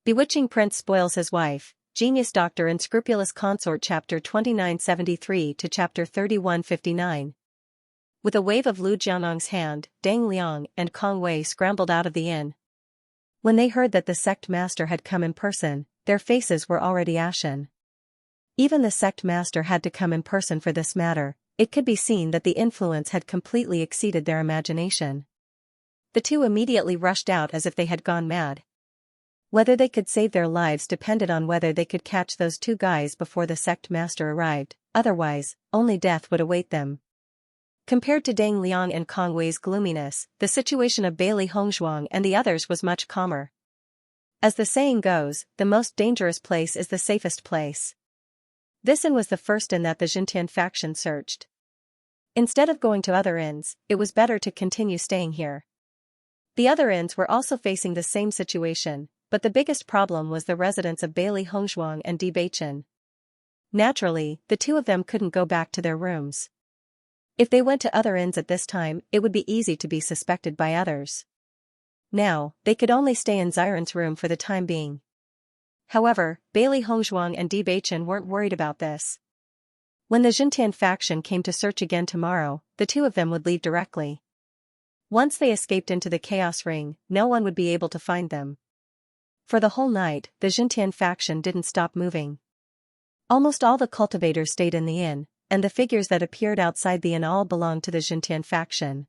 Bewitching Prince Spoils His Wife, Genius Doctor Unscrupulous Consort Chapter 2973 to Chapter 3159. With a wave of Lu Jianong's hand, Deng Liang and Kong Wei scrambled out of the inn. When they heard that the sect master had come in person, their faces were already ashen. Even the sect master had to come in person for this matter. It could be seen that the influence had completely exceeded their imagination. The two immediately rushed out as if they had gone mad. Whether they could save their lives depended on whether they could catch those two guys before the sect master arrived, otherwise, only death would await them. Compared to Deng Liang and Kong Wei's gloominess, the situation of Bailey Hongzhuang and the others was much calmer. As the saying goes, the most dangerous place is the safest place. This inn was the first inn that the Xianxia faction searched. Instead of going to other inns, it was better to continue staying here. The other inns were also facing the same situation, but the biggest problem was the residence of Bailey Hongzhuang and Bewitching. Naturally, the two of them couldn't go back to their rooms. If they went to other inns at this time, it would be easy to be suspected by others. Now, they could only stay in Xiren's room for the time being. However, Bailey Hongzhuang and Bewitching weren't worried about this. When the Xianxia faction came to search again tomorrow, the two of them would leave directly. Once they escaped into the chaos ring, no one would be able to find them. For the whole night, the Xianxia faction didn't stop moving. Almost all the cultivators stayed in the inn, and the figures that appeared outside the inn all belonged to the Xianxia faction.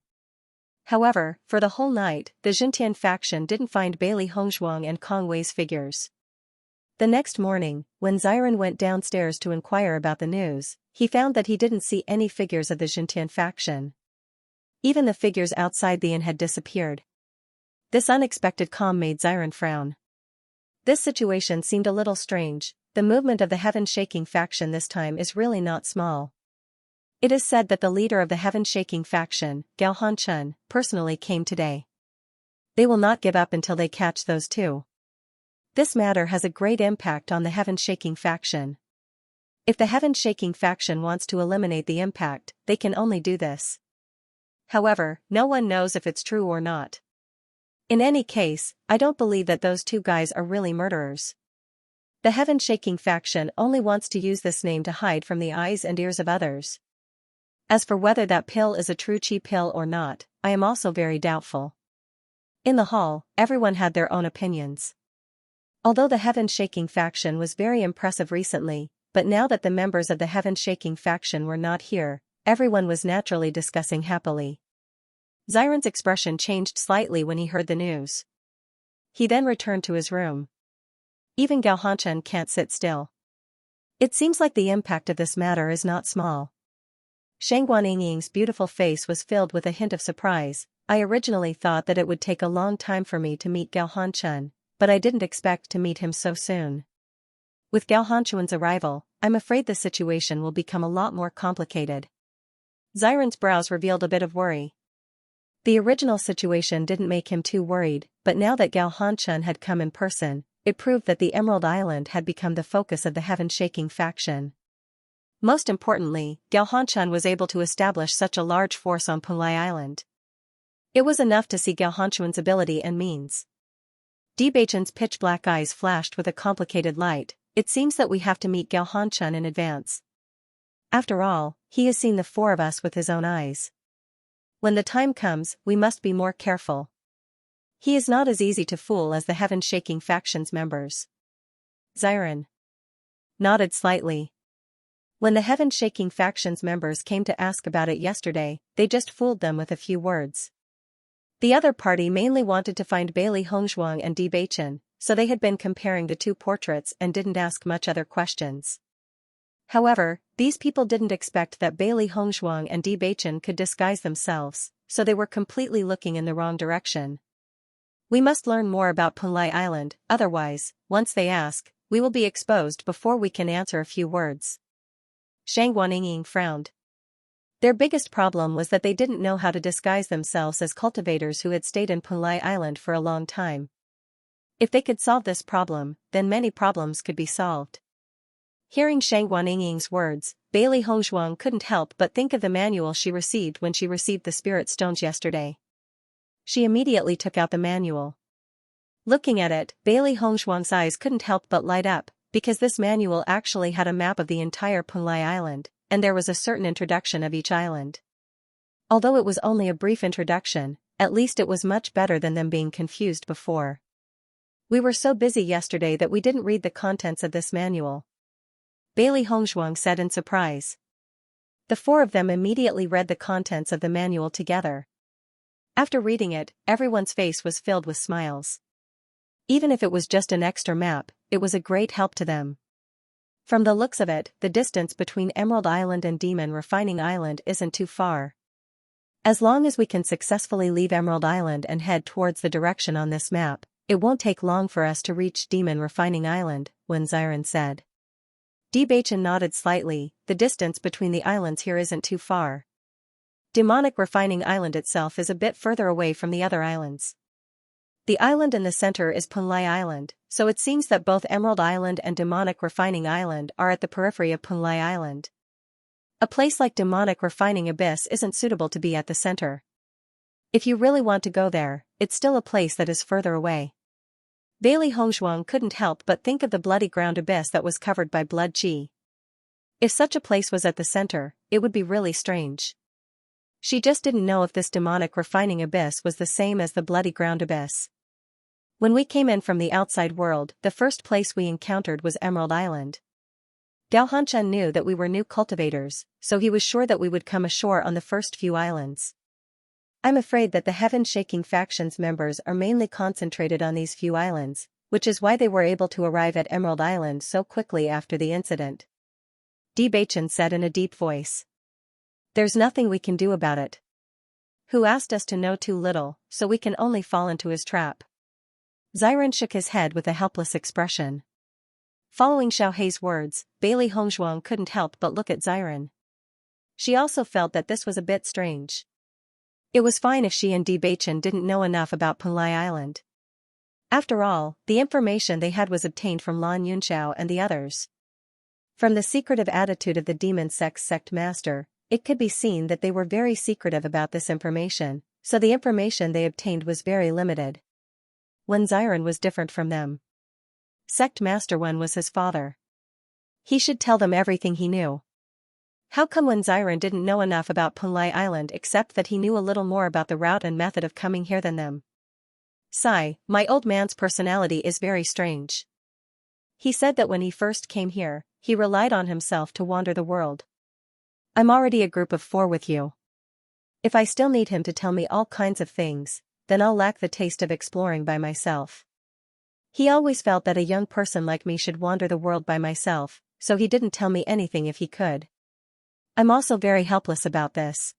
However, for the whole night, the Xianxia faction didn't find Bailey Hongzhuang and Kong Wei's figures. The next morning, when Xiren went downstairs to inquire about the news, he found that he didn't see any figures of the Xianxia faction. Even the figures outside the inn had disappeared. This unexpected calm made Xiren frown. This situation seemed a little strange. The movement of the heaven-shaking faction this time is really not small. It is said that the leader of the heaven-shaking faction, Gao Hanchun, personally came today. They will not give up until they catch those two. This matter has a great impact on the heaven-shaking faction. If the heaven-shaking faction wants to eliminate the impact, they can only do this. However, no one knows if it's true or not. In any case, I don't believe that those two guys are really murderers. The heaven-shaking faction only wants to use this name to hide from the eyes and ears of others. As for whether that pill is a true chi pill or not, I am also very doubtful. In the hall, everyone had their own opinions. Although the heaven-shaking faction was very impressive recently, but now that the members of the heaven-shaking faction were not here, everyone was naturally discussing happily. Xiren's expression changed slightly when he heard the news. He then returned to his room. Even Gao Hanchun can't sit still. It seems like the impact of this matter is not small. Shang Guanying's beautiful face was filled with a hint of surprise. I originally thought that it would take a long time for me to meet Gao Hanchun, but I didn't expect to meet him so soon. With Gao Hanchun's arrival, I'm afraid the situation will become a lot more complicated. Xiren's brows revealed a bit of worry. The original situation didn't make him too worried, but now that Gao Hanchun had come in person, it proved that the Emerald Island had become the focus of the heaven-shaking faction. Most importantly, Gao Hanchun was able to establish such a large force on Punlai Island. It was enough to see Gao Hanchun's ability and means. Bewitching's pitch-black eyes flashed with a complicated light. It seems that we have to meet Gao Hanchun in advance. After all, he has seen the four of us with his own eyes. When the time comes, we must be more careful. He is not as easy to fool as the heaven-shaking faction's members. Xiren nodded slightly. When the heaven-shaking faction's members came to ask about it yesterday, they just fooled them with a few words. The other party mainly wanted to find Bailey Hongzhuang and Bewitching, so they had been comparing the two portraits and didn't ask much other questions. However, these people didn't expect that Bailey Hongzhuang and Bewitching could disguise themselves, so they were completely looking in the wrong direction. We must learn more about Punlai Island, otherwise, once they ask, we will be exposed before we can answer a few words. Shang Guanying frowned. Their biggest problem was that they didn't know how to disguise themselves as cultivators who had stayed in Punlai Island for a long time. If they could solve this problem, then many problems could be solved. Hearing Shang Guanying's words, Bailey Hongzhuang couldn't help but think of the manual she received when she received the spirit stones yesterday. She immediately took out the manual. Looking at it, Bailey Hongshuang's eyes couldn't help but light up, because this manual actually had a map of the entire Punlai Island, and there was a certain introduction of each island. Although it was only a brief introduction, at least it was much better than them being confused before. We were so busy yesterday that we didn't read the contents of this manual, Bailey Hongshuang said in surprise. The four of them immediately read the contents of the manual together. After reading it, everyone's face was filled with smiles. Even if it was just an extra map, it was a great help to them. From the looks of it, the distance between Emerald Island and Demon Refining Island isn't too far. As long as we can successfully leave Emerald Island and head towards the direction on this map, it won't take long for us to reach Demon Refining Island, Wen Xiren said. Bewitching nodded slightly. The distance between the islands here isn't too far. Demonic Refining Island itself is a bit further away from the other islands. The island in the center is Punlai Island, so it seems that both Emerald Island and Demonic Refining Island are at the periphery of Punlai Island. A place like Demonic Refining Abyss isn't suitable to be at the center. If you really want to go there, it's still a place that is further away. Bailey Hongshuang couldn't help but think of the bloody ground abyss that was covered by blood qi. If such a place was at the center, it would be really strange. She just didn't know if this demonic refining abyss was the same as the bloody ground abyss. When we came in from the outside world, the first place we encountered was Emerald Island. Gao Hanchen knew that we were new cultivators, so he was sure that we would come ashore on the first few islands. I'm afraid that the heaven-shaking faction's members are mainly concentrated on these few islands, which is why they were able to arrive at Emerald Island so quickly after the incident. Bewitching said in a deep voice. There's nothing we can do about it. Who asked us to know too little, so we can only fall into his trap? Xiren shook his head with a helpless expression. Following Xiaohei's words, Bailey Hongshuang couldn't help but look at Xiren. She also felt that this was a bit strange. It was fine if she and Bewitching didn't know enough about Punlai Island. After all, the information they had was obtained from Lan Yunxiao and the others. From the secretive attitude of the demon sect master, it could be seen that they were very secretive about this information, so the information they obtained was very limited. Wen Xiren was different from them. Sect Master Wen was his father. He should tell them everything he knew. How come Wen Xiren didn't know enough about Punlai Island except that he knew a little more about the route and method of coming here than them? Sigh, my old man's personality is very strange. He said that when he first came here, he relied on himself to wander the world. I'm already a group of 4 with you. If I still need him to tell me all kinds of things, then I'll lack the taste of exploring by myself. He always felt that a young person like me should wander the world by myself, so he didn't tell me anything if he could. I'm also very helpless about this.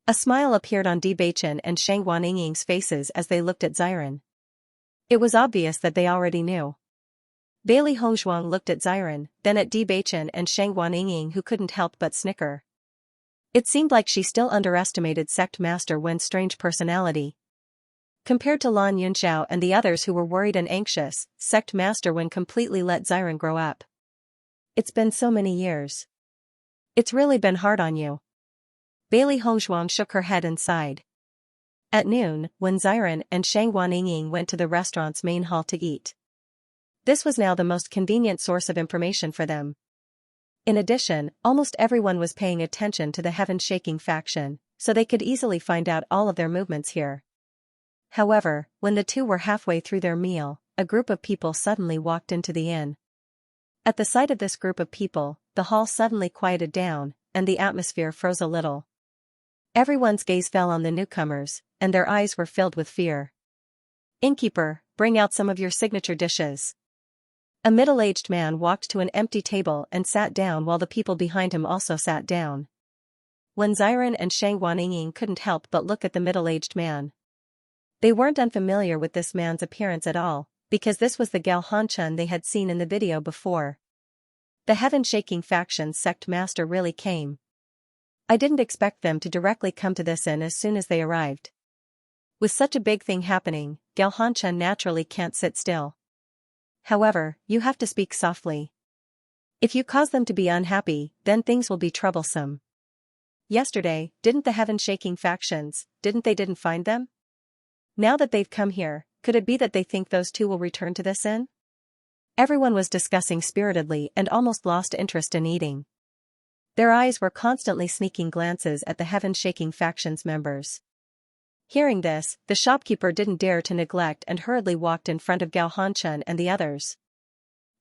A smile appeared on Bewitching and Shang Guanying's faces as they looked at Xiren. It was obvious that they already knew. Bailey Hongshuang looked at Xiren, then at Bewitching and Shang Guanying, who couldn't help but snicker. It seemed like she still underestimated Sect Master Wen's strange personality. Compared to Lan Yunxiao and the others who were worried and anxious, Sect Master Wen completely let Xiren grow up. It's been so many years. It's really been hard on you. Bailey Hongshuang shook her head and sighed. At noon, when Xiren and Shang Guanying went to the restaurant's main hall to eat. This was now the most convenient source of information for them. In addition, almost everyone was paying attention to the heaven-shaking faction, so they could easily find out all of their movements here. However, when the two were halfway through their meal, a group of people suddenly walked into the inn. At the sight of this group of people, the hall suddenly quieted down, and the atmosphere froze a little. Everyone's gaze fell on the newcomers, and their eyes were filled with fear. Innkeeper, bring out some of your signature dishes. A middle-aged man walked to an empty table and sat down while the people behind him also sat down. When Xiren and Shang Guanying couldn't help but look at the middle-aged man. They weren't unfamiliar with this man's appearance at all, because this was the Gao Hanchen they had seen in the video before. The heaven-shaking faction sect master really came. I didn't expect them to directly come to this inn as soon as they arrived. With such a big thing happening, Gao Hanchen naturally can't sit still. However, you have to speak softly. If you cause them to be unhappy, then things will be troublesome. Yesterday, didn't the heaven-shaking factions, didn't find them? Now that they've come here, Could it be that they think those two will return to this inn? Everyone was discussing spiritedly and almost lost interest in eating. Their eyes were constantly sneaking glances at the heaven-shaking faction's members. Hearing this, the shopkeeper didn't dare to neglect and hurriedly walked in front of Gao Hanchun and the others.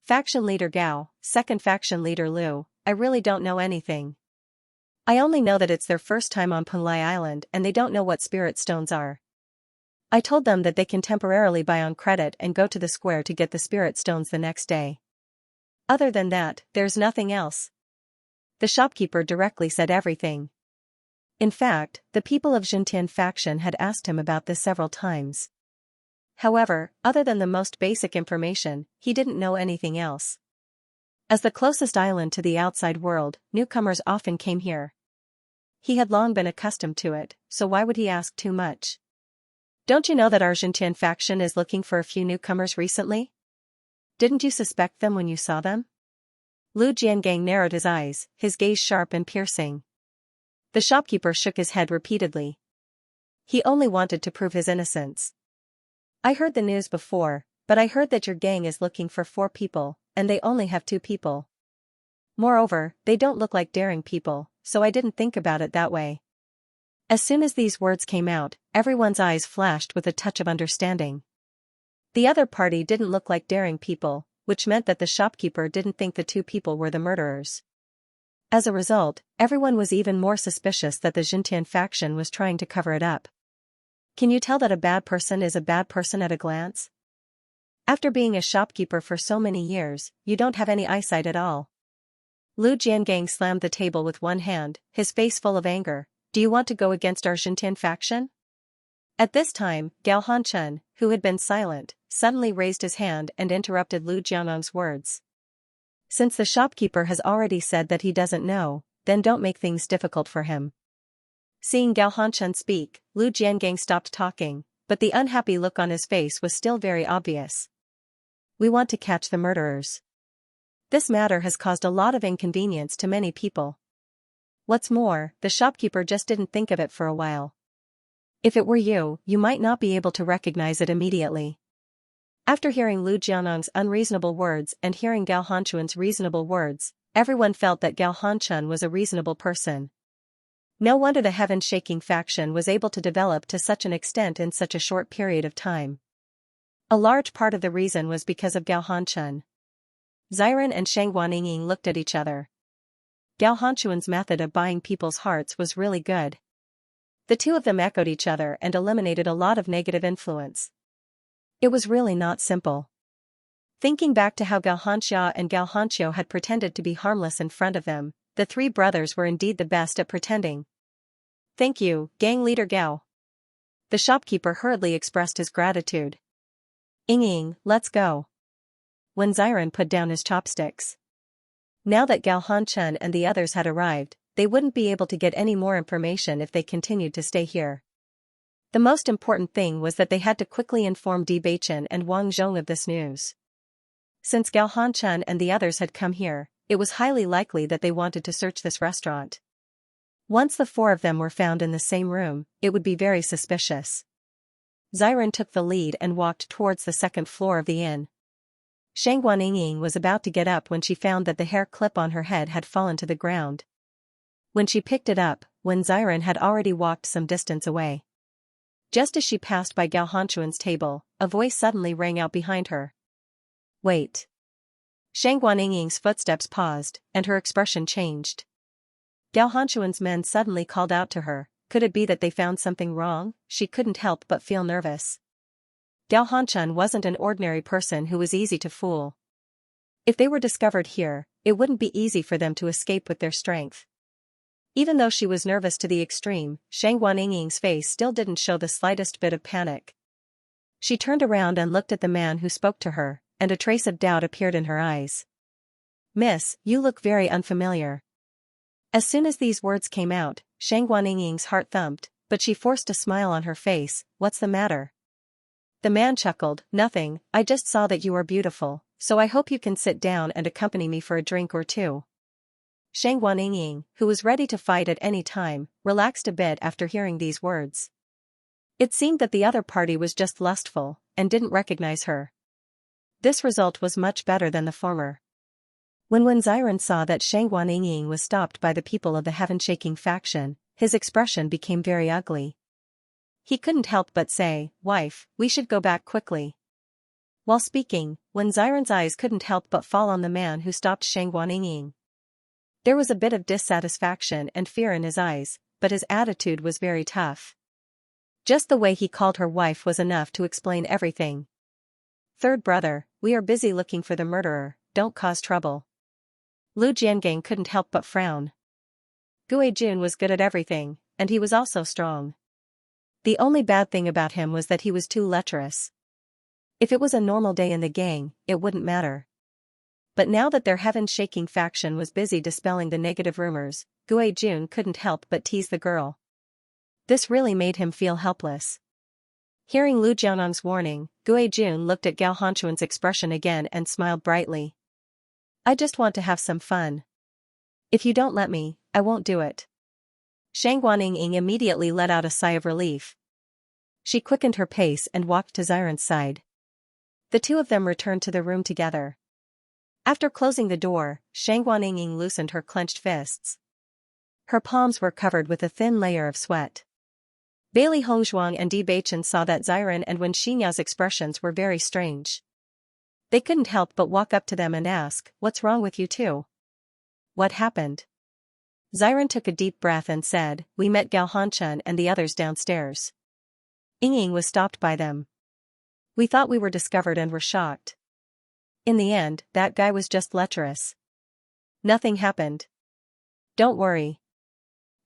Faction leader Gao, second faction leader Liu, I really don't know anything. I only know that it's their first time on Punlai Island and they don't know what spirit stones are. I told them that they can temporarily buy on credit and go to the square to get the spirit stones the next day. Other than that, there's nothing else. The shopkeeper directly said everything. In fact, the people of Xintian faction had asked him about this several times. However, other than the most basic information, he didn't know anything else. As the closest island to the outside world, newcomers often came here. He had long been accustomed to it, so why would he ask too much? Don't you know that our Xintian faction is looking for a few newcomers recently? Didn't you suspect them when you saw them? Lu Jiangang narrowed his eyes, his gaze sharp and piercing. The shopkeeper shook his head repeatedly. He only wanted to prove his innocence. I heard the news before, but I heard that your gang is looking for 4 people, and they only have 2 people. Moreover, they don't look like daring people, so I didn't think about it that way. As soon as these words came out, everyone's eyes flashed with a touch of understanding. The other party didn't look like daring people, which meant that the shopkeeper didn't think the 2 people were the murderers. As a result, everyone was even more suspicious that the Xintian faction was trying to cover it up. Can you tell that a bad person is a bad person at a glance? After being a shopkeeper for so many years, you don't have any eyesight at all. Lu Jiangang slammed the table with one hand, his face full of anger. Do you want to go against our Xintian faction? At this time, Gao Hanchun, who had been silent, suddenly raised his hand and interrupted Lu Jianong's words. Since the shopkeeper has already said that he doesn't know, then don't make things difficult for him. Seeing Gao Hanchun speak, Lu Jiangang stopped talking, but the unhappy look on his face was still very obvious. We want to catch the murderers. This matter has caused a lot of inconvenience to many people. What's more, the shopkeeper just didn't think of it for a while. If it were you, you might not be able to recognize it immediately. After hearing Lu Jianong's unreasonable words and hearing Gao Hanchun's reasonable words, everyone felt that Gao Hanchun was a reasonable person. No wonder the heaven-shaking faction was able to develop to such an extent in such a short period of time. A large part of the reason was because of Gao Hanchun. Xiren and Shangguaninging looked at each other. Gao Hanchun's method of buying people's hearts was really good. The 2 of them echoed each other and eliminated a lot of negative influence. It was really not simple. Thinking back to how Gao Hanxia and Gao Hanqiu had pretended to be harmless in front of them, the 3 brothers were indeed the best at pretending. Thank you, gang leader Gao. The shopkeeper hurriedly expressed his gratitude. Ying, let's go. When Xiren put down his chopsticks. Now that Gao Hanchun and the others had arrived, they wouldn't be able to get any more information if they continued to stay here. The most important thing was that they had to quickly inform Bewitching and Wang Zhong of this news. Since Gao Hanchun and the others had come here, it was highly likely that they wanted to search this restaurant. Once the 4 of them were found in the same room, it would be very suspicious. Xiren took the lead and walked towards the 2nd floor of the inn. Shangguaninging was about to get up when she found that the hair clip on her head had fallen to the ground. When she picked it up, when Xiren had already walked some distance away. Just as she passed by Gao Hanchun's table, a voice suddenly rang out behind her. Wait. Shangguaninging's footsteps paused, and her expression changed. Gao Hanchun's men suddenly called out to her. Could it be that they found something wrong? She couldn't help but feel nervous. Gao Hanchun wasn't an ordinary person who was easy to fool. If they were discovered here, it wouldn't be easy for them to escape with their strength. Even though she was nervous to the extreme, Shangguaninging's face still didn't show the slightest bit of panic. She turned around and looked at the man who spoke to her, and a trace of doubt appeared in her eyes. Miss, you look very unfamiliar. As soon as these words came out, Shangguaninging's heart thumped, but she forced a smile on her face. What's the matter? The man chuckled. Nothing, I just saw that you are beautiful, so I hope you can sit down and accompany me for a drink or 2. Shangguaninging, who was ready to fight at any time, relaxed a bit after hearing these words. It seemed that the other party was just lustful, and didn't recognize her. This result was much better than the former. When Xiren saw that Shangguan Yingying was stopped by the people of the heaven-shaking faction, his expression became very ugly. He couldn't help but say, "Wife, we should go back quickly." While speaking, Xiren's eyes couldn't help but fall on the man who stopped Shangguan Yingying. There was a bit of dissatisfaction and fear in his eyes, but his attitude was very tough. Just the way he called her wife was enough to explain everything. "Third brother, we are busy looking for the murderer, don't cause trouble." Lu Jiangang couldn't help but frown. Gue Jun was good at everything, and he was also strong. The only bad thing about him was that he was too lecherous. If it was a normal day in the gang, it wouldn't matter. But now that their heaven-shaking faction was busy dispelling the negative rumors, Gue Jun couldn't help but tease the girl. This really made him feel helpless. Hearing Lu Jianong's warning, Gue Jun looked at Gao Hanchuan's expression again and smiled brightly. "I just want to have some fun. If you don't let me, I won't do it." Shangguan Yingying immediately let out a sigh of relief. She quickened her pace and walked to Xiren's side. The two of them returned to the room together. After closing the door, Shangguan Yingying loosened her clenched fists. Her palms were covered with a thin layer of sweat. Bailey Hongzhuang and Di Beichen saw that Xiren and Xianxia's expressions were very strange. They couldn't help but walk up to them and ask, "What's wrong with you two? What happened?" Xiren took a deep breath and said, "We met Gao Hanchun and the others downstairs. Yingying was stopped by them. We thought we were discovered and were shocked. In the end, that guy was just lecherous. Nothing happened. Don't worry."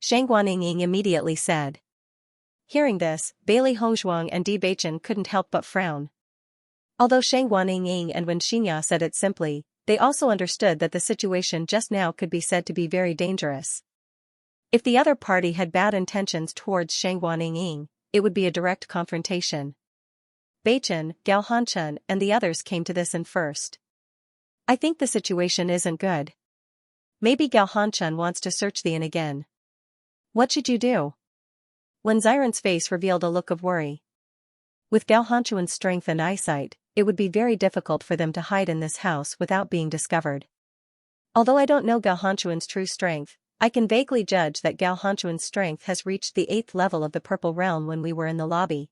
Shangguan Yingying immediately said. Hearing this, Bailey Hongzhuang and Di Beichen couldn't help but frown. Although Shangguan Yingying and Xianxia said it simply, they also understood that the situation just now could be said to be very dangerous. If the other party had bad intentions towards Shangguan Yingying, it would be a direct confrontation. Beichen, Gao Hanchun, and the others came to this in first. "I think the situation isn't good. Maybe Gao Hanchun wants to search the inn again. What should you do?" When Xiren's face revealed a look of worry. With Gao Hanchuan's strength and eyesight, it would be very difficult for them to hide in this house without being discovered. Although I don't know Gao Hanchuan's true strength, I can vaguely judge that Gao Hanchuan's strength has reached the 8th level of the Purple Realm when we were in the lobby.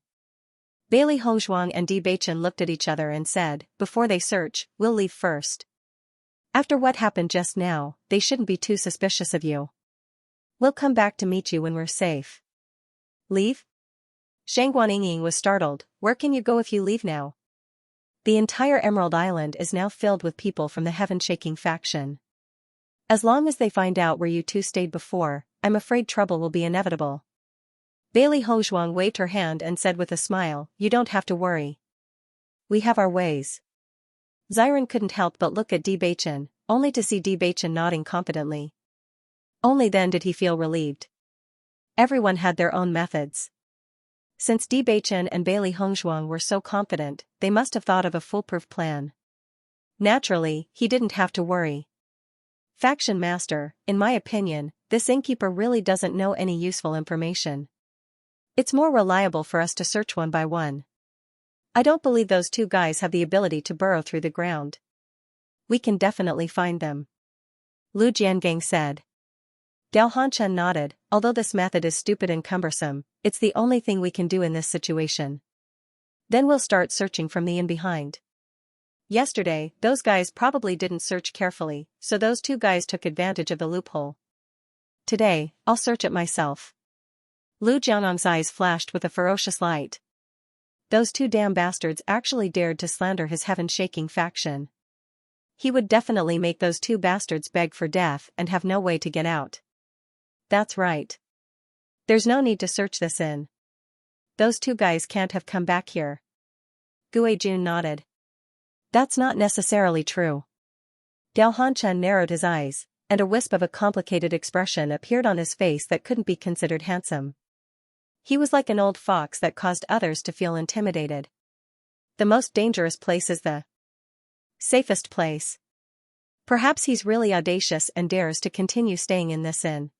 Bailey Hongzhuang and Di Beichen looked at each other and said, "Before they search, we'll leave first. After what happened just now, they shouldn't be too suspicious of you. We'll come back to meet you when we're safe." "Leave?" Shangguan Yingying was startled. "Where can you go if you leave now? The entire Emerald Island is now filled with people from the heaven-shaking faction. As long as they find out where you two stayed before, I'm afraid trouble will be inevitable." Bailey Hongzhuang waved her hand and said with a smile, "You don't have to worry. We have our ways." Xiren couldn't help but look at Di Beichen, only to see Di Beichen nodding confidently. Only then did he feel relieved. Everyone had their own methods. Since Di Beichen and Bailey Hongzhuang were so confident, they must have thought of a foolproof plan. Naturally, he didn't have to worry. "Faction Master, in my opinion, this innkeeper really doesn't know any useful information. It's more reliable for us to search one by one. I don't believe those two guys have the ability to burrow through the ground. We can definitely find them," Lu Jiangang said. Gao Hanchun nodded. "Although this method is stupid and cumbersome, it's the only thing we can do in this situation. Then we'll start searching from the inn behind. Yesterday, those guys probably didn't search carefully, so those two guys took advantage of the loophole. Today, I'll search it myself." Lu Jianong's eyes flashed with a ferocious light. Those two damn bastards actually dared to slander his heaven-shaking faction. He would definitely make those two bastards beg for death and have no way to get out. That's right. There's no need to search this inn. Those two guys can't have come back here. Gue Jun nodded. That's not necessarily true. Gao Hanchun narrowed his eyes, and a wisp of a complicated expression appeared on his face that couldn't be considered handsome. He was like an old fox that caused others to feel intimidated. The most dangerous place is the safest place. Perhaps he's really audacious and dares to continue staying in this inn.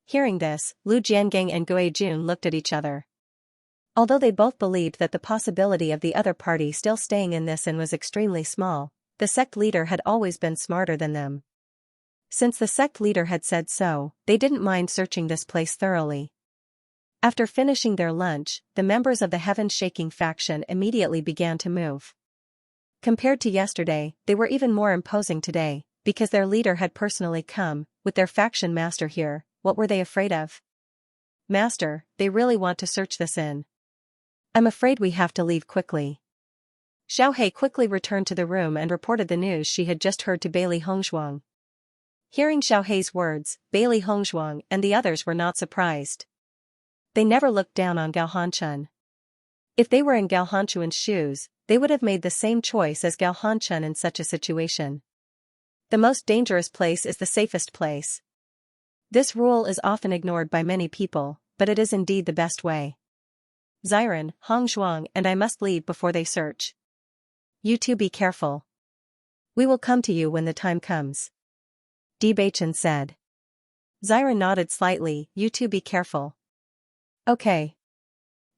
Hearing this, Lu Jiangang and Gue Jun looked at each other. Although they both believed that the possibility of the other party still staying in this inn was extremely small, the sect leader had always been smarter than them. Since the sect leader had said so, they didn't mind searching this place thoroughly. After finishing their lunch, the members of the heaven-shaking faction immediately began to move. Compared to yesterday, they were even more imposing today, because their leader had personally come, with their faction master here. What were they afraid of? Master, they really want to search this inn. I'm afraid we have to leave quickly. Xiaohe quickly returned to the room and reported the news she had just heard to Bailey Hongzhuang. Hearing Xiaohe's words, Bailey Hongzhuang and the others were not surprised. They never looked down on Gao Hanchun. If they were in Gao Hanchun's shoes, they would have made the same choice as Gao Hanchun in such a situation. The most dangerous place is the safest place. This rule is often ignored by many people, but it is indeed the best way. Xiren, Hongzhuang and I must leave before they search. You two be careful. We will come to you when the time comes. Bewitching said. Xiren nodded slightly. You two be careful. Okay.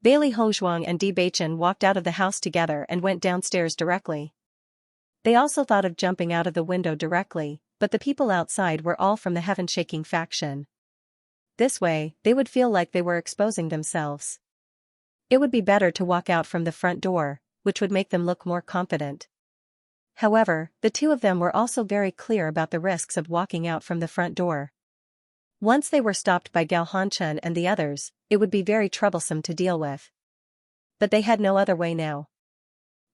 Bailey Hongzhuang and Bewitching walked out of the house together and went downstairs directly. They also thought of jumping out of the window directly, but the people outside were all from the heaven-shaking faction. This way, they would feel like they were exposing themselves. It would be better to walk out from the front door, which would make them look more confident. However, the two of them were also very clear about the risks of walking out from the front door. Once they were stopped by Gao Hanchun and the others, it would be very troublesome to deal with. But they had no other way now.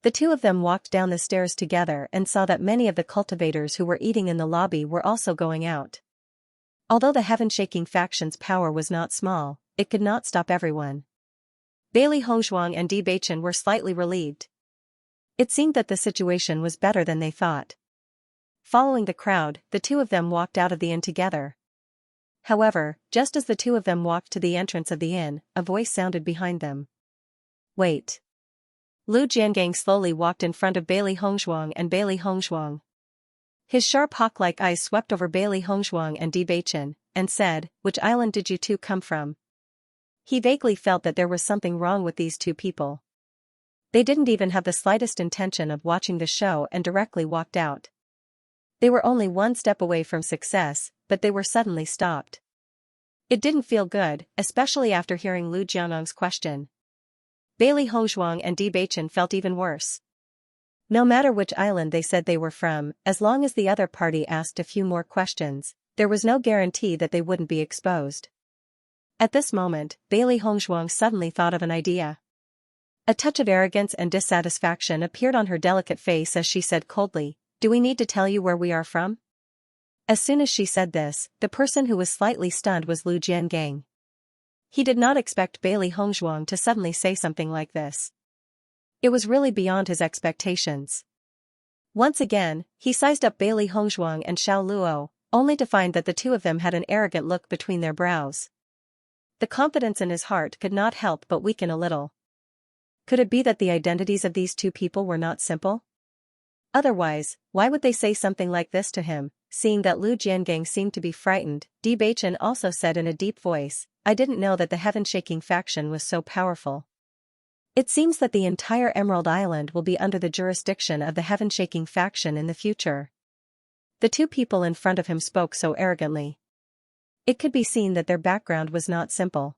The two of them walked down the stairs together and saw that many of the cultivators who were eating in the lobby were also going out. Although the heaven-shaking faction's power was not small, it could not stop everyone. Bailey Hongzhuang and Bewitching were slightly relieved. It seemed that the situation was better than they thought. Following the crowd, the two of them walked out of the inn together. However, just as the two of them walked to the entrance of the inn, a voice sounded behind them. Wait. Lu Jiangang slowly walked in front of Bailey Hongzhuang and Bailey Hongzhuang. His sharp hawk-like eyes swept over Bailey Hongzhuang and Bewitching, and said, "Which island did you two come from?" He vaguely felt that there was something wrong with these two people. They didn't even have the slightest intention of watching the show and directly walked out. They were only one step away from success, but they were suddenly stopped. It didn't feel good, especially after hearing Lu Jianong's question. Bailey Hongzhuang and Bewitching felt even worse. No matter which island they said they were from, as long as the other party asked a few more questions, there was no guarantee that they wouldn't be exposed. At this moment, Bailey Hongzhuang suddenly thought of an idea. A touch of arrogance and dissatisfaction appeared on her delicate face as she said coldly, "Do we need to tell you where we are from?" As soon as she said this, the person who was slightly stunned was Lu Jiangang. He did not expect Bailey Hongzhuang to suddenly say something like this. It was really beyond his expectations. Once again, he sized up Bailey Hongzhuang and Xiao Luo, only to find that the two of them had an arrogant look between their brows. The confidence in his heart could not help but weaken a little. Could it be that the identities of these two people were not simple? Otherwise, why would they say something like this to him? Seeing that Lu Jiangang seemed to be frightened, Bewitching also said in a deep voice, "I didn't know that the heaven-shaking faction was so powerful. It seems that the entire Emerald Island will be under the jurisdiction of the heaven-shaking faction in the future." The two people in front of him spoke so arrogantly. It could be seen that their background was not simple.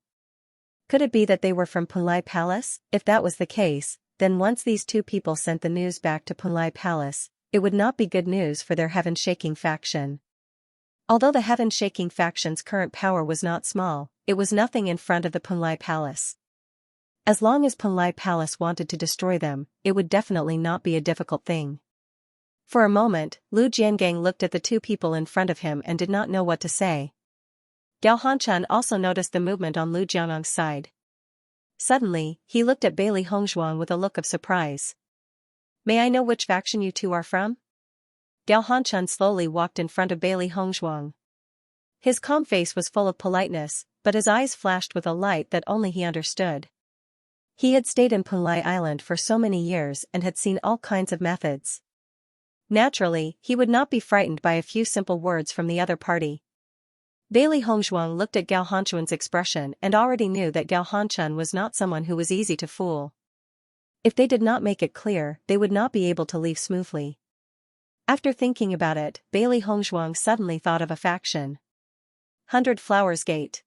Could it be that they were from Punlai Palace? If that was the case, then once these two people sent the news back to Punlai Palace, it would not be good news for their heaven-shaking faction. Although the heaven-shaking faction's current power was not small, it was nothing in front of the Punlai Palace. As long as Punlai Palace wanted to destroy them, it would definitely not be a difficult thing. For a moment, Lu Jiangang looked at the two people in front of him and did not know what to say. Gao Hanchun also noticed the movement on Lu Jianong's side. Suddenly, he looked at Bailey Hongzhuang with a look of surprise. "May I know which faction you two are from?" Gao Hanchun slowly walked in front of Bailey Hongzhuang. His calm face was full of politeness, but his eyes flashed with a light that only he understood. He had stayed in Punlai Island for so many years and had seen all kinds of methods. Naturally, he would not be frightened by a few simple words from the other party. Bailey Hongzhuang looked at Gao Hanchuan's expression and already knew that Gao Hanchun was not someone who was easy to fool. If they did not make it clear, they would not be able to leave smoothly. After thinking about it, Bailey Hongzhuang suddenly thought of a faction. 100 Flowers Gate.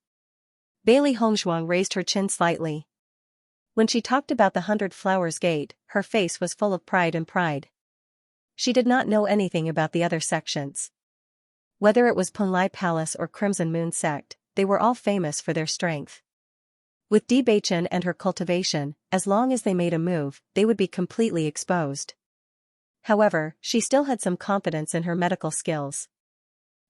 Bailey Hongzhuang raised her chin slightly. When she talked about the 100 Flowers Gate, her face was full of pride and pride. She did not know anything about the other sections. Whether it was Punlai Palace or Crimson Moon Sect, they were all famous for their strength. With Bewitching and her cultivation, as long as they made a move, they would be completely exposed. However, she still had some confidence in her medical skills.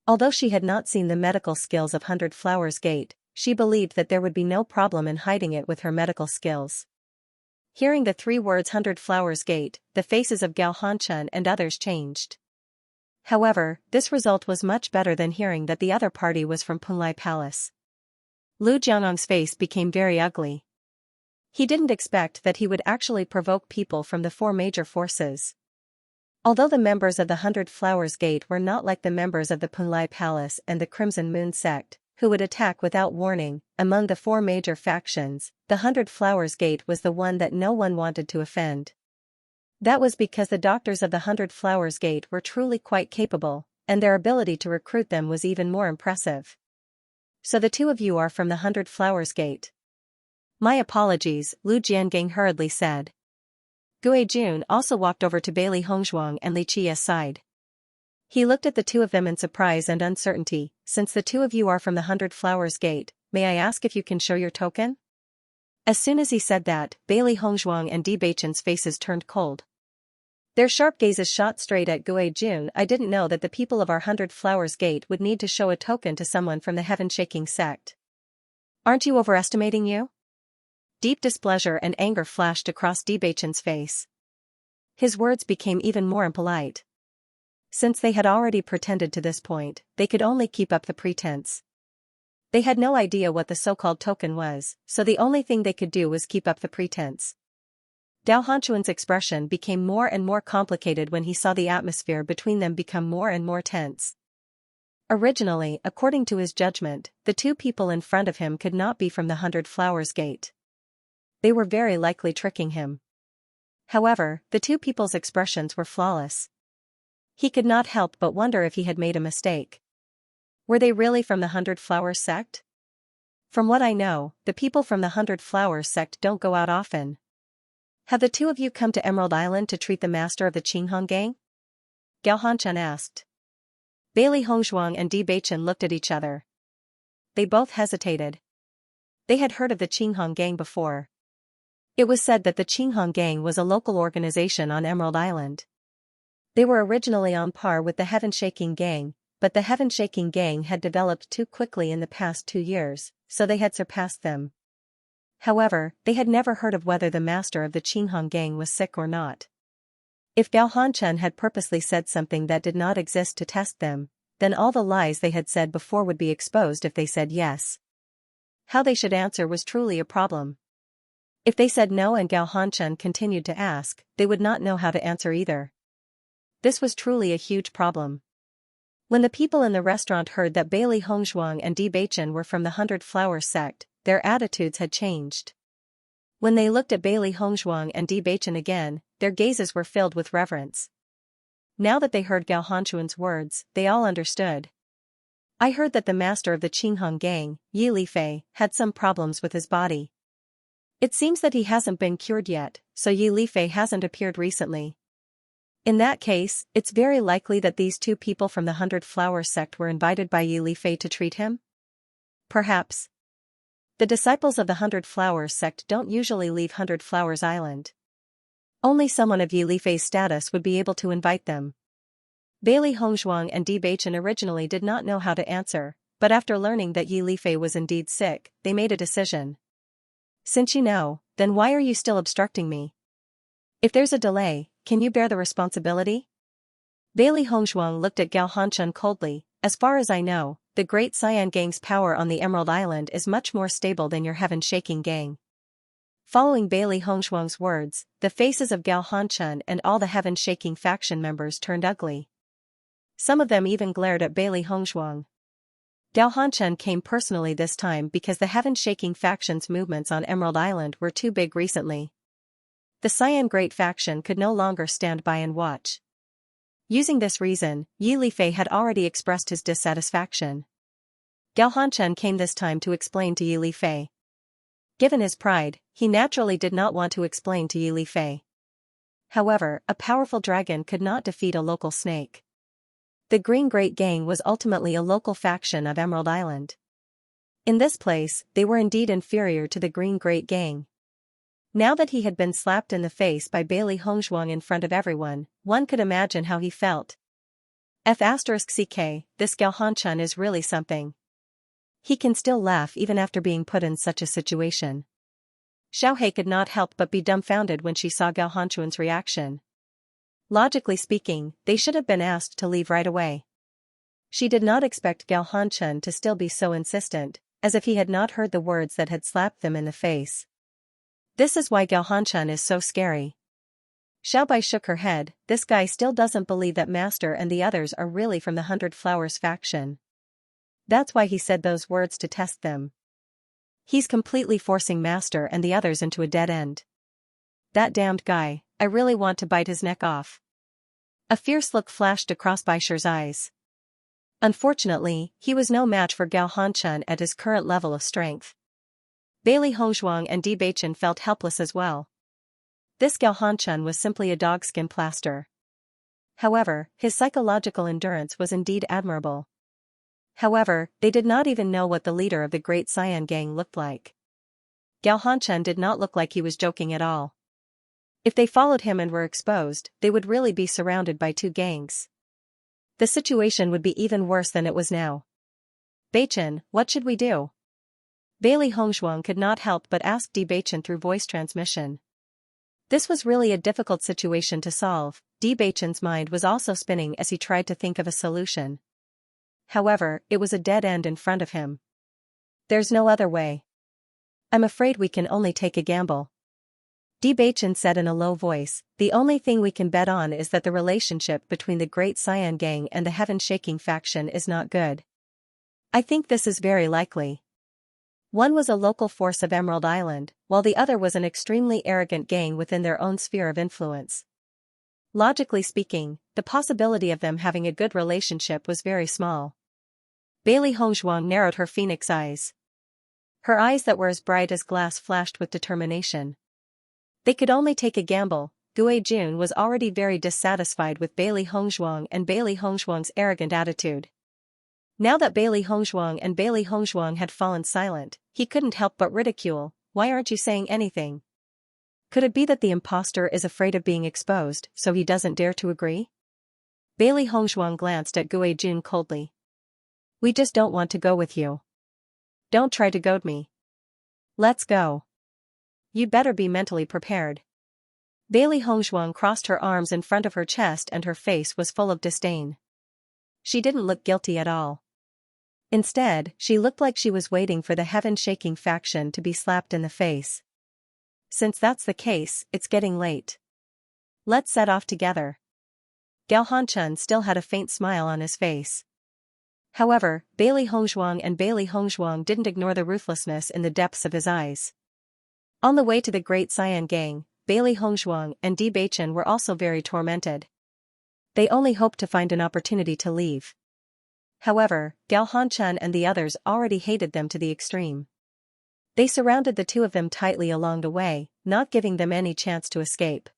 Although she had not seen the medical skills of 100 Flowers Gate, she believed that there would be no problem in hiding it with her medical skills. Hearing the 3 words 100 Flowers Gate, the faces of Gao Hanchun and others changed. However, this result was much better than hearing that the other party was from Punlai Palace. Lu Jianong's face became very ugly. He didn't expect that he would actually provoke people from the 4 major forces. Although the members of the 100 Flowers Gate were not like the members of the Punlai Palace and the Crimson Moon Sect, who would attack without warning, among the 4 major factions, the 100 Flowers Gate was the one that no one wanted to offend. That was because the doctors of the 100 Flowers Gate were truly quite capable, and their ability to recruit them was even more impressive. So the 2 of you are from the 100 Flowers Gate. My apologies, Lu Jiangang hurriedly said. Gue Jun also walked over to Bailey Hongzhuang and Li Qiya's side. He looked at the 2 of them in surprise and uncertainty. Since the 2 of you are from the 100 Flowers Gate, may I ask if you can show your token? As soon as he said that, Bailey Hongzhuang and Bewitching's faces turned cold. Their sharp gazes shot straight at Gue Jun. I didn't know that the people of our 100 Flowers Gate would need to show a token to someone from the heaven-shaking sect. Aren't you overestimating you? Deep displeasure and anger flashed across Bewitching's face. His words became even more impolite. Since they had already pretended to this point, they could only keep up the pretense. They had no idea what the so-called token was, so the only thing they could do was keep up the pretense. Gao Hanchuan's expression became more and more complicated when he saw the atmosphere between them become more and more tense. Originally, according to his judgment, the 2 people in front of him could not be from the 100 Flowers Gate. They were very likely tricking him. However, the 2 people's expressions were flawless. He could not help but wonder if he had made a mistake. Were they really from the 100 Flowers sect? From what I know, the people from the 100 Flowers sect don't go out often. Have the 2 of you come to Emerald Island to treat the master of the Qinghong gang? Gao Hanchun asked. Bailey Hongzhuang and Bewitching looked at each other. They both hesitated. They had heard of the Qinghong gang before. It was said that the Qinghong gang was a local organization on Emerald Island. They were originally on par with the Heaven-Shaking gang, but the Heaven-Shaking gang had developed too quickly in the past 2 years, so they had surpassed them. However, they had never heard of whether the master of the Qinghong gang was sick or not. If Gao Hanchun had purposely said something that did not exist to test them, then all the lies they had said before would be exposed if they said yes. How they should answer was truly a problem. If they said no and Gao Hanchun continued to ask, they would not know how to answer either. This was truly a huge problem. When the people in the restaurant heard that Bailey Hongzhuang and Bewitching were from the 100 Flowers sect, their attitudes had changed. When they looked at Bailey Hongzhuang and Bewitching again, their gazes were filled with reverence. Now that they heard Gao Hanchuan's words, they all understood. I heard that the master of the Qinghong gang, Yi Lifei, had some problems with his body. It seems that he hasn't been cured yet, so Yi Lifei hasn't appeared recently. In that case, it's very likely that these 2 people from the 100 Flowers sect were invited by Yi Lifei to treat him? Perhaps. The disciples of the 100 Flowers sect don't usually leave 100 Flowers Island. Only someone of Yi Lifei's status would be able to invite them. Bailey Hongzhuang and Bewitching originally did not know how to answer, but after learning that Yi Lifei was indeed sick, they made a decision. Since you know, then why are you still obstructing me? If there's a delay, can you bear the responsibility? Bailey Hongzhuang looked at Gao Hanchun coldly. As far as I know, the Great Cyan Gang's power on the Emerald Island is much more stable than your Heaven-Shaking gang. Following Bailey Hongzhuang's words, the faces of Gao Hanchun and all the Heaven-Shaking faction members turned ugly. Some of them even glared at Bailey Hongzhuang. Gao Hanchen came personally this time because the heaven-shaking faction's movements on Emerald Island were too big recently. The Cyan Great faction could no longer stand by and watch. Using this reason, Yi Lifei had already expressed his dissatisfaction. Gao Hanchen came this time to explain to Yi Lifei. Given his pride, he naturally did not want to explain to Yi Lifei. However, a powerful dragon could not defeat a local snake. The Green Great Gang was ultimately a local faction of Emerald Island. In this place, they were indeed inferior to the Green Great Gang. Now that he had been slapped in the face by Bailey Hongzhuang in front of everyone, one could imagine how he felt. F***ck, this Gao Hanchen is really something. He can still laugh even after being put in such a situation. Xiaohei could not help but be dumbfounded when she saw Gao Hanchuan's reaction. Logically speaking, they should have been asked to leave right away. She did not expect Gao Hanchen to still be so insistent, as if he had not heard the words that had slapped them in the face. This is why Gao Hanchen is so scary. Xiaobai shook her head. This guy still doesn't believe that Master and the others are really from the 100 Flowers faction. That's why he said those words to test them. He's completely forcing Master and the others into a dead end. That damned guy, I really want to bite his neck off. A fierce look flashed across Bai Shi's eyes. Unfortunately, he was no match for Gao Hanchen at his current level of strength. Bailey Hongzhuang and Bewitching felt helpless as well. This Gao Hanchen was simply a dogskin plaster. However, his psychological endurance was indeed admirable. However, they did not even know what the leader of the Great Cyan Gang looked like. Gao Hanchen did not look like he was joking at all. If they followed him and were exposed, they would really be surrounded by two gangs. The situation would be even worse than it was now. Beichen, what should we do? Bailey Hongzhuang could not help but ask Di Beichen through voice transmission. This was really a difficult situation to solve. Di Beichen's mind was also spinning as he tried to think of a solution. However, it was a dead end in front of him. There's no other way. I'm afraid we can only take a gamble. Di Beichen said in a low voice, the only thing we can bet on is that the relationship between the Great Cyan Gang and the Heaven-Shaking faction is not good. I think this is very likely. One was a local force of Emerald Island, while the other was an extremely arrogant gang within their own sphere of influence. Logically speaking, the possibility of them having a good relationship was very small. Bailey Hongzhuang narrowed her phoenix eyes. Her eyes that were as bright as glass flashed with determination. They could only take a gamble. Gue Jun was already very dissatisfied with Bailey Hongzhuang and Bailey Hongzhuang's arrogant attitude. Now that Bailey Hongzhuang had fallen silent, he couldn't help but ridicule. Why aren't you saying anything? Could it be that the imposter is afraid of being exposed, so he doesn't dare to agree? Bailey Hongzhuang glanced at Gue Jun coldly. We just don't want to go with you. Don't try to goad me. Let's go. You'd better be mentally prepared. Bailey Hongzhuang crossed her arms in front of her chest and her face was full of disdain. She didn't look guilty at all. Instead, she looked like she was waiting for the Heaven-Shaking faction to be slapped in the face. Since that's the case, it's getting late. Let's set off together. Gao Hanchen still had a faint smile on his face. However, Bailey Hongzhuang didn't ignore the ruthlessness in the depths of his eyes. On the way to the Great Cyan Gang, Bailey Hongzhuang and Di Beichen were also very tormented. They only hoped to find an opportunity to leave. However, Gao Hanchen and the others already hated them to the extreme. They surrounded the two of them tightly along the way, not giving them any chance to escape.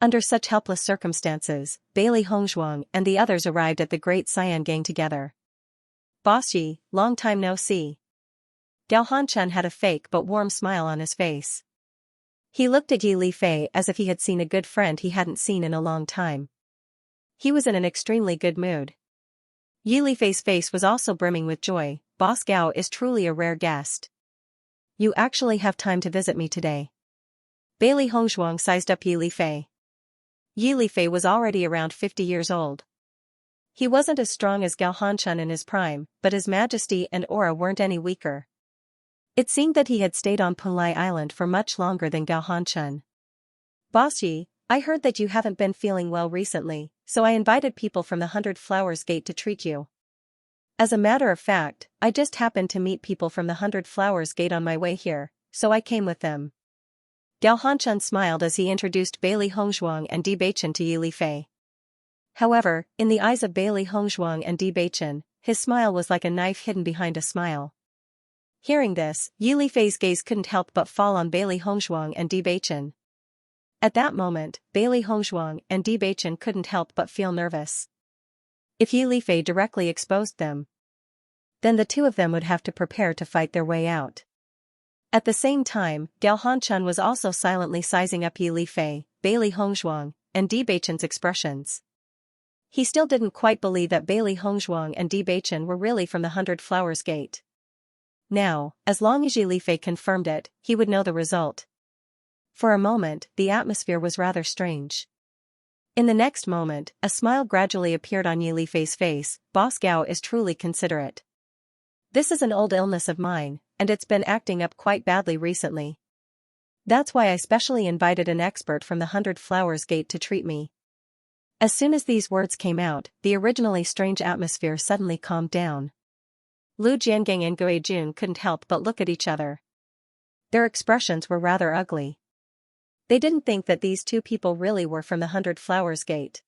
Under such helpless circumstances, Bailey Hongzhuang and the others arrived at the Great Cyan Gang together. Boss Yi, long time no see. Gao Hanchen had a fake but warm smile on his face. He looked at Yi Lifei as if he had seen a good friend he hadn't seen in a long time. He was in an extremely good mood. Yi Lifei's face was also brimming with joy. Boss Gao is truly a rare guest. You actually have time to visit me today. Bailey Hongzhuang sized up Yi Lifei. Yi Lifei was already around 50 years old. He wasn't as strong as Gao Hanchen in his prime, but his majesty and aura weren't any weaker. It seemed that he had stayed on Punlai Island for much longer than Gao Hanchen. Boss Yi, I heard that you haven't been feeling well recently, so I invited people from the 100 Flowers Gate to treat you. As a matter of fact, I just happened to meet people from the 100 Flowers Gate on my way here, so I came with them. Gao Hanchun smiled as he introduced Bailey Hongzhuang and Di Beichen to Yi Lifei. However, in the eyes of Bailey Hongzhuang and Di Beichen, his smile was like a knife hidden behind a smile. Hearing this, Yi Lifei's gaze couldn't help but fall on Bailey Hongzhuang and Di Beichen. At that moment, Bailey Hongzhuang and Di Beichen couldn't help but feel nervous. If Yi Lifei directly exposed them, then the two of them would have to prepare to fight their way out. At the same time, Gao Hanchun was also silently sizing up Yi Lifei, Bailey Hongzhuang, and Di Beichen's expressions. He still didn't quite believe that Bailey Hongzhuang and Di Beichen were really from the 100 Flowers Gate. Now, as long as Yi Lifei confirmed it, he would know the result. For a moment, the atmosphere was rather strange. In the next moment, a smile gradually appeared on Yi Lifei's face. Boss Gao is truly considerate. This is an old illness of mine, and it's been acting up quite badly recently. That's why I specially invited an expert from the 100 Flowers Gate to treat me. As soon as these words came out, the originally strange atmosphere suddenly calmed down. Lu Jiangang and Gui Jun couldn't help but look at each other. Their expressions were rather ugly. They didn't think that these two people really were from the 100 Flowers Gate.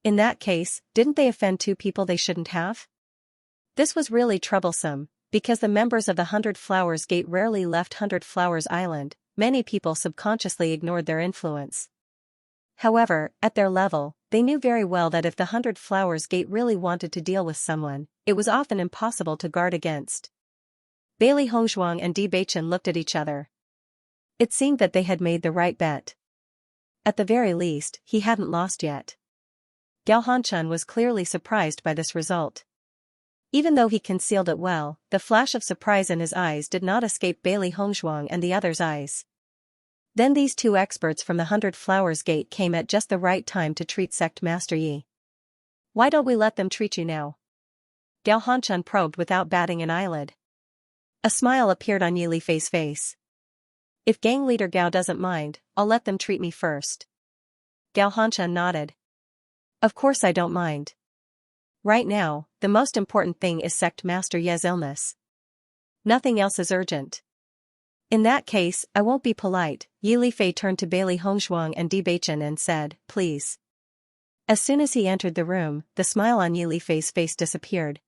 In that case, didn't they offend two people they shouldn't have? This was really troublesome, because the members of the 100 Flowers Gate rarely left 100 Flowers Island. Many people subconsciously ignored their influence. However, at their level, they knew very well that if the 100 Flowers Gate really wanted to deal with someone, it was often impossible to guard against. Bailey Hongzhuang and Di Beichen looked at each other. It seemed that they had made the right bet. At the very least, he hadn't lost yet. Gao Hanchun was clearly surprised by this result. Even though he concealed it well, the flash of surprise in his eyes did not escape Bailey Hongzhuang and the others' eyes. Then these two experts from the 100 Flowers Gate came at just the right time to treat Sect Master Yi. Why don't we let them treat you now? Gao Hanchun probed without batting an eyelid. A smile appeared on Yi Lifei's face. If gang leader Gao doesn't mind, I'll let them treat me first. Gao Hanchun nodded. Of course I don't mind. Right now, the most important thing is Sect Master Ye's illness. Nothing else is urgent. In that case, I won't be polite. Yi Lifei turned to Bailey Hongzhuang and Di Beichen and said, please. As soon as he entered the room, the smile on Yi Lifei's face disappeared.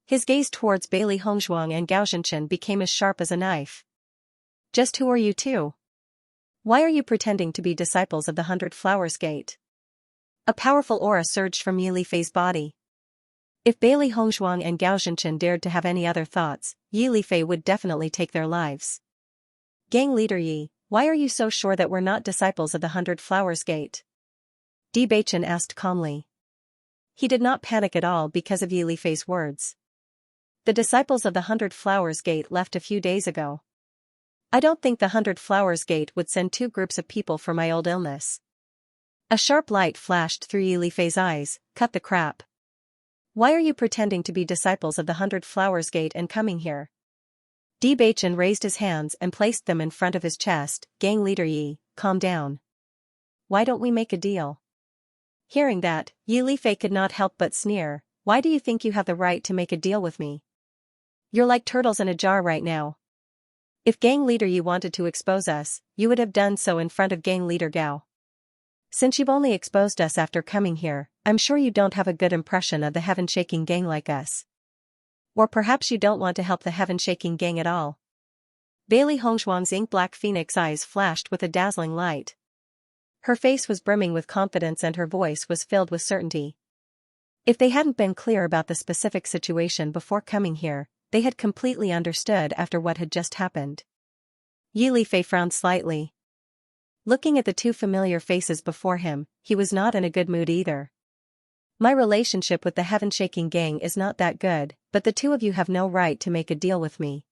His gaze towards Bailey Hongzhuang and Gao Zhenchen became as sharp as a knife. Just who are you two? Why are you pretending to be disciples of the 100 Flowers Gate? A powerful aura surged from Yi Lifei's body. If Bailey Hongzhuang and Gao Zhenchen dared to have any other thoughts, Yi Lifei would definitely take their lives. Gang leader Yi, why are you so sure that we're not disciples of the 100 Flowers Gate? Di Beichen asked calmly. He did not panic at all because of Yi Lifei's words. The disciples of the 100 Flowers Gate left a few days ago. I don't think the 100 Flowers Gate would send two groups of people for my old illness. A sharp light flashed through Yi Lifei's eyes. Cut the crap. Why are you pretending to be disciples of the 100 Flowers Gate and coming here? Di Beichen raised his hands and placed them in front of his chest. Gang leader Yi, calm down. Why don't we make a deal? Hearing that, Yi Lifei could not help but sneer. Why do you think you have the right to make a deal with me? You're like turtles in a jar right now. If gang leader Yi wanted to expose us, you would have done so in front of gang leader Gao. Since you've only exposed us after coming here, I'm sure you don't have a good impression of the heaven-shaking gang like us. Or perhaps you don't want to help the heaven-shaking gang at all. Bailey Hongzhuang's ink-black phoenix eyes flashed with a dazzling light. Her face was brimming with confidence and her voice was filled with certainty. If they hadn't been clear about the specific situation before coming here, they had completely understood after what had just happened. Yi Lifei frowned slightly. Looking at the two familiar faces before him, he was not in a good mood either. My relationship with the heaven-shaking gang is not that good, but the two of you have no right to make a deal with me.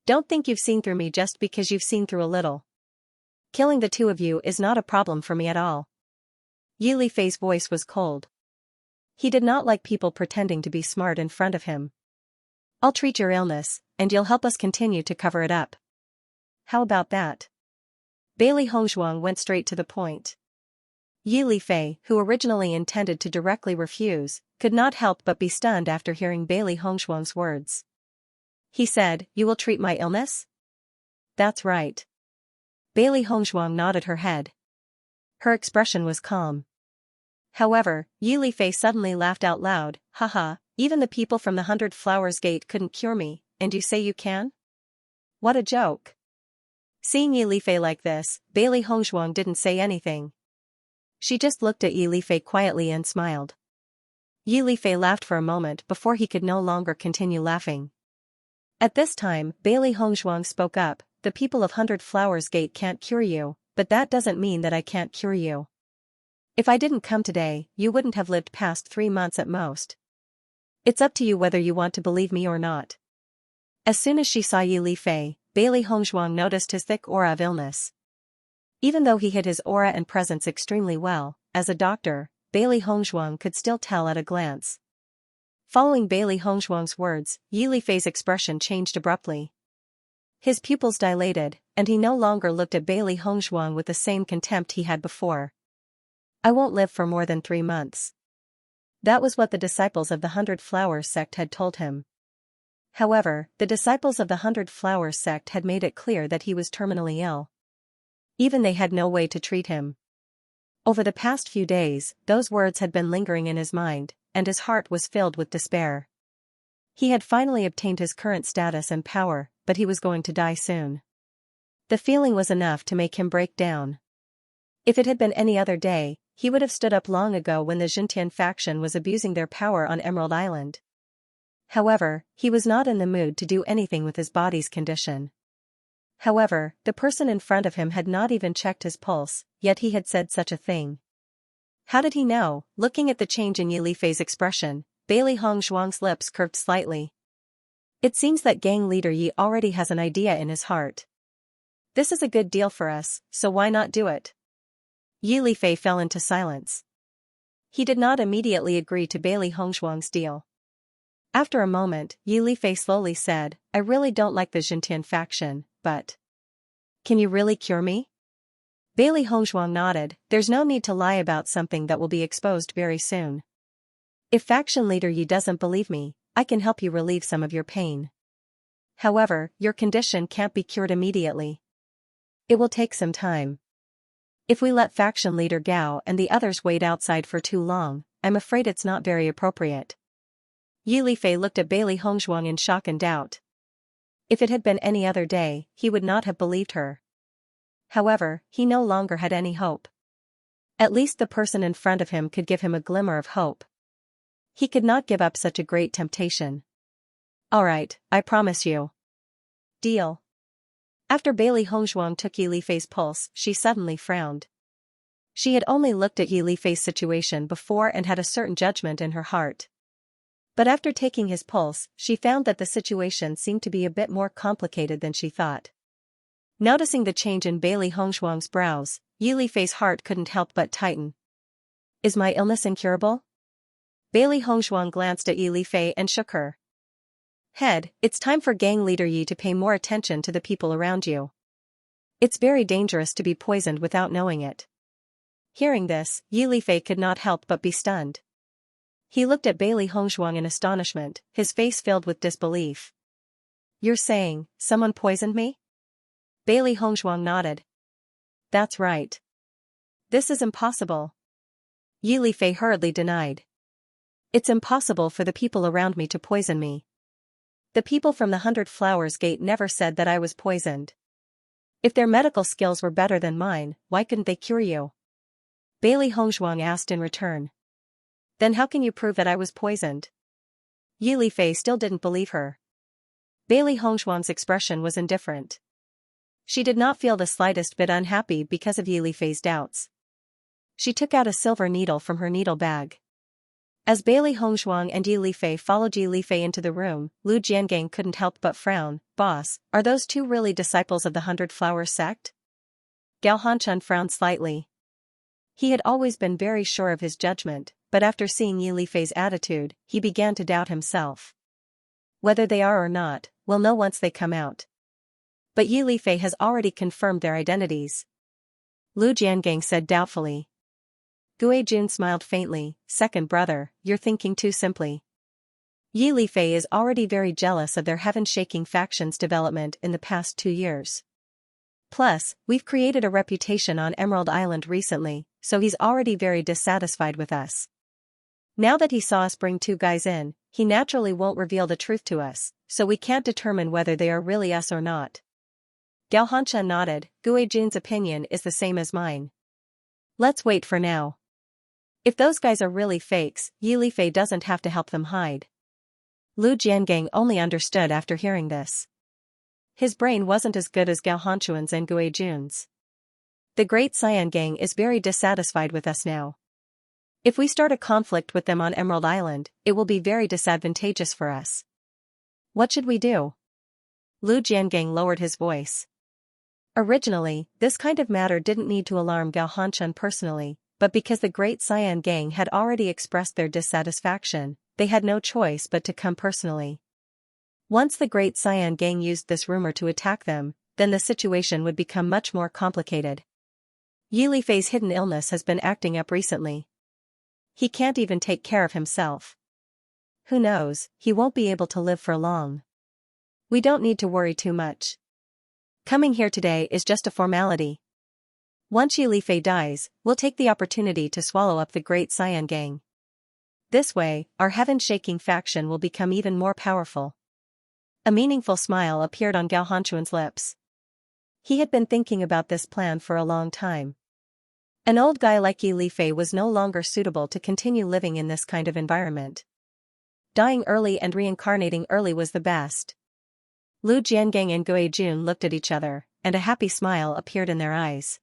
Don't think you've seen through me just because you've seen through a little. Killing the two of you is not a problem for me at all. Yi Lifei's voice was cold. He did not like people pretending to be smart in front of him. I'll treat your illness, and you'll help us continue to cover it up. How about that? Bailey Hongzhuang went straight to the point. Yi Lifei, who originally intended to directly refuse, could not help but be stunned after hearing Bailey Hongshuang's words. He said, "You will treat my illness?" "That's right." Bailey Hongshuang nodded her head. Her expression was calm. However, Yi Lifei suddenly laughed out loud, "Haha, even the people from the 100 Flowers Gate couldn't cure me, and you say you can? What a joke." Seeing Yi Lifei like this, Bailey Hongshuang didn't say anything. She just looked at Yi Lifei quietly and smiled. Yi Lifei laughed for a moment before he could no longer continue laughing. At this time, Bailey Hongshuang spoke up, "The people of 100 Flowers Gate can't cure you, but that doesn't mean that I can't cure you. If I didn't come today, you wouldn't have lived past 3 months at most. It's up to you whether you want to believe me or not." As soon as she saw Yi Lifei, Bailey Hongshuang noticed his thick aura of illness. Even though he hid his aura and presence extremely well, as a doctor, Bailey Hongshuang could still tell at a glance. Following Bailey Hongshuang's words, Yi Lifei's expression changed abruptly. His pupils dilated, and he no longer looked at Bailey Hongshuang with the same contempt he had before. "I won't live for more than 3 months." That was what the disciples of the 100 Flowers sect had told him. However, the disciples of the 100 Flowers sect had made it clear that he was terminally ill. Even they had no way to treat him. Over the past few days, those words had been lingering in his mind, and his heart was filled with despair. He had finally obtained his current status and power, but he was going to die soon. The feeling was enough to make him break down. If it had been any other day, he would have stood up long ago when the Xintian faction was abusing their power on Emerald Island. However, he was not in the mood to do anything with his body's condition. However, the person in front of him had not even checked his pulse, yet he had said such a thing. How did he know? Looking at the change in Yi Lifei's expression, Bailey Hongshuang's lips curved slightly. It seems that gang leader Yi already has an idea in his heart. This is a good deal for us, so why not do it? Yi Lifei fell into silence. He did not immediately agree to Bailey Hongshuang's deal. After a moment, Yi Lifei slowly said, "I really don't like the Xintian faction, but can you really cure me?" Bailey Hongshuang nodded, "There's no need to lie about something that will be exposed very soon. If faction leader Yi doesn't believe me, I can help you relieve some of your pain. However, your condition can't be cured immediately. It will take some time. If we let faction leader Gao and the others wait outside for too long, I'm afraid it's not very appropriate." Yi Lifei looked at Bailey Hongshuang in shock and doubt. If it had been any other day, he would not have believed her. However, he no longer had any hope. At least the person in front of him could give him a glimmer of hope. He could not give up such a great temptation. "All right, I promise you." "Deal." After Bailey Hongshuang took Yi Lifei's pulse, she suddenly frowned. She had only looked at Yi Lifei's situation before and had a certain judgment in her heart. But after taking his pulse, she found that the situation seemed to be a bit more complicated than she thought. Noticing the change in Bailey Hongshuang's brows, Yi Lifei's heart couldn't help but tighten. "Is my illness incurable?" Bailey Hongshuang glanced at Yi Lifei and shook her head. "It's time for gang leader Yi to pay more attention to the people around you. It's very dangerous to be poisoned without knowing it." Hearing this, Yi Lifei could not help but be stunned. He looked at Bailey Hongshuang in astonishment, his face filled with disbelief. "You're saying, someone poisoned me?" Bailey Hongshuang nodded. "That's right. This is impossible." Yi Lifei hurriedly denied. "It's impossible for the people around me to poison me. The people from the 100 Flowers Gate never said that I was poisoned. If their medical skills were better than mine, why couldn't they cure you?" Bailey Hongshuang asked in return. "Then how can you prove that I was poisoned?" Yi Lifei still didn't believe her. Bailey Hongshuang's expression was indifferent. She did not feel the slightest bit unhappy because of Yi Lifei's doubts. She took out a silver needle from her needle bag. As Bailey Hongshuang and Yi Lifei followed Yi Lifei into the room, Lu Jiangang couldn't help but frown. "Boss, are those two really disciples of the 100 Flowers sect?" Gao Hanchun frowned slightly. He had always been very sure of his judgment, but after seeing Yi Lifei's attitude, he began to doubt himself. "Whether they are or not, we'll know once they come out. But Yi Lifei has already confirmed their identities," Lu Jiangang said doubtfully. Jun smiled faintly. Second brother, you're thinking too simply. Yi Lifei is already very jealous of their heaven-shaking faction's development in the past 2 years. Plus, we've created a reputation on Emerald Island recently, so he's already very dissatisfied with us. Now that he saw us bring 2 guys in, he naturally won't reveal the truth to us, so we can't determine whether they are really us or not. Xianxia nodded. Jun's opinion is the same as mine. Let's wait for now. If those guys are really fakes, Yi Lifei doesn't have to help them hide. Lu Jiangang only understood after hearing this. His brain wasn't as good as Xianxia's and Jun's. The Great Cyan Gang is very dissatisfied with us now. If we start a conflict with them on Emerald Island, it will be very disadvantageous for us. What should we do? Lu Jiangang lowered his voice. Originally, this kind of matter didn't need to alarm Xianxia personally, but because the Great Cyan Gang had already expressed their dissatisfaction, they had no choice but to come personally. Once the Great Cyan Gang used this rumor to attack them, then the situation would become much more complicated. Yi Lifei's hidden illness has been acting up recently. He can't even take care of himself. Who knows, he won't be able to live for long. We don't need to worry too much. Coming here today is just a formality. Once Yi Lifei dies, we'll take the opportunity to swallow up the Great Cyan Gang. This way, our heaven-shaking faction will become even more powerful. A meaningful smile appeared on Xianxia's lips. He had been thinking about this plan for a long time. An old guy like Yi Lifei was no longer suitable to continue living in this kind of environment. Dying early and reincarnating early was the best. Lu Jiangang and Jun looked at each other, and a happy smile appeared in their eyes.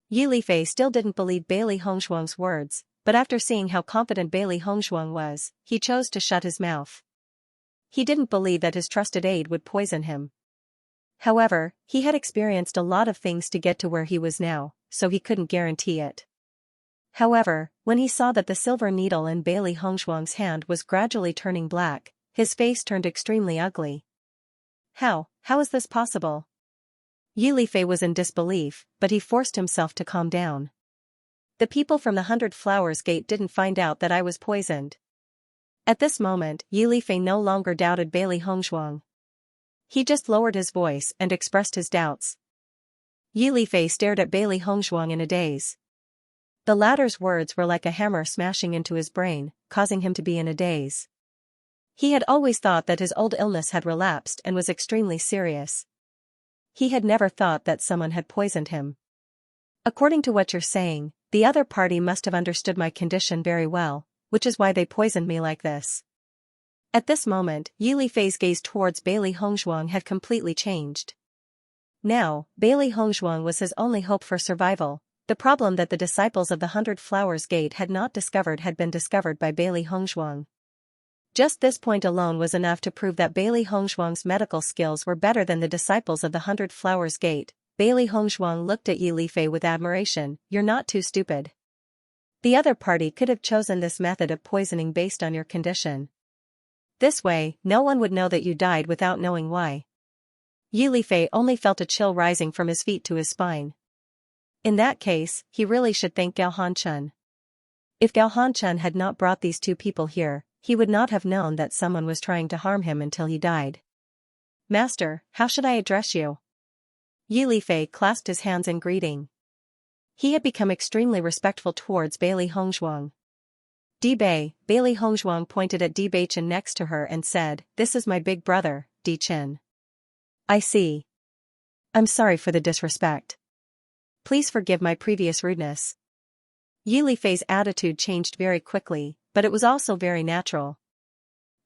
Yi Lifei still didn't believe Bailey Hongshuang's words, but after seeing how confident Bailey Hongshuang was, he chose to shut his mouth. He didn't believe that his trusted aide would poison him. However, he had experienced a lot of things to get to where he was now, so he couldn't guarantee it. However, when he saw that the silver needle in Bailey Hongshuang's hand was gradually turning black, his face turned extremely ugly. How is this possible? Yi Lifei was in disbelief, but he forced himself to calm down. The people from the 100 Flowers Gate didn't find out that I was poisoned. At this moment, Yi Lifei no longer doubted Bailey Hongshuang. He just lowered his voice and expressed his doubts. Yi Lifei stared at Bailey Hongshuang in a daze. The latter's words were like a hammer smashing into his brain, causing him to be in a daze. He had always thought that his old illness had relapsed and was extremely serious. He had never thought that someone had poisoned him. According to what you're saying, the other party must have understood my condition very well, which is why they poisoned me like this. At this moment, Yi Lifei's gaze towards Bailey Hongshuang had completely changed. Now, Bailey Hongshuang was his only hope for survival. The problem that the disciples of the 100 Flowers Gate had not discovered had been discovered by Bailey Hongshuang. Just this point alone was enough to prove that Bailey Hongshuang's medical skills were better than the disciples of the 100 Flowers Gate. Bailey Hongshuang looked at Yi Lifei with admiration. You're not too stupid. The other party could have chosen this method of poisoning based on your condition. This way, no one would know that you died without knowing why. Yi Lifei only felt a chill rising from his feet to his spine. In that case, he really should thank Xianxia. If Xianxia had not brought these 2 people here, he would not have known that someone was trying to harm him until he died. Master, how should I address you? Yi Lifei clasped his hands in greeting. He had become extremely respectful towards Bailey Hongshuang. Di-Bei, Bailey Hongshuang pointed at Di-Bei-Chen next to her and said, "This is my big brother, Di-Chen." I see. I'm sorry for the disrespect. Please forgive my previous rudeness. Yi Lifei's attitude changed very quickly, but it was also very natural.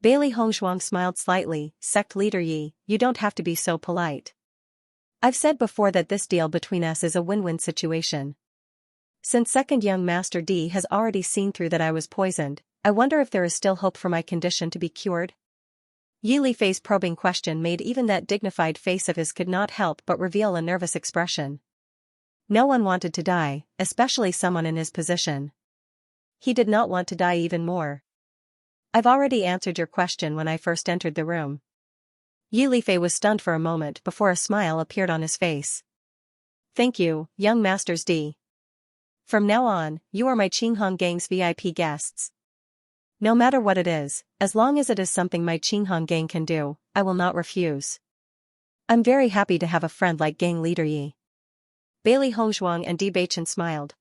Bailey Hongshuang smiled slightly. Sect leader Yi, you don't have to be so polite. I've said before that this deal between us is a win-win situation. Since second young Master D has already seen through that I was poisoned, I wonder if there is still hope for my condition to be cured? Yi Lifei's probing question made even that dignified face of his could not help but reveal a nervous expression. No one wanted to die, especially someone in his position. He did not want to die even more. I've already answered your question when I first entered the room. Yi Lifei was stunned for a moment before a smile appeared on his face. Thank you, young Masters D. From now on, you are my Qinghong Gang's VIP guests. No matter what it is, as long as it is something my Qinghong Gang can do, I will not refuse. I'm very happy to have a friend like Gang Leader Yi. Bailey Hongzhuang and Di Beichen smiled.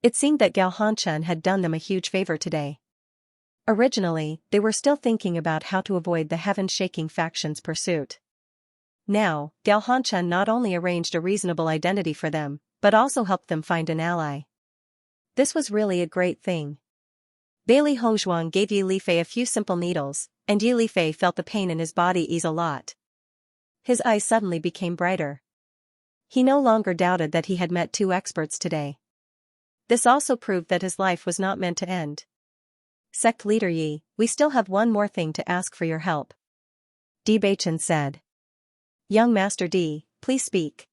It seemed that Gao Hanchen had done them a huge favor today. Originally, they were still thinking about how to avoid the heaven-shaking faction's pursuit. Now, Gao Hanchen not only arranged a reasonable identity for them, but also helped them find an ally. This was really a great thing. Bailey Hongzhuang gave Yi Lifei a few simple needles, and Yi Lifei felt the pain in his body ease a lot. His eyes suddenly became brighter. He no longer doubted that he had met two experts today. This also proved that his life was not meant to end. Sect Leader Yi, we still have one more thing to ask for your help. Di Beichen said. Young Master Di, please speak.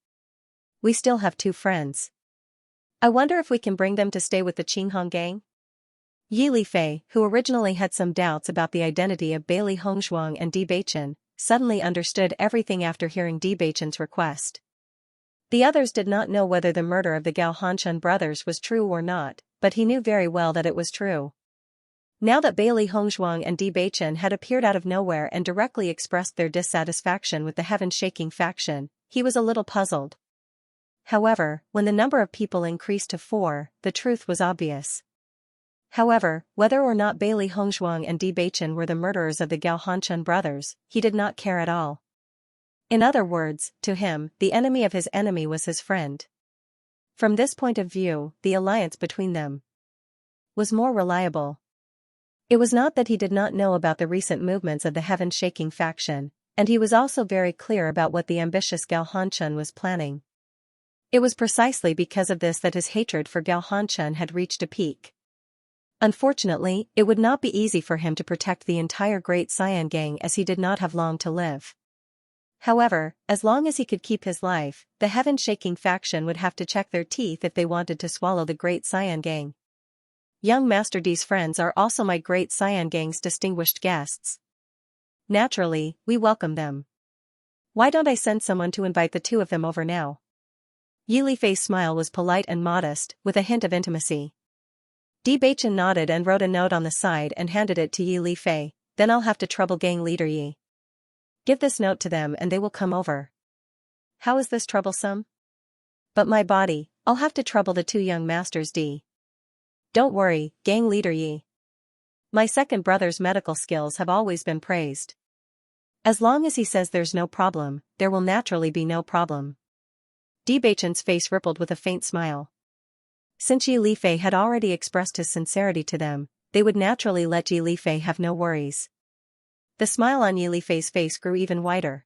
We still have two friends. I wonder if we can bring them to stay with the Qinghong Gang? Yi Lifei, who originally had some doubts about the identity of Bailey Hongzhuang and Di Beichen, suddenly understood everything after hearing Di Beichen's request. The others did not know whether the murder of the Gao Hanchen brothers was true or not, but he knew very well that it was true. Now that Bailey Hongzhuang and Di Beichen had appeared out of nowhere and directly expressed their dissatisfaction with the heaven-shaking faction, he was a little puzzled. However, when the number of people increased to 4, the truth was obvious. However, whether or not Bailey Hongzhuang and Di Beichen were the murderers of the Gao Hanchen brothers, he did not care at all. In other words, to him, the enemy of his enemy was his friend. From this point of view, the alliance between them was more reliable. It was not that he did not know about the recent movements of the heaven-shaking faction, and he was also very clear about what the ambitious Gao Hanchen was planning. It was precisely because of this that his hatred for Gao Hanchen had reached a peak. Unfortunately, it would not be easy for him to protect the entire Great Xian Gang as he did not have long to live. However, as long as he could keep his life, the heaven-shaking faction would have to check their teeth if they wanted to swallow the Great Xian Gang. Young Master D's friends are also my Great Xian Gang's distinguished guests. Naturally, we welcome them. Why don't I send someone to invite the two of them over now? Yi Lifei's smile was polite and modest, with a hint of intimacy. Di Beichen nodded and wrote a note on the side and handed it to Yi Lifei. Then I'll have to trouble Gang Leader Yi. Give this note to them and they will come over. How is this troublesome? But my body, I'll have to trouble the two young masters Di. Don't worry, Gang Leader Yi. My second brother's medical skills have always been praised. As long as he says there's no problem, there will naturally be no problem. Di Beichen's face rippled with a faint smile. Since Yi Lifei had already expressed his sincerity to them, they would naturally let Yi Lifei have no worries. The smile on Yi Lifei's face grew even wider.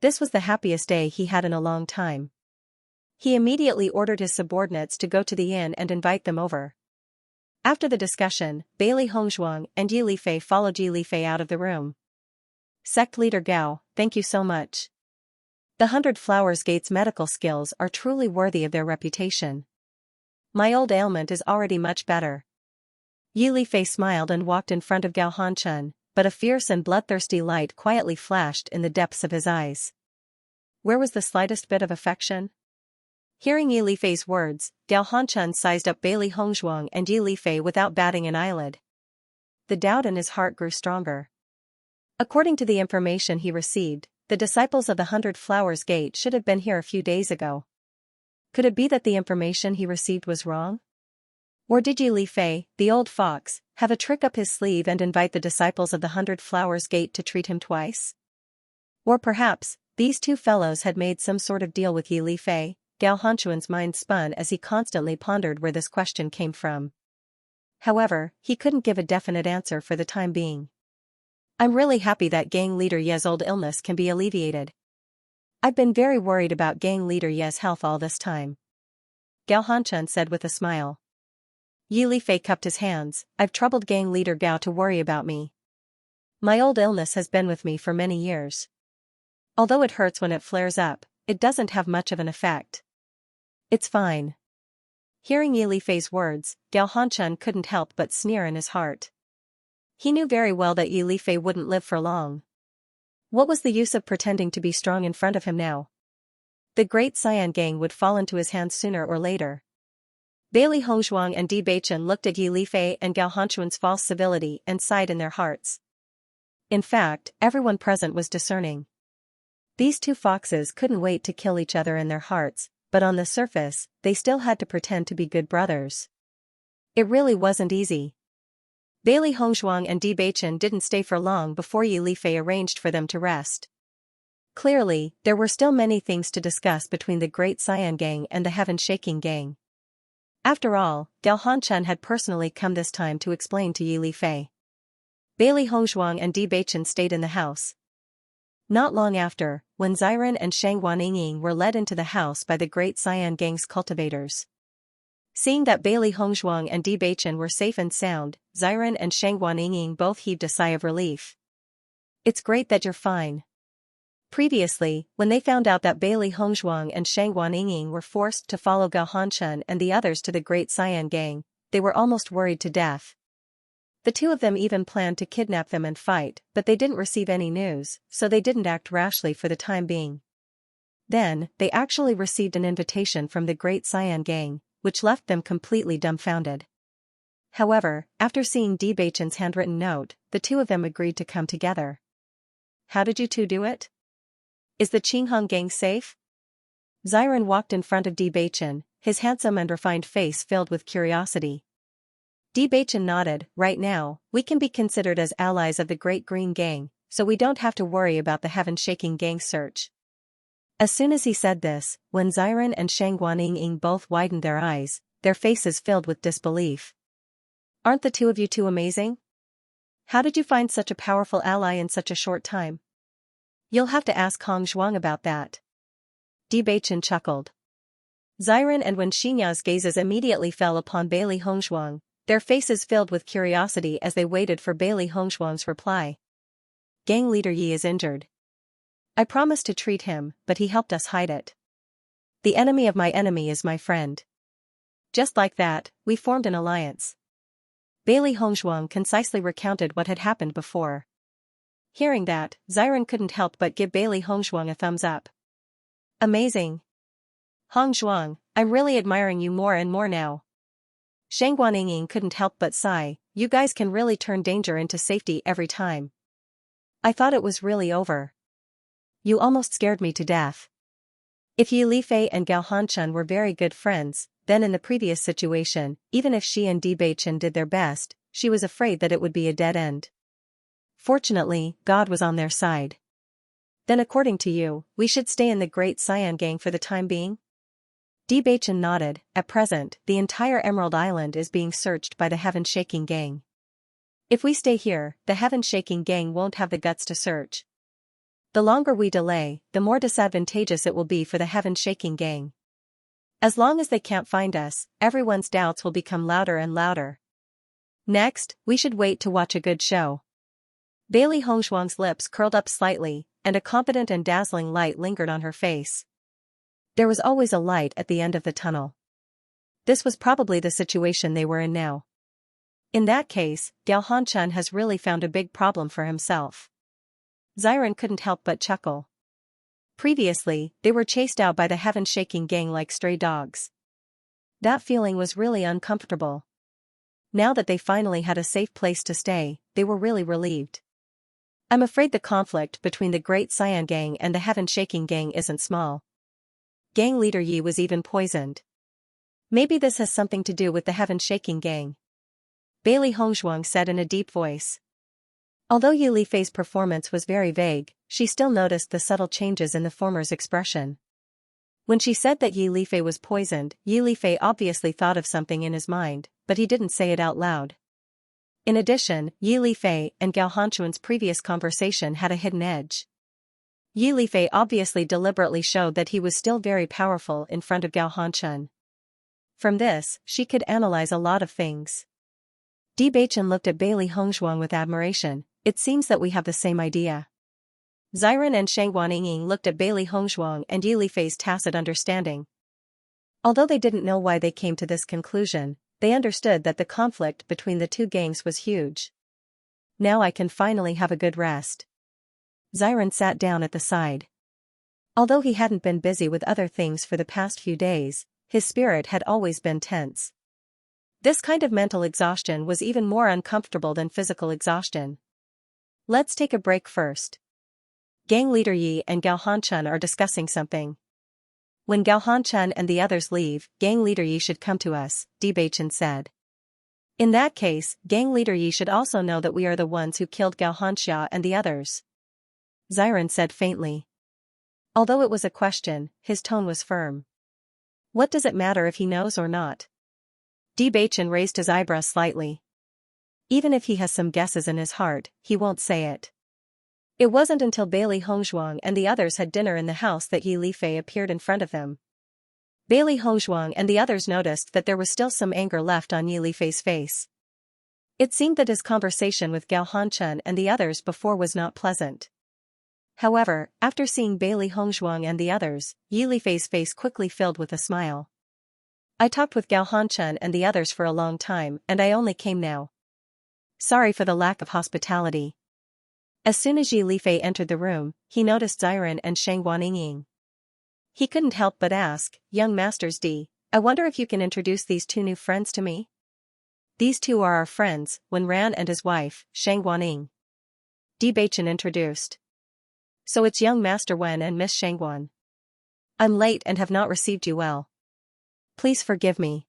This was the happiest day he had in a long time. He immediately ordered his subordinates to go to the inn and invite them over. After the discussion, Bailey Hongzhuang and Yi Lifei followed Yi Lifei out of the room. Sect Leader Gao, thank you so much. The 100 Flowers Gate's medical skills are truly worthy of their reputation. My old ailment is already much better. Yi Lifei smiled and walked in front of Gao Hanchen, but a fierce and bloodthirsty light quietly flashed in the depths of his eyes. Where was the slightest bit of affection? Hearing Yi Lifei's words, Gao Hanchen sized up Bailey Hongzhuang and Yi Lifei without batting an eyelid. The doubt in his heart grew stronger. According to the information he received, the disciples of the 100 Flowers Gate should have been here a few days ago. Could it be that the information he received was wrong? Or did Yi Lifei, the old fox, have a trick up his sleeve and invite the disciples of the 100 Flowers Gate to treat him twice? Or perhaps, these two fellows had made some sort of deal with Yi Lifei? Gao Hanchuan's mind spun as he constantly pondered where this question came from. However, he couldn't give a definite answer for the time being. I'm really happy that Gang Leader Ye's old illness can be alleviated. I've been very worried about Gang Leader Ye's health all this time. Gao Hanchun said with a smile. Yi Lifei cupped his hands. I've troubled Gang Leader Gao to worry about me. My old illness has been with me for many years. Although it hurts when it flares up, it doesn't have much of an effect. It's fine. Hearing Yi Lifei's words, Gao Hanchun couldn't help but sneer in his heart. He knew very well that Yi Lifei wouldn't live for long. What was the use of pretending to be strong in front of him now? The Great Xian Gang would fall into his hands sooner or later. Bailey Hongzhuang and Di Beichen looked at Yi Lifei and Gao Hanchuan's false civility and sighed in their hearts. In fact, everyone present was discerning. These two foxes couldn't wait to kill each other in their hearts, but on the surface, they still had to pretend to be good brothers. It really wasn't easy. Bailey Hongzhuang and Di Beichen didn't stay for long before Yi Lifei arranged for them to rest. Clearly, there were still many things to discuss between the Great Cyan Gang and the Heaven-Shaking Gang. After all, Gao Hanchun had personally come this time to explain to Yi Lifei. Bailey Hongzhuang and Di Beichen stayed in the house. Not long after, when Xiren and Shang Guanying were led into the house by the Great Cyan Gang's cultivators. Seeing that Bailey Hongzhuang and Di Beichen were safe and sound, Xiren and Shang Guanying both heaved a sigh of relief. It's great that you're fine. Previously, when they found out that Bailey Hongzhuang and Shang Guanying were forced to follow Gao Hanchun and the others to the Great Cyan Gang, they were almost worried to death. The two of them even planned to kidnap them and fight, but they didn't receive any news, so they didn't act rashly for the time being. Then, they actually received an invitation from the Great Cyan Gang, which left them completely dumbfounded. However, after seeing Di Beichen's handwritten note, the two of them agreed to come together. How did you two do it? Is the Qinghong Gang safe? Xiren walked in front of Di Beichen, his handsome and refined face filled with curiosity. Di Beichen nodded. Right now, we can be considered as allies of the Great Green Gang, so we don't have to worry about the Heaven-Shaking Gang search. As soon as he said this, when Xiren and Shang Guanying both widened their eyes, their faces filled with disbelief. Aren't the two of you too amazing? How did you find such a powerful ally in such a short time? You'll have to ask Hong Zhuang about that. Di Beichen chuckled. Xiren and Wen Xinya's gazes immediately fell upon Bailey Hongzhuang, their faces filled with curiosity as they waited for Bailey Hongzhuang's reply. Gang leader Yi is injured. I promised to treat him, but he helped us hide it. The enemy of my enemy is my friend. Just like that, we formed an alliance. Bailey Hongzhuang concisely recounted what had happened before. Hearing that, Xiren couldn't help but give Bailey Hongzhuang a thumbs up. Amazing. Hongzhuang, I'm really admiring you more and more now. Shang Guanying couldn't help but sigh. You guys can really turn danger into safety every time. I thought it was really over. You almost scared me to death. If Yi Lifei and Gao Hanchun were very good friends, then in the previous situation, even if she and Di Beichen did their best, she was afraid that it would be a dead end. Fortunately, God was on their side. Then according to you, we should stay in the Great Cyan Gang for the time being? Di Beichen nodded. At present, the entire Emerald Island is being searched by the Heaven-Shaking Gang. If we stay here, the Heaven-Shaking Gang won't have the guts to search. The longer we delay, the more disadvantageous it will be for the Heaven-Shaking Gang. As long as they can't find us, everyone's doubts will become louder and louder. Next, we should wait to watch a good show. Bailey Hongzhuang's lips curled up slightly, and a confident and dazzling light lingered on her face. There was always a light at the end of the tunnel. This was probably the situation they were in now. In that case, Gao Hanchun has really found a big problem for himself. Xiren couldn't help but chuckle. Previously, they were chased out by the Heaven-Shaking Gang like stray dogs. That feeling was really uncomfortable. Now that they finally had a safe place to stay, they were really relieved. I'm afraid the conflict between the Great Cyan Gang and the Heaven-Shaking Gang isn't small. Gang leader Yi was even poisoned. Maybe this has something to do with the Heaven-Shaking Gang. Bailey Hongzhuang said in a deep voice. Although Yi Lifei's performance was very vague, she still noticed the subtle changes in the former's expression. When she said that Yi Lifei was poisoned, Yi Lifei obviously thought of something in his mind, but he didn't say it out loud. In addition, Yi Lifei and Gao Hanchuan's previous conversation had a hidden edge. Yi Lifei obviously deliberately showed that he was still very powerful in front of Gao Hanchun. From this, she could analyze a lot of things. Di Beichen looked at Bailey Hongzhuang with admiration. It seems that we have the same idea. Xiren and Shang Guanying looked at Bailey Hongzhuang and Yi Lifei's tacit understanding. Although they didn't know why they came to this conclusion, they understood that the conflict between the two gangs was huge. Now I can finally have a good rest. Xiren sat down at the side. Although he hadn't been busy with other things for the past few days, his spirit had always been tense. This kind of mental exhaustion was even more uncomfortable than physical exhaustion. Let's take a break first. Gang leader Yi and Gao Hanchun are discussing something. When Gao Hanchun and the others leave, Gang leader Yi should come to us, Bewitching said. In that case, Gang leader Yi should also know that we are the ones who killed Gao Xianxia and the others. Xiran said faintly. Although it was a question, his tone was firm. What does it matter if he knows or not? Bewitching raised his eyebrows slightly. Even if he has some guesses in his heart, he won't say it. It wasn't until Bailey Hongzhuang and the others had dinner in the house that Yi Lifei appeared in front of them. Bailey Hongzhuang and the others noticed that there was still some anger left on Yi Lifei's face. It seemed that his conversation with Gao Hanchun and the others before was not pleasant. However, after seeing Bailey Hongzhuang and the others, Yi Lifei's face quickly filled with a smile. I talked with Gao Hanchun and the others for a long time and I only came now. Sorry for the lack of hospitality. As soon as Yi Lifei entered the room, he noticed Xiran and Shang Guanying. He couldn't help but ask, Young Masters D, I wonder if you can introduce these two new friends to me? These two are our friends, Wen Ran and his wife, Shang Guanying. Bewitching introduced. So it's young Master Wen and Miss Shangguan. I'm late and have not received you well. Please forgive me.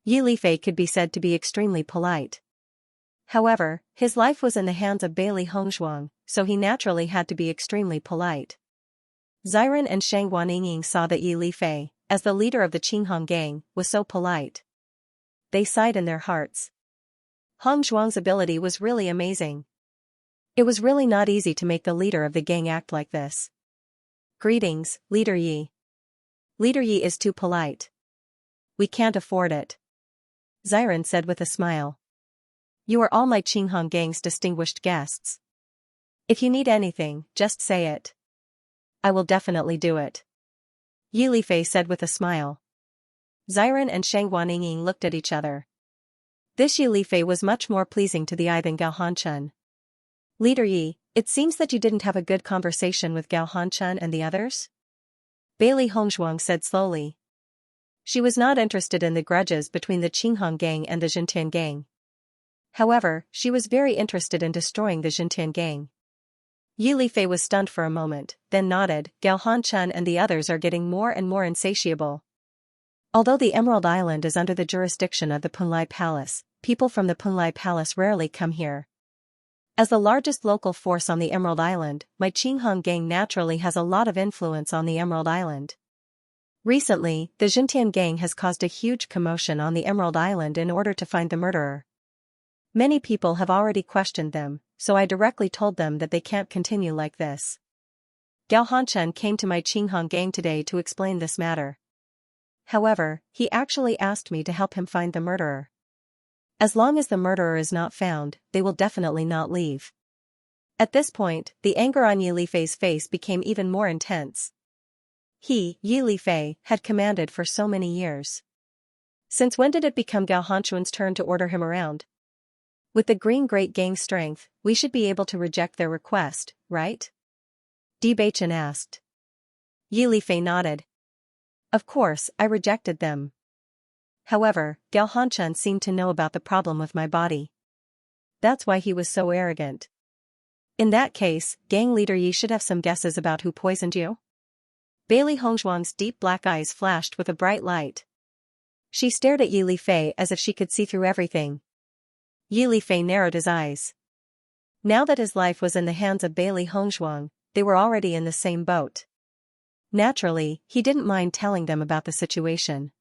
Yi Lifei could be said to be extremely polite. However, his life was in the hands of Bailey Hongzhuang, so he naturally had to be extremely polite. Xiran and Shang Guanying saw that Yi Lifei, as the leader of the Qinghong gang, was so polite. They sighed in their hearts. Hongzhuang's ability was really amazing. It was really not easy to make the leader of the gang act like this. Greetings, Leader Yi. Leader Yi is too polite. We can't afford it. Xiran said with a smile. You are all my Qinghong gang's distinguished guests. If you need anything, just say it. I will definitely do it. Yi Lifei said with a smile. Xiran and Shang Guanying looked at each other. This Yi Lifei was much more pleasing to the eye than Gao Hanchun. Leader Yi, it seems that you didn't have a good conversation with Gao Hanchun and the others? Bailey Hongzhuang said slowly. She was not interested in the grudges between the Qinghong gang and the Xintian gang. However, she was very interested in destroying the Xintian gang. Yi Lifei was stunned for a moment, then nodded. Gao Hanchun and the others are getting more and more insatiable. Although the Emerald Island is under the jurisdiction of the Punlai Palace, people from the Punlai Palace rarely come here. As the largest local force on the Emerald Island, my Qinghong gang naturally has a lot of influence on the Emerald Island. Recently, the Xintian gang has caused a huge commotion on the Emerald Island in order to find the murderer. Many people have already questioned them, so I directly told them that they can't continue like this. Gao Hanchun came to my Qinghong gang today to explain this matter. However, he actually asked me to help him find the murderer. As long as the murderer is not found, they will definitely not leave. At this point, the anger on Yi Lifei's face became even more intense. He, Yi Lifei, had commanded for so many years. Since when did it become Gao Hanchun's turn to order him around? With the Green Great Gang's strength, we should be able to reject their request, right? Bewitching asked. Yi Lifei nodded. Of course, I rejected them. However, Gao Hanchun seemed to know about the problem with my body. That's why he was so arrogant. In that case, gang leader Yi should have some guesses about who poisoned you? Bailey Hongzhuang's deep black eyes flashed with a bright light. She stared at Yi Lifei as if she could see through everything. Yi Lifei narrowed his eyes. Now that his life was in the hands of Bailey Hongzhuang, they were already in the same boat. Naturally, he didn't mind telling them about the situation.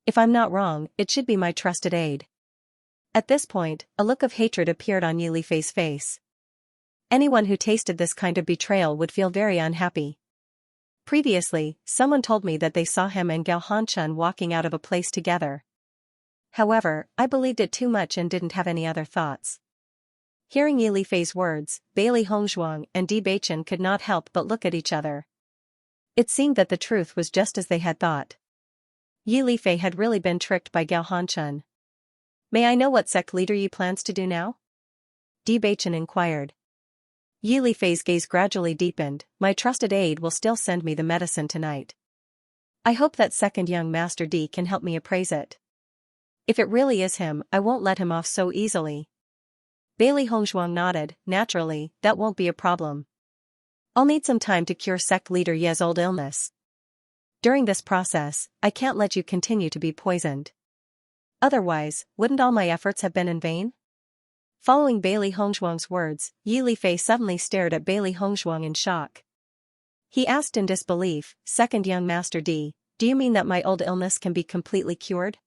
If I'm not wrong, it should be my trusted aide. At this point, a look of hatred appeared on Yi Lifei's face. Anyone who tasted this kind of betrayal would feel very unhappy. Previously, someone told me that they saw him and Gao Hanchun walking out of a place together. However, I believed it too much and didn't have any other thoughts. Hearing Yi Lifei's words, Bailey Hongzhuang and Bewitching could not help but look at each other. It seemed that the truth was just as they had thought. Yi Lifei had really been tricked by Gao Hanchun. May I know what sect leader Yi plans to do now? Bewitching inquired. Yi Lifei's gaze gradually deepened. My trusted aide will still send me the medicine tonight. I hope that second young Master D can help me appraise it. If it really is him, I won't let him off so easily. Bailey Hongzhuang nodded. Naturally, that won't be a problem. I'll need some time to cure sect leader Ye's old illness. During this process, I can't let you continue to be poisoned. Otherwise, wouldn't all my efforts have been in vain? Following Bailey Hongzhuang's words, Yi Lifei suddenly stared at Bailey Hongzhuang in shock. He asked in disbelief, "Second young Master D, do you mean that my old illness can be completely cured?"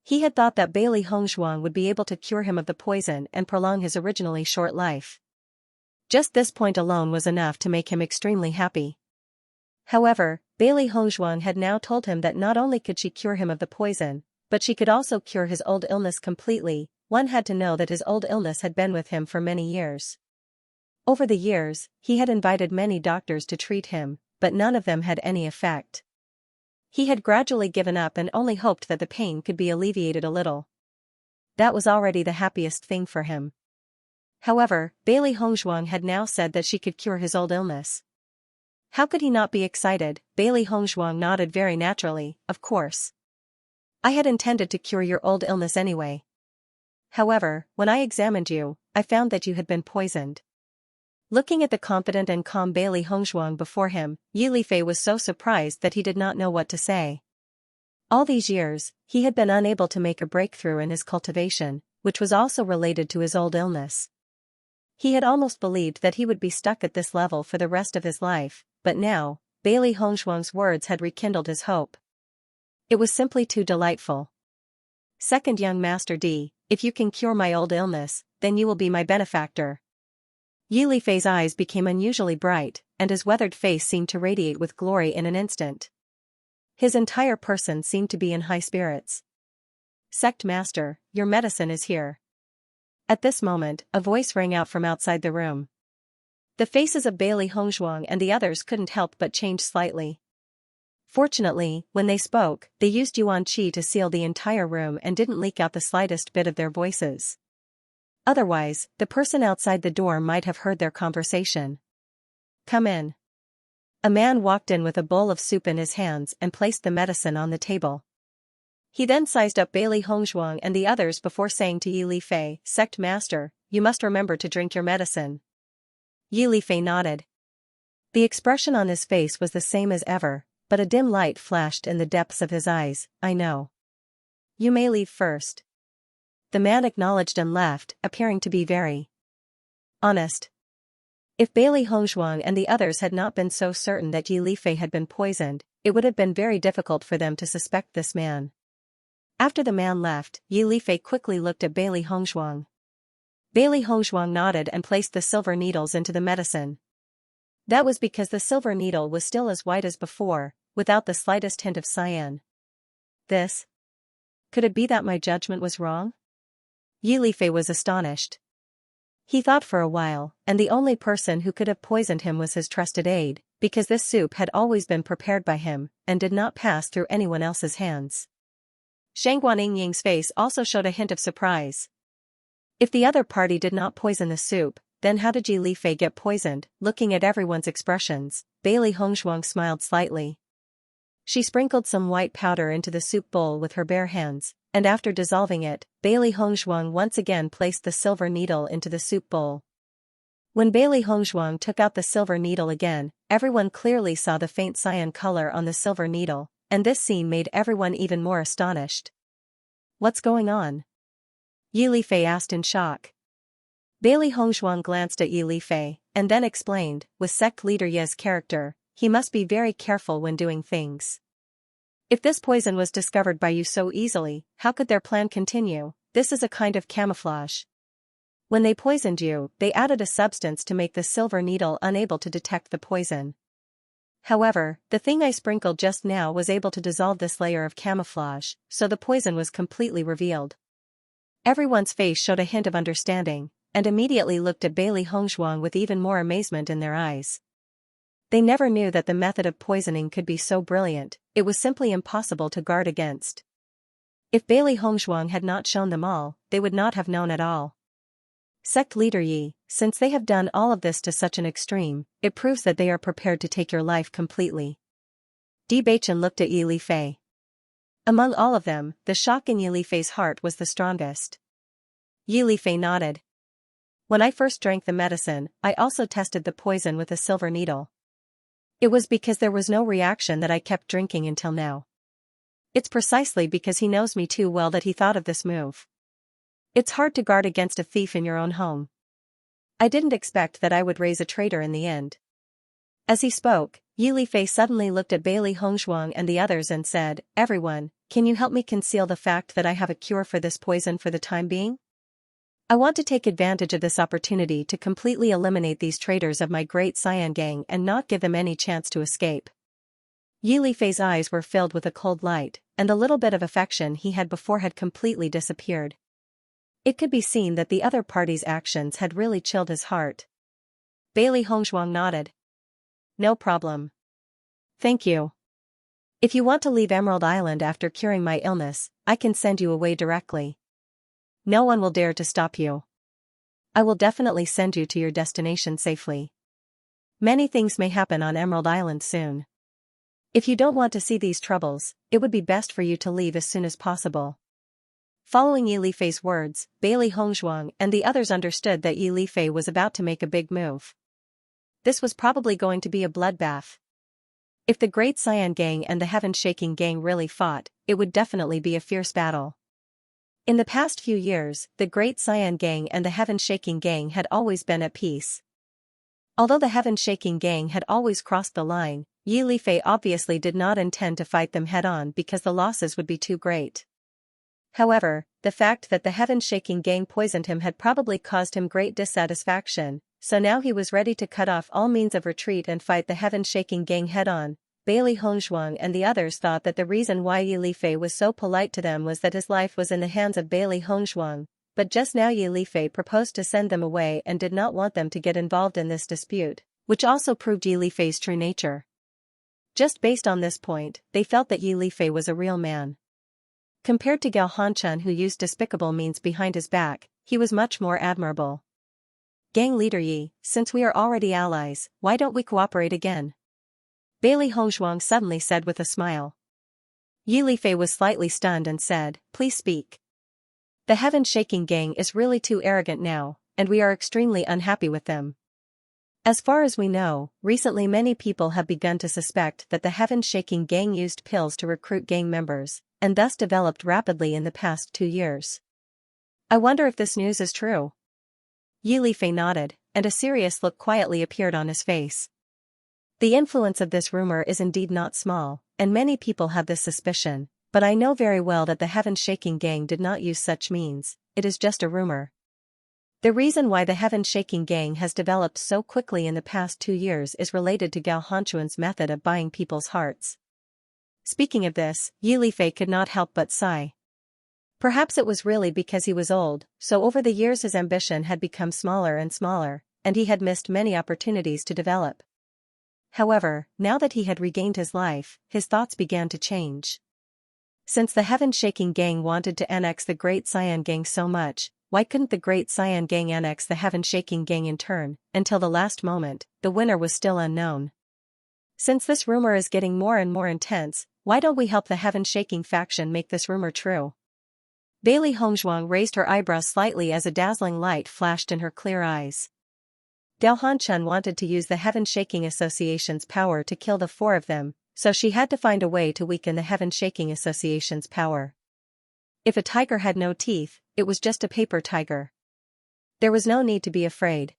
He had thought that Bailey Hongzhuang would be able to cure him of the poison and prolong his originally short life. Just this point alone was enough to make him extremely happy. However, Bailey Hongzhuang had now told him that not only could she cure him of the poison, but she could also cure his old illness completely. One had to know that his old illness had been with him for many years. Over the years, he had invited many doctors to treat him, but none of them had any effect. He had gradually given up and only hoped that the pain could be alleviated a little. That was already the happiest thing for him. However, Bailey Hongzhuang had now said that she could cure his old illness. How could he not be excited? Bailey Hongzhuang nodded very naturally. Of course. I had intended to cure your old illness anyway. However, when I examined you, I found that you had been poisoned. Looking at the confident and calm Bailey Hongzhuang before him, Yi Lifei was so surprised that he did not know what to say. All these years, he had been unable to make a breakthrough in his cultivation, which was also related to his old illness. He had almost believed that he would be stuck at this level for the rest of his life, but now, Bailey Hongzhuang's words had rekindled his hope. It was simply too delightful. Second young Master D, if you can cure my old illness, then you will be my benefactor. Yi Lifei's eyes became unusually bright, and his weathered face seemed to radiate with glory in an instant. His entire person seemed to be in high spirits. Sect Master, your medicine is here. At this moment, a voice rang out from outside the room. The faces of Bailey Hongzhuang and the others couldn't help but change slightly. Fortunately, when they spoke, they used Yuan Qi to seal the entire room and didn't leak out the slightest bit of their voices. Otherwise, the person outside the door might have heard their conversation. Come in. A man walked in with a bowl of soup in his hands and placed the medicine on the table. He then sized up Bailey Hongzhuang and the others before saying to Yi Lifei, Sect Master, you must remember to drink your medicine. Yi Lifei nodded. The expression on his face was the same as ever, but a dim light flashed in the depths of his eyes. I know. You may leave first. The man acknowledged and left, appearing to be very honest. If Bailey Hongzhuang and the others had not been so certain that Yi Lifei had been poisoned, it would have been very difficult for them to suspect this man. After the man left, Yi Lifei quickly looked at Bailey Hongzhuang. Bailey Hongzhuang nodded and placed the silver needles into the medicine. That was because the silver needle was still as white as before, without the slightest hint of cyan. This? Could it be that my judgment was wrong? Yi Lifei was astonished. He thought for a while, and the only person who could have poisoned him was his trusted aide, because this soup had always been prepared by him, and did not pass through anyone else's hands. Shang Guanying's face also showed a hint of surprise. If the other party did not poison the soup, then how did Yi Lifei get poisoned? Looking at everyone's expressions, Bailey Hongzhuang smiled slightly. She sprinkled some white powder into the soup bowl with her bare hands, and after dissolving it, Bailey Hongzhuang once again placed the silver needle into the soup bowl. When Bailey Hongzhuang took out the silver needle again, everyone clearly saw the faint cyan color on the silver needle, and this scene made everyone even more astonished. What's going on? Yi Lifei asked in shock. Bailey Hongzhuang glanced at Yi Lifei, and then explained, with sect leader Ye's character, he must be very careful when doing things. If this poison was discovered by you so easily, how could their plan continue? This is a kind of camouflage. When they poisoned you, they added a substance to make the silver needle unable to detect the poison. However, the thing I sprinkled just now was able to dissolve this layer of camouflage, so the poison was completely revealed. Everyone's face showed a hint of understanding, and immediately looked at Bailey Hongzhuang with even more amazement in their eyes. They never knew that the method of poisoning could be so brilliant, it was simply impossible to guard against. If Bailey Hongzhuang had not shown them all, they would not have known at all. Sect leader Yi, since they have done all of this to such an extreme, it proves that they are prepared to take your life completely. Bewitching looked at Yi Lifei. Among all of them, the shock in Yilifei's heart was the strongest. Yilifei nodded. When I first drank the medicine, I also tested the poison with a silver needle. It was because there was no reaction that I kept drinking until now. It's precisely because he knows me too well that he thought of this move. It's hard to guard against a thief in your own home. I didn't expect that I would raise a traitor in the end. As he spoke, Yilifei suddenly looked at Bailey Hongzhuang and the others and said, "Everyone, can you help me conceal the fact that I have a cure for this poison for the time being? I want to take advantage of this opportunity to completely eliminate these traitors of my great Xian gang and not give them any chance to escape." Yilifei's eyes were filled with a cold light, and the little bit of affection he had before had completely disappeared. It could be seen that the other party's actions had really chilled his heart. Bailey Hongzhuang nodded. "No problem. Thank you. If you want to leave Emerald Island after curing my illness, I can send you away directly. No one will dare to stop you. I will definitely send you to your destination safely. Many things may happen on Emerald Island soon. If you don't want to see these troubles, it would be best for you to leave as soon as possible." Following Yilifei's words, Bailey Hongzhuang and the others understood that Yilifei was about to make a big move. This was probably going to be a bloodbath. If the Great Xian Gang and the Heaven-Shaking Gang really fought, it would definitely be a fierce battle. In the past few years, the Great Xian Gang and the Heaven-Shaking Gang had always been at peace. Although the Heaven-Shaking Gang had always crossed the line, Yilifei obviously did not intend to fight them head-on because the losses would be too great. However, the fact that the Heaven-Shaking Gang poisoned him had probably caused him great dissatisfaction, so now he was ready to cut off all means of retreat and fight the Heaven-Shaking Gang head-on. Bailey Hongzhuang and the others thought that the reason why Yilifei was so polite to them was that his life was in the hands of Bailey Hongzhuang, but just now Yilifei proposed to send them away and did not want them to get involved in this dispute, which also proved Yilifei's true nature. Just based on this point, they felt that Yilifei was a real man. Compared to Gao Hanchun, who used despicable means behind his back, he was much more admirable. "Gang leader Yi, since we are already allies, why don't we cooperate again?" Bailey Hongzhuang suddenly said with a smile. Yilifei was slightly stunned and said, "Please speak." "The Heaven-Shaking Gang is really too arrogant now, and we are extremely unhappy with them. As far as we know, recently many people have begun to suspect that the Heaven-Shaking Gang used pills to recruit gang members, and thus developed rapidly in the past 2 years. I wonder if this news is true." Yilifei nodded, and a serious look quietly appeared on his face. "The influence of this rumor is indeed not small, and many people have this suspicion, but I know very well that the Heaven-Shaking Gang did not use such means. It is just a rumor. The reason why the Heaven-Shaking Gang has developed so quickly in the past 2 years is related to Gao Hanchuan's method of buying people's hearts." Speaking of this, Yilifei could not help but sigh. Perhaps it was really because he was old, so over the years his ambition had become smaller and smaller, and he had missed many opportunities to develop. However, now that he had regained his life, his thoughts began to change. Since the Heaven-Shaking Gang wanted to annex the Great Xian Gang so much, why couldn't the Great Xian Gang annex the Heaven-Shaking Gang in turn? Until the last moment, the winner was still unknown. Since this rumor is getting more and more intense, why don't we help the Heaven-Shaking faction make this rumor true? Bailey Hongzhuang raised her eyebrows slightly as a dazzling light flashed in her clear eyes. Gao Hanchun wanted to use the Heaven-Shaking Association's power to kill the 4 of them, so she had to find a way to weaken the Heaven-Shaking Association's power. If a tiger had no teeth, it was just a paper tiger. There was no need to be afraid.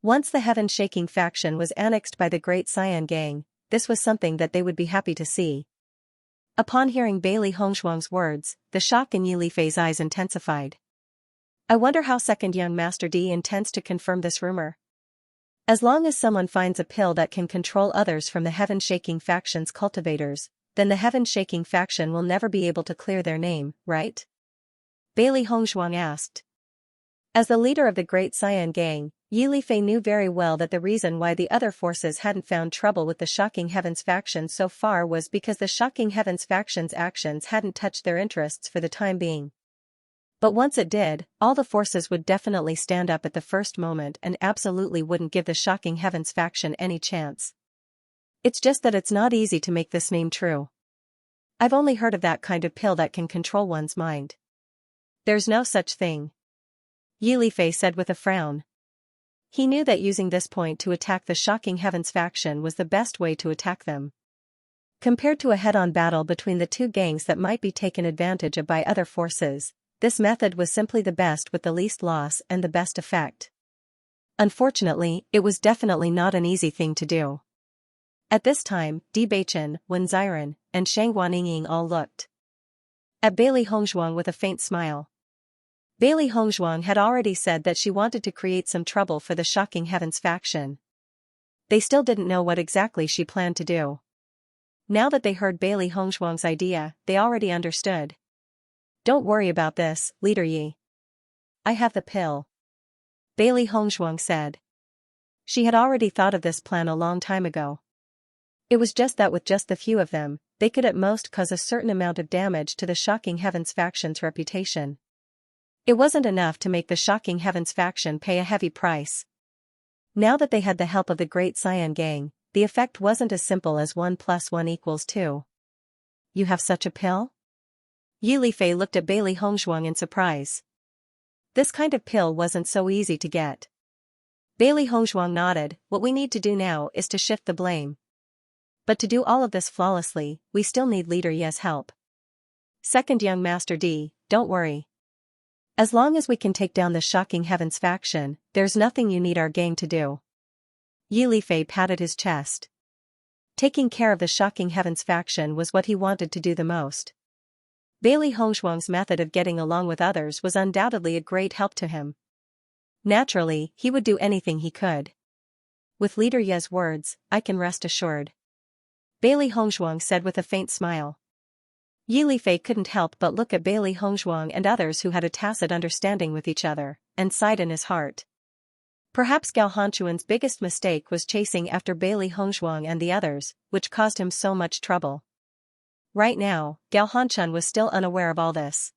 Once the Heaven-Shaking faction was annexed by the Great Xian Gang, this was something that they would be happy to see. Upon hearing Bailey Hongzhuang's words, the shock in Yilifei's eyes intensified. I wonder how Second Young Master D intends to confirm this rumor. As long as someone finds a pill that can control others from the Heaven-Shaking faction's cultivators, then the Heaven-Shaking faction will never be able to clear their name, right? Bailey Hongzhuang asked. As the leader of the Great Xian Gang, Yilifei knew very well that the reason why the other forces hadn't found trouble with the Shocking Heavens faction so far was because the Shocking Heavens faction's actions hadn't touched their interests for the time being. But once it did, all the forces would definitely stand up at the first moment and absolutely wouldn't give the Shocking Heavens faction any chance. It's just that it's not easy to make this name true. I've only heard of that kind of pill that can control one's mind. There's no such thing, Yi Lifei said with a frown. He knew that using this point to attack the Shocking Heavens faction was the best way to attack them. Compared to a head-on battle between the two gangs that might be taken advantage of by other forces, this method was simply the best with the least loss and the best effect. Unfortunately, it was definitely not an easy thing to do. At this time, Bewitching, Wen Xiren, and Shang Guaniying all looked at Bailey Hongzhuang with a faint smile. Bailey Hongzhuang had already said that she wanted to create some trouble for the Shocking Heavens faction. They still didn't know what exactly she planned to do. Now that they heard Bailey Hongzhuang's idea, they already understood. Don't worry about this, Leader Yi. I have the pill, Bailey Hongzhuang said. She had already thought of this plan a long time ago. It was just that with just the few of them, they could at most cause a certain amount of damage to the Shocking Heavens faction's reputation. It wasn't enough to make the Shocking Heavens faction pay a heavy price. Now that they had the help of the Great Cyan Gang, the effect wasn't as simple as 1 + 1 = 2. You have such a pill? Yi Lifei looked at Bailey Hongzhuang in surprise. This kind of pill wasn't so easy to get. Bailey Hongzhuang nodded. What we need to do now is to shift the blame. But to do all of this flawlessly, we still need Leader Ye's help. Second young Master D, don't worry. As long as we can take down the Shocking Heavens faction, there's nothing you need our gang to do. Yi Lifei patted his chest. Taking care of the Shocking Heavens faction was what he wanted to do the most. Bailey Hongzhuang's method of getting along with others was undoubtedly a great help to him. Naturally, he would do anything he could. With Leader Ye's words, I can rest assured, Bailey Hongzhuang said with a faint smile. Yi Lifei couldn't help but look at Bailey Hongzhuang and others who had a tacit understanding with each other, and sighed in his heart. Perhaps Gao Hanchuan's biggest mistake was chasing after Bailey Hongzhuang and the others, which caused him so much trouble. Right now, Gao Hanchun was still unaware of all this.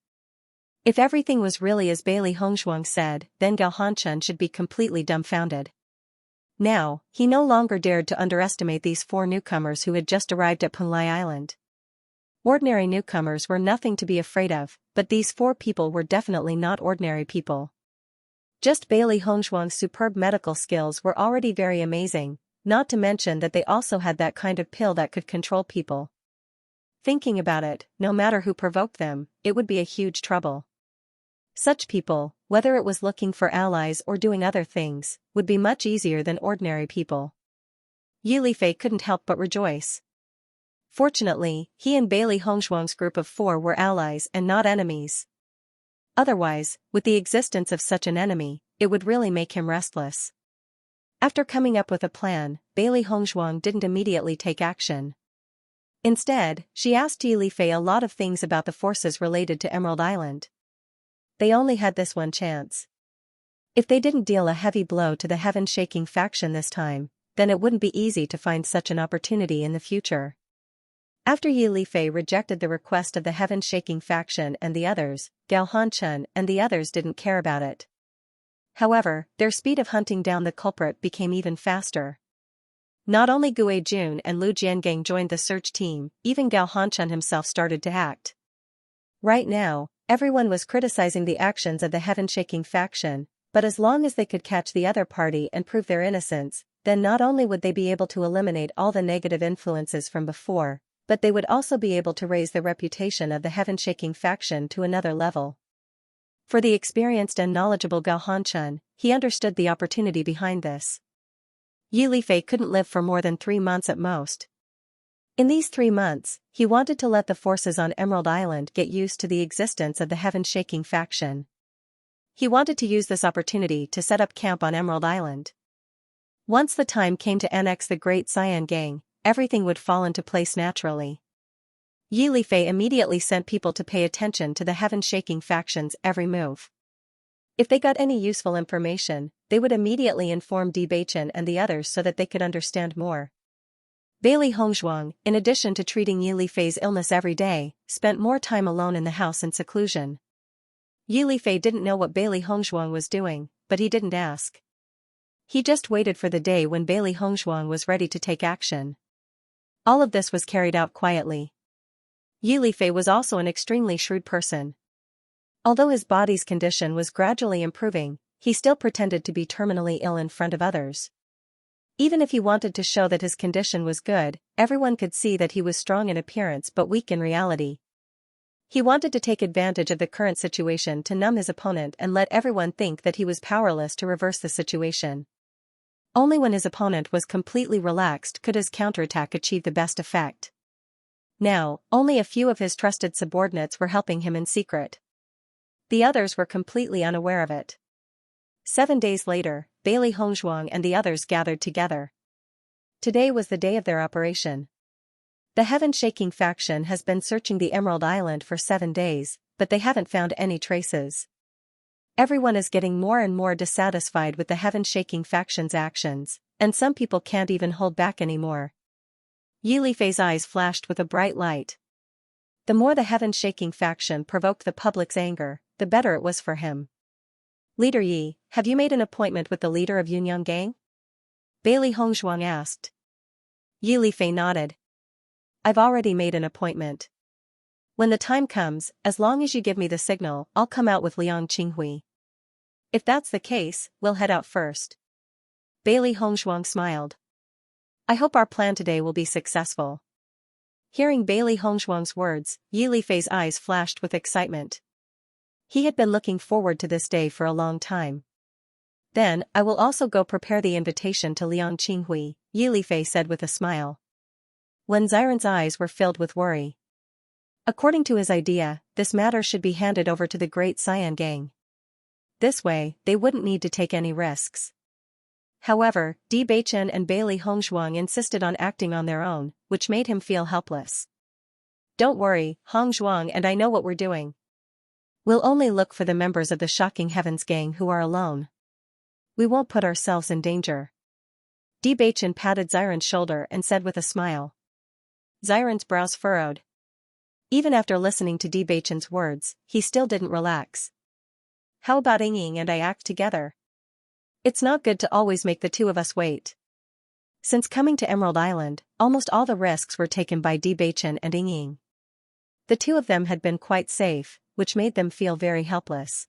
If everything was really as Bailey Hongzhuang said, then Gao Hanchun should be completely dumbfounded. Now, he no longer dared to underestimate these 4 newcomers who had just arrived at Penglai Island. Ordinary newcomers were nothing to be afraid of, but these 4 people were definitely not ordinary people. Just Bailey Hongzhuang's superb medical skills were already very amazing, not to mention that they also had that kind of pill that could control people. Thinking about it, no matter who provoked them, it would be a huge trouble. Such people, whether it was looking for allies or doing other things, would be much easier than ordinary people. Yi Lifei couldn't help but rejoice. Fortunately, he and Bailey Hongzhuang's group of 4 were allies and not enemies. Otherwise, with the existence of such an enemy, it would really make him restless. After coming up with a plan, Bailey Hongzhuang didn't immediately take action. Instead, she asked Yi Lifei a lot of things about the forces related to Emerald Island. They only had this one chance. If they didn't deal a heavy blow to the heaven-shaking faction this time, then it wouldn't be easy to find such an opportunity in the future. After Yi Lifei rejected the request of the heaven-shaking faction and the others, Gao Hanchun and the others didn't care about it. However, their speed of hunting down the culprit became even faster. Not only Gue Jun and Lu Jiangang joined the search team, even Gao Hanchun himself started to act. Right now, everyone was criticizing the actions of the heaven-shaking faction, but as long as they could catch the other party and prove their innocence, then not only would they be able to eliminate all the negative influences from before, but they would also be able to raise the reputation of the heaven-shaking faction to another level. For the experienced and knowledgeable Gao Hanchun, he understood the opportunity behind this. Yi Lifei couldn't live for more than 3 months at most. In these 3 months, he wanted to let the forces on Emerald Island get used to the existence of the heaven-shaking faction. He wanted to use this opportunity to set up camp on Emerald Island. Once the time came to annex the Great Cyan Gang, everything would fall into place naturally. Yi Lifei immediately sent people to pay attention to the heaven-shaking faction's every move. If they got any useful information, they would immediately inform Bewitching and the others so that they could understand more. Bailey Hongzhuang, in addition to treating Yi Lifei's illness every day, spent more time alone in the house in seclusion. Yi Lifei didn't know what Bailey Hongzhuang was doing, but he didn't ask. He just waited for the day when Bailey Hongzhuang was ready to take action. All of this was carried out quietly. Yi Lifei was also an extremely shrewd person. Although his body's condition was gradually improving, he still pretended to be terminally ill in front of others. Even if he wanted to show that his condition was good, everyone could see that he was strong in appearance but weak in reality. He wanted to take advantage of the current situation to numb his opponent and let everyone think that he was powerless to reverse the situation. Only when his opponent was completely relaxed could his counterattack achieve the best effect. Now, only a few of his trusted subordinates were helping him in secret. The others were completely unaware of it. 7 days later, Bailey Hongzhuang and the others gathered together. Today was the day of their operation. The heaven-shaking faction has been searching the Emerald Island for 7 days, but they haven't found any traces. Everyone is getting more and more dissatisfied with the heaven-shaking faction's actions, and some people can't even hold back anymore. Yi Lifei's eyes flashed with a bright light. The more the heaven-shaking faction provoked the public's anger, the better it was for him. Leader Yi, have you made an appointment with the leader of Yunyang Gang? Bailey Hongzhuang asked. Yi Lifei nodded. I've already made an appointment. When the time comes, as long as you give me the signal, I'll come out with Liang Qinghui. If that's the case, we'll head out first. Bailey Hongzhuang smiled. I hope our plan today will be successful. Hearing Bailey Hongzhuang's words, Yi Lifei's eyes flashed with excitement. He had been looking forward to this day for a long time. Then, I will also go prepare the invitation to Liang Qinghui, Yi Lifei said with a smile. When Xiren's eyes were filled with worry. According to his idea, this matter should be handed over to the Great Xian Gang. This way, they wouldn't need to take any risks. However, Bewitching and Bailey Hongzhuang insisted on acting on their own, which made him feel helpless. Don't worry, Hongzhuang and I know what we're doing. We'll only look for the members of the Shocking Heavens Gang who are alone. We won't put ourselves in danger. Bewitching patted Xiren's shoulder and said with a smile. Xiren's brows furrowed. Even after listening to Bewitching's words, he still didn't relax. How about Ying and I act together? It's not good to always make the two of us wait. Since coming to Emerald Island, almost all the risks were taken by Bewitching and Ying. The two of them had been quite safe, which made them feel very helpless.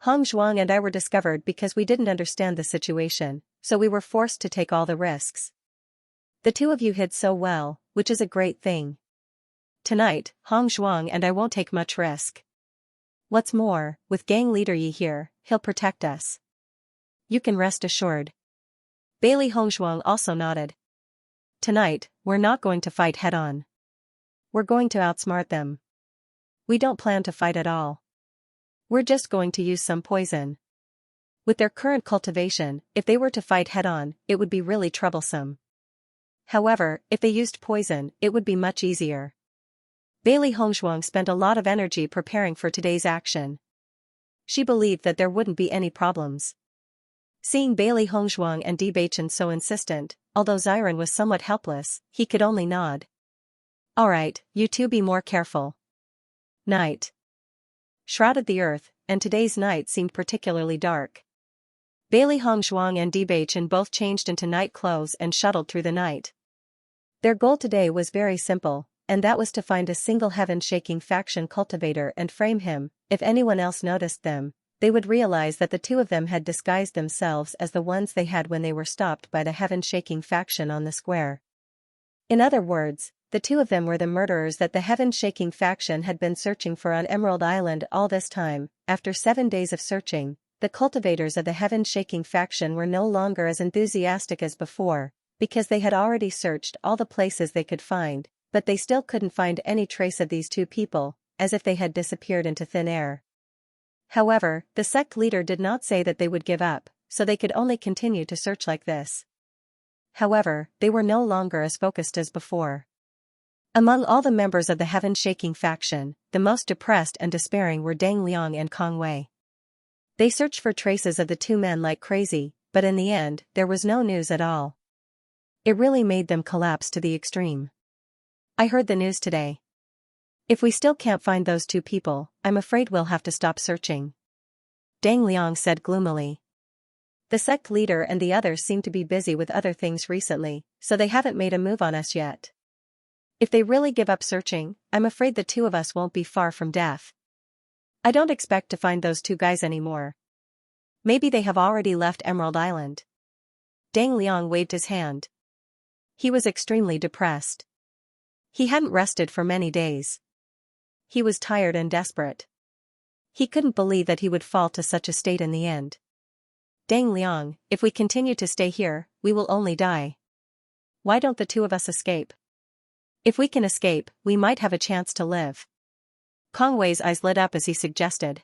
Hongzhuang and I were discovered because we didn't understand the situation, so we were forced to take all the risks. The two of you hid so well, which is a great thing. Tonight, Hongzhuang and I won't take much risk. What's more, with gang leader Yi here, he'll protect us. You can rest assured. Bailey Hongzhuang also nodded. Tonight, we're not going to fight head-on. We're going to outsmart them. We don't plan to fight at all. We're just going to use some poison. With their current cultivation, if they were to fight head-on, it would be really troublesome. However, if they used poison, it would be much easier. Bailey Hongzhuang spent a lot of energy preparing for today's action. She believed that there wouldn't be any problems. Seeing Bailey Hongzhuang and Bewitching so insistent, although Xiren was somewhat helpless, he could only nod. Alright, you two be more careful. Night shrouded the earth, and today's night seemed particularly dark. Bailey Hongzhuang and Bewitching both changed into night clothes and shuttled through the night. Their goal today was very simple, and that was to find a single heaven-shaking faction cultivator and frame him. If anyone else noticed them, they would realize that the two of them had disguised themselves as the ones they had when they were stopped by the heaven-shaking faction on the square. In other words, the two of them were the murderers that the heaven-shaking faction had been searching for on Emerald Island all this time. After 7 days of searching, the cultivators of the heaven-shaking faction were no longer as enthusiastic as before, because they had already searched all the places they could find, but they still couldn't find any trace of these two people, as if they had disappeared into thin air. However, the sect leader did not say that they would give up, so they could only continue to search like this. However, they were no longer as focused as before. Among all the members of the heaven-shaking faction, the most depressed and despairing were Deng Liang and Kong Wei. They searched for traces of the two men like crazy, but in the end, there was no news at all. It really made them collapse to the extreme. I heard the news today. If we still can't find those two people, I'm afraid we'll have to stop searching. Deng Liang said gloomily. The sect leader and the others seem to be busy with other things recently, so they haven't made a move on us yet. If they really give up searching, I'm afraid the two of us won't be far from death. I don't expect to find those two guys anymore. Maybe they have already left Emerald Island. Deng Liang waved his hand. He was extremely depressed. He hadn't rested for many days. He was tired and desperate. He couldn't believe that he would fall to such a state in the end. Deng Liang, if we continue to stay here, we will only die. Why don't the two of us escape? If we can escape, we might have a chance to live. Kong Wei's eyes lit up as he suggested.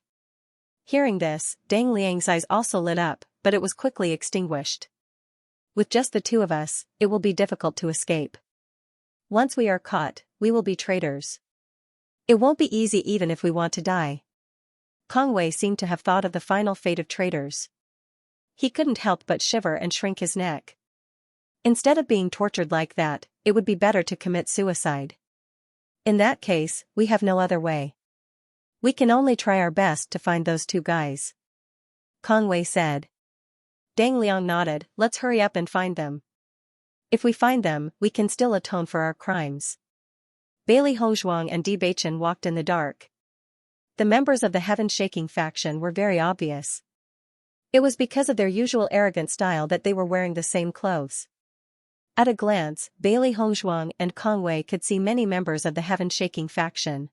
Hearing this, Deng Liang's eyes also lit up, but it was quickly extinguished. With just the two of us, it will be difficult to escape. Once we are caught, we will be traitors. It won't be easy even if we want to die. Kong Wei seemed to have thought of the final fate of traitors. He couldn't help but shiver and shrink his neck. Instead of being tortured like that, it would be better to commit suicide. In that case, we have no other way. We can only try our best to find those two guys. Kong Wei said. Deng Liang nodded. Let's hurry up and find them. If we find them, we can still atone for our crimes. Bailey Hongzhuang and Di Beichen walked in the dark. The members of the heaven-shaking faction were very obvious. It was because of their usual arrogant style that they were wearing the same clothes. At a glance, Bailey Hongzhuang and Kong Wei could see many members of the heaven-shaking faction.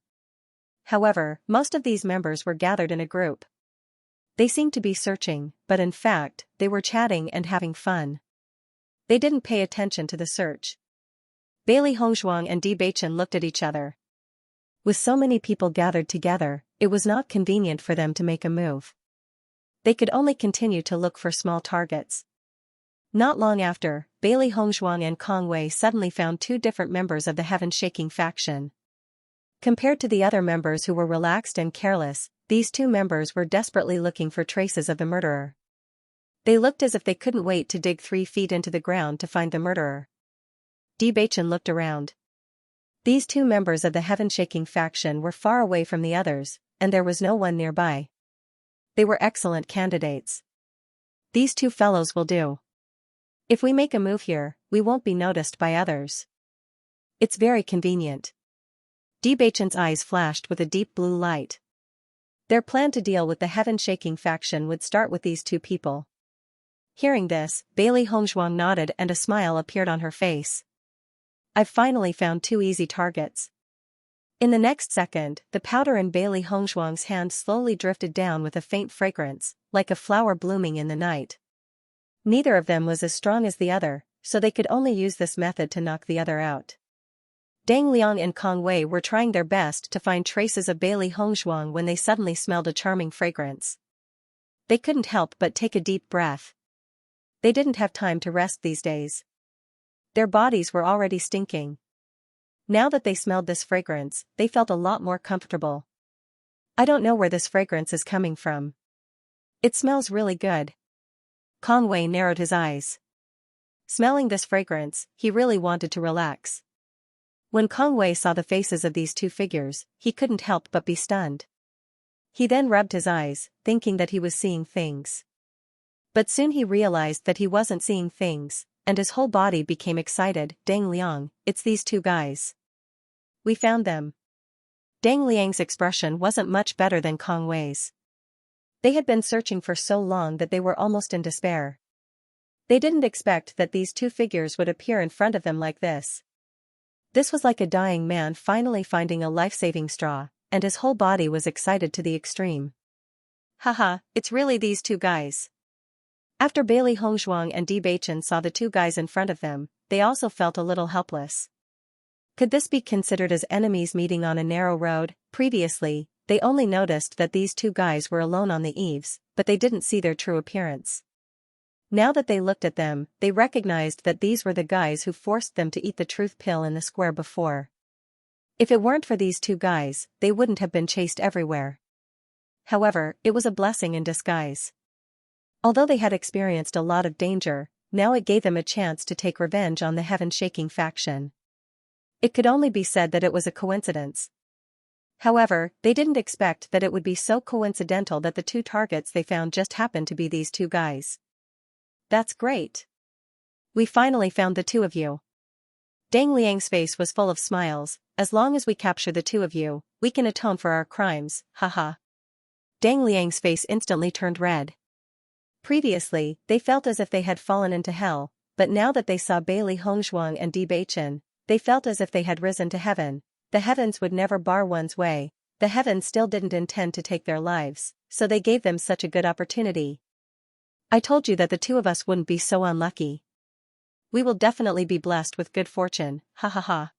However, most of these members were gathered in a group. They seemed to be searching, but in fact, they were chatting and having fun. They didn't pay attention to the search. Bailey Hongzhuang and Di Beichen looked at each other. With so many people gathered together, it was not convenient for them to make a move. They could only continue to look for small targets. Not long after, Bailey Hongzhuang and Kong Wei suddenly found two different members of the heaven-shaking faction. Compared to the other members who were relaxed and careless, these two members were desperately looking for traces of the murderer. They looked as if they couldn't wait to dig 3 feet into the ground to find the murderer. Di Beichen looked around. These two members of the heaven-shaking faction were far away from the others, and there was no one nearby. They were excellent candidates. These two fellows will do. If we make a move here, we won't be noticed by others. It's very convenient. Di Beichen's eyes flashed with a deep blue light. Their plan to deal with the heaven-shaking faction would start with these two people. Hearing this, Bailey Hongzhuang nodded and a smile appeared on her face. I've finally found 2 easy targets. In the next second, the powder in Bailey Hongzhuang's hand slowly drifted down with a faint fragrance, like a flower blooming in the night. Neither of them was as strong as the other, so they could only use this method to knock the other out. Deng Liang and Kong Wei were trying their best to find traces of Bailey Hongzhuang when they suddenly smelled a charming fragrance. They couldn't help but take a deep breath. They didn't have time to rest these days. Their bodies were already stinking. Now that they smelled this fragrance, they felt a lot more comfortable. I don't know where this fragrance is coming from. It smells really good. Kong Wei narrowed his eyes. Smelling this fragrance, he really wanted to relax. When Kong Wei saw the faces of these two figures, he couldn't help but be stunned. He then rubbed his eyes, thinking that he was seeing things. But soon he realized that he wasn't seeing things, and his whole body became excited. Deng Liang, it's these two guys. We found them. Deng Liang's expression wasn't much better than Kong Wei's. They had been searching for so long that they were almost in despair. They didn't expect that these two figures would appear in front of them like this. This was like a dying man finally finding a life-saving straw, and his whole body was excited to the extreme. Haha, it's really these two guys. After Bailey Hongzhuang and Di Beichen saw the two guys in front of them, they also felt a little helpless. Could this be considered as enemies meeting on a narrow road? Previously, they only noticed that these two guys were alone on the eaves, but they didn't see their true appearance. Now that they looked at them, they recognized that these were the guys who forced them to eat the truth pill in the square before. If it weren't for these two guys, they wouldn't have been chased everywhere. However, it was a blessing in disguise. Although they had experienced a lot of danger, now it gave them a chance to take revenge on the heaven-shaking faction. It could only be said that it was a coincidence. However, they didn't expect that it would be so coincidental that the two targets they found just happened to be these two guys. That's great. We finally found the two of you. Dang Liang's face was full of smiles. As long as we capture the two of you, we can atone for our crimes, haha. Dang Liang's face instantly turned red. Previously, they felt as if they had fallen into hell, but now that they saw Bailey Hongzhuang and Bewitching, they felt as if they had risen to heaven. The heavens would never bar one's way. The heavens still didn't intend to take their lives, so they gave them such a good opportunity. I told you that the two of us wouldn't be so unlucky. We will definitely be blessed with good fortune, ha ha ha.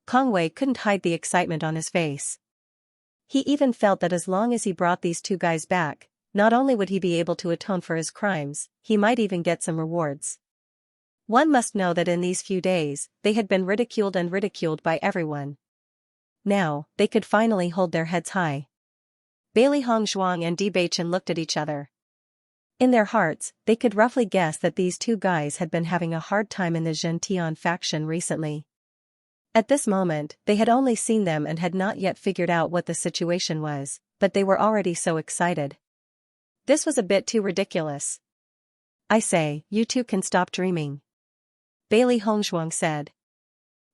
Kong Wei couldn't hide the excitement on his face. He even felt that as long as he brought these two guys back, not only would he be able to atone for his crimes, he might even get some rewards. One must know that in these few days, they had been ridiculed by everyone. Now, they could finally hold their heads high. Bailey Hongzhuang and Bewitching looked at each other. In their hearts, they could roughly guess that these two guys had been having a hard time in the Xianxia faction recently. At this moment, they had only seen them and had not yet figured out what the situation was, but they were already so excited. This was a bit too ridiculous. I say, you two can stop dreaming. Bailey Hongzhuang said.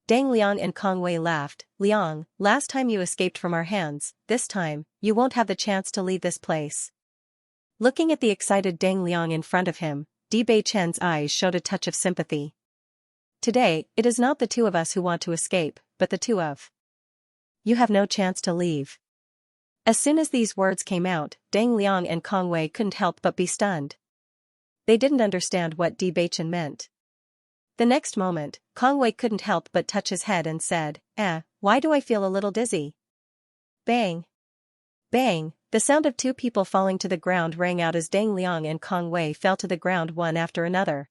Dang Liang and Kong Wei laughed. Liang, last time you escaped from our hands, this time, you won't have the chance to leave this place. Looking at the excited Dang Liang in front of him, Bewitching's eyes showed a touch of sympathy. Today, it is not the two of us who want to escape, but the two of you have no chance to leave. As soon as these words came out, Dang Liang and Kong Wei couldn't help but be stunned. They didn't understand what Bewitching meant. The next moment, Kong Wei couldn't help but touch his head and said, why do I feel a little dizzy? Bang! Bang! The sound of two people falling to the ground rang out as Dang Liang and Kong Wei fell to the ground one after another.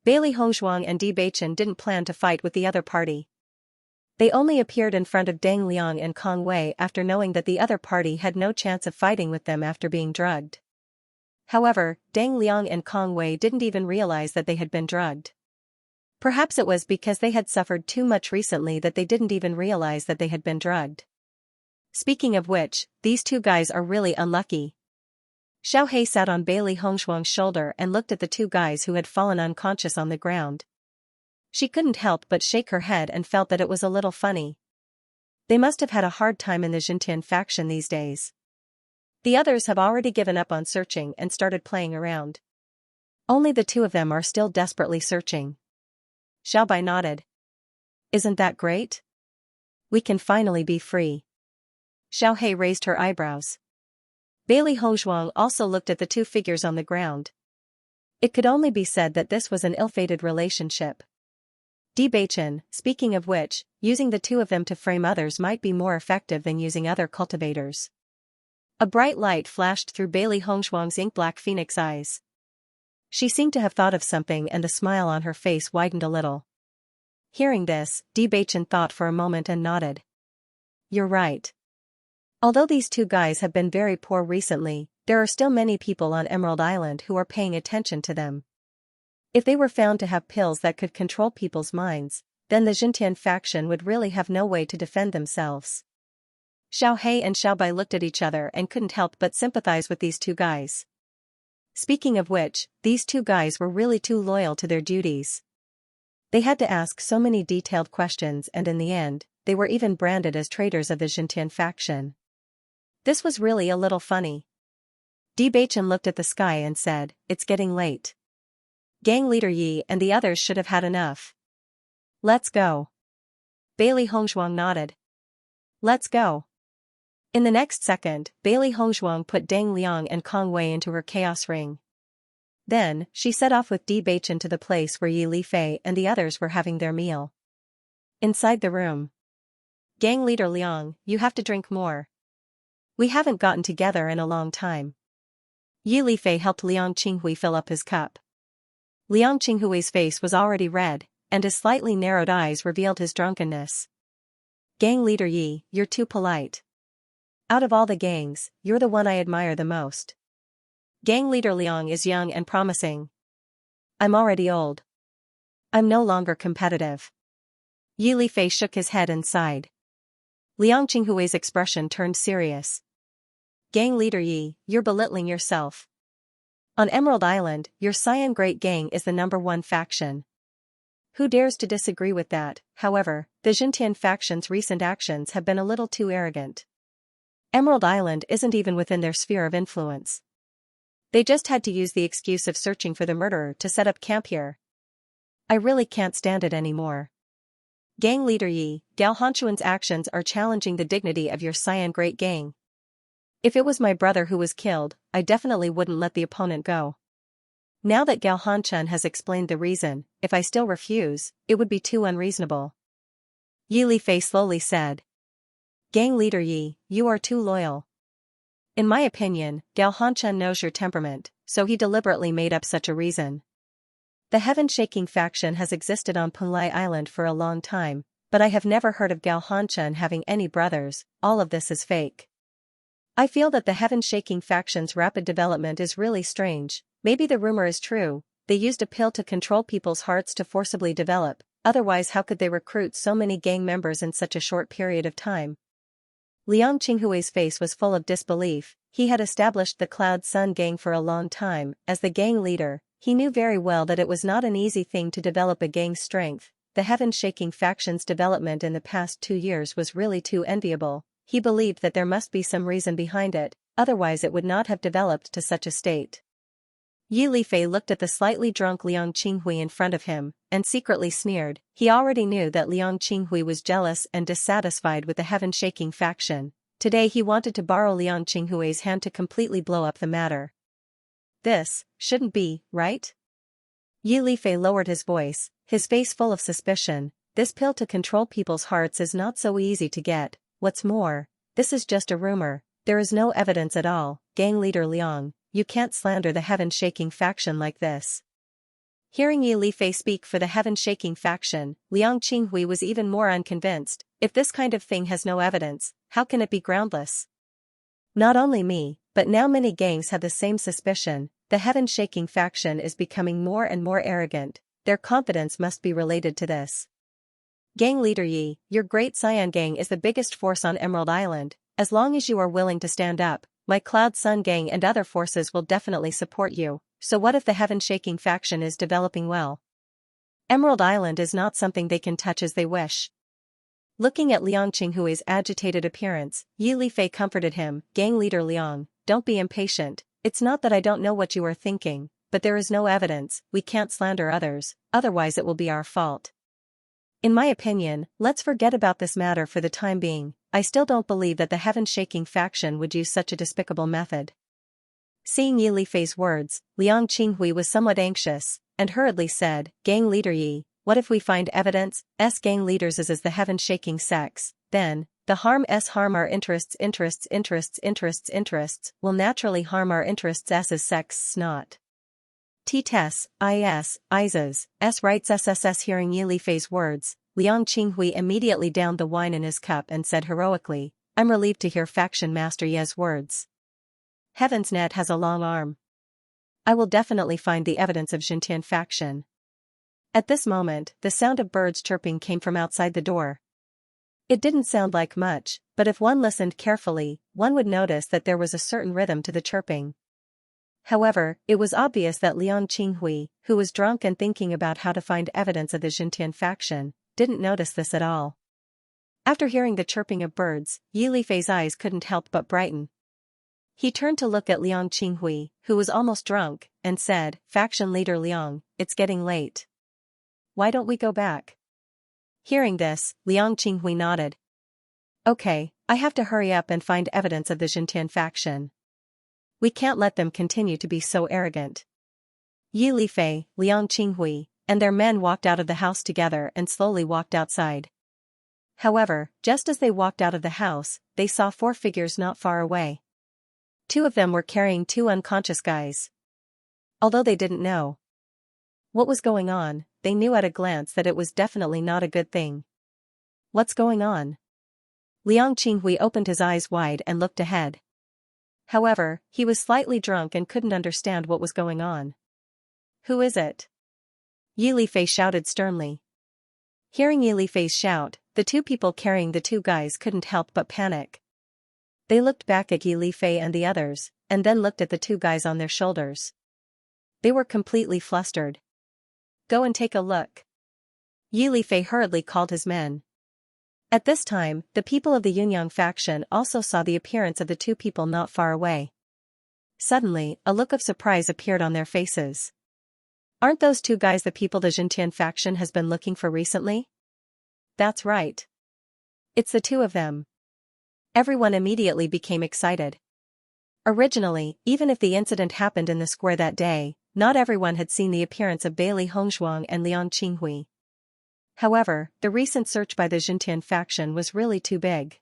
Bailey Hongzhuang and Bewitching didn't plan to fight with the other party. They only appeared in front of Dang Liang and Kong Wei after knowing that the other party had no chance of fighting with them after being drugged. However, Dang Liang and Kong Wei didn't even realize that they had been drugged. Perhaps it was because they had suffered too much recently that they didn't even realize that they had been drugged. Speaking of which, these two guys are really unlucky. Xiaohei sat on Bailey Hongzhuang's shoulder and looked at the two guys who had fallen unconscious on the ground. She couldn't help but shake her head and felt that it was a little funny. They must have had a hard time in the Xianxia faction these days. The others have already given up on searching and started playing around. Only the two of them are still desperately searching. Xiaobai nodded. Isn't that great? We can finally be free. Xiaohei raised her eyebrows. Bailey Hongzhuang also looked at the two figures on the ground. It could only be said that this was an ill-fated relationship. Bewitching, speaking of which, using the two of them to frame others might be more effective than using other cultivators. A bright light flashed through Bailey Hongzhuang's ink-black phoenix eyes. She seemed to have thought of something and the smile on her face widened a little. Hearing this, Bewitching thought for a moment and nodded. You're right. Although these two guys have been very poor recently, there are still many people on Emerald Island who are paying attention to them. If they were found to have pills that could control people's minds, then the Xianxia faction would really have no way to defend themselves. Xiaohei and Xiaobai looked at each other and couldn't help but sympathize with these two guys. Speaking of which, these two guys were really too loyal to their duties. They had to ask so many detailed questions and in the end, they were even branded as traitors of the Xianxia faction. This was really a little funny. Bewitching looked at the sky and said, it's getting late. Gang leader Yi and the others should have had enough. Let's go. Bailey Hongzhuang nodded. Let's go. In the next second, Bailey Hongzhuang put Dang Liang and Kong Wei into her chaos ring. Then, she set off with Bewitching to the place where Yi Lifei and the others were having their meal. Inside the room. Gang leader Liang, you have to drink more. We haven't gotten together in a long time. Yi Lifei helped Liang Qinghui fill up his cup. Liang Qinghui's face was already red, and his slightly narrowed eyes revealed his drunkenness. Gang leader Yi, you're too polite. Out of all the gangs, you're the one I admire the most. Gang leader Liang is young and promising. I'm already old. I'm no longer competitive. Yi Lifei shook his head and sighed. Liang Qinghui's expression turned serious. Gang leader Yi, you're belittling yourself. On Emerald Island, your Cyan Great Gang is the #1 faction. Who dares to disagree with that? However, the Xintian faction's recent actions have been a little too arrogant. Emerald Island isn't even within their sphere of influence. They just had to use the excuse of searching for the murderer to set up camp here. I really can't stand it anymore. Gang leader Yi, Gao Hanchuan's actions are challenging the dignity of your Xian Great Gang. If it was my brother who was killed, I definitely wouldn't let the opponent go. Now that Gao Hanchun has explained the reason, if I still refuse, it would be too unreasonable. Yi Lifei slowly said. Gang leader Yi, you are too loyal. In my opinion, Gao Hanchun knows your temperament, so he deliberately made up such a reason. The heaven-shaking faction has existed on Punlai Island for a long time, but I have never heard of Gao Hanchun having any brothers. All of this is fake. I feel that the heaven-shaking faction's rapid development is really strange. Maybe the rumor is true. They used a pill to control people's hearts to forcibly develop, otherwise how could they recruit so many gang members in such a short period of time? Liang Qinghui's face was full of disbelief. He had established the Cloud Sun Gang for a long time. As the gang leader, he knew very well that it was not an easy thing to develop a gang's strength. The heaven-shaking faction's development in the past 2 years was really too enviable. He believed that there must be some reason behind it, otherwise it would not have developed to such a state. Yi Lifei looked at the slightly drunk Liang Qinghui in front of him, and secretly sneered. He already knew that Liang Qinghui was jealous and dissatisfied with the heaven-shaking faction. Today he wanted to borrow Liang Qinghui's hand to completely blow up the matter. This shouldn't be, right? Yi Lifei lowered his voice, his face full of suspicion. This pill to control people's hearts is not so easy to get. What's more, this is just a rumor. There is no evidence at all. Gang leader Liang, you can't slander the heaven-shaking faction like this. Hearing Yi Lifei speak for the heaven-shaking faction, Liang Qinghui was even more unconvinced. If this kind of thing has no evidence, how can it be groundless? Not only me, but now many gangs have the same suspicion. The heaven-shaking faction is becoming more and more arrogant. Their confidence must be related to this. Gang leader Yi, your Great Xian Gang is the biggest force on Emerald Island. As long as you are willing to stand up, my Cloud Sun Gang and other forces will definitely support you. So what if the heaven-shaking faction is developing well? Emerald Island is not something they can touch as they wish. Looking at Liang Qinghui's agitated appearance, Yi Lifei comforted him. Gang leader Liang, don't be impatient. It's not that I don't know what you are thinking, but there is no evidence. We can't slander others, otherwise it will be our fault. In my opinion, let's forget about this matter for the time being. I still don't believe that the heaven-shaking faction would use such a despicable method. Seeing Yi Lifei's words, Liang Qinghui was somewhat anxious, and hurriedly said, Gang leader Yi, what if we find evidence? Gang leaders is the heaven-shaking sects, then, the harm our interests will naturally harm our interests as sects not. T-Tess, Isas, S writes SSS. Hearing Yi Lifei's words, Liang Qinghui immediately downed the wine in his cup and said heroically, I'm relieved to hear Faction Master Ye's words. Heaven's Net has a long arm. I will definitely find the evidence of Xintian faction. At this moment, the sound of birds chirping came from outside the door. It didn't sound like much, but if one listened carefully, one would notice that there was a certain rhythm to the chirping. However, it was obvious that Liang Qinghui, who was drunk and thinking about how to find evidence of the Xintian faction, didn't notice this at all. After hearing the chirping of birds, Yi Lifei's eyes couldn't help but brighten. He turned to look at Liang Qinghui, who was almost drunk, and said, Faction leader Liang, it's getting late. Why don't we go back? Hearing this, Liang Qinghui nodded. Okay, I have to hurry up and find evidence of the Xintian faction. We can't let them continue to be so arrogant. Yi Lifei, Liang Qinghui, and their men walked out of the house together and slowly walked outside. However, just as they walked out of the house, they saw 4 figures not far away. 2 of them were carrying 2 unconscious guys. Although they didn't know what was going on, they knew at a glance that it was definitely not a good thing. What's going on? Liang Qinghui opened his eyes wide and looked ahead. However, he was slightly drunk and couldn't understand what was going on. Who is it? Yi Lifei shouted sternly. Hearing Yi Lifei's shout, the 2 people carrying the 2 guys couldn't help but panic. They looked back at Yi Lifei and the others, and then looked at the 2 guys on their shoulders. They were completely flustered. Go and take a look. Yi Lifei hurriedly called his men. At this time, the people of the Yunyang faction also saw the appearance of the two people not far away. Suddenly, a look of surprise appeared on their faces. Aren't those two guys the people the Xintian faction has been looking for recently? That's right. It's the two of them. Everyone immediately became excited. Originally, even if the incident happened in the square that day, not everyone had seen the appearance of Bailey Hongzhuang and Liang Qinghui. However, the recent search by the Xintian faction was really too big.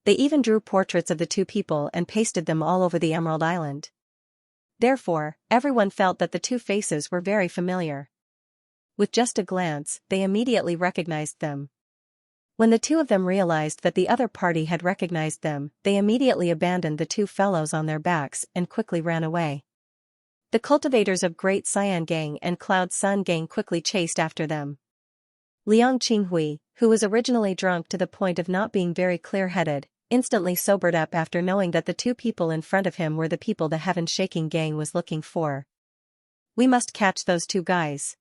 They even drew portraits of the two people and pasted them all over the Emerald Island. Therefore, everyone felt that the two faces were very familiar. With just a glance, they immediately recognized them. When the two of them realized that the other party had recognized them, they immediately abandoned the two fellows on their backs and quickly ran away. The cultivators of Great Xian Gang and Cloud Sun Gang quickly chased after them. Liang Qinghui, who was originally drunk to the point of not being very clear-headed, instantly sobered up after knowing that the two people in front of him were the people the Heaven-Shaking Gang was looking for. We must catch those two guys.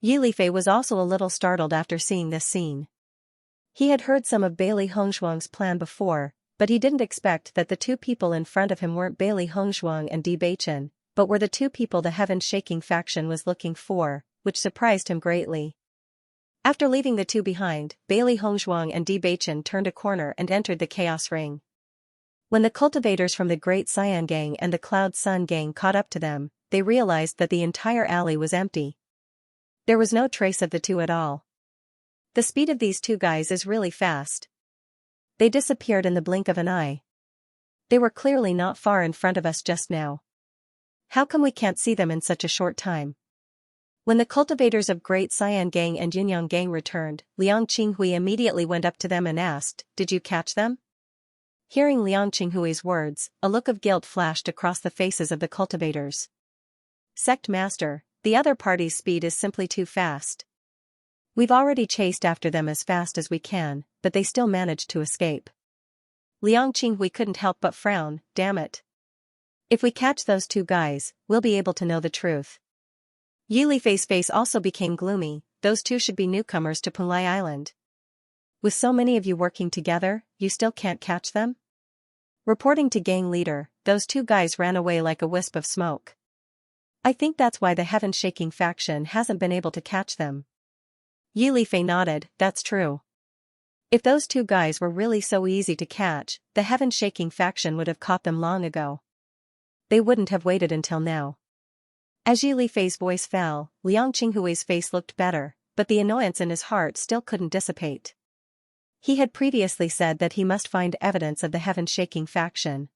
Yi Lifei was also a little startled after seeing this scene. He had heard some of Bailey Hongzhuang's plan before, but he didn't expect that the two people in front of him weren't Bailey Hongzhuang and Bewitching, but were the two people the Heaven-Shaking faction was looking for, which surprised him greatly. After leaving the two behind, Bailey Hongzhuang and Bewitching turned a corner and entered the Chaos Ring. When the cultivators from the Great Xian Gang and the Cloud Sun Gang caught up to them, they realized that the entire alley was empty. There was no trace of the two at all. The speed of these two guys is really fast. They disappeared in the blink of an eye. They were clearly not far in front of us just now. How come we can't see them in such a short time? When the cultivators of Great Xian Gang and Yunyang Gang returned, Liang Qinghui immediately went up to them and asked, "Did you catch them?" Hearing Liang Qinghui's words, a look of guilt flashed across the faces of the cultivators. Sect Master, the other party's speed is simply too fast. We've already chased after them as fast as we can, but they still managed to escape. Liang Qinghui couldn't help but frown. Damn it. If we catch those two guys, we'll be able to know the truth. Yi Lifei's face also became gloomy. Those two should be newcomers to Punlai Island. With so many of you working together, you still can't catch them? Reporting to gang leader, those two guys ran away like a wisp of smoke. I think that's why the Heaven-Shaking faction hasn't been able to catch them. Yi Lifei nodded. That's true. If those two guys were really so easy to catch, the Heaven-Shaking faction would have caught them long ago. They wouldn't have waited until now. As Yi Lifei's voice fell, Liang Qinghui's face looked better, but the annoyance in his heart still couldn't dissipate. He had previously said that he must find evidence of the Heaven-Shaking faction.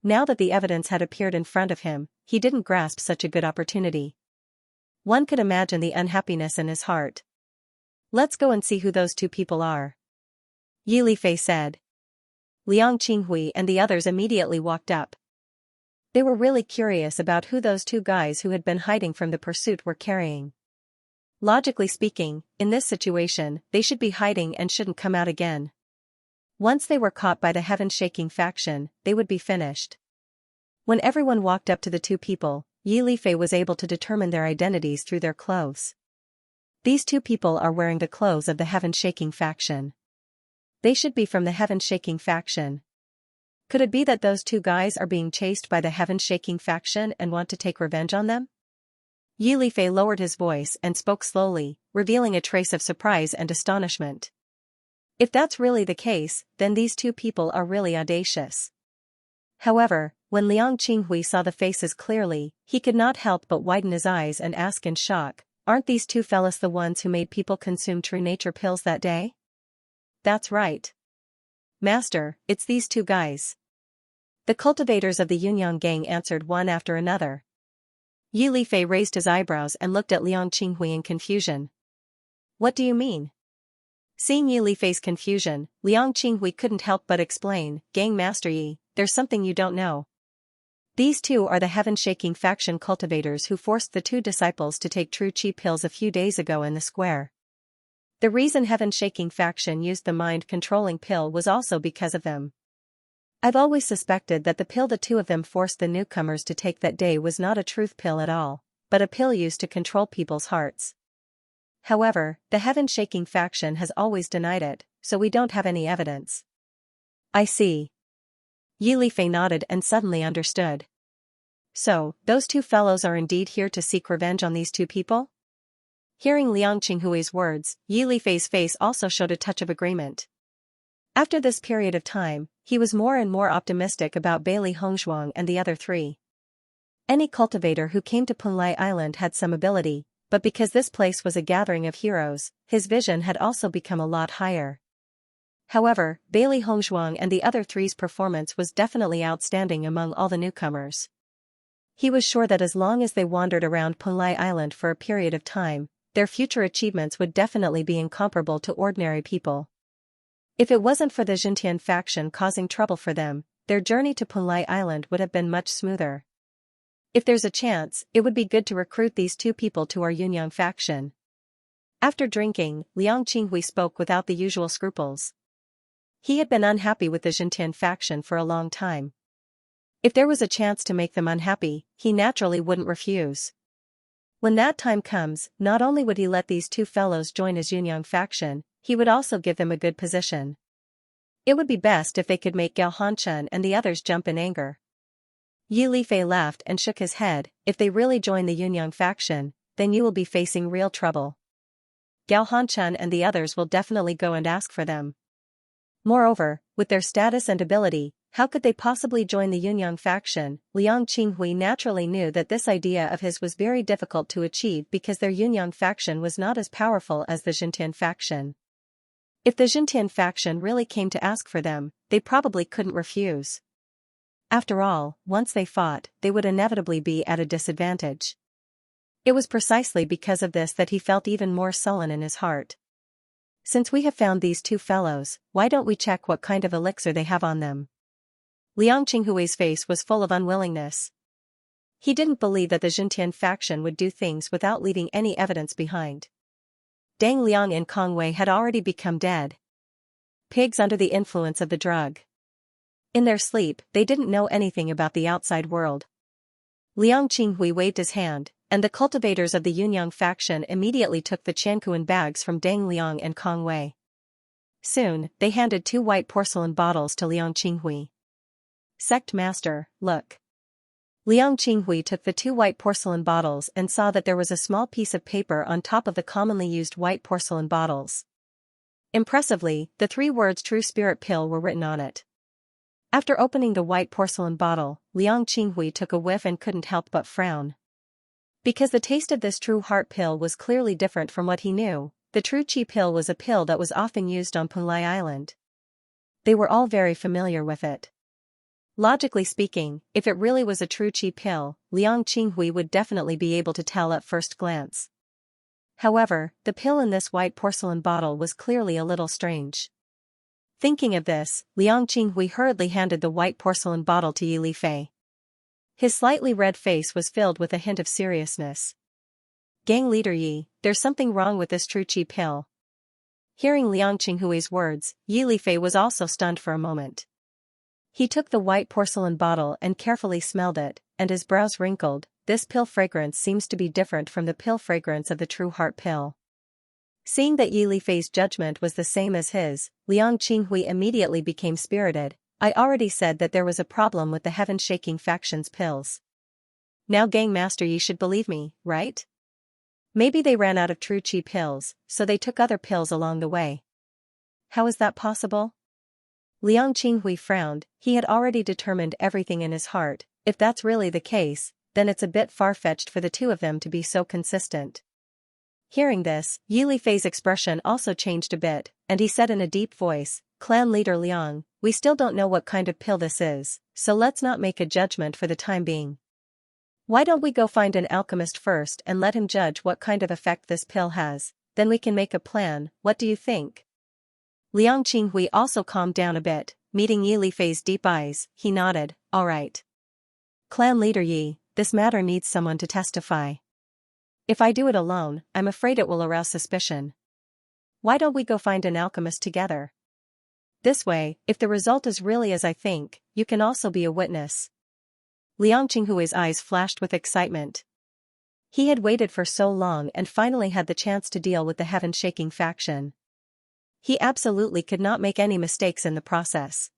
Now that the evidence had appeared in front of him, he didn't grasp such a good opportunity. One could imagine the unhappiness in his heart. Let's go and see who those two people are, Yi Lifei said. Liang Qinghui and the others immediately walked up. They were really curious about who those two guys who had been hiding from the pursuit were carrying. Logically speaking, in this situation, they should be hiding and shouldn't come out again. Once they were caught by the Heaven-Shaking faction, they would be finished. When everyone walked up to the two people, Yi Lifei was able to determine their identities through their clothes. These two people are wearing the clothes of the Heaven-Shaking faction. They should be from the Heaven-Shaking faction. Could it be that those two guys are being chased by the Heaven-Shaking faction and want to take revenge on them? Yi Lifei lowered his voice and spoke slowly, revealing a trace of surprise and astonishment. If that's really the case, then these two people are really audacious. However, when Liang Qinghui saw the faces clearly, he could not help but widen his eyes and ask in shock, "Aren't these two fellas the ones who made people consume true nature pills that day?" "That's right. Master, it's these two guys." The cultivators of the Yunyang Gang answered one after another. Yi Lifei raised his eyebrows and looked at Liang Qinghui in confusion. "What do you mean?" Seeing Yi Lifei's confusion, Liang Qinghui couldn't help but explain, "Gang Master Yi, there's something you don't know. These two are the Heaven-Shaking faction cultivators who forced the two disciples to take true chi pills a few days ago in the square. The reason Heaven-Shaking faction used the mind-controlling pill was also because of them. I've always suspected that the pill the two of them forced the newcomers to take that day was not a truth pill at all, but a pill used to control people's hearts. However, the heaven-shaking faction has always denied it, so we don't have any evidence. I see. Yi Lifei nodded and suddenly understood. So, those two fellows are indeed here to seek revenge on these two people? Hearing Liang Qinghui's words, Yi Lifei's face also showed a touch of agreement. After this period of time, he was more and more optimistic about Bailey Hongzhuang and the other three. Any cultivator who came to Punlai Island had some ability, but because this place was a gathering of heroes, his vision had also become a lot higher. However, Bailey Hongzhuang and the other three's performance was definitely outstanding among all the newcomers. He was sure that as long as they wandered around Punlai Island for a period of time, their future achievements would definitely be incomparable to ordinary people. If it wasn't for the Xintian faction causing trouble for them, their journey to Punlai Island would have been much smoother. If there's a chance, it would be good to recruit these two people to our Yunyang faction. After drinking, Liang Qinghui spoke without the usual scruples. He had been unhappy with the Xintian faction for a long time. If there was a chance to make them unhappy, he naturally wouldn't refuse. When that time comes, not only would he let these two fellows join his Yunyang faction, he would also give them a good position. It would be best if they could make Gao Hanchen and the others jump in anger. Yi Lifei laughed and shook his head. If they really join the Yunyang faction, then you will be facing real trouble. Gao Hanchen and the others will definitely go and ask for them. Moreover, with their status and ability, how could they possibly join the Yunyang faction? Liang Qinghui naturally knew that this idea of his was very difficult to achieve because their Yunyang faction was not as powerful as the Xintian faction. If the Xintian faction really came to ask for them, they probably couldn't refuse. After all, once they fought, they would inevitably be at a disadvantage. It was precisely because of this that he felt even more sullen in his heart. Since we have found these two fellows, why don't we check what kind of elixir they have on them? Liang Qinghui's face was full of unwillingness. He didn't believe that the Xintian faction would do things without leaving any evidence behind. Dang Liang and Kong Wei had already become dead. Pigs under the influence of the drug. In their sleep, they didn't know anything about the outside world. Liang Qinghui waved his hand, and the cultivators of the Yunyang faction immediately took the Qiankuan bags from Dang Liang and Kong Wei. Soon, they handed 2 white porcelain bottles to Liang Qinghui. Sect Master, look. Liang Qinghui took the 2 white porcelain bottles and saw that there was a small piece of paper on top of the commonly used white porcelain bottles. Impressively, the 3 words True Spirit Pill were written on it. After opening the white porcelain bottle, Liang Qinghui took a whiff and couldn't help but frown. Because the taste of this True Heart Pill was clearly different from what he knew, the True Qi Pill was a pill that was often used on Punlai Island. They were all very familiar with it. Logically speaking, if it really was a True Qi Pill, Liang Qinghui would definitely be able to tell at first glance. However, the pill in this white porcelain bottle was clearly a little strange. Thinking of this, Liang Qinghui hurriedly handed the white porcelain bottle to Yi Lifei. His slightly red face was filled with a hint of seriousness. Gang leader Yi, there's something wrong with this True Qi pill. Hearing Liang Qinghui's words, Yi Lifei was also stunned for a moment. He took the white porcelain bottle and carefully smelled it, and his brows wrinkled. This pill fragrance seems to be different from the pill fragrance of the True Heart pill. Seeing that Yi Lifei's judgment was the same as his, Liang Qinghui immediately became spirited. I already said that there was a problem with the heaven-shaking faction's pills. Now Gang Master Yi should believe me, right? Maybe they ran out of True Qi pills, so they took other pills along the way. How is that possible? Liang Qinghui frowned. He had already determined everything in his heart. If that's really the case, then it's a bit far-fetched for the two of them to be so consistent. Hearing this, Yi Lifei's expression also changed a bit, and he said in a deep voice, Clan leader Liang, we still don't know what kind of pill this is, so let's not make a judgment for the time being. Why don't we go find an alchemist first and let him judge what kind of effect this pill has, then we can make a plan, what do you think? Liang Qinghui also calmed down a bit, meeting Yi Lifei's deep eyes, he nodded, all right. Clan leader Yi, this matter needs someone to testify. If I do it alone, I'm afraid it will arouse suspicion. Why don't we go find an alchemist together? This way, if the result is really as I think, you can also be a witness. Liang Qinghui's eyes flashed with excitement. He had waited for so long and finally had the chance to deal with the heaven-shaking faction. He absolutely could not make any mistakes in the process.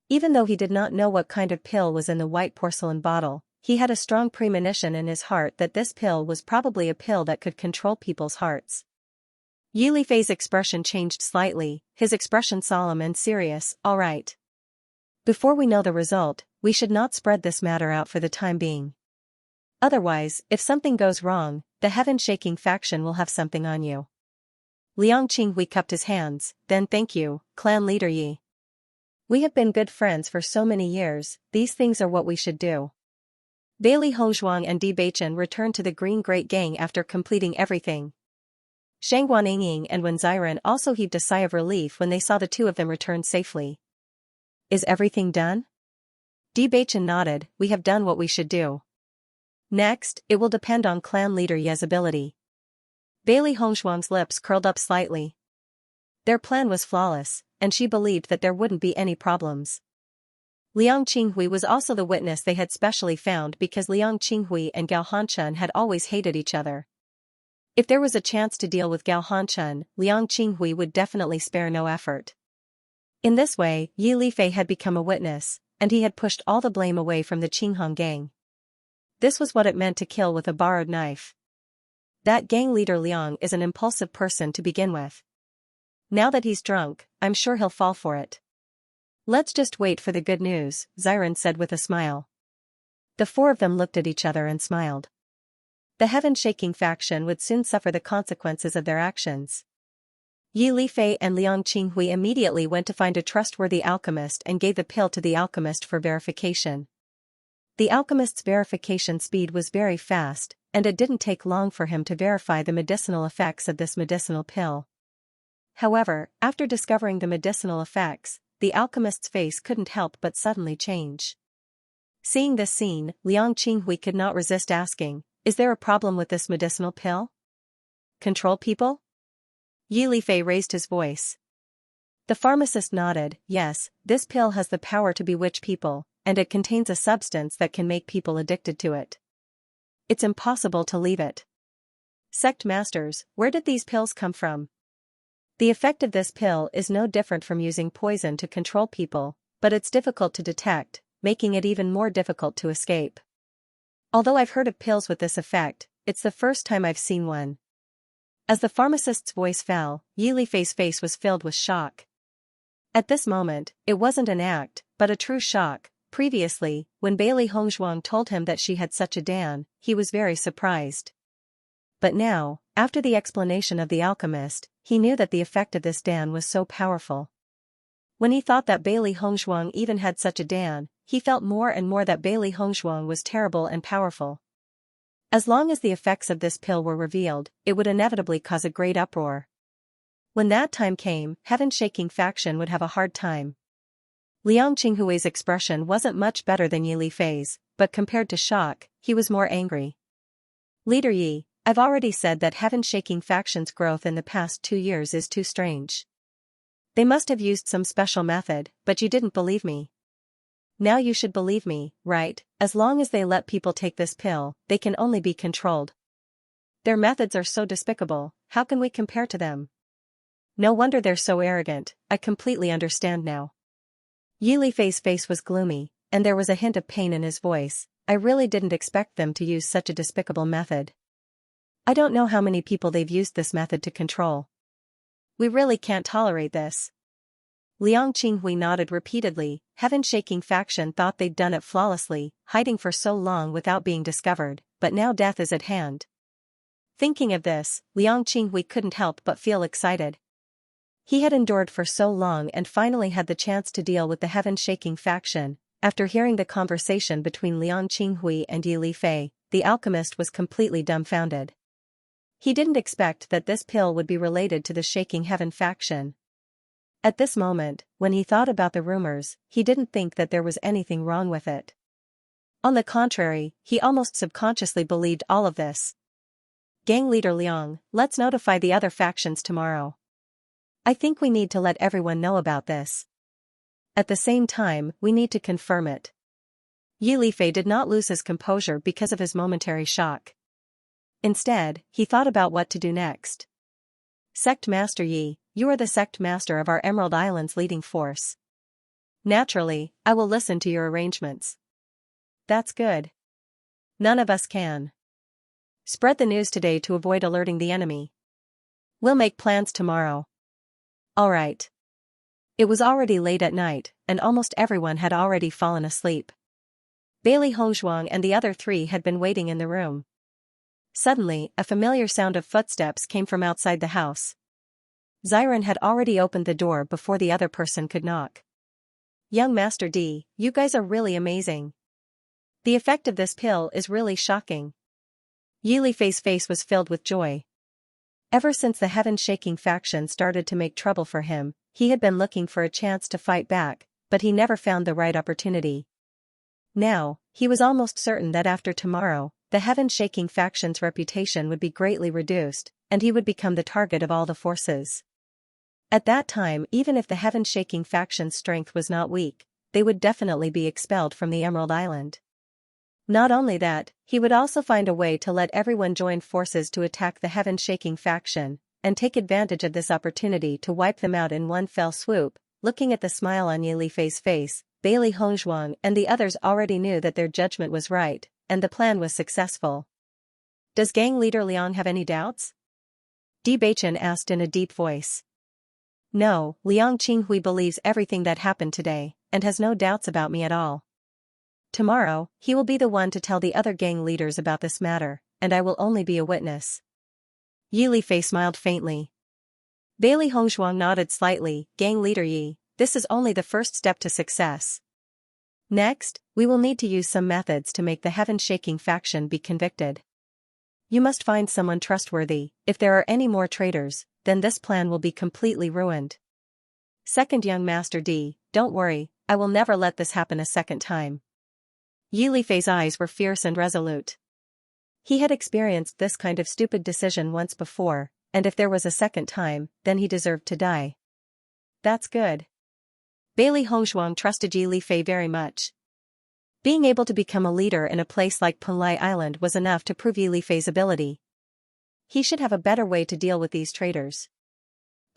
Even though he did not know what kind of pill was in the white porcelain bottle, he had a strong premonition in his heart that this pill was probably a pill that could control people's hearts. Yi Lifei's expression changed slightly, his expression solemn and serious. All right. Before we know the result, we should not spread this matter out for the time being. Otherwise, if something goes wrong, the heaven-shaking faction will have something on you. Liang Qinghui cupped his hands. Then thank you, clan leader Yi. We have been good friends for so many years, these things are what we should do. Bailey Hongzhuang and Bewitching returned to the Green Great Gang after completing everything. Shang Guanying and Wen Ziren also heaved a sigh of relief when they saw the two of them return safely. Is everything done? Bewitching nodded. We have done what we should do. Next, it will depend on clan leader Ye's ability. Bailey Hongzhuang's lips curled up slightly. Their plan was flawless, and she believed that there wouldn't be any problems. Liang Qinghui was also the witness they had specially found because Liang Qinghui and Gao Hanchun had always hated each other. If there was a chance to deal with Gao Hanchun, Liang Qinghui would definitely spare no effort. In this way, Yi Lifei had become a witness, and he had pushed all the blame away from the Qinghong gang. This was what it meant to kill with a borrowed knife. That gang leader Liang is an impulsive person to begin with. Now that he's drunk, I'm sure he'll fall for it. Let's just wait for the good news, Ziren said with a smile. The four of them looked at each other and smiled. The heaven-shaking faction would soon suffer the consequences of their actions. Yi Lifei and Liang Qinghui immediately went to find a trustworthy alchemist and gave the pill to the alchemist for verification. The alchemist's verification speed was very fast, and it didn't take long for him to verify the medicinal effects of this medicinal pill. However, after discovering the medicinal effects, the alchemist's face couldn't help but suddenly change. Seeing this scene, Liang Qinghui could not resist asking, is there a problem with this medicinal pill? Control people? Yi Lifei raised his voice. The pharmacist nodded. Yes, this pill has the power to bewitch people, and it contains a substance that can make people addicted to it. It's impossible to leave it. Sect masters, where did these pills come from? The effect of this pill is no different from using poison to control people, but it's difficult to detect, making it even more difficult to escape. Although I've heard of pills with this effect, it's the first time I've seen one. As the pharmacist's voice fell, Yi Lifei's face was filled with shock. At this moment, it wasn't an act, but a true shock. Previously, when Bailey Hongzhuang told him that she had such a dan, he was very surprised. But now, after the explanation of the alchemist, he knew that the effect of this dan was so powerful. When he thought that Bailey Hongzhuang even had such a dan, he felt more and more that Bailey Hongzhuang was terrible and powerful. As long as the effects of this pill were revealed, it would inevitably cause a great uproar. When that time came, heaven-shaking faction would have a hard time. Liang Qinghui's expression wasn't much better than Yi Lifei's, but compared to shock, he was more angry. Leader Yi, I've already said that heaven-shaking faction's growth in the past 2 years is too strange. They must have used some special method, but you didn't believe me. Now you should believe me, right? As long as they let people take this pill, they can only be controlled. Their methods are so despicable, how can we compare to them? No wonder they're so arrogant, I completely understand now. Yi Lifei's face was gloomy, and there was a hint of pain in his voice. I really didn't expect them to use such a despicable method. I don't know how many people they've used this method to control. We really can't tolerate this. Liang Qinghui nodded repeatedly. Heaven-shaking faction thought they'd done it flawlessly, hiding for so long without being discovered, but now death is at hand. Thinking of this, Liang Qinghui couldn't help but feel excited. He had endured for so long and finally had the chance to deal with the heaven-shaking faction. After hearing the conversation between Liang Qinghui and Yi Lifei, the alchemist was completely dumbfounded. He didn't expect that this pill would be related to the shaking heaven faction. At this moment, when he thought about the rumors, he didn't think that there was anything wrong with it. On the contrary, he almost subconsciously believed all of this. Gang leader Liang, let's notify the other factions tomorrow. I think we need to let everyone know about this. At the same time, we need to confirm it. Yi Lifei did not lose his composure because of his momentary shock. Instead, he thought about what to do next. Sect Master Yi, you are the sect master of our Emerald Island's leading force. Naturally, I will listen to your arrangements. That's good. None of us can spread the news today to avoid alerting the enemy. We'll make plans tomorrow. All right. It was already late at night, and almost everyone had already fallen asleep. Bailey Hongzhuang and the other three had been waiting in the room. Suddenly, a familiar sound of footsteps came from outside the house. Xiren had already opened the door before the other person could knock. Young Master D, you guys are really amazing. The effect of this pill is really shocking. Yi Lifei's face was filled with joy. Ever since the heaven-shaking faction started to make trouble for him, he had been looking for a chance to fight back, but he never found the right opportunity. Now, he was almost certain that after tomorrow, the heaven-shaking faction's reputation would be greatly reduced, and he would become the target of all the forces. At that time, even if the heaven-shaking faction's strength was not weak, they would definitely be expelled from the Emerald Island. Not only that, he would also find a way to let everyone join forces to attack the heaven-shaking faction, and take advantage of this opportunity to wipe them out in one fell swoop. Looking at the smile on Yi Lifei's face, Bailey Hongzhuang and the others already knew that their judgment was right, and the plan was successful. Does gang leader Liang have any doubts? Bewitching asked in a deep voice. No, Liang Qinghui believes everything that happened today, and has no doubts about me at all. Tomorrow, he will be the one to tell the other gang leaders about this matter, and I will only be a witness. Yi Lifei smiled faintly. Bailey Hongzhuang nodded slightly. Gang leader Yi, this is only the first step to success. Next, we will need to use some methods to make the heaven-shaking faction be convicted. You must find someone trustworthy. If there are any more traitors, then this plan will be completely ruined. Second young Master D, don't worry, I will never let this happen a second time. Yi Lifei's eyes were fierce and resolute. He had experienced this kind of stupid decision once before, and if there was a second time, then he deserved to die. That's good. Bailey Hongzhuang trusted Yi Lifei very much. Being able to become a leader in a place like Punlai Island was enough to prove Yi Lifei's ability. He should have a better way to deal with these traitors.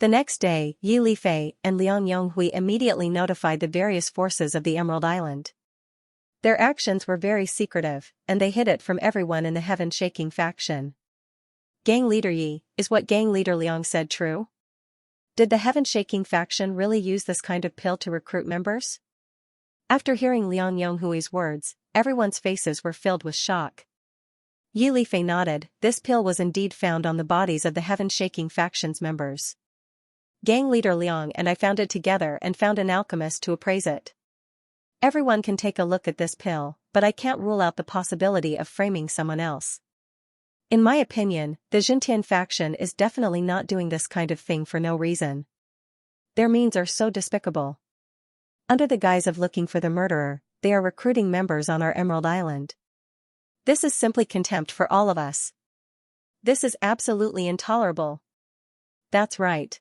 The next day, Yi Lifei and Liang Yonghui immediately notified the various forces of the Emerald Island. Their actions were very secretive, and they hid it from everyone in the heaven-shaking faction. Gang leader Yi, is what gang leader Liang said true? Did the heaven-shaking faction really use this kind of pill to recruit members? After hearing Liang Yonghui's words, everyone's faces were filled with shock. Yi Lifei nodded. This pill was indeed found on the bodies of the heaven-shaking faction's members. Gang leader Liang and I found it together and found an alchemist to appraise it. Everyone can take a look at this pill, but I can't rule out the possibility of framing someone else. In my opinion, the Xintian faction is definitely not doing this kind of thing for no reason. Their means are so despicable. Under the guise of looking for the murderer, they are recruiting members on our Emerald Island. This is simply contempt for all of us. This is absolutely intolerable. That's right.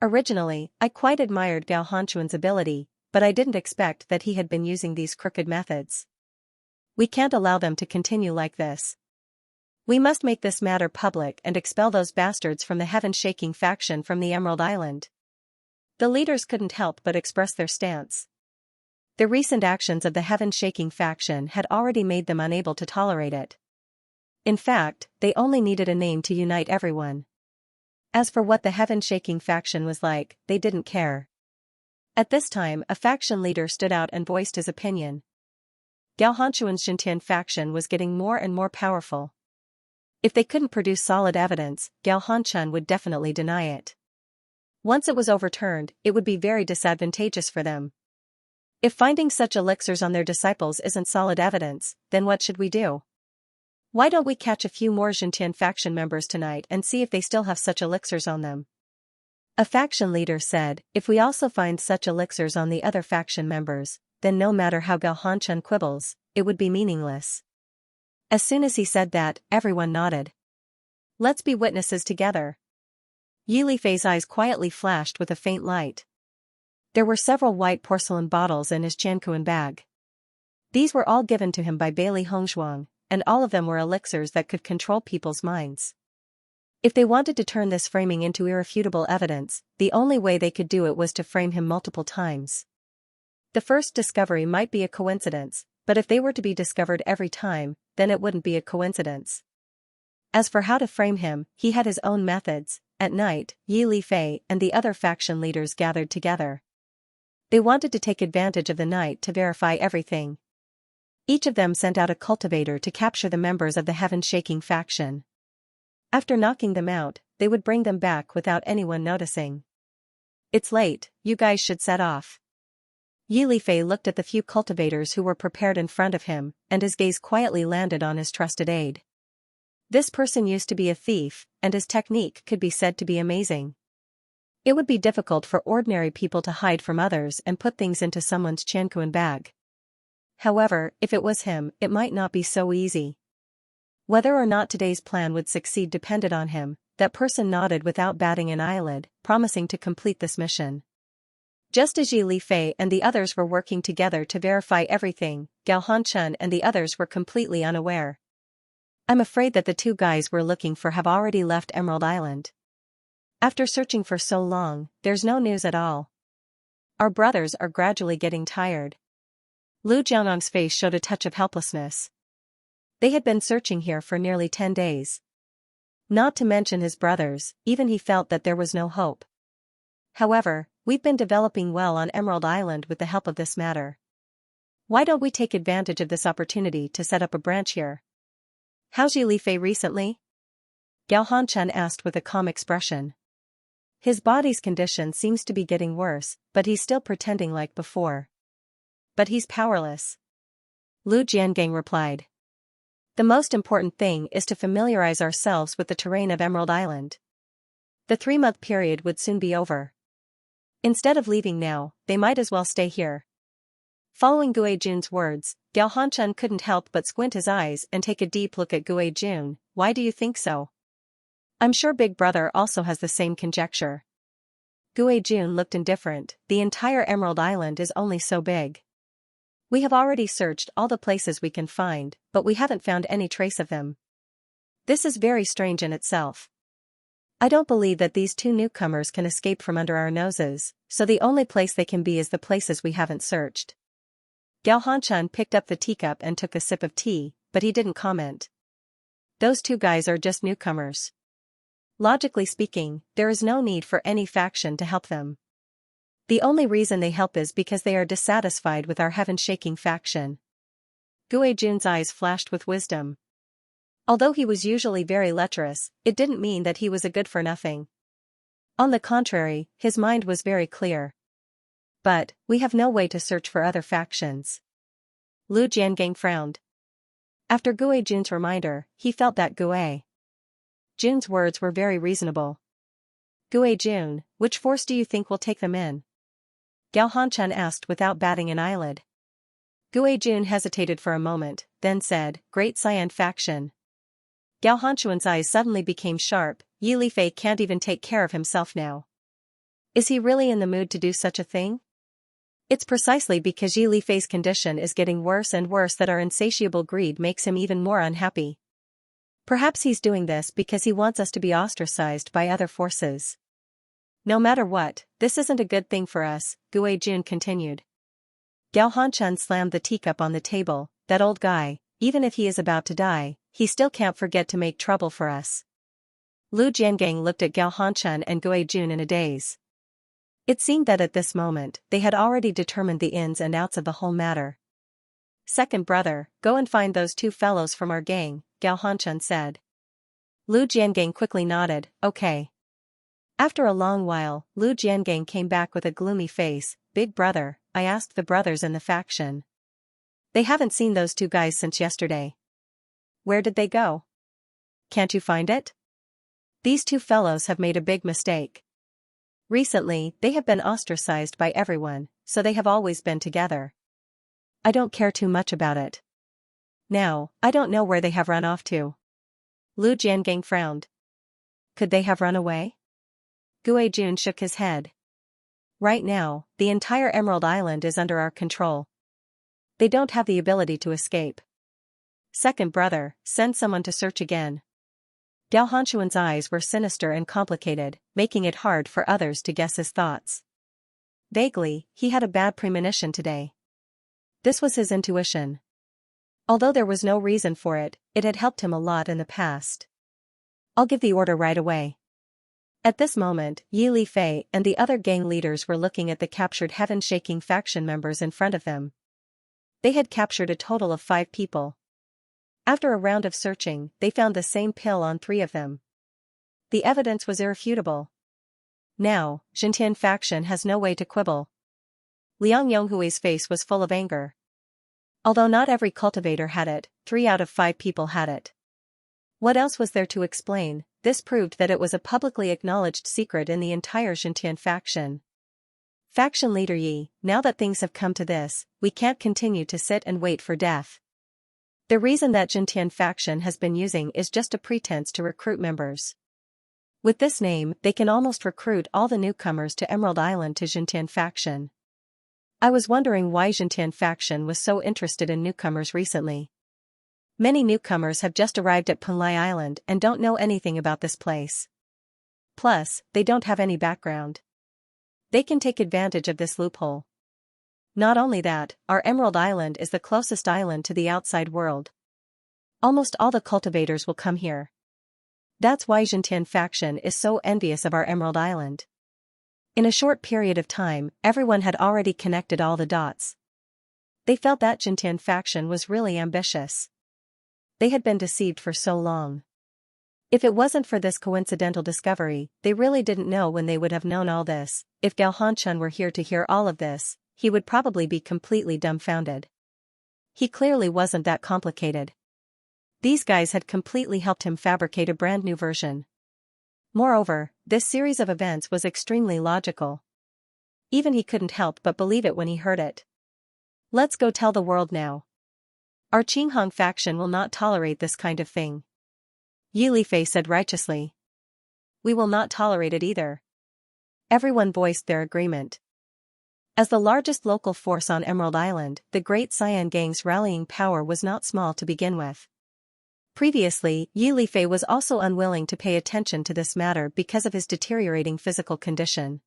Originally, I quite admired Gao Hanchuan's ability, but I didn't expect that he had been using these crooked methods. We can't allow them to continue like this. We must make this matter public and expel those bastards from the heaven-shaking faction from the Emerald Island. The leaders couldn't help but express their stance. The recent actions of the heaven-shaking faction had already made them unable to tolerate it. In fact, they only needed a name to unite everyone. As for what the heaven-shaking faction was like, they didn't care. At this time, a faction leader stood out and voiced his opinion. Gao Hanchuan's Xintian faction was getting more and more powerful. If they couldn't produce solid evidence, Gao Hanchun would definitely deny it. Once it was overturned, it would be very disadvantageous for them. If finding such elixirs on their disciples isn't solid evidence, then what should we do? Why don't we catch a few more Xintian faction members tonight and see if they still have such elixirs on them? A faction leader said, if we also find such elixirs on the other faction members, then no matter how Gao Hanchun quibbles, it would be meaningless. As soon as he said that, everyone nodded. Let's be witnesses together. Yi Lifei's eyes quietly flashed with a faint light. There were several white porcelain bottles in his Qianquan bag. These were all given to him by Bailey Hongzhuang, and all of them were elixirs that could control people's minds. If they wanted to turn this framing into irrefutable evidence, the only way they could do it was to frame him multiple times. The first discovery might be a coincidence, but if they were to be discovered every time, then it wouldn't be a coincidence. As for how to frame him, he had his own methods. At night, Yi Lifei and the other faction leaders gathered together. They wanted to take advantage of the night to verify everything. Each of them sent out a cultivator to capture the members of the heaven-shaking faction. After knocking them out, they would bring them back without anyone noticing. "It's late, you guys should set off." Yi Lifei looked at the few cultivators who were prepared in front of him, and his gaze quietly landed on his trusted aide. This person used to be a thief, and his technique could be said to be amazing. It would be difficult for ordinary people to hide from others and put things into someone's Qianquan bag. However, if it was him, it might not be so easy. Whether or not today's plan would succeed depended on him. That person nodded without batting an eyelid, promising to complete this mission. Just as Yi Lifei and the others were working together to verify everything, Gao Hanchun and the others were completely unaware. "I'm afraid that the two guys we're looking for have already left Emerald Island. After searching for so long, there's no news at all. Our brothers are gradually getting tired." Lu Jianong's face showed a touch of helplessness. They had been searching here for nearly 10 days. Not to mention his brothers, even he felt that there was no hope. "However, we've been developing well on Emerald Island with the help of this matter. Why don't we take advantage of this opportunity to set up a branch here?" "How's Yi Lifei recently?" Gao Hanchun asked with a calm expression. "His body's condition seems to be getting worse, but he's still pretending like before." "But he's powerless," Lu Jiangang replied. "The most important thing is to familiarize ourselves with the terrain of Emerald Island. The 3-month period would soon be over. Instead of leaving now, they might as well stay here." Following Gue Jun's words, Gao Hanchun couldn't help but squint his eyes and take a deep look at Gue Jun. "Why do you think so?" "I'm sure Big Brother also has the same conjecture." Gue Jun looked indifferent. "The entire Emerald Island is only so big. We have already searched all the places we can find, but we haven't found any trace of him. This is very strange in itself. I don't believe that these two newcomers can escape from under our noses, so the only place they can be is the places we haven't searched." Gao Hanchun picked up the teacup and took a sip of tea, but he didn't comment. "Those two guys are just newcomers. Logically speaking, there is no need for any faction to help them. The only reason they help is because they are dissatisfied with our heaven-shaking faction." Gue Jun's eyes flashed with wisdom. Although he was usually very lecherous, it didn't mean that he was a good-for-nothing. On the contrary, his mind was very clear. "But, we have no way to search for other factions." Lu Jiangang frowned. After Gue Jun's reminder, he felt that Gue Jun's words were very reasonable. "Gue Jun, which force do you think will take them in?" Gao Hanchun asked without batting an eyelid. Gue Jun hesitated for a moment, then said, "Great Cyan faction." Gao Hanchun's eyes suddenly became sharp. Yi Lifei can't even take care of himself now. Is he really in the mood to do such a thing? It's precisely because Yi Lifei's condition is getting worse and worse that our insatiable greed makes him even more unhappy. Perhaps he's doing this because he wants us to be ostracized by other forces. No matter what, this isn't a good thing for us, Gue Jun continued. Gao Hanchun slammed the teacup on the table. "That old guy, even if he is about to die, he still can't forget to make trouble for us." Lu Jiangang looked at Gao Hanchun and Gue Jun in a daze. It seemed that at this moment, they had already determined the ins and outs of the whole matter. "Second brother, go and find those two fellows from our gang," Gao Hanchun said. Lu Jiangang quickly nodded, "Okay." After a long while, Lu Jiangang came back with a gloomy face. "Big brother, I asked the brothers in the faction. They haven't seen those two guys since yesterday. Where did they go? Can't you find it? These two fellows have made a big mistake. Recently, they have been ostracized by everyone, so they have always been together. I don't care too much about it. Now, I don't know where they have run off to." Lu Jiangang frowned. Could they have run away? Gue Jun shook his head. Right now, the entire Emerald Island is under our control. They don't have the ability to escape. Second brother, send someone to search again. Gao Hanxuan's eyes were sinister and complicated, making it hard for others to guess his thoughts. Vaguely, he had a bad premonition today. This was his intuition. Although there was no reason for it, it had helped him a lot in the past. I'll give the order right away. At this moment, Yi Li Fei and the other gang leaders were looking at the captured heaven-shaking faction members in front of them. They had captured a total of 5 people. After a round of searching, they found the same pill on 3 of them. The evidence was irrefutable. Now, Xintian faction has no way to quibble. Liang Yonghui's face was full of anger. Although not every cultivator had it, 3 out of 5 people had it. What else was there to explain? This proved that it was a publicly acknowledged secret in the entire Xintian faction. Faction leader Yi, now that things have come to this, we can't continue to sit and wait for death. The reason that Xintian faction has been using is just a pretense to recruit members. With this name, they can almost recruit all the newcomers to Emerald Island to Xintian faction. I was wondering why Xintian faction was so interested in newcomers recently. Many newcomers have just arrived at Punlai Island and don't know anything about this place. Plus, they don't have any background. They can take advantage of this loophole. Not only that, our Emerald Island is the closest island to the outside world. Almost all the cultivators will come here. That's why Xintian faction is so envious of our Emerald Island. In a short period of time, everyone had already connected all the dots. They felt that Xintian faction was really ambitious. They had been deceived for so long. If it wasn't for this coincidental discovery, they really didn't know when they would have known all this. If Gao Hanxuan were here to hear all of this, he would probably be completely dumbfounded. He clearly wasn't that complicated. These guys had completely helped him fabricate a brand new version. Moreover, this series of events was extremely logical. Even he couldn't help but believe it when he heard it. Let's go tell the world now. Our Qinghong faction will not tolerate this kind of thing. Yi Li Fei said righteously. We will not tolerate it either. Everyone voiced their agreement. As the largest local force on Emerald Island, the Great Xian Gang's rallying power was not small to begin with. Previously, Yi Li Fei was also unwilling to pay attention to this matter because of his deteriorating physical condition.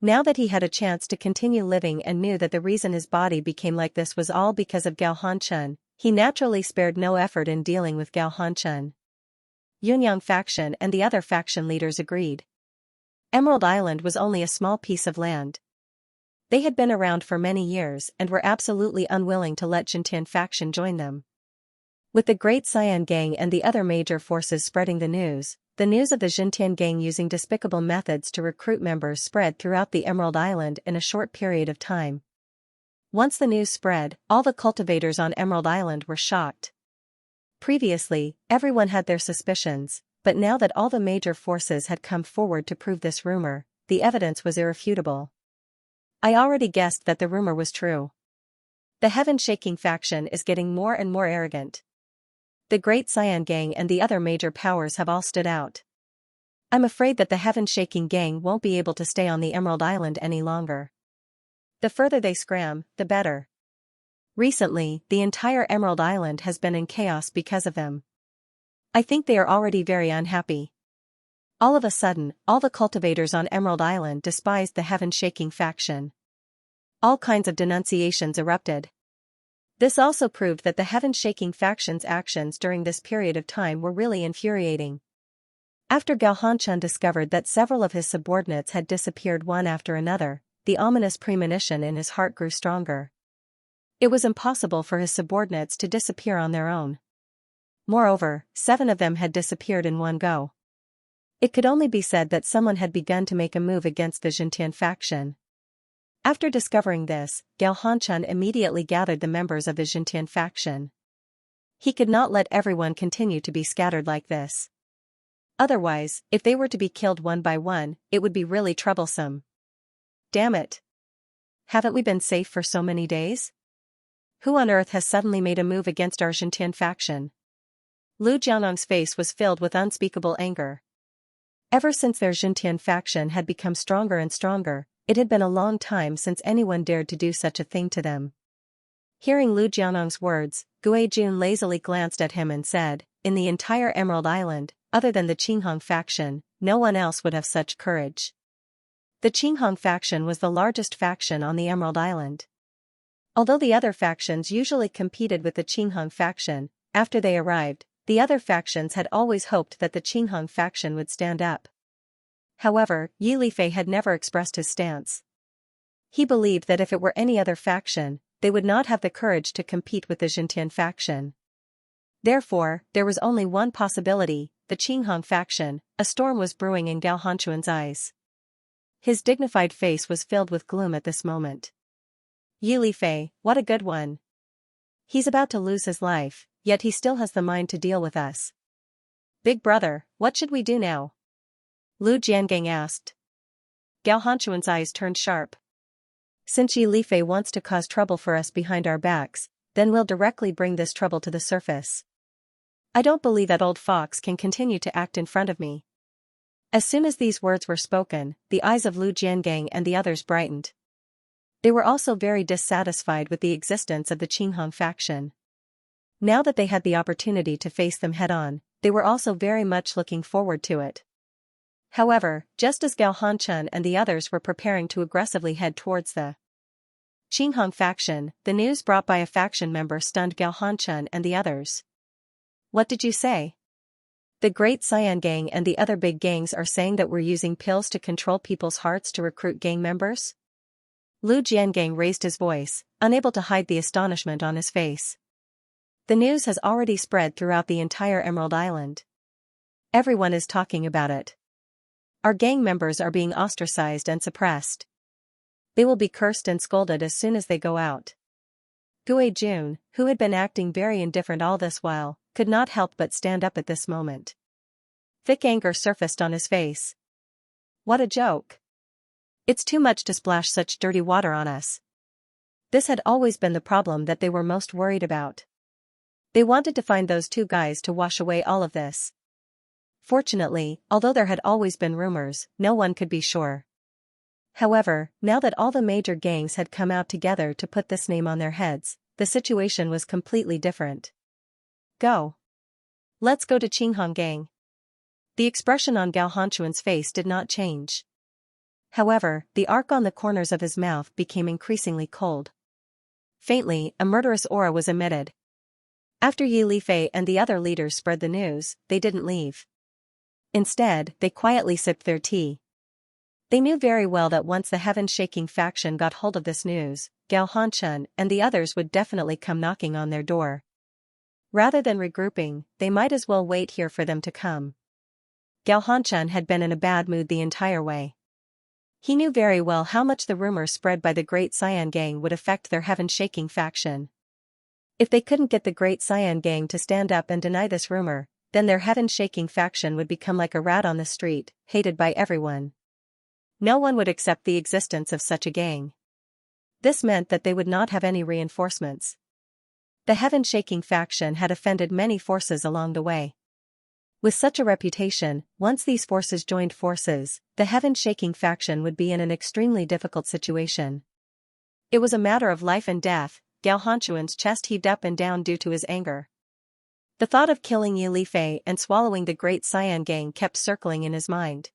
Now that he had a chance to continue living and knew that the reason his body became like this was all because of Gao Hanxuan, he naturally spared no effort in dealing with Gao Hanxuan. Yunyang faction and the other faction leaders agreed. Emerald Island was only a small piece of land. They had been around for many years and were absolutely unwilling to let Xintian faction join them. With the Great Xian Gang and the other major forces spreading the news of the Xintian Gang using despicable methods to recruit members spread throughout the Emerald Island in a short period of time. Once the news spread, all the cultivators on Emerald Island were shocked. Previously, everyone had their suspicions, but now that all the major forces had come forward to prove this rumor, the evidence was irrefutable. I already guessed that the rumor was true. The heaven-shaking faction is getting more and more arrogant. The Great Xian Gang and the other major powers have all stood out. I'm afraid that the heaven-shaking gang won't be able to stay on the Emerald Island any longer. The further they scram, the better. Recently, the entire Emerald Island has been in chaos because of them. I think they are already very unhappy. All of a sudden, all the cultivators on Emerald Island despised the heaven-shaking faction. All kinds of denunciations erupted. This also proved that the heaven-shaking faction's actions during this period of time were really infuriating. After Gao Hanxuan discovered that several of his subordinates had disappeared one after another, the ominous premonition in his heart grew stronger. It was impossible for his subordinates to disappear on their own. Moreover, 7 of them had disappeared in one go. It could only be said that someone had begun to make a move against the Xintian faction. After discovering this, Gao Hanxuan immediately gathered the members of the Xintian faction. He could not let everyone continue to be scattered like this. Otherwise, if they were to be killed one by one, it would be really troublesome. Damn it! Haven't we been safe for so many days? Who on earth has suddenly made a move against our Xintian faction? Lu Jianong's face was filled with unspeakable anger. Ever since their Xintian faction had become stronger and stronger, it had been a long time since anyone dared to do such a thing to them. Hearing Lu Jianong's words, Guijun lazily glanced at him and said, "In the entire Emerald Island, other than the Qinghong faction, no one else would have such courage." The Qinghong faction was the largest faction on the Emerald Island. Although the other factions usually competed with the Qinghong faction, after they arrived, the other factions had always hoped that the Qinghong faction would stand up. However, Yi Lifei had never expressed his stance. He believed that if it were any other faction, they would not have the courage to compete with the Xintian faction. Therefore, there was only one possibility, the Qinghong faction. A storm was brewing in Gao Hanquan's eyes. His dignified face was filled with gloom at this moment. Yi Lifei, what a good one. He's about to lose his life, yet he still has the mind to deal with us. Big brother, what should we do now? Lu Jiangang asked. Gao Hanquan's eyes turned sharp. Since Yi Lifei wants to cause trouble for us behind our backs, then we'll directly bring this trouble to the surface. I don't believe that old fox can continue to act in front of me. As soon as these words were spoken, the eyes of Lu Jiangang and the others brightened. They were also very dissatisfied with the existence of the Qinghong faction. Now that they had the opportunity to face them head-on, they were also very much looking forward to it. However, just as Gao Hanquan and the others were preparing to aggressively head towards the Qinghong faction, the news brought by a faction member stunned Gao Hanquan and the others. What did you say? The Great Xian Gang and the other big gangs are saying that we're using pills to control people's hearts to recruit gang members? Lu Jiangang raised his voice, unable to hide the astonishment on his face. The news has already spread throughout the entire Emerald Island. Everyone is talking about it. Our gang members are being ostracized and suppressed. They will be cursed and scolded as soon as they go out. Guijun, who had been acting very indifferent all this while, could not help but stand up at this moment. Thick anger surfaced on his face. What a joke. It's too much to splash such dirty water on us. This had always been the problem that they were most worried about. They wanted to find those two guys to wash away all of this. Fortunately, although there had always been rumors, no one could be sure. However, now that all the major gangs had come out together to put this name on their heads, the situation was completely different. Go. Let's go to Qinghong Gang. The expression on Gao Hanquan's face did not change. However, the arc on the corners of his mouth became increasingly cold. Faintly, a murderous aura was emitted. After Yi Lifei and the other leaders spread the news, they didn't leave. Instead, they quietly sipped their tea. They knew very well that once the heaven-shaking faction got hold of this news, Gao Hanquan and the others would definitely come knocking on their door. Rather than regrouping, they might as well wait here for them to come. Gao Hanquan had been in a bad mood the entire way. He knew very well how much the rumors spread by the Great Xian Gang would affect their heaven-shaking faction. If they couldn't get the Great Xian Gang to stand up and deny this rumor, then their heaven-shaking faction would become like a rat on the street, hated by everyone. No one would accept the existence of such a gang. This meant that they would not have any reinforcements. The heaven-shaking faction had offended many forces along the way. With such a reputation, once these forces joined forces, the heaven-shaking faction would be in an extremely difficult situation. It was a matter of life and death. Gao Hanquan's chest heaved up and down due to his anger. The thought of killing Yi Lifei and swallowing the Great Xian Gang kept circling in his mind.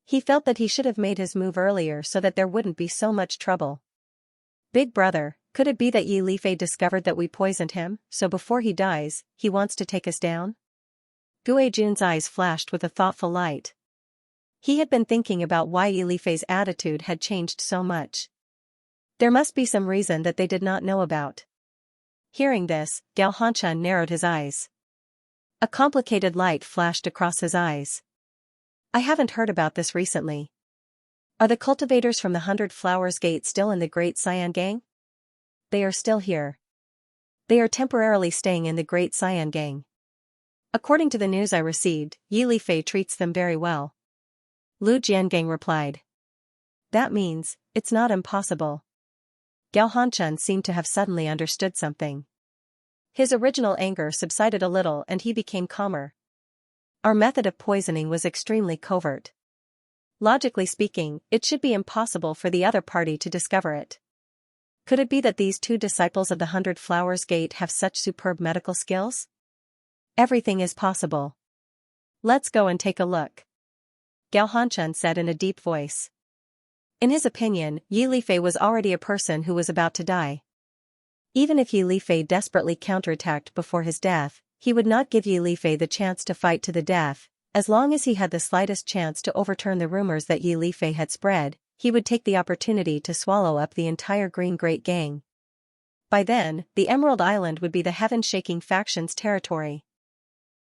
He felt that he should have made his move earlier so that there wouldn't be so much trouble. Big brother, could it be that Yi Lifei discovered that we poisoned him, so before he dies, he wants to take us down? Guijun's eyes flashed with a thoughtful light. He had been thinking about why Yi Lifei's attitude had changed so much. There must be some reason that they did not know about. Hearing this, Gao Hanquan narrowed his eyes. A complicated light flashed across his eyes. I haven't heard about this recently. Are the cultivators from the 100 Flowers Gate still in the Great Xian Gang? They are still here. They are temporarily staying in the Great Xian Gang. According to the news I received, Yi Lifei treats them very well. Lu Jiangang replied. That means, it's not impossible. Gao Hanquan seemed to have suddenly understood something. His original anger subsided a little and he became calmer. Our method of poisoning was extremely covert. Logically speaking, it should be impossible for the other party to discover it. Could it be that these two disciples of the 100 Flowers Gate have such superb medical skills? Everything is possible. Let's go and take a look, Gao Hanchun said in a deep voice. In his opinion, Yi Lifei was already a person who was about to die. Even if Yi Lifei desperately counterattacked before his death, he would not give Yi Lifei the chance to fight to the death. As long as he had the slightest chance to overturn the rumors that Yi Lifei had spread, he would take the opportunity to swallow up the entire Green Great Gang. By then, the Emerald Island would be the heaven-shaking faction's territory.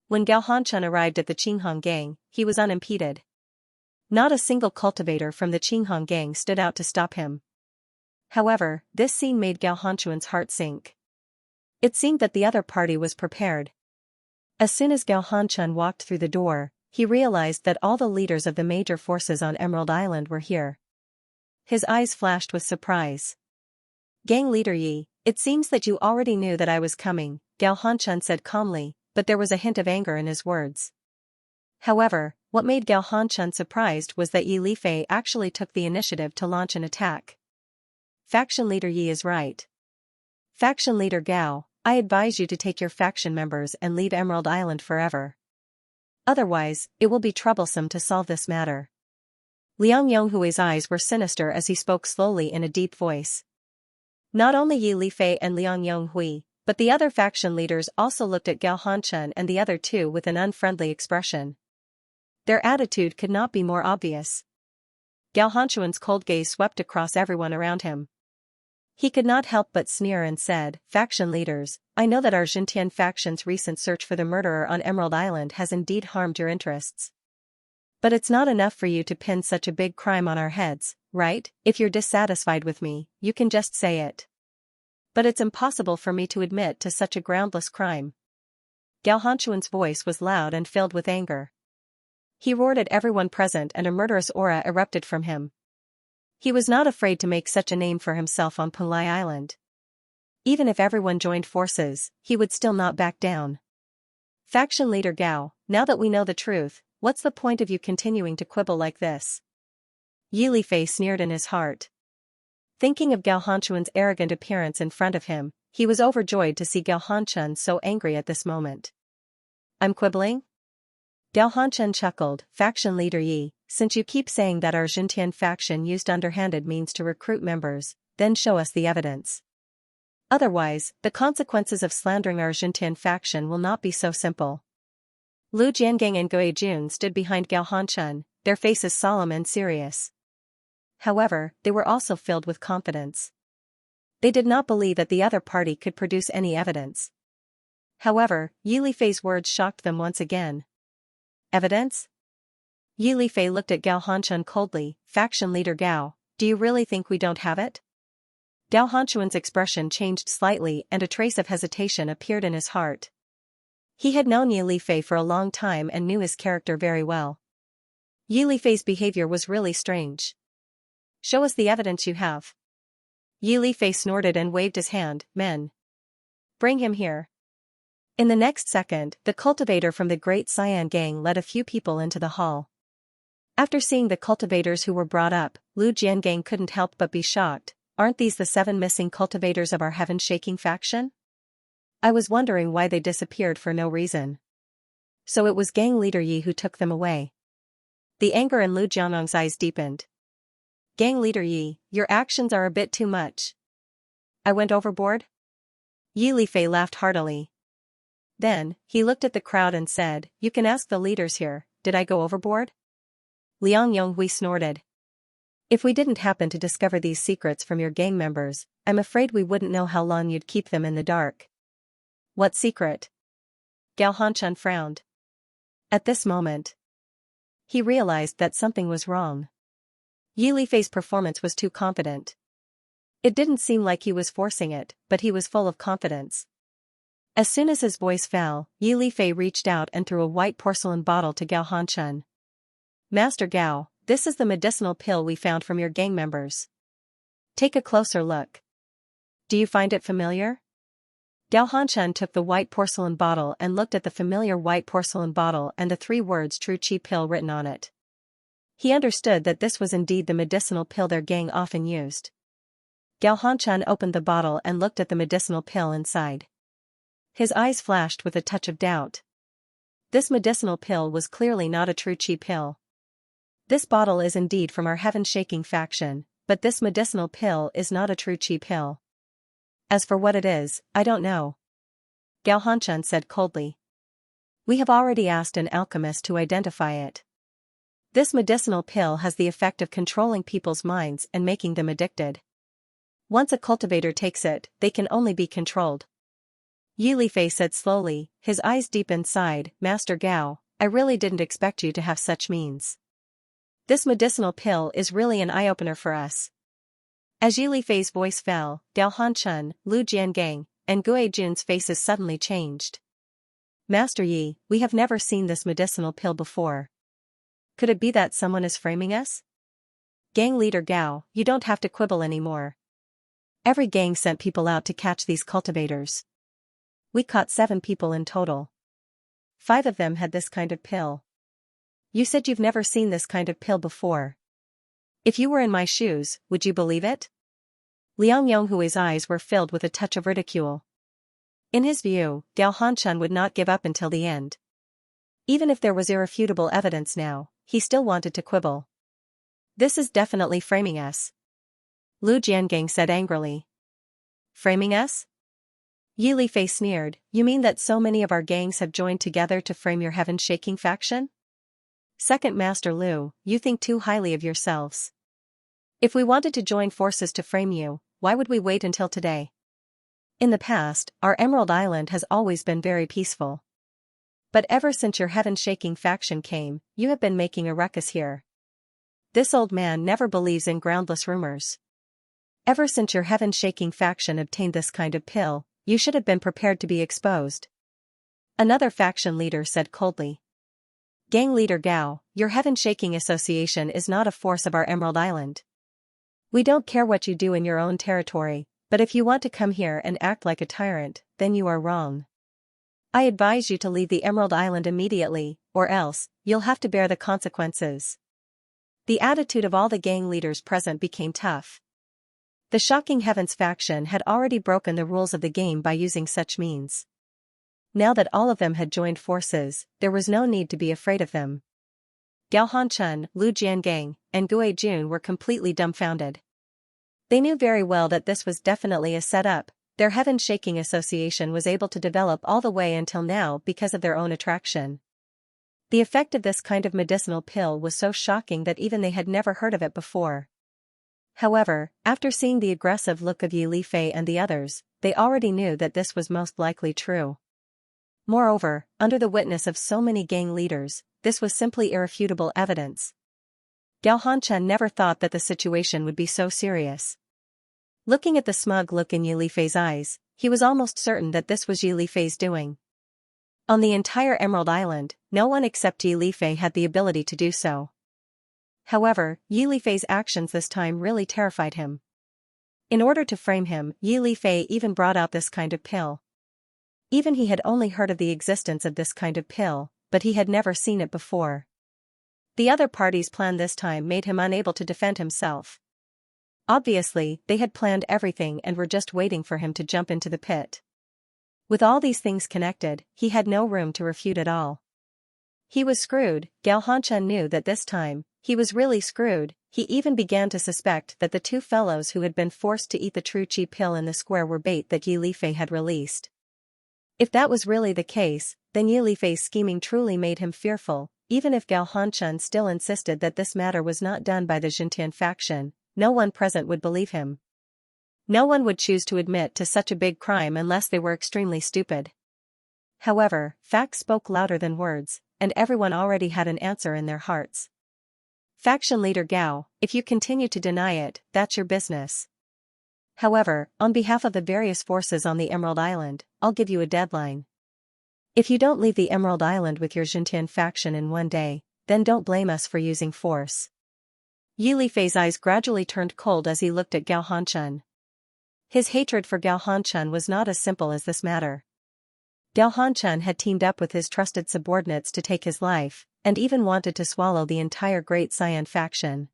When Gao Hanchun arrived at the Qinghong Gang, he was unimpeded. Not a single cultivator from the Qinghong Gang stood out to stop him. However, this scene made Gao Hanchun's heart sink. It seemed that the other party was prepared. As soon as Gao Hanchun walked through the door, he realized that all the leaders of the major forces on Emerald Island were here. His eyes flashed with surprise. Gang leader Yi, it seems that you already knew that I was coming, Gao Hanchun said calmly, but there was a hint of anger in his words. However, what made Gao Hanchun surprised was that Yi Lifei actually took the initiative to launch an attack. Faction leader Yi is right. Faction leader Gao, I advise you to take your faction members and leave Emerald Island forever. Otherwise, it will be troublesome to solve this matter. Liang Yonghui's eyes were sinister as he spoke slowly in a deep voice. Not only Yi Lifei and Liang Yonghui, but the other faction leaders also looked at Gao Hanchun and the other two with an unfriendly expression. Their attitude could not be more obvious. Gao Hanchun's cold gaze swept across everyone around him. He could not help but sneer and said, "Faction leaders, I know that our Xintian faction's recent search for the murderer on Emerald Island has indeed harmed your interests. But it's not enough for you to pin such a big crime on our heads, right? If you're dissatisfied with me, you can just say it. But it's impossible for me to admit to such a groundless crime." Gao Hanchun's voice was loud and filled with anger. He roared at everyone present and a murderous aura erupted from him. He was not afraid to make such a name for himself on Pulai Island. Even if everyone joined forces, he would still not back down. Faction leader Gao, now that we know the truth, what's the point of you continuing to quibble like this? Yi Lifei sneered in his heart. Thinking of Gao Hanchun's arrogant appearance in front of him, he was overjoyed to see Gao Hanchun so angry at this moment. I'm quibbling? Gao Hanchun chuckled, faction leader Yi, since you keep saying that our Xintian faction used underhanded means to recruit members, then show us the evidence. Otherwise, the consequences of slandering our Xintian faction will not be so simple. Lu Jiangang and Gui Jun stood behind Gao Hanchun, their faces solemn and serious. However, they were also filled with confidence. They did not believe that the other party could produce any evidence. However, Yi Lifei's words shocked them once again. Evidence? Yi Lifei looked at Gao Hanchun coldly, faction leader Gao, do you really think we don't have it? Gao Hanchun's expression changed slightly and a trace of hesitation appeared in his heart. He had known Yi Lifei for a long time and knew his character very well. Yi Lifei's behavior was really strange. Show us the evidence you have. Yi Lifei snorted and waved his hand, men. Bring him here. In the next second, the cultivator from the Great Xian Gang led a few people into the hall. After seeing the cultivators who were brought up, Lu Jiangang couldn't help but be shocked. Aren't these the 7 missing cultivators of our heaven-shaking faction? I was wondering why they disappeared for no reason. So it was gang leader Yi who took them away. The anger in Lu Jianong's eyes deepened. Gang leader Yi, your actions are a bit too much. I went overboard? Yi Lifei laughed heartily. Then, he looked at the crowd and said, you can ask the leaders here, did I go overboard? Liang Yonghui snorted. If we didn't happen to discover these secrets from your gang members, I'm afraid we wouldn't know how long you'd keep them in the dark. What secret? Gao Hanchun frowned. At this moment, he realized that something was wrong. Yi Lifei's performance was too confident. It didn't seem like he was forcing it, but he was full of confidence. As soon as his voice fell, Yi Lifei reached out and threw a white porcelain bottle to Gao Hanchun. Master Gao, this is the medicinal pill we found from your gang members. Take a closer look. Do you find it familiar? Gao Hanchun took the white porcelain bottle and looked at the familiar white porcelain bottle and the 3 words True Qi pill written on it. He understood that this was indeed the medicinal pill their gang often used. Gao Hanshan opened the bottle and looked at the medicinal pill inside. His eyes flashed with a touch of doubt. This medicinal pill was clearly not a true qi pill. This bottle is indeed from our heaven-shaking faction, but this medicinal pill is not a true qi pill. As for what it is, I don't know. Gao Hanshan said coldly. We have already asked an alchemist to identify it. This medicinal pill has the effect of controlling people's minds and making them addicted. Once a cultivator takes it, they can only be controlled. Yi Lifei said slowly, his eyes deep inside, Master Gao, I really didn't expect you to have such means. This medicinal pill is really an eye-opener for us. As Yi Lifei's voice fell, Gao Hanshan, Lu Jiangang, and Gue Jun's faces suddenly changed. Master Yi, we have never seen this medicinal pill before. Could it be that someone is framing us? Gang leader Gao, you don't have to quibble anymore. Every gang sent people out to catch these cultivators. We caught 7 people in total. 5 of them had this kind of pill. You said you've never seen this kind of pill before. If you were in my shoes, would you believe it? Liang Yonghui's eyes were filled with a touch of ridicule. In his view, Gao Hanshan would not give up until the end. Even if there was irrefutable evidence now, he still wanted to quibble. This is definitely framing us. Lu Jiangang said angrily. Framing us? Yi Lifei sneered, you mean that so many of our gangs have joined together to frame your heaven-shaking faction? Second Master Lu, you think too highly of yourselves. If we wanted to join forces to frame you, why would we wait until today? In the past, our Emerald Island has always been very peaceful. But ever since your heaven-shaking faction came, you have been making a ruckus here. This old man never believes in groundless rumors. Ever since your heaven-shaking faction obtained this kind of pill, you should have been prepared to be exposed. Another faction leader said coldly. Gang leader Gao, your heaven-shaking association is not a force of our Emerald Island. We don't care what you do in your own territory, but if you want to come here and act like a tyrant, then you are wrong. I advise you to leave the Emerald Island immediately, or else, you'll have to bear the consequences. The attitude of all the gang leaders present became tough. The Shocking Heavens faction had already broken the rules of the game by using such means. Now that all of them had joined forces, there was no need to be afraid of them. Gao Hanshan, Lu Jiangang, and Gue Jun were completely dumbfounded. They knew very well that this was definitely a setup. Their heaven-shaking association was able to develop all the way until now because of their own attraction. The effect of this kind of medicinal pill was so shocking that even they had never heard of it before. However, after seeing the aggressive look of Yi Lifei and the others, they already knew that this was most likely true. Moreover, under the witness of so many gang leaders, this was simply irrefutable evidence. Gao Hanshan never thought that the situation would be so serious. Looking at the smug look in Yi Lifei's eyes, he was almost certain that this was Yi Lifei's doing. On the entire Emerald Island, no one except Yi Lifei had the ability to do so. However, Yi Lifei's actions this time really terrified him. In order to frame him, Yi Lifei even brought out this kind of pill. Even he had only heard of the existence of this kind of pill, but he had never seen it before. The other party's plan this time made him unable to defend himself. Obviously, they had planned everything and were just waiting for him to jump into the pit. With all these things connected, he had no room to refute at all. He was screwed. Gao Hanshan knew that this time, he was really screwed. He even began to suspect that the 2 fellows who had been forced to eat the true qi pill in the square were bait that Yi Lifei had released. If that was really the case, then Yi Lifei's scheming truly made him fearful. Even if Gao Hanshan still insisted that this matter was not done by the Xintian faction, no one present would believe him. No one would choose to admit to such a big crime unless they were extremely stupid. However, facts spoke louder than words, and everyone already had an answer in their hearts. Faction leader Gao, if you continue to deny it, that's your business. However, on behalf of the various forces on the Emerald Island, I'll give you a deadline. If you don't leave the Emerald Island with your Xintian faction in one day, then don't blame us for using force. Yi Lifei's eyes gradually turned cold as he looked at Gao Hanshan. His hatred for Gao Hanshan was not as simple as this matter. Gao Hanshan had teamed up with his trusted subordinates to take his life, and even wanted to swallow the entire Great Xian faction.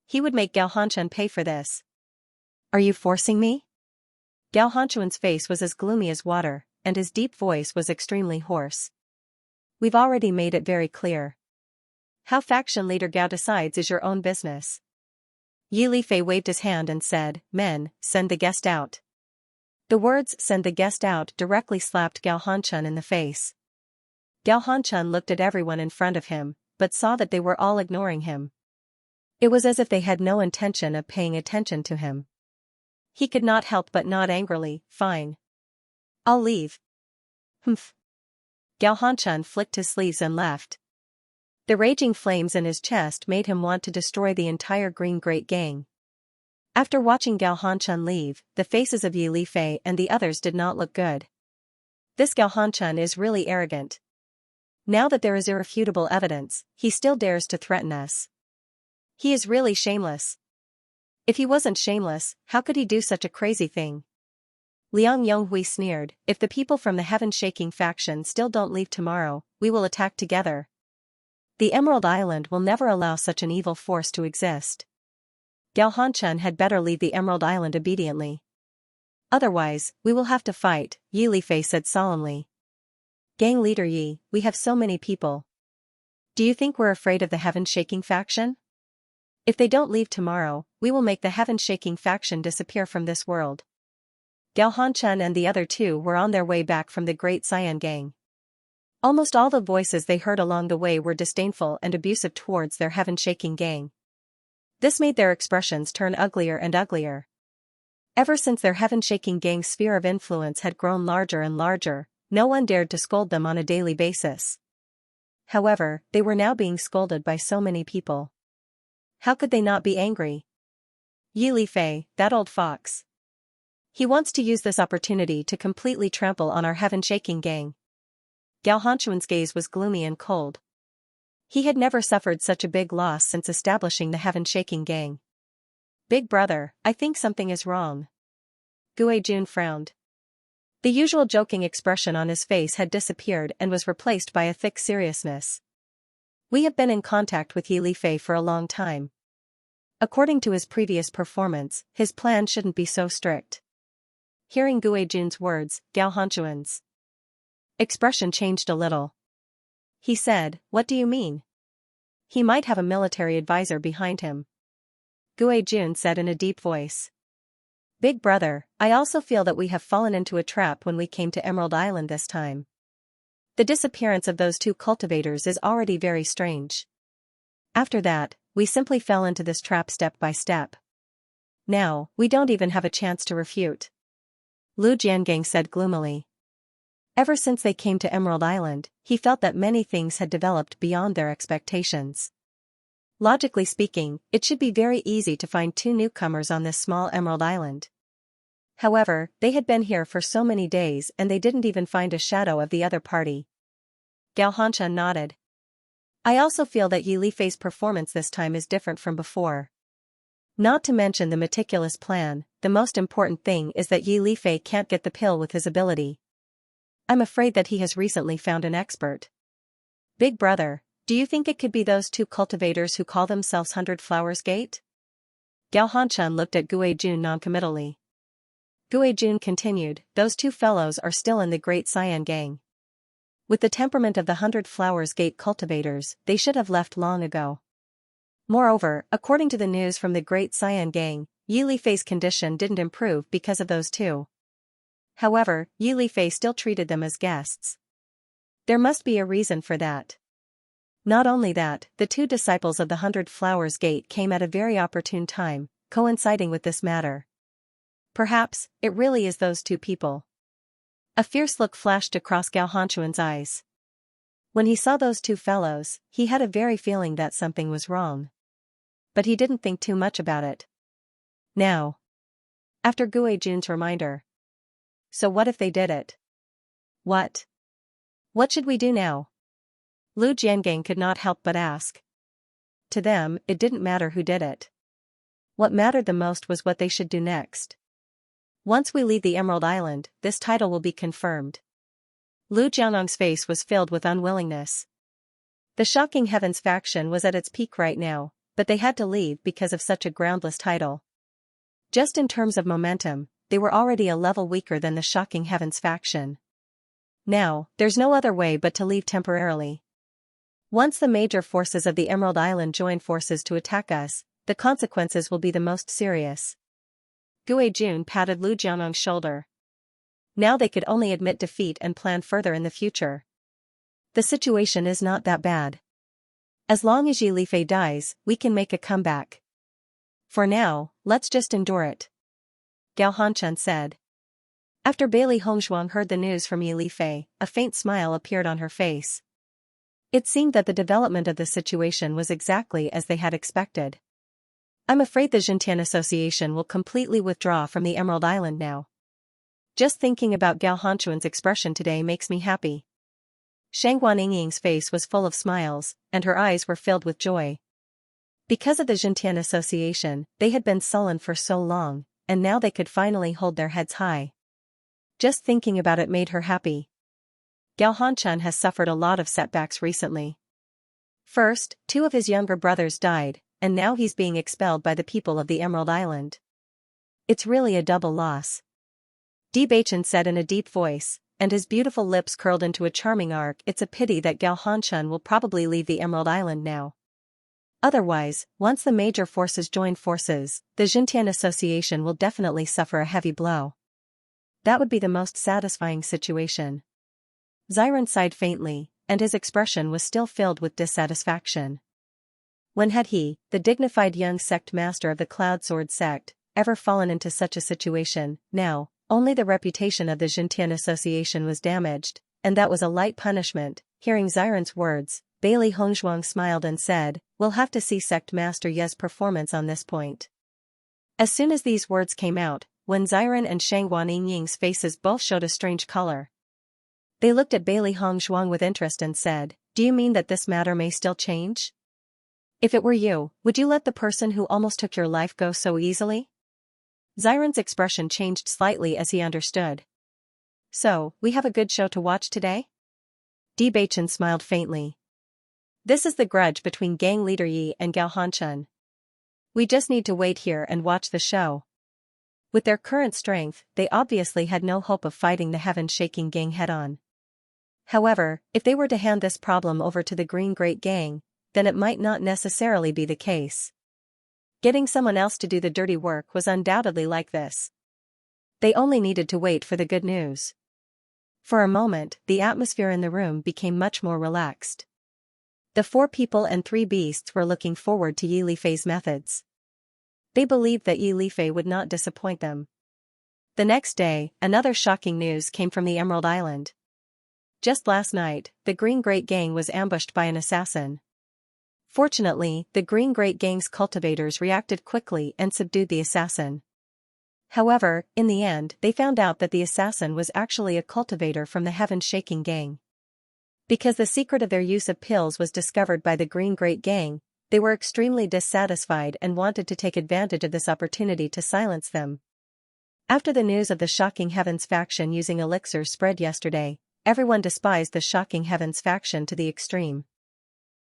He would make Gao Hanshan pay for this. Are you forcing me? Gao Hanchuan's face was as gloomy as water, and his deep voice was extremely hoarse. We've already made it very clear. How faction leader Gao decides is your own business. Yi Lifei waved his hand and said, Men, send the guest out. The words send the guest out directly slapped Gao Hanchun in the face. Gao Hanchun looked at everyone in front of him, but saw that they were all ignoring him. It was as if they had no intention of paying attention to him. He could not help but nod angrily. Fine. I'll leave. Humph. Gao Hanchun flicked his sleeves and left. The raging flames in his chest made him want to destroy the entire Green Great Gang. After watching Gao Hanchun leave, the faces of Yi Lifei and the others did not look good. This Gao Hanchun is really arrogant. Now that there is irrefutable evidence, he still dares to threaten us. He is really shameless. If he wasn't shameless, how could he do such a crazy thing? Liang Yonghui sneered, If the people from the heaven-shaking faction still don't leave tomorrow, we will attack together. The Emerald Island will never allow such an evil force to exist. Gao Hanchun had better leave the Emerald Island obediently. Otherwise, we will have to fight, Yi Lifei said solemnly. Gang leader Yi, we have so many people. Do you think we're afraid of the heaven-shaking faction? If they don't leave tomorrow, we will make the heaven-shaking faction disappear from this world. Gao Hanchun and the other two were on their way back from the Great Xian Gang. Almost all the voices they heard along the way were disdainful and abusive towards their heaven-shaking gang. This made their expressions turn uglier and uglier. Ever since their heaven-shaking gang's sphere of influence had grown larger and larger, no one dared to scold them on a daily basis. However, they were now being scolded by so many people. How could they not be angry? Yi Lifei, that old fox. He wants to use this opportunity to completely trample on our heaven-shaking gang. Gao Hanchuan's gaze was gloomy and cold. He had never suffered such a big loss since establishing the heaven-shaking gang. Big brother, I think something is wrong. Gue Jun frowned. The usual joking expression on his face had disappeared and was replaced by a thick seriousness. We have been in contact with Yi Lifei for a long time. According to his previous performance, his plan shouldn't be so strict. Hearing Gue Jun's words, Gao Hanchuan's expression changed a little. He said, What do you mean? He might have a military advisor behind him. Gue Jun said in a deep voice. Big brother, I also feel that we have fallen into a trap when we came to Emerald Island this time. The disappearance of those two cultivators is already very strange. After that, we simply fell into this trap step by step. Now, we don't even have a chance to refute. Lu Jiangang said gloomily. Ever since they came to Emerald Island, he felt that many things had developed beyond their expectations. Logically speaking, it should be very easy to find two newcomers on this small Emerald Island. However, they had been here for so many days and they didn't even find a shadow of the other party. Gao Hanchun nodded. I also feel that Yi Lifei's performance this time is different from before. Not to mention the meticulous plan, the most important thing is that Yi Lifei can't get the pill with his ability. I'm afraid that he has recently found an expert. Big brother, do you think it could be those two cultivators who call themselves 100 Flowers Gate? Gao Hanchun looked at Gue Jun noncommittally. Gue Jun continued, Those two fellows are still in the Great Xian Gang. With the temperament of the 100 Flowers Gate cultivators, they should have left long ago. Moreover, according to the news from the Great Xian Gang, Yi Lifei's condition didn't improve because of those two. However, Yi Lifei still treated them as guests. There must be a reason for that. Not only that, the two disciples of the 100 Flowers Gate came at a very opportune time, coinciding with this matter. Perhaps, it really is those two people. A fierce look flashed across Gao Hanchuan's eyes. When he saw those two fellows, he had a very feeling that something was wrong. But he didn't think too much about it. Now. After Gue Jun's reminder. So what if they did it? What? What should we do now? Lu Jiangang could not help but ask. To them, it didn't matter who did it. What mattered the most was what they should do next. Once we leave the Emerald Island, this title will be confirmed. Lu Jianong's face was filled with unwillingness. The Shocking Heavens faction was at its peak right now, but they had to leave because of such a groundless title. Just in terms of momentum, they were already a level weaker than the Shocking Heavens faction. Now, there's no other way but to leave temporarily. Once the major forces of the Emerald Island join forces to attack us, the consequences will be the most serious. Gue Jun patted Lu Jianong's shoulder. Now they could only admit defeat and plan further in the future. The situation is not that bad. As long as Yi Lifei dies, we can make a comeback. For now, let's just endure it. Gao Hanchun said. After Bailey Hongzhuang heard the news from Yi Lifei, a faint smile appeared on her face. It seemed that the development of the situation was exactly as they had expected. I'm afraid the Xintian Association will completely withdraw from the Emerald Island now. Just thinking about Gao Hanchun's expression today makes me happy. Shangguan Yingying's face was full of smiles, and her eyes were filled with joy. Because of the Xintian Association, they had been sullen for so long, and now they could finally hold their heads high. Just thinking about it made her happy. Gao Hanchun has suffered a lot of setbacks recently. First, 2 of his younger brothers died, and now he's being expelled by the people of the Emerald Island. It's really a double loss. Bewitching said in a deep voice, and his beautiful lips curled into a charming arc. It's a pity that Gao Hanchun will probably leave the Emerald Island now. Otherwise, once the major forces join forces, the Xintian Association will definitely suffer a heavy blow. That would be the most satisfying situation. Xiren sighed faintly, and his expression was still filled with dissatisfaction. When had he, the dignified young sect master of the Cloud Sword sect, ever fallen into such a situation? Now, only the reputation of the Xintian Association was damaged, and that was a light punishment. Hearing Xiren's words, Bailey Hongzhuang smiled and said, "We'll have to see Sect Master Ye's performance on this point." As soon as these words came out, Wen Xiren and Shangguan Yingying's faces both showed a strange color. They looked at Bailey Hongzhuang with interest and said, "Do you mean that this matter may still change? If it were you, would you let the person who almost took your life go so easily?" Xiren's expression changed slightly as he understood. "So, we have a good show to watch today?" Bewitching smiled faintly. "This is the grudge between gang leader Yi and Gao Hanchun. We just need to wait here and watch the show." With their current strength, they obviously had no hope of fighting the heaven-shaking gang head-on. However, if they were to hand this problem over to the Green Great Gang, then it might not necessarily be the case. Getting someone else to do the dirty work was undoubtedly like this. They only needed to wait for the good news. For a moment, the atmosphere in the room became much more relaxed. The 4 people and 3 beasts were looking forward to Yi Lifei's methods. They believed that Yi Lifei would not disappoint them. The next day, another shocking news came from the Emerald Island. Just last night, the Green Great Gang was ambushed by an assassin. Fortunately, the Green Great Gang's cultivators reacted quickly and subdued the assassin. However, in the end, they found out that the assassin was actually a cultivator from the Heaven-Shaking Gang. Because the secret of their use of pills was discovered by the Green Great Gang, they were extremely dissatisfied and wanted to take advantage of this opportunity to silence them. After the news of the Shocking Heavens faction using elixirs spread yesterday, everyone despised the Shocking Heavens faction to the extreme.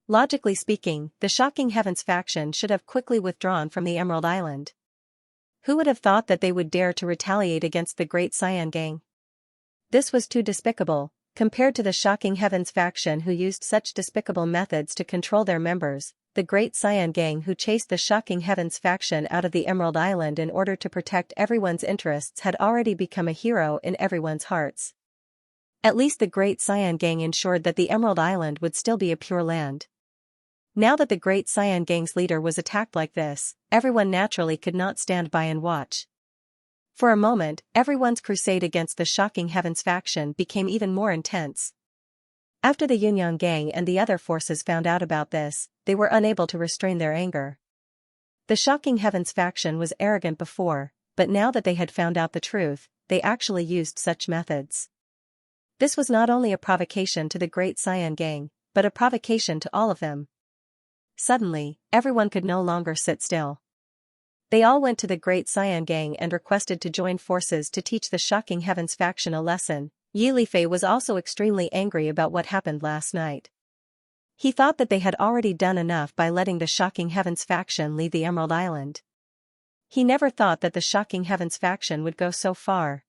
Logically speaking, the Shocking Heavens faction should have quickly withdrawn from the Emerald Island. Who would have thought that they would dare to retaliate against the Great Xian Gang? This was too despicable, compared to the Shocking Heavens faction who used such despicable methods to control their members. The Great Xian Gang who chased the Shocking Heavens faction out of the Emerald Island in order to protect everyone's interests had already become a hero in everyone's hearts. At least the Great Xian Gang ensured that the Emerald Island would still be a pure land. Now that the Great Xian Gang's leader was attacked like this, everyone naturally could not stand by and watch. For a moment, everyone's crusade against the Shocking Heavens faction became even more intense. After the Yunyang Gang and the other forces found out about this, they were unable to restrain their anger. The Shocking Heavens faction was arrogant before, but now that they had found out the truth, they actually used such methods. This was not only a provocation to the Great Xian Gang, but a provocation to all of them. Suddenly, everyone could no longer sit still. They all went to the Great Xian Gang and requested to join forces to teach the Shocking Heavens faction a lesson. Yi Lifei was also extremely angry about what happened last night. He thought that they had already done enough by letting the Shocking Heavens faction leave the Emerald Island. He never thought that the shocking Heavens faction would go so far.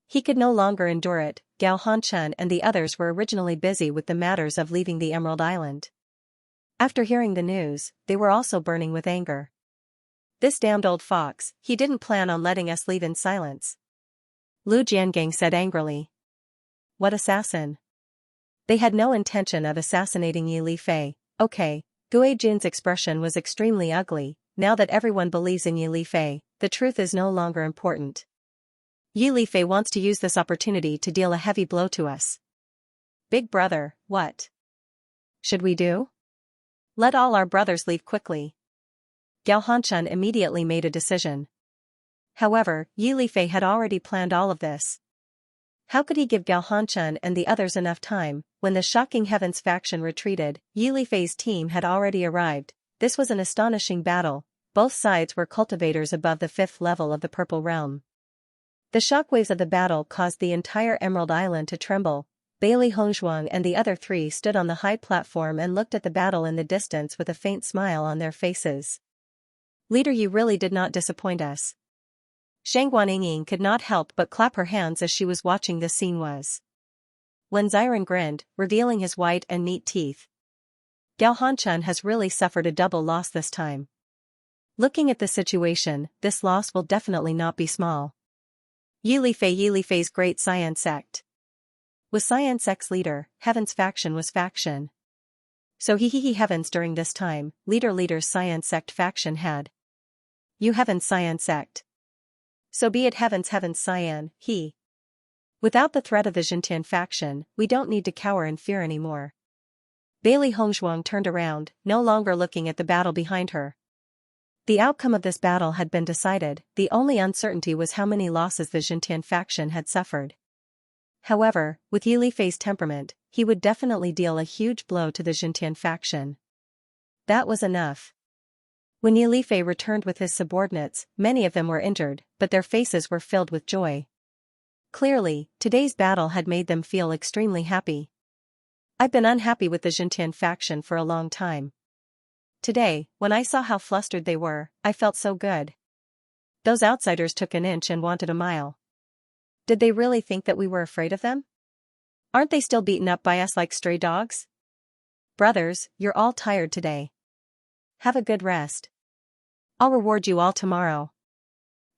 He could no longer endure it. Gao Hanchen and the others were originally busy with the matters of leaving the Emerald Island. After hearing the news, they were also burning with anger. This damned old fox, he didn't plan on letting us leave in silence. Lu Jiangang said angrily. What assassin? They had no intention of assassinating Yi Lifei. Okay. Gui Jin's expression was extremely ugly. Now that everyone believes in Yi Lifei, the truth is no longer important. Yi Lifei wants to use this opportunity to deal a heavy blow to us. Big brother, what should we do? Let all our brothers leave quickly. Gao Hanchen immediately made a decision. However, Yi Lifei had already planned all of this. How could he give Gao Hanchen and the others enough time? When the shocking Heavens faction retreated, Yi Lifei's team had already arrived. This was an astonishing battle. Both sides were cultivators above the 5th level of the Purple Realm. The shockwaves of the battle caused the entire Emerald Island to tremble. Bailey Hongzhuang and the other three stood on the high platform and looked at the battle in the distance with a faint smile on their faces. Leader, you really did not disappoint us. Shang Guanying could not help but clap her hands as she was watching this scene. When Xiren grinned, revealing his white and neat teeth. Gao Hanchen has really suffered a double loss this time. Looking at the situation, this loss will definitely not be small. Yi Lifei's great Xian sect. Was Xian sect's leader, Heaven's faction was faction. So he Heavens during this time, leader's Xian sect faction had. You Heaven's Xian sect. So be it Heaven's Xian, he. Without the threat of the Xintian faction, we don't need to cower in fear anymore. Bailey Hongzhuang turned around, no longer looking at the battle behind her. The outcome of this battle had been decided, the only uncertainty was how many losses the Xintian faction had suffered. However, with Yi Lifei's temperament, he would definitely deal a huge blow to the Xintian faction. That was enough. When Yi Lifei returned with his subordinates, many of them were injured, but their faces were filled with joy. Clearly, today's battle had made them feel extremely happy. I've been unhappy with the Xintian faction for a long time. Today, when I saw how flustered they were, I felt so good. Those outsiders took an inch and wanted a mile. Did they really think that we were afraid of them? Aren't they still beaten up by us like stray dogs? Brothers, you're all tired today. Have a good rest. I'll reward you all tomorrow.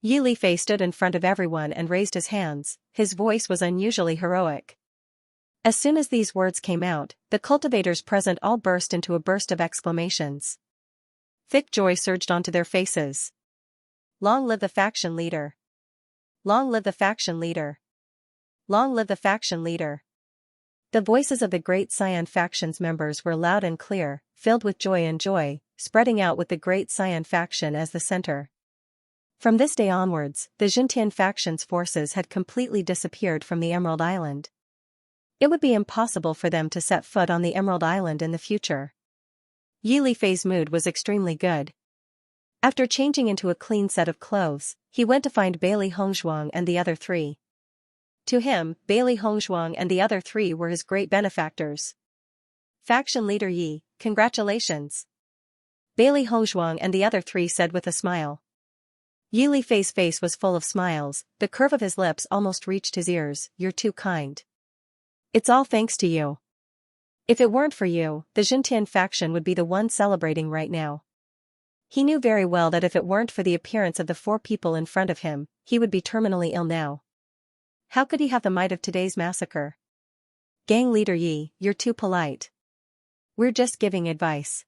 Yi Lifei stood in front of everyone and raised his hands. His voice was unusually heroic. As soon as these words came out, the cultivators present all burst into a burst of exclamations. Thick joy surged onto their faces. Long live the faction leader! Long live the faction leader! Long live the faction leader! The voices of the great Xian faction's members were loud and clear, filled with joy, spreading out with the great Xian faction as the center. From this day onwards, the Xintian faction's forces had completely disappeared from the Emerald Island. It would be impossible for them to set foot on the Emerald Island in the future. Yi Lifei's mood was extremely good. After changing into a clean set of clothes, he went to find Bailey Hongzhuang and the other three. To him, Bailey Hongzhuang and the other three were his great benefactors. Faction leader Yi, congratulations! Bailey Hongzhuang and the other three said with a smile. Yi Lifei's face was full of smiles, the curve of his lips almost reached his ears. You're too kind. It's all thanks to you. If it weren't for you, the Xintian faction would be the one celebrating right now. He knew very well that if it weren't for the appearance of the 4 people in front of him, he would be terminally ill now. How could he have the might of today's massacre? Gang leader Yi, you're too polite. We're just giving advice.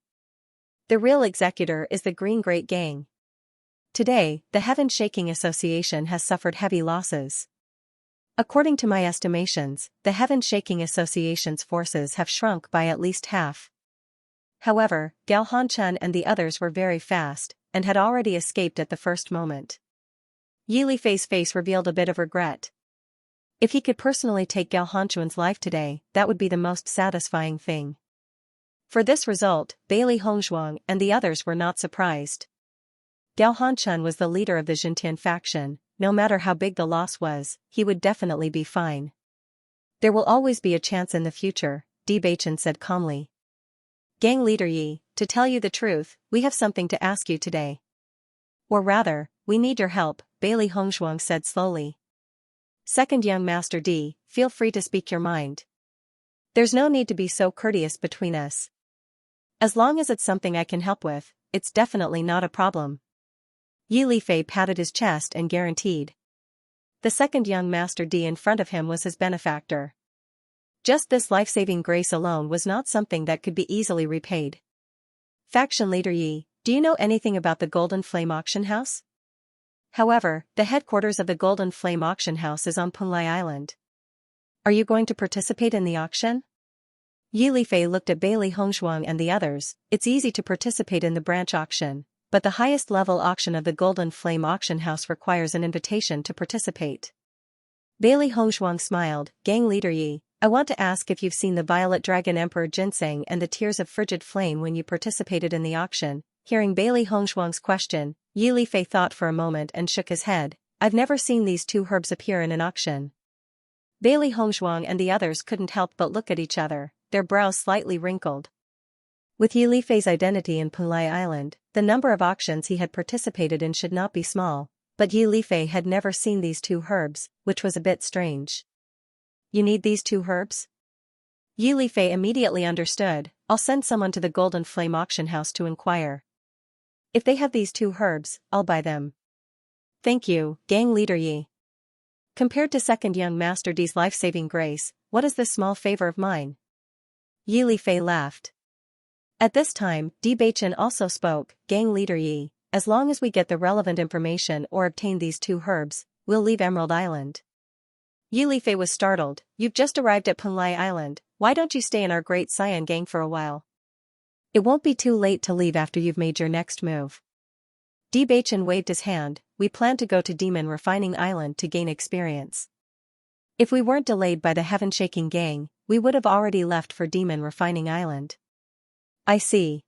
The real executor is the Green Great Gang. Today, the Heaven Shaking Association has suffered heavy losses. According to my estimations, the Heaven Shaking Association's forces have shrunk by at least half. However, Gao Hanchen and the others were very fast, and had already escaped at the first moment. Yi Lifei's face revealed a bit of regret. If he could personally take Gao Hanchuan's life today, that would be the most satisfying thing. For this result, Bailey Hongzhuang and the others were not surprised. Gao Hanchen was the leader of the Xintian faction. No matter how big the loss was, he would definitely be fine. There will always be a chance in the future, Bewitching said calmly. Gang leader Yi, to tell you the truth, we have something to ask you today. Or rather, we need your help, Bailey Hongshuang said slowly. Second young Master D, feel free to speak your mind. There's no need to be so courteous between us. As long as it's something I can help with, it's definitely not a problem. Yi Lifei patted his chest and guaranteed. The second young Master D in front of him was his benefactor. Just this life-saving grace alone was not something that could be easily repaid. Faction Leader Yi, do you know anything about the Golden Flame Auction House? However, the headquarters of the Golden Flame Auction House is on Punlai Island. Are you going to participate in the auction? Yi Lifei looked at Bailey Hongshuang and the others. It's easy to participate in the branch auction, but the highest level auction of the Golden Flame Auction House requires an invitation to participate. Bailey Hongshuang smiled. Gang Leader Yi, I want to ask if you've seen the Violet Dragon Emperor Ginseng and the Tears of Frigid Flame when you participated in the auction. Hearing Bailey Hongshuang's question, Yi Lifei thought for a moment and shook his head. I've never seen these two herbs appear in an auction. Bailey Hongshuang and the others couldn't help but look at each other, their brows slightly wrinkled. With Yi Lifei's identity in Punlai Island, the number of auctions he had participated in should not be small, but Yi Lifei had never seen these two herbs, which was a bit strange. You need these two herbs? Yi Lifei immediately understood. I'll send someone to the Golden Flame Auction House to inquire. If they have these two herbs, I'll buy them. Thank you, Gang Leader Yi. Compared to second young Master D's life-saving grace, what is this small favor of mine? Yi Lifei laughed. At this time, Bewitching also spoke. Gang Leader Yi, as long as we get the relevant information or obtain these two herbs, we'll leave Emerald Island. Yi Lifei was startled. You've just arrived at Punlai Island, why don't you stay in our Great Saiyan gang for a while? It won't be too late to leave after you've made your next move. Bewitching waved his hand. We plan to go to Demon Refining Island to gain experience. If we weren't delayed by the Heaven-Shaking gang, we would have already left for Demon Refining Island. I see.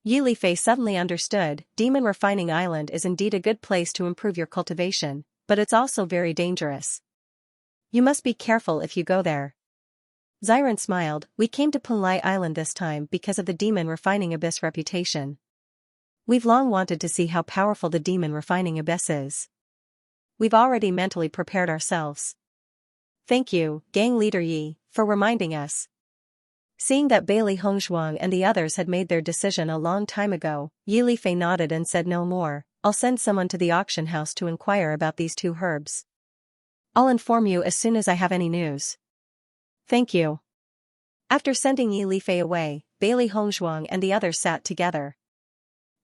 Yi Lifei suddenly understood. Demon Refining Island is indeed a good place to improve your cultivation, but it's also very dangerous. You must be careful if you go there. Xiran smiled. We came to Punlai Island this time because of the Demon Refining Abyss reputation. We've long wanted to see how powerful the Demon Refining Abyss is. We've already mentally prepared ourselves. Thank you, Gang Leader Yi, for reminding us. Seeing that Bailey Hongshuang and the others had made their decision a long time ago, Yi Lifei nodded and said no more. I'll send someone to the auction house to inquire about these two herbs. I'll inform you as soon as I have any news. Thank you. After sending Yi Lifei away, Bailey Hongshuang and the others sat together.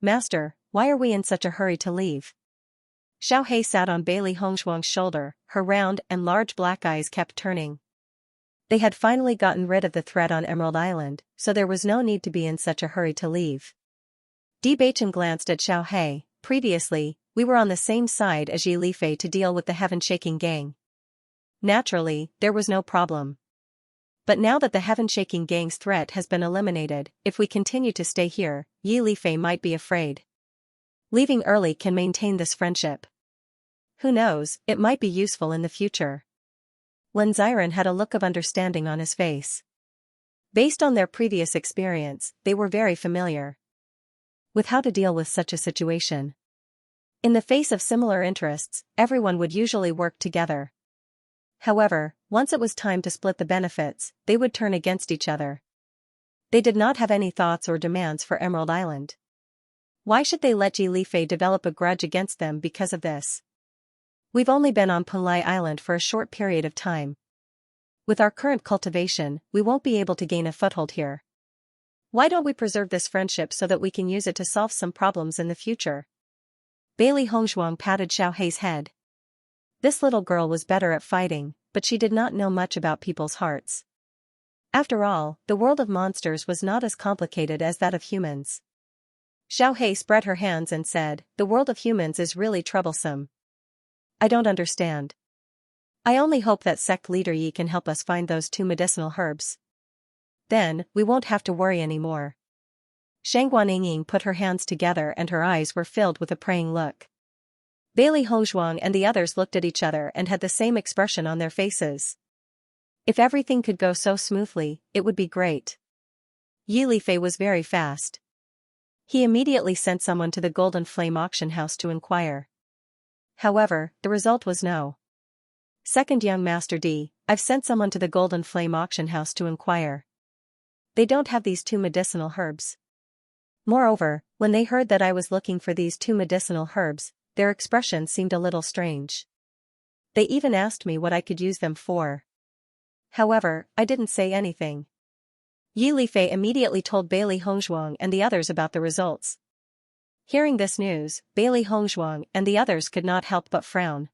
Master, why are we in such a hurry to leave? Xiaohei sat on Bailey Hongshuang's shoulder, her round and large black eyes kept turning. They had finally gotten rid of the threat on Emerald Island, so there was no need to be in such a hurry to leave. Bewitching glanced at Xiaohei. Previously, we were on the same side as Yi Lifei to deal with the Heaven-Shaking gang. Naturally, there was no problem. But now that the Heaven-Shaking gang's threat has been eliminated, if we continue to stay here, Yi Lifei might be afraid. Leaving early can maintain this friendship. Who knows, it might be useful in the future. Len Xiran had a look of understanding on his face. Based on their previous experience, they were very familiar with how to deal with such a situation. In the face of similar interests, everyone would usually work together. However, once it was time to split the benefits, they would turn against each other. They did not have any thoughts or demands for Emerald Island. Why should they let Yi Lifei develop a grudge against them because of this? We've only been on Punlai Island for a short period of time. With our current cultivation, we won't be able to gain a foothold here. Why don't we preserve this friendship so that we can use it to solve some problems in the future? Bailey Hongshuang patted Xiaohei's head. This little girl was better at fighting, but she did not know much about people's hearts. After all, the world of monsters was not as complicated as that of humans. Xiaohei spread her hands and said, the world of humans is really troublesome. I don't understand. I only hope that Sect Leader Yi can help us find those two medicinal herbs. Then, we won't have to worry anymore. Shangguan Yingying put her hands together and her eyes were filled with a praying look. Bailey Hongshuang and the others looked at each other and had the same expression on their faces. If everything could go so smoothly, it would be great. Yi Lifei was very fast. He immediately sent someone to the Golden Flame Auction House to inquire. However, the result was no. Second young Master D, I've sent someone to the Golden Flame auction house to inquire. They don't have these two medicinal herbs. Moreover, when they heard that I was looking for these two medicinal herbs, their expression seemed a little strange. They even asked me what I could use them for. However, I didn't say anything. Yi Lifei immediately told Bailey Hongzhuang and the others about the results. Hearing this news, Bailey Hongzhuang and the others could not help but frown.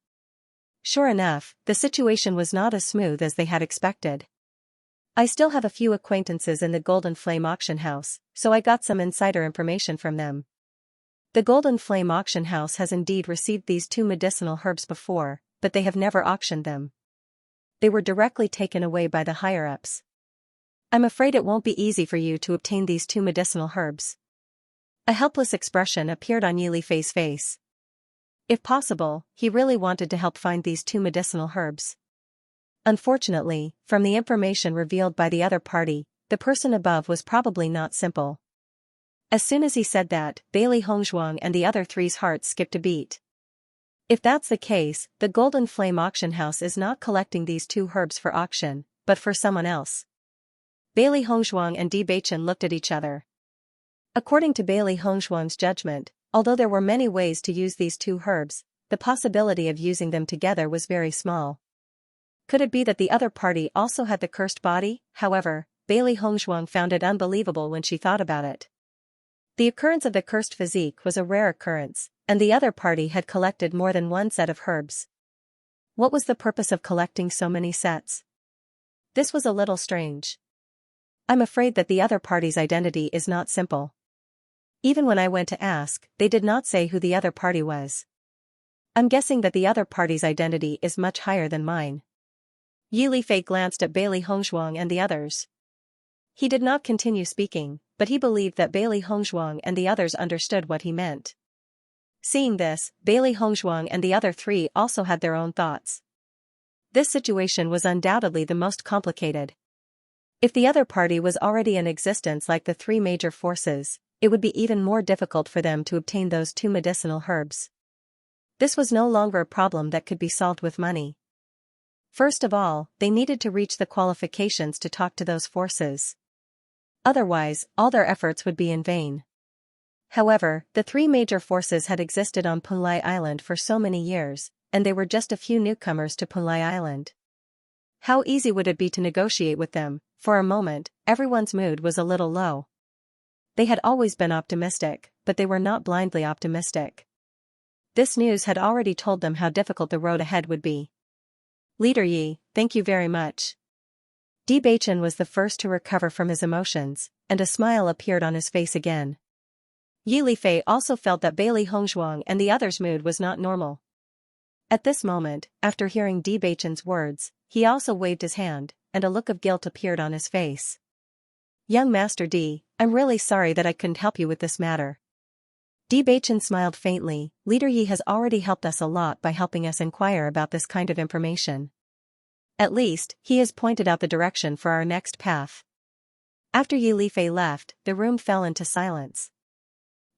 Sure enough, the situation was not as smooth as they had expected. I still have a few acquaintances in the Golden Flame auction house, so I got some insider information from them. The Golden Flame auction house has indeed received these two medicinal herbs before, but they have never auctioned them. They were directly taken away by the higher-ups. I'm afraid it won't be easy for you to obtain these two medicinal herbs. A helpless expression appeared on Yi Lifei's face. If possible, he really wanted to help find these two medicinal herbs. Unfortunately, from the information revealed by the other party, the person above was probably not simple. As soon as he said that, Bailey Hongzhuang and the other three's hearts skipped a beat. If that's the case, the Golden Flame auction house is not collecting these two herbs for auction, but for someone else. Bailey Hongzhuang and Bewitching looked at each other. According to Bailey Hongzhuang's judgment, although there were many ways to use these two herbs, the possibility of using them together was very small. Could it be that the other party also had the cursed body? However, Bailey Hongzhuang found it unbelievable when she thought about it. The occurrence of the cursed physique was a rare occurrence, and the other party had collected more than one set of herbs. What was the purpose of collecting so many sets? This was a little strange. I'm afraid that the other party's identity is not simple. Even when I went to ask, they did not say who the other party was. I'm guessing that the other party's identity is much higher than mine. Yi Lifei glanced at Bailey Hongzhuang and the others. He did not continue speaking, but he believed that Bailey Hongzhuang and the others understood what he meant. Seeing this, Bailey Hongzhuang and the other three also had their own thoughts. This situation was undoubtedly the most complicated. If the other party was already in existence like the three major forces, it would be even more difficult for them to obtain those two medicinal herbs. This was no longer a problem that could be solved with money. First of all, they needed to reach the qualifications to talk to those forces. Otherwise, all their efforts would be in vain. However, the three major forces had existed on Punlai Island for so many years, and they were just a few newcomers to Punlai Island. How easy would it be to negotiate with them? For a moment, everyone's mood was a little low. They had always been optimistic, but they were not blindly optimistic. This news had already told them how difficult the road ahead would be. Leader Yi, thank you very much. Bewitching was the first to recover from his emotions, and a smile appeared on his face again. Yi Lifei also felt that Bailey Hongzhuang and the others' mood was not normal. At this moment, after hearing Bewitching's words, he also waved his hand, and a look of guilt appeared on his face. Young Master D, I'm really sorry that I couldn't help you with this matter. Bewitching smiled faintly. Leader Yi has already helped us a lot by helping us inquire about this kind of information. At least, he has pointed out the direction for our next path. After Yi Lifei left, the room fell into silence.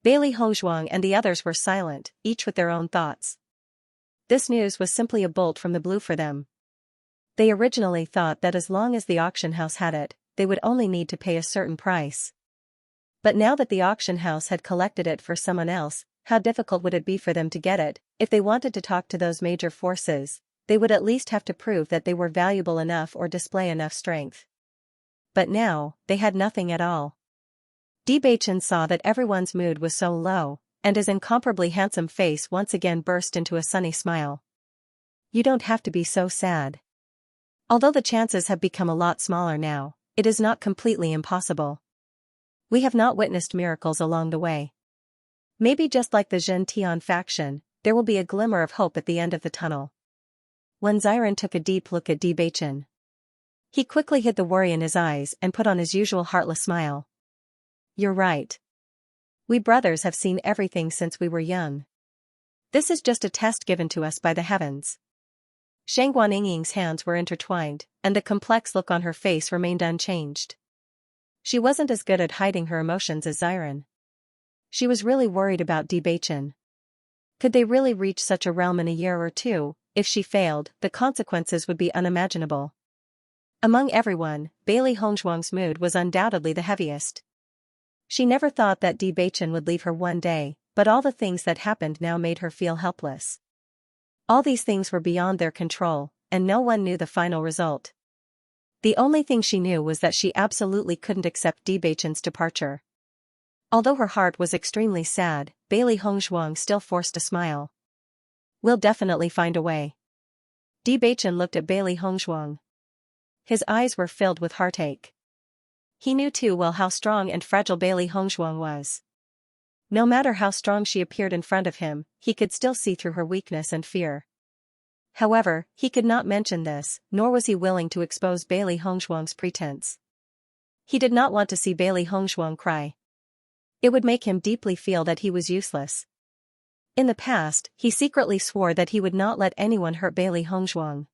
Bailey Hongzhuang and the others were silent, each with their own thoughts. This news was simply a bolt from the blue for them. They originally thought that as long as the auction house had it, they would only need to pay a certain price. But now that the auction house had collected it for someone else, how difficult would it be for them to get it? If they wanted to talk to those major forces, they would at least have to prove that they were valuable enough or display enough strength. But now, they had nothing at all. Bewitching saw that everyone's mood was so low, and his incomparably handsome face once again burst into a sunny smile. You don't have to be so sad. Although the chances have become a lot smaller now, it is not completely impossible. We have not witnessed miracles along the way. Maybe just like the Xianxia faction, there will be a glimmer of hope at the end of the tunnel. When Xiren took a deep look at Bewitching, he quickly hid the worry in his eyes and put on his usual heartless smile. You're right. We brothers have seen everything since we were young. This is just a test given to us by the heavens. Shangguan Yingying's hands were intertwined, and the complex look on her face remained unchanged. She wasn't as good at hiding her emotions as Xiren. She was really worried about Bewitching. Could they really reach such a realm in a year or two? If she failed, the consequences would be unimaginable. Among everyone, Bailey Hongzhuang's mood was undoubtedly the heaviest. She never thought that Bewitching would leave her one day, but all the things that happened now made her feel helpless. All these things were beyond their control, and no one knew the final result. The only thing she knew was that she absolutely couldn't accept Bewitching's departure. Although her heart was extremely sad, Bailey Hongzhuang still forced a smile. "We'll definitely find a way." Bewitching looked at Bailey Hongzhuang. His eyes were filled with heartache. He knew too well how strong and fragile Bailey Hongzhuang was. No matter how strong she appeared in front of him, he could still see through her weakness and fear. However, he could not mention this, nor was he willing to expose Bailey Hongzhuang's pretense. He did not want to see Bailey Hongzhuang cry. It would make him deeply feel that he was useless. In the past, he secretly swore that he would not let anyone hurt Bailey Hongzhuang.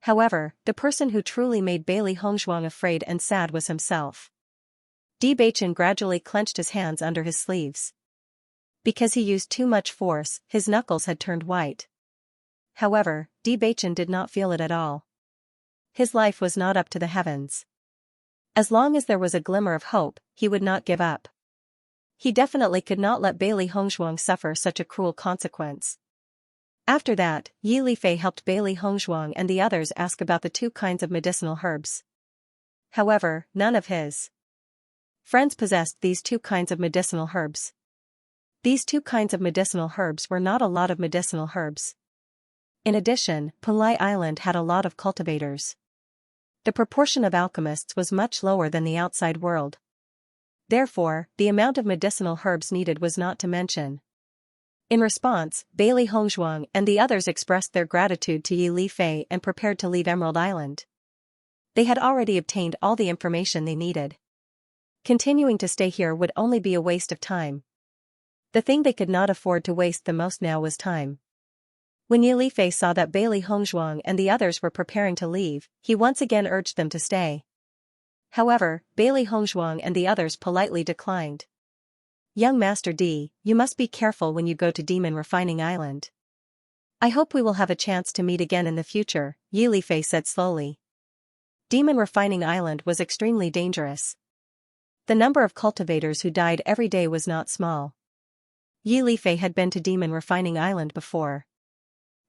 However, the person who truly made Bailey Hongzhuang afraid and sad was himself. Bewitching gradually clenched his hands under his sleeves. Because he used too much force, his knuckles had turned white. However, Bewitching did not feel it at all. His life was not up to the heavens. As long as there was a glimmer of hope, he would not give up. He definitely could not let Bailey Hongzhuang suffer such a cruel consequence. After that, Yi Lifei helped Bailey Hongzhuang and the others ask about the 2 kinds of medicinal herbs. However, none of his friends possessed these 2 kinds of medicinal herbs. These 2 kinds of medicinal herbs were not a lot of medicinal herbs. In addition, Punlai Island had a lot of cultivators. The proportion of alchemists was much lower than the outside world. Therefore, the amount of medicinal herbs needed was not to mention. In response, Bailey Hongzhuang and the others expressed their gratitude to Yi Lifei and prepared to leave Emerald Island. They had already obtained all the information they needed. Continuing to stay here would only be a waste of time. The thing they could not afford to waste the most now was time. When Yi Lifei saw that Bailey Hongzhuang and the others were preparing to leave, he once again urged them to stay. However, Bailey Hongzhuang and the others politely declined. "Young Master D, you must be careful when you go to Demon Refining Island. I hope we will have a chance to meet again in the future," Yi Lifei said slowly. Demon Refining Island was extremely dangerous. The number of cultivators who died every day was not small. Yi Lifei had been to Demon Refining Island before.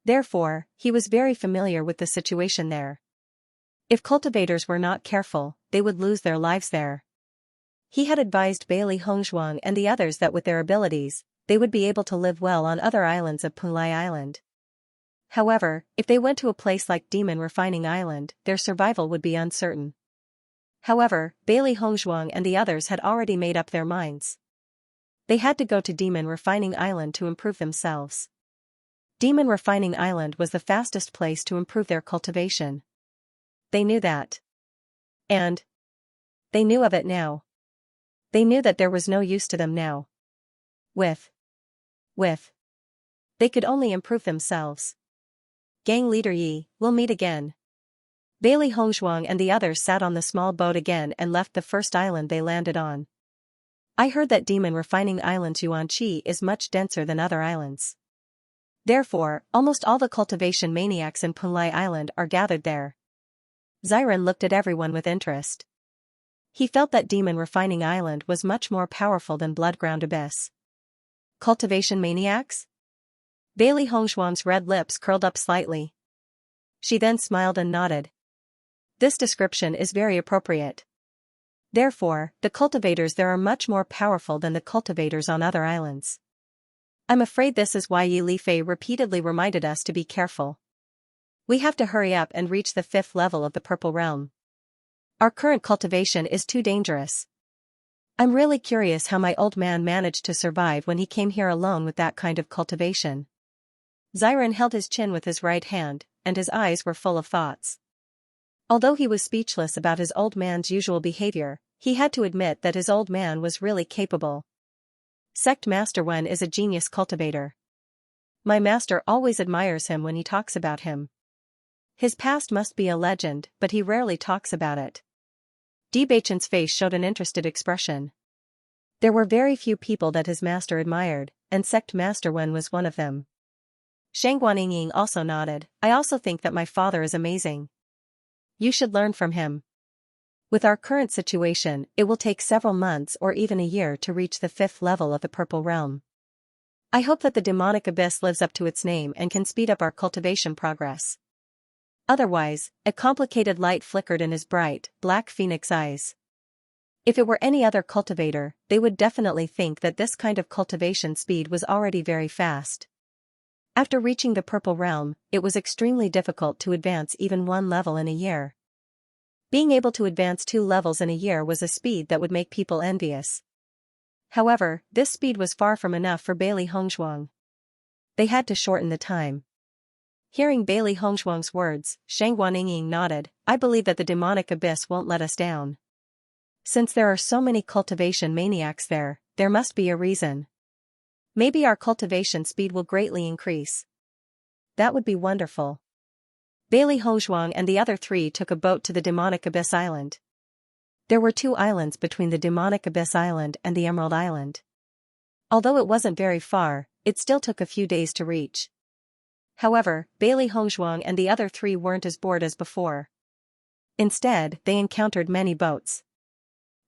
Therefore, he was very familiar with the situation there. If cultivators were not careful, they would lose their lives there. He had advised Bailey Hongzhuang and the others that with their abilities, they would be able to live well on other islands of Punlai Island. However, if they went to a place like Demon Refining Island, their survival would be uncertain. However, Bailey Hongzhuang and the others had already made up their minds. They had to go to Demon Refining Island to improve themselves. Demon Refining Island was the fastest place to improve their cultivation. They knew that. And they knew of it now. They knew that there was no use to them now. With. They could only improve themselves. "Gang leader Yi, we'll meet again." Bailey Hongzhuang and the others sat on the small boat again and left the first island they landed on. "I heard that Demon Refining Island's Xianxia is much denser than other islands. Therefore, almost all the cultivation maniacs in Punlai Island are gathered there." Xiren looked at everyone with interest. He felt that Demon Refining Island was much more powerful than Bloodground Abyss. Cultivation maniacs? Bailey Hongzhuang's red lips curled up slightly. She then smiled and nodded. This description is very appropriate. Therefore, the cultivators there are much more powerful than the cultivators on other islands. I'm afraid this is why Yi Lifei repeatedly reminded us to be careful. We have to hurry up and reach the 5th level of the Purple Realm. Our current cultivation is too dangerous. I'm really curious how my old man managed to survive when he came here alone with that kind of cultivation. Xiren held his chin with his right hand, and his eyes were full of thoughts. Although he was speechless about his old man's usual behavior, he had to admit that his old man was really capable. Sect Master Wen is a genius cultivator. My master always admires him when he talks about him. His past must be a legend, but he rarely talks about it. Bewitching's face showed an interested expression. There were very few people that his master admired, and sect master Wen was one of them. Shang Guanying also nodded. I also think that my father is amazing. You should learn from him. With our current situation, it will take several months or even a year to reach the 5th level of the Purple Realm. I hope that the demonic abyss lives up to its name and can speed up our cultivation progress. Otherwise, a complicated light flickered in his bright, black phoenix eyes. If it were any other cultivator, they would definitely think that this kind of cultivation speed was already very fast. After reaching the Purple Realm, it was extremely difficult to advance even one level in a year. Being able to advance 2 levels in a year was a speed that would make people envious. However, this speed was far from enough for Bailey Hongzhuang. They had to shorten the time. Hearing Bailey Hongzhuang's words, Shang Guanying nodded. I believe that the demonic abyss won't let us down. Since there are so many cultivation maniacs there must be a reason. Maybe our cultivation speed will greatly increase. That would be wonderful. Bailey Hongzhuang and the other 3 took a boat to the Demonic Abyss Island. There were 2 islands between the Demonic Abyss Island and the Emerald Island. Although it wasn't very far, it still took a few days to reach. However, Bailey Hongzhuang and the other 3 weren't as bored as before. Instead, they encountered many boats.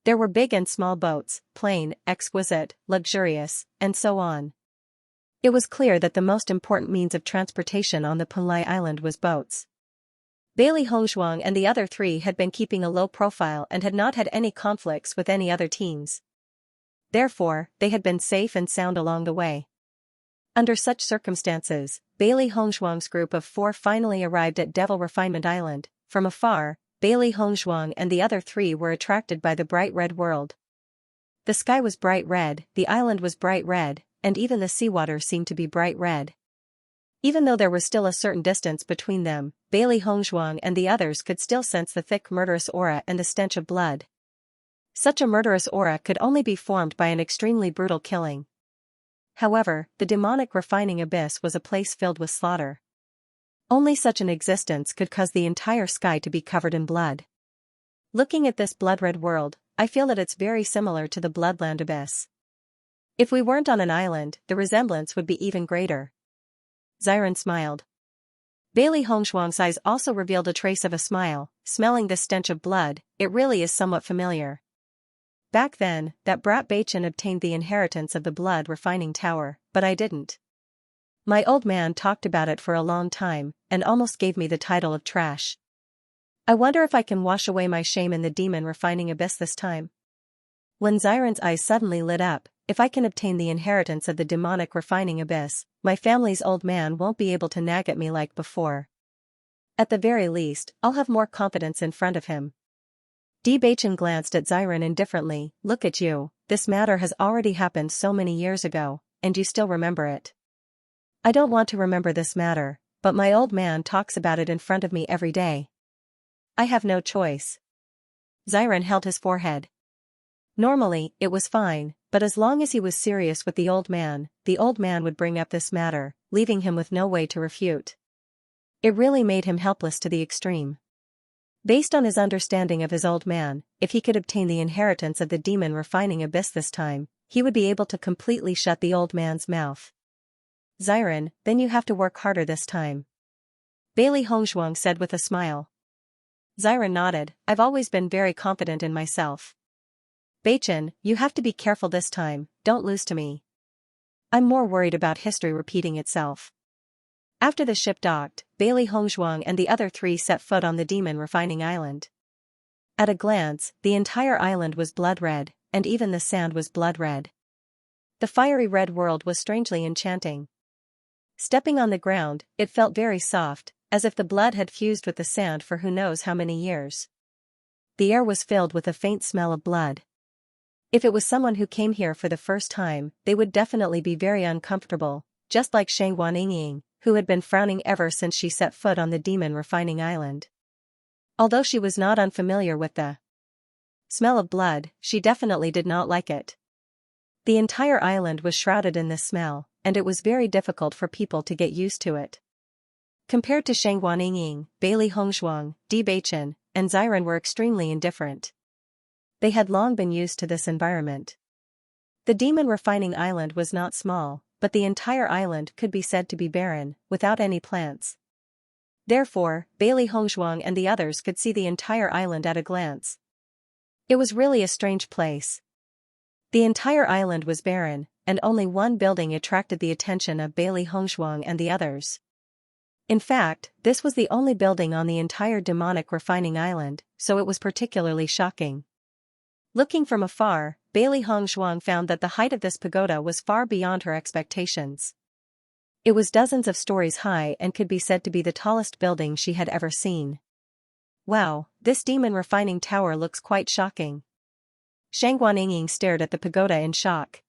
There were big and small boats, plain, exquisite, luxurious, and so on. It was clear that the most important means of transportation on the Punlai Island was boats. Bailey Hongzhuang and the other 3 had been keeping a low profile and had not had any conflicts with any other teams. Therefore, they had been safe and sound along the way. Under such circumstances, Bailey Hongzhuang's group of 4 finally arrived at Devil Refinement Island. From afar, Bailey Hongzhuang and the other 3 were attracted by the bright red world. The sky was bright red, the island was bright red, and even the seawater seemed to be bright red. Even though there was still a certain distance between them, Bailey Hongzhuang and the others could still sense the thick murderous aura and the stench of blood. Such a murderous aura could only be formed by an extremely brutal killing. However, the demonic refining abyss was a place filled with slaughter. Only such an existence could cause the entire sky to be covered in blood. Looking at this blood-red world, I feel that it's very similar to the Bloodland Abyss. If we weren't on an island, the resemblance would be even greater. Xiran smiled. Bailey Hongzhuang's eyes also revealed a trace of a smile. Smelling the stench of blood, it really is somewhat familiar. Back then, that brat Beichen obtained the inheritance of the blood refining tower, but I didn't. My old man talked about it for a long time, and almost gave me the title of trash. I wonder if I can wash away my shame in the demon refining abyss this time. When Xiran's eyes suddenly lit up, if I can obtain the inheritance of the demonic refining abyss, my family's old man won't be able to nag at me like before. At the very least, I'll have more confidence in front of him. Beichen glanced at Xiran indifferently. Look at you, this matter has already happened so many years ago, and you still remember it. I don't want to remember this matter, but my old man talks about it in front of me every day. I have no choice. Xiran held his forehead. Normally, it was fine, but as long as he was serious with the old man would bring up this matter, leaving him with no way to refute. It really made him helpless to the extreme. Based on his understanding of his old man, if he could obtain the inheritance of the demon refining abyss this time, he would be able to completely shut the old man's mouth. Xiran, then you have to work harder this time. Bailey Hongzhuang said with a smile. Xiran nodded. I've always been very confident in myself. Beichen, you have to be careful this time, don't lose to me. I'm more worried about history repeating itself. After the ship docked, Bailey Hongzhuang and the other 3 set foot on the demon refining island. At a glance, the entire island was blood red, and even the sand was blood red. The fiery red world was strangely enchanting. Stepping on the ground, it felt very soft, as if the blood had fused with the sand for who knows how many years. The air was filled with a faint smell of blood. If it was someone who came here for the first time, they would definitely be very uncomfortable, just like Shang Guanying, who had been frowning ever since she set foot on the demon refining island. Although she was not unfamiliar with the smell of blood, she definitely did not like it. The entire island was shrouded in this smell, and it was very difficult for people to get used to it. Compared to Shang Guanying, Bailey Hongzhuang, Beichen, and Xiran were extremely indifferent. They had long been used to this environment. The demon refining island was not small, but the entire island could be said to be barren, without any plants. Therefore, Bailey Hongzhuang and the others could see the entire island at a glance. It was really a strange place. The entire island was barren, and only one building attracted the attention of Bailey Hongzhuang and the others. In fact, this was the only building on the entire demonic refining island, so it was particularly shocking. Looking from afar, Bailey Hongzhuang found that the height of this pagoda was far beyond her expectations. It was dozens of stories high and could be said to be the tallest building she had ever seen. Wow, this demon refining tower looks quite shocking. Shang Guanying stared at the pagoda in shock.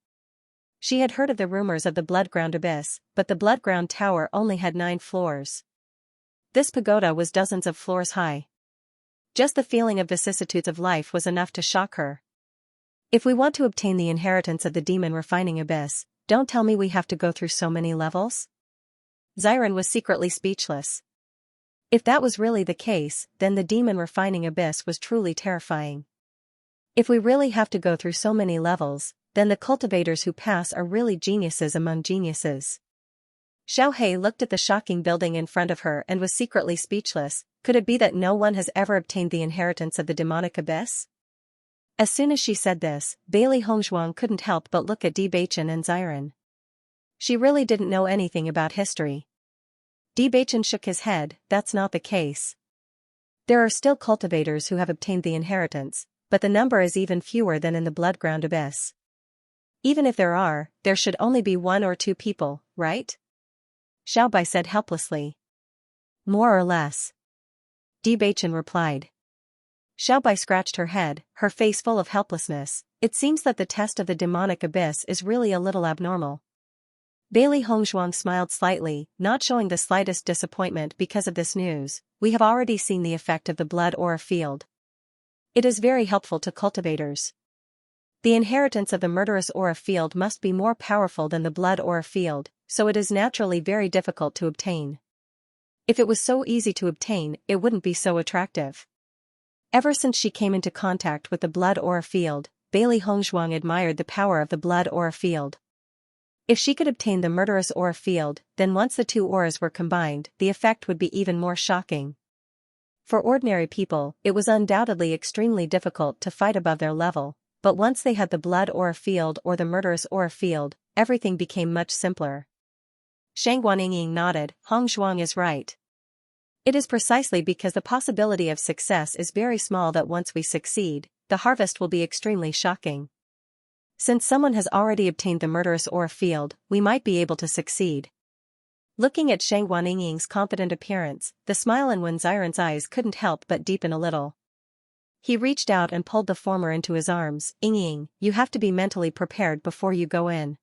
She had heard of the rumors of the blood-ground abyss, but the blood-ground tower only had 9 floors. This pagoda was dozens of floors high. Just the feeling of vicissitudes of life was enough to shock her. If we want to obtain the inheritance of the demon refining abyss, don't tell me we have to go through so many levels? Xiren was secretly speechless. If that was really the case, then the demon refining abyss was truly terrifying. If we really have to go through so many levels, then the cultivators who pass are really geniuses among geniuses. Xiao Hei looked at the shocking building in front of her and was secretly speechless. Could it be that no one has ever obtained the inheritance of the demonic abyss? As soon as she said this, Bailey Hongzhuang couldn't help but look at Bewitching and Xiren. She really didn't know anything about history. Bewitching shook his head. That's not the case. There are still cultivators who have obtained the inheritance, but the number is even fewer than in the blood-ground abyss. Even if there are, there should only be 1 or 2 people, right? Xiao Bai said helplessly. More or less. Bewitching replied. Xiao Bai scratched her head, her face full of helplessness. It seems that the test of the demonic abyss is really a little abnormal. Bailey Hongzhuang smiled slightly, not showing the slightest disappointment because of this news. We have already seen the effect of the blood aura field. It is very helpful to cultivators. The inheritance of the murderous aura field must be more powerful than the blood aura field, so it is naturally very difficult to obtain. If it was so easy to obtain, it wouldn't be so attractive. Ever since she came into contact with the blood aura field, Bailey Hongzhuang admired the power of the blood aura field. If she could obtain the murderous aura field, then once the 2 auras were combined, the effect would be even more shocking. For ordinary people, it was undoubtedly extremely difficult to fight above their level, but once they had the blood aura field or the murderous aura field, everything became much simpler. Shang Guanying nodded. Hongzhuang is right. It is precisely because the possibility of success is very small that once we succeed, the harvest will be extremely shocking. Since someone has already obtained the murderous aura field, we might be able to succeed. Looking at Shang Guanying's confident appearance, the smile in Wen Xiren's eyes couldn't help but deepen a little. He reached out and pulled the former into his arms. Ying, you have to be mentally prepared before you go in.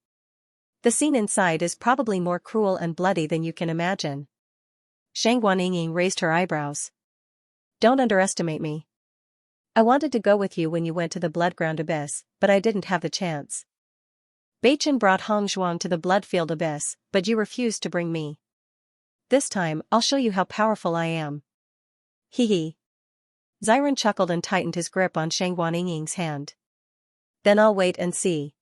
The scene inside is probably more cruel and bloody than you can imagine. Shang Guanying raised her eyebrows. Don't underestimate me. I wanted to go with you when you went to the blood-ground abyss, but I didn't have the chance. Beichen brought Hongzhuang to the blood-field abyss, but you refused to bring me. This time, I'll show you how powerful I am. Hee hee. Xiren chuckled and tightened his grip on Shang Guanying's hand. Then I'll wait and see.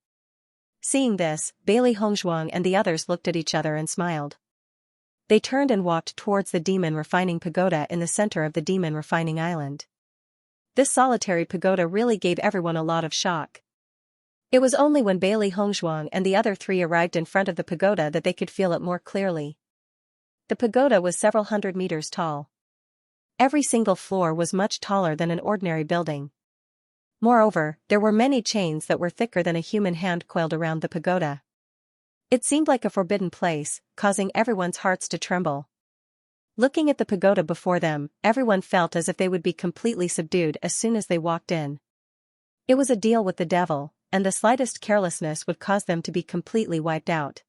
Seeing this, Bailey Hongzhuang and the others looked at each other and smiled. They turned and walked towards the demon refining pagoda in the center of the demon refining island. This solitary pagoda really gave everyone a lot of shock. It was only when Bailey Hongzhuang and the other 3 arrived in front of the pagoda that they could feel it more clearly. The pagoda was several hundred meters tall. Every single floor was much taller than an ordinary building. Moreover, there were many chains that were thicker than a human hand coiled around the pagoda. It seemed like a forbidden place, causing everyone's hearts to tremble. Looking at the pagoda before them, everyone felt as if they would be completely subdued as soon as they walked in. It was a deal with the devil, and the slightest carelessness would cause them to be completely wiped out.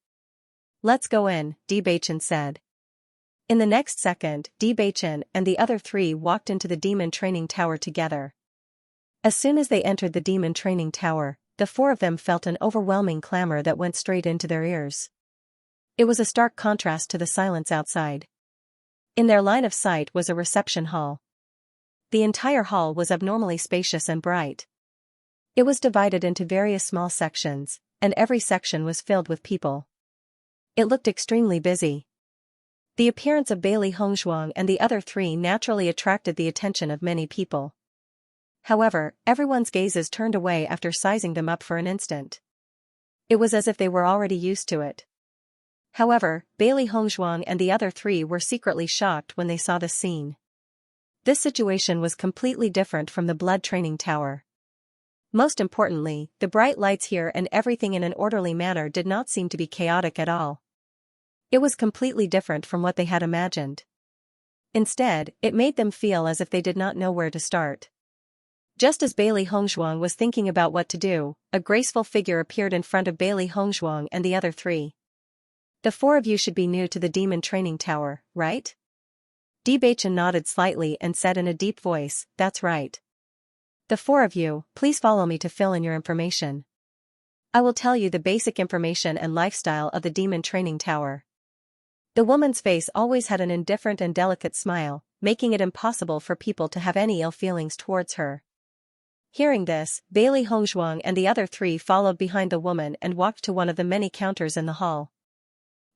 Let's go in, Bewitching said. In the next second, Bewitching and the other 3 walked into the demon training tower together. As soon as they entered the demon training tower, the 4 of them felt an overwhelming clamor that went straight into their ears. It was a stark contrast to the silence outside. In their line of sight was a reception hall. The entire hall was abnormally spacious and bright. It was divided into various small sections, and every section was filled with people. It looked extremely busy. The appearance of Bailey Hongzhuang and the other three naturally attracted the attention of many people. However, everyone's gazes turned away after sizing them up for an instant. It was as if they were already used to it. However, Bailey Hongzhuang and the other three were secretly shocked when they saw the scene. This situation was completely different from the blood training tower. Most importantly, the bright lights here and everything in an orderly manner did not seem to be chaotic at all. It was completely different from what they had imagined. Instead, it made them feel as if they did not know where to start. Just as Bailey Hongzhuang was thinking about what to do, a graceful figure appeared in front of Bailey Hongzhuang and the other three. The four of you should be new to the demon training tower, right? Bewitching nodded slightly and said in a deep voice, "That's right. The four of you, please follow me to fill in your information. I will tell you the basic information and lifestyle of the demon training tower." The woman's face always had an indifferent and delicate smile, making it impossible for people to have any ill feelings towards her. Hearing this, Bailey Hongzhuang and the other three followed behind the woman and walked to one of the many counters in the hall.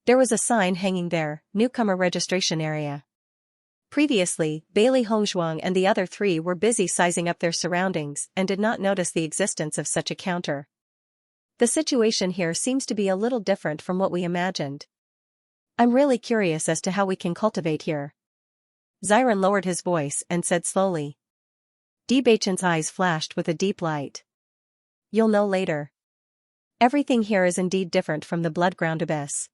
There was a sign hanging there, "Newcomer Registration Area." Previously, Bailey Hongzhuang and the other three were busy sizing up their surroundings and did not notice the existence of such a counter. The situation here seems to be a little different from what we imagined. I'm really curious as to how we can cultivate here. Xiran lowered his voice and said slowly. Bewitching's eyes flashed with a deep light. You'll know later. Everything here is indeed different from the blood-ground abyss.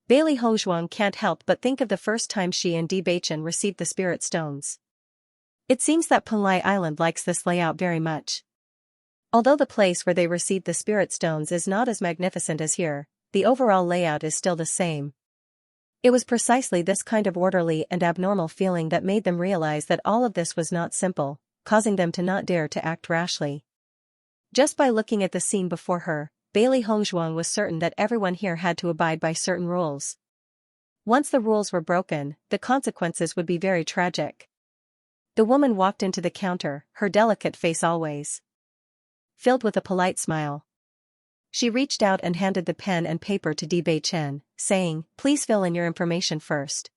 Bailey Hongzhuang can't help but think of the first time she and Bewitching received the spirit stones. It seems that Punlai Island likes this layout very much. Although the place where they received the spirit stones is not as magnificent as here, the overall layout is still the same. It was precisely this kind of orderly and abnormal feeling that made them realize that all of this was not simple, causing them to not dare to act rashly. Just by looking at the scene before her, Bailey Hongzhuang was certain that everyone here had to abide by certain rules. Once the rules were broken, the consequences would be very tragic. The woman walked into the counter, her delicate face always filled with a polite smile. She reached out and handed the pen and paper to Bewitching, saying, "Please fill in your information first."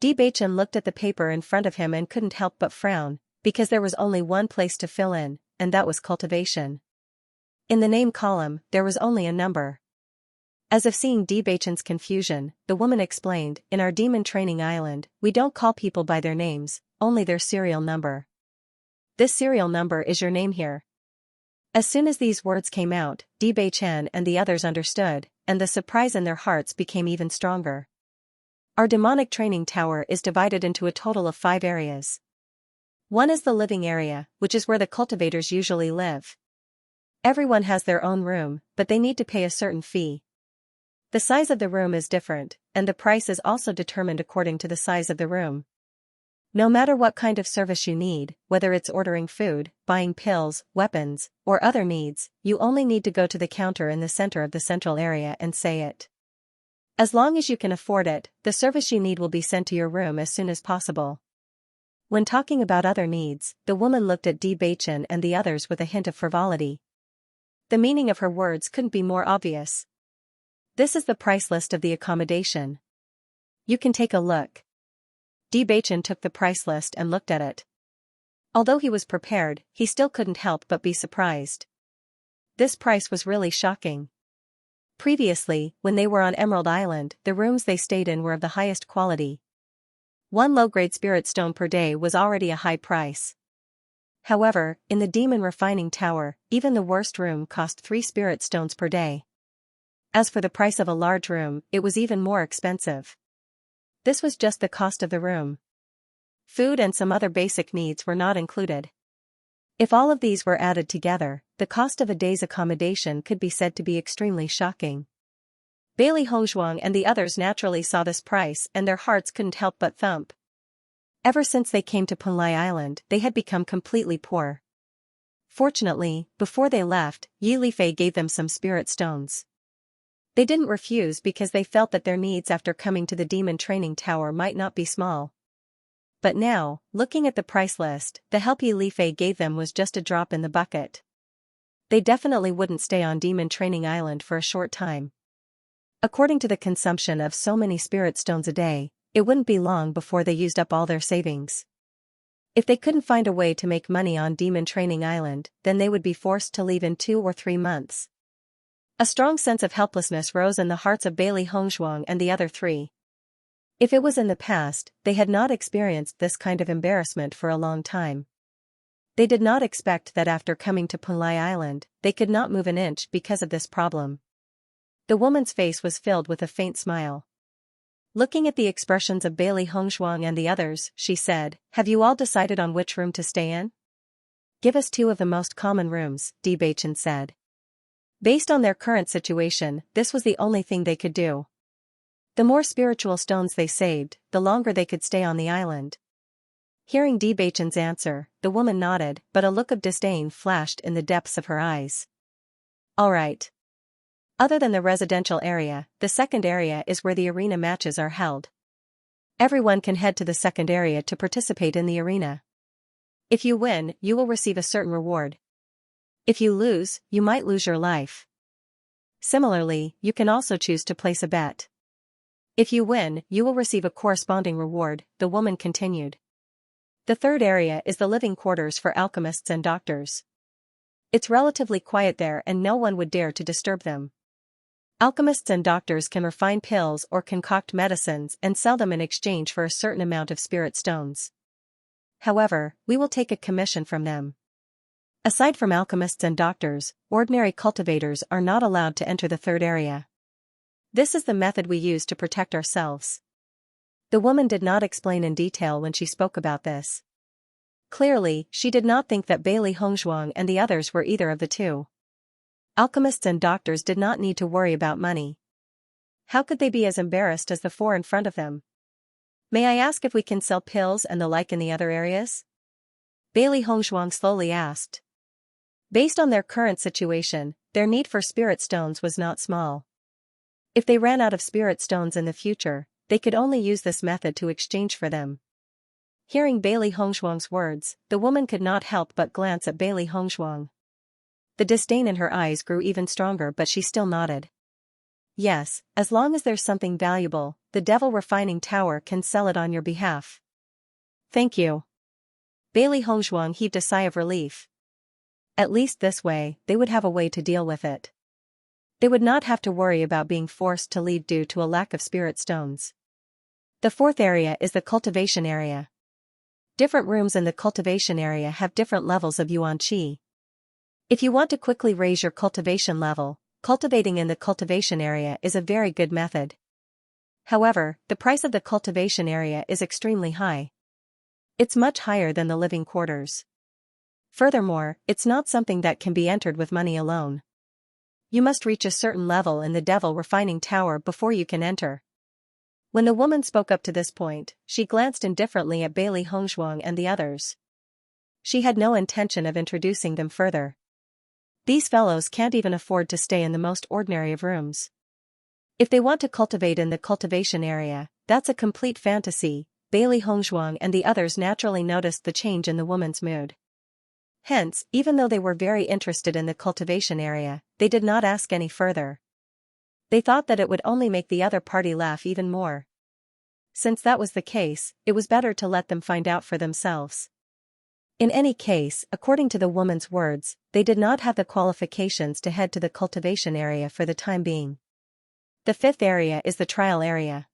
Bewitching looked at the paper in front of him and couldn't help but frown, because there was only one place to fill in, and that was cultivation. In the name column, there was only a number. As if seeing Bewitching's confusion, the woman explained, "In our demon training island, we don't call people by their names, only their serial number. This serial number is your name here." As soon as these words came out, Bewitching and the others understood, and the surprise in their hearts became even stronger. Our demonic training tower is divided into a total of 5 areas. One is the living area, which is where the cultivators usually live. Everyone has their own room, but they need to pay a certain fee. The size of the room is different, and the price is also determined according to the size of the room. No matter what kind of service you need, whether it's ordering food, buying pills, weapons, or other needs, you only need to go to the counter in the center of the central area and say it. As long as you can afford it, the service you need will be sent to your room as soon as possible. When talking about other needs, the woman looked at Bewitching and the others with a hint of frivolity. The meaning of her words couldn't be more obvious. This is the price list of the accommodation. You can take a look. Bewitching took the price list and looked at it. Although he was prepared, he still couldn't help but be surprised. This price was really shocking. Previously, when they were on Emerald Island, the rooms they stayed in were of the highest quality. 1 low-grade spirit stone per day was already a high price. However, in the Demon Refining Tower, even the worst room cost 3 spirit stones per day. As for the price of a large room, it was even more expensive. This was just the cost of the room. Food and some other basic needs were not included. If all of these were added together, the cost of a day's accommodation could be said to be extremely shocking. Bailey Hongzhuang and the others naturally saw this price and their hearts couldn't help but thump. Ever since they came to Punlai Island, they had become completely poor. Fortunately, before they left, Yi Lifei gave them some spirit stones. They didn't refuse because they felt that their needs after coming to the Demon Training Tower might not be small. But now, looking at the price list, the help Yi Lifei gave them was just a drop in the bucket. They definitely wouldn't stay on Demon Training Island for a short time. According to the consumption of so many spirit stones a day, it wouldn't be long before they used up all their savings. If they couldn't find a way to make money on Demon Training Island, then they would be forced to leave in 2 or 3 months. A strong sense of helplessness rose in the hearts of Bailey Hongzhuang and the other 3. If it was in the past, they had not experienced this kind of embarrassment for a long time. They did not expect that after coming to Punlai Island, they could not move an inch because of this problem. The woman's face was filled with a faint smile. Looking at the expressions of Bailey Hongzhuang and the others, she said, "Have you all decided on which room to stay in?" "Give us 2 of the most common rooms," Bewitching said. Based on their current situation, this was the only thing they could do. The more spiritual stones they saved, the longer they could stay on the island. Hearing Bewitching's answer, the woman nodded, but a look of disdain flashed in the depths of her eyes. "All right. Other than the residential area, the second area is where the arena matches are held. Everyone can head to the second area to participate in the arena. If you win, you will receive a certain reward. If you lose, you might lose your life. Similarly, you can also choose to place a bet. If you win, you will receive a corresponding reward," the woman continued. "The third area is the living quarters for alchemists and doctors. It's relatively quiet there and no one would dare to disturb them. Alchemists and doctors can refine pills or concoct medicines and sell them in exchange for a certain amount of spirit stones. However, we will take a commission from them. Aside from alchemists and doctors, ordinary cultivators are not allowed to enter the third area. This is the method we use to protect ourselves." The woman did not explain in detail when she spoke about this. Clearly, she did not think that Bailey Hongzhuang and the others were either of the 2. Alchemists and doctors did not need to worry about money. How could they be as embarrassed as the 4 in front of them? "May I ask if we can sell pills and the like in the other areas?" Bailey Hongzhuang slowly asked. Based on their current situation, their need for spirit stones was not small. If they ran out of spirit stones in the future, they could only use this method to exchange for them. Hearing Bailey Hongzhuang's words, the woman could not help but glance at Bailey Hongzhuang. The disdain in her eyes grew even stronger, but she still nodded. "Yes, as long as there's something valuable, the Devil Refining Tower can sell it on your behalf." "Thank you." Bailey Hongzhuang heaved a sigh of relief. At least this way, they would have a way to deal with it. They would not have to worry about being forced to leave due to a lack of spirit stones. The 4th area is the cultivation area. Different rooms in the cultivation area have different levels of yuan qi. If you want to quickly raise your cultivation level, cultivating in the cultivation area is a very good method. However, the price of the cultivation area is extremely high. It's much higher than the living quarters. Furthermore, it's not something that can be entered with money alone. You must reach a certain level in the Devil Refining Tower before you can enter. When the woman spoke up to this point, she glanced indifferently at Bailey Hongzhuang and the others. She had no intention of introducing them further. These fellows can't even afford to stay in the most ordinary of rooms. If they want to cultivate in the cultivation area, that's a complete fantasy. Bailey Hongzhuang and the others naturally noticed the change in the woman's mood. Hence, even though they were very interested in the cultivation area, they did not ask any further. They thought that it would only make the other party laugh even more. Since that was the case, it was better to let them find out for themselves. In any case, according to the woman's words, they did not have the qualifications to head to the cultivation area for the time being. The 5th area is the trial area.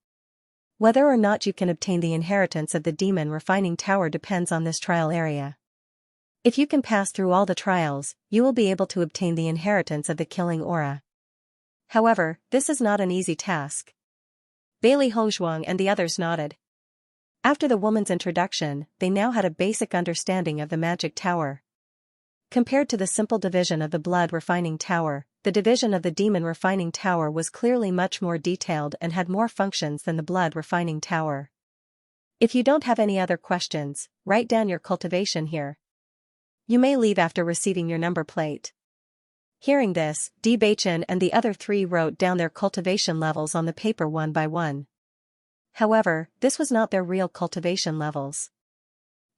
Whether or not you can obtain the inheritance of the Demon Refining Tower depends on this trial area. If you can pass through all the trials, you will be able to obtain the inheritance of the Killing Aura. However, this is not an easy task. Bailey Hongzhuang and the others nodded. After the woman's introduction, they now had a basic understanding of the magic tower. Compared to the simple division of the Blood Refining Tower, the division of the Demon Refining Tower was clearly much more detailed and had more functions than the Blood Refining Tower. If you don't have any other questions, write down your cultivation here. You may leave after receiving your number plate. Hearing this, Bewitching and the other 3 wrote down their cultivation levels on the paper one by one. However, this was not their real cultivation levels.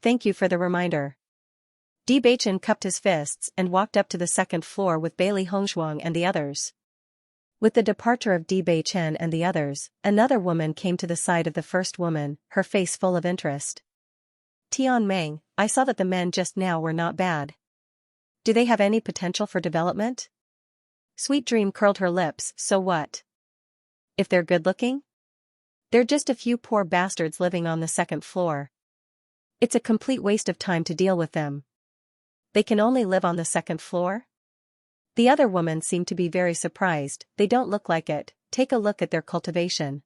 Thank you for the reminder. Bewitching cupped his fists and walked up to the second floor with Bailey Hongzhuang and the others. With the departure of Bewitching and the others, another woman came to the side of the first woman, her face full of interest. Tian Meng, I saw that the men just now were not bad. Do they have any potential for development? Sweet Dream curled her lips, so what? If they're good-looking? They're just a few poor bastards living on the second floor. It's a complete waste of time to deal with them. They can only live on the second floor? The other woman seemed to be very surprised. They don't look like it. Take a look at their cultivation.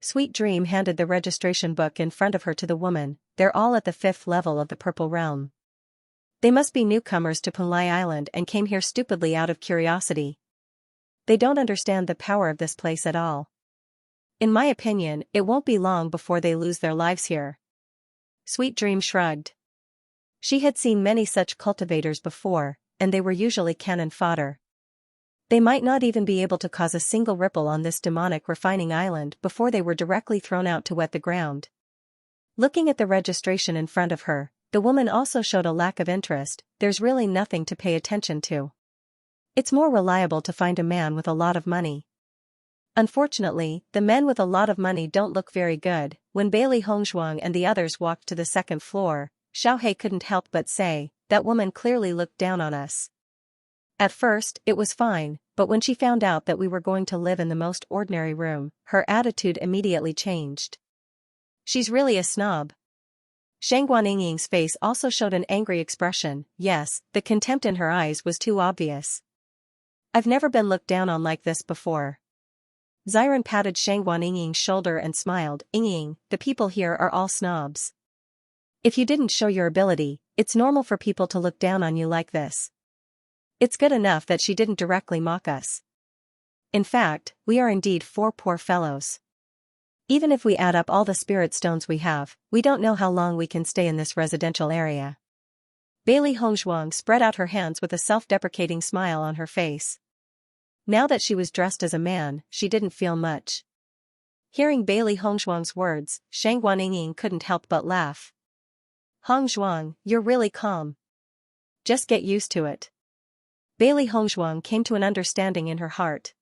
Sweet Dream handed the registration book in front of her to the woman. They're all at the 5th level of the Purple Realm. They must be newcomers to Punlai Island and came here stupidly out of curiosity. They don't understand the power of this place at all. In my opinion, it won't be long before they lose their lives here. Sweet Dream shrugged. She had seen many such cultivators before, and they were usually cannon fodder. They might not even be able to cause a single ripple on this demonic refining island before they were directly thrown out to wet the ground. Looking at the registration in front of her, the woman also showed a lack of interest. There's really nothing to pay attention to. It's more reliable to find a man with a lot of money. Unfortunately, the men with a lot of money don't look very good. When Bailey Hongzhuang and the others walked to the second floor, Xiaohei couldn't help but say, that woman clearly looked down on us. At first, it was fine, but when she found out that we were going to live in the most ordinary room, her attitude immediately changed. She's really a snob. Shang Guanying's face also showed an angry expression. Yes, the contempt in her eyes was too obvious. I've never been looked down on like this before. Xiren patted Shang Guanying's shoulder and smiled. Ying, the people here are all snobs. If you didn't show your ability, it's normal for people to look down on you like this. It's good enough that she didn't directly mock us. In fact, we are indeed 4 poor fellows. Even if we add up all the spirit stones we have, we don't know how long we can stay in this residential area. Bailey Hongzhuang spread out her hands with a self-deprecating smile on her face. Now that she was dressed as a man, she didn't feel much. Hearing Bailey Hongzhuang's words, Shang Guanying couldn't help but laugh. Hongzhuang, you're really calm. Just get used to it. Bailey Hongzhuang came to an understanding in her heart.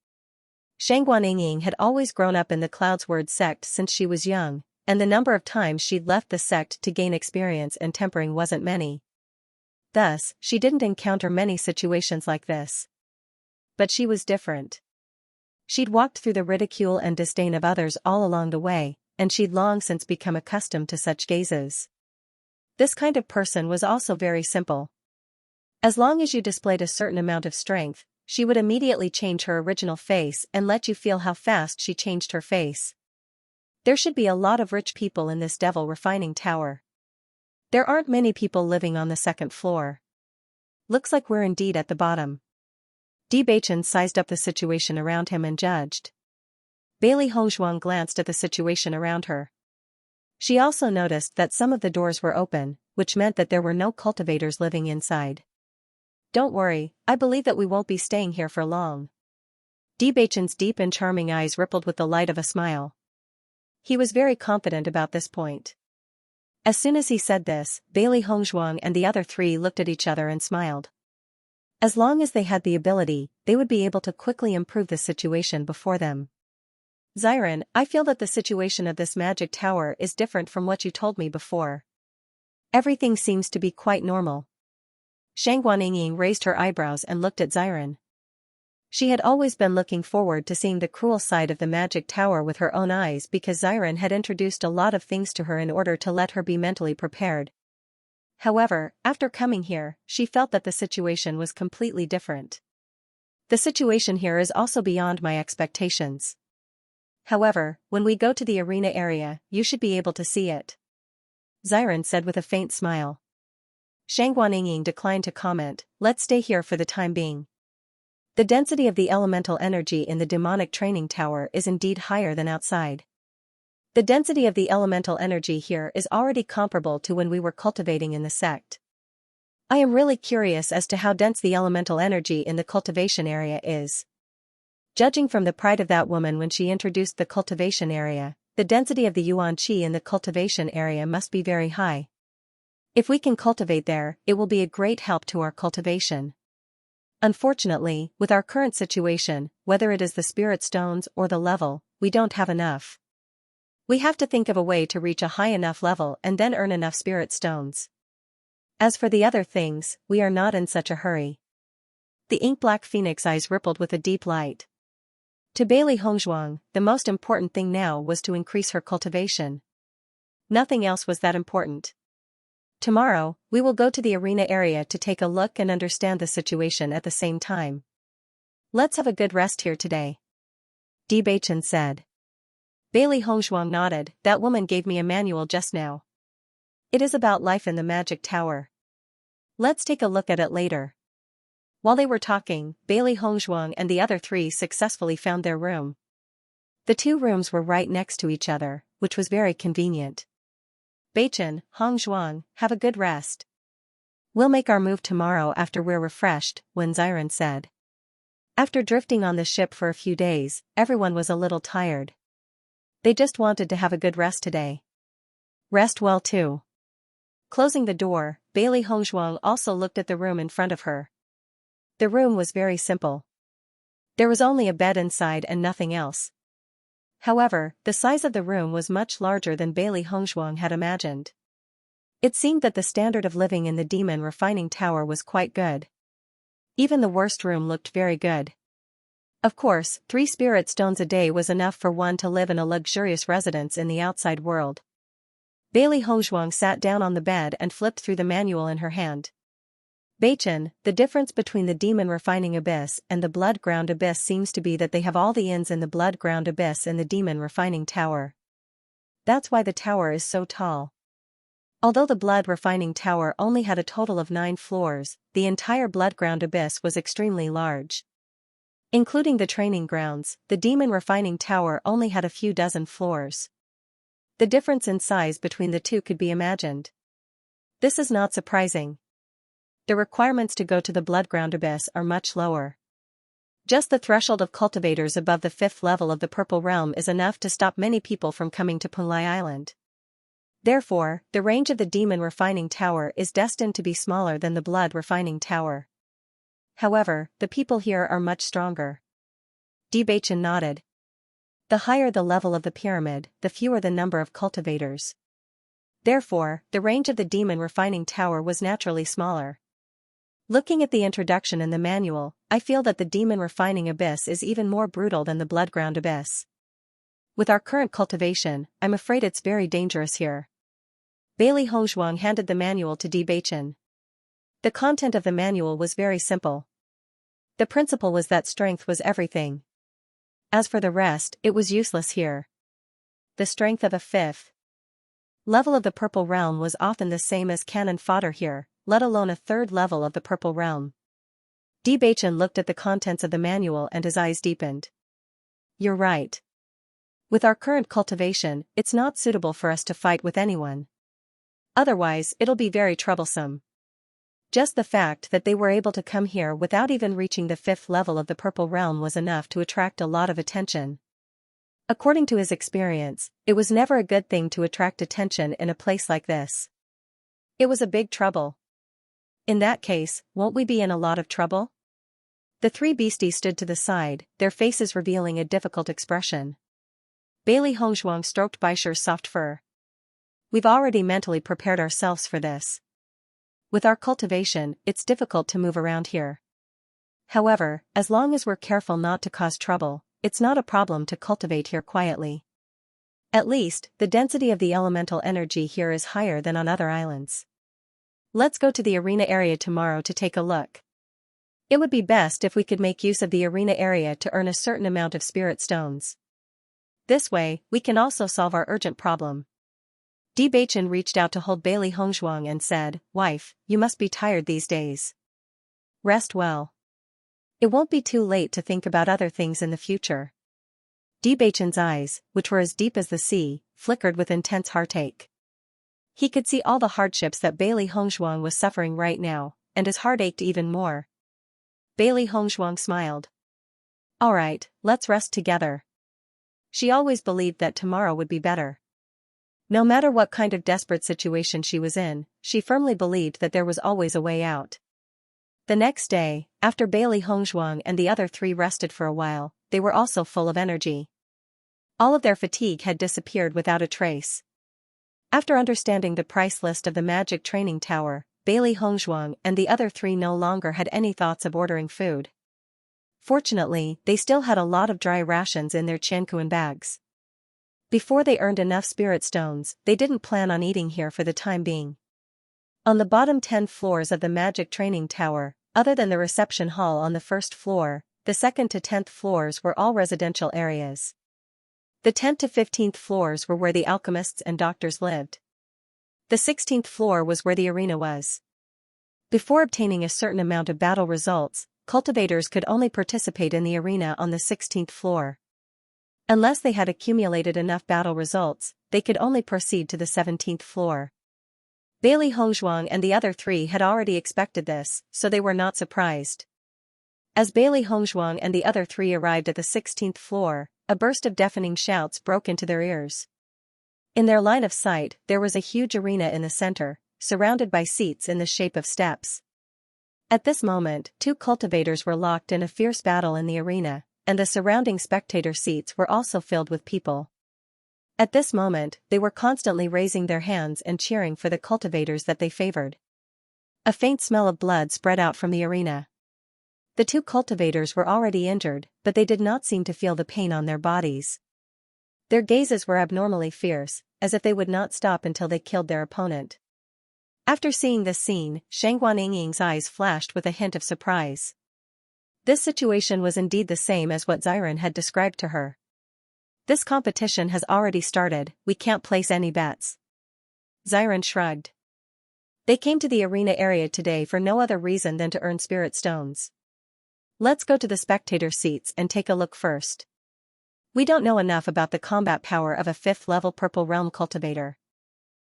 Shang Guanying had always grown up in the Cloudsword sect since she was young, and the number of times she'd left the sect to gain experience and tempering wasn't many. Thus, she didn't encounter many situations like this. But she was different. She'd walked through the ridicule and disdain of others all along the way, and she'd long since become accustomed to such gazes. This kind of person was also very simple. As long as you displayed a certain amount of strength, she would immediately change her original face and let you feel how fast she changed her face. There should be a lot of rich people in this devil refining tower. There aren't many people living on the second floor. Looks like we're indeed at the bottom. Bewitching sized up the situation around him and judged. Bailey Hongzhuang glanced at the situation around her. She also noticed that some of the doors were open, which meant that there were no cultivators living inside. Don't worry, I believe that we won't be staying here for long. Bewitching's deep and charming eyes rippled with the light of a smile. He was very confident about this point. As soon as he said this, Bailey Hongzhuang and the other 3 looked at each other and smiled. As long as they had the ability, they would be able to quickly improve the situation before them. Xiren, I feel that the situation of this magic tower is different from what you told me before. Everything seems to be quite normal. Shang Guanying raised her eyebrows and looked at Xiren. She had always been looking forward to seeing the cruel side of the magic tower with her own eyes because Xiren had introduced a lot of things to her in order to let her be mentally prepared. However, after coming here, she felt that the situation was completely different. The situation here is also beyond my expectations. However, when we go to the arena area, you should be able to see it. Xiren said with a faint smile. Shang Guanying declined to comment. Let's stay here for the time being. The density of the elemental energy in the demonic training tower is indeed higher than outside. The density of the elemental energy here is already comparable to when we were cultivating in the sect. I am really curious as to how dense the elemental energy in the cultivation area is. Judging from the pride of that woman when she introduced the cultivation area, the density of the yuan qi in the cultivation area must be very high. If we can cultivate there, it will be a great help to our cultivation. Unfortunately, with our current situation, whether it is the spirit stones or the level, we don't have enough. We have to think of a way to reach a high enough level and then earn enough spirit stones. As for the other things, we are not in such a hurry. The ink-black phoenix eyes rippled with a deep light. To Bailey Hongzhuang, the most important thing now was to increase her cultivation. Nothing else was that important. Tomorrow, we will go to the arena area to take a look and understand the situation at the same time. Let's have a good rest here today. Bewitching said. Bailey Hongzhuang nodded. That woman gave me a manual just now. It is about life in the magic tower. Let's take a look at it later. While they were talking, Bailey Hongzhuang and the other three successfully found their room. The two rooms were right next to each other, which was very convenient. Beichen, Hongzhuang, have a good rest. We'll make our move tomorrow after we're refreshed, Wen Ziren said. After drifting on the ship for a few days, everyone was a little tired. They just wanted to have a good rest today. Rest well too. Closing the door, Bailey Hongzhuang also looked at the room in front of her. The room was very simple. There was only a bed inside and nothing else. However, the size of the room was much larger than Bailey Hongzhuang had imagined. It seemed that the standard of living in the demon refining tower was quite good. Even the worst room looked very good. Of course, 3 spirit stones a day was enough for one to live in a luxurious residence in the outside world. Bailey Hongzhuang sat down on the bed and flipped through the manual in her hand. Beichen, the difference between the demon refining abyss and the blood ground abyss seems to be that they have all the inns in the blood ground abyss in the demon refining tower. That's why the tower is so tall. Although the blood refining tower only had a total of 9 floors, the entire blood ground abyss was extremely large. Including the training grounds, the demon refining tower only had a few dozen floors. The difference in size between the two could be imagined. This is not surprising. The requirements to go to the bloodground abyss are much lower. Just the threshold of cultivators above the 5th level of the Purple Realm is enough to stop many people from coming to Punlai Island. Therefore, the range of the demon refining tower is destined to be smaller than the blood refining tower. However, the people here are much stronger. Bewitching nodded. The higher the level of the pyramid, the fewer the number of cultivators. Therefore, the range of the demon refining tower was naturally smaller. Looking at the introduction in the manual, I feel that the demon refining abyss is even more brutal than the bloodground abyss. With our current cultivation, I'm afraid it's very dangerous here. Bailey Hongzhuang handed the manual to Bewitching. The content of the manual was very simple. The principle was that strength was everything. As for the rest, it was useless here. The strength of a 5th level of the Purple Realm was often the same as cannon fodder here, let alone a 3rd level of the Purple Realm. Bewitching looked at the contents of the manual and his eyes deepened. You're right. With our current cultivation, it's not suitable for us to fight with anyone. Otherwise, it'll be very troublesome. Just the fact that they were able to come here without even reaching the 5th level of the Purple Realm was enough to attract a lot of attention. According to his experience, it was never a good thing to attract attention in a place like this. It was a big trouble. In that case, won't we be in a lot of trouble? The 3 beasties stood to the side, their faces revealing a difficult expression. Bailey Hongzhuang stroked Baisher's soft fur. We've already mentally prepared ourselves for this. With our cultivation, it's difficult to move around here. However, as long as we're careful not to cause trouble, it's not a problem to cultivate here quietly. At least, the density of the elemental energy here is higher than on other islands. Let's go to the arena area tomorrow to take a look. It would be best if we could make use of the arena area to earn a certain amount of spirit stones. This way, we can also solve our urgent problem. Bewitching reached out to hold Bailey Hongzhuang and said, "Wife, you must be tired these days. Rest well. It won't be too late to think about other things in the future." Bewitching's eyes, which were as deep as the sea, flickered with intense heartache. He could see all the hardships that Bailey Hongzhuang was suffering right now, and his heart ached even more. Bailey Hongzhuang smiled. "All right, let's rest together." She always believed that tomorrow would be better. No matter what kind of desperate situation she was in, she firmly believed that there was always a way out. The next day, after Bailey Hongzhuang and the other three rested for a while, they were also full of energy. All of their fatigue had disappeared without a trace. After understanding the price list of the magic training tower, Bailey Hongzhuang and the other three no longer had any thoughts of ordering food. Fortunately, they still had a lot of dry rations in their Qianquan bags. Before they earned enough spirit stones, they didn't plan on eating here for the time being. On the bottom 10 floors of the magic training tower, other than the reception hall on the first floor, the 2nd to 10th floors were all residential areas. The 10th to 15th floors were where the alchemists and doctors lived. The 16th floor was where the arena was. Before obtaining a certain amount of battle results, cultivators could only participate in the arena on the 16th floor. Unless they had accumulated enough battle results, they could only proceed to the 17th floor. Bailey Hongzhuang and the other three had already expected this, so they were not surprised. As Bailey Hongzhuang and the other three arrived at the 16th floor, a burst of deafening shouts broke into their ears. In their line of sight, there was a huge arena in the center, surrounded by seats in the shape of steps. At this moment, two cultivators were locked in a fierce battle in the arena, and the surrounding spectator seats were also filled with people. At this moment, they were constantly raising their hands and cheering for the cultivators that they favored. A faint smell of blood spread out from the arena. The two cultivators were already injured, but they did not seem to feel the pain on their bodies. Their gazes were abnormally fierce, as if they would not stop until they killed their opponent. After seeing this scene, Shangguan Yingying's eyes flashed with a hint of surprise. This situation was indeed the same as what Xiren had described to her. This competition has already started, we can't place any bets. Xiren shrugged. They came to the arena area today for no other reason than to earn spirit stones. Let's go to the spectator seats and take a look first. We don't know enough about the combat power of a 5th-level Purple Realm cultivator.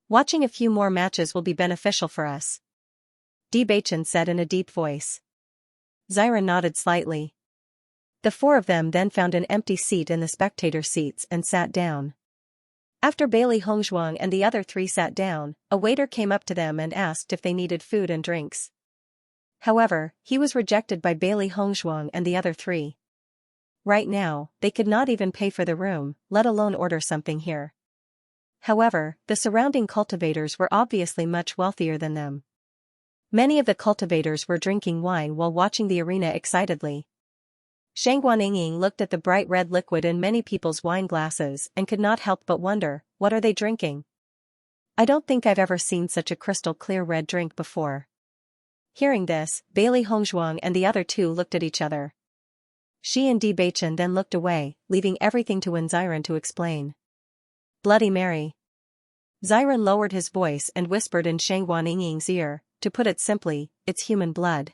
Watching a few more matches will be beneficial for us. Bewitching said in a deep voice. Xiren nodded slightly. The four of them then found an empty seat in the spectator seats and sat down. After Bailey Hongzhuang and the other three sat down, a waiter came up to them and asked if they needed food and drinks. However, he was rejected by Bailey Hongzhuang and the other three. Right now, they could not even pay for the room, let alone order something here. However, the surrounding cultivators were obviously much wealthier than them. Many of the cultivators were drinking wine while watching the arena excitedly. Shangguan Yingying looked at the bright red liquid in many people's wine glasses and could not help but wonder, what are they drinking? I don't think I've ever seen such a crystal clear red drink before. Hearing this, Bailey Hongzhuang and the other two looked at each other. She and Bewitching then looked away, leaving everything to Xiren to explain. Bloody Mary. Xiren lowered his voice and whispered in Shangguan Yingying's ear, to put it simply, it's human blood.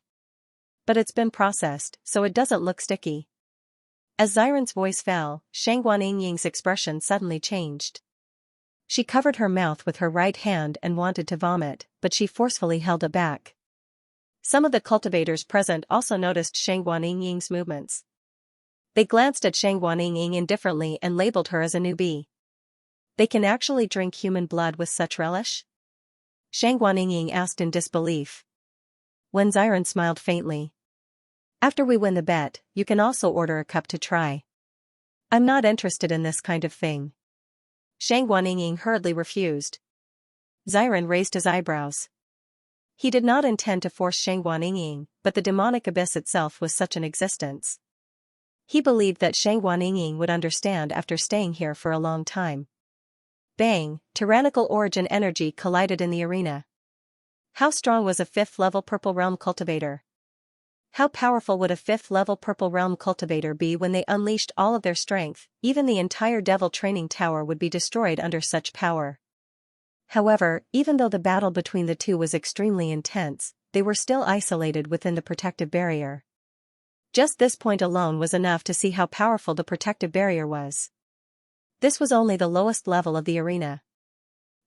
But it's been processed, so it doesn't look sticky. As Xiren's voice fell, Shangguan Yingying's expression suddenly changed. She covered her mouth with her right hand and wanted to vomit, but she forcefully held it back. Some of the cultivators present also noticed Shangguan Yingying's movements. They glanced at Shangguan Yingying indifferently and labeled her as a newbie. They can actually drink human blood with such relish? Shangguan Yingying asked in disbelief. When Xiren smiled faintly. After we win the bet, you can also order a cup to try. I'm not interested in this kind of thing. Shangguan Yingying hurriedly refused. Xiren raised his eyebrows. He did not intend to force Shangguan Yingying, but the demonic abyss itself was such an existence. He believed that Shangguan Yingying would understand after staying here for a long time. Bang! Tyrannical origin energy collided in the arena. How strong was a 5th-level Purple Realm cultivator? How powerful would a 5th-level Purple Realm cultivator be when they unleashed all of their strength? Even the entire Devil Training Tower would be destroyed under such power. However, even though the battle between the two was extremely intense, they were still isolated within the protective barrier. Just this point alone was enough to see how powerful the protective barrier was. This was only the lowest level of the arena.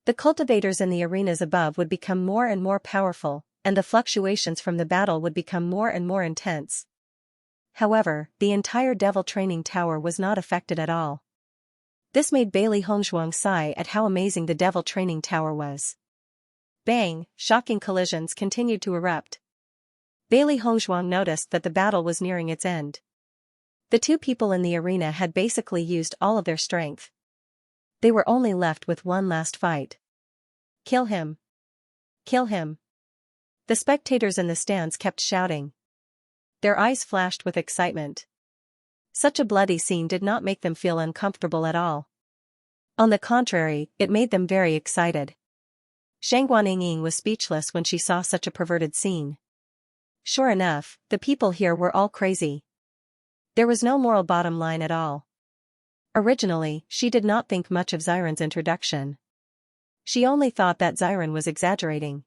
The cultivators in the arenas above would become more and more powerful, and the fluctuations from the battle would become more and more intense. However, the entire Devil Training Tower was not affected at all. This made Bailey Hongzhuang sigh at how amazing the devil training tower was. Bang, shocking collisions continued to erupt. Bailey Hongzhuang noticed that the battle was nearing its end. The two people in the arena had basically used all of their strength. They were only left with one last fight. Kill him! Kill him! The spectators in the stands kept shouting. Their eyes flashed with excitement. Such a bloody scene did not make them feel uncomfortable at all. On the contrary, it made them very excited. Shang Guanying was speechless when she saw such a perverted scene. Sure enough, the people here were all crazy. There was no moral bottom line at all. Originally, she did not think much of Xiren's introduction. She only thought that Xiren was exaggerating.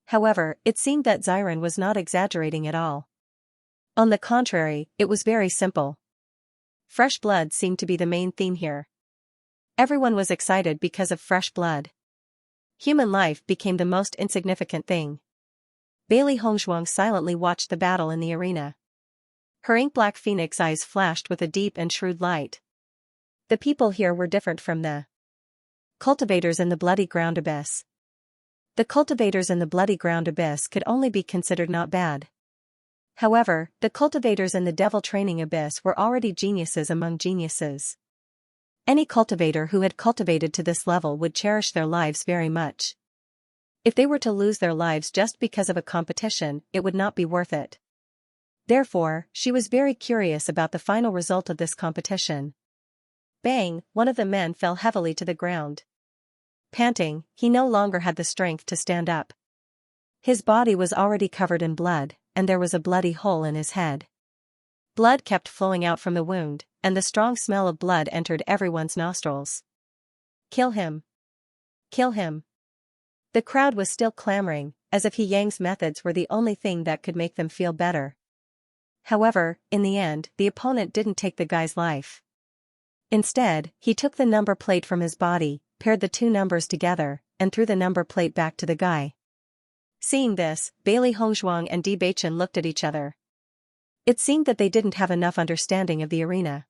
However, it seemed that Xiren was not exaggerating at all. On the contrary, it was very simple. Fresh blood seemed to be the main theme here. Everyone was excited because of fresh blood. Human life became the most insignificant thing. Bailey Hongzhuang silently watched the battle in the arena. Her ink-black phoenix eyes flashed with a deep and shrewd light. The people here were different from the cultivators in the bloody ground abyss. The cultivators in the bloody ground abyss could only be considered not bad. However, the cultivators in the devil training abyss were already geniuses among geniuses. Any cultivator who had cultivated to this level would cherish their lives very much. If they were to lose their lives just because of a competition, it would not be worth it. Therefore, she was very curious about the final result of this competition. Bang, one of the men fell heavily to the ground. Panting, he no longer had the strength to stand up. His body was already covered in blood, and there was a bloody hole in his head. Blood kept flowing out from the wound, and the strong smell of blood entered everyone's nostrils. Kill him! Kill him! The crowd was still clamoring, as if He Yang's methods were the only thing that could make them feel better. However, in the end, the opponent didn't take the guy's life. Instead, he took the number plate from his body, paired the two numbers together, and threw the number plate back to the guy. Seeing this, Bailey Hongzhuang and Bewitching looked at each other. It seemed that they didn't have enough understanding of the arena.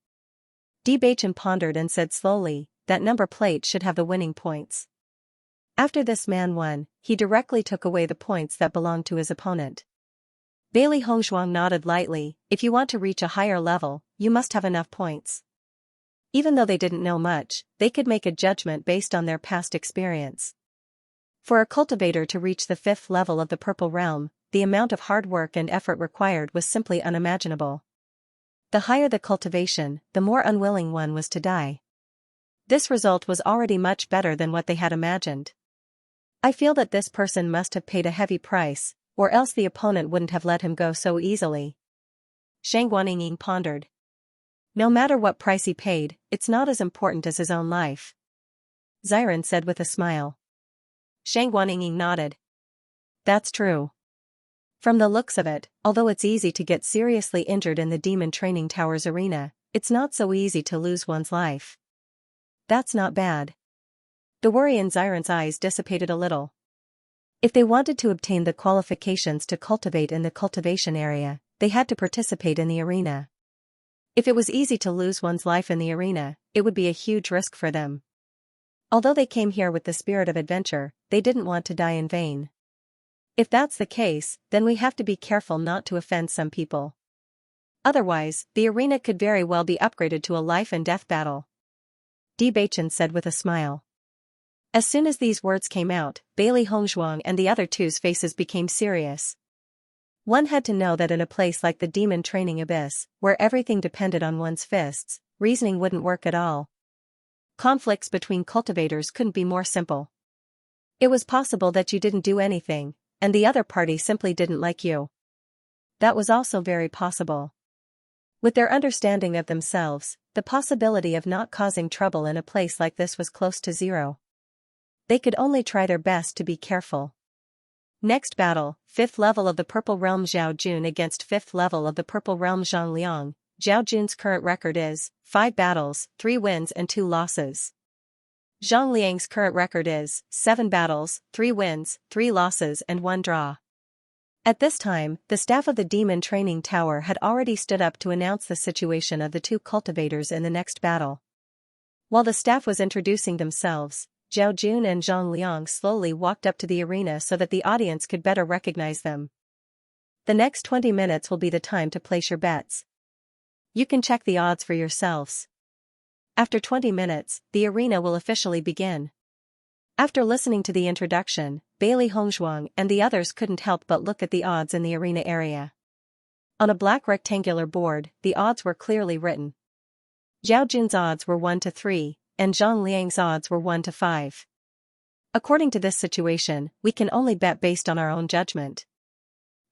Bewitching pondered and said slowly, that number plate should have the winning points. After this man won, he directly took away the points that belonged to his opponent. Bailey Hongzhuang nodded lightly. If you want to reach a higher level, you must have enough points. Even though they didn't know much, they could make a judgment based on their past experience. For a cultivator to reach the 5th level of the Purple Realm, the amount of hard work and effort required was simply unimaginable. The higher the cultivation, the more unwilling one was to die. This result was already much better than what they had imagined. I feel that this person must have paid a heavy price, or else the opponent wouldn't have let him go so easily. Shang Guanying pondered. No matter what price he paid, it's not as important as his own life. Xiren said with a smile. Shang Guanying nodded. That's true. From the looks of it, although it's easy to get seriously injured in the Demon Training Tower's arena, it's not so easy to lose one's life. That's not bad. The worry in Xiren's eyes dissipated a little. If they wanted to obtain the qualifications to cultivate in the cultivation area, they had to participate in the arena. If it was easy to lose one's life in the arena, it would be a huge risk for them. Although they came here with the spirit of adventure, they didn't want to die in vain. If that's the case, then we have to be careful not to offend some people. Otherwise, the arena could very well be upgraded to a life and death battle. Bewitching said with a smile. As soon as these words came out, Bailey Hongzhuang and the other two's faces became serious. One had to know that in a place like the Demon Training Abyss, where everything depended on one's fists, reasoning wouldn't work at all. Conflicts between cultivators couldn't be more simple. It was possible that you didn't do anything, and the other party simply didn't like you. That was also very possible. With their understanding of themselves, the possibility of not causing trouble in a place like this was close to zero. They could only try their best to be careful. Next battle, 5th level of the Purple Realm Zhao Jun against 5th level of the Purple Realm Zhang Liang. Zhao Jun's current record is 5 battles, 3 wins and 2 losses. Zhang Liang's current record is 7 battles, 3 wins, 3 losses and 1 draw. At this time, the staff of the Demon Training Tower had already stood up to announce the situation of the two cultivators in the next battle. While the staff was introducing themselves, Zhao Jun and Zhang Liang slowly walked up to the arena so that the audience could better recognize them. The next 20 minutes will be the time to place your bets. You can check the odds for yourselves. After 20 minutes, the arena will officially begin. After listening to the introduction, Bailey Hongzhuang and the others couldn't help but look at the odds in the arena area. On a black rectangular board, the odds were clearly written. Zhao Jun's odds were 1 to 3, and Zhang Liang's odds were 1 to 5. According to this situation, we can only bet based on our own judgment.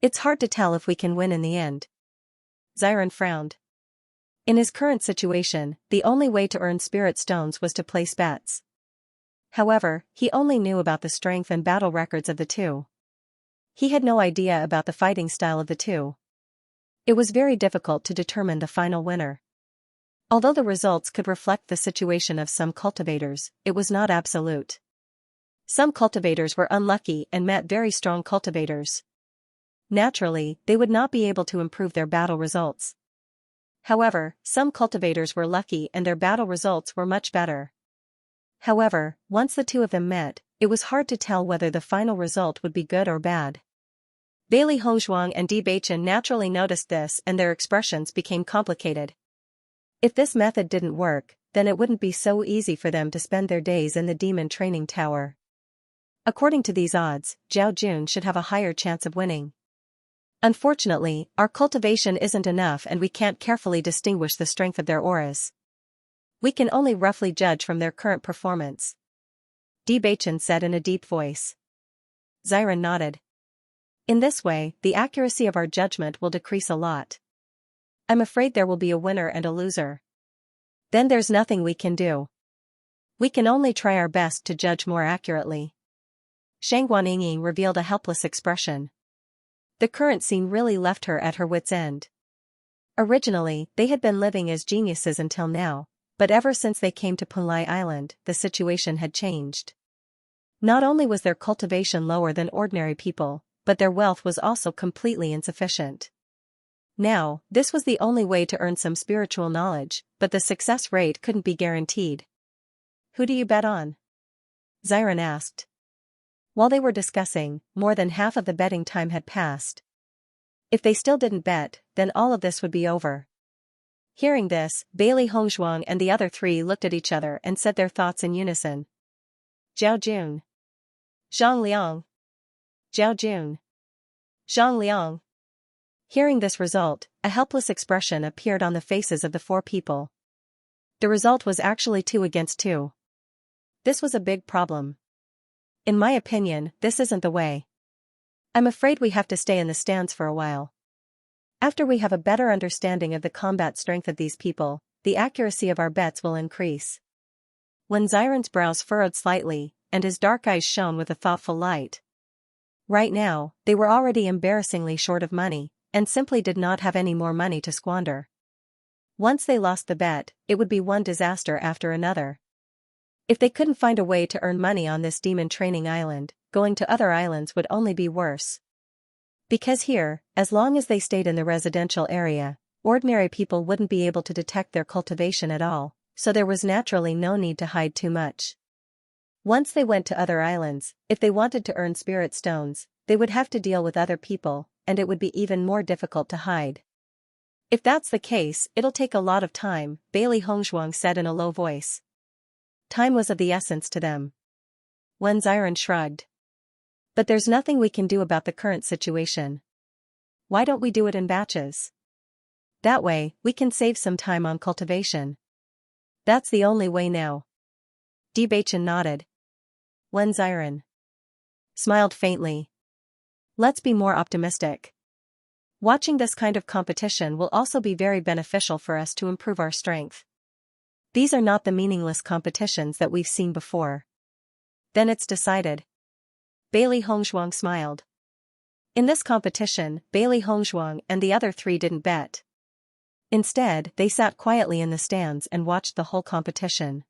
It's hard to tell if we can win in the end. Xiran frowned. In his current situation, the only way to earn spirit stones was to place bets. However, he only knew about the strength and battle records of the two. He had no idea about the fighting style of the two. It was very difficult to determine the final winner. Although the results could reflect the situation of some cultivators, it was not absolute. Some cultivators were unlucky and met very strong cultivators. Naturally, they would not be able to improve their battle results. However, some cultivators were lucky and their battle results were much better. However, once the two of them met, it was hard to tell whether the final result would be good or bad. Bailey Hongzhuang and Bewitching naturally noticed this and their expressions became complicated. If this method didn't work, then it wouldn't be so easy for them to spend their days in the demon training tower. According to these odds, Zhao Jun should have a higher chance of winning. Unfortunately, our cultivation isn't enough and we can't carefully distinguish the strength of their auras. We can only roughly judge from their current performance. Bewitching said in a deep voice. Xiran nodded. In this way, the accuracy of our judgment will decrease a lot. I'm afraid there will be a winner and a loser. Then there's nothing we can do. We can only try our best to judge more accurately. Shang Guanying revealed a helpless expression. The current scene really left her at her wit's end. Originally, they had been living as geniuses until now, but ever since they came to Punlai Island, the situation had changed. Not only was their cultivation lower than ordinary people, but their wealth was also completely insufficient. Now, this was the only way to earn some spiritual knowledge, but the success rate couldn't be guaranteed. Who do you bet on? Xiran asked. While they were discussing, more than half of the betting time had passed. If they still didn't bet, then all of this would be over. Hearing this, Bailey Hongzhuang and the other three looked at each other and said their thoughts in unison. Zhao Jun. Zhang Liang. Zhao Jun. Zhang Liang. Hearing this result, a helpless expression appeared on the faces of the four people. The result was actually 2 against 2. This was a big problem. In my opinion, this isn't the way. I'm afraid we have to stay in the stands for a while. After we have a better understanding of the combat strength of these people, the accuracy of our bets will increase. When Xiran's brows furrowed slightly, and his dark eyes shone with a thoughtful light. Right now, they were already embarrassingly short of money, and simply did not have any more money to squander. Once they lost the bet, it would be one disaster after another. If they couldn't find a way to earn money on this demon training island, going to other islands would only be worse. Because here, as long as they stayed in the residential area, ordinary people wouldn't be able to detect their cultivation at all, so there was naturally no need to hide too much. Once they went to other islands, if they wanted to earn spirit stones, they would have to deal with other people, and it would be even more difficult to hide. If that's the case, it'll take a lot of time, Bailey Hongzhuang said in a low voice. Time was of the essence to them. Wen Xiran shrugged. But there's nothing we can do about the current situation. Why don't we do it in batches? That way, we can save some time on cultivation. That's the only way now. Bewitching nodded. Wen Xiran smiled faintly. Let's be more optimistic. Watching this kind of competition will also be very beneficial for us to improve our strength. These are not the meaningless competitions that we've seen before. Then it's decided. Bailey Hongzhuang smiled. In this competition, Bailey Hongzhuang and the other 3 didn't bet. Instead, they sat quietly in the stands and watched the whole competition.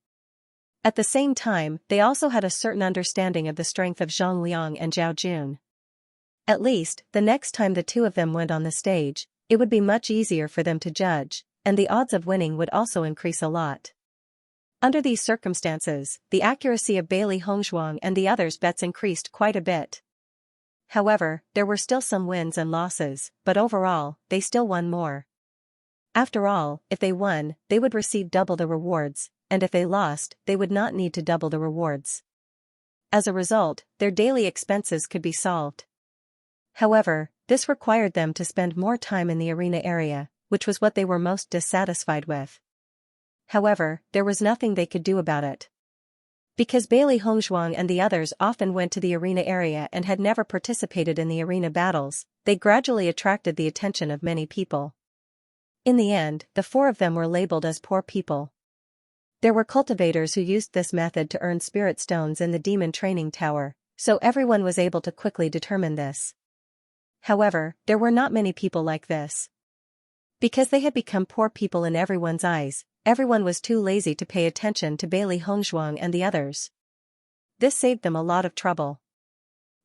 At the same time, they also had a certain understanding of the strength of Zhang Liang and Zhao Jun. At least, the next time the two of them went on the stage, it would be much easier for them to judge, and the odds of winning would also increase a lot. Under these circumstances, the accuracy of Bailey Hongzhuang and the others' bets increased quite a bit. However, there were still some wins and losses, but overall, they still won more. After all, if they won, they would receive double the rewards, and if they lost, they would not need to double the rewards. As a result, their daily expenses could be solved. However, this required them to spend more time in the arena area, which was what they were most dissatisfied with. However, there was nothing they could do about it. Because Bailey Hongzhuang and the others often went to the arena area and had never participated in the arena battles, they gradually attracted the attention of many people. In the end, the four of them were labeled as poor people. There were cultivators who used this method to earn spirit stones in the demon training tower, so everyone was able to quickly determine this. However, there were not many people like this. Because they had become poor people in everyone's eyes, everyone was too lazy to pay attention to Bailey Hongzhuang and the others. This saved them a lot of trouble.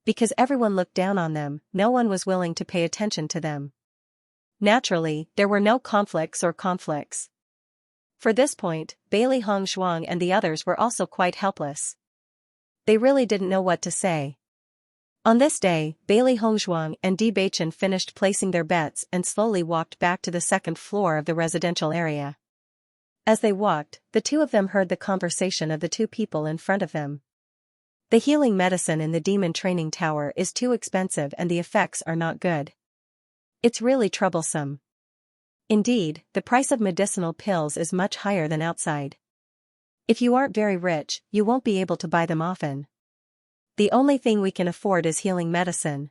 Because everyone looked down on them, no one was willing to pay attention to them. Naturally, there were no conflicts. For this point, Bailey Hongzhuang and the others were also quite helpless. They really didn't know what to say. On this day, Bailey Hongzhuang and Bewitching finished placing their bets and slowly walked back to the second floor of the residential area. As they walked, the two of them heard the conversation of the two people in front of them. The healing medicine in the demon training tower is too expensive and the effects are not good. It's really troublesome. Indeed, the price of medicinal pills is much higher than outside. If you aren't very rich, you won't be able to buy them often. The only thing we can afford is healing medicine.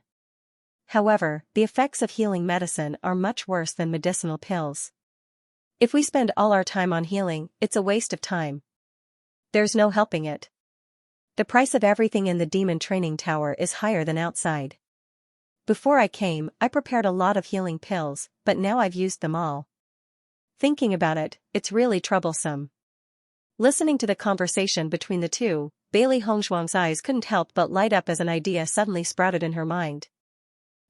However, the effects of healing medicine are much worse than medicinal pills. If we spend all our time on healing, it's a waste of time. There's no helping it. The price of everything in the demon training tower is higher than outside. Before I came, I prepared a lot of healing pills, but now I've used them all. Thinking about it, it's really troublesome. Listening to the conversation between the two, Bailey Hongzhuang's eyes couldn't help but light up as an idea suddenly sprouted in her mind.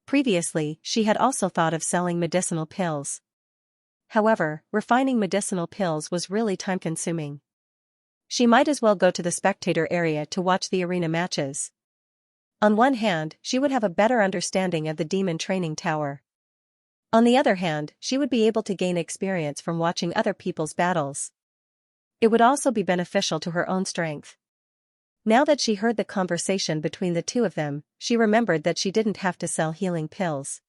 Previously, she had also thought of selling medicinal pills. However, refining medicinal pills was really time-consuming. She might as well go to the spectator area to watch the arena matches. On one hand, she would have a better understanding of the demon training tower. On the other hand, she would be able to gain experience from watching other people's battles. It would also be beneficial to her own strength. Now that she heard the conversation between the two of them, she remembered that she didn't have to sell healing pills.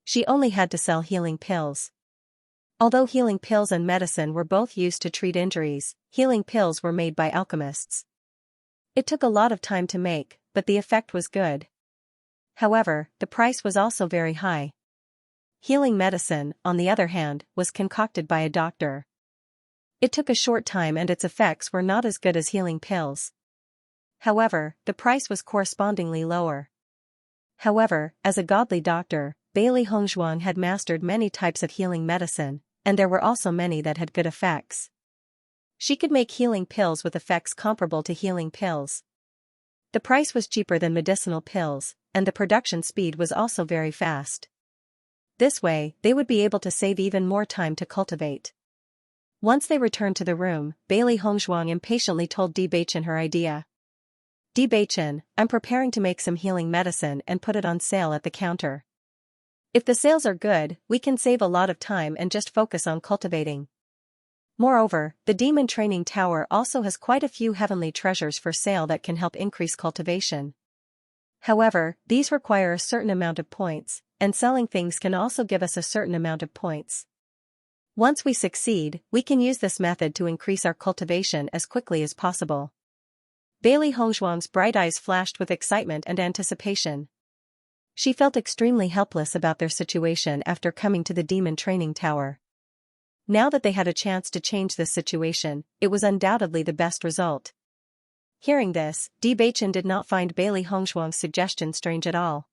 She only had to sell healing pills. Although healing pills and medicine were both used to treat injuries, healing pills were made by alchemists. It took a lot of time to make, but the effect was good. However, the price was also very high. Healing medicine, on the other hand, was concocted by a doctor. It took a short time and its effects were not as good as healing pills. However, the price was correspondingly lower. However, as a godly doctor, Bailey Hongzhuang had mastered many types of healing medicine, and there were also many that had good effects. She could make healing pills with effects comparable to healing pills. The price was cheaper than medicinal pills, and the production speed was also very fast. This way, they would be able to save even more time to cultivate. Once they returned to the room, Bailey Hongzhuang impatiently told Bewitching her idea. Bewitching, I'm preparing to make some healing medicine and put it on sale at the counter. If the sales are good, we can save a lot of time and just focus on cultivating. Moreover, the demon training tower also has quite a few heavenly treasures for sale that can help increase cultivation. However, these require a certain amount of points, and selling things can also give us a certain amount of points. Once we succeed, we can use this method to increase our cultivation as quickly as possible. Bailey Hongzhuang's bright eyes flashed with excitement and anticipation. She felt extremely helpless about their situation after coming to the demon training tower. Now that they had a chance to change this situation, it was undoubtedly the best result. Hearing this, Bewitching did not find Bailey Hongzhuang's suggestion strange at all.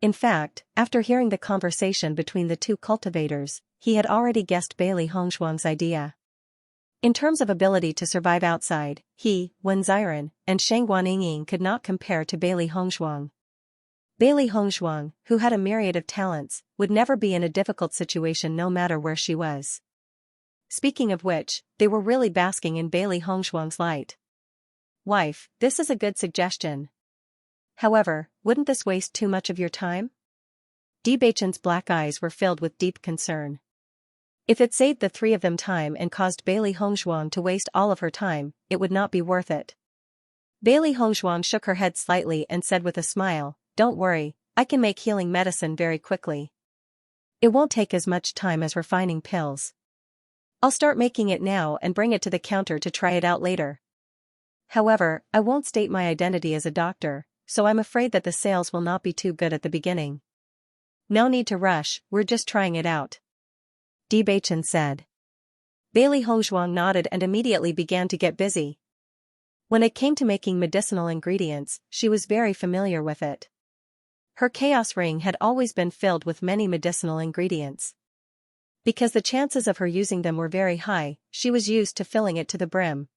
In fact, after hearing the conversation between the two cultivators, he had already guessed Bailey Hongzhuang's idea. In terms of ability to survive outside, he, Wen Xiren, and Shang Guanying could not compare to Bailey Hongzhuang. Bailey Hongzhuang, who had a myriad of talents, would never be in a difficult situation no matter where she was. Speaking of which, they were really basking in Bailey Hongshuang's light. Wife, this is a good suggestion. However, wouldn't this waste too much of your time? Bewitching's black eyes were filled with deep concern. If it saved the three of them time and caused Bailey Hongshuang to waste all of her time, it would not be worth it. Bailey Hongshuang shook her head slightly and said with a smile, "Don't worry, I can make healing medicine very quickly. It won't take as much time as refining pills. I'll start making it now and bring it to the counter to try it out later. However, I won't state my identity as a doctor, so I'm afraid that the sales will not be too good at the beginning." "No need to rush, we're just trying it out," Bewitching said. Bailey Hongshuang nodded and immediately began to get busy. When it came to making medicinal ingredients, she was very familiar with it. Her chaos ring had always been filled with many medicinal ingredients. Because the chances of her using them were very high, she was used to filling it to the brim.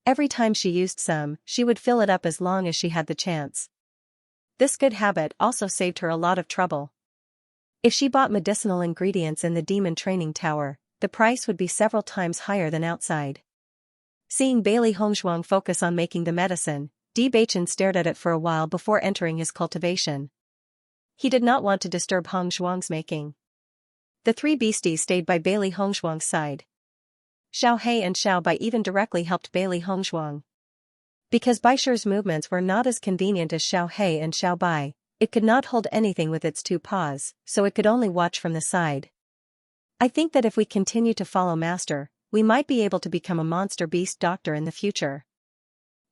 Every time she used some, she would fill it up as long as she had the chance. This good habit also saved her a lot of trouble. If she bought medicinal ingredients in the demon training tower, the price would be several times higher than outside. Seeing Bailey Hongshuang focus on making the medicine, Bewitching stared at it for a while before entering his cultivation. He did not want to disturb Hongshuang's making. The three beasties stayed by Bailey Hongshuang's side. Xiaohe and Xiaobai even directly helped Bailey Hongshuang. Because Baisher's movements were not as convenient as Xiaohe and Xiaobai, it could not hold anything with its two paws, so it could only watch from the side. "I think that if we continue to follow Master, we might be able to become a monster beast doctor in the future."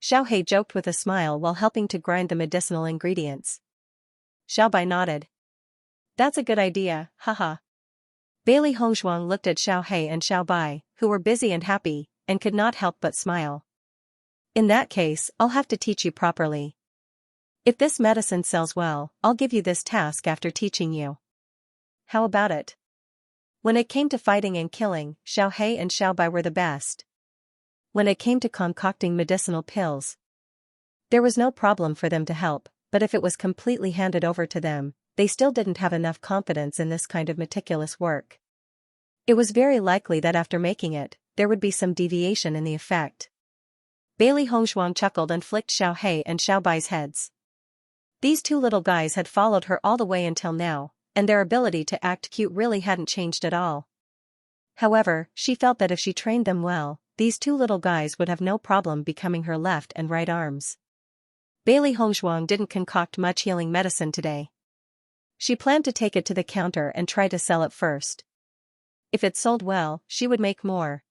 Xiaohe joked with a smile while helping to grind the medicinal ingredients. Xiaobai nodded. "That's a good idea, haha." Bailey Hongshuang looked at Xiaohe and Xiaobai, who were busy and happy, and could not help but smile. "In that case, I'll have to teach you properly. If this medicine sells well, I'll give you this task after teaching you. How about it?" When it came to fighting and killing, Xiaohe and Xiaobai were the best. When it came to concocting medicinal pills, there was no problem for them to help, but if it was completely handed over to them, they still didn't have enough confidence in this kind of meticulous work. It was very likely that after making it, there would be some deviation in the effect. Bailey Hongshuang chuckled and flicked Xiaohe and Xiaobai's heads. These two little guys had followed her all the way until now, and their ability to act cute really hadn't changed at all. However, she felt that if she trained them well, these two little guys would have no problem becoming her left and right arms. Bailey Hongshuang didn't concoct much healing medicine today. She planned to take it to the counter and try to sell it first. If it sold well, she would make more.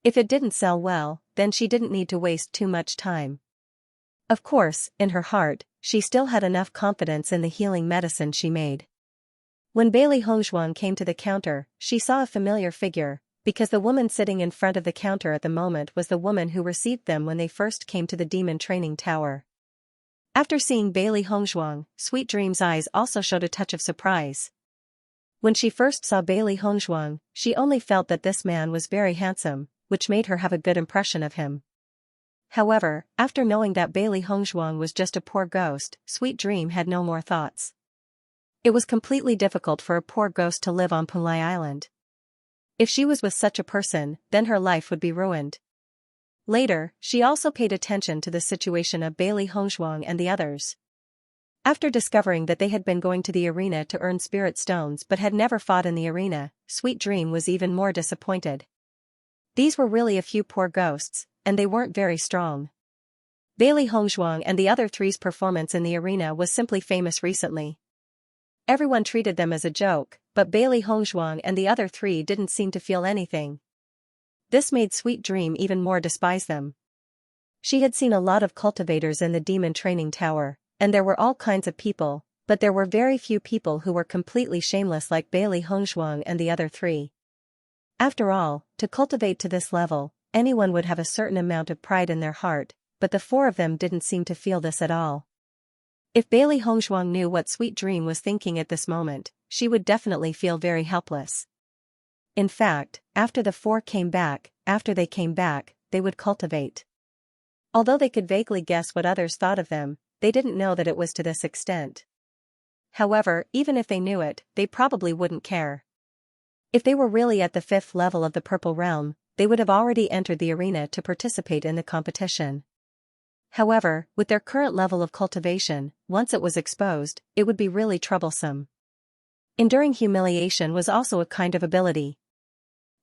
If it didn't sell well, then she didn't need to waste too much time. Of course, in her heart, she still had enough confidence in the healing medicine she made. When Bailey Hongshuang came to the counter, she saw a familiar figure, because the woman sitting in front of the counter at the moment was the woman who received them when they first came to the demon training tower. After seeing Bailey Hongshuang, Sweet Dream's eyes also showed a touch of surprise. When she first saw Bailey Hongshuang, she only felt that this man was very handsome, which made her have a good impression of him. However, after knowing that Bailey Hongshuang was just a poor ghost, Sweet Dream had no more thoughts. It was completely difficult for a poor ghost to live on Punlai Island. If she was with such a person, then her life would be ruined. Later, she also paid attention to the situation of Bailey Hongshuang and the others. After discovering that they had been going to the arena to earn spirit stones but had never fought in the arena, Sweet Dream was even more disappointed. These were really a few poor ghosts, and they weren't very strong. Bailey Hongshuang and the other three's performance in the arena was simply famous recently. Everyone treated them as a joke, but Bailey Hongshuang and the other three didn't seem to feel anything. This made Sweet Dream even more despise them. She had seen a lot of cultivators in the demon training tower, and there were all kinds of people, but there were very few people who were completely shameless like Bailey Hongshuang and the other three. After all, to cultivate to this level, anyone would have a certain amount of pride in their heart, but the four of them didn't seem to feel this at all. If Bailey Hongshuang knew what Sweet Dream was thinking at this moment, she would definitely feel very helpless. In fact, after they came back, they would cultivate. Although they could vaguely guess what others thought of them, they didn't know that it was to this extent. However, even if they knew it, they probably wouldn't care. If they were really at the 5th level of the Purple Realm, they would have already entered the arena to participate in the competition. However, with their current level of cultivation, once it was exposed, it would be really troublesome. Enduring humiliation was also a kind of ability.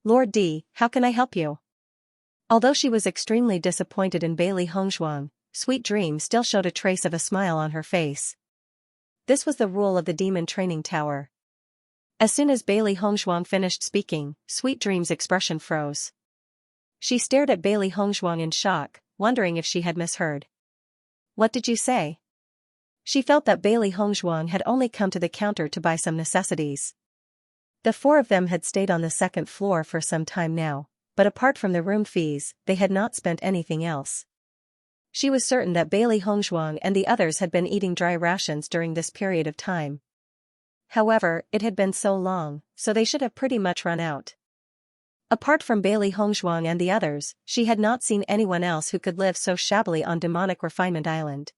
Lord D, how can I help you? Although she was extremely disappointed in Bailey Hongzhuang, Sweet Dream still showed a trace of a smile on her face. This was the rule of the Demon Training Tower. As soon as Bailey Hongzhuang finished speaking, Sweet Dream's expression froze. She stared at Bailey Hongzhuang in shock, wondering if she had misheard. What did you say? She felt that Bailey Hongzhuang had only come to the counter to buy some necessities. The 4 of them had stayed on the 2nd floor for some time now, but apart from the room fees, they had not spent anything else. She was certain that Bailey Hongzhuang and the others had been eating dry rations during this period of time. However, it had been so long, so they should have pretty much run out. Apart from Bailey Hongzhuang and the others, she had not seen anyone else who could live so shabbily on Demonic Refinement Island.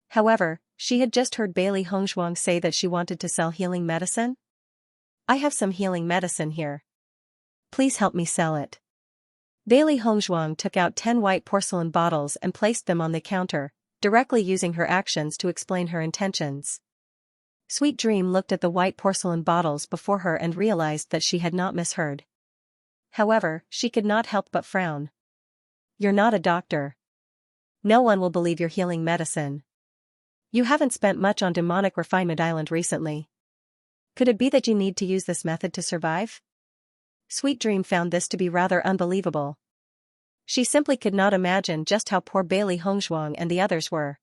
However, she had just heard Bailey Hongzhuang say that she wanted to sell healing medicine. I have some healing medicine here. Please help me sell it. Bailey Hongzhuang took out 10 white porcelain bottles and placed them on the counter, directly using her actions to explain her intentions. Sweet Dream looked at the white porcelain bottles before her and realized that she had not misheard. However, she could not help but frown. You're not a doctor. No one will believe your healing medicine. You haven't spent much on Demonic Refinement Island recently. Could it be that you need to use this method to survive? Sweet Dream found this to be rather unbelievable. She simply could not imagine just how poor Bailey Hongzhuang and the others were.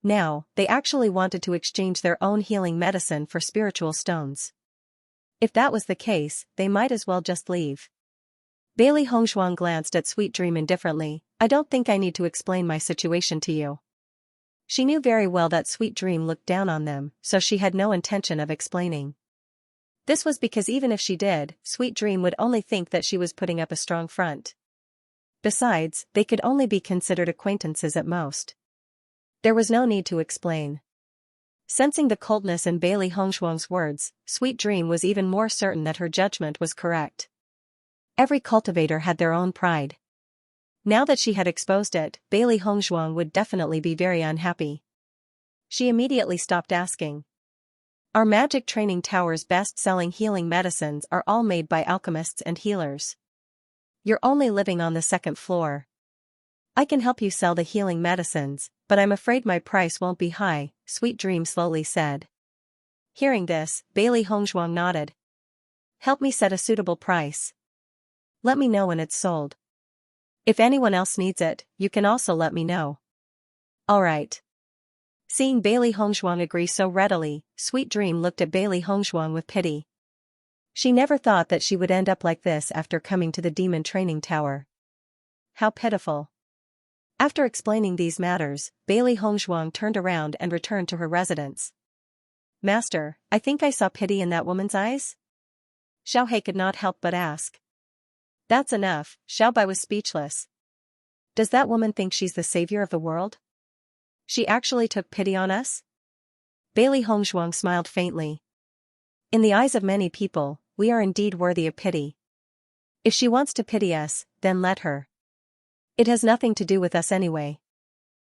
Now, they actually wanted to exchange their own healing medicine for spiritual stones. If that was the case, they might as well just leave. Bailey Hongzhuang glanced at Sweet Dream indifferently. I don't think I need to explain my situation to you. She knew very well that Sweet Dream looked down on them, so she had no intention of explaining. This was because even if she did, Sweet Dream would only think that she was putting up a strong front. Besides, they could only be considered acquaintances at most. There was no need to explain. Sensing the coldness in Bailey Hongzhuang's words, Sweet Dream was even more certain that her judgment was correct. Every cultivator had their own pride. Now that she had exposed it, Bailey Hongzhuang would definitely be very unhappy. She immediately stopped asking. Our Magic Training Tower's best-selling healing medicines are all made by alchemists and healers. You're only living on the 2nd floor. I can help you sell the healing medicines, but I'm afraid my price won't be high, Sweet Dream slowly said. Hearing this, Bailey Hongzhuang nodded. Help me set a suitable price. Let me know when it's sold. If anyone else needs it, you can also let me know. All right. Seeing Bailey Hongzhuang agree so readily, Sweet Dream looked at Bailey Hongzhuang with pity. She never thought that she would end up like this after coming to the Demon Training Tower. How pitiful. After explaining these matters, Bailey Hongzhuang turned around and returned to her residence. Master, I think I saw pity in that woman's eyes? Xiao He could not help but ask. That's enough, Xiao Bai was speechless. Does that woman think she's the savior of the world? She actually took pity on us? Bailey Hongzhuang smiled faintly. In the eyes of many people, we are indeed worthy of pity. If she wants to pity us, then let her. It has nothing to do with us anyway.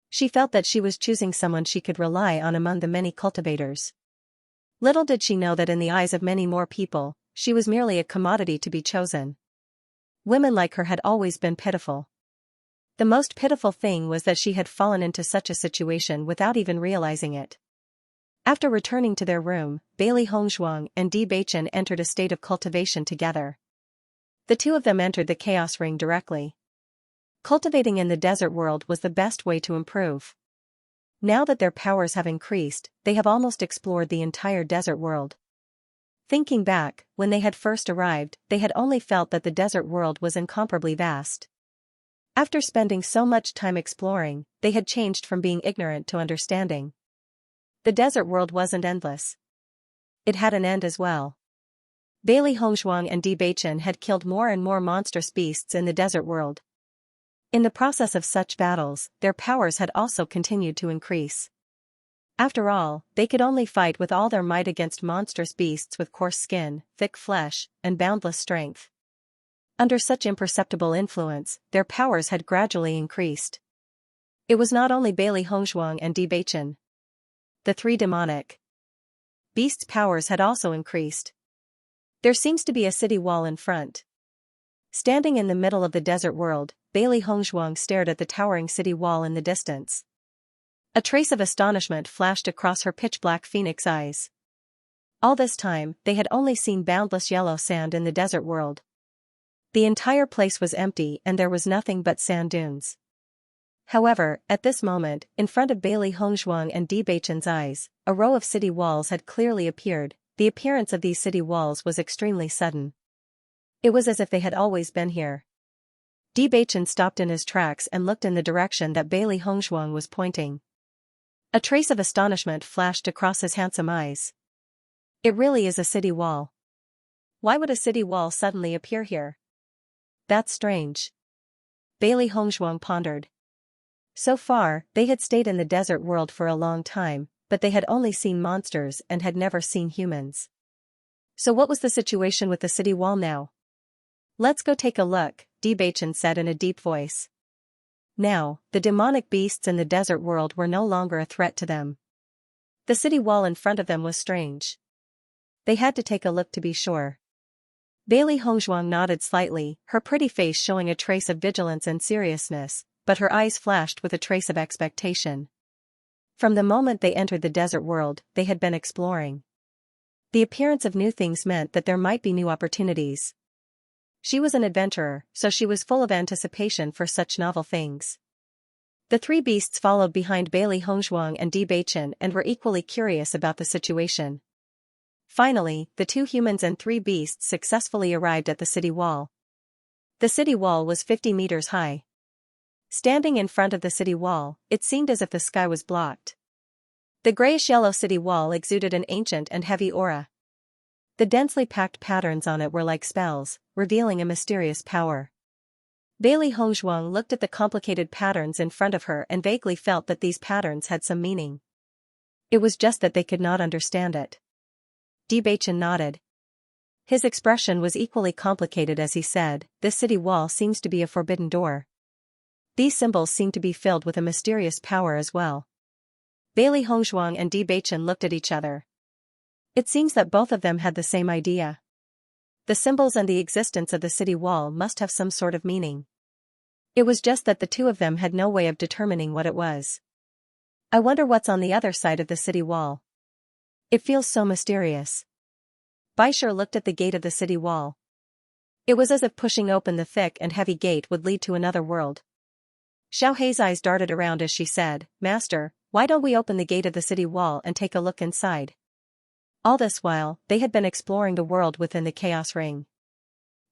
She felt that she was choosing someone she could rely on among the many cultivators. Little did she know that in the eyes of many more people, she was merely a commodity to be chosen. Women like her had always been pitiful. The most pitiful thing was that she had fallen into such a situation without even realizing it. After returning to their room, Bailey Hongzhuang and Bewitching entered a state of cultivation together. The 2 of them entered the Chaos Ring directly. Cultivating in the desert world was the best way to improve. Now that their powers have increased, they have almost explored the entire desert world. Thinking back, when they had first arrived, they had only felt that the desert world was incomparably vast. After spending so much time exploring, they had changed from being ignorant to understanding. The desert world wasn't endless. It had an end as well. Bailey Hongzhuang and Bewitching had killed more and more monstrous beasts in the desert world. In the process of such battles, their powers had also continued to increase. After all, they could only fight with all their might against monstrous beasts with coarse skin, thick flesh, and boundless strength. Under such imperceptible influence, their powers had gradually increased. It was not only Bailey Hongzhuang and Bewitching. The three demonic beasts' powers had also increased. There seems to be a city wall in front. Standing in the middle of the desert world, Bailey Hongzhuang stared at the towering city wall in the distance. A trace of astonishment flashed across her pitch-black phoenix eyes. All this time, they had only seen boundless yellow sand in the desert world. The entire place was empty and there was nothing but sand dunes. However, at this moment, in front of Bailey Hongzhuang and Bewitching's eyes, a row of city walls had clearly appeared. The appearance of these city walls was extremely sudden. It was as if they had always been here. Bewitching stopped in his tracks and looked in the direction that Bailey Hongzhuang was pointing. A trace of astonishment flashed across his handsome eyes. It really is a city wall. Why would a city wall suddenly appear here? That's strange. Bailey Hongzhuang pondered. So far, they had stayed in the desert world for a long time, but they had only seen monsters and had never seen humans. So what was the situation with the city wall now? Let's go take a look, Bewitching said in a deep voice. Now, the demonic beasts in the desert world were no longer a threat to them. The city wall in front of them was strange. They had to take a look to be sure. Bailey Hongzhuang nodded slightly, her pretty face showing a trace of vigilance and seriousness, but her eyes flashed with a trace of expectation. From the moment they entered the desert world, they had been exploring. The appearance of new things meant that there might be new opportunities. She was an adventurer, so she was full of anticipation for such novel things. The three beasts followed behind Bailey Hongzhuang and Bewitching and were equally curious about the situation. Finally, the two humans and three beasts successfully arrived at the city wall. The city wall was 50 meters high. Standing in front of the city wall, it seemed as if the sky was blocked. The grayish-yellow city wall exuded an ancient and heavy aura. The densely packed patterns on it were like spells, revealing a mysterious power. Bailey Hongzhuang looked at the complicated patterns in front of her and vaguely felt that these patterns had some meaning. It was just that they could not understand it. Bewitching nodded. His expression was equally complicated as he said, "This city wall seems to be a forbidden door. These symbols seem to be filled with a mysterious power as well." Bailey Hongzhuang and Bewitching looked at each other. It seems that both of them had the same idea. The symbols and the existence of the city wall must have some sort of meaning. It was just that the two of them had no way of determining what it was. "I wonder what's on the other side of the city wall. It feels so mysterious." Baisher looked at the gate of the city wall. It was as if pushing open the thick and heavy gate would lead to another world. Xiaohei's eyes darted around as she said, "Master, why don't we open the gate of the city wall and take a look inside?" All this while, they had been exploring the world within the Chaos Ring.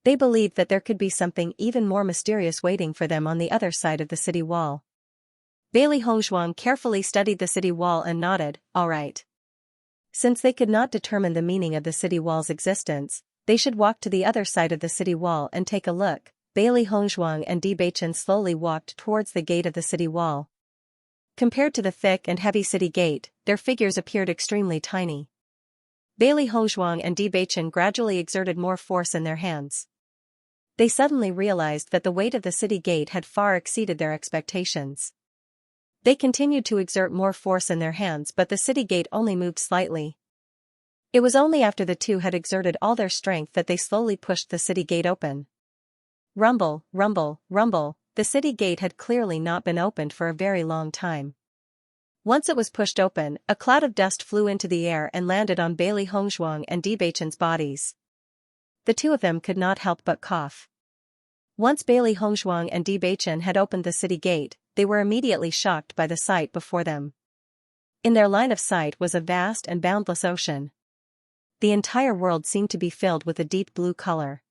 They believed that there could be something even more mysterious waiting for them on the other side of the city wall. Bailey Hongzhuang carefully studied the city wall and nodded, "All right." Since they could not determine the meaning of the city wall's existence, they should walk to the other side of the city wall and take a look. Bailey Hongzhuang and Bewitching slowly walked towards the gate of the city wall. Compared to the thick and heavy city gate, their figures appeared extremely tiny. Bailey Hongzhuang and Bewitching gradually exerted more force in their hands. They suddenly realized that the weight of the city gate had far exceeded their expectations. They continued to exert more force in their hands, but the city gate only moved slightly. It was only after the two had exerted all their strength that they slowly pushed the city gate open. Rumble, rumble, rumble, the city gate had clearly not been opened for a very long time. Once it was pushed open, a cloud of dust flew into the air and landed on Bailey Hongzhuang and Bewitching's bodies. The two of them could not help but cough. Once Bailey Hongzhuang and Bewitching had opened the city gate, they were immediately shocked by the sight before them. In their line of sight was a vast and boundless ocean. The entire world seemed to be filled with a deep blue color.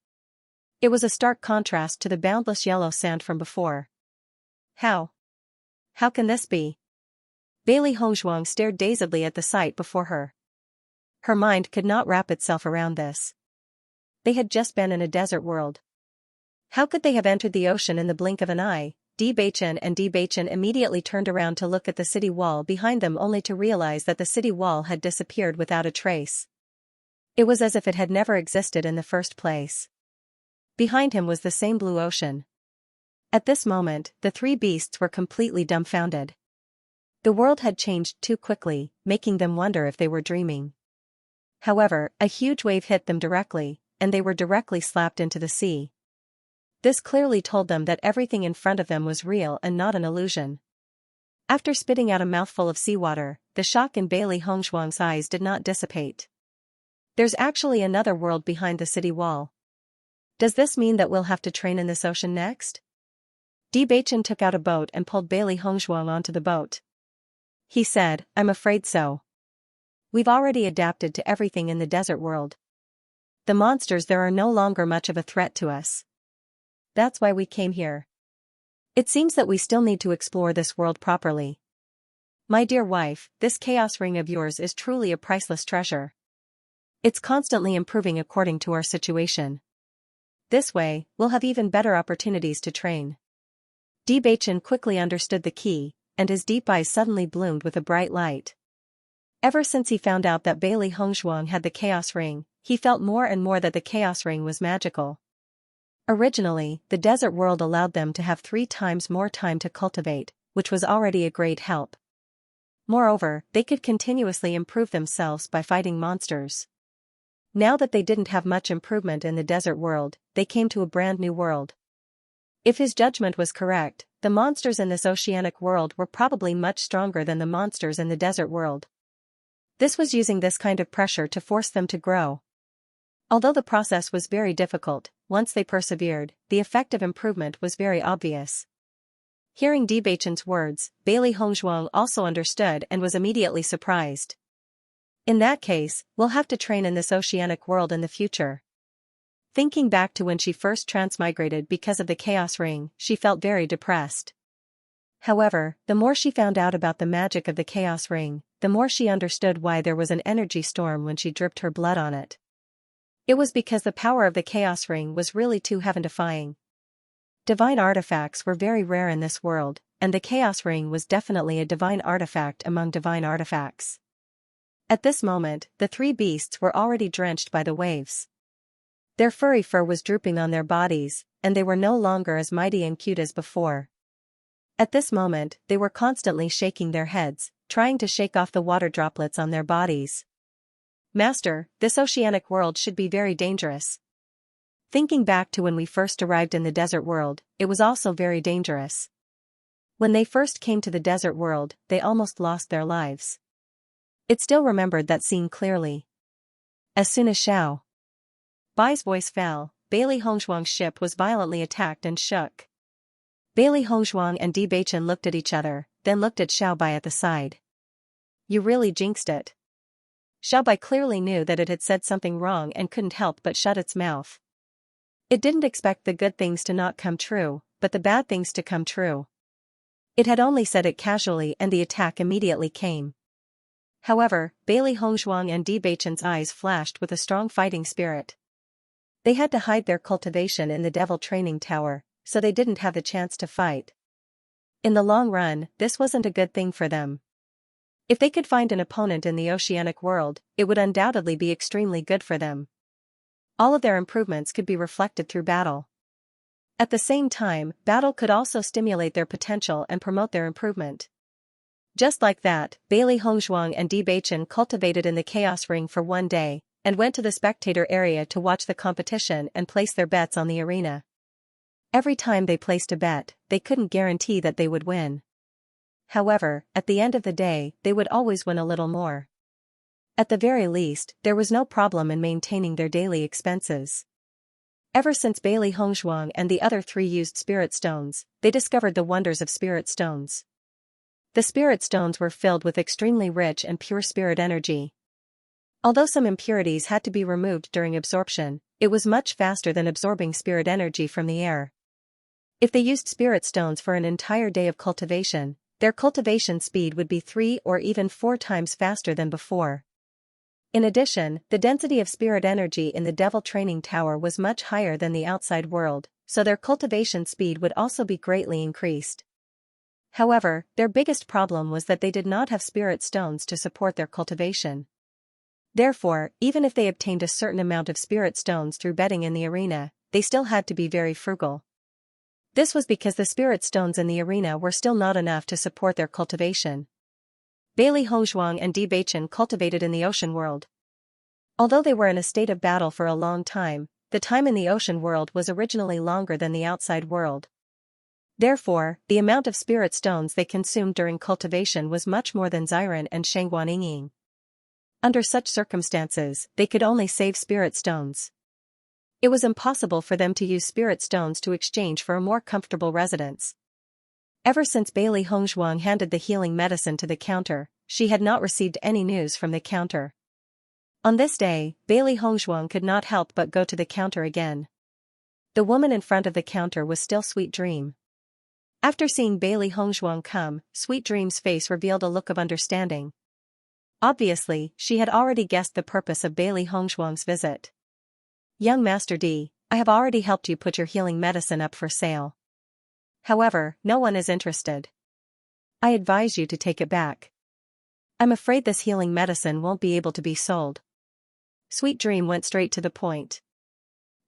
It was a stark contrast to the boundless yellow sand from before. How can this be? Bailey Hongzhuang stared dazedly at the sight before her. Her mind could not wrap itself around this. They had just been in a desert world. How could they have entered the ocean in the blink of an eye? Bewitching and Bewitching immediately turned around to look at the city wall behind them only to realize that the city wall had disappeared without a trace. It was as if it had never existed in the first place. Behind him was the same blue ocean. At this moment, the three beasts were completely dumbfounded. The world had changed too quickly, making them wonder if they were dreaming. However, a huge wave hit them directly, and they were directly slapped into the sea. This clearly told them that everything in front of them was real and not an illusion. After spitting out a mouthful of seawater, the shock in Bailey Hongshuang's eyes did not dissipate. There's actually another world behind the city wall. Does this mean that we'll have to train in this ocean next? Bewitching took out a boat and pulled Bailey Hongshuang onto the boat. He said, I'm afraid so. We've already adapted to everything in the desert world. The monsters there are no longer much of a threat to us. That's why we came here. It seems that we still need to explore this world properly. My dear wife, this chaos ring of yours is truly a priceless treasure. It's constantly improving according to our situation. This way, we'll have even better opportunities to train. Bewitching quickly understood the key, and his deep eyes suddenly bloomed with a bright light. Ever since he found out that Bailey Hongshuang had the chaos ring, he felt more and more that the chaos ring was magical. Originally, the desert world allowed them to have 3 times more time to cultivate, which was already a great help. Moreover, they could continuously improve themselves by fighting monsters. Now that they didn't have much improvement in the desert world, they came to a brand new world. If his judgment was correct, the monsters in this oceanic world were probably much stronger than the monsters in the desert world. This was using this kind of pressure to force them to grow. Although the process was very difficult, once they persevered, the effect of improvement was very obvious. Hearing Bewitching's words, Bailey Hongshuang also understood and was immediately surprised. In that case, we'll have to train in this oceanic world in the future. Thinking back to when she first transmigrated because of the chaos ring, she felt very depressed. However, the more she found out about the magic of the chaos ring, the more she understood why there was an energy storm when she dripped her blood on it. It was because the power of the chaos ring was really too heaven-defying. Divine artifacts were very rare in this world, and the chaos ring was definitely a divine artifact among divine artifacts. At this moment, the 3 beasts were already drenched by the waves. Their furry fur was drooping on their bodies, and they were no longer as mighty and cute as before. At this moment, they were constantly shaking their heads, trying to shake off the water droplets on their bodies. Master, this oceanic world should be very dangerous. Thinking back to when we first arrived in the desert world, it was also very dangerous. When they first came to the desert world, they almost lost their lives. It still remembered that scene clearly. As soon as Xiao Bai's voice fell, Bailey Hongshuang's ship was violently attacked and shook. Bailey Hongshuang and Bewitching looked at each other, then looked at Xiao Bai at the side. You really jinxed it. Xiao Bai clearly knew that it had said something wrong and couldn't help but shut its mouth. It didn't expect the good things to not come true, but the bad things to come true. It had only said it casually and the attack immediately came. However, Bailey Hongshuang and Bewitching's eyes flashed with a strong fighting spirit. They had to hide their cultivation in the devil training tower, so they didn't have the chance to fight. In the long run, this wasn't a good thing for them. If they could find an opponent in the oceanic world, it would undoubtedly be extremely good for them. All of their improvements could be reflected through battle. At the same time, battle could also stimulate their potential and promote their improvement. Just like that, Bailey Hongshuang and Bewitching cultivated in the chaos ring for 1 day, and went to the spectator area to watch the competition and place their bets on the arena. Every time they placed a bet, they couldn't guarantee that they would win. However, at the end of the day, they would always win a little more. At the very least, there was no problem in maintaining their daily expenses. Ever since Bailey Hongshuang and the other 3 used spirit stones, they discovered the wonders of spirit stones. The spirit stones were filled with extremely rich and pure spirit energy. Although some impurities had to be removed during absorption, it was much faster than absorbing spirit energy from the air. If they used spirit stones for an entire day of cultivation, their cultivation speed would be 3 or even 4 times faster than before. In addition, the density of spirit energy in the Devil Training Tower was much higher than the outside world, so their cultivation speed would also be greatly increased. However, their biggest problem was that they did not have spirit stones to support their cultivation. Therefore, even if they obtained a certain amount of spirit stones through betting in the arena, they still had to be very frugal. This was because the spirit stones in the arena were still not enough to support their cultivation. Bailey Hongzhuang and Bewitching cultivated in the ocean world. Although they were in a state of battle for a long time, the time in the ocean world was originally longer than the outside world. Therefore, the amount of spirit stones they consumed during cultivation was much more than Xiran and Shangguanying. Under such circumstances, they could only save spirit stones. It was impossible for them to use spirit stones to exchange for a more comfortable residence. Ever since Bailey Hongzhuang handed the healing medicine to the counter, she had not received any news from the counter. On this day, Bailey Hongzhuang could not help but go to the counter again. The woman in front of the counter was still Sweet Dream. After seeing Bailey Hongzhuang come, Sweet Dream's face revealed a look of understanding. Obviously, she had already guessed the purpose of Bailey Hongzhuang's visit. Young Master D, I have already helped you put your healing medicine up for sale. However, no one is interested. I advise you to take it back. I'm afraid this healing medicine won't be able to be sold. Sweet Dream went straight to the point.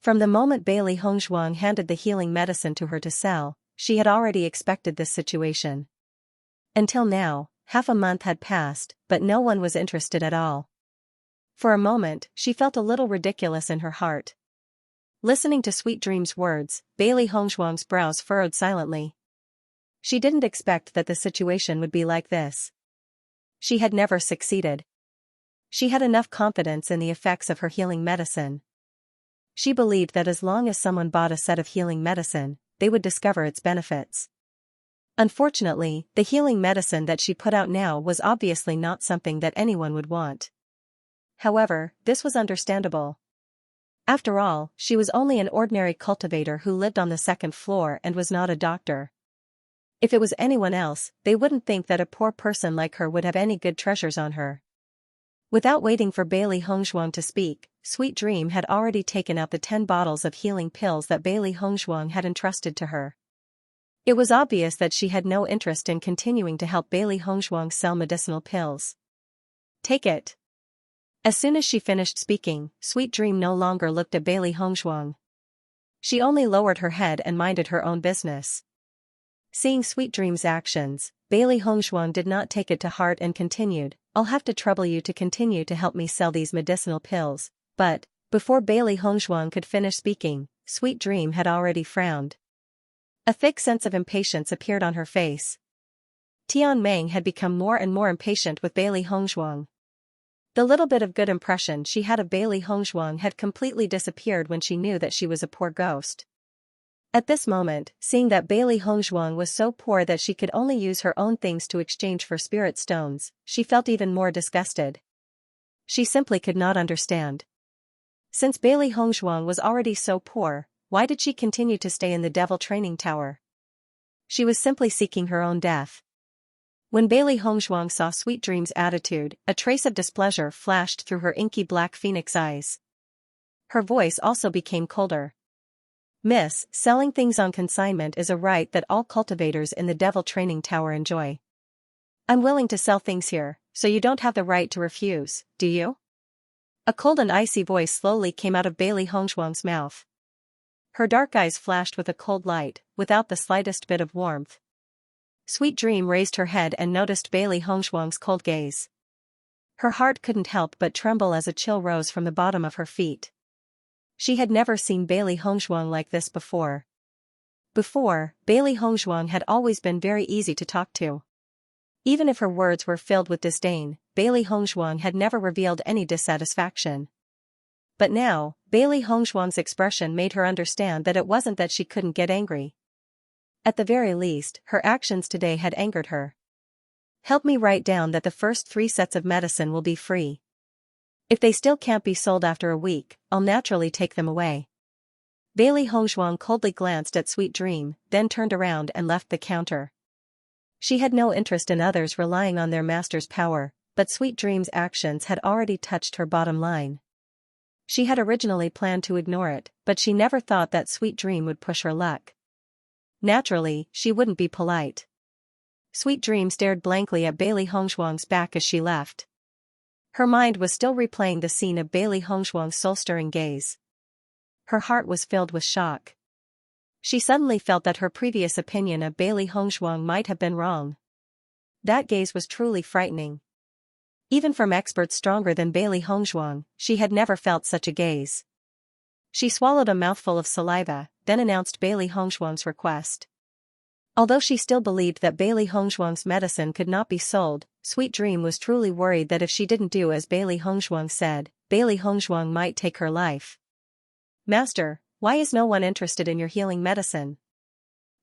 From the moment Bailey Hongzhuang handed the healing medicine to her to sell, she had already expected this situation. Until now, half a month had passed, but no one was interested at all. For a moment, she felt a little ridiculous in her heart. Listening to Sweet Dream's words, Bailey Hongzhuang's brows furrowed silently. She didn't expect that the situation would be like this. She had never succeeded. She had enough confidence in the effects of her healing medicine. She believed that as long as someone bought a set of healing medicine, they would discover its benefits. Unfortunately, the healing medicine that she put out now was obviously not something that anyone would want. However, this was understandable. After all, she was only an ordinary cultivator who lived on the second floor and was not a doctor. If it was anyone else, they wouldn't think that a poor person like her would have any good treasures on her. Without waiting for Bailey Hongzhuang to speak, Sweet Dream had already taken out the 10 bottles of healing pills that Bailey Hongzhuang had entrusted to her. It was obvious that she had no interest in continuing to help Bailey Hongzhuang sell medicinal pills. Take it. As soon as she finished speaking, Sweet Dream no longer looked at Bailey Hongzhuang. She only lowered her head and minded her own business. Seeing Sweet Dream's actions, Bailey Hongzhuang did not take it to heart and continued, I'll have to trouble you to continue to help me sell these medicinal pills, but, before Bailey Hongzhuang could finish speaking, Sweet Dream had already frowned. A thick sense of impatience appeared on her face. Tian Meng had become more and more impatient with Bailey Hongzhuang. The little bit of good impression she had of Bailey Hongzhuang had completely disappeared when she knew that she was a poor ghost. At this moment, seeing that Bailey Hongzhuang was so poor that she could only use her own things to exchange for spirit stones, she felt even more disgusted. She simply could not understand. Since Bailey Hongzhuang was already so poor, why did she continue to stay in the Devil Training Tower? She was simply seeking her own death. When Bailey Hongzhuang saw Sweet Dream's attitude, a trace of displeasure flashed through her inky black phoenix eyes. Her voice also became colder. Miss, selling things on consignment is a right that all cultivators in the Devil Training Tower enjoy. I'm willing to sell things here, so you don't have the right to refuse, do you? A cold and icy voice slowly came out of Bailey Hongzhuang's mouth. Her dark eyes flashed with a cold light, without the slightest bit of warmth. Sweet Dream raised her head and noticed Bailey Hongzhuang's cold gaze. Her heart couldn't help but tremble as a chill rose from the bottom of her feet. She had never seen Bailey Hongzhuang like this before. Before, Bailey Hongzhuang had always been very easy to talk to. Even if her words were filled with disdain, Bailey Hongzhuang had never revealed any dissatisfaction. But now, Bailey Hongzhuang's expression made her understand that it wasn't that she couldn't get angry. At the very least, her actions today had angered her. Help me write down that the first 3 sets of medicine will be free. If they still can't be sold after a week, I'll naturally take them away. Bailey Hongzhuang coldly glanced at Sweet Dream, then turned around and left the counter. She had no interest in others relying on their master's power, but Sweet Dream's actions had already touched her bottom line. She had originally planned to ignore it, but she never thought that sweet dream would push her luck. Naturally, she wouldn't be polite. Sweet Dream stared blankly at Bailey Hongshuang's back as she left. Her mind was still replaying the scene of Bailey Hongshuang's soul-stirring gaze. Her heart was filled with shock. She suddenly felt that her previous opinion of Bailey Hongshuang might have been wrong. That gaze was truly frightening. Even from experts stronger than Bailey Hongshuang, she had never felt such a gaze. She swallowed a mouthful of saliva, then announced Bailey Hongshuang's request. Although she still believed that Bailey Hongshuang's medicine could not be sold, Sweet Dream was truly worried that if she didn't do as Bailey Hongshuang said, Bailey Hongshuang might take her life. "Master, why is no one interested in your healing medicine?"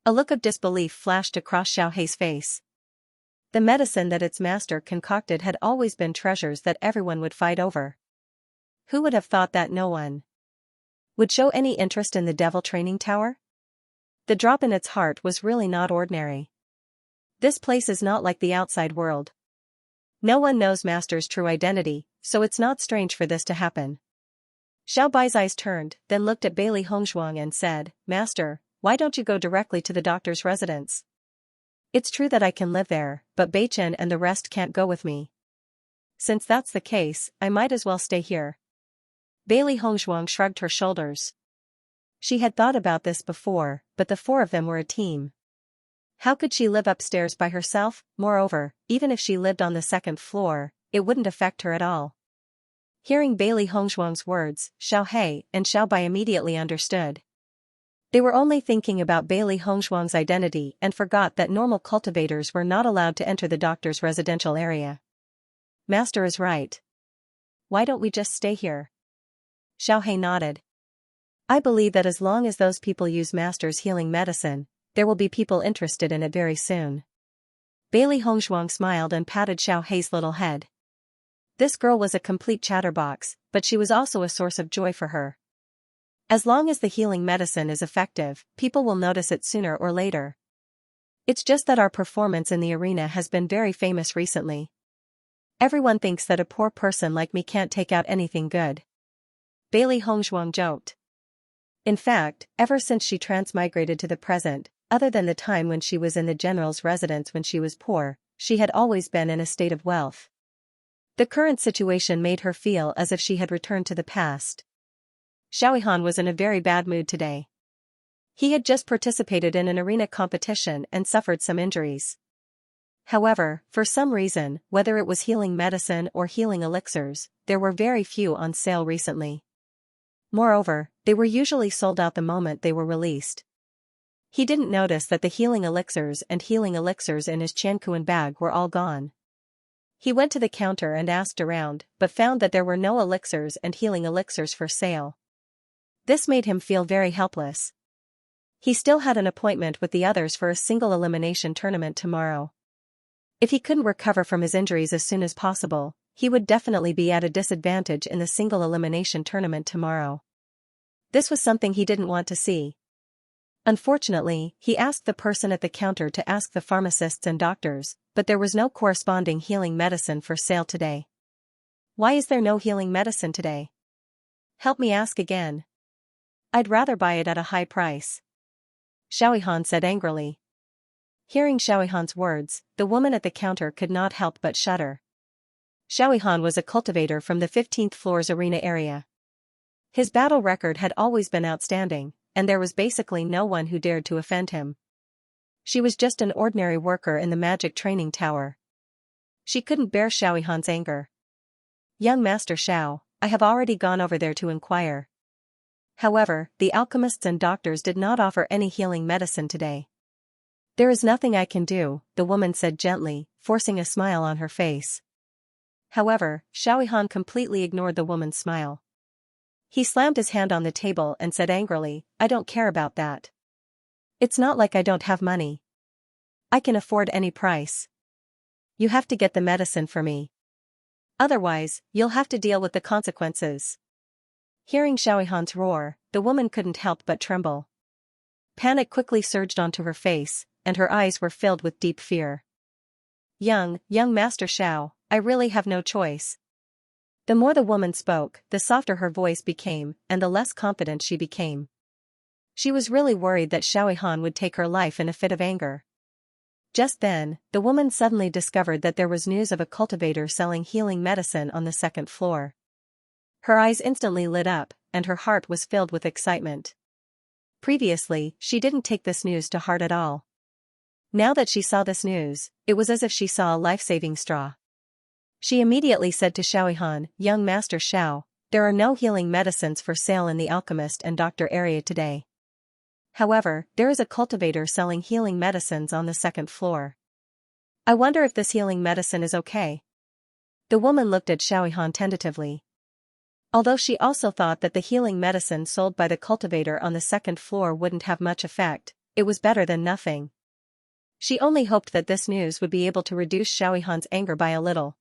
A look of disbelief flashed across Xiaohei's face. The medicine that its master concocted had always been treasures that everyone would fight over. Who would have thought that no one would show any interest in the Devil Training Tower? The drop in its heart was really not ordinary. This place is not like the outside world. No one knows Master's true identity, so it's not strange for this to happen. Xiao Bai's eyes turned, then looked at Bailey Hongshuang and said, "Master, why don't you go directly to the doctor's residence? It's true that I can live there, but Beichen and the rest can't go with me. Since that's the case, I might as well stay here." Bailey Hongshuang shrugged her shoulders. She had thought about this before, but the four of them were a team. How could she live upstairs by herself? Moreover, even if she lived on the second floor, it wouldn't affect her at all. Hearing Bailey Hongshuang's words, Xiaohei and Xiao Bai immediately understood. They were only thinking about Bailey Hongshuang's identity and forgot that normal cultivators were not allowed to enter the doctor's residential area. Master is right. Why don't we just stay here? Xiaohei nodded. I believe that as long as those people use Master's healing medicine, there will be people interested in it very soon. Bailey Hongshuang smiled and patted Xiaohei's little head. This girl was a complete chatterbox, but she was also a source of joy for her. As long as the healing medicine is effective, people will notice it sooner or later. It's just that our performance in the arena has been very famous recently. Everyone thinks that a poor person like me can't take out anything good. Bailey Hongshuang joked. In fact, ever since she transmigrated to the present, other than the time when she was in the general's residence when she was poor, she had always been in a state of wealth. The current situation made her feel as if she had returned to the past. Xiaoihan was in a very bad mood today. He had just participated in an arena competition and suffered some injuries. However, for some reason, whether it was healing medicine or healing elixirs, there were very few on sale recently. Moreover, they were usually sold out the moment they were released. He didn't notice that the healing elixirs in his Qianquan bag were all gone. He went to the counter and asked around, but found that there were no elixirs and healing elixirs for sale. This made him feel very helpless. He still had an appointment with the others for a single elimination tournament tomorrow. If he couldn't recover from his injuries as soon as possible, he would definitely be at a disadvantage in the single elimination tournament tomorrow. This was something he didn't want to see. Unfortunately, he asked the person at the counter to ask the pharmacists and doctors, but there was no corresponding healing medicine for sale today. Why is there no healing medicine today? Help me ask again. I'd rather buy it at a high price. Xiaoihan said angrily. Hearing Xiaoihan's words, the woman at the counter could not help but shudder. Xiaoihan was a cultivator from the 15th floor's arena area. His battle record had always been outstanding, and there was basically no one who dared to offend him. She was just an ordinary worker in the magic training tower. She couldn't bear Xiaoihan's anger. Young Master Xiao, I have already gone over there to inquire. However, the alchemists and doctors did not offer any healing medicine today. There is nothing I can do, the woman said gently, forcing a smile on her face. However, Xiaoihan completely ignored the woman's smile. He slammed his hand on the table and said angrily, I don't care about that. It's not like I don't have money. I can afford any price. You have to get the medicine for me. Otherwise, you'll have to deal with the consequences. Hearing Xiaoihan's roar, the woman couldn't help but tremble. Panic quickly surged onto her face, and her eyes were filled with deep fear. Young Master Xiao, I really have no choice. The more the woman spoke, the softer her voice became, and the less confident she became. She was really worried that Xiaohan would take her life in a fit of anger. Just then, the woman suddenly discovered that there was news of a cultivator selling healing medicine on the second floor. Her eyes instantly lit up, and her heart was filled with excitement. Previously, she didn't take this news to heart at all. Now that she saw this news, it was as if she saw a life-saving straw. She immediately said to Xiaohan, "Young Master Xiao, there are no healing medicines for sale in the alchemist and doctor area today. However, there is a cultivator selling healing medicines on the second floor. I wonder if this healing medicine is okay." The woman looked at Xiaohan tentatively. Although she also thought that the healing medicine sold by the cultivator on the second floor wouldn't have much effect, it was better than nothing. She only hoped that this news would be able to reduce Xiaohan's anger by a little.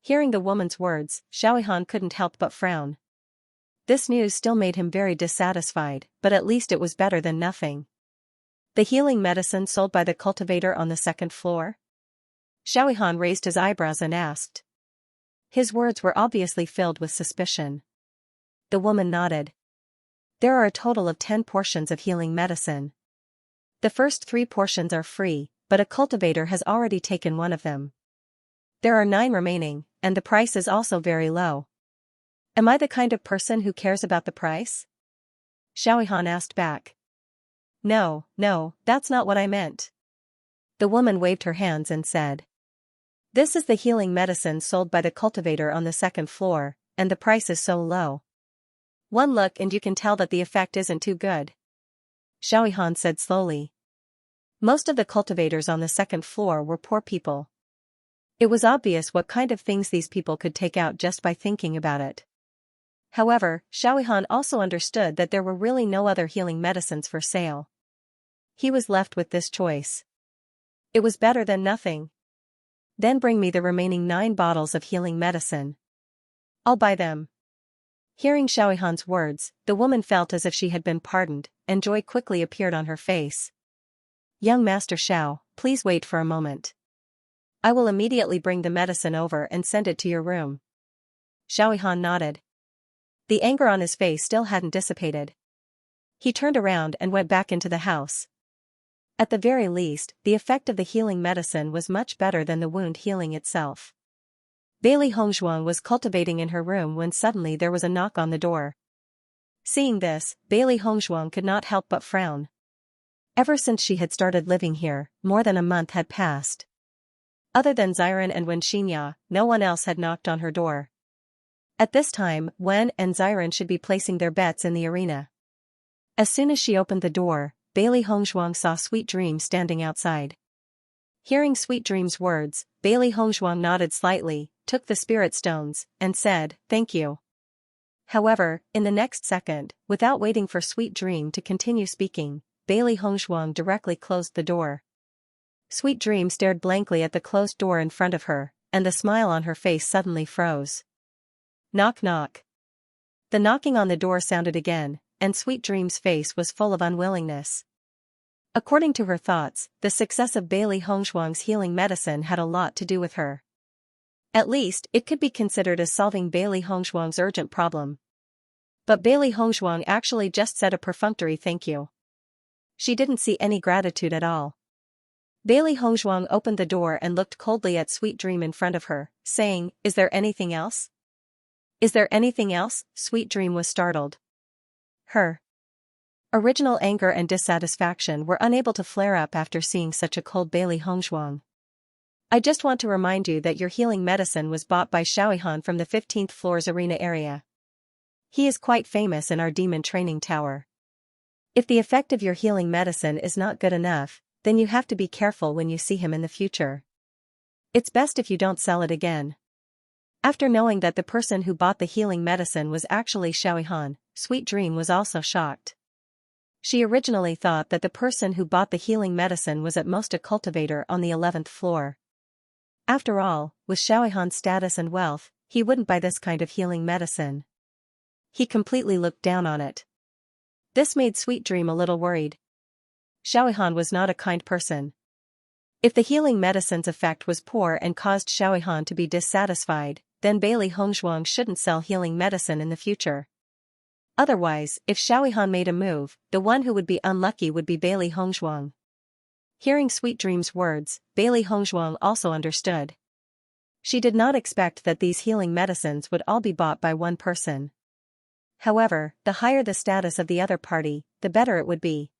Hearing the woman's words, Xiaohan couldn't help but frown. This news still made him very dissatisfied, but at least it was better than nothing. The healing medicine sold by the cultivator on the second floor? Xiaohan raised his eyebrows and asked. His words were obviously filled with suspicion. The woman nodded. There are a total of 10 portions of healing medicine. The first 3 portions are free, but a cultivator has already taken one of them. There are 9 remaining, and the price is also very low. Am I the kind of person who cares about the price? Xiaohan asked back. No, that's not what I meant. The woman waved her hands and said. This is the healing medicine sold by the cultivator on the second floor, and the price is so low. One look and you can tell that the effect isn't too good. Xiaohan said slowly. Most of the cultivators on the second floor were poor people. It was obvious what kind of things these people could take out just by thinking about it. However, Xiaohan also understood that there were really no other healing medicines for sale. He was left with this choice. It was better than nothing. Then bring me the remaining 9 bottles of healing medicine. I'll buy them. Hearing Xiaohan's words, the woman felt as if she had been pardoned, and joy quickly appeared on her face. Young Master Xiao, please wait for a moment. I will immediately bring the medicine over and send it to your room. Xiaohan nodded. The anger on his face still hadn't dissipated. He turned around and went back into the house. At the very least, the effect of the healing medicine was much better than the wound healing itself. Bailey Hongzhuang was cultivating in her room when suddenly there was a knock on the door. Seeing this, Bailey Hongzhuang could not help but frown. Ever since she had started living here, more than a month had passed. Other than Xiren and Xianxia, no one else had knocked on her door. At this time, Wen and Xiren should be placing their bets in the arena. As soon as she opened the door, Bailey Hongzhuang saw Sweet Dream standing outside. Hearing Sweet Dream's words, Bailey Hongzhuang nodded slightly, took the spirit stones, and said, "Thank you." However, in the next second, without waiting for Sweet Dream to continue speaking, Bailey Hongzhuang directly closed the door. Sweet Dream stared blankly at the closed door in front of her, and the smile on her face suddenly froze. Knock knock. The knocking on the door sounded again, and Sweet Dream's face was full of unwillingness. According to her thoughts, the success of Bailey Hongzhuang's healing medicine had a lot to do with her. At least, it could be considered as solving Bailey Hongzhuang's urgent problem. But Bailey Hongzhuang actually just said a perfunctory thank you. She didn't see any gratitude at all. Bailey Hongzhuang opened the door and looked coldly at Sweet Dream in front of her, saying, "Is there anything else?" "Is there anything else?" Sweet Dream was startled. Her original anger and dissatisfaction were unable to flare up after seeing such a cold Bailey Hongzhuang. "I just want to remind you that your healing medicine was bought by Xiaohan from the 15th floor's arena area. He is quite famous in our demon training tower. If the effect of your healing medicine is not good enough, then you have to be careful when you see him in the future. It's best if you don't sell it again." After knowing that the person who bought the healing medicine was actually Xiaohan, Sweet Dream was also shocked. She originally thought that the person who bought the healing medicine was at most a cultivator on the 11th floor. After all, with Xiaohan's status and wealth, he wouldn't buy this kind of healing medicine. He completely looked down on it. This made Sweet Dream a little worried. Xiaohan was not a kind person. If the healing medicine's effect was poor and caused Xiaohan to be dissatisfied, then Bailey Hongzhuang shouldn't sell healing medicine in the future. Otherwise, if Xiaoyihan made a move, the one who would be unlucky would be Bailey Hongzhuang. Hearing Sweet Dream's words, Bailey Hongzhuang also understood. She did not expect that these healing medicines would all be bought by one person. However, the higher the status of the other party, the better it would be.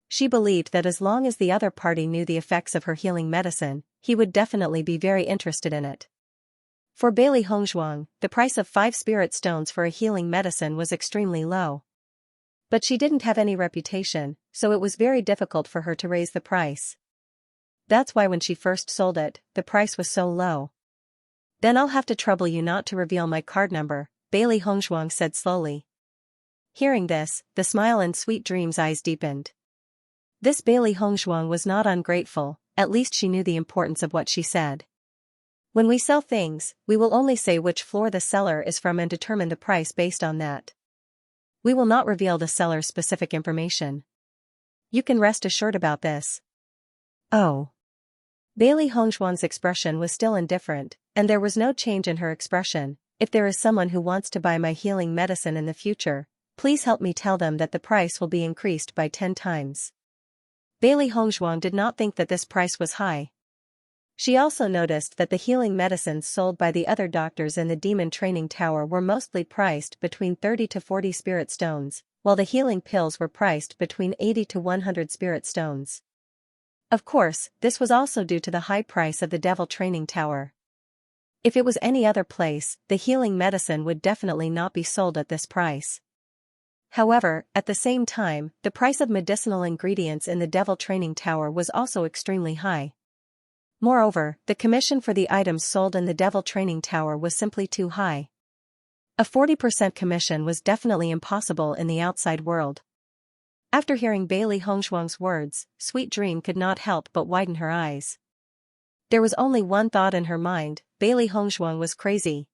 She believed that as long as the other party knew the effects of her healing medicine, he would definitely be very interested in it. For Bailey Hongzhuang, the price of 5 spirit stones for a healing medicine was extremely low. But she didn't have any reputation, so it was very difficult for her to raise the price. That's why when she first sold it, the price was so low. Then I'll have to trouble you not to reveal my card number, Bailey Hongzhuang said slowly. Hearing this, the smile in Sweet Dream's eyes deepened. This Bailey Hongzhuang was not ungrateful, at least she knew the importance of what she said. When we sell things, we will only say which floor the seller is from and determine the price based on that. We will not reveal the seller's specific information. You can rest assured about this. Oh. Bailey Hongzhuang's expression was still indifferent, and there was no change in her expression. If there is someone who wants to buy my healing medicine in the future, please help me tell them that the price will be increased by 10 times. Bailey Hongzhuang did not think that this price was high. She also noticed that the healing medicines sold by the other doctors in the Demon Training Tower were mostly priced between 30 to 40 spirit stones, while the healing pills were priced between 80 to 100 spirit stones. Of course, this was also due to the high price of the Devil Training Tower. If it was any other place, the healing medicine would definitely not be sold at this price. However, at the same time, the price of medicinal ingredients in the Devil Training Tower was also extremely high. Moreover, the commission for the items sold in the Devil Training Tower was simply too high. A 40% commission was definitely impossible in the outside world. After hearing Bailey Hongzhuang's words, Sweet Dream could not help but widen her eyes. There was only one thought in her mind: Bailey Hongzhuang was crazy.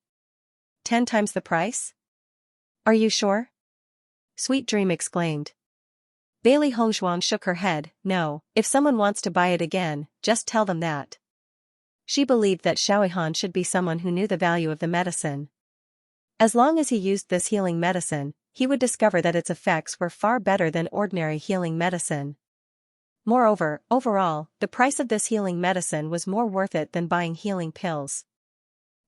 10 times the price? Are you sure? Sweet Dream exclaimed. Bailey Hongzhuang shook her head. No, if someone wants to buy it again, just tell them that. She believed that Xiaoyihan should be someone who knew the value of the medicine. As long as he used this healing medicine, he would discover that its effects were far better than ordinary healing medicine. Moreover, overall, the price of this healing medicine was more worth it than buying healing pills.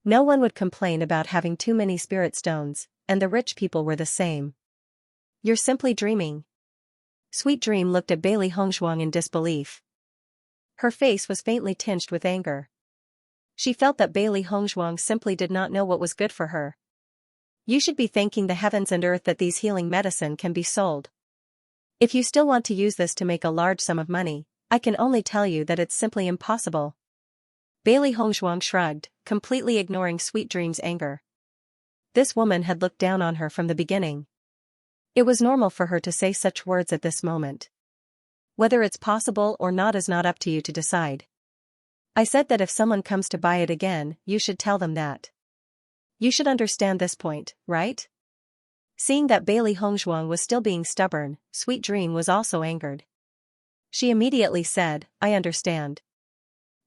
No one would complain about having too many spirit stones, and the rich people were the same. You're simply dreaming. Sweet Dream looked at Bailey Hongzhuang in disbelief. Her face was faintly tinged with anger. She felt that Bailey Hongzhuang simply did not know what was good for her. You should be thanking the heavens and earth that these healing medicine can be sold. If you still want to use this to make a large sum of money, I can only tell you that it's simply impossible. Bailey Hongzhuang shrugged, completely ignoring Sweet Dream's anger. This woman had looked down on her from the beginning. It was normal for her to say such words at this moment. Whether it's possible or not is not up to you to decide. I said that if someone comes to buy it again, you should tell them that. You should understand this point, right? Seeing that Bailey Hongzhuang was still being stubborn, Sweet Dream was also angered. She immediately said, I understand.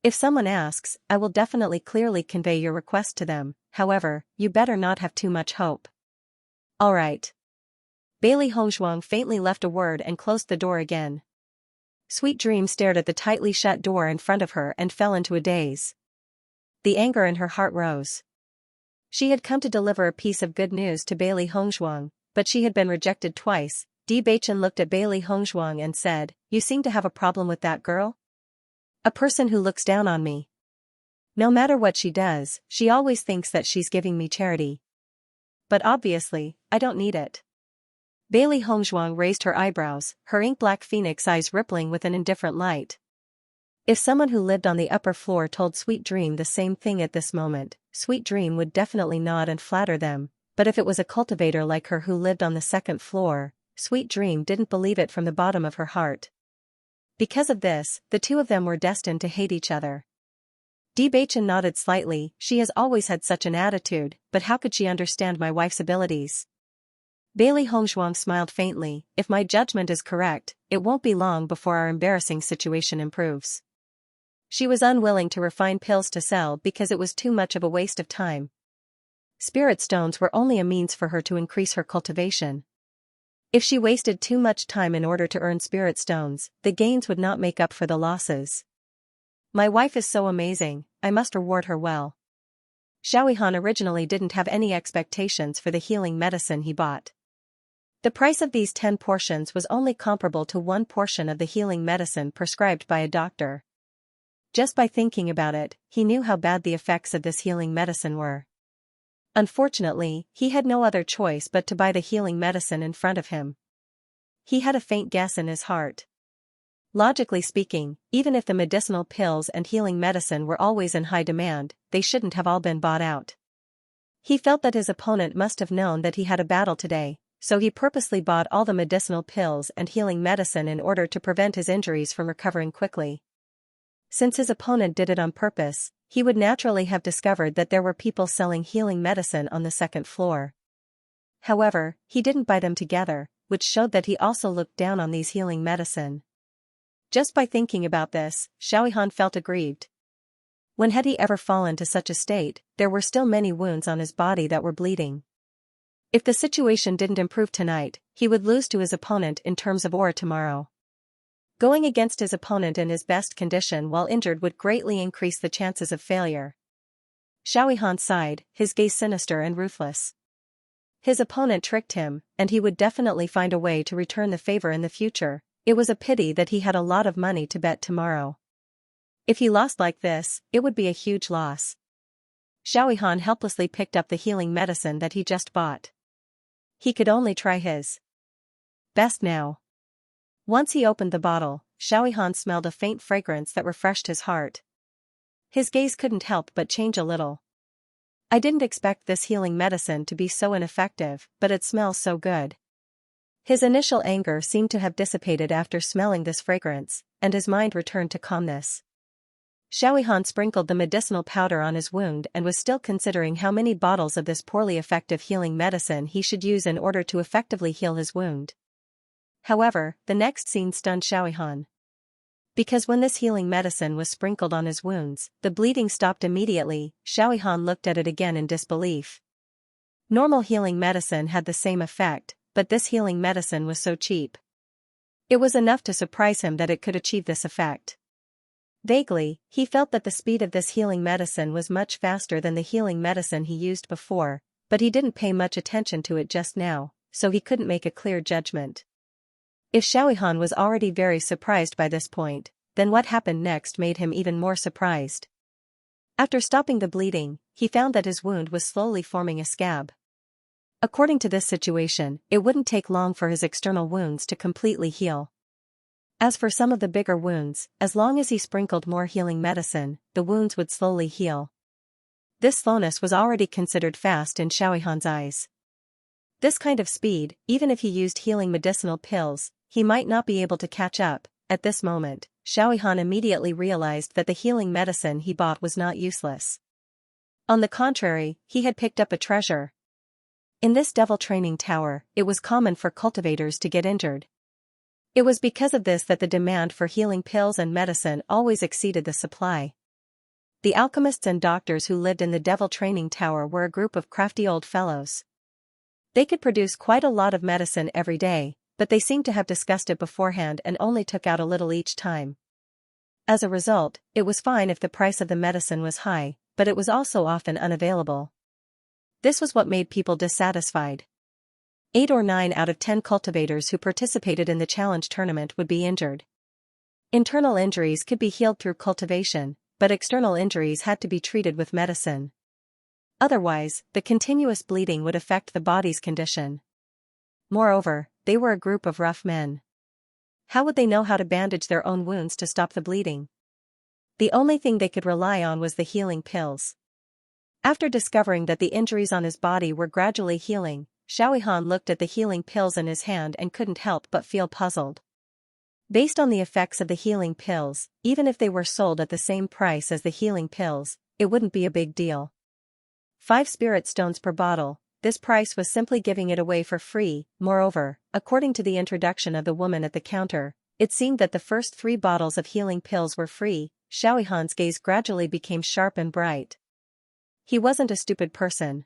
If someone asks, I will definitely clearly convey your request to them. However, you better not have too much hope. All right. Bailey Hongzhuang faintly left a word and closed the door again. Sweet Dream stared at the tightly shut door in front of her and fell into a daze. The anger in her heart rose. She had come to deliver a piece of good news to Bailey Hongzhuang, but she had been rejected twice. Bewitching looked at Bailey Hongzhuang and said, You seem to have a problem with that girl? A person who looks down on me. No matter what she does, she always thinks that she's giving me charity. But obviously, I don't need it. Bailey Hongzhuang raised her eyebrows, her ink-black phoenix eyes rippling with an indifferent light. If someone who lived on the upper floor told Sweet Dream the same thing at this moment, Sweet Dream would definitely nod and flatter them, but if it was a cultivator like her who lived on the second floor, Sweet Dream didn't believe it from the bottom of her heart. Because of this, the two of them were destined to hate each other. Bewitching nodded slightly. She has always had such an attitude, but how could she understand my wife's abilities? Bailey Hongzhuang smiled faintly. If my judgment is correct, it won't be long before our embarrassing situation improves. She was unwilling to refine pills to sell because it was too much of a waste of time. Spirit stones were only a means for her to increase her cultivation. If she wasted too much time in order to earn spirit stones, the gains would not make up for the losses. My wife is so amazing, I must reward her well. Xiaohan originally didn't have any expectations for the healing medicine he bought. The price of these 10 portions was only comparable to 1 portion of the healing medicine prescribed by a doctor. Just by thinking about it, he knew how bad the effects of this healing medicine were. Unfortunately, he had no other choice but to buy the healing medicine in front of him. He had a faint guess in his heart. Logically speaking, even if the medicinal pills and healing medicine were always in high demand, they shouldn't have all been bought out. He felt that his opponent must have known that he had a battle today, so he purposely bought all the medicinal pills and healing medicine in order to prevent his injuries from recovering quickly. Since his opponent did it on purpose, he would naturally have discovered that there were people selling healing medicine on the second floor. However, he didn't buy them together, which showed that he also looked down on these healing medicine. Just by thinking about this, Xiaohan felt aggrieved. When had he ever fallen to such a state? There were still many wounds on his body that were bleeding. If the situation didn't improve tonight, he would lose to his opponent in terms of ore tomorrow. Going against his opponent in his best condition while injured would greatly increase the chances of failure. Xiaohan sighed, his gaze sinister and ruthless. His opponent tricked him, and he would definitely find a way to return the favor in the future. It was a pity that he had a lot of money to bet tomorrow. If he lost like this, it would be a huge loss. Xiaohan helplessly picked up the healing medicine that he just bought. He could only try his best now. Once he opened the bottle, Xiaohan smelled a faint fragrance that refreshed his heart. His gaze couldn't help but change a little. I didn't expect this healing medicine to be so ineffective, but it smells so good. His initial anger seemed to have dissipated after smelling this fragrance, and his mind returned to calmness. Xiaohan sprinkled the medicinal powder on his wound and was still considering how many bottles of this poorly effective healing medicine he should use in order to effectively heal his wound. However, the next scene stunned Xiaohan. Because when this healing medicine was sprinkled on his wounds, the bleeding stopped immediately. Xiaohan looked at it again in disbelief. Normal healing medicine had the same effect, but this healing medicine was so cheap. It was enough to surprise him that it could achieve this effect. Vaguely, he felt that the speed of this healing medicine was much faster than the healing medicine he used before, but he didn't pay much attention to it just now, so he couldn't make a clear judgment. If Xiaohan was already very surprised by this point, then what happened next made him even more surprised. After stopping the bleeding, he found that his wound was slowly forming a scab. According to this situation, it wouldn't take long for his external wounds to completely heal. As for some of the bigger wounds, as long as he sprinkled more healing medicine, the wounds would slowly heal. This slowness was already considered fast in Xiaohan's eyes. This kind of speed, even if he used healing medicinal pills, he might not be able to catch up. At this moment, Xiaohan immediately realized that the healing medicine he bought was not useless. On the contrary, he had picked up a treasure. In this devil training tower, it was common for cultivators to get injured. It was because of this that the demand for healing pills and medicine always exceeded the supply. The alchemists and doctors who lived in the devil training tower were a group of crafty old fellows. They could produce quite a lot of medicine every day, but they seemed to have discussed it beforehand and only took out a little each time. As a result, it was fine if the price of the medicine was high, but it was also often unavailable. This was what made people dissatisfied. 8 or 9 out of 10 cultivators who participated in the challenge tournament would be injured. Internal injuries could be healed through cultivation, but external injuries had to be treated with medicine. Otherwise, the continuous bleeding would affect the body's condition. Moreover, they were a group of rough men. How would they know how to bandage their own wounds to stop the bleeding? The only thing they could rely on was the healing pills. After discovering that the injuries on his body were gradually healing, Xiaohan looked at the healing pills in his hand and couldn't help but feel puzzled. Based on the effects of the healing pills, even if they were sold at the same price as the healing pills, it wouldn't be a big deal. 5 spirit stones per bottle. This price was simply giving it away for free. Moreover, according to the introduction of the woman at the counter, it seemed that the first 3 bottles of healing pills were free. Xiaohan's gaze gradually became sharp and bright. He wasn't a stupid person.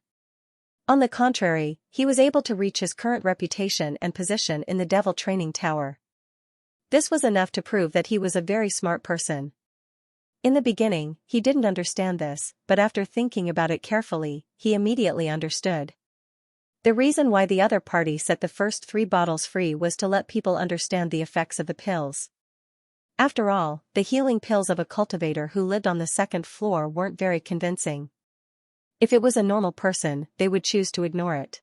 On the contrary, he was able to reach his current reputation and position in the Devil Training Tower. This was enough to prove that he was a very smart person. In the beginning, he didn't understand this, but after thinking about it carefully, he immediately understood. The reason why the other party set the first 3 bottles free was to let people understand the effects of the pills. After all, the healing pills of a cultivator who lived on the 2nd floor weren't very convincing. If it was a normal person, they would choose to ignore it.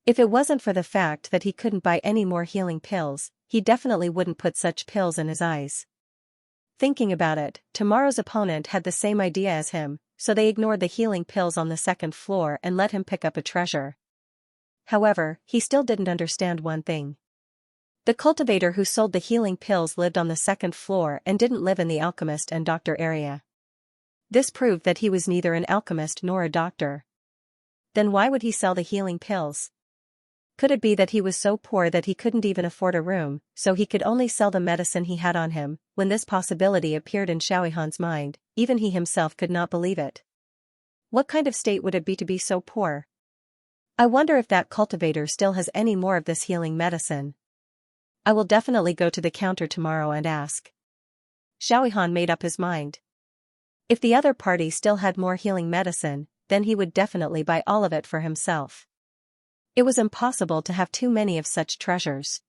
If it wasn't for the fact that he couldn't buy any more healing pills, he definitely wouldn't put such pills in his eyes. Thinking about it, tomorrow's opponent had the same idea as him, so they ignored the healing pills on the 2nd floor and let him pick up a treasure. However, he still didn't understand one thing. The cultivator who sold the healing pills lived on the 2nd floor and didn't live in the alchemist and doctor area. This proved that he was neither an alchemist nor a doctor. Then why would he sell the healing pills? Could it be that he was so poor that he couldn't even afford a room, so he could only sell the medicine he had on him? When this possibility appeared in Xiaohan's mind, even he himself could not believe it. What kind of state would it be to be so poor? I wonder if that cultivator still has any more of this healing medicine. I will definitely go to the counter tomorrow and ask. Xiaohan made up his mind. If the other party still had more healing medicine, then he would definitely buy all of it for himself. It was impossible to have too many of such treasures.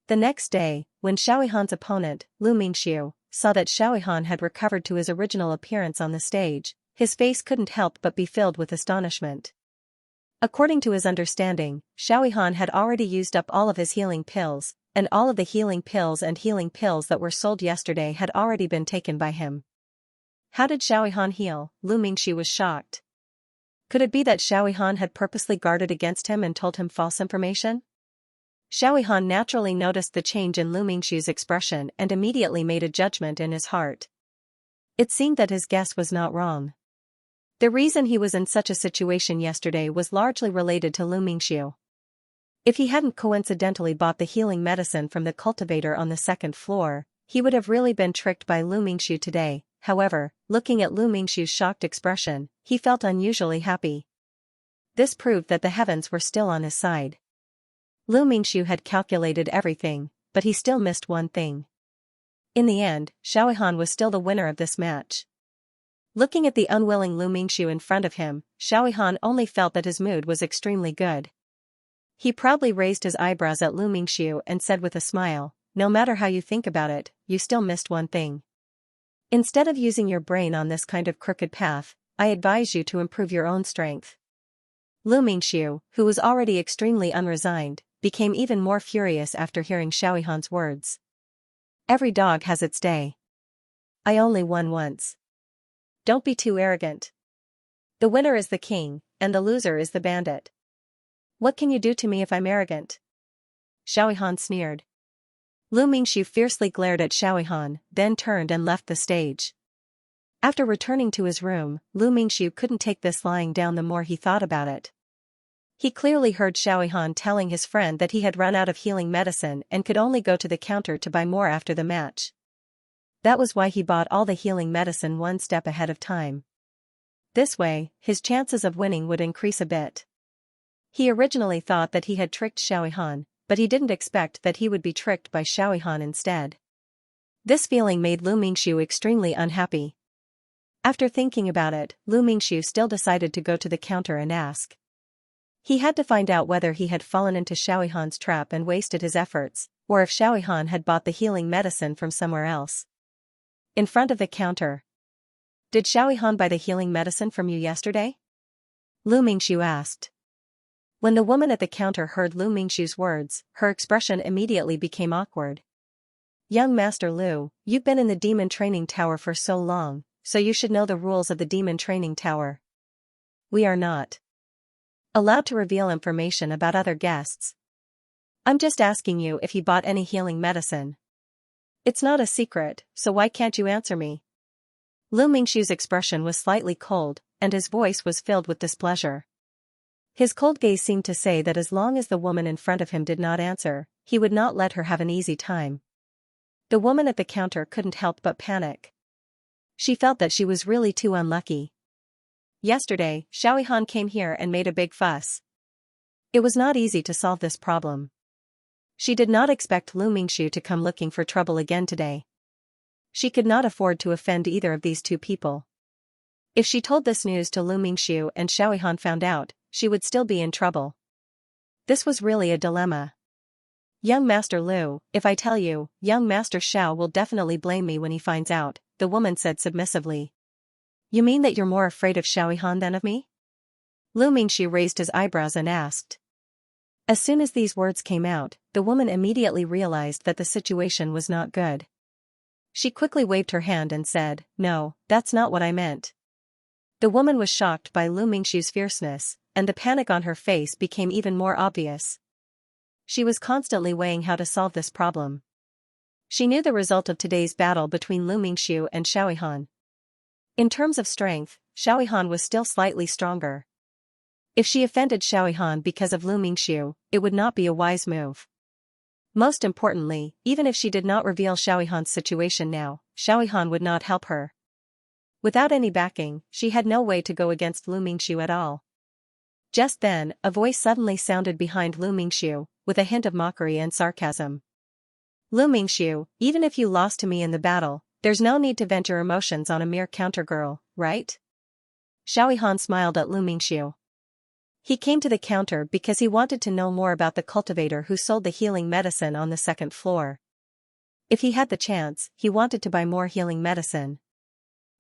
The next day, when Xiaohan's opponent, Lu Mingxiu, saw that Xiaohan had recovered to his original appearance on the stage, his face couldn't help but be filled with astonishment. According to his understanding, Xiaohan had already used up all of his healing pills, and all of the healing pills that were sold yesterday had already been taken by him. How did Xiaohan heal? Lu Mingxiu was shocked. Could it be that Xiaohan had purposely guarded against him and told him false information? Xiaohan naturally noticed the change in Lu Mingxiu's expression and immediately made a judgment in his heart. It seemed that his guess was not wrong. The reason he was in such a situation yesterday was largely related to Lu Mingxiu. If he hadn't coincidentally bought the healing medicine from the cultivator on the 2nd floor, he would have really been tricked by Lu Mingxiu today. However, looking at Lu Mingxiu's shocked expression, he felt unusually happy. This proved that the heavens were still on his side. Lu Mingxiu had calculated everything, but he still missed one thing. In the end, Xiaohan was still the winner of this match. Looking at the unwilling Lu Mingxiu in front of him, Xiaohan only felt that his mood was extremely good. He proudly raised his eyebrows at Lu Mingxiu and said with a smile, "No matter how you think about it, you still missed one thing. Instead of using your brain on this kind of crooked path, I advise you to improve your own strength." Lu Mingxiu, who was already extremely unresigned, became even more furious after hearing Xiaohan's words. Every dog has its day. I only won once. Don't be too arrogant. The winner is the king, and the loser is the bandit. What can you do to me if I'm arrogant? Xiaohan sneered. Lu Mingxiu fiercely glared at Xiaohan, then turned and left the stage. After returning to his room, Lu Mingxiu couldn't take this lying down the more he thought about it. He clearly heard Xiaohan telling his friend that he had run out of healing medicine and could only go to the counter to buy more after the match. That was why he bought all the healing medicine one step ahead of time. This way, his chances of winning would increase a bit. He originally thought that he had tricked Xiaohan, but he didn't expect that he would be tricked by Xiaohan instead. This feeling made Lu Mingxiu extremely unhappy. After thinking about it, Lu Mingxiu still decided to go to the counter and ask. He had to find out whether he had fallen into Xiaohan's trap and wasted his efforts, or if Xiaohan had bought the healing medicine from somewhere else. In front of the counter. Did Xiaohan buy the healing medicine from you yesterday? Lu Mingxiu asked. When the woman at the counter heard Lu Mingxiu's words, her expression immediately became awkward. Young Master Lu, you've been in the demon training tower for so long, so you should know the rules of the demon training tower. We are not allowed to reveal information about other guests. I'm just asking you if he bought any healing medicine. It's not a secret, so why can't you answer me? Lu Mingxiu's expression was slightly cold, and his voice was filled with displeasure. His cold gaze seemed to say that as long as the woman in front of him did not answer, he would not let her have an easy time. The woman at the counter couldn't help but panic. She felt that she was really too unlucky. Yesterday, Xiaohan came here and made a big fuss. It was not easy to solve this problem. She did not expect Lu Mingxiu to come looking for trouble again today. She could not afford to offend either of these two people. If she told this news to Lu Mingxiu and Xiaohan found out, she would still be in trouble. This was really a dilemma. Young Master Lu, if I tell you, young Master Xiao will definitely blame me when he finds out, the woman said submissively. You mean that you're more afraid of Xiaohan than of me? Lu Mingxiu raised his eyebrows and asked. As soon as these words came out, the woman immediately realized that the situation was not good. She quickly waved her hand and said, No, that's not what I meant. The woman was shocked by Lu Mingxiu's fierceness, and the panic on her face became even more obvious. She was constantly weighing how to solve this problem. She knew the result of today's battle between Lu Mingxiu and Xiaohan. In terms of strength, Xiaohan was still slightly stronger. If she offended Xiaohan because of Lu Mingxiu, it would not be a wise move. Most importantly, even if she did not reveal Xiaohan's situation now, Xiaohan would not help her. Without any backing, she had no way to go against Lu Mingxiu at all. Just then, a voice suddenly sounded behind Lu Mingxiu, with a hint of mockery and sarcasm. Lu Mingxiu, even if you lost to me in the battle, there's no need to vent your emotions on a mere counter girl, right? Xiaohan smiled at Lu Mingxiu. He came to the counter because he wanted to know more about the cultivator who sold the healing medicine on the second floor. If he had the chance, he wanted to buy more healing medicine.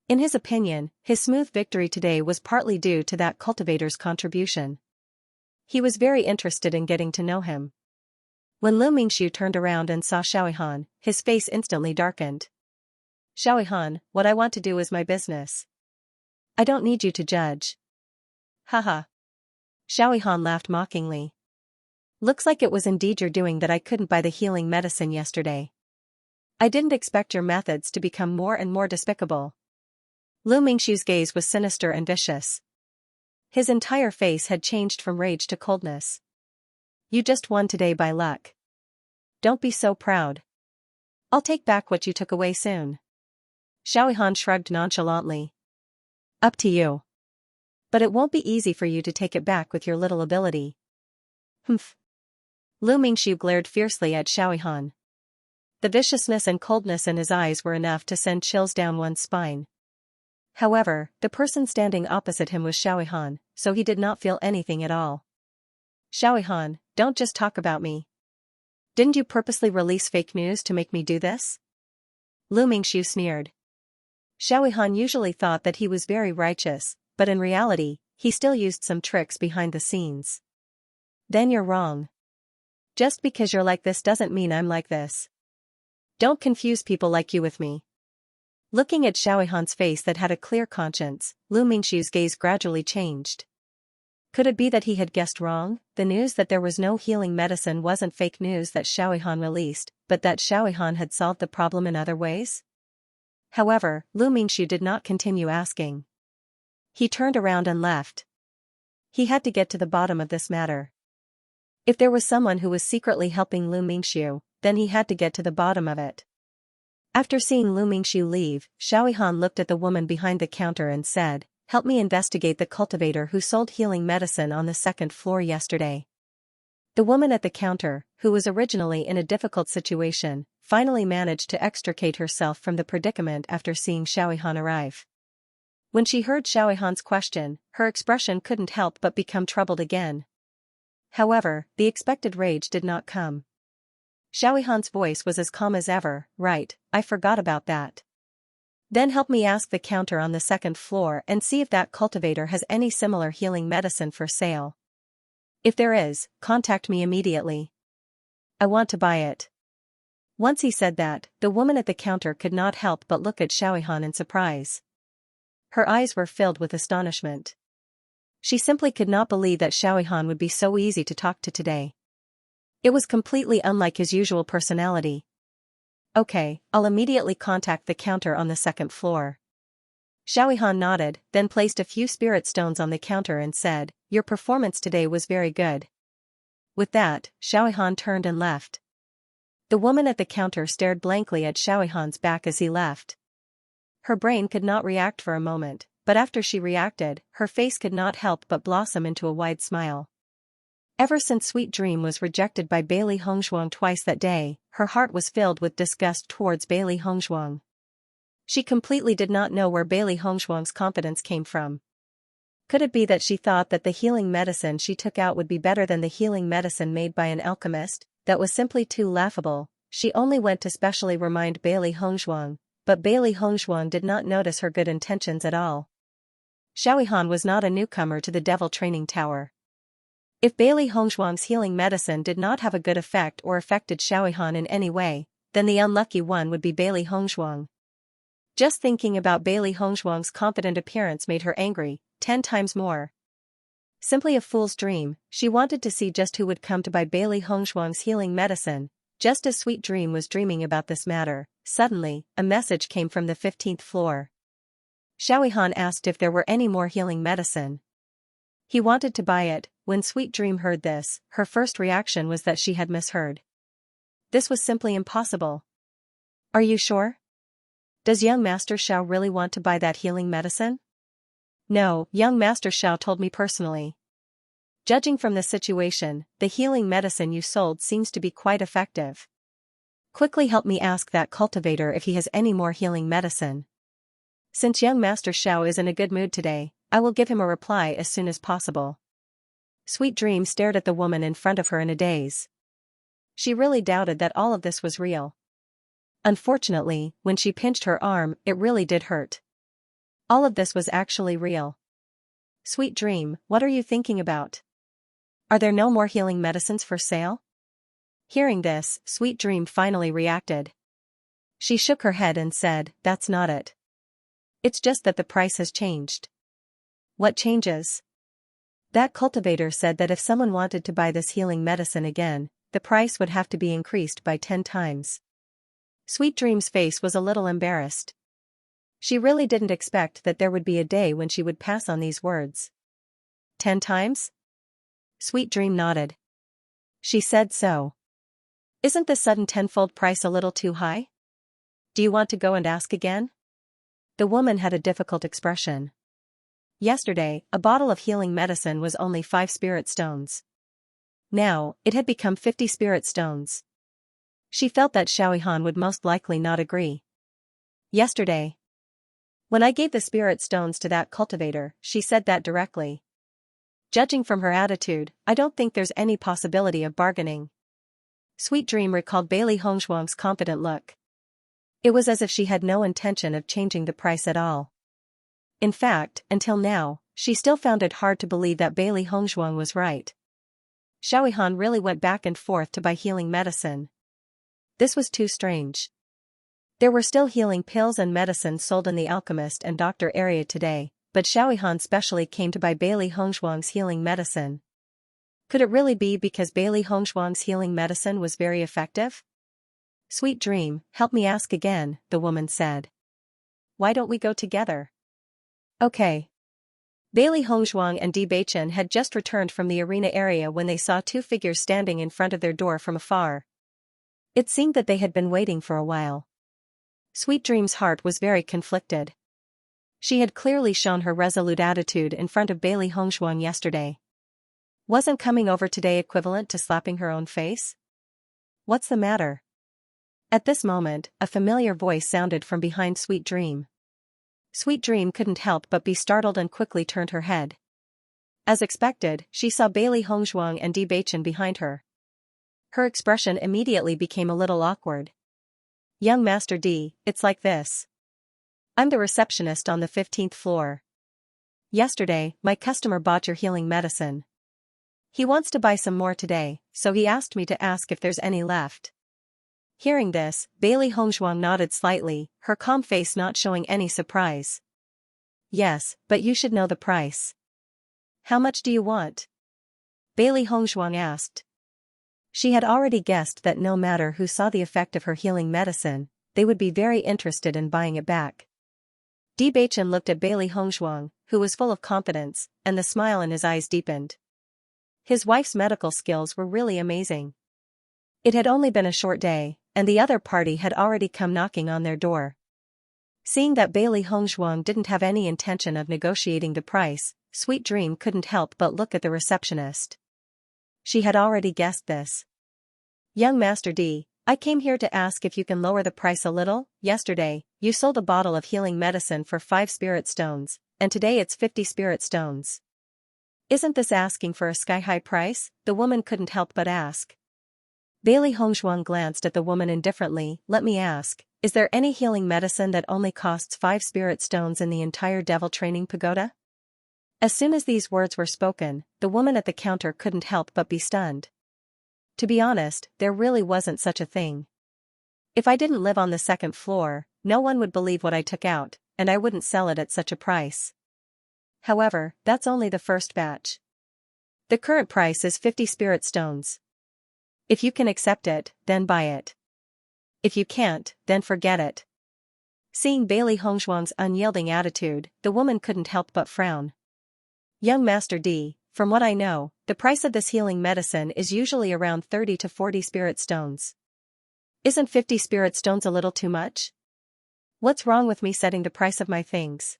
In his opinion, his smooth victory today was partly due to that cultivator's contribution. He was very interested in getting to know him. When Lu Mingxiu turned around and saw Xiaohan, his face instantly darkened. Xiaohan, what I want to do is my business. I don't need you to judge. Haha. Xiaohan laughed mockingly. Looks like it was indeed your doing that I couldn't buy the healing medicine yesterday. I didn't expect your methods to become more and more despicable. Lu Mingxiu's gaze was sinister and vicious. His entire face had changed from rage to coldness. You just won today by luck. Don't be so proud. I'll take back what you took away soon. Xiaohan shrugged nonchalantly. Up to you. But it won't be easy for you to take it back with your little ability. Humph. Lu Mingxiu glared fiercely at Xiaohan. The viciousness and coldness in his eyes were enough to send chills down one's spine. However, the person standing opposite him was Xiaohan, so he did not feel anything at all. Xiaohan, don't just talk about me. Didn't you purposely release fake news to make me do this? Lu Mingxiu sneered. Xiaohan usually thought that he was very righteous, but in reality, he still used some tricks behind the scenes. Then you're wrong. Just because you're like this doesn't mean I'm like this. Don't confuse people like you with me. Looking at Xiaohan's face that had a clear conscience, Lu Mingxiu's gaze gradually changed. Could it be that he had guessed wrong? The news that there was no healing medicine wasn't fake news that Xiaohan released, but that Xiaohan had solved the problem in other ways? However, Lu Mingxiu did not continue asking. He turned around and left. He had to get to the bottom of this matter. If there was someone who was secretly helping Lu Mingxiu, then he had to get to the bottom of it. After seeing Lu Mingxiu leave, Xiaohan looked at the woman behind the counter and said, Help me investigate the cultivator who sold healing medicine on the second floor yesterday. The woman at the counter, who was originally in a difficult situation, finally managed to extricate herself from the predicament after seeing Xiaohan arrive. When she heard Xiaohan's question, her expression couldn't help but become troubled again. However, the expected rage did not come. Xiaohan's voice was as calm as ever. Right, I forgot about that. Then help me ask the counter on the second floor and see if that cultivator has any similar healing medicine for sale. If there is, contact me immediately. I want to buy it. Once he said that, the woman at the counter could not help but look at Xiaohan in surprise. Her eyes were filled with astonishment. She simply could not believe that Xiaohan would be so easy to talk to today. It was completely unlike his usual personality. Okay, I'll immediately contact the counter on the second floor. Xiaohan nodded, then placed a few spirit stones on the counter and said, Your performance today was very good. With that, Xiaohan turned and left. The woman at the counter stared blankly at Xiaohan's back as he left. Her brain could not react for a moment, but after she reacted, her face could not help but blossom into a wide smile. Ever since Sweet Dream was rejected by Bailey Hongzhuang twice that day, her heart was filled with disgust towards Bailey Hongzhuang. She completely did not know where Bailey Hongzhuang's confidence came from. Could it be that she thought that the healing medicine she took out would be better than the healing medicine made by an alchemist? That was simply too laughable. She only went to specially remind Bailey Hongzhuang, but Bailey Hongzhuang did not notice her good intentions at all. Xiaoyihan was not a newcomer to the Devil Training Tower. If Bailey Hongzhuang's healing medicine did not have a good effect or affected Xiaoyihan in any way, then the unlucky one would be Bailey Hongzhuang. Just thinking about Bailey Hongzhuang's confident appearance made her angry, 10 times more. Simply a fool's dream, she wanted to see just who would come to buy Bailey Hongzhuang's healing medicine. Just as Sweet Dream was dreaming about this matter, suddenly, a message came from the 15th floor. Xiaoyihan asked if there were any more healing medicine. He wanted to buy it. When Sweet Dream heard this, her first reaction was that she had misheard. This was simply impossible. Are you sure? Does young Master Xiao really want to buy that healing medicine? No, young Master Xiao told me personally. Judging from the situation, the healing medicine you sold seems to be quite effective. Quickly help me ask that cultivator if he has any more healing medicine. Since young Master Xiao is in a good mood today, I will give him a reply as soon as possible. Sweet Dream stared at the woman in front of her in a daze. She really doubted that all of this was real. Unfortunately, when she pinched her arm, it really did hurt. All of this was actually real. Sweet Dream, what are you thinking about? Are there no more healing medicines for sale? Hearing this, Sweet Dream finally reacted. She shook her head and said, that's not it. It's just that the price has changed. What changes? That cultivator said that if someone wanted to buy this healing medicine again, the price would have to be increased by 10 times. Sweet Dream's face was a little embarrassed. She really didn't expect that there would be a day when she would pass on these words. 10 times? Sweet Dream nodded. She said so. Isn't the sudden tenfold price a little too high? Do you want to go and ask again? The woman had a difficult expression. Yesterday, a bottle of healing medicine was only 5 spirit stones. Now, it had become 50 spirit stones. She felt that Xiaoyihan would most likely not agree. Yesterday, when I gave the spirit stones to that cultivator, she said that directly. Judging from her attitude, I don't think there's any possibility of bargaining. Sweet Dream recalled Bailey Hongzhuang's confident look. It was as if she had no intention of changing the price at all. In fact, until now, she still found it hard to believe that Bailey Hongzhuang was right. Xiaoyihan really went back and forth to buy healing medicine. This was too strange. There were still healing pills and medicines sold in the alchemist and doctor area today, but Xiaoyihan specially came to buy Bailey Hongzhuang's healing medicine. Could it really be because Bailey Hongzhuang's healing medicine was very effective? Sweet Dream, help me ask again, the woman said. Why don't we go together? Okay. Bailey Hongzhuang and Bewitching had just returned from the arena area when they saw 2 figures standing in front of their door from afar. It seemed that they had been waiting for a while. Sweet Dream's heart was very conflicted. She had clearly shown her resolute attitude in front of Bailey Hongzhuang yesterday. Wasn't coming over today equivalent to slapping her own face? What's the matter? At this moment, a familiar voice sounded from behind Sweet Dream. Sweet Dream couldn't help but be startled and quickly turned her head. As expected, she saw Bailey Hongzhuang and Bewitching behind her. Her expression immediately became a little awkward. Young Master D, it's like this. I'm the receptionist on the 15th floor. Yesterday, my customer bought your healing medicine. He wants to buy some more today, so he asked me to ask if there's any left. Hearing this, Bailey Hongzhuang nodded slightly, her calm face not showing any surprise. Yes, but you should know the price. How much do you want? Bailey Hongzhuang asked. She had already guessed that no matter who saw the effect of her healing medicine, they would be very interested in buying it back. Bewitching looked at Bailey Hongzhuang, who was full of confidence, and the smile in his eyes deepened. His wife's medical skills were really amazing. It had only been a short day, and the other party had already come knocking on their door. Seeing that Bailey Hongzhuang didn't have any intention of negotiating the price, Sweet Dream couldn't help but look at the receptionist. She had already guessed this. "Young Master D, I came here to ask if you can lower the price a little. Yesterday, you sold a bottle of healing medicine for 5 spirit stones, and today it's 50 spirit stones. Isn't this asking for a sky-high price?" the woman couldn't help but ask. Bailey Hongzhuang glanced at the woman indifferently. "Let me ask, is there any healing medicine that only costs 5 spirit stones in the entire devil training pagoda?" As soon as these words were spoken, the woman at the counter couldn't help but be stunned. To be honest, there really wasn't such a thing. If I didn't live on the second floor, no one would believe what I took out, and I wouldn't sell it at such a price. However, that's only the first batch. The current price is 50 spirit stones. If you can accept it, then buy it. If you can't, then forget it. Seeing Bailey Hongzhuang's unyielding attitude, the woman couldn't help but frown. "Young Master D, from what I know, the price of this healing medicine is usually around 30 to 40 spirit stones. Isn't 50 spirit stones a little too much? What's wrong with me setting the price of my things?"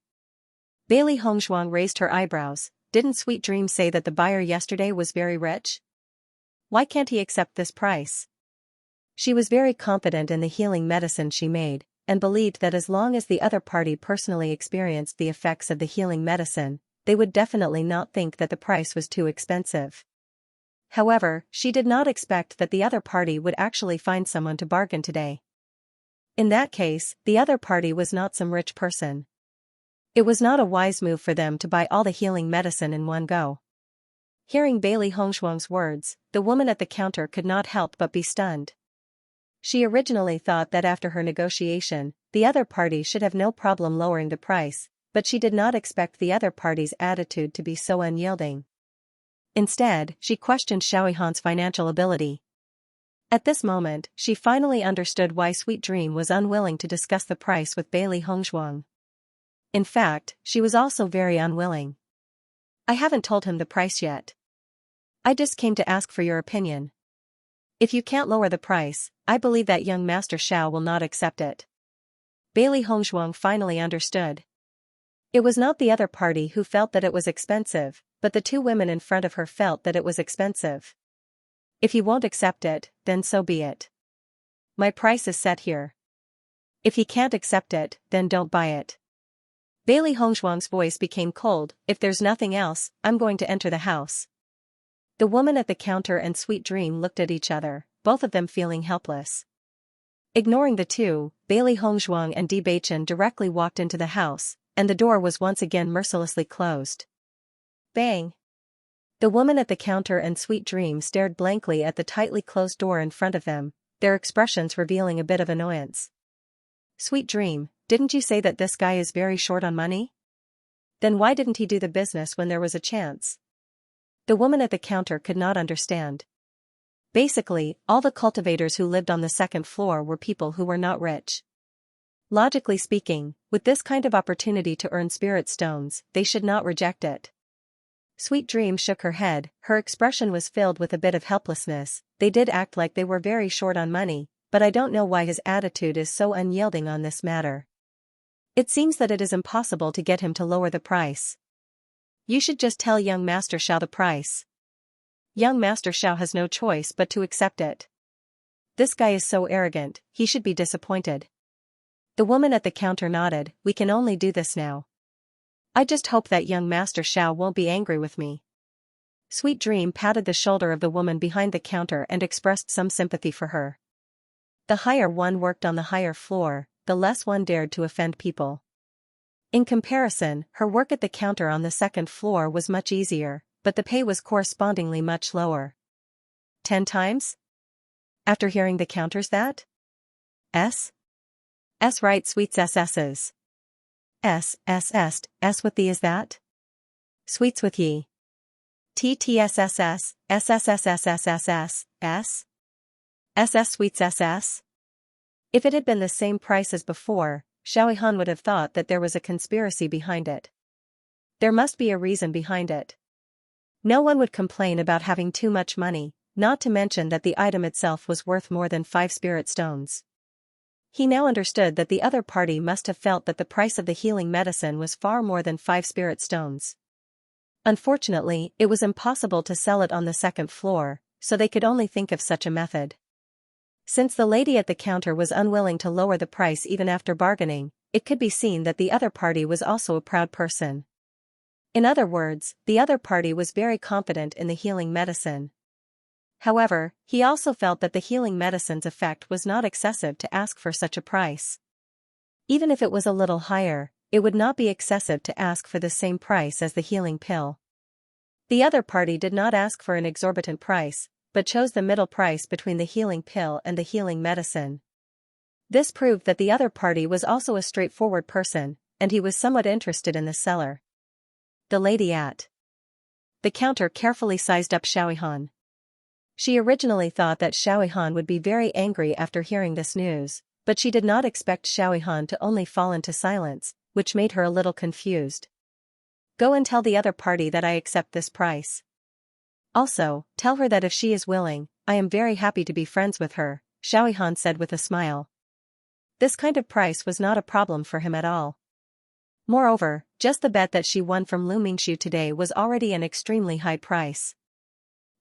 Bailey Hongzhuang raised her eyebrows. "Didn't Sweet Dream say that the buyer yesterday was very rich? Why can't he accept this price?" She was very confident in the healing medicine she made, and believed that as long as the other party personally experienced the effects of the healing medicine, they would definitely not think that the price was too expensive. However, she did not expect that the other party would actually find someone to bargain today. In that case, the other party was not some rich person. It was not a wise move for them to buy all the healing medicine in one go. Hearing Bailey Hongzhuang's words, the woman at the counter could not help but be stunned. She originally thought that after her negotiation, the other party should have no problem lowering the price, but she did not expect the other party's attitude to be so unyielding. Instead, she questioned Xiaoyihan's financial ability. At this moment, she finally understood why Sweet Dream was unwilling to discuss the price with Bailey Hongzhuang. In fact, she was also very unwilling. "I haven't told him the price yet. I just came to ask for your opinion. If you can't lower the price, I believe that young Master Xiao will not accept it." Bailey Hongzhuang finally understood. It was not the other party who felt that it was expensive, but the two women in front of her felt that it was expensive. "If he won't accept it, then so be it. My price is set here. If he can't accept it, then don't buy it." Bailey Hongzhuang's voice became cold. "If there's nothing else, I'm going to enter the house." The woman at the counter and Sweet Dream looked at each other, both of them feeling helpless. Ignoring the two, Bailey Hongzhuang and Bewitching directly walked into the house, and the door was once again mercilessly closed. Bang! The woman at the counter and Sweet Dream stared blankly at the tightly closed door in front of them, their expressions revealing a bit of annoyance. "Sweet Dream, didn't you say that this guy is very short on money? Then why didn't he do the business when there was a chance?" The woman at the counter could not understand. Basically, all the cultivators who lived on the second floor were people who were not rich. Logically speaking, with this kind of opportunity to earn spirit stones, they should not reject it. Sweet Dream shook her head, her expression was filled with a bit of helplessness. "They did act like they were very short on money, but I don't know why his attitude is so unyielding on this matter. It seems that it is impossible to get him to lower the price. You should just tell young Master Xiao the price. Young Master Xiao has no choice but to accept it. This guy is so arrogant, he should be disappointed." The woman at the counter nodded. "We can only do this now. I just hope that young Master Xiao won't be angry with me." Sweet Dream patted the shoulder of the woman behind the counter and expressed some sympathy for her. The higher one worked on the higher floor, the less one dared to offend people. In comparison, her work at the counter on the second floor was much easier, but the pay was correspondingly much lower. 10 times? After hearing the counters that? S right, sweets SS's. S with thee is that? Sweets with ye. TTSSS, SSSSSSS, SS sweets SS? If it had been the same price as before, Xiaoyihan would have thought that there was a conspiracy behind it. There must be a reason behind it. No one would complain about having too much money, not to mention that the item itself was worth more than 5 spirit stones. He now understood that the other party must have felt that the price of the healing medicine was far more than 5 spirit stones. Unfortunately, it was impossible to sell it on the second floor, so they could only think of such a method. Since the lady at the counter was unwilling to lower the price even after bargaining, it could be seen that the other party was also a proud person. In other words, the other party was very confident in the healing medicine. However, he also felt that the healing medicine's effect was not excessive to ask for such a price. Even if it was a little higher, it would not be excessive to ask for the same price as the healing pill. The other party did not ask for an exorbitant price, but chose the middle price between the healing pill and the healing medicine. This proved that the other party was also a straightforward person, and he was somewhat interested in the seller. The lady at the counter carefully sized up Xiaohan. She originally thought that Xiaohan would be very angry after hearing this news, but she did not expect Xiaohan to only fall into silence, which made her a little confused. Go and tell the other party that I accept this price. Also, tell her that if she is willing, I am very happy to be friends with her, Xiaohan said with a smile. This kind of price was not a problem for him at all. Moreover, just the bet that she won from Lu Mingxiu today was already an extremely high price.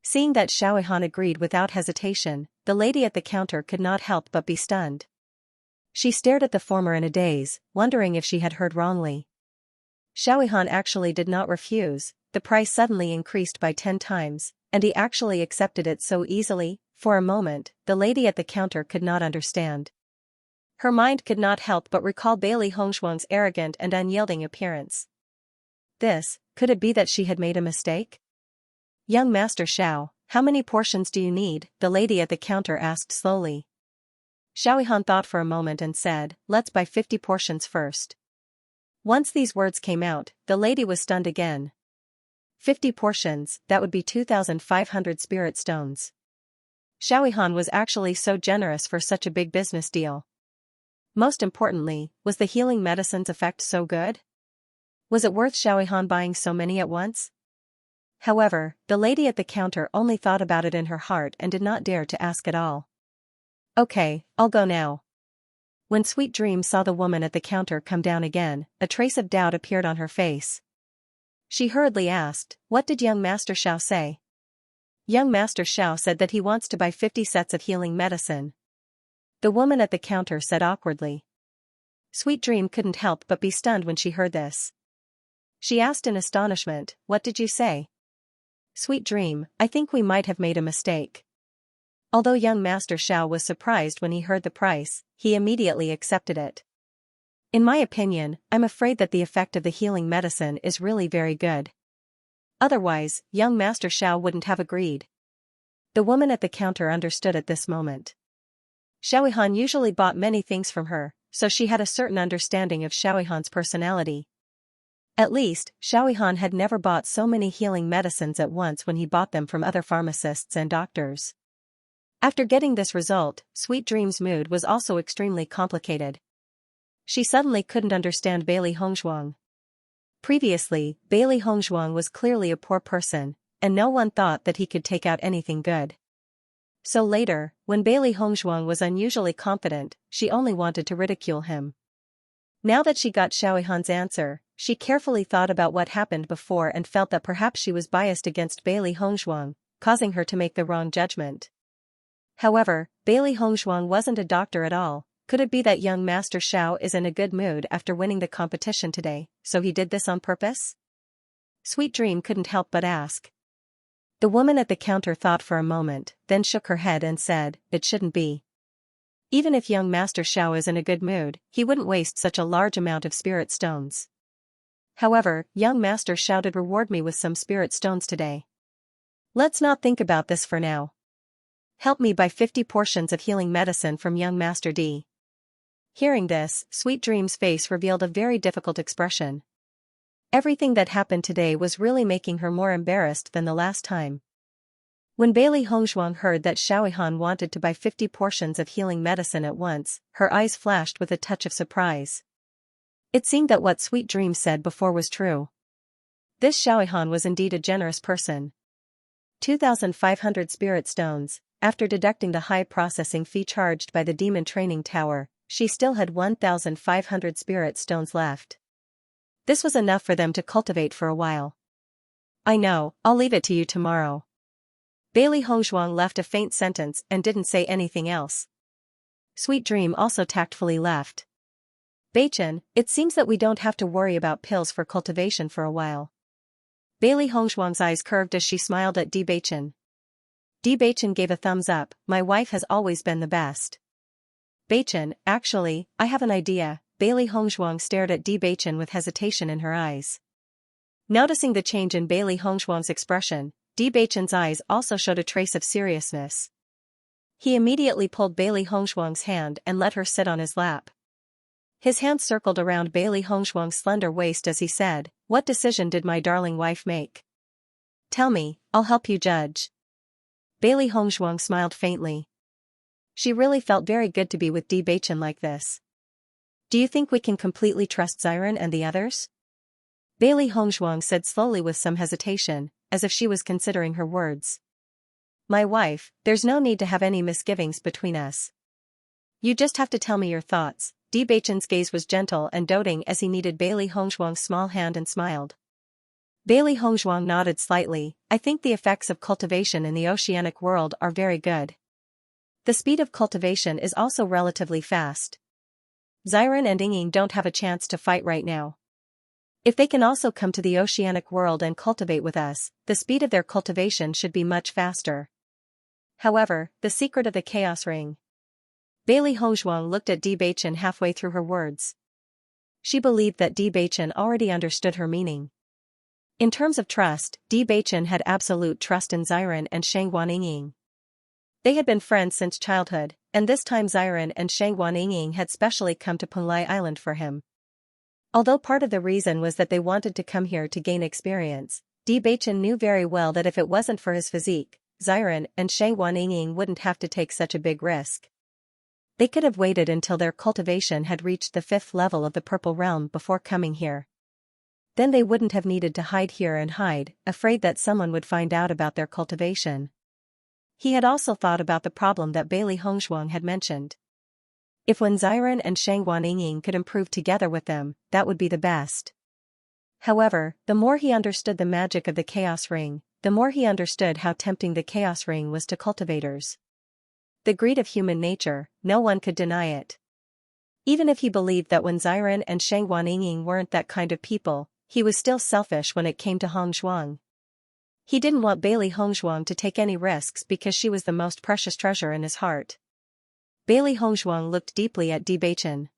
Seeing that Xiaohan agreed without hesitation, the lady at the counter could not help but be stunned. She stared at the former in a daze, wondering if she had heard wrongly. Xiaohan actually did not refuse. The price suddenly increased by 10 times, and he actually accepted it so easily. For a moment, the lady at the counter could not understand. Her mind could not help but recall Bailey Hongshuang's arrogant and unyielding appearance. Could it be that she had made a mistake? Young Master Xiao, how many portions do you need? The lady at the counter asked slowly. Xiaohan thought for a moment and said, let's buy 50 portions first. Once these words came out, the lady was stunned again. 50 portions, that would be 2,500 spirit stones. Xiaohan was actually so generous for such a big business deal. Most importantly, was the healing medicine's effect so good? Was it worth Xiaohan buying so many at once? However, the lady at the counter only thought about it in her heart and did not dare to ask at all. Okay, I'll go now. When Sweet Dream saw the woman at the counter come down again, a trace of doubt appeared on her face. She hurriedly asked, what did young Master Xiao say? Young Master Xiao said that he wants to buy 50 sets of healing medicine. The woman at the counter said awkwardly. Sweet Dream couldn't help but be stunned when she heard this. She asked in astonishment, what did you say? Sweet Dream, I think we might have made a mistake. Although young Master Xiao was surprised when he heard the price, he immediately accepted it. In my opinion, I'm afraid that the effect of the healing medicine is really very good. Otherwise, young Master Xiao wouldn't have agreed. The woman at the counter understood at this moment. Xiaohan usually bought many things from her, so she had a certain understanding of Xiaohan's personality. At least, Xiaohan had never bought so many healing medicines at once when he bought them from other pharmacists and doctors. After getting this result, Sweet Dream's mood was also extremely complicated. She suddenly couldn't understand Bailey Hongshuang. Previously, Bailey Hongshuang was clearly a poor person, and no one thought that he could take out anything good. So later, when Bailey Hongshuang was unusually confident, she only wanted to ridicule him. Now that she got Xiaohan's answer, she carefully thought about what happened before and felt that perhaps she was biased against Bailey Hongshuang, causing her to make the wrong judgment. However, Bailey Hongshuang wasn't a doctor at all. Could it be that young Master Xiao is in a good mood after winning the competition today, so he did this on purpose? Sweet Dream couldn't help but ask. The woman at the counter thought for a moment, then shook her head and said, it shouldn't be. Even if young Master Xiao is in a good mood, he wouldn't waste such a large amount of spirit stones. However, young Master Xiao did reward me with some spirit stones today. Let's not think about this for now. Help me buy 50 portions of healing medicine from young Master D. Hearing this, Sweet Dream's face revealed a very difficult expression. Everything that happened today was really making her more embarrassed than the last time. When Bailey Hongshuang heard that Xiaohan wanted to buy 50 portions of healing medicine at once, her eyes flashed with a touch of surprise. It seemed that what Sweet Dream said before was true. This Xiaohan was indeed a generous person. 2,500 spirit stones, after deducting the high processing fee charged by the Demon Training Tower, she still had 1,500 spirit stones left. This was enough for them to cultivate for a while. I know, I'll leave it to you tomorrow. Bailey Hongzhuang left a faint sentence and didn't say anything else. Sweet Dream also tactfully left. Beichen, it seems that we don't have to worry about pills for cultivation for a while. Bailey Hongzhuang's eyes curved as she smiled at Di Beichen. Di Beichen gave a thumbs up. My wife has always been the best. Beichen, actually, I have an idea. Bailey Hongzhuang stared at Di Beichen with hesitation in her eyes. Noticing the change in Bailey Hongzhuang's expression, Di Beichen's eyes also showed a trace of seriousness. He immediately pulled Bailey Hongzhuang's hand and let her sit on his lap. His hand circled around Bailey Hongzhuang's slender waist as he said, "What decision did my darling wife make? Tell me, I'll help you judge." Bailey Hongzhuang smiled faintly. She really felt very good to be with Di Beichen like this. Do you think we can completely trust Xiren and the others? Bailey Hongzhuang said slowly with some hesitation, as if she was considering her words. My wife, there's no need to have any misgivings between us. You just have to tell me your thoughts. Di Beichen's gaze was gentle and doting as he kneaded Bailey Hongzhuang's small hand and smiled. Bailey Hongzhuang nodded slightly. I think the effects of cultivation in the oceanic world are very good. The speed of cultivation is also relatively fast. Xiren and Yingying don't have a chance to fight right now. If they can also come to the oceanic world and cultivate with us, the speed of their cultivation should be much faster. However, the secret of the Chaos Ring. Bailey Hongzhuang looked at Di Beichen halfway through her words. She believed that Di Beichen already understood her meaning. In terms of trust, Di Beichen had absolute trust in Xiren and Shangguan Yingying. They had been friends since childhood, and this time Xiren and Shangguan Yingying had specially come to Penglai Island for him. Although part of the reason was that they wanted to come here to gain experience, Di Beichen knew very well that if it wasn't for his physique, Xiren and Shangguan Yingying wouldn't have to take such a big risk. They could have waited until their cultivation had reached the 5th level of the Purple Realm before coming here. Then they wouldn't have needed to hide here and hide, afraid that someone would find out about their cultivation. He had also thought about the problem that Bailey Hongzhuang had mentioned. If when Xiren and Shangguan Yingying could improve together with them, that would be the best. However, the more he understood the magic of the Chaos Ring, the more he understood how tempting the Chaos Ring was to cultivators. The greed of human nature, no one could deny it. Even if he believed that when Xiren and Shangguan Yingying weren't that kind of people, he was still selfish when it came to Hongzhuang. He didn't want Bailey Hongzhuang to take any risks because she was the most precious treasure in his heart. Bailey Hongzhuang looked deeply at Di Beichen.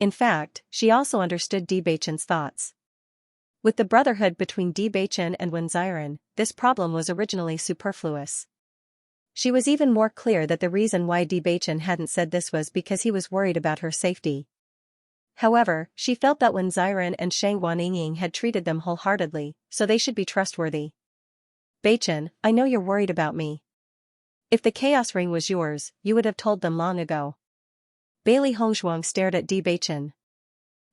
In fact, she also understood Di Beichen's thoughts. With the brotherhood between Di Beichen and Wen Xiren, this problem was originally superfluous. She was even more clear that the reason why Di Beichen hadn't said this was because he was worried about her safety. However, she felt that when Xiren and Shangguan Yingying had treated them wholeheartedly, so they should be trustworthy. Beichen, I know you're worried about me. If the Chaos Ring was yours, you would have told them long ago. Bailey Hongzhuang stared at Di Beichen.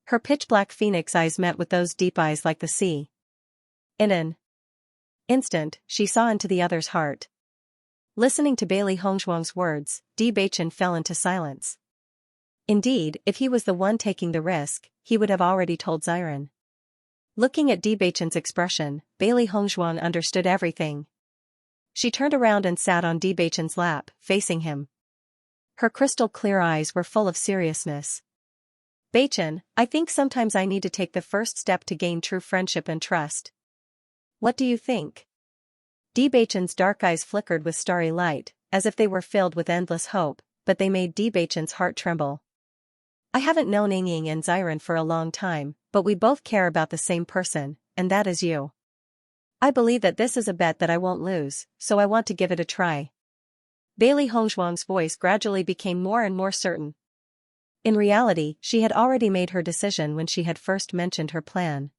Her pitch-black phoenix eyes met with those deep eyes like the sea. In an instant, she saw into the other's heart. Listening to Bailey Hongzhuang's words, Di Beichen fell into silence. Indeed, if he was the one taking the risk, he would have already told Xiren. Looking at Di Beichen's expression, Bailey Hongzhuang understood everything. She turned around and sat on Di Beichen's lap, facing him. Her crystal-clear eyes were full of seriousness. Beichen, I think sometimes I need to take the first step to gain true friendship and trust. What do you think? Di Beichen's dark eyes flickered with starry light, as if they were filled with endless hope, but they made Di Beichen's heart tremble. I haven't known Yingying and Xiren for a long time, but we both care about the same person, and that is you. I believe that this is a bet that I won't lose, so I want to give it a try. Bailey Hongzhuang's voice gradually became more and more certain. In reality, she had already made her decision when she had first mentioned her plan.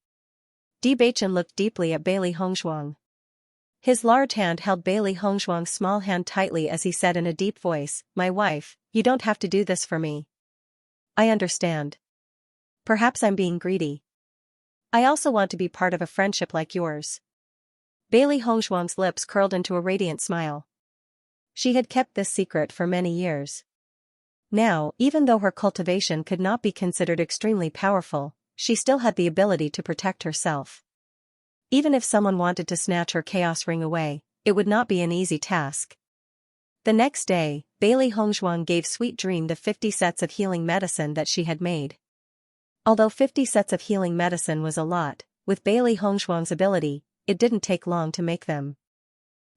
Di Beichen looked deeply at Bailey Hongzhuang. His large hand held Bailey Hongzhuang's small hand tightly as he said in a deep voice, "My wife, you don't have to do this for me. I understand. Perhaps I'm being greedy. I also want to be part of a friendship like yours." Bailey Hongzhuang's lips curled into a radiant smile. She had kept this secret for many years. Now, even though her cultivation could not be considered extremely powerful, she still had the ability to protect herself. Even if someone wanted to snatch her chaos ring away, it would not be an easy task. The next day, Bailey Hongzhuang gave Sweet Dream the 50 sets of healing medicine that she had made. Although 50 sets of healing medicine was a lot, with Bailey Hongzhuang's ability, it didn't take long to make them.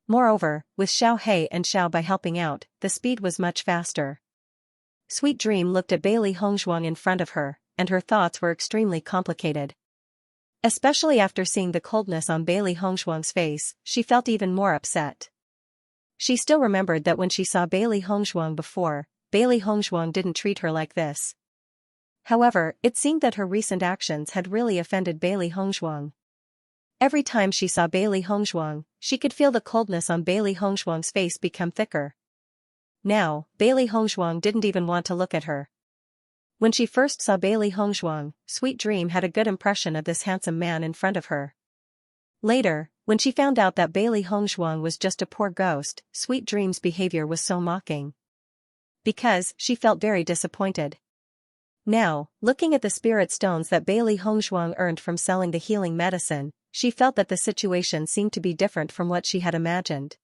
Moreover, with Xiao He and Xiao Bai helping out, the speed was much faster. Sweet Dream looked at Bailey Hongzhuang in front of her, and her thoughts were extremely complicated. Especially after seeing the coldness on Bailey Hongzhuang's face, she felt even more upset. She still remembered that when she saw Bailey Hongzhuang before, Bailey Hongzhuang didn't treat her like this. However, it seemed that her recent actions had really offended Bailey Hongzhuang. Every time she saw Bailey Hongzhuang, she could feel the coldness on Bailey Hongzhuang's face become thicker. Now, Bailey Hongzhuang didn't even want to look at her. When she first saw Bailey Hongzhuang, Sweet Dream had a good impression of this handsome man in front of her. Later, when she found out that Bailey Hongzhuang was just a poor ghost, Sweet Dream's behavior was so mocking. Because she felt very disappointed. Now, looking at the spirit stones that Bailey Hongzhuang earned from selling the healing medicine, she felt that the situation seemed to be different from what she had imagined.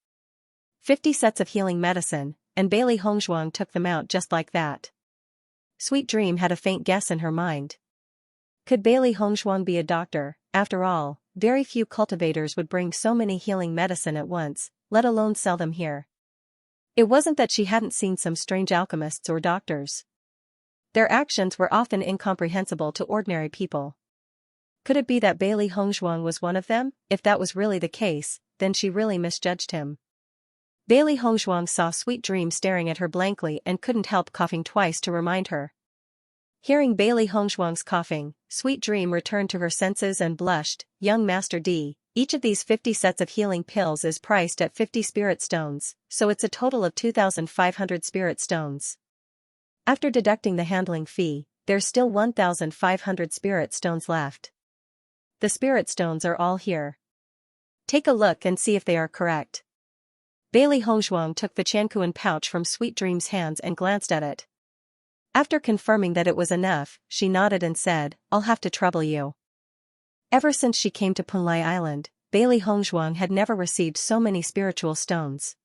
50 sets of healing medicine, and Bailey Hongzhuang took them out just like that. Sweet Dream had a faint guess in her mind. Could Bailey Hongzhuang be a doctor? After all, very few cultivators would bring so many healing medicine at once, let alone sell them here. It wasn't that she hadn't seen some strange alchemists or doctors. Their actions were often incomprehensible to ordinary people. Could it be that Bailey Hongzhuang was one of them? If that was really the case, then she really misjudged him. Bailey Hongzhuang saw Sweet Dream staring at her blankly and couldn't help coughing twice to remind her. Hearing Bailey Hongzhuang's coughing, Sweet Dream returned to her senses and blushed. Young Master D, each of these 50 sets of healing pills is priced at 50 spirit stones, so it's a total of 2,500 spirit stones. After deducting the handling fee, there's still 1,500 spirit stones left. The spirit stones are all here. Take a look and see if they are correct. Bailey Hongzhuang took the Chankuan pouch from Sweet Dream's hands and glanced at it. After confirming that it was enough, she nodded and said, "I'll have to trouble you." Ever since she came to Punlai Island, Bailey Hongzhuang had never received so many spiritual stones.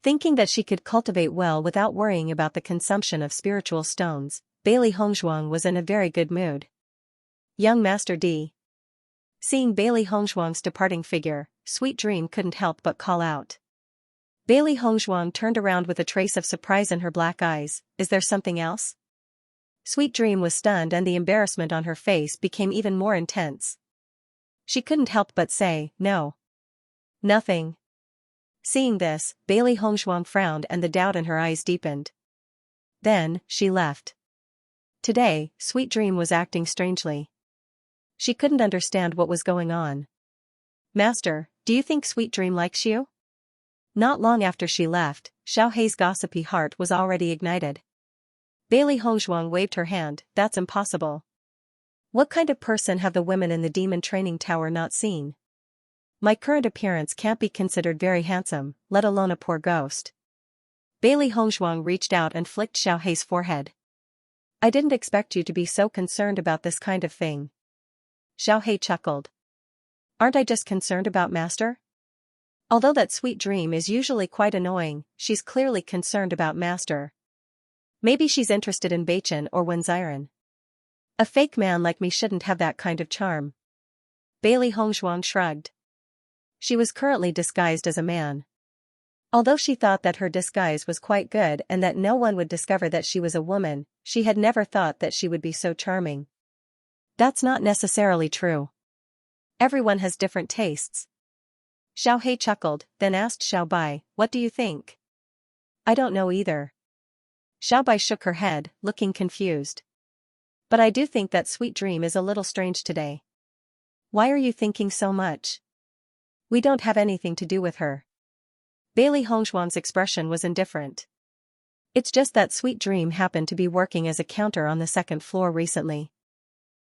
Thinking that she could cultivate well without worrying about the consumption of spiritual stones, Bailey Hongzhuang was in a very good mood. Young Master D. Seeing Bailey Hongzhuang's departing figure, Sweet Dream couldn't help but call out. Bailey Hongzhuang turned around with a trace of surprise in her black eyes. "Is there something else?" Sweet Dream was stunned and the embarrassment on her face became even more intense. She couldn't help but say, "No. Nothing." Seeing this, Bailey Hongzhuang frowned and the doubt in her eyes deepened. Then, she left. Today, Sweet Dream was acting strangely. She couldn't understand what was going on. "Master, do you think Sweet Dream likes you?" Not long after she left, Xiao Hei's gossipy heart was already ignited. Bailey Hongzhuang waved her hand. "That's impossible. What kind of person have the women in the demon training tower not seen? My current appearance can't be considered very handsome, let alone a poor ghost." Bailey Hongzhuang reached out and flicked Xiao Hei's forehead. "I didn't expect you to be so concerned about this kind of thing." Xiao Hei chuckled. "Aren't I just concerned about Master? Although that Sweet Dream is usually quite annoying, she's clearly concerned about Master. Maybe she's interested in Bewitching or Wenziren. A fake man like me shouldn't have that kind of charm." Bailey Hongzhuang shrugged. She was currently disguised as a man. Although she thought that her disguise was quite good and that no one would discover that she was a woman, she had never thought that she would be so charming. That's not necessarily true. Everyone has different tastes. Xiao Hei chuckled, then asked Xiao Bai, "What do you think?" "I don't know either." Xiao Bai shook her head, looking confused. "But I do think that Sweet Dream is a little strange today." "Why are you thinking so much?" "We don't have anything to do with her." Bailey Hongzhuang's expression was indifferent. "It's just that Sweet Dream happened to be working as a counter on the second floor recently.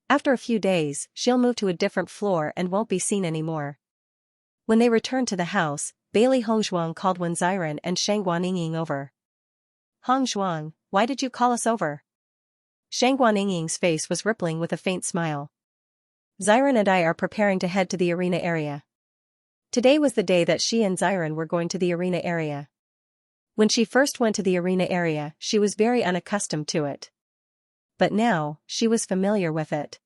After a few days, she'll move to a different floor and won't be seen anymore." When they returned to the house, Bailey Hongzhuang called Wenziren and Shang Guaniying over. "Hongzhuang, why did you call us over? Shangguan Yingying's face was rippling with a faint smile. Xiren and I are preparing to head to the arena area. Today was the day that she and Xiren were going to the arena area. When she first went to the arena area, she was very unaccustomed to it. But now, she was familiar with it.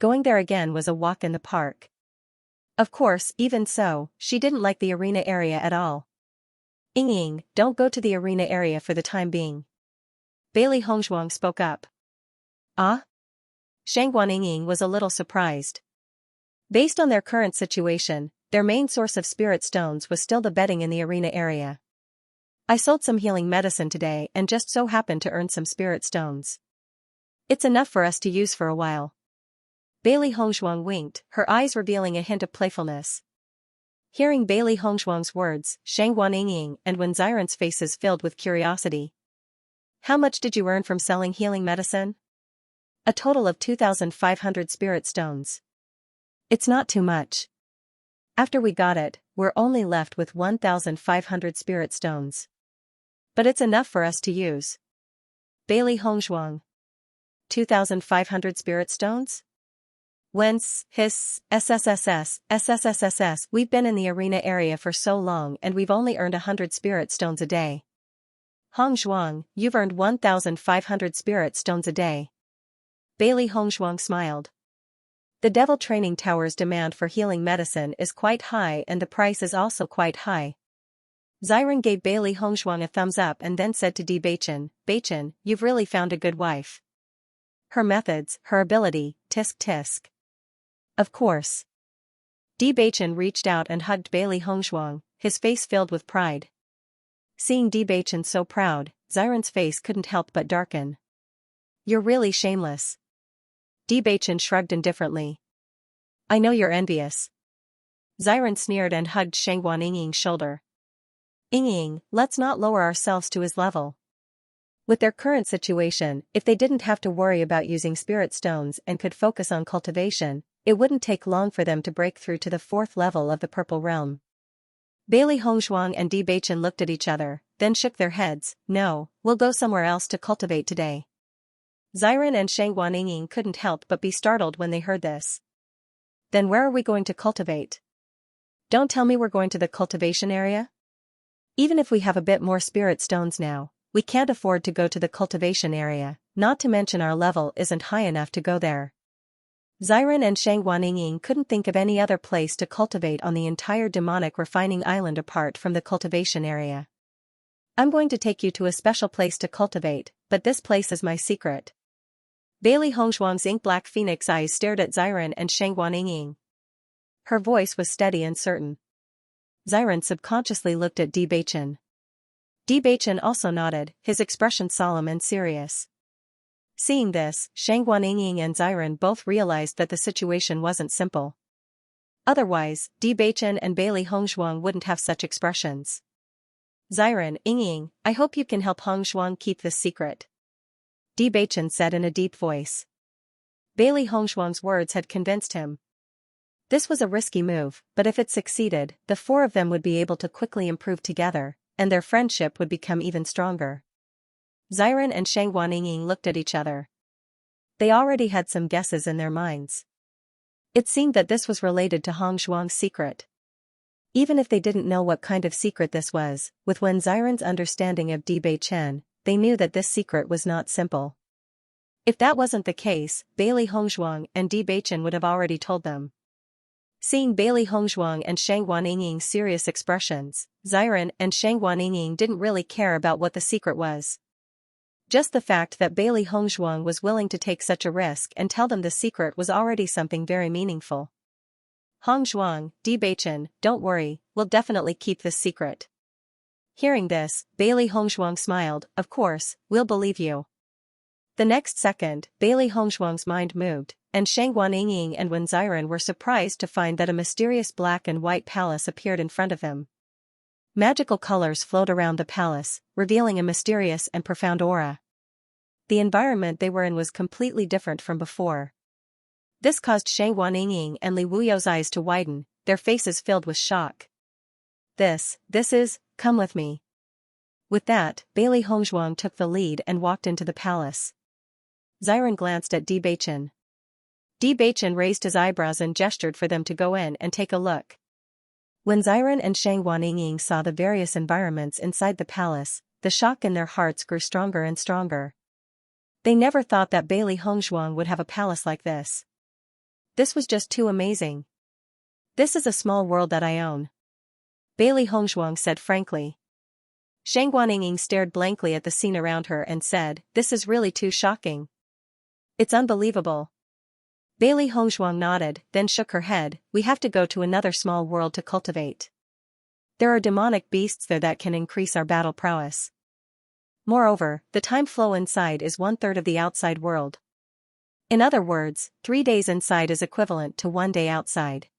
Going there again was a walk in the park. Of course, even so, she didn't like the arena area at all. Yingying, don't go to the arena area for the time being. Bailey Hongzhuang spoke up. Ah? Shangguan Yingying was a little surprised. Based on their current situation, their main source of spirit stones was still the bedding in the arena area. I sold some healing medicine today and just so happened to earn some spirit stones. It's enough for us to use for a while. Bailey Hongzhuang winked, her eyes revealing a hint of playfulness. Hearing Bailey Hongzhuang's words, Shangguan Yingying and Wen Xiren's faces filled with curiosity. How much did you earn from selling healing medicine? A total of 2,500 spirit stones. It's not too much. After we got it, we're only left with 1,500 spirit stones. But it's enough for us to use. Bailey Hongzhuang. 2,500 spirit stones? Whence, SSSS, we've been in the arena area for so long and we've only earned 100 spirit stones a day. Hongzhuang, you've earned 1,500 spirit stones a day. Bailey Hongzhuang smiled. The Devil Training Tower's demand for healing medicine is quite high and the price is also quite high. Xiren gave Bailey Hongzhuang a thumbs up and then said to Bewitching, Bewitching, you've really found a good wife. Her methods, her ability, tisk tisk. Of course. Bewitching reached out and hugged Bailey Hongzhuang, his face filled with pride. Seeing Bewitching so proud, Xiren's face couldn't help but darken. You're really shameless. Bewitching shrugged indifferently. I know you're envious. Xiren sneered and hugged Shangguan Yingying's shoulder. Yingying, let's not lower ourselves to his level. With their current situation, if they didn't have to worry about using spirit stones and could focus on cultivation, it wouldn't take long for them to break through to the 4th level of the Purple Realm. Bailey Hongzhuang and Bewitching looked at each other, then shook their heads. No, we'll go somewhere else to cultivate today. Xiren and Shangguan Yingying couldn't help but be startled when they heard this. Then where are we going to cultivate? Don't tell me we're going to the cultivation area? Even if we have a bit more spirit stones now, we can't afford to go to the cultivation area, not to mention our level isn't high enough to go there. Xiren and Shangguan Yingying couldn't think of any other place to cultivate on the entire demonic refining island apart from the cultivation area. I'm going to take you to a special place to cultivate, but this place is my secret. Bailey Hongzhuang's ink-black phoenix eyes stared at Xiren and Shangguan Yingying. Her voice was steady and certain. Xiren subconsciously looked at Bewitching. Bewitching also nodded, his expression solemn and serious. Seeing this, Shangguan Yingying and Xiren both realized that the situation wasn't simple. Otherwise, Bewitching and Bailey Hongzhuang wouldn't have such expressions. Xiren, Yingying, I hope you can help Hongzhuang keep this secret. Bewitching said in a deep voice. Bailey Hongzhuang's words had convinced him. This was a risky move, but if it succeeded, the 4 of them would be able to quickly improve together, and their friendship would become even stronger. Xiren and Shangguan Yingying looked at each other. They already had some guesses in their minds. It seemed that this was related to Hongzhuang's secret. Even if they didn't know what kind of secret this was, with Wen Xiren's understanding of Bewitching, they knew that this secret was not simple. If that wasn't the case, Bailey Hongzhuang and Bewitching would have already told them. Seeing Bailey Hongzhuang and Shangguan Yingying's serious expressions, Xiren and Shangguan Yingying didn't really care about what the secret was. Just the fact that Bailey Hongzhuang was willing to take such a risk and tell them the secret was already something very meaningful. Hongzhuang, Bewitching, don't worry, we'll definitely keep this secret. Hearing this, Bailey Hongzhuang smiled, of course, we'll believe you. The next second, Bailey Hongzhuang's mind moved, and Shangguan Yingying and Wen Xiren were surprised to find that a mysterious black and white palace appeared in front of him. Magical colors flowed around the palace, revealing a mysterious and profound aura. The environment they were in was completely different from before. This caused Shangguan Yingying and Li Wuyo's eyes to widen, their faces filled with shock. This is, come with me. With that, Bailey Hongzhuang took the lead and walked into the palace. Xiren glanced at Di Beichen. Di Beichen raised his eyebrows and gestured for them to go in and take a look. When Xiren and Shang Guanying saw the various environments inside the palace, the shock in their hearts grew stronger and stronger. They never thought that Bailey Hongzhuang would have a palace like this. This was just too amazing. This is a small world that I own. Bailey Hongzhuang said frankly. Shang Guanying stared blankly at the scene around her and said, "This is really too shocking. It's unbelievable." Bailey Hongzhuang nodded, then shook her head. "We have to go to another small world to cultivate. There are demonic beasts there that can increase our battle prowess. Moreover, the time flow inside is 1/3 of the outside world. In other words, 3 days inside is equivalent to 1 day outside.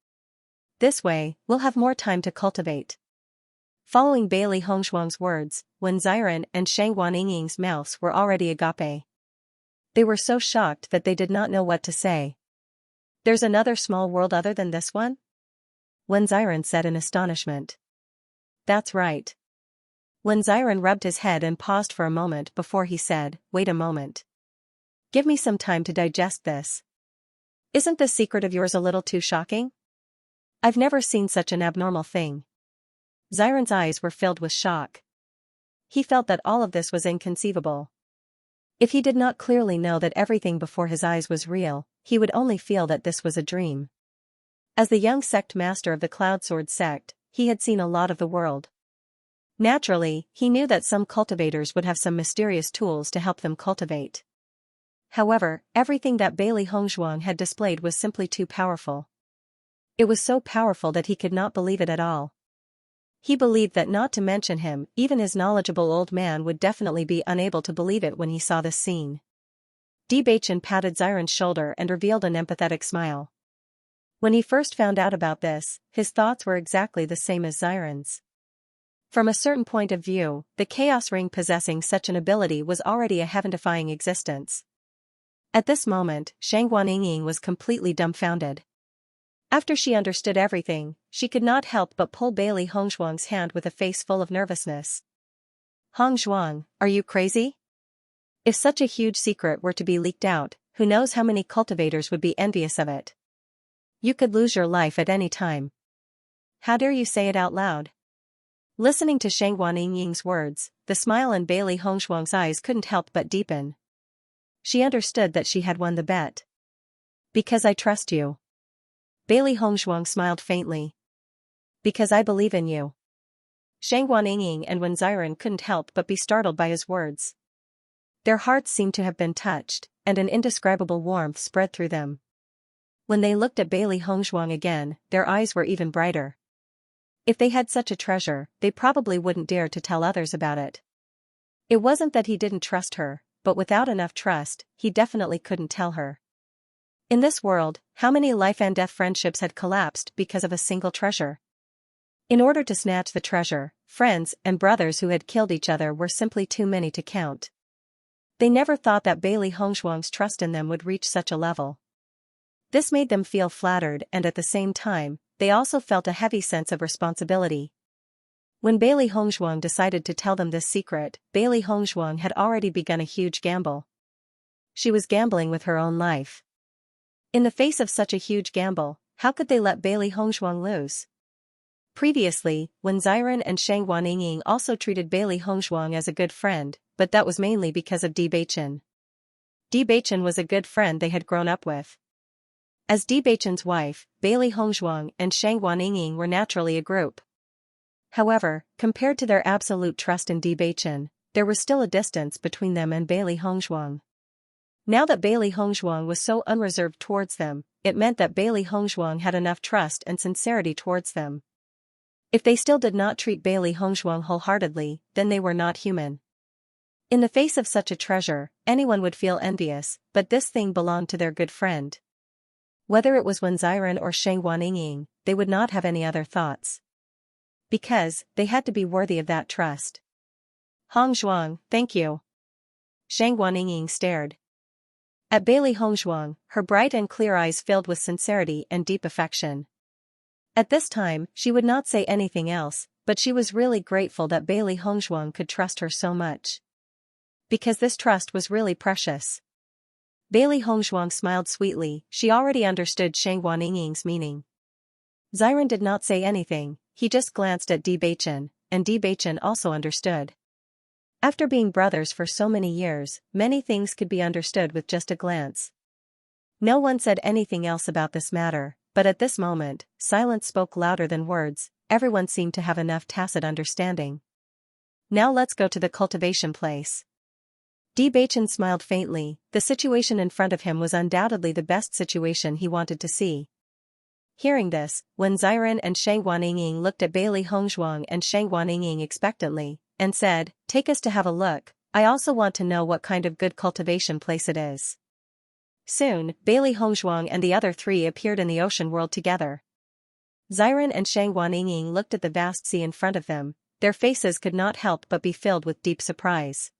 This way, we'll have more time to cultivate." Following Bailey Hongzhuang's words, when Xiren and Shang Guanying's mouths were already agape. They were so shocked that they did not know what to say. "There's another small world other than this one?" When Xiren said in astonishment. "That's right." When Xiren rubbed his head and paused for a moment before he said, "Wait a moment. Give me some time to digest this. Isn't this secret of yours a little too shocking? I've never seen such an abnormal thing." Xiren's eyes were filled with shock. He felt that all of this was inconceivable. If he did not clearly know that everything before his eyes was real, he would only feel that this was a dream. As the young sect master of the Cloud Sword sect, he had seen a lot of the world. Naturally, he knew that some cultivators would have some mysterious tools to help them cultivate. However, everything that Bailey Hongzhuang had displayed was simply too powerful. It was so powerful that he could not believe it at all. He believed that not to mention him, even his knowledgeable old man would definitely be unable to believe it when he saw this scene. Di Beichen patted Xiren's shoulder and revealed an empathetic smile. When he first found out about this, his thoughts were exactly the same as Xiren's. From a certain point of view, the Chaos Ring possessing such an ability was already a heaven-defying existence. At this moment, Shang Guanying was completely dumbfounded. After she understood everything, she could not help but pull Bailey Hongzhuang's hand with a face full of nervousness. "Hongzhuang, are you crazy? If such a huge secret were to be leaked out, who knows how many cultivators would be envious of it? You could lose your life at any time. How dare you say it out loud?" Listening to Shang Guanying's words, the smile in Bailey Hongzhuang's eyes couldn't help but deepen. She understood that she had won the bet. "Because I trust you." Bailey Hongzhuang smiled faintly. "Because I believe in you." Shang Guanying and Wen Xiren couldn't help but be startled by his words. Their hearts seemed to have been touched, and an indescribable warmth spread through them. When they looked at Bailey Hongzhuang again, their eyes were even brighter. If they had such a treasure, they probably wouldn't dare to tell others about it. It wasn't that he didn't trust her, but without enough trust, he definitely couldn't tell her. In this world, how many life and death friendships had collapsed because of a single treasure? In order to snatch the treasure, friends and brothers who had killed each other were simply too many to count. They never thought that Bailey Hongzhuang's trust in them would reach such a level. This made them feel flattered, and at the same time, they also felt a heavy sense of responsibility. When Bailey Hongzhuang decided to tell them this secret, Bailey Hongzhuang had already begun a huge gamble. She was gambling with her own life. In the face of such a huge gamble, how could they let Bailey Hongzhuang lose? Previously, Wen Xiren and Shang Guanying also treated Bailey Hongzhuang as a good friend, but that was mainly because of Di Beichen. Di Beichen was a good friend they had grown up with. As Di Beichen's wife, Bailey Hongzhuang and Shang Guanying were naturally a group. However, compared to their absolute trust in Di Beichen, there was still a distance between them and Bailey Hongzhuang. Now that Bailey Hongzhuang was so unreserved towards them, it meant that Bailey Hongzhuang had enough trust and sincerity towards them. If they still did not treat Bailey Hongzhuang wholeheartedly, then they were not human. In the face of such a treasure, anyone would feel envious, but this thing belonged to their good friend. Whether it was Wen Xiren or Shang Guanying, they would not have any other thoughts. Because, they had to be worthy of that trust. "Hongzhuang, thank you." Shang Guanying stared at Bailey Hongzhuang, her bright and clear eyes filled with sincerity and deep affection. At this time, she would not say anything else, but she was really grateful that Bailey Hongzhuang could trust her so much. Because this trust was really precious. Bailey Hongzhuang smiled sweetly, she already understood Shang Guanying's meaning. Xiren did not say anything, he just glanced at Bewitching, and Bewitching also understood. After being brothers for so many years, many things could be understood with just a glance. No one said anything else about this matter, but at this moment, silence spoke louder than words, everyone seemed to have enough tacit understanding. Now let's go to the cultivation place. Bewitching smiled faintly, the situation in front of him was undoubtedly the best situation he wanted to see. Hearing this, when Xiren and Shang Guanying looked at Bailey Hongzhuang and Shang Guanying expectantly, and said, "Take us to have a look, I also want to know what kind of good cultivation place it is." Soon, Bailey Hongzhuang and the other three appeared in the ocean world together. Xiren and Shang Guanying looked at the vast sea in front of them, their faces could not help but be filled with deep surprise.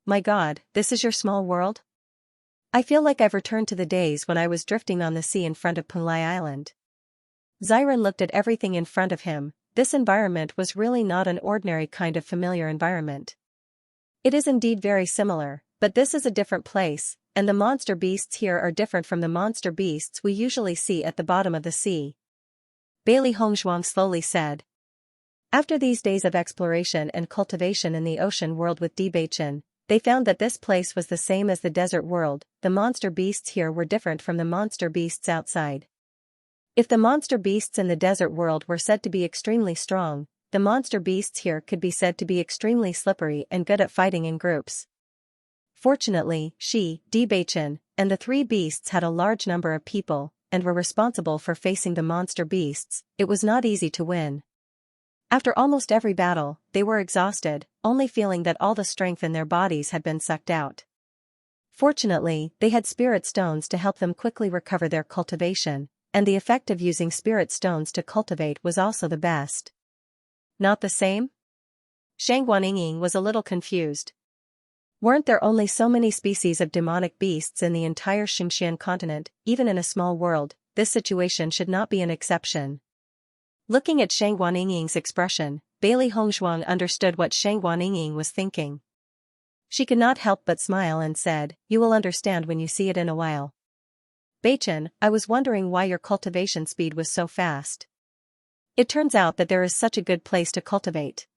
"My God, this is your small world? I feel like I've returned to the days when I was drifting on the sea in front of Punlai Island." Xiren looked at everything in front of him, this environment was really not an ordinary kind of familiar environment. It is indeed very similar, but this is a different place, and the monster beasts here are different from the monster beasts we usually see at the bottom of the sea. Bailey Hongzhuang slowly said. After these days of exploration and cultivation in the ocean world with Bewitching, they found that this place was the same as the desert world, the monster beasts here were different from the monster beasts outside. If the monster beasts in the desert world were said to be extremely strong, the monster beasts here could be said to be extremely slippery and good at fighting in groups. Fortunately, she, Bewitching, and the three beasts had a large number of people, and were responsible for facing the monster beasts, it was not easy to win. After almost every battle, they were exhausted, only feeling that all the strength in their bodies had been sucked out. Fortunately, they had spirit stones to help them quickly recover their cultivation, and the effect of using spirit stones to cultivate was also the best. Not the same? Shang Guanying was a little confused. Weren't there only so many species of demonic beasts in the entire Xianxia continent, even in a small world, this situation should not be an exception. Looking at Shang Guanying's expression, Bailey Hongzhuang understood what Shang Guanying was thinking. She could not help but smile and said, "You will understand when you see it in a while." "Bewitching, I was wondering why your cultivation speed was so fast. It turns out that there is such a good place to cultivate."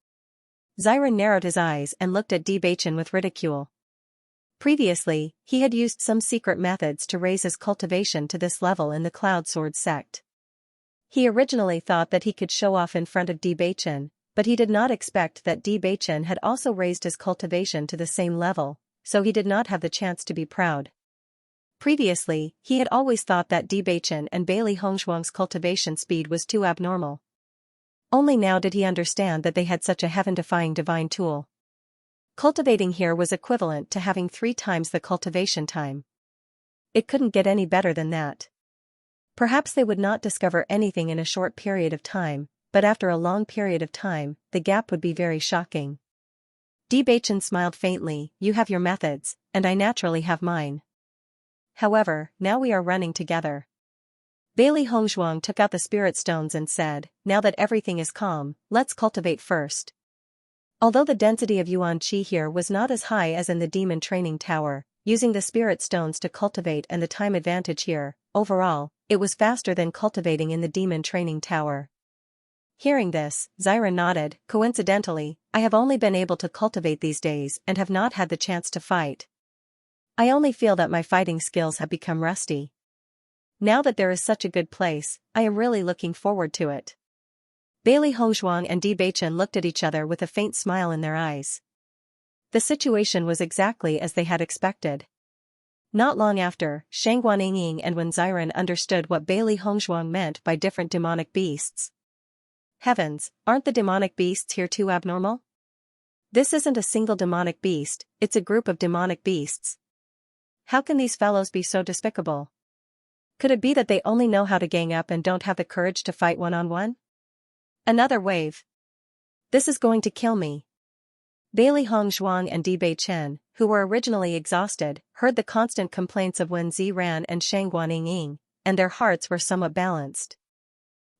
Xiren narrowed his eyes and looked at Bewitching with ridicule. Previously, he had used some secret methods to raise his cultivation to this level in the Cloud Sword sect. He originally thought that he could show off in front of Bewitching, but he did not expect that Bewitching had also raised his cultivation to the same level, so he did not have the chance to be proud. Previously, he had always thought that Bewitching and Bailey Hongzhuang's cultivation speed was too abnormal. Only now did he understand that they had such a heaven-defying divine tool. Cultivating here was equivalent to having 3 times the cultivation time. It couldn't get any better than that. Perhaps they would not discover anything in a short period of time, but after a long period of time, the gap would be very shocking. Bewitching smiled faintly, "You have your methods, and I naturally have mine. However, now we are running together." Bailey Hongzhuang took out the spirit stones and said, "Now that everything is calm, let's cultivate first." Although the density of yuan qi here was not as high as in the demon training tower, using the spirit stones to cultivate and the time advantage here, overall, it was faster than cultivating in the demon training tower. Hearing this, Xiren nodded, "Coincidentally, I have only been able to cultivate these days and have not had the chance to fight. I only feel that my fighting skills have become rusty. Now that there is such a good place, I am really looking forward to it." Bailey Hongzhuang and Bewitching looked at each other with a faint smile in their eyes. The situation was exactly as they had expected. Not long after, Shang Guanying and Wen Xiren understood what Bailey Hongzhuang meant by different demonic beasts. Heavens, aren't the demonic beasts here too abnormal? This isn't a single demonic beast, it's a group of demonic beasts. How can these fellows be so despicable? Could it be that they only know how to gang up and don't have the courage to fight one-on-one? Another wave. This is going to kill me. Bailey Hongzhuang and Bewitching, who were originally exhausted, heard the constant complaints of Wen Xiren and Shang Guanying, and their hearts were somewhat balanced.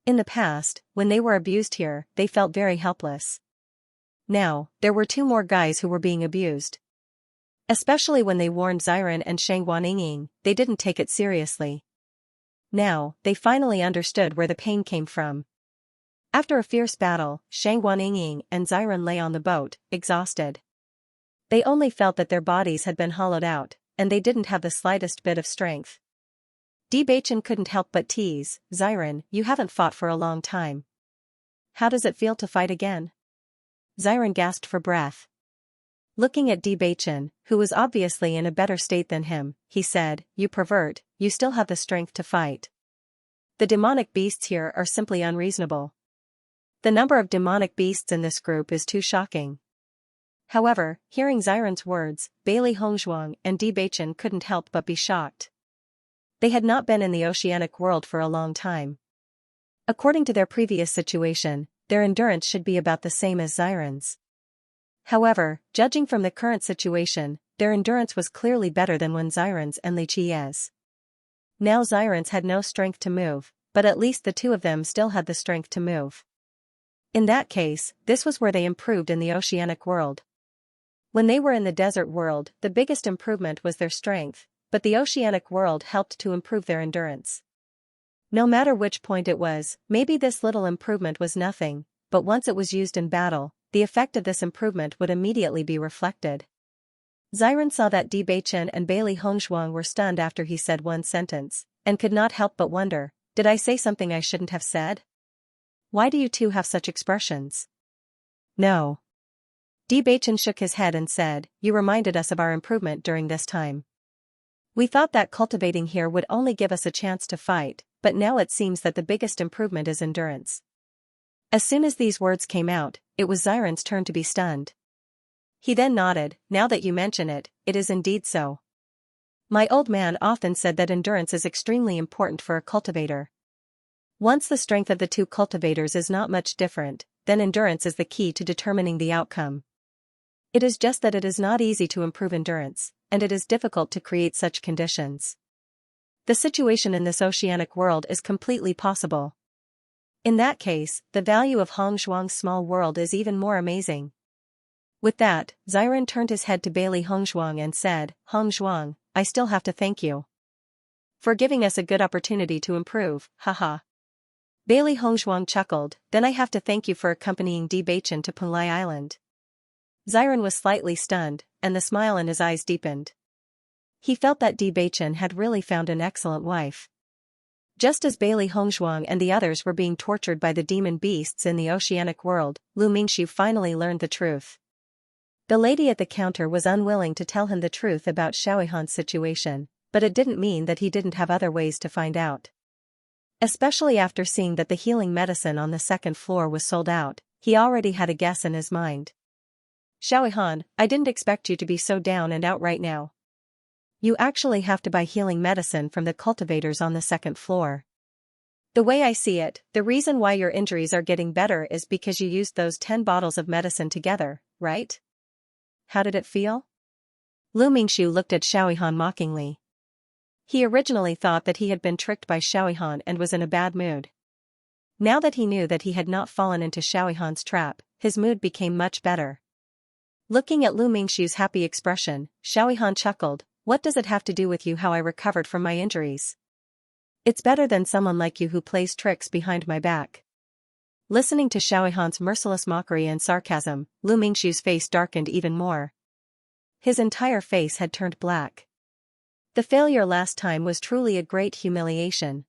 In the past, when they were abused here, they felt very helpless. Now, there were two more guys who were being abused. Especially when they warned Xiren and Shangguaninging, they didn't take it seriously. Now, they finally understood where the pain came from. After a fierce battle, Shangguaninging and Xiren lay on the boat, exhausted. They only felt that their bodies had been hollowed out, and they didn't have the slightest bit of strength. Bewitching couldn't help but tease, "Xiren, you haven't fought for a long time. How does it feel to fight again?" Xiren gasped for breath. Looking at Bewitching, who was obviously in a better state than him, he said, "You pervert, you still have the strength to fight. The demonic beasts here are simply unreasonable. The number of demonic beasts in this group is too shocking." However, hearing Xiren's words, Bailey Hongzhuang and Bewitching couldn't help but be shocked. They had not been in the oceanic world for a long time. According to their previous situation, their endurance should be about the same as Xiren's. However, judging from the current situation, their endurance was clearly better than when Xiren's and Li Qi's. Now Xiren's had no strength to move, but at least the two of them still had the strength to move. In that case, this was where they improved in the oceanic world. When they were in the desert world, the biggest improvement was their strength, but the oceanic world helped to improve their endurance. No matter which point it was, maybe this little improvement was nothing, but once it was used in battle, the effect of this improvement would immediately be reflected. Xiren saw that Bewitching and Bailey Hongzhuang were stunned after he said one sentence, and could not help but wonder, did I say something I shouldn't have said? Why do you two have such expressions? No. Bewitching shook his head and said, you reminded us of our improvement during this time. We thought that cultivating here would only give us a chance to fight, but now it seems that the biggest improvement is endurance. As soon as these words came out, it was Xiren's turn to be stunned. He then nodded, now that you mention it, it is indeed so. My old man often said that endurance is extremely important for a cultivator. Once the strength of the two cultivators is not much different, then endurance is the key to determining the outcome. It is just that it is not easy to improve endurance, and it is difficult to create such conditions. The situation in this oceanic world is completely possible. In that case, the value of Hongzhuang's small world is even more amazing. With that, Xiren turned his head to Bailey Hongzhuang and said, Hongzhuang, I still have to thank you for giving us a good opportunity to improve, haha. Bailey Hongzhuang chuckled, then I have to thank you for accompanying Bewitching to Punlai Island. Xiren was slightly stunned, and the smile in his eyes deepened. He felt that Bewitching had really found an excellent wife. Just as Bailey Hongzhuang and the others were being tortured by the demon beasts in the oceanic world, Lu Mingxiu finally learned the truth. The lady at the counter was unwilling to tell him the truth about Xiaoihan's situation, but it didn't mean that he didn't have other ways to find out. Especially after seeing that the healing medicine on the second floor was sold out, he already had a guess in his mind. Xiaoihan, I didn't expect you to be so down and out right now. You actually have to buy healing medicine from the cultivators on the second floor. The way I see it, the reason why your injuries are getting better is because you used those 10 bottles of medicine together, right? How did it feel? Lu Mingxiu looked at Xiaoihan mockingly. He originally thought that he had been tricked by Xiaoihan and was in a bad mood. Now that he knew that he had not fallen into Xiaoihan's trap, his mood became much better. Looking at Lu Mingxiu's happy expression, Xiaoihan chuckled, what does it have to do with you how I recovered from my injuries? It's better than someone like you who plays tricks behind my back. Listening to Xiaoihan's merciless mockery and sarcasm, Lu Mingxiu's face darkened even more. His entire face had turned black. The failure last time was truly a great humiliation.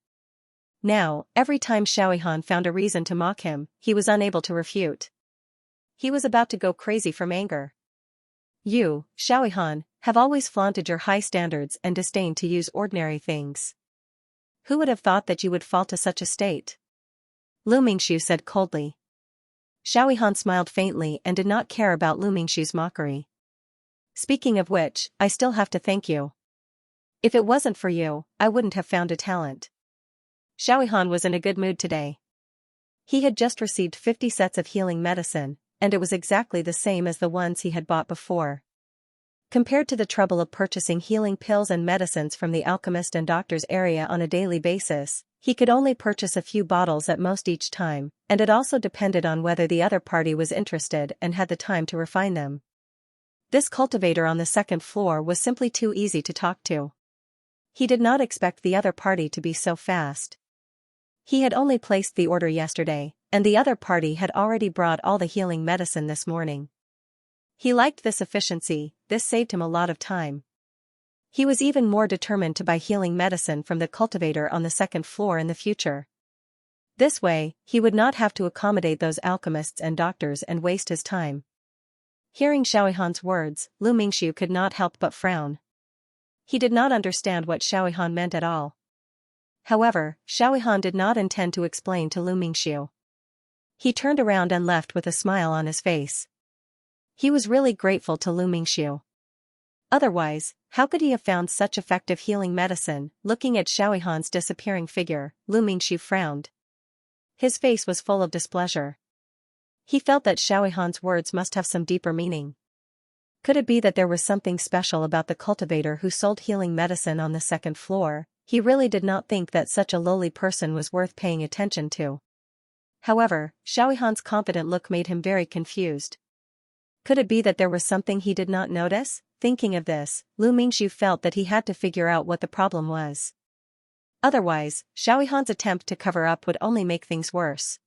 Now, every time Xiaoihan found a reason to mock him, he was unable to refute. He was about to go crazy from anger. You, Xiaoihan, have always flaunted your high standards and disdained to use ordinary things. Who would have thought that you would fall to such a state? Lu Mingxiu said coldly. Xiaoihan smiled faintly and did not care about Lu Mingxiu's mockery. Speaking of which, I still have to thank you. If it wasn't for you, I wouldn't have found a talent. Xiaoihan was in a good mood today. He had just received 50 sets of healing medicine, and it was exactly the same as the ones he had bought before. Compared to the trouble of purchasing healing pills and medicines from the alchemist and doctor's area on a daily basis, He could only purchase a few bottles at most each time, and it also depended on whether the other party was interested and had the time to refine them. This cultivator on the second floor was simply too easy to talk to. He did not expect the other party to be so fast. He had only placed the order yesterday, and the other party had already brought all the healing medicine this morning. He liked this efficiency. This saved him a lot of time. He was even more determined to buy healing medicine from the cultivator on the second floor in the future. This way, he would not have to accommodate those alchemists and doctors and waste his time. Hearing Xiaohan's words, Lu Mingxiu could not help but frown. He did not understand what Xiaohan meant at all. However, Xiaohan did not intend to explain to Lu Mingxiu. He turned around and left with a smile on his face. He was really grateful to Lu Mingxiu. Otherwise, how could he have found such effective healing medicine? Looking at Xiaohan's disappearing figure, Lu Mingxiu frowned. His face was full of displeasure. He felt that Xiaohan's words must have some deeper meaning. Could it be that there was something special about the cultivator who sold healing medicine on the second floor? He really did not think that such a lowly person was worth paying attention to. However, Xiaohan's confident look made him very confused. Could it be that there was something he did not notice? Thinking of this, Lu Mingxiu felt that he had to figure out what the problem was. Otherwise, Xiaohan's attempt to cover up would only make things worse.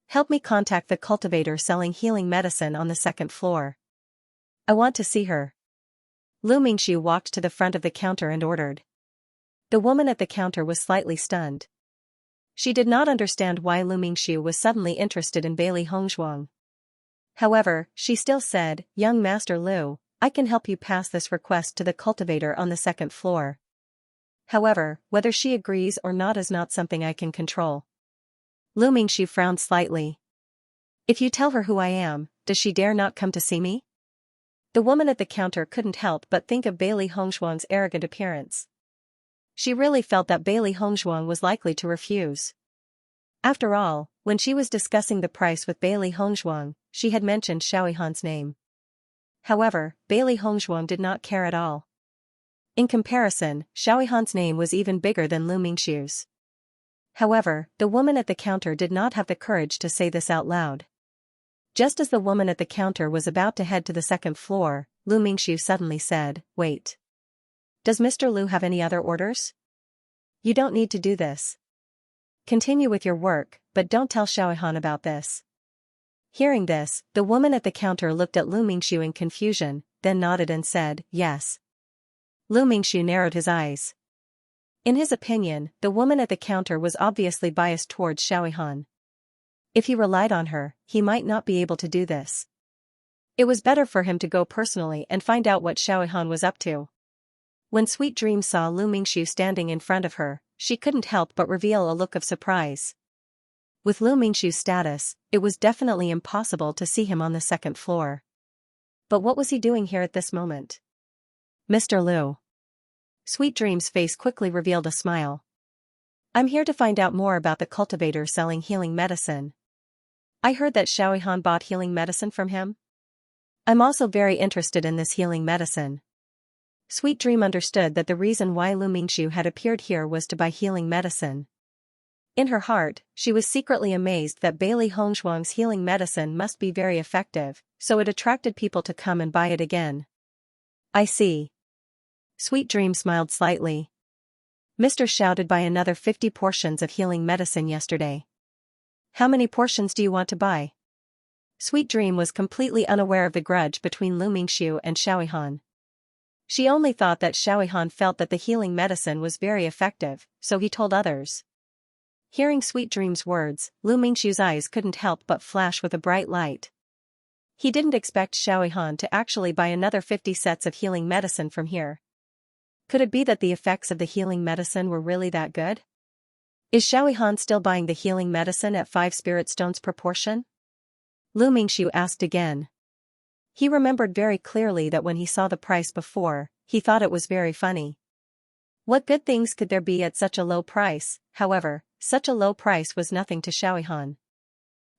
Help me contact the cultivator selling healing medicine on the second floor. I want to see her. Lu Mingxiu walked to the front of the counter and ordered. The woman at the counter was slightly stunned. She did not understand why Lu Mingxiu was suddenly interested in Bailey Hongzhuang. However, she still said, "Young Master Lu, I can help you pass this request to the cultivator on the second floor. However, whether she agrees or not is not something I can control." Lu Mingxiu frowned slightly. "If you tell her who I am, does she dare not come to see me?" The woman at the counter couldn't help but think of Bailey Hongzhuang's arrogant appearance. She really felt that Bailey Hongzhuang was likely to refuse. After all, when she was discussing the price with Bailey Hongzhuang, she had mentioned Xiaohan's name. However, Bailey Hongzhuang did not care at all. In comparison, Xiaohan's name was even bigger than Lu Mingxiu's. However, the woman at the counter did not have the courage to say this out loud. Just as the woman at the counter was about to head to the second floor, Lu Mingxiu suddenly said, "Wait. Does Mr. Lu have any other orders? You don't need to do this. Continue with your work, but don't tell Xiaohan about this." Hearing this, the woman at the counter looked at Lu Mingxiu in confusion, then nodded and said, "Yes." Lu Mingxiu narrowed his eyes. In his opinion, the woman at the counter was obviously biased towards Xiaohan. If he relied on her, he might not be able to do this. It was better for him to go personally and find out what Xiaohan was up to. When Sweet Dream saw Lu Mingxiu standing in front of her, she couldn't help but reveal a look of surprise. With Lu Mingxiu's status, it was definitely impossible to see him on the second floor. But what was he doing here at this moment? "Mr. Lu." Sweet Dream's face quickly revealed a smile. "I'm here to find out more about the cultivator selling healing medicine. I heard that Xiaohan bought healing medicine from him. I'm also very interested in this healing medicine." Sweet Dream understood that the reason why Lu Mingxiu had appeared here was to buy healing medicine. In her heart, she was secretly amazed that Bailey Hongzhuang's healing medicine must be very effective, so it attracted people to come and buy it again. "I see." Sweet Dream smiled slightly. "Mr. Xiao did buy another 50 portions of healing medicine yesterday. How many portions do you want to buy?" Sweet Dream was completely unaware of the grudge between Lu Mingxiu and Xiaohan. She only thought that Xiaohan felt that the healing medicine was very effective, so he told others. Hearing Sweet Dream's words, Lu Mingxiu's eyes couldn't help but flash with a bright light. He didn't expect Xiaohan to actually buy another 50 sets of healing medicine from here. Could it be that the effects of the healing medicine were really that good? Is Xiaohan still buying the healing medicine at 5 spirit stones per portion? Lu Mingxiu asked again. He remembered very clearly that when he saw the price before, he thought it was very funny. What good things could there be at such a low price? However, such a low price was nothing to Xiaohan.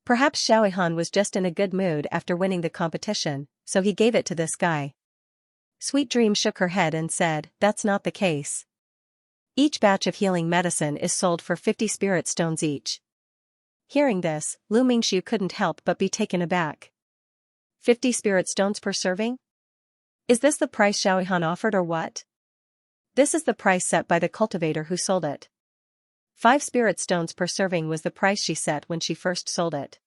Perhaps Xiaohan was just in a good mood after winning the competition, so he gave it to this guy. Sweet Dream shook her head and said, "That's not the case. Each batch of healing medicine is sold for 50 spirit stones each. Hearing this, Lu Mingxiu couldn't help but be taken aback. 50 spirit stones per serving? Is this the price Xiaohan offered or what? This is the price set by the cultivator who sold it. 5 spirit stones per serving was the price she set when she first sold it.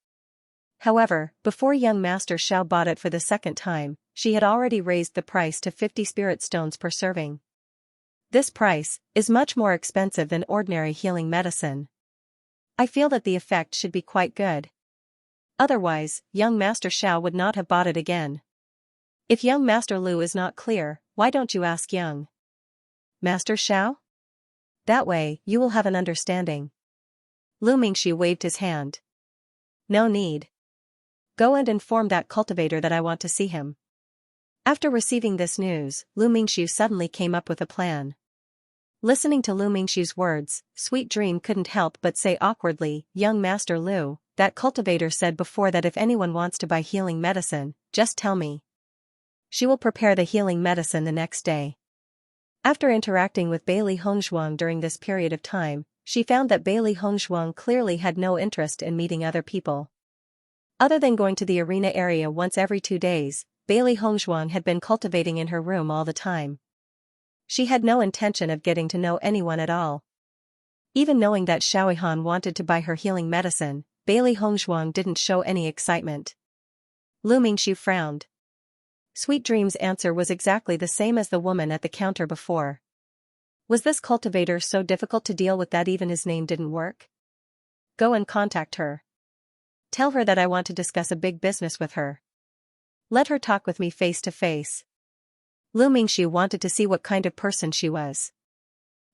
However, before young Master Xiao bought it for the second time, she had already raised the price to 50 spirit stones per serving. This price is much more expensive than ordinary healing medicine. I feel that the effect should be quite good. Otherwise, young Master Xiao would not have bought it again. If young Master Lu is not clear, why don't you ask young Master Xiao? That way, you will have an understanding. Lu Mingxiu waved his hand. No need. Go and inform that cultivator that I want to see him. After receiving this news, Lu Mingxiu suddenly came up with a plan. Listening to Lu Mingxiu's words, Sweet Dream couldn't help but say awkwardly, Young Master Lu, that cultivator said before that if anyone wants to buy healing medicine, just tell me. She will prepare the healing medicine the next day. After interacting with Bailey Hongzhuang during this period of time, she found that Bailey Hongzhuang clearly had no interest in meeting other people. Other than going to the arena area once every 2 days, Bailey Hongzhuang had been cultivating in her room all the time. She had no intention of getting to know anyone at all. Even knowing that Xiaohan wanted to buy her healing medicine, Bailey Hongzhuang didn't show any excitement. Lu Mingxiu frowned. Sweet Dream's answer was exactly the same as the woman at the counter before. Was this cultivator so difficult to deal with that even his name didn't work? Go and contact her. Tell her that I want to discuss a big business with her. Let her talk with me face to face. Lu Mingxiu wanted to see what kind of person she was.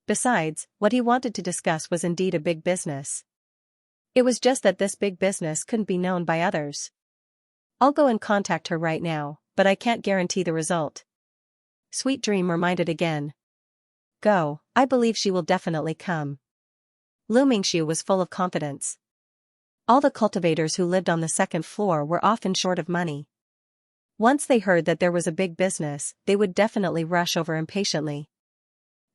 Besides, what he wanted to discuss was indeed a big business. It was just that this big business couldn't be known by others. I'll go and contact her right now, but I can't guarantee the result. Sweet Dream reminded again. Go, I believe she will definitely come. Lu Mingxiu was full of confidence. All the cultivators who lived on the second floor were often short of money. Once they heard that there was a big business, they would definitely rush over impatiently.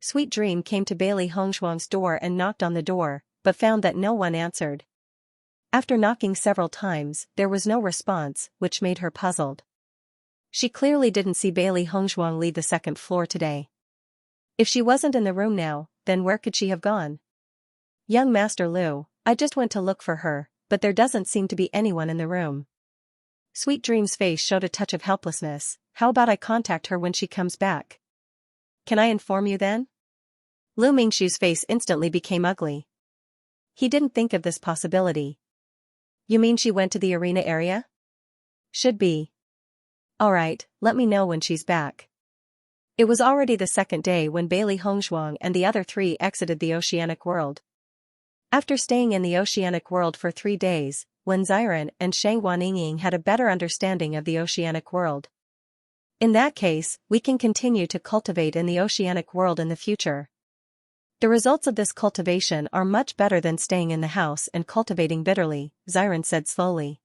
Sweet Dream came to Bailey Hongzhuang's door and knocked on the door, but found that no one answered. After knocking several times, there was no response, which made her puzzled. She clearly didn't see Bailey Hongzhuang leave the second floor today. If she wasn't in the room now, then where could she have gone? Young Master Lu, I just went to look for her, but there doesn't seem to be anyone in the room. Sweet Dream's face showed a touch of helplessness. How about I contact her when she comes back? Can I inform you then? Lu Mingxiu's face instantly became ugly. He didn't think of this possibility. You mean she went to the arena area? Should be. Alright, let me know when she's back. It was already the second day when Bailey Hongzhuang and the other 3 exited the oceanic world. After staying in the oceanic world for 3 days, Wen Xiren and Shang Wanningying had a better understanding of the oceanic world. In that case, we can continue to cultivate in the oceanic world in the future. The results of this cultivation are much better than staying in the house and cultivating bitterly, Xiren said slowly.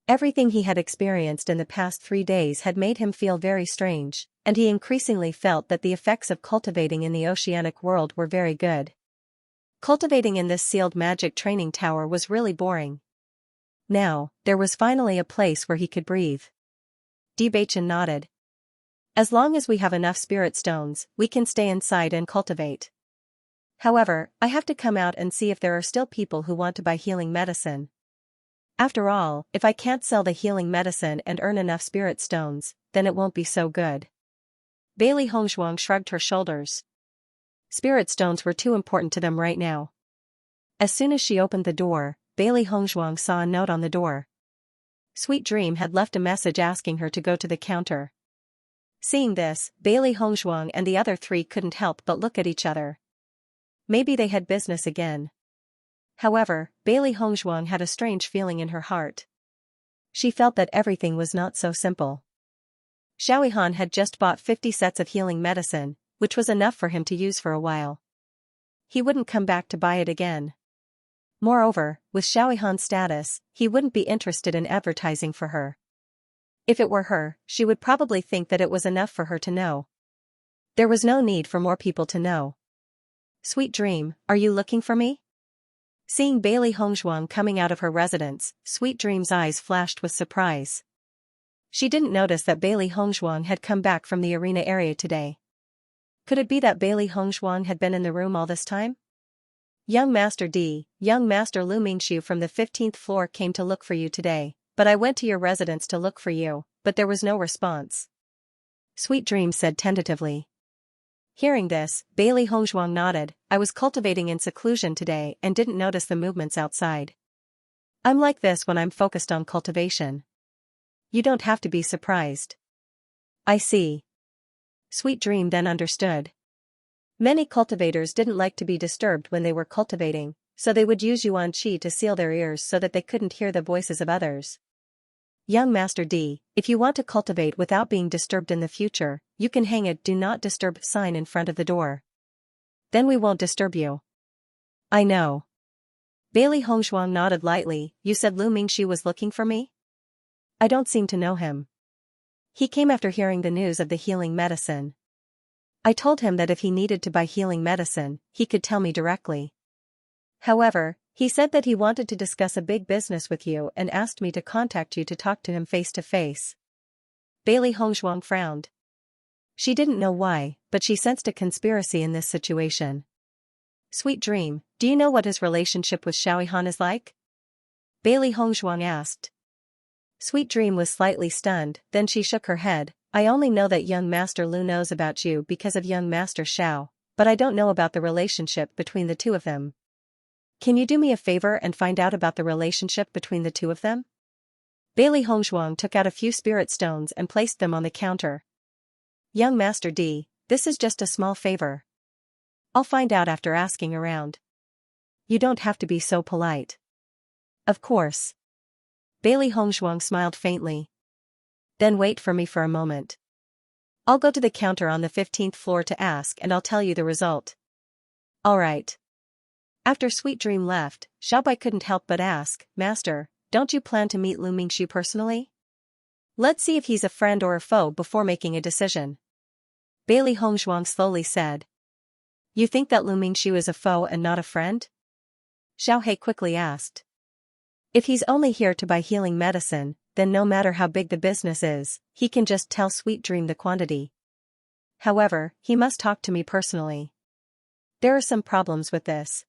Everything he had experienced in the past 3 days had made him feel very strange, and he increasingly felt that the effects of cultivating in the oceanic world were very good. Cultivating in this sealed magic training tower was really boring. Now, there was finally a place where he could breathe. Bewitching nodded. As long as we have enough spirit stones, we can stay inside and cultivate. However, I have to come out and see if there are still people who want to buy healing medicine. After all, if I can't sell the healing medicine and earn enough spirit stones, then it won't be so good. Bailey Hongzhuang shrugged her shoulders. Spirit stones were too important to them right now. As soon as she opened the door, Bailey Hongzhuang saw a note on the door. Sweet Dream had left a message asking her to go to the counter. Seeing this, Bailey Hongzhuang and the other 3 couldn't help but look at each other. Maybe they had business again. However, Bailey Hongzhuang had a strange feeling in her heart. She felt that everything was not so simple. Xiaohan had just bought 50 sets of healing medicine, which was enough for him to use for a while. He wouldn't come back to buy it again. Moreover, with Xiaohan's status, he wouldn't be interested in advertising for her. If it were her, she would probably think that it was enough for her to know. There was no need for more people to know. Sweet dream, are you looking for me? Seeing Bailey Hongzhuang coming out of her residence, Sweet Dream's eyes flashed with surprise. She didn't notice that Bailey Hongzhuang had come back from the arena area today. Could it be that Bailey Hongzhuang had been in the room all this time? Young Master Lu Mingxiu from the 15th floor came to look for you today, but I went to your residence to look for you, but there was no response. Sweet Dream said tentatively. Hearing this, Bailey Hongzhuang nodded. I was cultivating in seclusion today and didn't notice the movements outside. I'm like this when I'm focused on cultivation. You don't have to be surprised. I see. Sweet Dream then understood. Many cultivators didn't like to be disturbed when they were cultivating, so they would use Yuan Qi to seal their ears so that they couldn't hear the voices of others. Young Master D, if you want to cultivate without being disturbed in the future, you can hang a "Do Not Disturb" sign in front of the door. Then we won't disturb you. I know. Bailey Hongzhuang nodded lightly. You said Lu Mingxiu was looking for me? I don't seem to know him. He came after hearing the news of the healing medicine. I told him that if he needed to buy healing medicine, he could tell me directly. However, he said that he wanted to discuss a big business with you and asked me to contact you to talk to him face to face. Bailey Hongzhuang frowned. She didn't know why, but she sensed a conspiracy in this situation. Sweet Dream, do you know what his relationship with Xiaohan is like? Bailey Hongzhuang asked. Sweet Dream was slightly stunned, then she shook her head. I only know that young Master Lu knows about you because of young Master Xiao, but I don't know about the relationship between the two of them. Can you do me a favor and find out about the relationship between the two of them? Bailey Hongzhuang took out a few spirit stones and placed them on the counter. Young Master D, this is just a small favor. I'll find out after asking around. You don't have to be so polite. Of course. Bailey Hongzhuang smiled faintly. Then wait for me for a moment. I'll go to the counter on the 15th floor to ask and I'll tell you the result. All right. After Sweet Dream left, Xiaobai couldn't help but ask, Master, don't you plan to meet Lu Mingxiu personally? Let's see if he's a friend or a foe before making a decision. Bailey Hongzhuang slowly said. You think that Lu Mingxiu is a foe and not a friend? Xiao He quickly asked. If he's only here to buy healing medicine, then no matter how big the business is, he can just tell Sweet Dream the quantity. However, he must talk to me personally. There are some problems with this.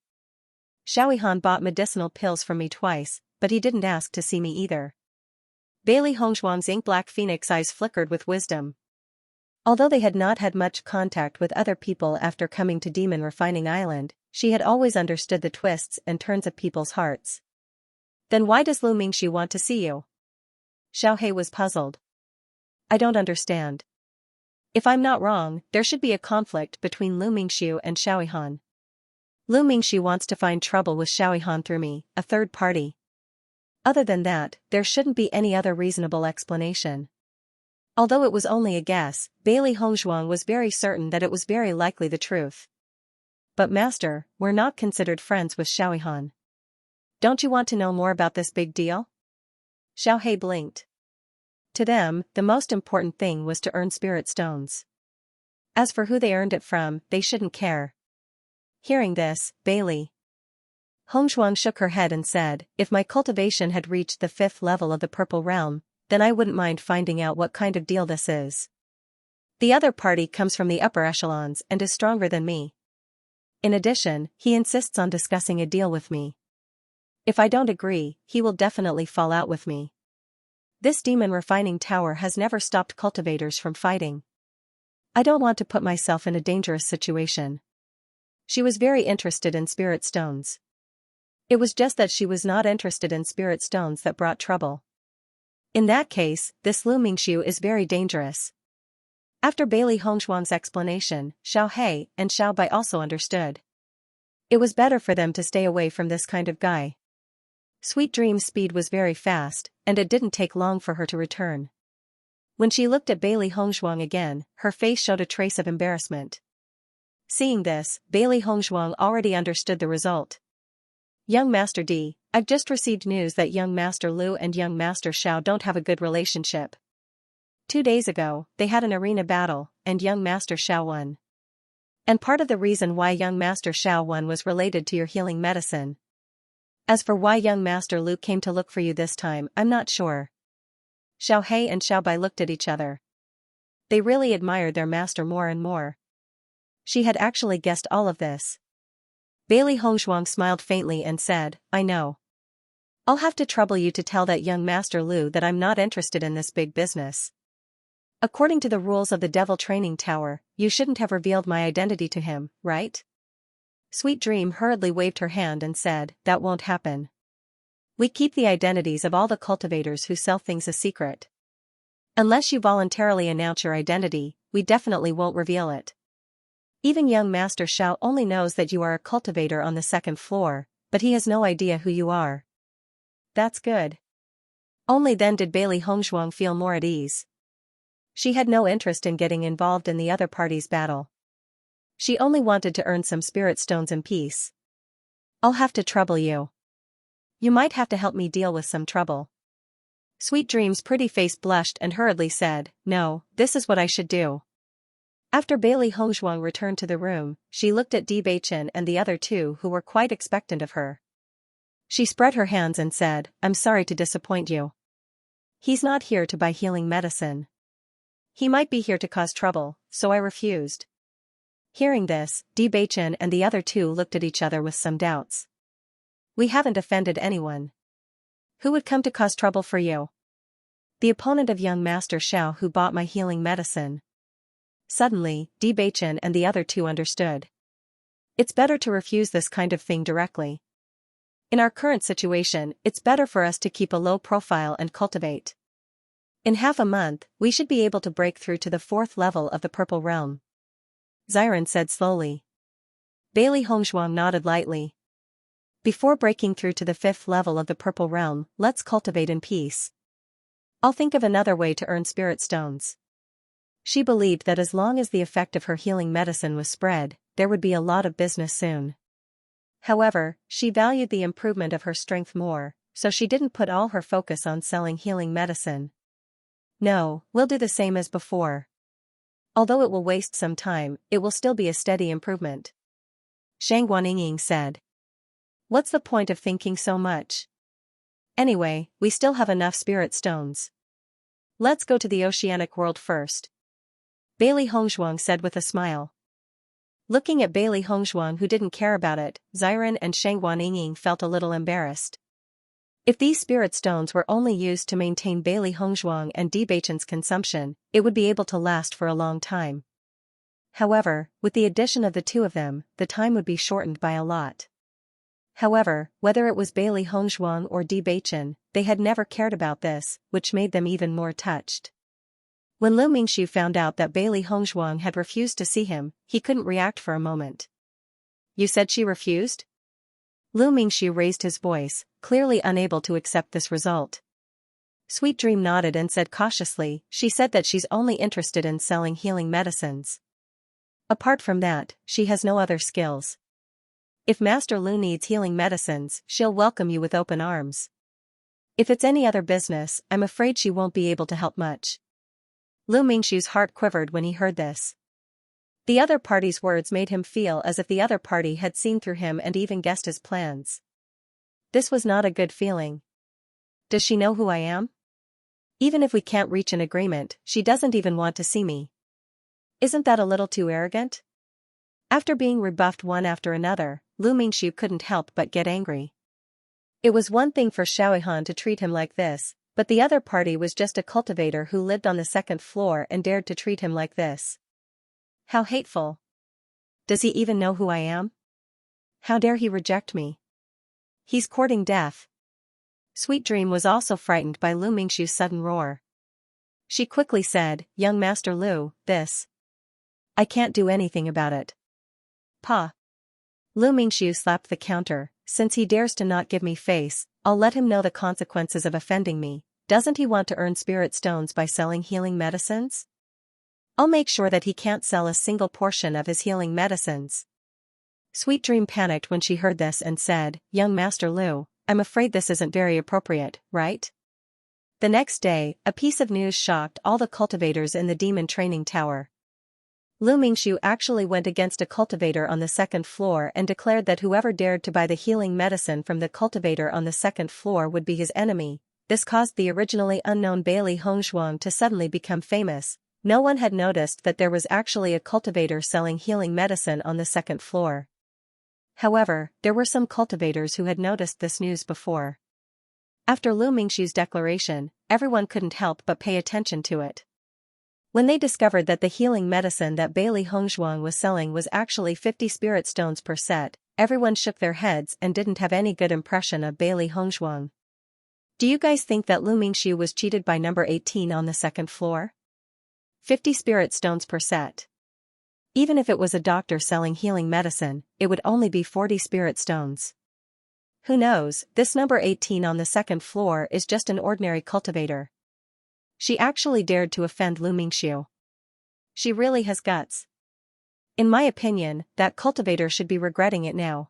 Xiaohan bought medicinal pills from me twice, but he didn't ask to see me either. Bailey Hongzhuang's ink-black phoenix eyes flickered with wisdom. Although they had not had much contact with other people after coming to Demon Refining Island, she had always understood the twists and turns of people's hearts. Then why does Lu Mingxiu want to see you? Xiao He was puzzled. I don't understand. If I'm not wrong, there should be a conflict between Lu Mingxiu and Xiaohan. Lu Mingxiu wants to find trouble with Xiaohan through me, a third party. Other than that, there shouldn't be any other reasonable explanation. Although it was only a guess, Bailey Hongzhuang was very certain that it was very likely the truth. But Master, we're not considered friends with Xiaohan. Don't you want to know more about this big deal? Xiao He blinked. To them, the most important thing was to earn spirit stones. As for who they earned it from, they shouldn't care. Hearing this, Bailey Hongzhuang shook her head and said, if my cultivation had reached the 5th level of the Purple Realm, then I wouldn't mind finding out what kind of deal this is. The other party comes from the upper echelons and is stronger than me. In addition, he insists on discussing a deal with me. If I don't agree, he will definitely fall out with me. This demon refining tower has never stopped cultivators from fighting. I don't want to put myself in a dangerous situation. She was very interested in spirit stones. It was just that she was not interested in spirit stones that brought trouble. In that case, this Lu Mingxiu is very dangerous. After Bailey Hongzhuang's explanation, Xiao He and Xiao Bai also understood. It was better for them to stay away from this kind of guy. Sweet Dream's speed was very fast, and it didn't take long for her to return. When she looked at Bailey Hongzhuang again, her face showed a trace of embarrassment. Seeing this, Bailey Hongzhuang already understood the result. Young Master D, I've just received news that young Master Lu and young Master Xiao don't have a good relationship. 2 days ago, they had an arena battle, and young Master Xiao won. And part of the reason why young Master Xiao was related to your healing medicine. As for why young Master Lu came to look for you this time, I'm not sure. Xiao He and Xiao Bai looked at each other. They really admired their master more and more. She had actually guessed all of this. Bailey Hongshuang smiled faintly and said, I know. I'll have to trouble you to tell that young Master Lu that I'm not interested in this big business. According to the rules of the Devil Training Tower, you shouldn't have revealed my identity to him, right? Sweet Dream hurriedly waved her hand and said, that won't happen. We keep the identities of all the cultivators who sell things a secret. Unless you voluntarily announce your identity, we definitely won't reveal it. Even young Master Xiao only knows that you are a cultivator on the second floor, but he has no idea who you are. That's good. Only then did Bailey Hongshuang feel more at ease. She had no interest in getting involved in the other party's battle. She only wanted to earn some spirit stones in peace. I'll have to trouble you. You might have to help me deal with some trouble. Sweet Dream's pretty face blushed and hurriedly said, no, this is what I should do. After Bailey Hongshuang returned to the room, she looked at Bewitching and the other two who were quite expectant of her. She spread her hands and said, I'm sorry to disappoint you. He's not here to buy healing medicine. He might be here to cause trouble, so I refused. Hearing this, Bewitching and the other two looked at each other with some doubts. We haven't offended anyone. Who would come to cause trouble for you? The opponent of young Master Xiao who bought my healing medicine. Suddenly, Bewitching and the other two understood. It's better to refuse this kind of thing directly. In our current situation, it's better for us to keep a low profile and cultivate. In half a month, we should be able to break through to the 4th level of the Purple Realm. Xiren said slowly. Bailey Hongshuang nodded lightly. Before breaking through to the 5th level of the Purple Realm, let's cultivate in peace. I'll think of another way to earn spirit stones. She believed that as long as the effect of her healing medicine was spread, there would be a lot of business soon. However, she valued the improvement of her strength more, so she didn't put all her focus on selling healing medicine. No, we'll do the same as before. Although it will waste some time, it will still be a steady improvement. Shang Guanying said. What's the point of thinking so much? Anyway, we still have enough spirit stones. Let's go to the oceanic world first. Bailey Hongshuang said with a smile. Looking at Bailey Hongshuang who didn't care about it, Xiren and Shang Guanying felt a little embarrassed. If these spirit stones were only used to maintain Bailey Hongshuang and Bewitching's consumption, it would be able to last for a long time. However, with the addition of the two of them, the time would be shortened by a lot. However, whether it was Bailey Hongshuang or Bewitching, they had never cared about this, which made them even more touched. When Lu Mingxiu found out that Bailey Hongshuang had refused to see him, he couldn't react for a moment. You said she refused? Lu Mingxiu raised his voice, clearly unable to accept this result. Sweet Dream nodded and said cautiously, she said that she's only interested in selling healing medicines. Apart from that, she has no other skills. If Master Lu needs healing medicines, she'll welcome you with open arms. If it's any other business, I'm afraid she won't be able to help much. Lu Mingxiu's heart quivered when he heard this. The other party's words made him feel as if the other party had seen through him and even guessed his plans. This was not a good feeling. Does she know who I am? Even if we can't reach an agreement, she doesn't even want to see me. Isn't that a little too arrogant? After being rebuffed one after another, Lu Mingxiu couldn't help but get angry. It was one thing for Xiaohan to treat him like this, but the other party was just a cultivator who lived on the 2nd floor and dared to treat him like this. How hateful. Does he even know who I am? How dare he reject me? He's courting death. Sweet Dream was also frightened by Lu Mingxiu's sudden roar. She quickly said, young Master Lu, this. I can't do anything about it. Pa. Lu Mingxiu slapped the counter, since he dares to not give me face, I'll let him know the consequences of offending me. Doesn't he want to earn spirit stones by selling healing medicines? I'll make sure that he can't sell a single portion of his healing medicines. Sweet Dream panicked when she heard this and said, young Master Lu, I'm afraid this isn't very appropriate, right? The next day, a piece of news shocked all the cultivators in the demon training tower. Lu Mingxiu actually went against a cultivator on the second floor and declared that whoever dared to buy the healing medicine from the cultivator on the second floor would be his enemy. This caused the originally unknown Bailey Hongzhuang to suddenly become famous. No one had noticed that there was actually a cultivator selling healing medicine on the second floor. However, there were some cultivators who had noticed this news before. After Lu Mingxiu's declaration, everyone couldn't help but pay attention to it. When they discovered that the healing medicine that Bailey Hongzhuang was selling was actually 50 spirit stones per set, everyone shook their heads and didn't have any good impression of Bailey Hongzhuang. Do you guys think that Lu Mingxiu was cheated by number 18 on the second floor? 50 spirit stones per set. Even if it was a doctor selling healing medicine, it would only be 40 spirit stones. Who knows, this number 18 on the second floor is just an ordinary cultivator. She actually dared to offend Lu Mingxiu. She really has guts. In my opinion, that cultivator should be regretting it now.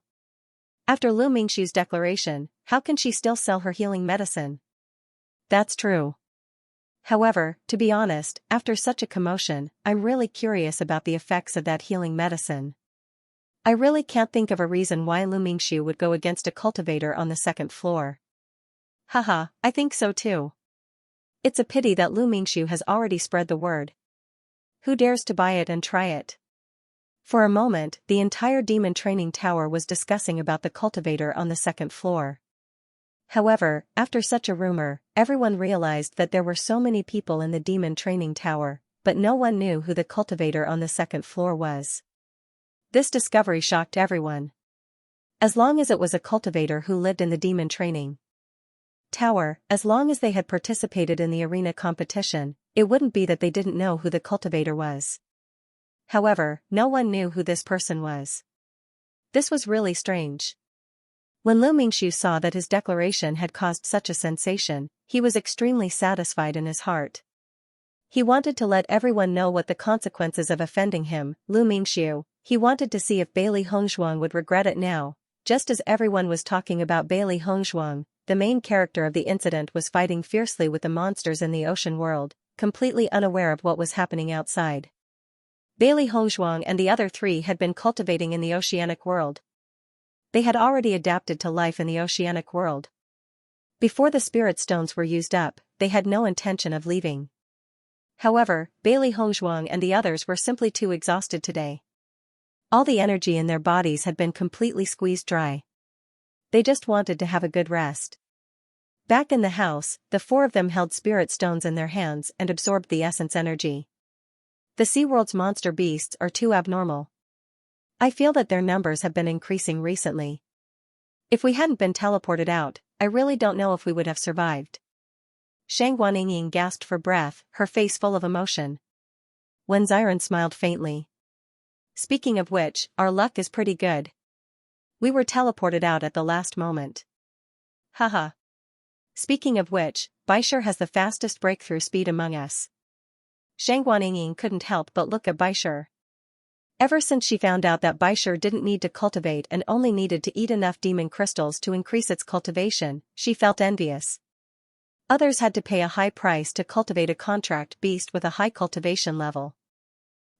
After Lu Mingxiu's declaration, how can she still sell her healing medicine? That's true. However, to be honest, after such a commotion, I'm really curious about the effects of that healing medicine. I really can't think of a reason why Lu Mingxiu would go against a cultivator on the second floor. Haha, I think so too. It's a pity that Lu Mingxiu has already spread the word. Who dares to buy it and try it? For a moment, the entire demon training tower was discussing about the cultivator on the second floor. However, after such a rumor, everyone realized that there were so many people in the demon training tower, but no one knew who the cultivator on the second floor was. This discovery shocked everyone. As long as it was a cultivator who lived in the demon training tower, as long as they had participated in the arena competition, it wouldn't be that they didn't know who the cultivator was. However, no one knew who this person was. This was really strange. When Lu Mingxiu saw that his declaration had caused such a sensation, he was extremely satisfied in his heart. He wanted to let everyone know what the consequences of offending him, Lu Mingxiu. He wanted to see if Bailey Hongzhuang would regret it now. Just as everyone was talking about Bailey Hongzhuang, the main character of the incident was fighting fiercely with the monsters in the ocean world, completely unaware of what was happening outside. Bailey Hongzhuang and the other three had been cultivating in the oceanic world. They had already adapted to life in the oceanic world. Before the spirit stones were used up, they had no intention of leaving. However, Bailey Hongzhuang and the others were simply too exhausted today. All the energy in their bodies had been completely squeezed dry. They just wanted to have a good rest. Back in the house, the four of them held spirit stones in their hands and absorbed the essence energy. The SeaWorld's monster beasts are too abnormal. I feel that their numbers have been increasing recently. If we hadn't been teleported out, I really don't know if we would have survived. Shang Guanying gasped for breath, her face full of emotion. Wen Xiren smiled faintly. Speaking of which, our luck is pretty good. We were teleported out at the last moment. Haha. Speaking of which, Baishir has the fastest breakthrough speed among us. Shang Guanying couldn't help but look at Baishir. Ever since she found out that Baishir didn't need to cultivate and only needed to eat enough demon crystals to increase its cultivation, she felt envious. Others had to pay a high price to cultivate a contract beast with a high cultivation level.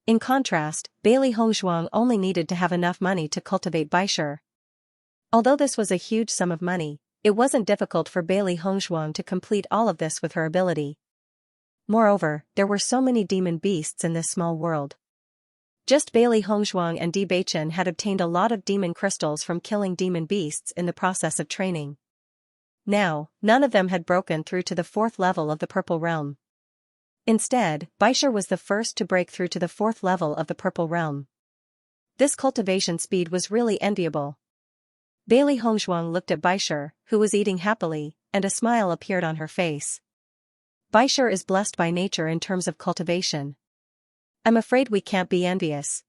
In contrast, Bailey Hongzhuang only needed to have enough money to cultivate Baishir. Although this was a huge sum of money, it wasn't difficult for Bailey Hongzhuang to complete all of this with her ability. Moreover, there were so many demon beasts in this small world. Just Bailey Hongzhuang and Bewitching had obtained a lot of demon crystals from killing demon beasts in the process of training. Now, none of them had broken through to the 4th level of the Purple Realm. Instead, Baishir was the first to break through to the 4th level of the Purple Realm. This cultivation speed was really enviable. Bailey Hongzhuang looked at Baishir, who was eating happily, and a smile appeared on her face. Baishir is blessed by nature in terms of cultivation. I'm afraid we can't be envious.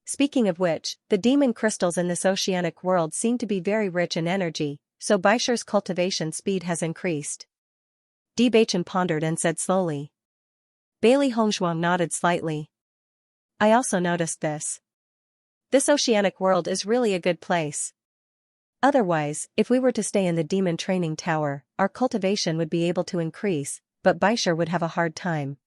Speaking of which, the demon crystals in this oceanic world seem to be very rich in energy, so Baishir's cultivation speed has increased. Bewitching pondered and said slowly. Bailey Hongzhuang nodded slightly. I also noticed this. This oceanic world is really a good place. Otherwise, if we were to stay in the demon training tower, our cultivation would be able to increase, but Baishir would have a hard time.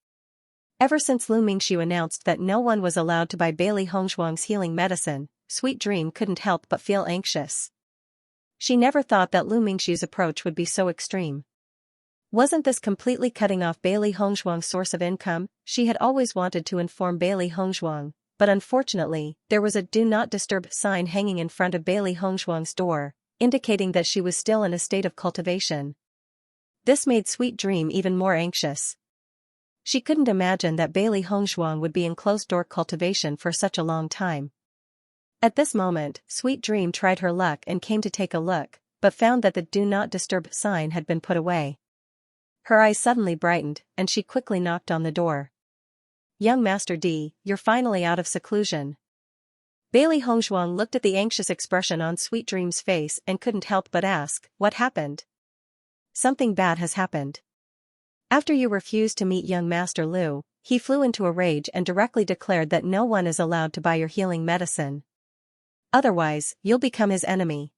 Ever since Lu Mingxiu announced that no one was allowed to buy Bailey Hongshuang's healing medicine, Sweet Dream couldn't help but feel anxious. She never thought that Lu Mingxiu's approach would be so extreme. Wasn't this completely cutting off Bailey Hongshuang's source of income? She had always wanted to inform Bailey Hongshuang, but unfortunately, there was a "Do Not Disturb" sign hanging in front of Bailey Hongshuang's door, indicating that she was still in a state of cultivation. This made Sweet Dream even more anxious. She couldn't imagine that Bailey Hongshuang would be in closed-door cultivation for such a long time. At this moment, Sweet Dream tried her luck and came to take a look, but found that the "Do Not Disturb" sign had been put away. Her eyes suddenly brightened, and she quickly knocked on the door. "Young Master D, you're finally out of seclusion." Bailey Hongshuang looked at the anxious expression on Sweet Dream's face and couldn't help but ask, "What happened?" "Something bad has happened. After you refused to meet young Master Lu, he flew into a rage and directly declared that no one is allowed to buy your healing medicine. Otherwise, you'll become his enemy.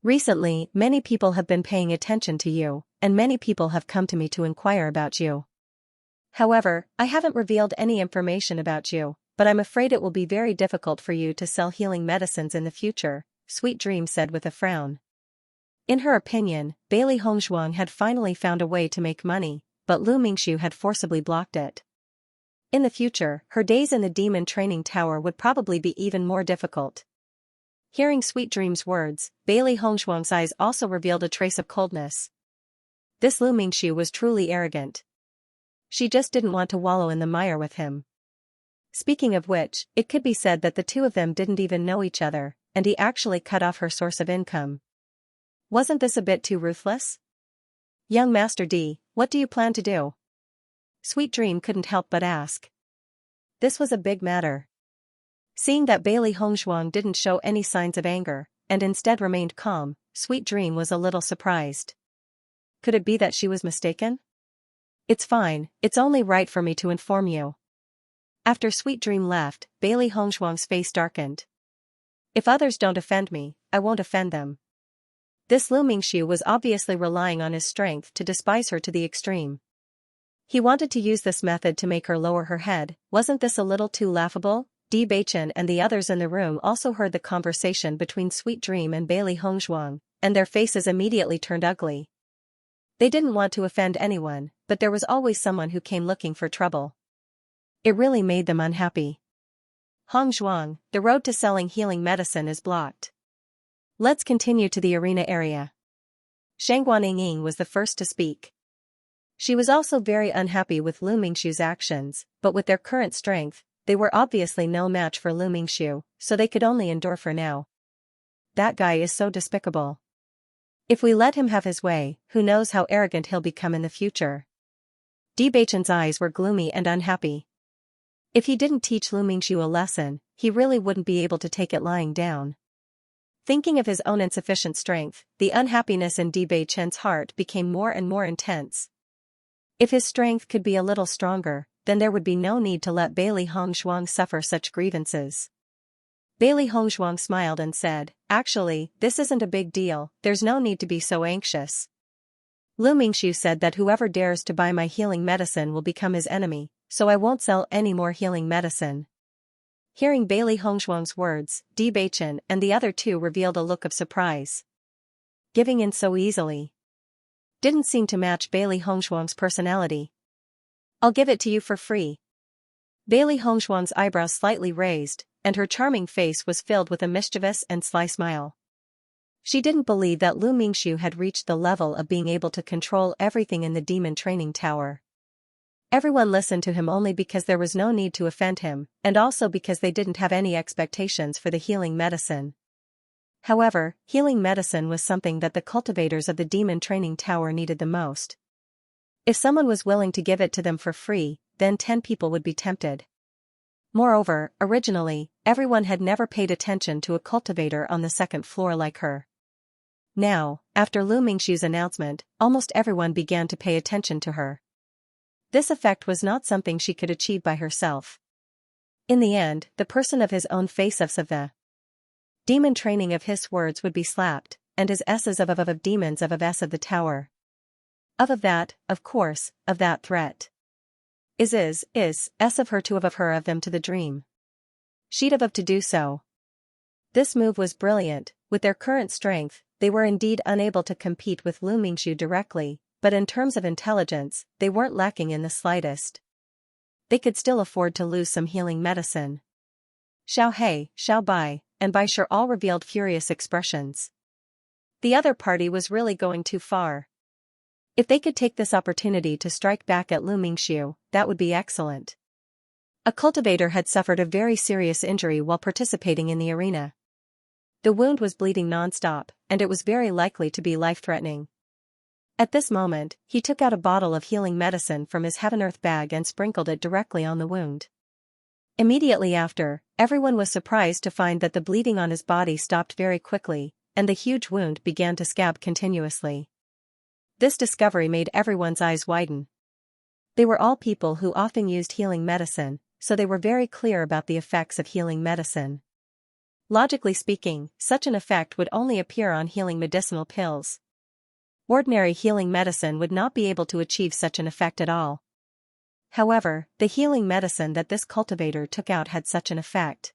Recently, many people have been paying attention to you, and many people have come to me to inquire about you. However, I haven't revealed any information about you, but I'm afraid it will be very difficult for you to sell healing medicines in the future," Sweet Dream said with a frown. In her opinion, Bailey Hongshuang had finally found a way to make money, but Lu Mingxiu had forcibly blocked it. In the future, her days in the demon training tower would probably be even more difficult. Hearing Sweet Dream's words, Bailey Hongshuang's eyes also revealed a trace of coldness. This Lu Mingxiu was truly arrogant. She just didn't want to wallow in the mire with him. Speaking of which, it could be said that the two of them didn't even know each other, and he actually cut off her source of income. Wasn't this a bit too ruthless? "Young Master D, what do you plan to do?" Sweet Dream couldn't help but ask. This was a big matter. Seeing that Bailey Hongshuang didn't show any signs of anger, and instead remained calm, Sweet Dream was a little surprised. Could it be that she was mistaken? "It's fine, it's only right for me to inform you." After Sweet Dream left, Bailey Hongshuang's face darkened. "If others don't offend me, I won't offend them." This Lu Mingxiu was obviously relying on his strength to despise her to the extreme. He wanted to use this method to make her lower her head. Wasn't this a little too laughable? Bewitching and the others in the room also heard the conversation between Sweet Dream and Bailey Hongshuang, and their faces immediately turned ugly. They didn't want to offend anyone, but there was always someone who came looking for trouble. It really made them unhappy. "Hongshuang, the road to selling healing medicine is blocked. Let's continue to the arena area." Shangguan was the first to speak. She was also very unhappy with Lu Mingxiu's actions, but with their current strength, they were obviously no match for Lu Mingxiu, so they could only endure for now. "That guy is so despicable. If we let him have his way, who knows how arrogant he'll become in the future." Debachen's eyes were gloomy and unhappy. If he didn't teach Lu Mingxiu a lesson, he really wouldn't be able to take it lying down. Thinking of his own insufficient strength, the unhappiness in Debachen's heart became more and more intense. If his strength could be a little stronger, then there would be no need to let Bailey Hongshuang suffer such grievances. Bailey Hongshuang smiled and said, "Actually, this isn't a big deal, there's no need to be so anxious. Lu Mingxiu said that whoever dares to buy my healing medicine will become his enemy, so I won't sell any more healing medicine." Hearing Bailey Hongshuang's words, Debachen and the other two revealed a look of surprise. Giving in so easily didn't seem to match Bailey Hongshuang's personality. "I'll give it to you for free." Bailey Hongshuang's eyebrows slightly raised, and her charming face was filled with a mischievous and sly smile. She didn't believe that Lu Mingxiu had reached the level of being able to control everything in the demon training tower. Everyone listened to him only because there was no need to offend him, and also because they didn't have any expectations for the healing medicine. However, healing medicine was something that the cultivators of the demon training tower needed the most. If someone was willing to give it to them for free, then 10 people would be tempted. Moreover, originally, everyone had never paid attention to a cultivator on the second floor like her. Now, after Lu Mingxiu's announcement, almost everyone began to pay attention to her. This effect was not something she could achieve by herself. In the end, the person of his own face of the demon training of his words would be slapped, and his s's of demons of s of the tower. Of that, of course, of that threat. S of her to of her of them to the dream. She'd of to do so. This move was brilliant. With their current strength, they were indeed unable to compete with Lu Mingxiu directly, but in terms of intelligence, they weren't lacking in the slightest. They could still afford to lose some healing medicine. Xiao He, Xiao Bai, and Bai Shi all revealed furious expressions. The other party was really going too far. If they could take this opportunity to strike back at Lu Mingxiu, that would be excellent. A cultivator had suffered a very serious injury while participating in the arena. The wound was bleeding non-stop, and it was very likely to be life-threatening. At this moment, he took out a bottle of healing medicine from his heaven-earth bag and sprinkled it directly on the wound. Immediately after, everyone was surprised to find that the bleeding on his body stopped very quickly, and the huge wound began to scab continuously. This discovery made everyone's eyes widen. They were all people who often used healing medicine, so they were very clear about the effects of healing medicine. Logically speaking, such an effect would only appear on healing medicinal pills. Ordinary healing medicine would not be able to achieve such an effect at all. However, the healing medicine that this cultivator took out had such an effect.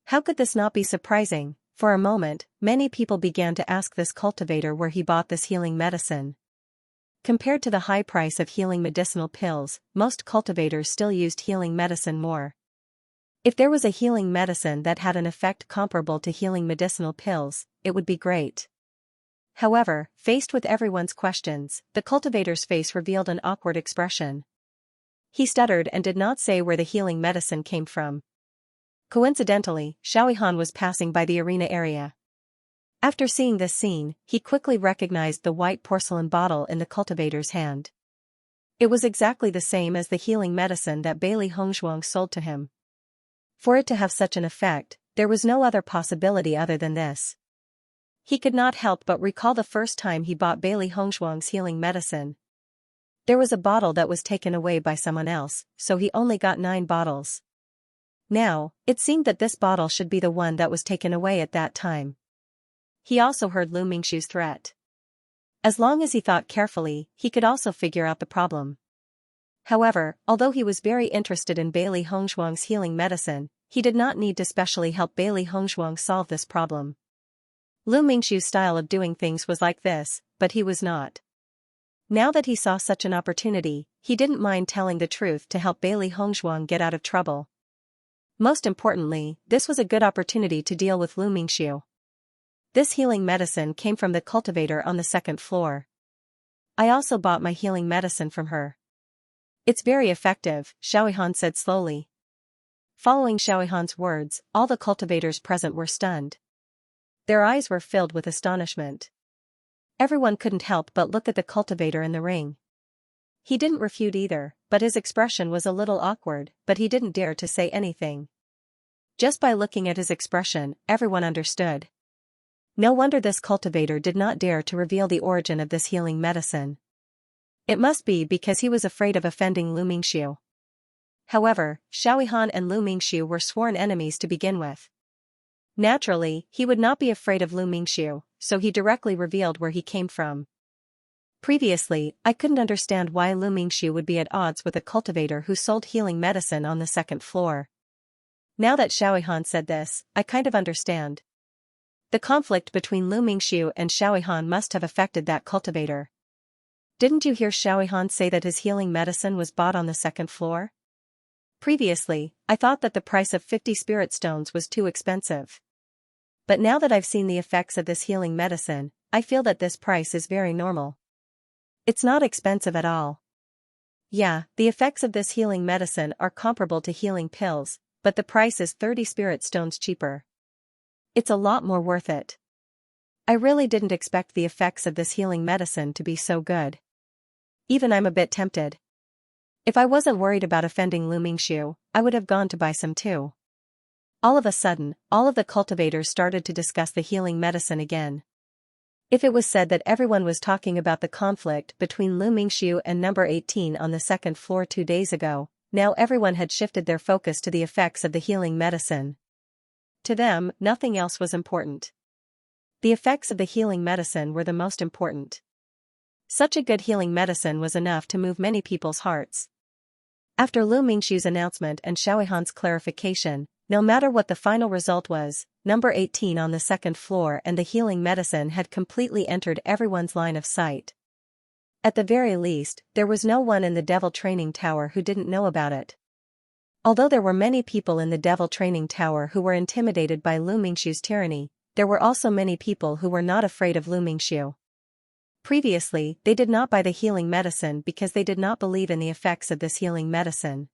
How could this not be surprising? For a moment, many people began to ask this cultivator where he bought this healing medicine. Compared to the high price of healing medicinal pills, most cultivators still used healing medicine more. If there was a healing medicine that had an effect comparable to healing medicinal pills, it would be great. However, faced with everyone's questions, the cultivator's face revealed an awkward expression. He stuttered and did not say where the healing medicine came from. Coincidentally, Xiaohan was passing by the arena area. After seeing this scene, he quickly recognized the white porcelain bottle in the cultivator's hand. It was exactly the same as the healing medicine that Bailey Hongzhuang sold to him. For it to have such an effect, there was no other possibility other than this. He could not help but recall the first time he bought Bailey Hongzhuang's healing medicine. There was a bottle that was taken away by someone else, so he only got 9 bottles. Now, it seemed that this bottle should be the one that was taken away at that time. He also heard Lu Mingxiu's threat. As long as he thought carefully, he could also figure out the problem. However, although he was very interested in Bailey Hongzhuang's healing medicine, he did not need to specially help Bailey Hongzhuang solve this problem. Lu Mingxiu's style of doing things was like this, but he was not. Now that he saw such an opportunity, he didn't mind telling the truth to help Bailey Hongzhuang get out of trouble. Most importantly, this was a good opportunity to deal with Lu Mingxiu. This healing medicine came from the cultivator on the 2nd floor. I also bought my healing medicine from her. It's very effective, Xiaohan said slowly. Following Xiaohan's words, all the cultivators present were stunned. Their eyes were filled with astonishment. Everyone couldn't help but look at the cultivator in the ring. He didn't refute either, but his expression was a little awkward, but he didn't dare to say anything. Just by looking at his expression, everyone understood. No wonder this cultivator did not dare to reveal the origin of this healing medicine. It must be because he was afraid of offending Lu Mingxiu. However, Xiaohan and Lu Mingxiu were sworn enemies to begin with. Naturally, he would not be afraid of Lu Mingxiu, so he directly revealed where he came from. Previously, I couldn't understand why Lu Mingxiu would be at odds with a cultivator who sold healing medicine on the 2nd floor. Now that Xiaohan said this, I kind of understand. The conflict between Lu Mingxiu and Xiaohan must have affected that cultivator. Didn't you hear Xiaohan say that his healing medicine was bought on the 2nd floor? Previously, I thought that the price of 50 spirit stones was too expensive. But now that I've seen the effects of this healing medicine, I feel that this price is very normal. It's not expensive at all. Yeah, the effects of this healing medicine are comparable to healing pills, but the price is 30 spirit stones cheaper. It's a lot more worth it. I really didn't expect the effects of this healing medicine to be so good. Even I'm a bit tempted. If I wasn't worried about offending Lu Mingxiu, I would have gone to buy some too. All of a sudden, all of the cultivators started to discuss the healing medicine again. If it was said that everyone was talking about the conflict between Lu Mingxiu and number 18 on the 2nd floor 2 days ago, now everyone had shifted their focus to the effects of the healing medicine. To them, nothing else was important. The effects of the healing medicine were the most important. Such a good healing medicine was enough to move many people's hearts. After Lu Mingxiu's announcement and Xiaoihan's clarification, no matter what the final result was, number 18 on the second floor and the healing medicine had completely entered everyone's line of sight. At the very least, there was no one in the Devil Training Tower who didn't know about it. Although there were many people in the Devil Training Tower who were intimidated by Lu Mingxiu's tyranny, there were also many people who were not afraid of Lu Mingxiu. Previously, they did not buy the healing medicine because they did not believe in the effects of this healing medicine.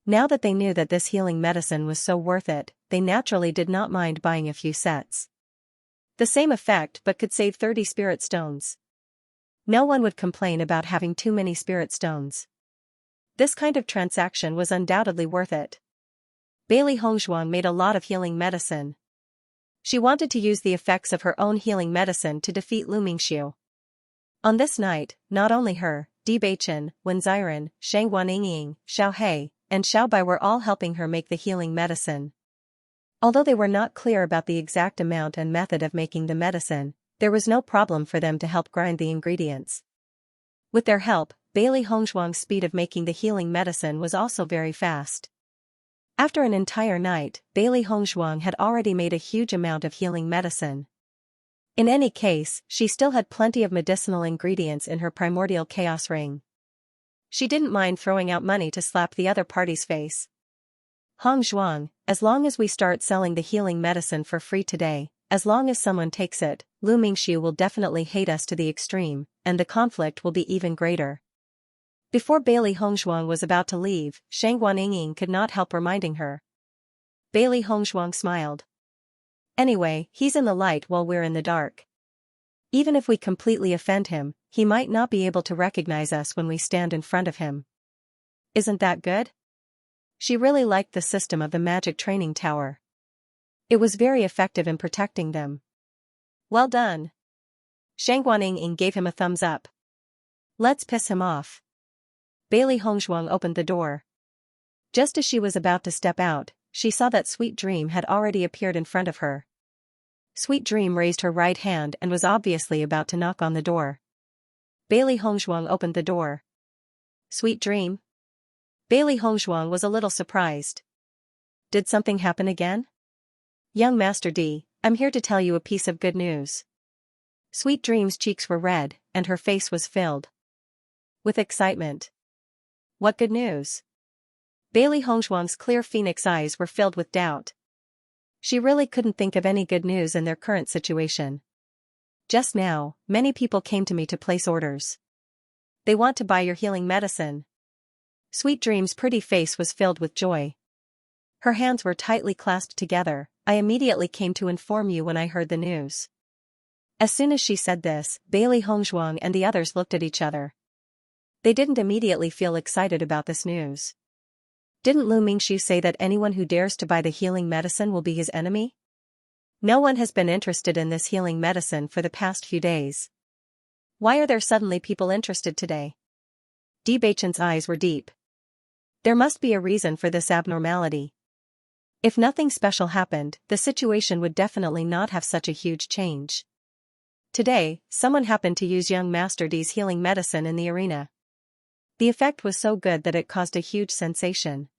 Now that they knew that this healing medicine was so worth it, they naturally did not mind buying a few sets. The same effect but could save 30 spirit stones. No one would complain about having too many spirit stones. This kind of transaction was undoubtedly worth it. Bailey Hongzhuang made a lot of healing medicine. She wanted to use the effects of her own healing medicine to defeat Lu Mingxiu. On this night, not only her, Bewitching, Wen Ziren, Shang Guanying, Xiao He, and Xiao Bai were all helping her make the healing medicine. Although they were not clear about the exact amount and method of making the medicine, there was no problem for them to help grind the ingredients. With their help, Bailey Hongzhuang's speed of making the healing medicine was also very fast. After an entire night, Bailey Hongzhuang had already made a huge amount of healing medicine. In any case, she still had plenty of medicinal ingredients in her primordial chaos ring. She didn't mind throwing out money to slap the other party's face. Hongzhuang, as long as we start selling the healing medicine for free today, as long as someone takes it, Lu Mingxiu will definitely hate us to the extreme, and the conflict will be even greater. Before Bailey Hongzhuang was about to leave, Shang Guanying could not help reminding her. Bailey Hongzhuang smiled. Anyway, he's in the light while we're in the dark. Even if we completely offend him, he might not be able to recognize us when we stand in front of him. Isn't that good? She really liked the system of the magic training tower. It was very effective in protecting them. Well done. Shang Guanying gave him a thumbs up. Let's piss him off. Bailey Hongzhuang opened the door. Just as she was about to step out, she saw that Sweet Dream had already appeared in front of her. Sweet Dream raised her right hand and was obviously about to knock on the door. Bailey Hongzhuang opened the door. Sweet Dream? Bailey Hongzhuang was a little surprised. Did something happen again? Young Master D, I'm here to tell you a piece of good news. Sweet Dream's cheeks were red, and her face was filled with excitement. What good news? Bailey Hongzhuang's clear phoenix eyes were filled with doubt. She really couldn't think of any good news in their current situation. Just now, many people came to me to place orders. They want to buy your healing medicine. Sweet Dream's pretty face was filled with joy. Her hands were tightly clasped together. I immediately came to inform you when I heard the news. As soon as she said this, Bailey Hongzhuang and the others looked at each other. They didn't immediately feel excited about this news. Didn't Lu Mingxiu say that anyone who dares to buy the healing medicine will be his enemy? No one has been interested in this healing medicine for the past few days. Why are there suddenly people interested today? Debachen's eyes were deep. There must be a reason for this abnormality. If nothing special happened, the situation would definitely not have such a huge change. Today, someone happened to use young Master D's healing medicine in the arena. The effect was so good that it caused a huge sensation.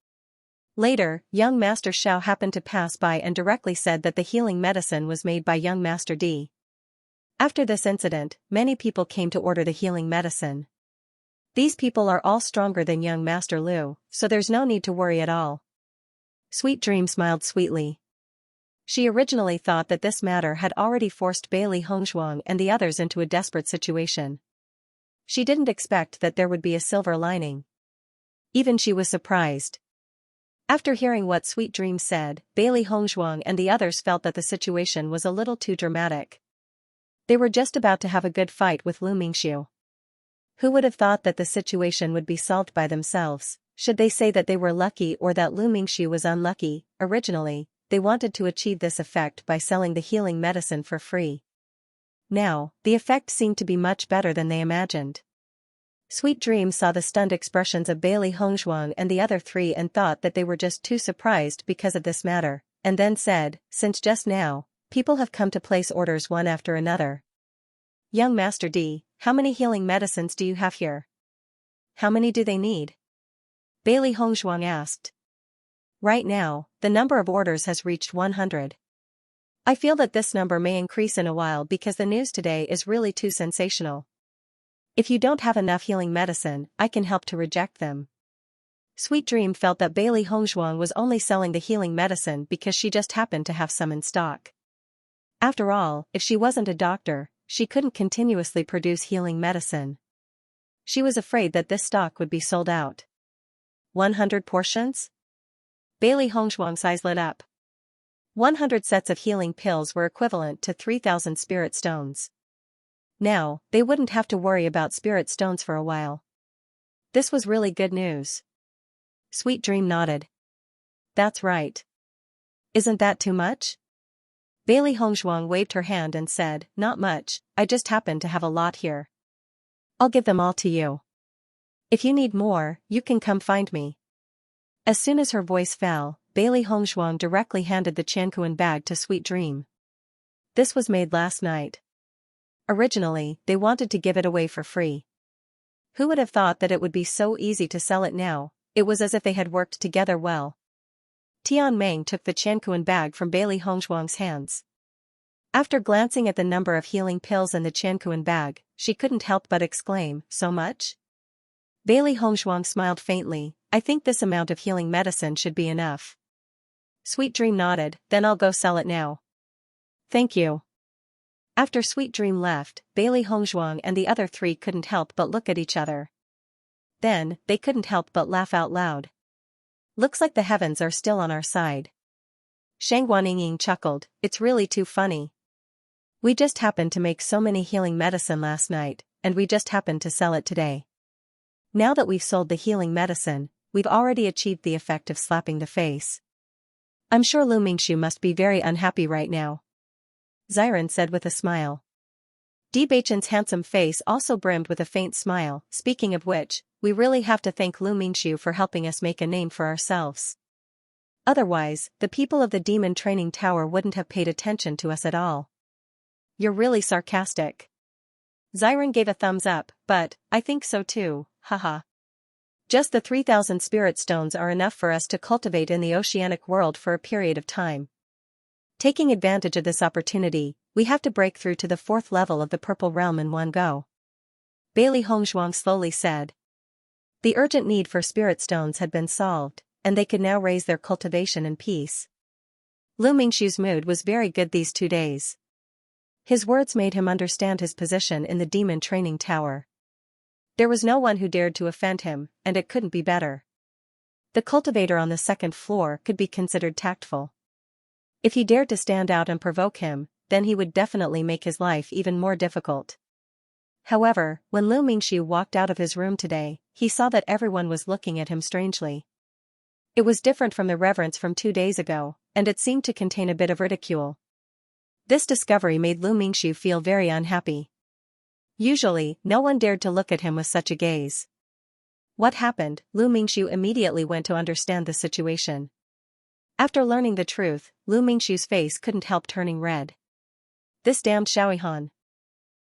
Later, young Master Xiao happened to pass by and directly said that the healing medicine was made by young Master D. After this incident, many people came to order the healing medicine. These people are all stronger than young Master Lu, so there's no need to worry at all. Sweet Dream smiled sweetly. She originally thought that this matter had already forced Bailey Hongzhuang and the others into a desperate situation. She didn't expect that there would be a silver lining. Even she was surprised. After hearing what Sweet Dream said, Bailey Hongzhuang and the others felt that the situation was a little too dramatic. They were just about to have a good fight with Lu Mingxiu. Who would have thought that the situation would be solved by themselves? Should they say that they were lucky or that Lu Mingxiu was unlucky? Originally, they wanted to achieve this effect by selling the healing medicine for free. Now, the effect seemed to be much better than they imagined. Sweet Dream saw the stunned expressions of Bailey Hongzhuang and the other three and thought that they were just too surprised because of this matter, and then said, since just now, people have come to place orders one after another. Young Master D, how many healing medicines do you have here? How many do they need? Bailey Hongzhuang asked. Right now, the number of orders has reached 100. I feel that this number may increase in a while because the news today is really too sensational. If you don't have enough healing medicine, I can help to reject them. Sweet Dream felt that Bailey Hongzhuang was only selling the healing medicine because she just happened to have some in stock. After all, if she wasn't a doctor, she couldn't continuously produce healing medicine. She was afraid that this stock would be sold out. 100 portions? Bailey Hongzhuang's eyes lit up. 100 sets of healing pills were equivalent to 3,000 spirit stones. Now, they wouldn't have to worry about spirit stones for a while. This was really good news. Sweet Dream nodded. That's right. Isn't that too much? Bailey Hongzhuang waved her hand and said, Not much, I just happen to have a lot here. I'll give them all to you. If you need more, you can come find me. As soon as her voice fell, Bailey Hongzhuang directly handed the Qianquan bag to Sweet Dream. This was made last night. Originally, they wanted to give it away for free. Who would have thought that it would be so easy to sell it now? It was as if they had worked together well. Tian Meng took the Qianquan bag from Bailey Hongzhuang's hands. After glancing at the number of healing pills in the Qianquan bag, she couldn't help but exclaim, So much? Bailey Hongzhuang smiled faintly, I think this amount of healing medicine should be enough. Sweet Dream nodded, Then I'll go sell it now. Thank you. After Sweet Dream left, Bailey Hongzhuang and the other three couldn't help but look at each other. Then, they couldn't help but laugh out loud. Looks like the heavens are still on our side. Shang Guanying chuckled, It's really too funny. We just happened to make so many healing medicine last night, and we just happened to sell it today. Now that we've sold the healing medicine, we've already achieved the effect of slapping the face. I'm sure Lu Mingxiu must be very unhappy right now. Xiran said with a smile. Beichen's handsome face also brimmed with a faint smile, speaking of which, we really have to thank Lu Mingxiu for helping us make a name for ourselves. Otherwise, the people of the Demon Training Tower wouldn't have paid attention to us at all. You're really sarcastic. Xiran gave a thumbs up, but, I think so too, haha. Just the 3,000 spirit stones are enough for us to cultivate in the oceanic world for a period of time. Taking advantage of this opportunity, we have to break through to the 4th level of the Purple Realm in one go. Bailey Hongzhuang slowly said. The urgent need for spirit stones had been solved, and they could now raise their cultivation in peace. Lu Mingxiu's mood was very good these 2 days. His words made him understand his position in the Demon Training Tower. There was no one who dared to offend him, and it couldn't be better. The cultivator on the 2nd floor could be considered tactful. If he dared to stand out and provoke him, then he would definitely make his life even more difficult. However, when Lu Mingxiu walked out of his room today, he saw that everyone was looking at him strangely. It was different from the reverence from 2 days ago, and it seemed to contain a bit of ridicule. This discovery made Lu Mingxiu feel very unhappy. Usually, no one dared to look at him with such a gaze. What happened? Lu Mingxiu immediately went to understand the situation. After learning the truth, Lu Mingxiu's face couldn't help turning red. This damned Xiaohan.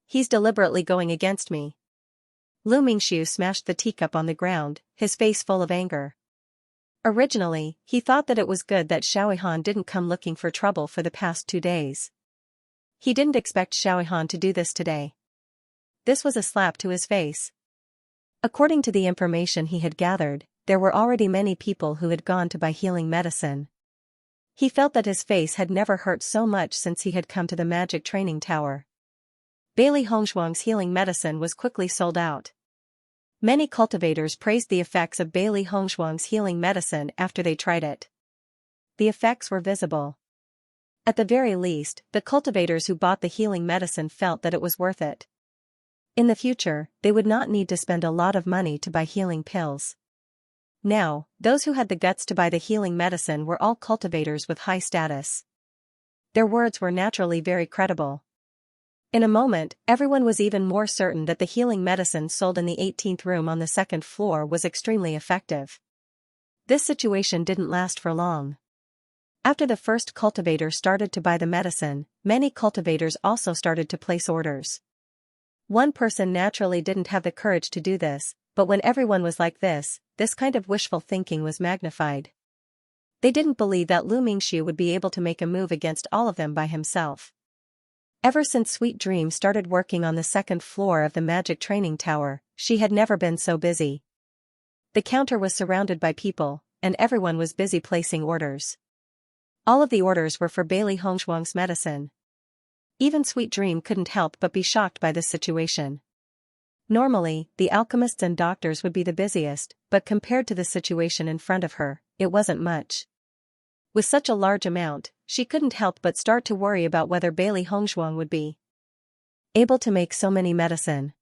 He's deliberately going against me. Lu Mingxiu smashed the teacup on the ground, his face full of anger. Originally, he thought that it was good that Xiaohan didn't come looking for trouble for the past 2 days. He didn't expect Xiaohan to do this today. This was a slap to his face. According to the information he had gathered, there were already many people who had gone to buy healing medicine. He felt that his face had never hurt so much since he had come to the Magic Training Tower. Bailey Hongzhuang's healing medicine was quickly sold out. Many cultivators praised the effects of Bailey Hongzhuang's healing medicine after they tried it. The effects were visible. At the very least, the cultivators who bought the healing medicine felt that it was worth it. In the future, they would not need to spend a lot of money to buy healing pills. Now, those who had the guts to buy the healing medicine were all cultivators with high status. Their words were naturally very credible. In a moment, everyone was even more certain that the healing medicine sold in the 18th room on the 2nd floor was extremely effective. This situation didn't last for long. After the first cultivator started to buy the medicine, many cultivators also started to place orders. One person naturally didn't have the courage to do this, but when everyone was like this kind of wishful thinking was magnified. They didn't believe that Lu Mingxiu would be able to make a move against all of them by himself. Ever since Sweet Dream started working on the second floor of the magic training tower, she had never been so busy. The counter was surrounded by people, and everyone was busy placing orders. All of the orders were for Bailey Hongshuang's medicine. Even Sweet Dream couldn't help but be shocked by this situation. Normally, the alchemists and doctors would be the busiest, but compared to the situation in front of her, it wasn't much. With such a large amount, she couldn't help but start to worry about whether Bailey Hongshuang would be able to make so many medicine.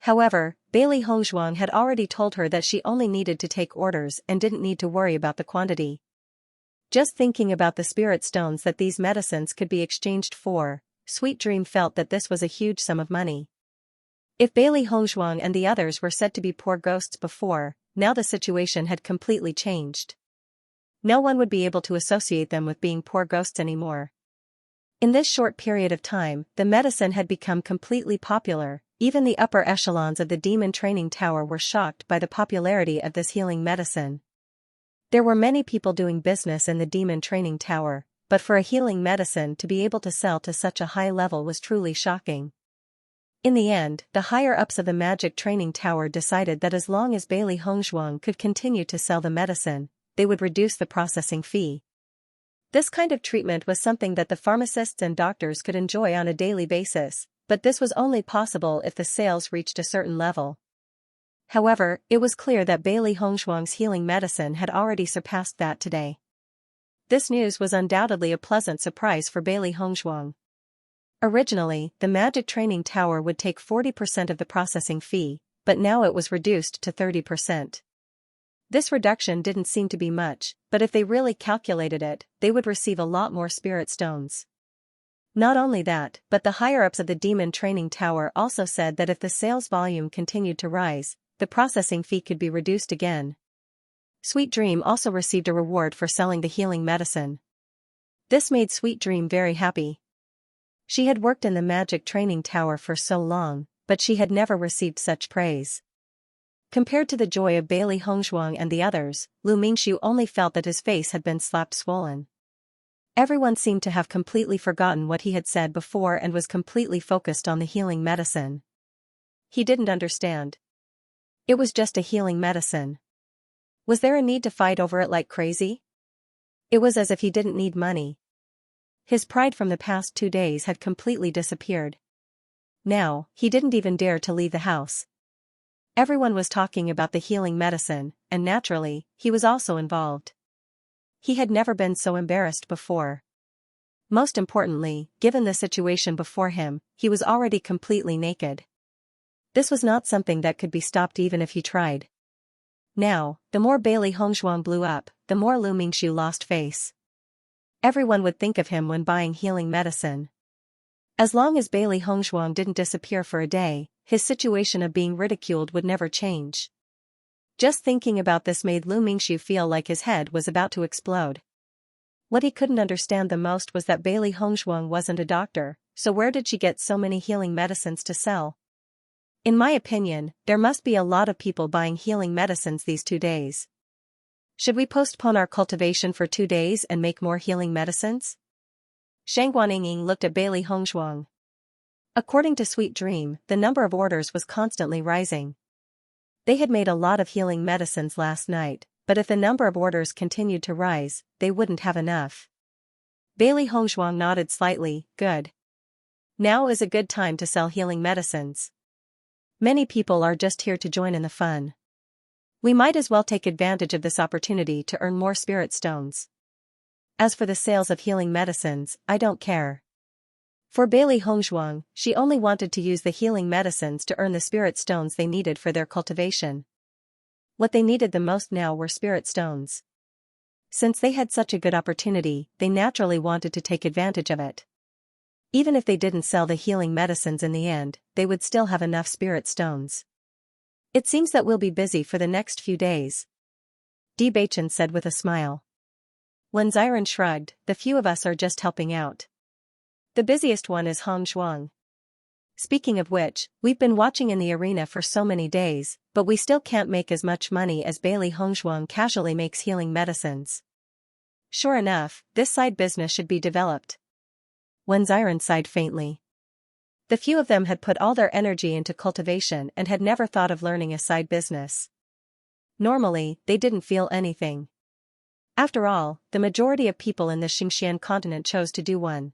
However, Bailey Hongshuang had already told her that she only needed to take orders and didn't need to worry about the quantity. Just thinking about the spirit stones that these medicines could be exchanged for, Sweet Dream felt that this was a huge sum of money. If Bailey Hongshuang and the others were said to be poor ghosts before, now the situation had completely changed. No one would be able to associate them with being poor ghosts anymore. In this short period of time, the medicine had become completely popular. Even the upper echelons of the demon training tower were shocked by the popularity of this healing medicine. There were many people doing business in the demon training tower, but for a healing medicine to be able to sell to such a high level was truly shocking. In the end, the higher-ups of the magic training tower decided that as long as Bailey Hongshuang could continue to sell the medicine, they would reduce the processing fee. This kind of treatment was something that the pharmacists and doctors could enjoy on a daily basis, but this was only possible if the sales reached a certain level. However, it was clear that Bailey Hongshuang's healing medicine had already surpassed that today. This news was undoubtedly a pleasant surprise for Bailey Hongshuang. Originally, the magic training tower would take 40% of the processing fee, but now it was reduced to 30%. This reduction didn't seem to be much, but if they really calculated it, they would receive a lot more spirit stones. Not only that, but the higher-ups of the demon training tower also said that if the sales volume continued to rise, the processing fee could be reduced again. Sweet Dream also received a reward for selling the healing medicine. This made Sweet Dream very happy. She had worked in the magic training tower for so long, but she had never received such praise. Compared to the joy of Bailey Hongshuang and the others, Lu Mingxiu only felt that his face had been slapped swollen. Everyone seemed to have completely forgotten what he had said before and was completely focused on the healing medicine. He didn't understand. It was just a healing medicine. Was there a need to fight over it like crazy? It was as if he didn't need money. His pride from the past 2 days had completely disappeared. Now, he didn't even dare to leave the house. Everyone was talking about the healing medicine, and naturally, he was also involved. He had never been so embarrassed before. Most importantly, given the situation before him, he was already completely naked. This was not something that could be stopped even if he tried. Now, the more Bailey Hongshuang blew up, the more Lu Mingxiu lost face. Everyone would think of him when buying healing medicine. As long as Bailey Hongshuang didn't disappear for a day, his situation of being ridiculed would never change. Just thinking about this made Lu Mingxiu feel like his head was about to explode. What he couldn't understand the most was that Bailey Hongshuang wasn't a doctor, so where did she get so many healing medicines to sell? In my opinion, there must be a lot of people buying healing medicines these 2 days. Should we postpone our cultivation for 2 days and make more healing medicines? Shang Guanying looked at Bailey Hongshuang. According to Sweet Dream, the number of orders was constantly rising. They had made a lot of healing medicines last night, but if the number of orders continued to rise, they wouldn't have enough. Bailey Hongshuang nodded slightly. Good. Now is a good time to sell healing medicines. Many people are just here to join in the fun. We might as well take advantage of this opportunity to earn more spirit stones. As for the sales of healing medicines, I don't care. For Bailey Hongshuang, she only wanted to use the healing medicines to earn the spirit stones they needed for their cultivation. What they needed the most now were spirit stones. Since they had such a good opportunity, they naturally wanted to take advantage of it. Even if they didn't sell the healing medicines in the end, they would still have enough spirit stones. It seems that we'll be busy for the next few days, Bewitching said with a smile. When Xiran shrugged, the few of us are just helping out. The busiest one is Hong Shuang. Speaking of which, we've been watching in the arena for so many days, but we still can't make as much money as Bailey Hongshuang casually makes healing medicines. Sure enough, this side business should be developed. Wen Xiren sighed faintly. The few of them had put all their energy into cultivation and had never thought of learning a side business. Normally, they didn't feel anything. After all, the majority of people in the Xianxia continent chose to do one.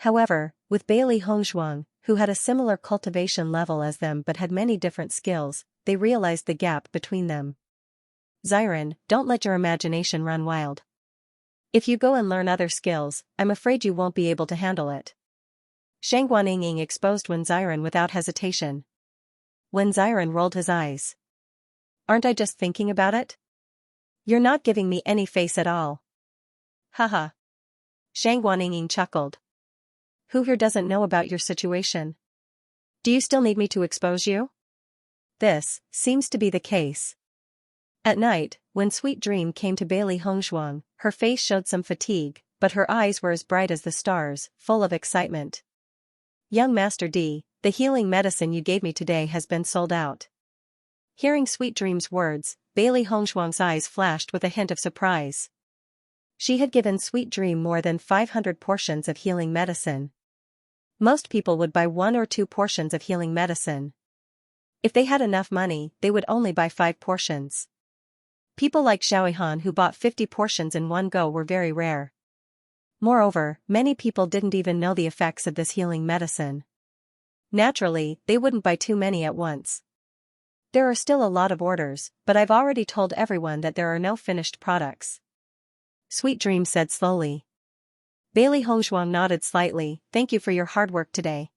However, with Bailey Hongshuang, who had a similar cultivation level as them but had many different skills, they realized the gap between them. Xiren, don't let your imagination run wild. If you go and learn other skills, I'm afraid you won't be able to handle it. Shang Guanying exposed Wen Xiren without hesitation. Wen Xiren rolled his eyes. Aren't I just thinking about it? You're not giving me any face at all. Haha. Shang Guanying chuckled. Who here doesn't know about your situation? Do you still need me to expose you? This seems to be the case. At night, when Sweet Dream came to Bailey Hongshuang, her face showed some fatigue, but her eyes were as bright as the stars, full of excitement. Young Master D, the healing medicine you gave me today has been sold out. Hearing Sweet Dream's words, Bailey Hongshuang's eyes flashed with a hint of surprise. She had given Sweet Dream more than 500 portions of healing medicine. Most people would buy 1 or 2 portions of healing medicine. If they had enough money, they would only buy 5 portions. People like Xiaohan who bought 50 portions in one go were very rare. Moreover, many people didn't even know the effects of this healing medicine. Naturally, they wouldn't buy too many at once. There are still a lot of orders, but I've already told everyone that there are no finished products. Sweet Dream said slowly. Bailey Hongshuang nodded slightly, thank you for your hard work today.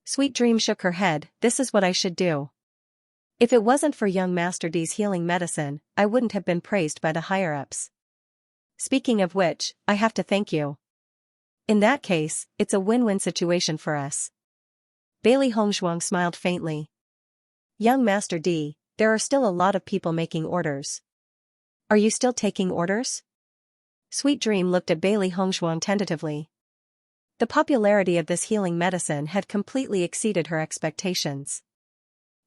Sweet Dream shook her head, this is what I should do. If it wasn't for young Master D's healing medicine, I wouldn't have been praised by the higher-ups. Speaking of which, I have to thank you. In that case, it's a win-win situation for us. Bailey Hongshuang smiled faintly. Young Master D, there are still a lot of people making orders. Are you still taking orders? Sweet Dream looked at Bailey Hongshuang tentatively. The popularity of this healing medicine had completely exceeded her expectations.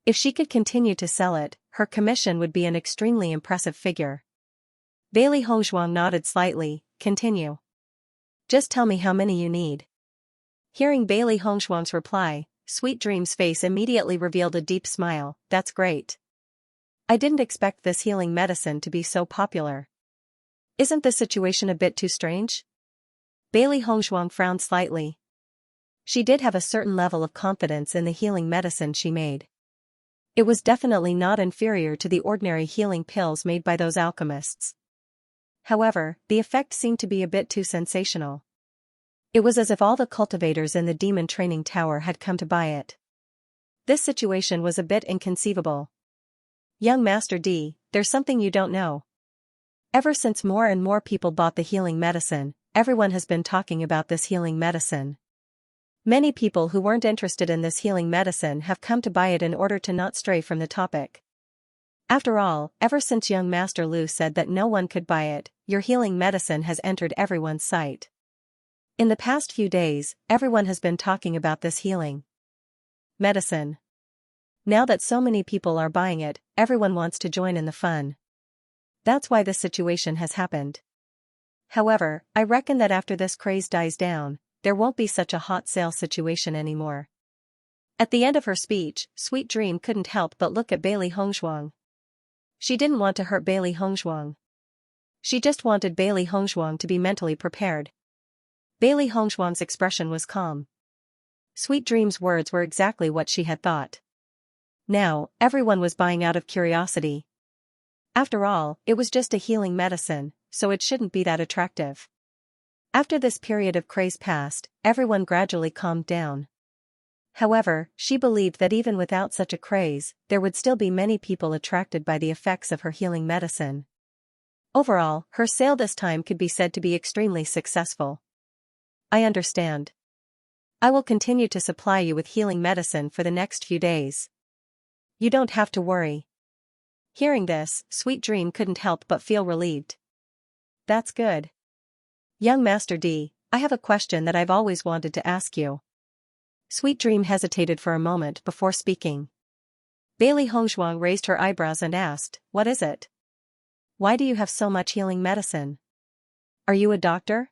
If she could continue to sell it, her commission would be an extremely impressive figure. Bailey Hongshuang nodded slightly, continue. Just tell me how many you need. Hearing Bailey Hongshuang's reply, Sweet Dream's face immediately revealed a deep smile, that's great. I didn't expect this healing medicine to be so popular. Isn't the situation a bit too strange? Bailey Hongshuang frowned slightly. She did have a certain level of confidence in the healing medicine she made. It was definitely not inferior to the ordinary healing pills made by those alchemists. However, the effect seemed to be a bit too sensational. It was as if all the cultivators in the demon training tower had come to buy it. This situation was a bit inconceivable. Young Master D, there's something you don't know. Ever since more and more people bought the healing medicine, everyone has been talking about this healing medicine. Many people who weren't interested in this healing medicine have come to buy it in order to not stray from the topic. After all, ever since young Master Lu said that no one could buy it, your healing medicine has entered everyone's sight. In the past few days, everyone has been talking about this healing medicine. Now that so many people are buying it, everyone wants to join in the fun. That's why this situation has happened. However, I reckon that after this craze dies down, there won't be such a hot sale situation anymore. At the end of her speech, Sweet Dream couldn't help but look at Bailey Hongshuang. She didn't want to hurt Bailey Hongshuang. She just wanted Bailey Hongshuang to be mentally prepared. Bailey Hongshuang's expression was calm. Sweet Dream's words were exactly what she had thought. Now, everyone was buying out of curiosity. After all, it was just a healing medicine, so it shouldn't be that attractive. After this period of craze passed, everyone gradually calmed down. However, she believed that even without such a craze, there would still be many people attracted by the effects of her healing medicine. Overall, her sale this time could be said to be extremely successful. I understand. I will continue to supply you with healing medicine for the next few days. You don't have to worry. Hearing this, Sweet Dream couldn't help but feel relieved. That's good. Young Master D, I have a question that I've always wanted to ask you. Sweet Dream hesitated for a moment before speaking. Bailey Hongzhuang raised her eyebrows and asked, "What is it? Why do you have so much healing medicine? Are you a doctor?"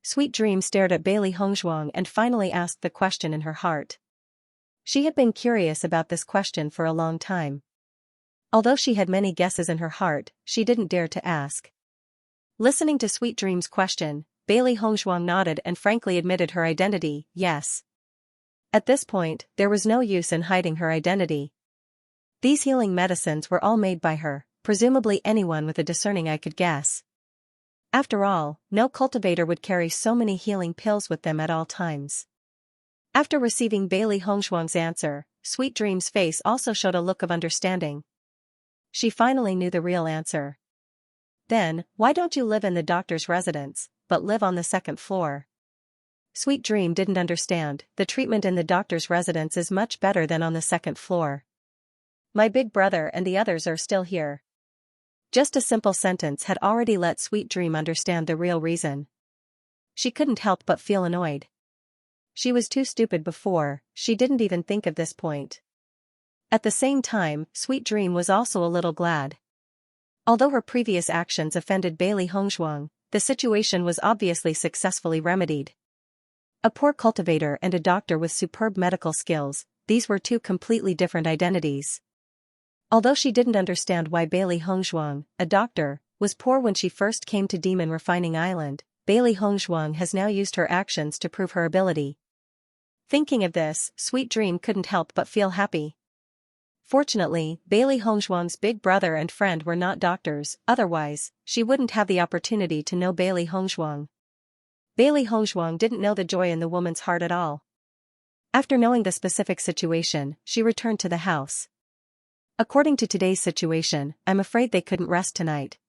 Sweet Dream stared at Bailey Hongzhuang and finally asked the question in her heart. She had been curious about this question for a long time. Although she had many guesses in her heart, she didn't dare to ask. Listening to Sweet Dream's question, Bailey Hongzhuang nodded and frankly admitted her identity, yes. At this point, there was no use in hiding her identity. These healing medicines were all made by her, presumably anyone with a discerning eye could guess. After all, no cultivator would carry so many healing pills with them at all times. After receiving Bailey Hongzhuang's answer, Sweet Dream's face also showed a look of understanding. She finally knew the real answer. "Then, why don't you live in the doctor's residence, but live on the second floor?" Sweet Dream didn't understand. The treatment in the doctor's residence is much better than on the second floor. "My big brother and the others are still here." Just a simple sentence had already let Sweet Dream understand the real reason. She couldn't help but feel annoyed. She was too stupid before, she didn't even think of this point. At the same time, Sweet Dream was also a little glad. Although her previous actions offended Bailey Hongzhuang, the situation was obviously successfully remedied. A poor cultivator and a doctor with superb medical skills, these were two completely different identities. Although she didn't understand why Bailey Hongzhuang, a doctor, was poor when she first came to Demon Refining Island, Bailey Hongzhuang has now used her actions to prove her ability. Thinking of this, Sweet Dream couldn't help but feel happy. Fortunately, Bailey Hongzhuang's big brother and friend were not doctors, otherwise, she wouldn't have the opportunity to know Bailey Hongzhuang. Bailey Hongzhuang didn't know the joy in the woman's heart at all. After knowing the specific situation, she returned to the house. "According to today's situation, I'm afraid they couldn't rest tonight.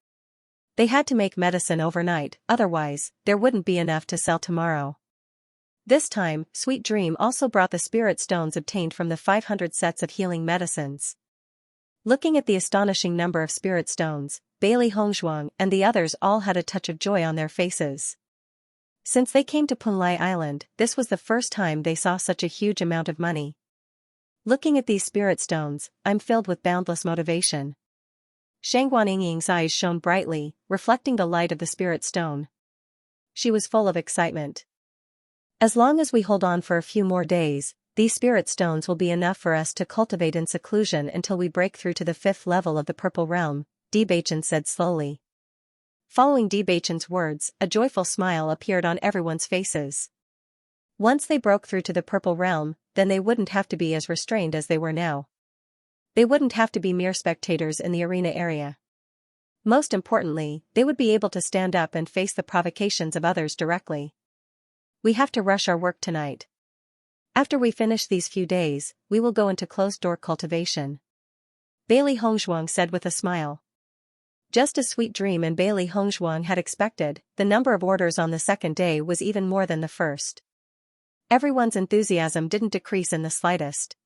They had to make medicine overnight, otherwise, there wouldn't be enough to sell tomorrow." This time, Sweet Dream also brought the spirit stones obtained from the 500 sets of healing medicines. Looking at the astonishing number of spirit stones, Bailey Hongzhuang and the others all had a touch of joy on their faces. Since they came to Punlai Island, this was the first time they saw such a huge amount of money. "Looking at these spirit stones, I'm filled with boundless motivation." Shangguan Yingying's eyes shone brightly, reflecting the light of the spirit stone. She was full of excitement. "As long as we hold on for a few more days, these spirit stones will be enough for us to cultivate in seclusion until we break through to the 5th level of the Purple Realm," Bewitching said slowly. Following Bewitching's words, a joyful smile appeared on everyone's faces. Once they broke through to the Purple Realm, then they wouldn't have to be as restrained as they were now. They wouldn't have to be mere spectators in the arena area. Most importantly, they would be able to stand up and face the provocations of others directly. "We have to rush our work tonight. After we finish these few days, we will go into closed-door cultivation," Bailey Hongzhuang said with a smile. Just as Sweet Dream and Bailey Hongzhuang had expected, the number of orders on the second day was even more than the first. Everyone's enthusiasm didn't decrease in the slightest.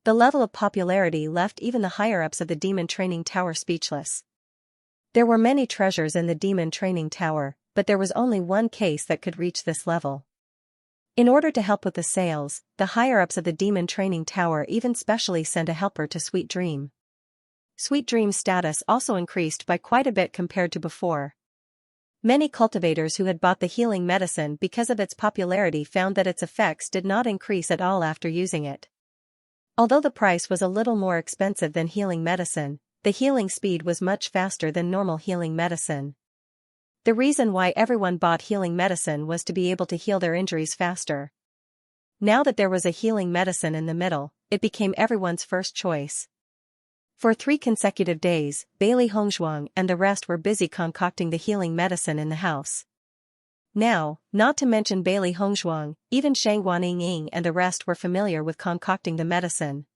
The level of popularity left even the higher-ups of the Demon Training Tower speechless. There were many treasures in the Demon Training Tower, but there was only one case that could reach this level. In order to help with the sales, the higher-ups of the Demon Training Tower even specially sent a helper to Sweet Dream. Sweet Dream's status also increased by quite a bit compared to before. Many cultivators who had bought the healing medicine because of its popularity found that its effects did not increase at all after using it. Although the price was a little more expensive than healing medicine, the healing speed was much faster than normal healing medicine. The reason why everyone bought healing medicine was to be able to heal their injuries faster. Now that there was a healing medicine in the middle, it became everyone's first choice. For 3 consecutive days, Bailey Hongzhuang and the rest were busy concocting the healing medicine in the house. Now, not to mention Bailey Hongzhuang, even Shangguan Yingying and the rest were familiar with concocting the medicine.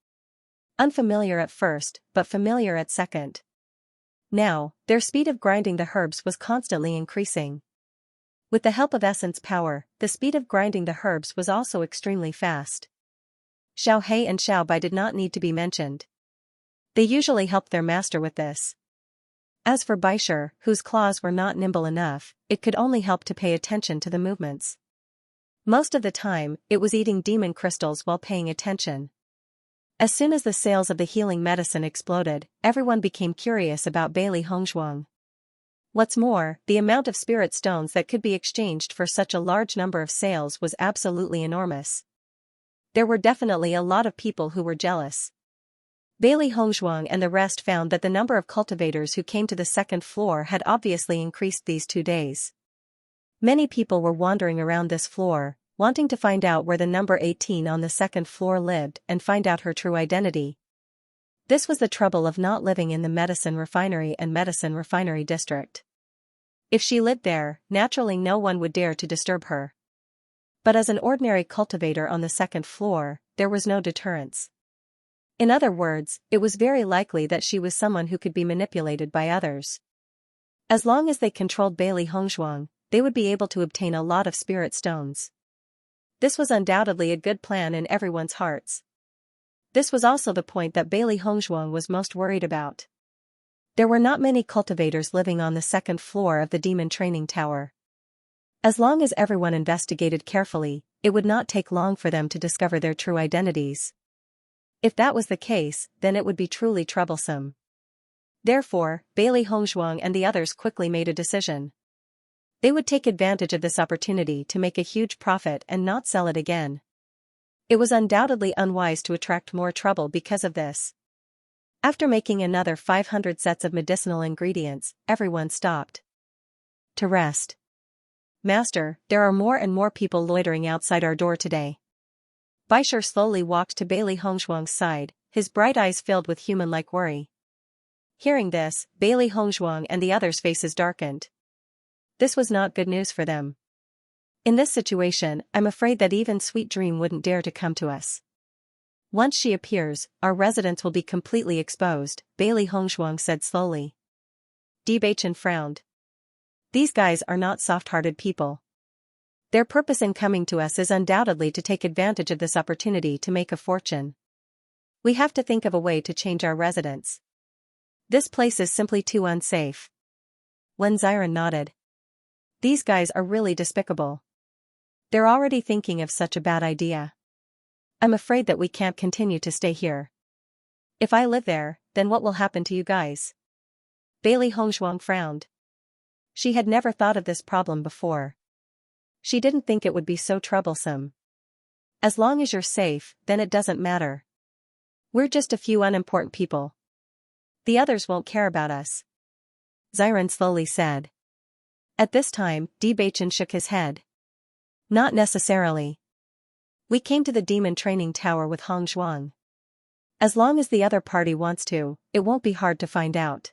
Unfamiliar at first, but familiar at second. Now, their speed of grinding the herbs was constantly increasing. With the help of essence power, the speed of grinding the herbs was also extremely fast. Xiao He and Xiao Bai did not need to be mentioned. They usually helped their master with this. As for Baisher, whose claws were not nimble enough, it could only help to pay attention to the movements. Most of the time, it was eating demon crystals while paying attention. As soon as the sales of the healing medicine exploded, everyone became curious about Bailey Hongzhuang. What's more, the amount of spirit stones that could be exchanged for such a large number of sales was absolutely enormous. There were definitely a lot of people who were jealous. Bailey Hongzhuang and the rest found that the number of cultivators who came to the second floor had obviously increased these 2 days. Many people were wandering around this floor, wanting to find out where the number 18 on the second floor lived and find out her true identity. This was the trouble of not living in the medicine refinery district. If she lived there, naturally no one would dare to disturb her. But as an ordinary cultivator on the second floor, there was no deterrence. In other words, it was very likely that she was someone who could be manipulated by others. As long as they controlled Bailey Hongzhuang, they would be able to obtain a lot of spirit stones. This was undoubtedly a good plan in everyone's hearts. This was also the point that Bailey Hongzhuang was most worried about. There were not many cultivators living on the second floor of the demon training tower. As long as everyone investigated carefully, it would not take long for them to discover their true identities. If that was the case, then it would be truly troublesome. Therefore, Bailey Hongzhuang and the others quickly made a decision. They would take advantage of this opportunity to make a huge profit and not sell it again. It was undoubtedly unwise to attract more trouble because of this. After making another 500 sets of medicinal ingredients, everyone stopped to rest. "Master, there are more and more people loitering outside our door today." Baishar slowly walked to Bailey Hongzhuang's side, his bright eyes filled with human-like worry. Hearing this, Bailey Hongzhuang and the others' faces darkened. This was not good news for them. "In this situation, I'm afraid that even Sweet Dream wouldn't dare to come to us. Once she appears, our residence will be completely exposed," Bailey Hongzhuang said slowly. Bewitching frowned. "These guys are not soft-hearted people. Their purpose in coming to us is undoubtedly to take advantage of this opportunity to make a fortune. We have to think of a way to change our residence. This place is simply too unsafe." When Xiran nodded. "These guys are really despicable. They're already thinking of such a bad idea. I'm afraid that we can't continue to stay here. If I live there, then what will happen to you guys?" Bailey Hongzhuang frowned. She had never thought of this problem before. She didn't think it would be so troublesome. As long as you're safe, then it doesn't matter. We're just a few unimportant people. The others won't care about us," Xiran slowly said. At this time, Bewitching shook his head. "Not necessarily. We came to the demon training tower with Hongzhuang. As long as the other party wants to, it won't be hard to find out.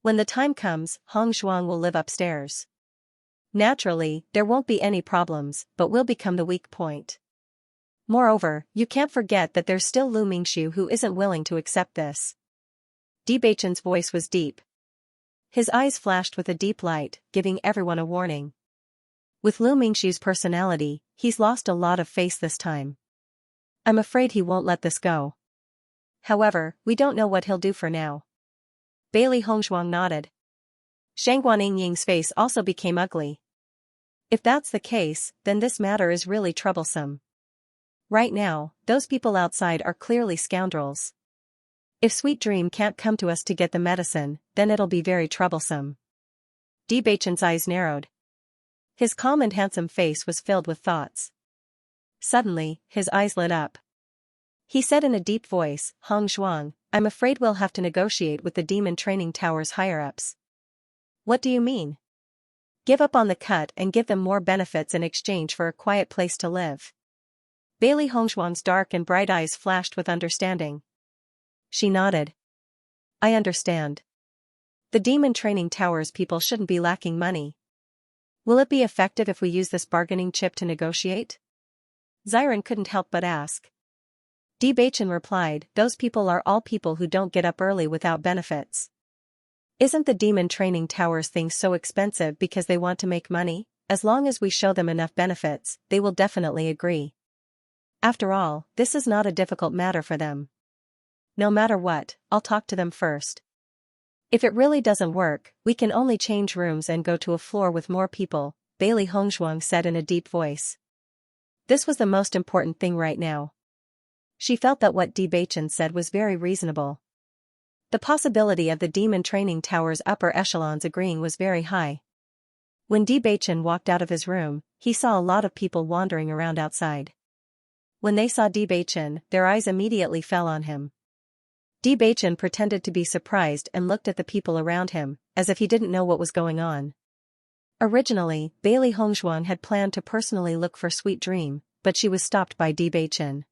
When the time comes, Hongzhuang will live upstairs. Naturally, there won't be any problems, but we'll become the weak point. Moreover, you can't forget that there's still Lu Mingxiu who isn't willing to accept this." Bewitching's voice was deep. His eyes flashed with a deep light, giving everyone a warning. With Lu Mingxiu's personality, he's lost a lot of face this time. I'm afraid he won't let this go. However, we don't know what he'll do for now. Bailey Hongzhuang nodded. Shangguan Ying's face also became ugly. If that's the case, then this matter is really troublesome. Right now, those people outside are clearly scoundrels. If Sweet Dream can't come to us to get the medicine, then it'll be very troublesome. Bewitching's eyes narrowed. His calm and handsome face was filled with thoughts. Suddenly, his eyes lit up. He said in a deep voice, "Hongzhuang, I'm afraid we'll have to negotiate with the demon training tower's higher-ups." "What do you mean?" "Give up on the cut and give them more benefits in exchange for a quiet place to live." Bailey Hongzhuang's dark and bright eyes flashed with understanding. She nodded. "I understand. The demon training tower's people shouldn't be lacking money. Will it be effective if we use this bargaining chip to negotiate?" Xiran couldn't help but ask. Bewitching replied, "Those people are all people who don't get up early without benefits. Isn't the demon training tower's thing so expensive because they want to make money? As long as we show them enough benefits, they will definitely agree. After all, this is not a difficult matter for them. No matter what, I'll talk to them first. If it really doesn't work, we can only change rooms and go to a floor with more people," Bailey Hongzhuang said in a deep voice. This was the most important thing right now. She felt that what Bewitching said was very reasonable. The possibility of the demon training tower's upper echelons agreeing was very high. When Bewitching walked out of his room, he saw a lot of people wandering around outside. When they saw Bewitching, their eyes immediately fell on him. Bewitching pretended to be surprised and looked at the people around him, as if he didn't know what was going on. Originally, Bailey Hongzhuang had planned to personally look for Sweet Dream, but she was stopped by Bewitching.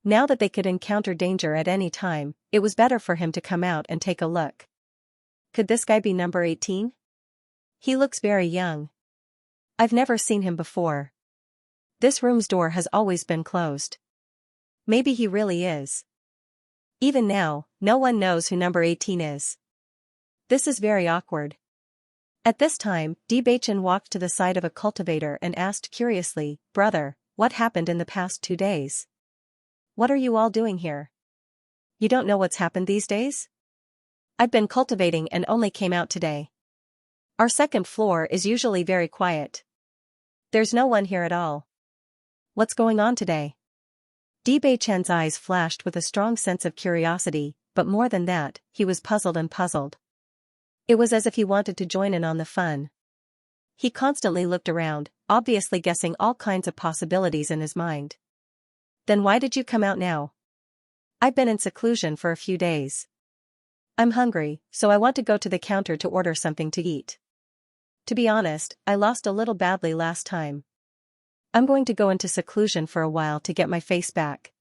Now that they could encounter danger at any time, it was better for him to come out and take a look. Could this guy be number 18? He looks very young. I've never seen him before. This room's door has always been closed. Maybe he really is. Even now, no one knows who number 18 is. This is very awkward. At this time, Bewitching walked to the side of a cultivator and asked curiously, "Brother, what happened in the past 2 days? What are you all doing here? You don't know what's happened these days? I've been cultivating and only came out today. Our second floor is usually very quiet. There's no one here at all. What's going on today?" Bewitching's eyes flashed with a strong sense of curiosity, but more than that, he was puzzled and puzzled. It was as if he wanted to join in on the fun. He constantly looked around, obviously guessing all kinds of possibilities in his mind. "Then why did you come out now?" "I've been in seclusion for a few days. I'm hungry, so I want to go to the counter to order something to eat. To be honest, I lost a little badly last time. I'm going to go into seclusion for a while to get my face back."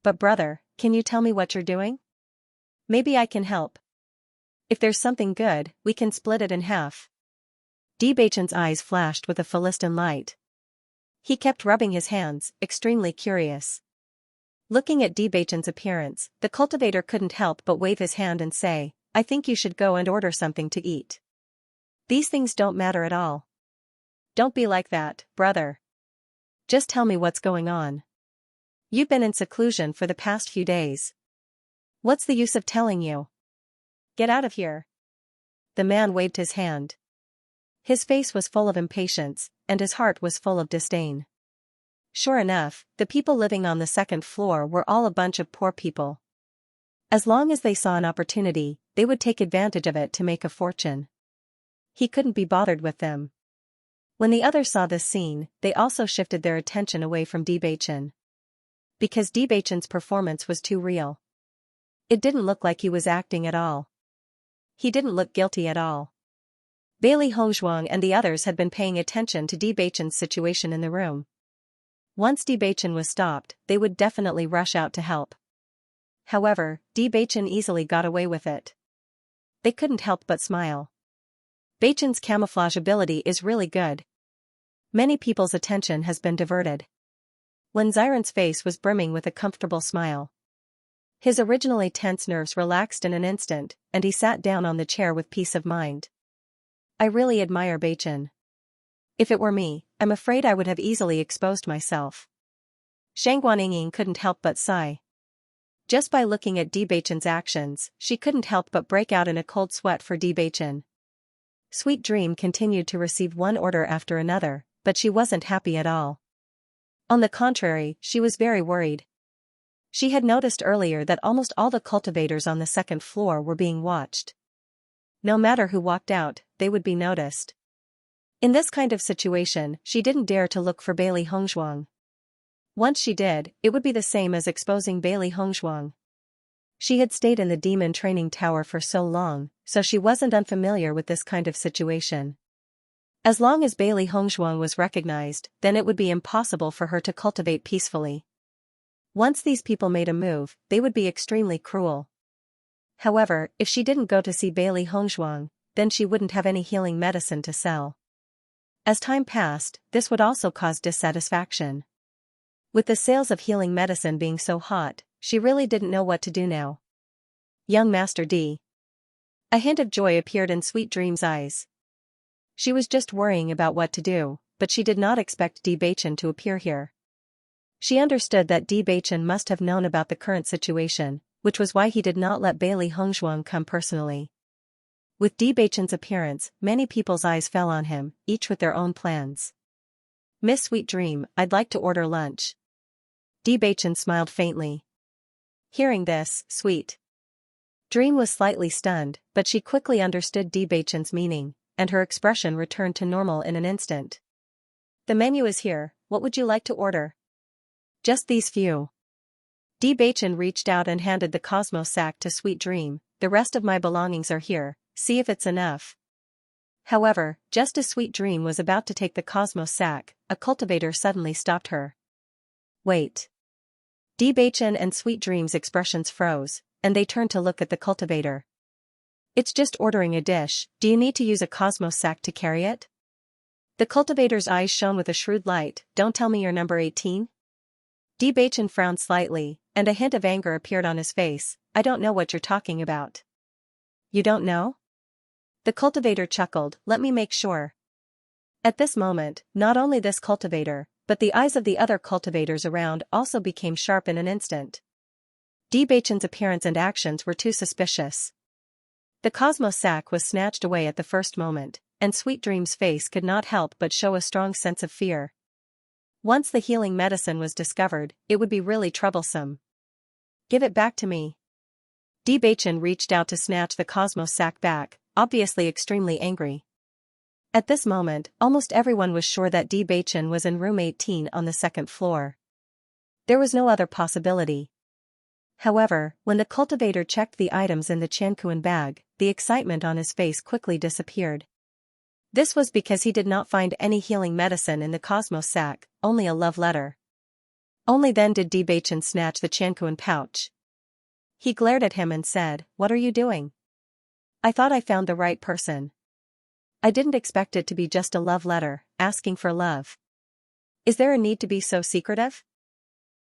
"But brother, can you tell me what you're doing? Maybe I can help. If there's something good, we can split it in half." Bewitching's eyes flashed with a Philistine light. He kept rubbing his hands, extremely curious. Looking at Bewitching's appearance, the cultivator couldn't help but wave his hand and say, "I think you should go and order something to eat. These things don't matter at all. Don't be like that, brother. Just tell me what's going on. You've been in seclusion for the past few days. What's the use of telling you? Get out of here." The man waved his hand. His face was full of impatience, and his heart was full of disdain. Sure enough, the people living on the second floor were all a bunch of poor people. As long as they saw an opportunity, they would take advantage of it to make a fortune. He couldn't be bothered with them. When the others saw this scene, they also shifted their attention away from Bewitching. Because Bewitching's performance was too real. It didn't look like he was acting at all. He didn't look guilty at all. Bailey Hongzhuang and the others had been paying attention to Bewitching's situation in the room. Once Bewitching was stopped, they would definitely rush out to help. However, Bewitching easily got away with it. They couldn't help but smile. Bewitching's camouflage ability is really good. Many people's attention has been diverted. When Xianxia's face was brimming with a comfortable smile. His originally tense nerves relaxed in an instant, and he sat down on the chair with peace of mind. "I really admire Bewitching. If it were me, I'm afraid I would have easily exposed myself." Xianxia couldn't help but sigh. Just by looking at Bewitching's actions, she couldn't help but break out in a cold sweat for Bewitching. Sweet Dream continued to receive one order after another, but she wasn't happy at all. On the contrary, she was very worried. She had noticed earlier that almost all the cultivators on the second floor were being watched. No matter who walked out, they would be noticed. In this kind of situation, she didn't dare to look for Bailey Hongzhuang. Once she did, it would be the same as exposing Bailey Hongzhuang. She had stayed in the demon training tower for so long, so she wasn't unfamiliar with this kind of situation. As long as Bailey Hongzhuang was recognized, then it would be impossible for her to cultivate peacefully. Once these people made a move, they would be extremely cruel. However, if she didn't go to see Bailey Hongzhuang, then she wouldn't have any healing medicine to sell. As time passed, this would also cause dissatisfaction. With the sales of healing medicine being so hot, she really didn't know what to do now. "Young Master D." A hint of joy appeared in Sweet Dream's eyes. She was just worrying about what to do, but she did not expect Bewitching to appear here. She understood that Bewitching must have known about the current situation, which was why he did not let Bailey Hongzhuang come personally. With Bewitching's appearance, many people's eyes fell on him, each with their own plans. Miss Sweet Dream, I'd like to order lunch. Bewitching smiled faintly. Hearing this, Sweet Dream was slightly stunned, but she quickly understood Bewitching's meaning, and her expression returned to normal in an instant. The menu is here, what would you like to order? Just these few. Bewitching reached out and handed the Cosmos sack to Sweet Dream. The rest of my belongings are here, see if it's enough. However, just as Sweet Dream was about to take the Cosmos sack, a cultivator suddenly stopped her. Wait. Bewitching and Sweet Dream's expressions froze, and they turned to look at the cultivator. It's just ordering a dish, do you need to use a Cosmos sack to carry it? The cultivator's eyes shone with a shrewd light. Don't tell me you're number 18? Bewitching frowned slightly, and a hint of anger appeared on his face. I don't know what you're talking about. You don't know? The cultivator chuckled, let me make sure. At this moment, not only this cultivator, but the eyes of the other cultivators around also became sharp in an instant. Bewitching's appearance and actions were too suspicious. The Cosmos sack was snatched away at the first moment, and Sweet Dream's face could not help but show a strong sense of fear. Once the healing medicine was discovered, it would be really troublesome. Give it back to me. Bewitching reached out to snatch the Cosmos sack back, obviously extremely angry. At this moment, almost everyone was sure that Bewitching was in room 18 on the second floor. There was no other possibility. However, when the cultivator checked the items in the Xianxia bag, the excitement on his face quickly disappeared. This was because he did not find any healing medicine in the Cosmos sack, only a love letter. Only then did Bewitching snatch the Xianxia pouch. He glared at him and said, what are you doing? I thought I found the right person. I didn't expect it to be just a love letter, asking for love. Is there a need to be so secretive?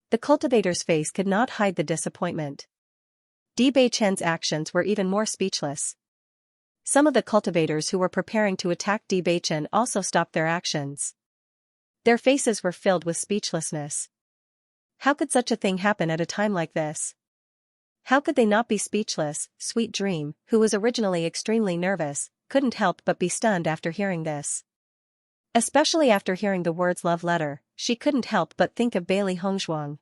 The cultivator's face could not hide the disappointment. Bewitching's actions were even more speechless. Some of the cultivators who were preparing to attack Bewitching also stopped their actions. Their faces were filled with speechlessness. How could such a thing happen at a time like this? How could they not be speechless? Sweet Dream, who was originally extremely nervous, couldn't help but be stunned after hearing this. Especially after hearing the words love letter, she couldn't help but think of Bailey Hongzhuang.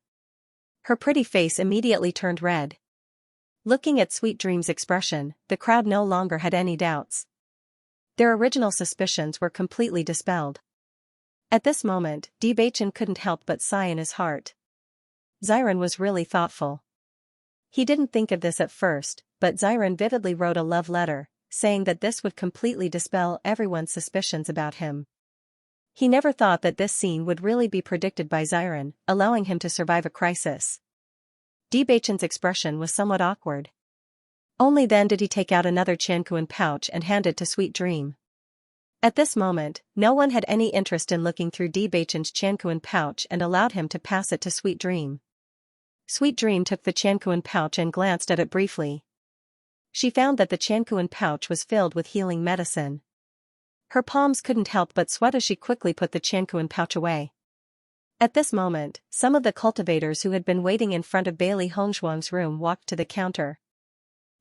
Her pretty face immediately turned red. Looking at Sweet Dream's expression, the crowd no longer had any doubts. Their original suspicions were completely dispelled. At this moment, Bewitching couldn't help but sigh in his heart. Xiran was really thoughtful. He didn't think of this at first, but Xiran vividly wrote a love letter, saying that this would completely dispel everyone's suspicions about him. He never thought that this scene would really be predicted by Xiran, allowing him to survive a crisis. Bewitching's expression was somewhat awkward. Only then did he take out another Xianxia pouch and hand it to Sweet Dream. At this moment, no one had any interest in looking through Bewitching's Xianxia pouch and allowed him to pass it to Sweet Dream. Sweet Dream took the Xianxia pouch and glanced at it briefly. She found that the Xianxia pouch was filled with healing medicine. Her palms couldn't help but sweat as she quickly put the Xianxia pouch away. At this moment, some of the cultivators who had been waiting in front of Bailey Hongzhuang's room walked to the counter.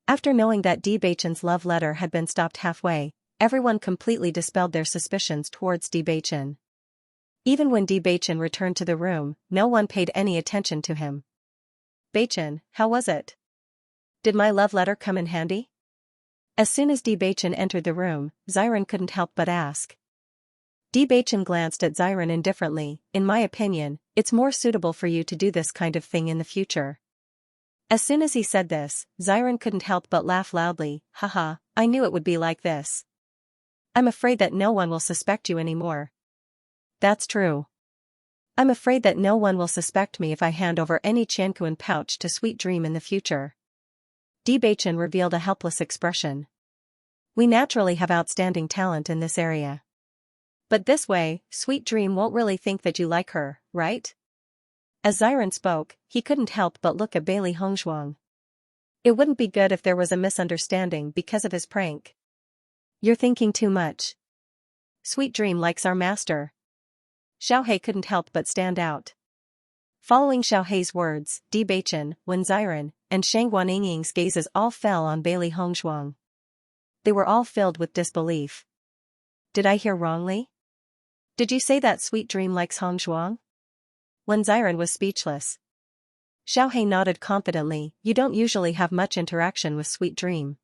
After knowing that Bewitching's love letter had been stopped halfway, everyone completely dispelled their suspicions towards Bewitching. Even when Bewitching returned to the room, no one paid any attention to him. Bewitching, how was it? Did my love letter come in handy? As soon as Bewitching entered the room, Xiran couldn't help but ask. Bewitching glanced at Xiran indifferently. In my opinion, it's more suitable for you to do this kind of thing in the future. As soon as he said this, Xiran couldn't help but laugh loudly. Haha, I knew it would be like this. I'm afraid that no one will suspect you anymore. That's true. I'm afraid that no one will suspect me if I hand over any Xianxia pouch to Sweet Dream in the future. Bewitching revealed a helpless expression. We naturally have outstanding talent in this area. But this way, Sweet Dream won't really think that you like her, right? As Xiran spoke, he couldn't help but look at Bailey Hongzhuang. It wouldn't be good if there was a misunderstanding because of his prank. You're thinking too much. Sweet Dream likes our master. Xiaohei couldn't help but stand out. Following Xiaohei's words, Bewitching, Wen Xiran, and Shang Guanying's gazes all fell on Bailey Hongzhuang. They were all filled with disbelief. Did I hear wrongly? Did you say that sweet dream likes Hong Zhuang? Wen Xiren was speechless. Xiaohei nodded confidently. You don't usually have much interaction with Sweet Dream.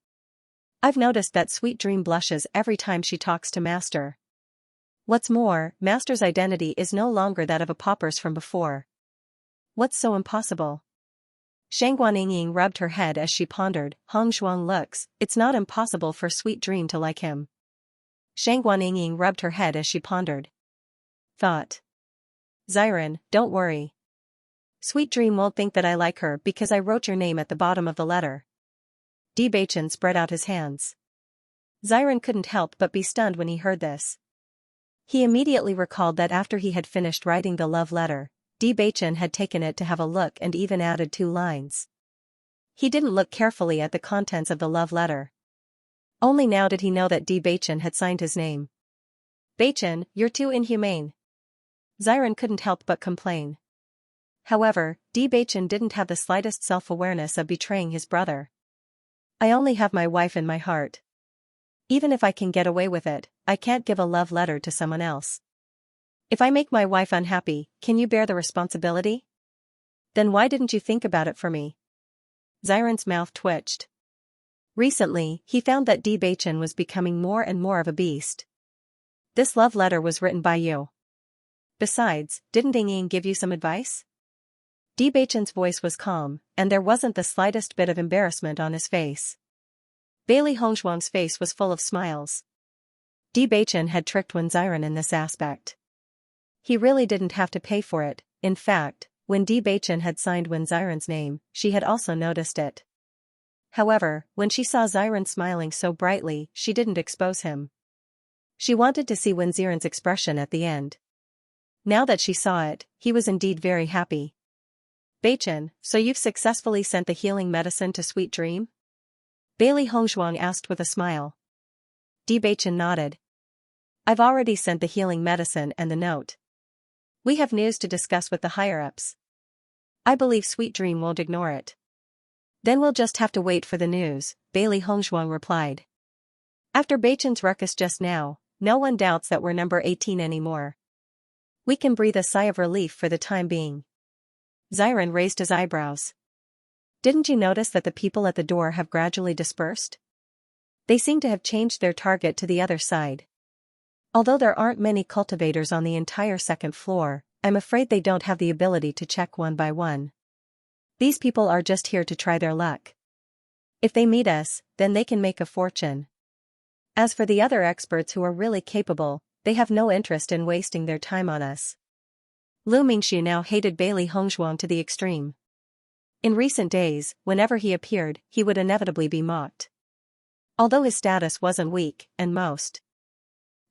I've noticed that Sweet Dream blushes every time she talks to Master. What's more, Master's identity is no longer that of a pauper's from before. What's so impossible? Shang Guanying rubbed her head as she pondered. Hong Zhuang looks, it's not impossible for Sweet Dream to like him. Shang Guanying rubbed her head as she pondered. Thought. Xiren, don't worry. Sweet Dream won't think that I like her because I wrote your name at the bottom of the letter. Bewitching spread out his hands. Xiren couldn't help but be stunned when he heard this. He immediately recalled that after he had finished writing the love letter, Bewitching had taken it to have a look and even added 2 lines. He didn't look carefully at the contents of the love letter. Only now did he know that Bewitching had signed his name. Beichen, you're too inhumane. Xiren couldn't help but complain. However, Bewitching didn't have the slightest self-awareness of betraying his brother. I only have my wife in my heart. Even if I can get away with it, I can't give a love letter to someone else. If I make my wife unhappy, can you bear the responsibility? Then why didn't you think about it for me? Xiren's mouth twitched. Recently, he found that Bewitching was becoming more and more of a beast. This love letter was written by you. Besides, didn't Ying give you some advice? Bewitching's voice was calm, and there wasn't the slightest bit of embarrassment on his face. Bailey Hongzhuang's face was full of smiles. Bewitching had tricked Wen Xiren in this aspect. He really didn't have to pay for it. In fact, when Bewitching had signed Wen Xiren's name, she had also noticed it. However, when she saw Xiren smiling so brightly, she didn't expose him. She wanted to see Wen Xiren's expression at the end. Now that she saw it, he was indeed very happy. Beichen, so you've successfully sent the healing medicine to Sweet Dream? Bailey Hongzhuang asked with a smile. Beichen nodded. I've already sent the healing medicine and the note. We have news to discuss with the higher-ups. I believe Sweet Dream won't ignore it. Then we'll just have to wait for the news, Bailey Hongzhuang replied. After Beichen's ruckus just now, no one doubts that we're number 18 anymore. We can breathe a sigh of relief for the time being. Xiren raised his eyebrows. Didn't you notice that the people at the door have gradually dispersed? They seem to have changed their target to the other side. Although there aren't many cultivators on the entire second floor, I'm afraid they don't have the ability to check one by one. These people are just here to try their luck. If they meet us, then they can make a fortune. As for the other experts who are really capable, they have no interest in wasting their time on us. Lu Mingxu now hated Bailey Hongzhuang to the extreme. In recent days, whenever he appeared, he would inevitably be mocked. Although his status wasn't weak, and most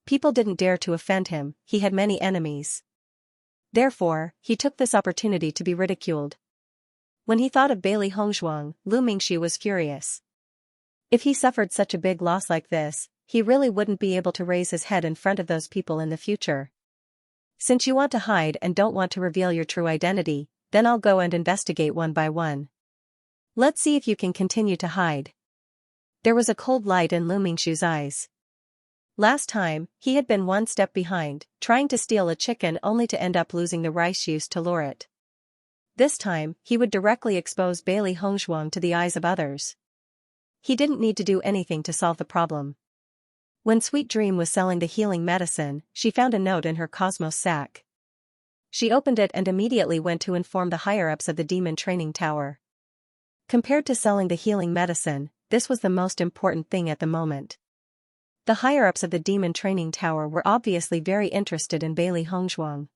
people didn't dare to offend him, he had many enemies. Therefore, he took this opportunity to be ridiculed. When he thought of Bailey Hongzhuang, Lu Mingxu was furious. If he suffered such a big loss like this, he really wouldn't be able to raise his head in front of those people in the future. Since you want to hide and don't want to reveal your true identity, then I'll go and investigate one by one. Let's see if you can continue to hide. There was a cold light in Lu Mingxu's eyes. Last time, he had been one step behind, trying to steal a chicken only to end up losing the rice used to lure it. This time, he would directly expose Bailey Hongzhuang to the eyes of others. He didn't need to do anything to solve the problem. When Sweet Dream was selling the healing medicine, she found a note in her Cosmos sack. She opened it and immediately went to inform the higher-ups of the demon training tower. Compared to selling the healing medicine, this was the most important thing at the moment. The higher-ups of the demon training tower were obviously very interested in Bailey Hongzhuang.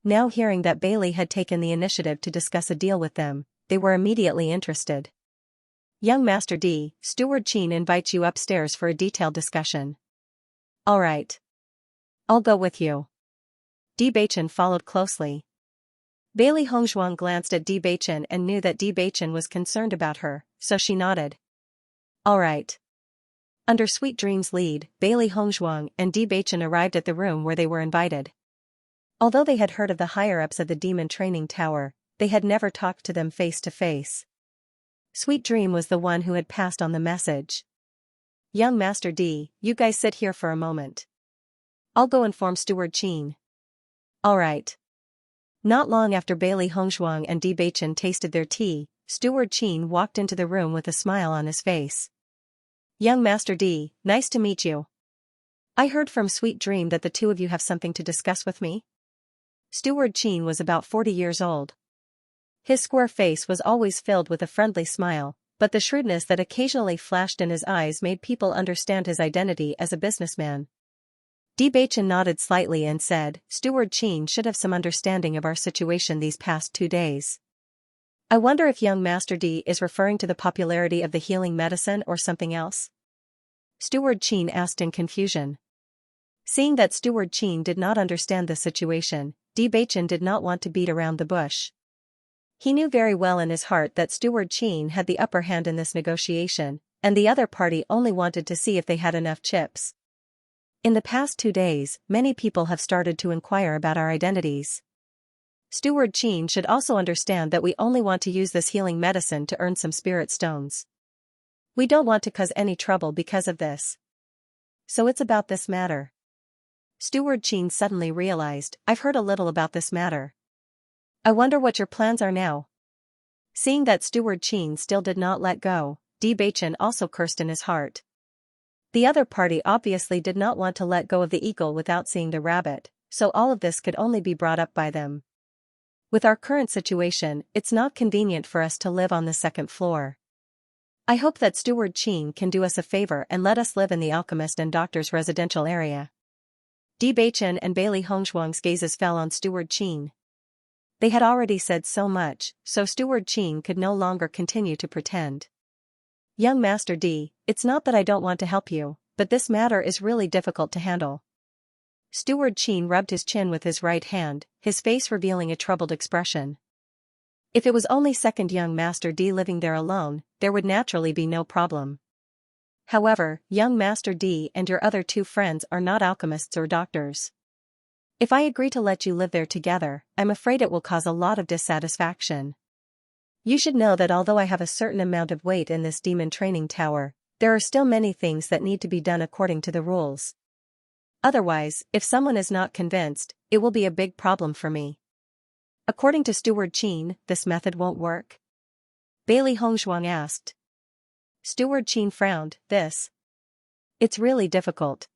Now hearing that Bailey had taken the initiative to discuss a deal with them, they were immediately interested. Young Master D, Steward Qin invites you upstairs for a detailed discussion. All right. I'll go with you. Beichen followed closely. Bailey Hongzhuang glanced at Beichen and knew that Beichen was concerned about her, so she nodded. All right. Under Sweet Dream's lead, Bailey Hongzhuang and Beichen arrived at the room where they were invited. Although they had heard of the higher-ups of the demon training tower, they had never talked to them face to face. Sweet Dream was the one who had passed on the message. Young Master D, you guys sit here for a moment. I'll go inform Steward Qin. Alright. Not long after Bailey Hongzhuang and Bewitching tasted their tea, Steward Qin walked into the room with a smile on his face. Young Master D, nice to meet you. I heard from Sweet Dream that the two of you have something to discuss with me. Steward Qin was about 40 years old. His square face was always filled with a friendly smile, but the shrewdness that occasionally flashed in his eyes made people understand his identity as a businessman. Bewitching nodded slightly and said, Steward Qin should have some understanding of our situation these past 2 days. I wonder if young Master D is referring to the popularity of the healing medicine or something else? Steward Qin asked in confusion. Seeing that Steward Qin did not understand the situation, Bewitching did not want to beat around the bush. He knew very well in his heart that Steward Qin had the upper hand in this negotiation, and the other party only wanted to see if they had enough chips. In the past 2 days, many people have started to inquire about our identities. Steward Qin should also understand that we only want to use this healing medicine to earn some spirit stones. We don't want to cause any trouble because of this. So it's about this matter. Steward Qin suddenly realized, I've heard a little about this matter. I wonder what your plans are now. Seeing that Steward Qin still did not let go, Bewitching also cursed in his heart. The other party obviously did not want to let go of the eagle without seeing the rabbit, so all of this could only be brought up by them. With our current situation, it's not convenient for us to live on the 2nd floor. I hope that Steward Qin can do us a favor and let us live in the alchemist and doctor's residential area. Bewitching and Bailey Hongzhuang's gazes fell on Steward Qin. They had already said so much, so Steward Qin could no longer continue to pretend. Young Master D, it's not that I don't want to help you, but this matter is really difficult to handle. Steward Qin rubbed his chin with his right hand, his face revealing a troubled expression. If it was only second young Master D living there alone, there would naturally be no problem. However, young Master D and your other 2 friends are not alchemists or doctors. If I agree to let you live there together, I'm afraid it will cause a lot of dissatisfaction. You should know that although I have a certain amount of weight in this demon training tower, there are still many things that need to be done according to the rules. Otherwise, if someone is not convinced, it will be a big problem for me. According to Steward Qin, this method won't work? Bailey Hongzhuang asked. Steward Qin frowned, It's really difficult.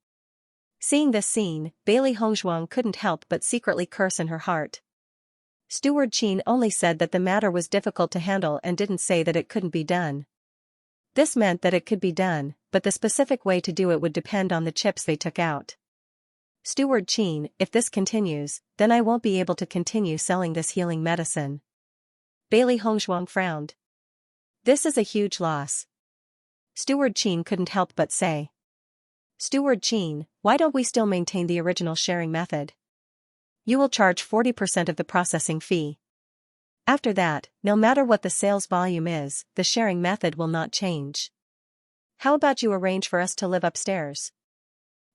Seeing this scene, Bailey Hongzhuang couldn't help but secretly curse in her heart. Steward Qin only said that the matter was difficult to handle and didn't say that it couldn't be done. This meant that it could be done, but the specific way to do it would depend on the chips they took out. Steward Qin, if this continues, then I won't be able to continue selling this healing medicine. Bailey Hongzhuang frowned. This is a huge loss. Steward Qin couldn't help but say. Steward Qin, why don't we still maintain the original sharing method? You will charge 40% of the processing fee. After that, no matter what the sales volume is, the sharing method will not change. How about you arrange for us to live upstairs?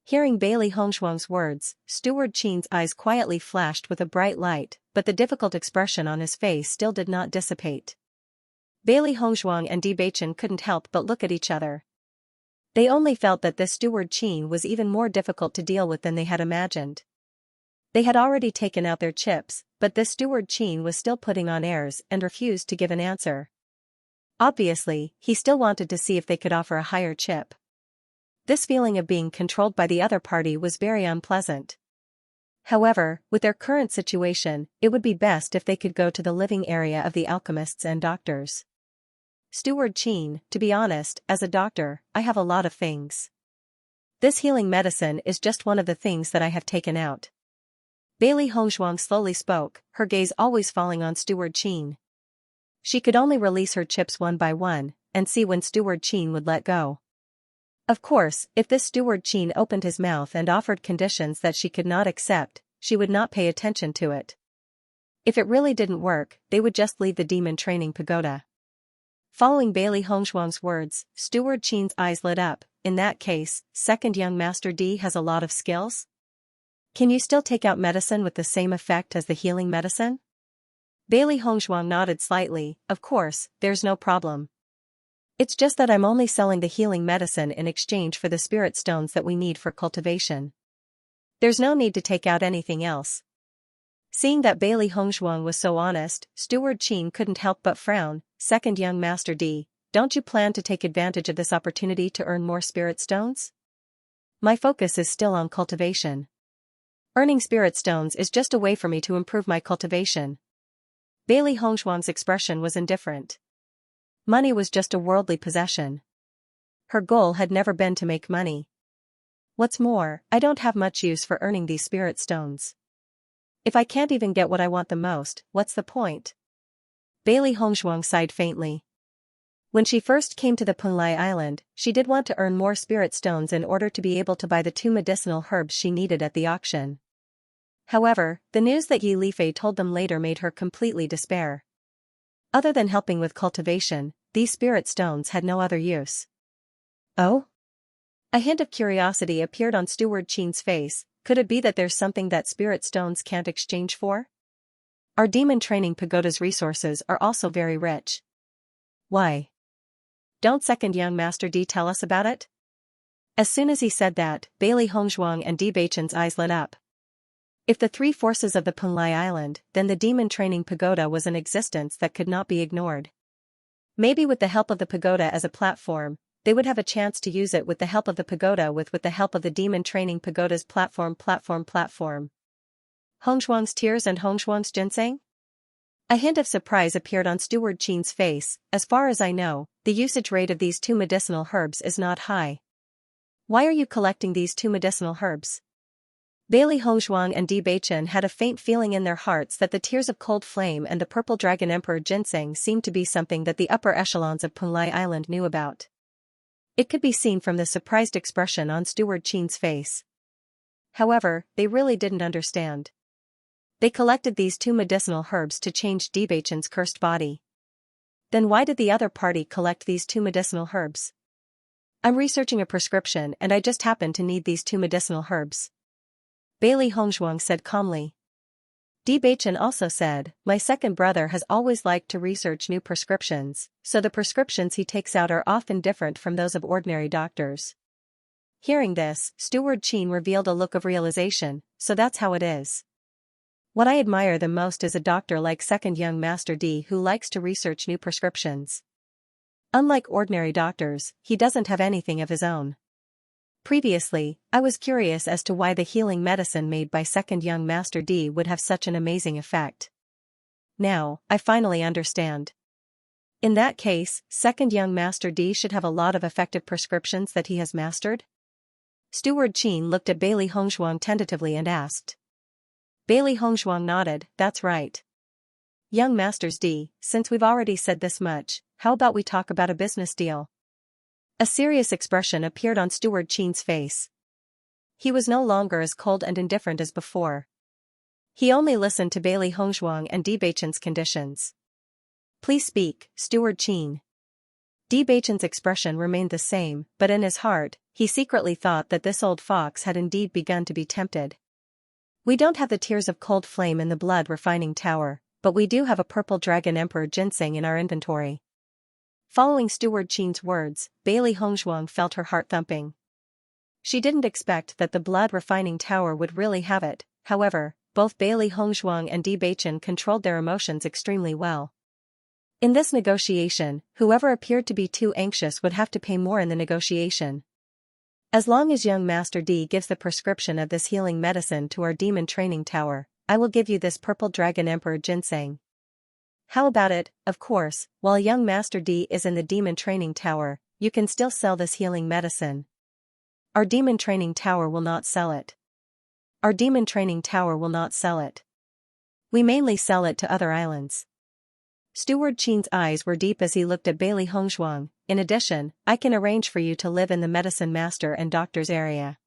Hearing Bailey Hongzhuang's words, Steward Qin's eyes quietly flashed with a bright light, but the difficult expression on his face still did not dissipate. Bailey Hongzhuang and Bewitching couldn't help but look at each other. They only felt that this Steward Qin was even more difficult to deal with than they had imagined. They had already taken out their chips, but this Steward Qin was still putting on airs and refused to give an answer. Obviously, he still wanted to see if they could offer a higher chip. This feeling of being controlled by the other party was very unpleasant. However, with their current situation, it would be best if they could go to the living area of the alchemists and doctors. Steward Qin, to be honest, as a doctor, I have a lot of things. This healing medicine is just one of the things that I have taken out. Bailey Hongzhuang slowly spoke, her gaze always falling on Steward Qin. She could only release her chips one by one, and see when Steward Qin would let go. Of course, if this Steward Qin opened his mouth and offered conditions that she could not accept, she would not pay attention to it. If it really didn't work, they would just leave the demon training pagoda. Following Bailey Hongzhuang's words, Steward Qin's eyes lit up. In that case, second young Master D has a lot of skills? Can you still take out medicine with the same effect as the healing medicine? Bailey Hongzhuang nodded slightly. Of course, there's no problem. It's just that I'm only selling the healing medicine in exchange for the spirit stones that we need for cultivation. There's no need to take out anything else. Seeing that Bailey Hongzhuang was so honest, Steward Qin couldn't help but frown. Second young Master D, don't you plan to take advantage of this opportunity to earn more spirit stones? My focus is still on cultivation. Earning spirit stones is just a way for me to improve my cultivation. Bailey Hongzhuang's expression was indifferent. Money was just a worldly possession. Her goal had never been to make money. What's more, I don't have much use for earning these spirit stones. If I can't even get what I want the most, what's the point? Bailey Hongzhuang sighed faintly. When she first came to the Punlai Island, she did want to earn more spirit stones in order to be able to buy the 2 medicinal herbs she needed at the auction. However, the news that Yi Lifei told them later made her completely despair. Other than helping with cultivation, these spirit stones had no other use. Oh? A hint of curiosity appeared on Steward Qin's face. Could it be that there's something that spirit stones can't exchange for? Our demon training pagoda's resources are also very rich. Why? Don't second young Master D tell us about it? As soon as he said that, Bailey Hongzhuang and Beichen's eyes lit up. If the 3 forces of the Punlai Island, then the demon training pagoda was an existence that could not be ignored. Maybe with the help of the pagoda as a platform, they would have a chance to use it with the help of the pagoda with the help of the demon training pagoda's platform. Hongzhuang's tears and Hongzhuang's ginseng? A hint of surprise appeared on Steward Qin's face. As far as I know, the usage rate of these 2 medicinal herbs is not high. Why are you collecting these 2 medicinal herbs? Bailey Hongzhuang and Beichen had a faint feeling in their hearts that the tears of cold flame and the purple dragon emperor ginseng seemed to be something that the upper echelons of Punlai Island knew about. It could be seen from the surprised expression on Steward Qin's face. However, they really didn't understand. They collected these 2 medicinal herbs to change Beichen's cursed body. Then why did the other party collect these 2 medicinal herbs? I'm researching a prescription and I just happen to need these 2 medicinal herbs. Bailey Hongzhuang said calmly. Beichen also said, my second brother has always liked to research new prescriptions, so the prescriptions he takes out are often different from those of ordinary doctors. Hearing this, Steward Qin revealed a look of realization, so that's how it is. What I admire the most is a doctor like second young Master D who likes to research new prescriptions. Unlike ordinary doctors, he doesn't have anything of his own. Previously, I was curious as to why the healing medicine made by second young Master D would have such an amazing effect. Now, I finally understand. In that case, second young Master D should have a lot of effective prescriptions that he has mastered? Steward Qin looked at Bailey Hongzhuang tentatively and asked. Bailey Hongzhuang nodded, that's right. Young Masters D, since we've already said this much, how about we talk about a business deal? A serious expression appeared on Steward Qin's face. He was no longer as cold and indifferent as before. He only listened to Bailey Hongzhuang and Beichen's conditions. Please speak, Steward Qin. Beichen's expression remained the same, but in his heart, he secretly thought that this old fox had indeed begun to be tempted. We don't have the tears of cold flame in the blood refining tower, but we do have a purple dragon emperor ginseng in our inventory. Following Steward Qin's words, Bailey Hongzhuang felt her heart thumping. She didn't expect that the blood refining tower would really have it. However, both Bailey Hongzhuang and Beichen controlled their emotions extremely well. In this negotiation, whoever appeared to be too anxious would have to pay more in the negotiation. As long as young Master D gives the prescription of this healing medicine to our demon training tower, I will give you this purple dragon emperor ginseng. How about it? Of course, while young Master D is in the demon training tower, you can still sell this healing medicine. Our demon training tower will not sell it. Our demon training tower will not sell it. We mainly sell it to other islands. Steward Qin's eyes were deep as he looked at Bailey Hongzhuang. In addition, I can arrange for you to live in the medicine master and doctor's area.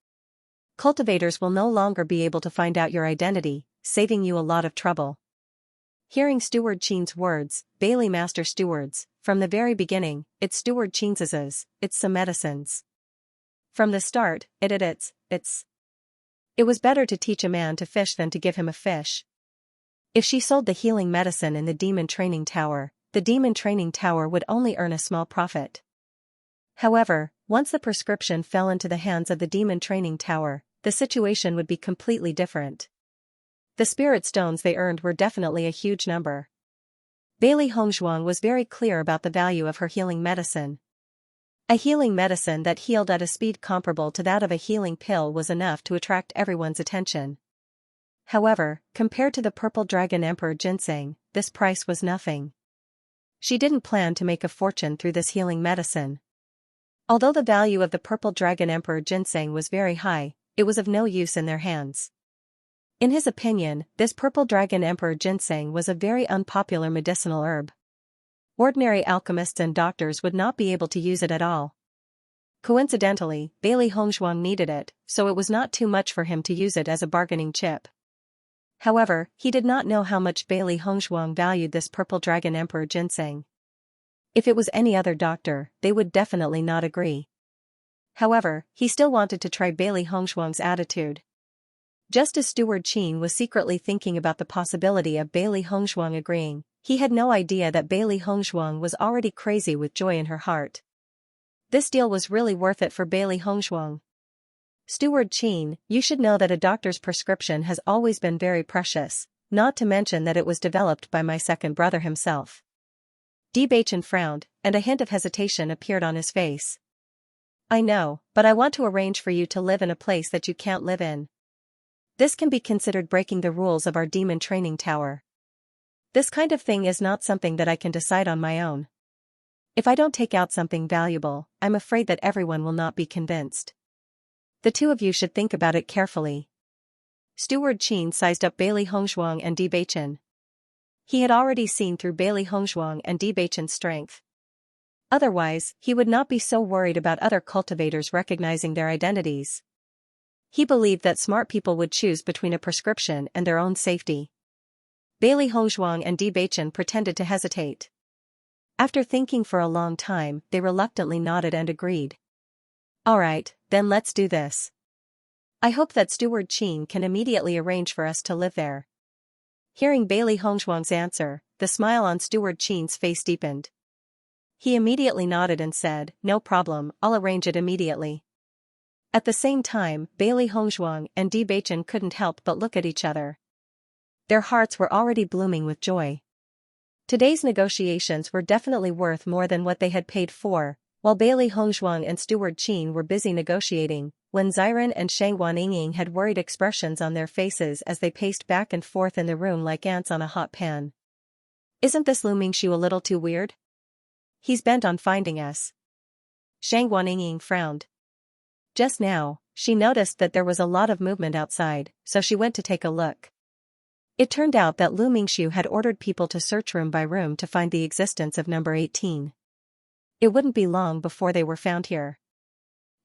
Cultivators will no longer be able to find out your identity, saving you a lot of trouble. Hearing Steward Qin's words, Bailey Master Stewards, from the very beginning, it's Steward Qin's, it's some medicines. From the start, it was better to teach a man to fish than to give him a fish. If she sold the healing medicine in the demon training tower, the demon training tower would only earn a small profit. However, once the prescription fell into the hands of the demon training tower, the situation would be completely different. The spirit stones they earned were definitely a huge number. Bailey Hongzhuang was very clear about the value of her healing medicine. A healing medicine that healed at a speed comparable to that of a healing pill was enough to attract everyone's attention. However, compared to the Purple Dragon Emperor ginseng, this price was nothing. She didn't plan to make a fortune through this healing medicine. Although the value of the Purple Dragon Emperor ginseng was very high, it was of no use in their hands. In his opinion, this Purple Dragon Emperor ginseng was a very unpopular medicinal herb. Ordinary alchemists and doctors would not be able to use it at all. Coincidentally, Bailey Hongzhuang needed it, so it was not too much for him to use it as a bargaining chip. However, he did not know how much Bailey Hongzhuang valued this Purple Dragon Emperor ginseng. If it was any other doctor, they would definitely not agree. However, he still wanted to try Bailey Hongzhuang's attitude. Just as Steward Qin was secretly thinking about the possibility of Bailey Hongzhuang agreeing, he had no idea that Bailey Hongzhuang was already crazy with joy in her heart. This deal was really worth it for Bailey Hongzhuang. Steward Qin, you should know that a doctor's prescription has always been very precious, not to mention that it was developed by my second brother himself. Bewitching frowned, and a hint of hesitation appeared on his face. I know, but I want to arrange for you to live in a place that you can't live in. This can be considered breaking the rules of our demon training tower. This kind of thing is not something that I can decide on my own. If I don't take out something valuable, I'm afraid that everyone will not be convinced. The two of you should think about it carefully. Steward Qin sized up Bailey Hongzhuang and Bewitching. He had already seen through Bailey Hongzhuang and Bewitching's strength. Otherwise, he would not be so worried about other cultivators recognizing their identities. He believed that smart people would choose between a prescription and their own safety. Bailey Hongzhuang and Bewitching pretended to hesitate. After thinking for a long time, they reluctantly nodded and agreed. Alright, then let's do this. I hope that Steward Qin can immediately arrange for us to live there. Hearing Bailey Hongzhuang's answer, the smile on Steward Qin's face deepened. He immediately nodded and said, no problem, I'll arrange it immediately. At the same time, Bailey Hongzhuang and Bewitching couldn't help but look at each other. Their hearts were already blooming with joy. Today's negotiations were definitely worth more than what they had paid for, while Bailey Hongzhuang and Steward Qin were busy negotiating, when Xiran and Shang Guanying had worried expressions on their faces as they paced back and forth in the room like ants on a hot pan. Isn't this Lu Mingxiu a little too weird? He's bent on finding us. Shang Guanying frowned. Just now, she noticed that there was a lot of movement outside, so she went to take a look. It turned out that Lu Mingxiu had ordered people to search room by room to find the existence of number 18. It wouldn't be long before they were found here.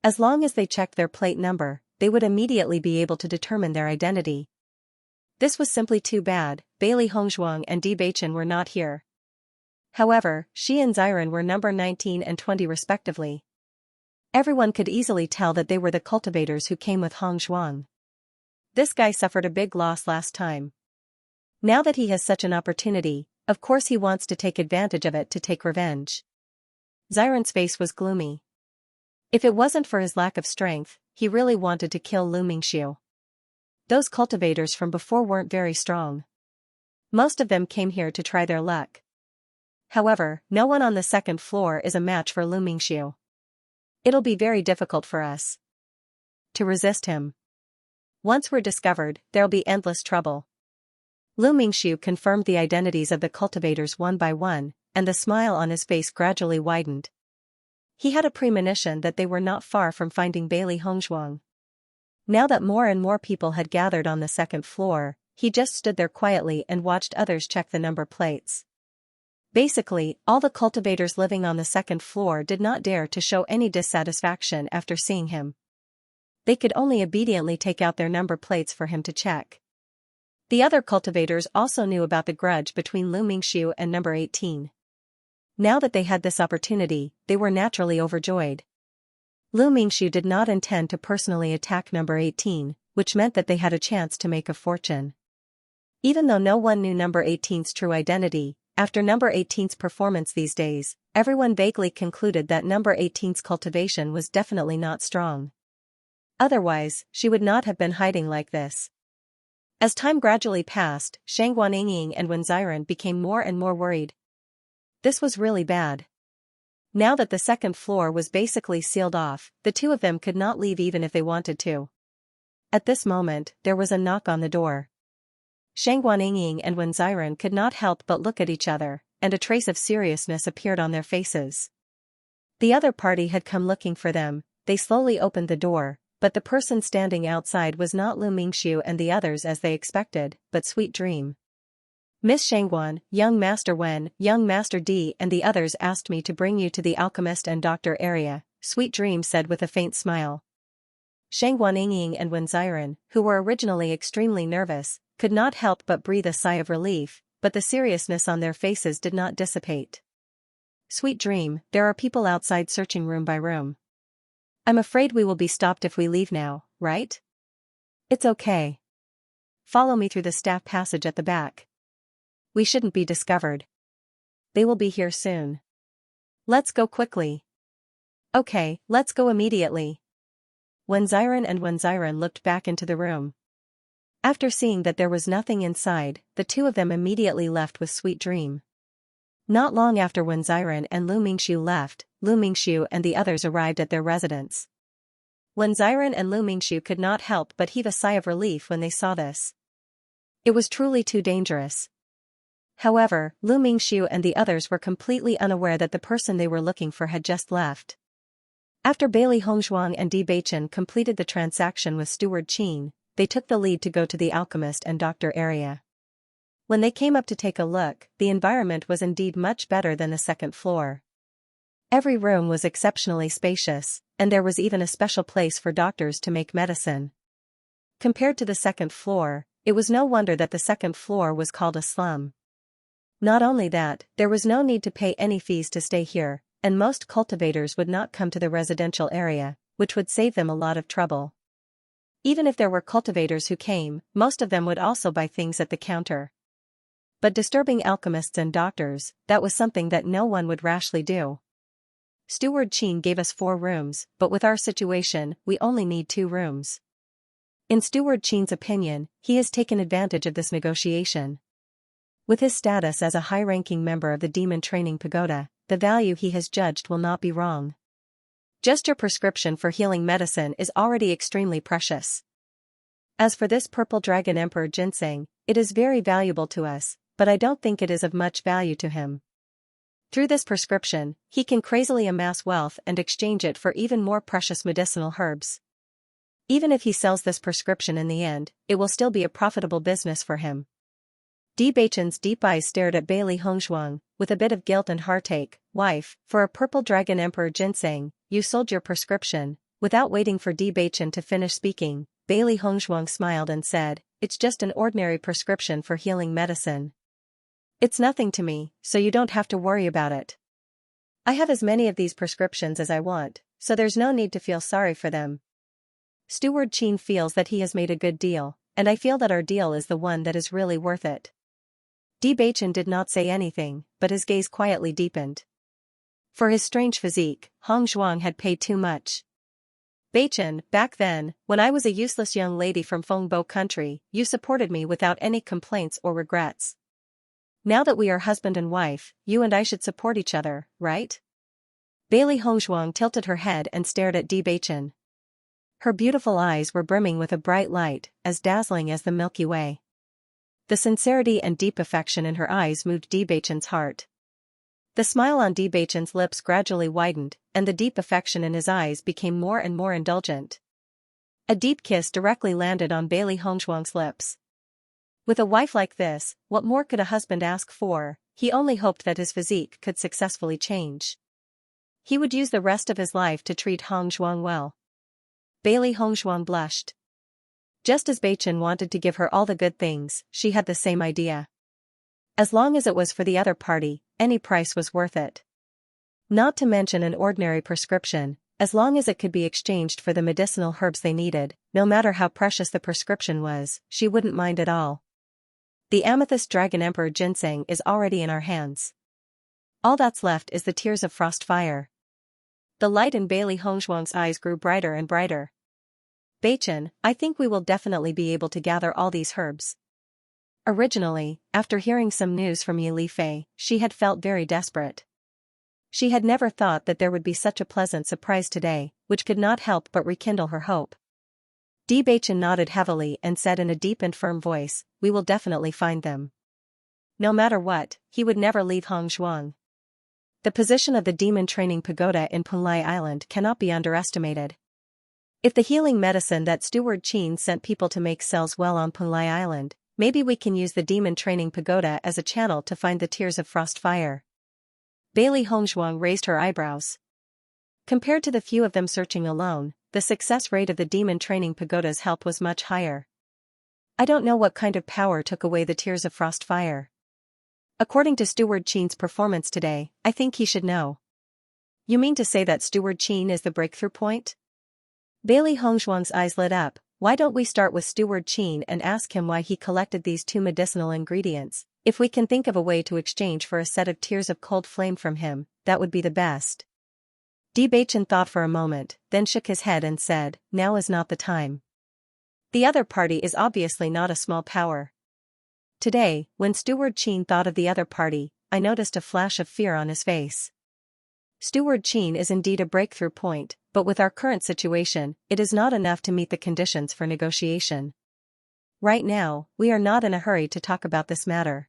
As long as they checked their plate number, they would immediately be able to determine their identity. This was simply too bad. Bailey Hongzhuang and Bewitching were not here. However, she and Xiran were number 19 and 20 respectively. Everyone could easily tell that they were the cultivators who came with Hongzhuang. This guy suffered a big loss last time. Now that he has such an opportunity, of course he wants to take advantage of it to take revenge. Xiran's face was gloomy. If it wasn't for his lack of strength, he really wanted to kill Lu Mingxiu. Those cultivators from before weren't very strong. Most of them came here to try their luck. However, no one on the second floor is a match for Lu Mingxiu. It'll be very difficult for us to resist him. Once we're discovered, there'll be endless trouble. Lu Mingxiu confirmed the identities of the cultivators one by one, and the smile on his face gradually widened. He had a premonition that they were not far from finding Bailey Hongzhuang. Now that more and more people had gathered on the second floor, he just stood there quietly and watched others check the number plates. Basically, all the cultivators living on the second floor did not dare to show any dissatisfaction after seeing him. They could only obediently take out their number plates for him to check. The other cultivators also knew about the grudge between Lu Mingxiu and number 18. Now that they had this opportunity, they were naturally overjoyed. Lu Mingxiu did not intend to personally attack number 18, which meant that they had a chance to make a fortune. Even though no one knew number 18's true identity, after number 18's performance these days, everyone vaguely concluded that number 18's cultivation was definitely not strong. Otherwise, she would not have been hiding like this. As time gradually passed, Shangguannying and Wenziren became more and more worried. This was really bad. Now that the second floor was basically sealed off, the two of them could not leave even if they wanted to. At this moment, there was a knock on the door. Shangguannying and Wenziren could not help but look at each other, and a trace of seriousness appeared on their faces. The other party had come looking for them. They slowly opened the door, but the person standing outside was not Lu Mingxiu and the others as they expected, but Sweet Dream. Miss Shangguan, Young Master Wen, Young Master Di and the others asked me to bring you to the alchemist and doctor area, Sweet Dream said with a faint smile. Shangguannying and Wenziren, who were originally extremely nervous, could not help but breathe a sigh of relief, but the seriousness on their faces did not dissipate. Sweet Dream, there are people outside searching room by room. I'm afraid we will be stopped if we leave now, right? It's okay. Follow me through the staff passage at the back. We shouldn't be discovered. They will be here soon. Let's go quickly. Okay, let's go immediately. Wenziren and Wenziren looked back into the room. After seeing that there was nothing inside, the two of them immediately left with Sweet Dream. Not long after Wenziren and Lu Mingxiu left, Lu Mingxiu and the others arrived at their residence. Wenziren and Lu Mingxiu could not help but heave a sigh of relief when they saw this. It was truly too dangerous. However, Lu Mingxiu and the others were completely unaware that the person they were looking for had just left. After Bailey Hongzhuang and Di Beichen completed the transaction with Steward Qin, they took the lead to go to the alchemist and doctor area. When they came up to take a look, the environment was indeed much better than the second floor. Every room was exceptionally spacious, and there was even a special place for doctors to make medicine. Compared to the second floor, it was no wonder that the second floor was called a slum. Not only that, there was no need to pay any fees to stay here, and most cultivators would not come to the residential area, which would save them a lot of trouble. Even if there were cultivators who came, most of them would also buy things at the counter. But disturbing alchemists and doctors, that was something that no one would rashly do. Steward Qin gave us 4 rooms, but with our situation, we only need 2 rooms. In Steward Qin's opinion, he has taken advantage of this negotiation. With his status as a high-ranking member of the Demon Training Pagoda, the value he has judged will not be wrong. Just your prescription for healing medicine is already extremely precious. As for this purple dragon emperor ginseng, it is very valuable to us, but I don't think it is of much value to him. Through this prescription, he can crazily amass wealth and exchange it for even more precious medicinal herbs. Even if he sells this prescription in the end, it will still be a profitable business for him. Di Beichen's deep eyes stared at Bailey Hongzhuang, with a bit of guilt and heartache. Wife, for a purple dragon emperor ginseng, you sold your prescription. Without waiting for Di Beichen to finish speaking, Bailey Hongzhuang smiled and said, it's just an ordinary prescription for healing medicine. It's nothing to me, so you don't have to worry about it. I have as many of these prescriptions as I want, so there's no need to feel sorry for them. Steward Qin feels that he has made a good deal, and I feel that our deal is the one that is really worth it. Di Beichen did not say anything, but his gaze quietly deepened. For his strange physique, Hongzhuang had paid too much. Beichen, back then, when I was a useless young lady from Fengbo country, you supported me without any complaints or regrets. Now that we are husband and wife, you and I should support each other, right? Bailey Hongzhuang tilted her head and stared at Di Beichen. Her beautiful eyes were brimming with a bright light, as dazzling as the Milky Way. The sincerity and deep affection in her eyes moved Di Beichen's heart. The smile on Di Beichen's lips gradually widened, and the deep affection in his eyes became more and more indulgent. A deep kiss directly landed on Bailey Hongzhuang's lips. With a wife like this, what more could a husband ask for? He only hoped that his physique could successfully change. He would use the rest of his life to treat Hongzhuang well. Bailey Hongzhuang blushed. Just as Beichen wanted to give her all the good things, she had the same idea. As long as it was for the other party, any price was worth it. Not to mention an ordinary prescription, as long as it could be exchanged for the medicinal herbs they needed, no matter how precious the prescription was, she wouldn't mind at all. The Amethyst Dragon Emperor ginseng is already in our hands. All that's left is the Tears of Frost Fire. The light in Bailey Hongzhuang's eyes grew brighter and brighter. Beichin, I think we will definitely be able to gather all these herbs. Originally, after hearing some news from Yi Fei, she had felt very desperate. She had never thought that there would be such a pleasant surprise today, which could not help but rekindle her hope. Beichin nodded heavily and said in a deep and firm voice, "We will definitely find them." No matter what, he would never leave Hongshuang. The position of the demon training pagoda in Punlai Island cannot be underestimated. If the healing medicine that Steward Qin sent people to make sells well on Punlai Island, maybe we can use the demon training pagoda as a channel to find the tears of frost fire. Bailey Hongshuang raised her eyebrows. Compared to the few of them searching alone, the success rate of the demon training pagoda's help was much higher. I don't know what kind of power took away the tears of frost fire. According to Steward Qin's performance today, I think he should know. You mean to say that Steward Qin is the breakthrough point? Bailey Hongshuang's eyes lit up. Why don't we start with Steward Qin and ask him why he collected these two medicinal ingredients? If we can think of a way to exchange for a set of tears of cold flame from him, that would be the best. Beichin thought for a moment, then shook his head and said, "Now is not the time. The other party is obviously not a small power." Today, when Steward Qin thought of the other party, I noticed a flash of fear on his face. Steward Qin is indeed a breakthrough point, but with our current situation, it is not enough to meet the conditions for negotiation. Right now, we are not in a hurry to talk about this matter.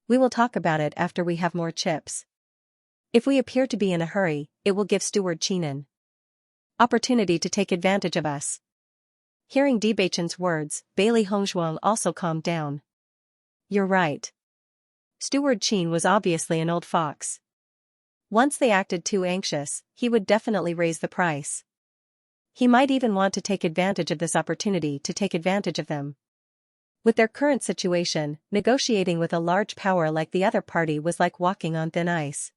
We will talk about it after we have more chips. If we appear to be in a hurry, it will give Steward Qin an opportunity to take advantage of us. Hearing Beichin's words, Bailey Hongshuang also calmed down. You're right. Steward Qin was obviously an old fox. Once they acted too anxious, he would definitely raise the price. He might even want to take advantage of this opportunity to take advantage of them. With their current situation, negotiating with a large power like the other party was like walking on thin ice.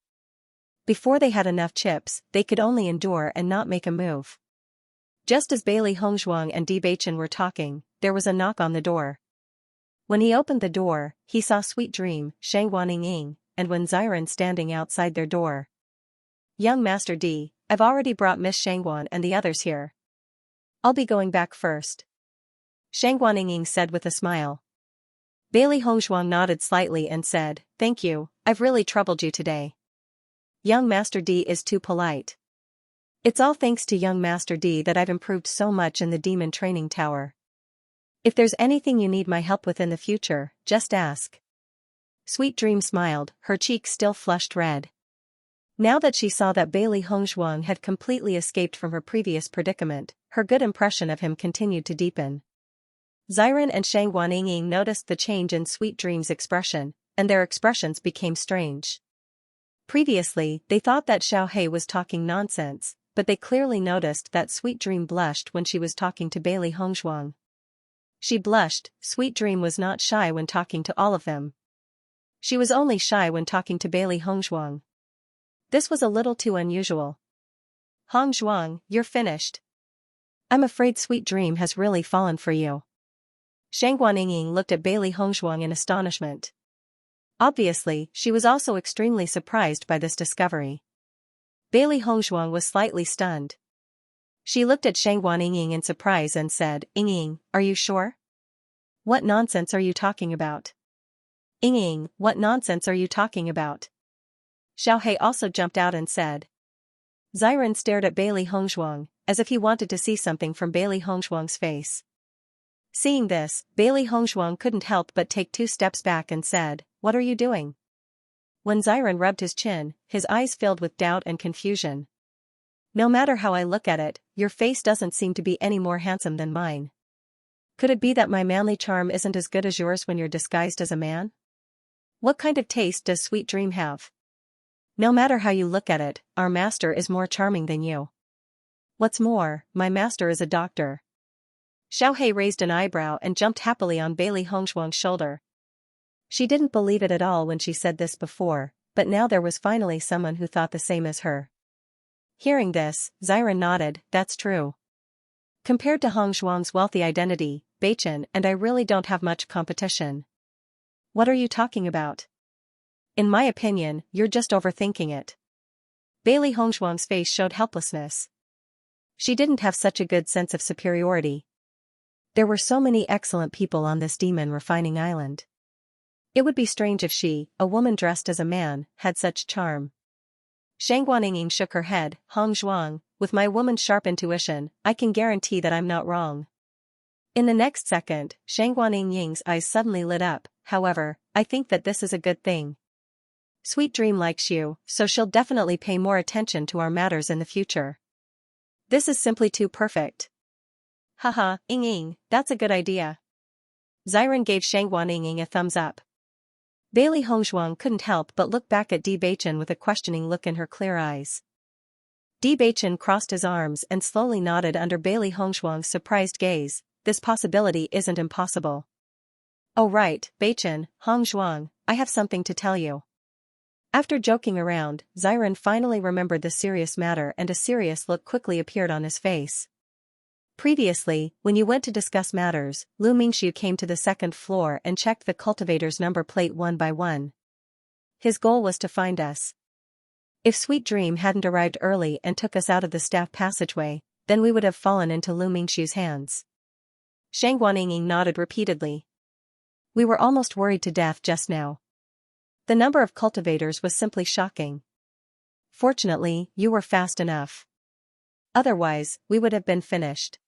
Before they had enough chips, they could only endure and not make a move. Just as Bailey Hongshuang and Beichin were talking, there was a knock on the door. When he opened the door, he saw Sweet Dream, Shangguan and Wen Xiren standing outside their door. "Young Master D, I've already brought Miss Shangguan and the others here. I'll be going back first," Shangguan said with a smile. Bailey Hongshuang nodded slightly and said, "Thank you, I've really troubled you today. Young Master D is too polite. It's all thanks to young Master D that I've improved so much in the demon training tower. If there's anything you need my help with in the future, just ask." Sweet Dream smiled, her cheeks still flushed red. Now that she saw that Bailey Hongshuang had completely escaped from her previous predicament, her good impression of him continued to deepen. Xiren and Shangguan noticed the change in Sweet Dream's expression, and their expressions became strange. Previously, they thought that Xiaohei was talking nonsense, but they clearly noticed that Sweet Dream blushed when she was talking to Bailey Hongshuang. She blushed. Sweet Dream was not shy when talking to all of them. She was only shy when talking to Bailey Hongshuang. This was a little too unusual. "Hongshuang, you're finished. I'm afraid Sweet Dream has really fallen for you." Shangguan looked at Bailey Hongshuang in astonishment. Obviously, she was also extremely surprised by this discovery. Bailey Hongshuang was slightly stunned. She looked at Shangguan in surprise and said, "Ying, are you sure? What nonsense are you talking about? Ying, what nonsense are you talking about?" Xiaohei also jumped out and said. Xiren stared at Bailey Hongshuang, as if he wanted to see something from Bailey Hongshuang's face. Seeing this, Bailey Hongshuang couldn't help but take 2 steps back and said, "What are you doing?" When Xiren rubbed his chin, his eyes filled with doubt and confusion. "No matter how I look at it, your face doesn't seem to be any more handsome than mine. Could it be that my manly charm isn't as good as yours when you're disguised as a man? What kind of taste does Sweet Dream have? No matter how you look at it, our master is more charming than you. What's more, my master is a doctor." Xiaohei raised an eyebrow and jumped happily on Bailey Hongshuang's shoulder. She didn't believe it at all when she said this before, but now there was finally someone who thought the same as her. Hearing this, Xiren nodded, "That's true. Compared to Hongshuang's wealthy identity, Beichin and I really don't have much competition." "What are you talking about? In my opinion, you're just overthinking it." Bailey Hongshuang's face showed helplessness. She didn't have such a good sense of superiority. There were so many excellent people on this demon refining island. It would be strange if she, a woman dressed as a man, had such charm. Shang Guanyin shook her head. Hong Zhuang, with my woman's sharp intuition, I can guarantee that I'm not wrong. In the next second, Shang Guanying's eyes suddenly lit up. However, I think that this is a good thing. Sweet Dream likes you, so she'll definitely pay more attention to our matters in the future. This is simply too perfect. Haha, Ying, that's a good idea. Xiren gave Shang Guanying a thumbs up. Bailey Hongzhuang couldn't help but look back at Bewitching with a questioning look in her clear eyes. Bewitching crossed his arms and slowly nodded under Bailey Hongzhuang's surprised gaze. This possibility isn't impossible. Oh right, Beichen, Hongzhuang, I have something to tell you. After joking around, Xiren finally remembered the serious matter and a serious look quickly appeared on his face. Previously, when you went to discuss matters, Lu Mingxiu came to the second floor and checked the cultivator's number plate one by one. His goal was to find us. If Sweet Dream hadn't arrived early and took us out of the staff passageway, then we would have fallen into Lu Mingxiu's hands. Shang Guanying nodded repeatedly. We were almost worried to death just now. The number of cultivators was simply shocking. Fortunately, you were fast enough. Otherwise, we would have been finished.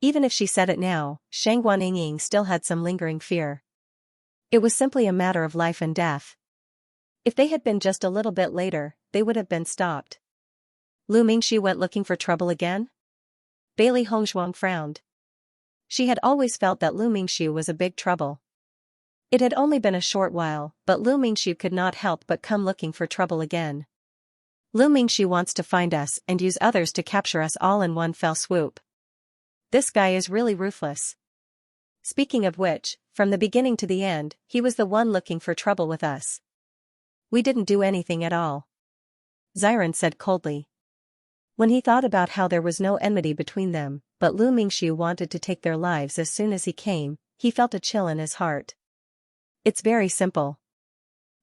Even if she said it now, Shang Guanying still had some lingering fear. It was simply a matter of life and death. If they had been just a little bit later, they would have been stopped. Lu Mingxiu went looking for trouble again? Bailey Hongzhuang frowned. She had always felt that Lu Mingxiu was a big trouble. It had only been a short while, but Lu Mingxiu could not help but come looking for trouble again. Lu Mingxiu wants to find us and use others to capture us all in one fell swoop. This guy is really ruthless. Speaking of which, from the beginning to the end, he was the one looking for trouble with us. We didn't do anything at all. Xiren said coldly. When he thought about how there was no enmity between them, but Lu Mingxiu wanted to take their lives as soon as he came, he felt a chill in his heart. It's very simple.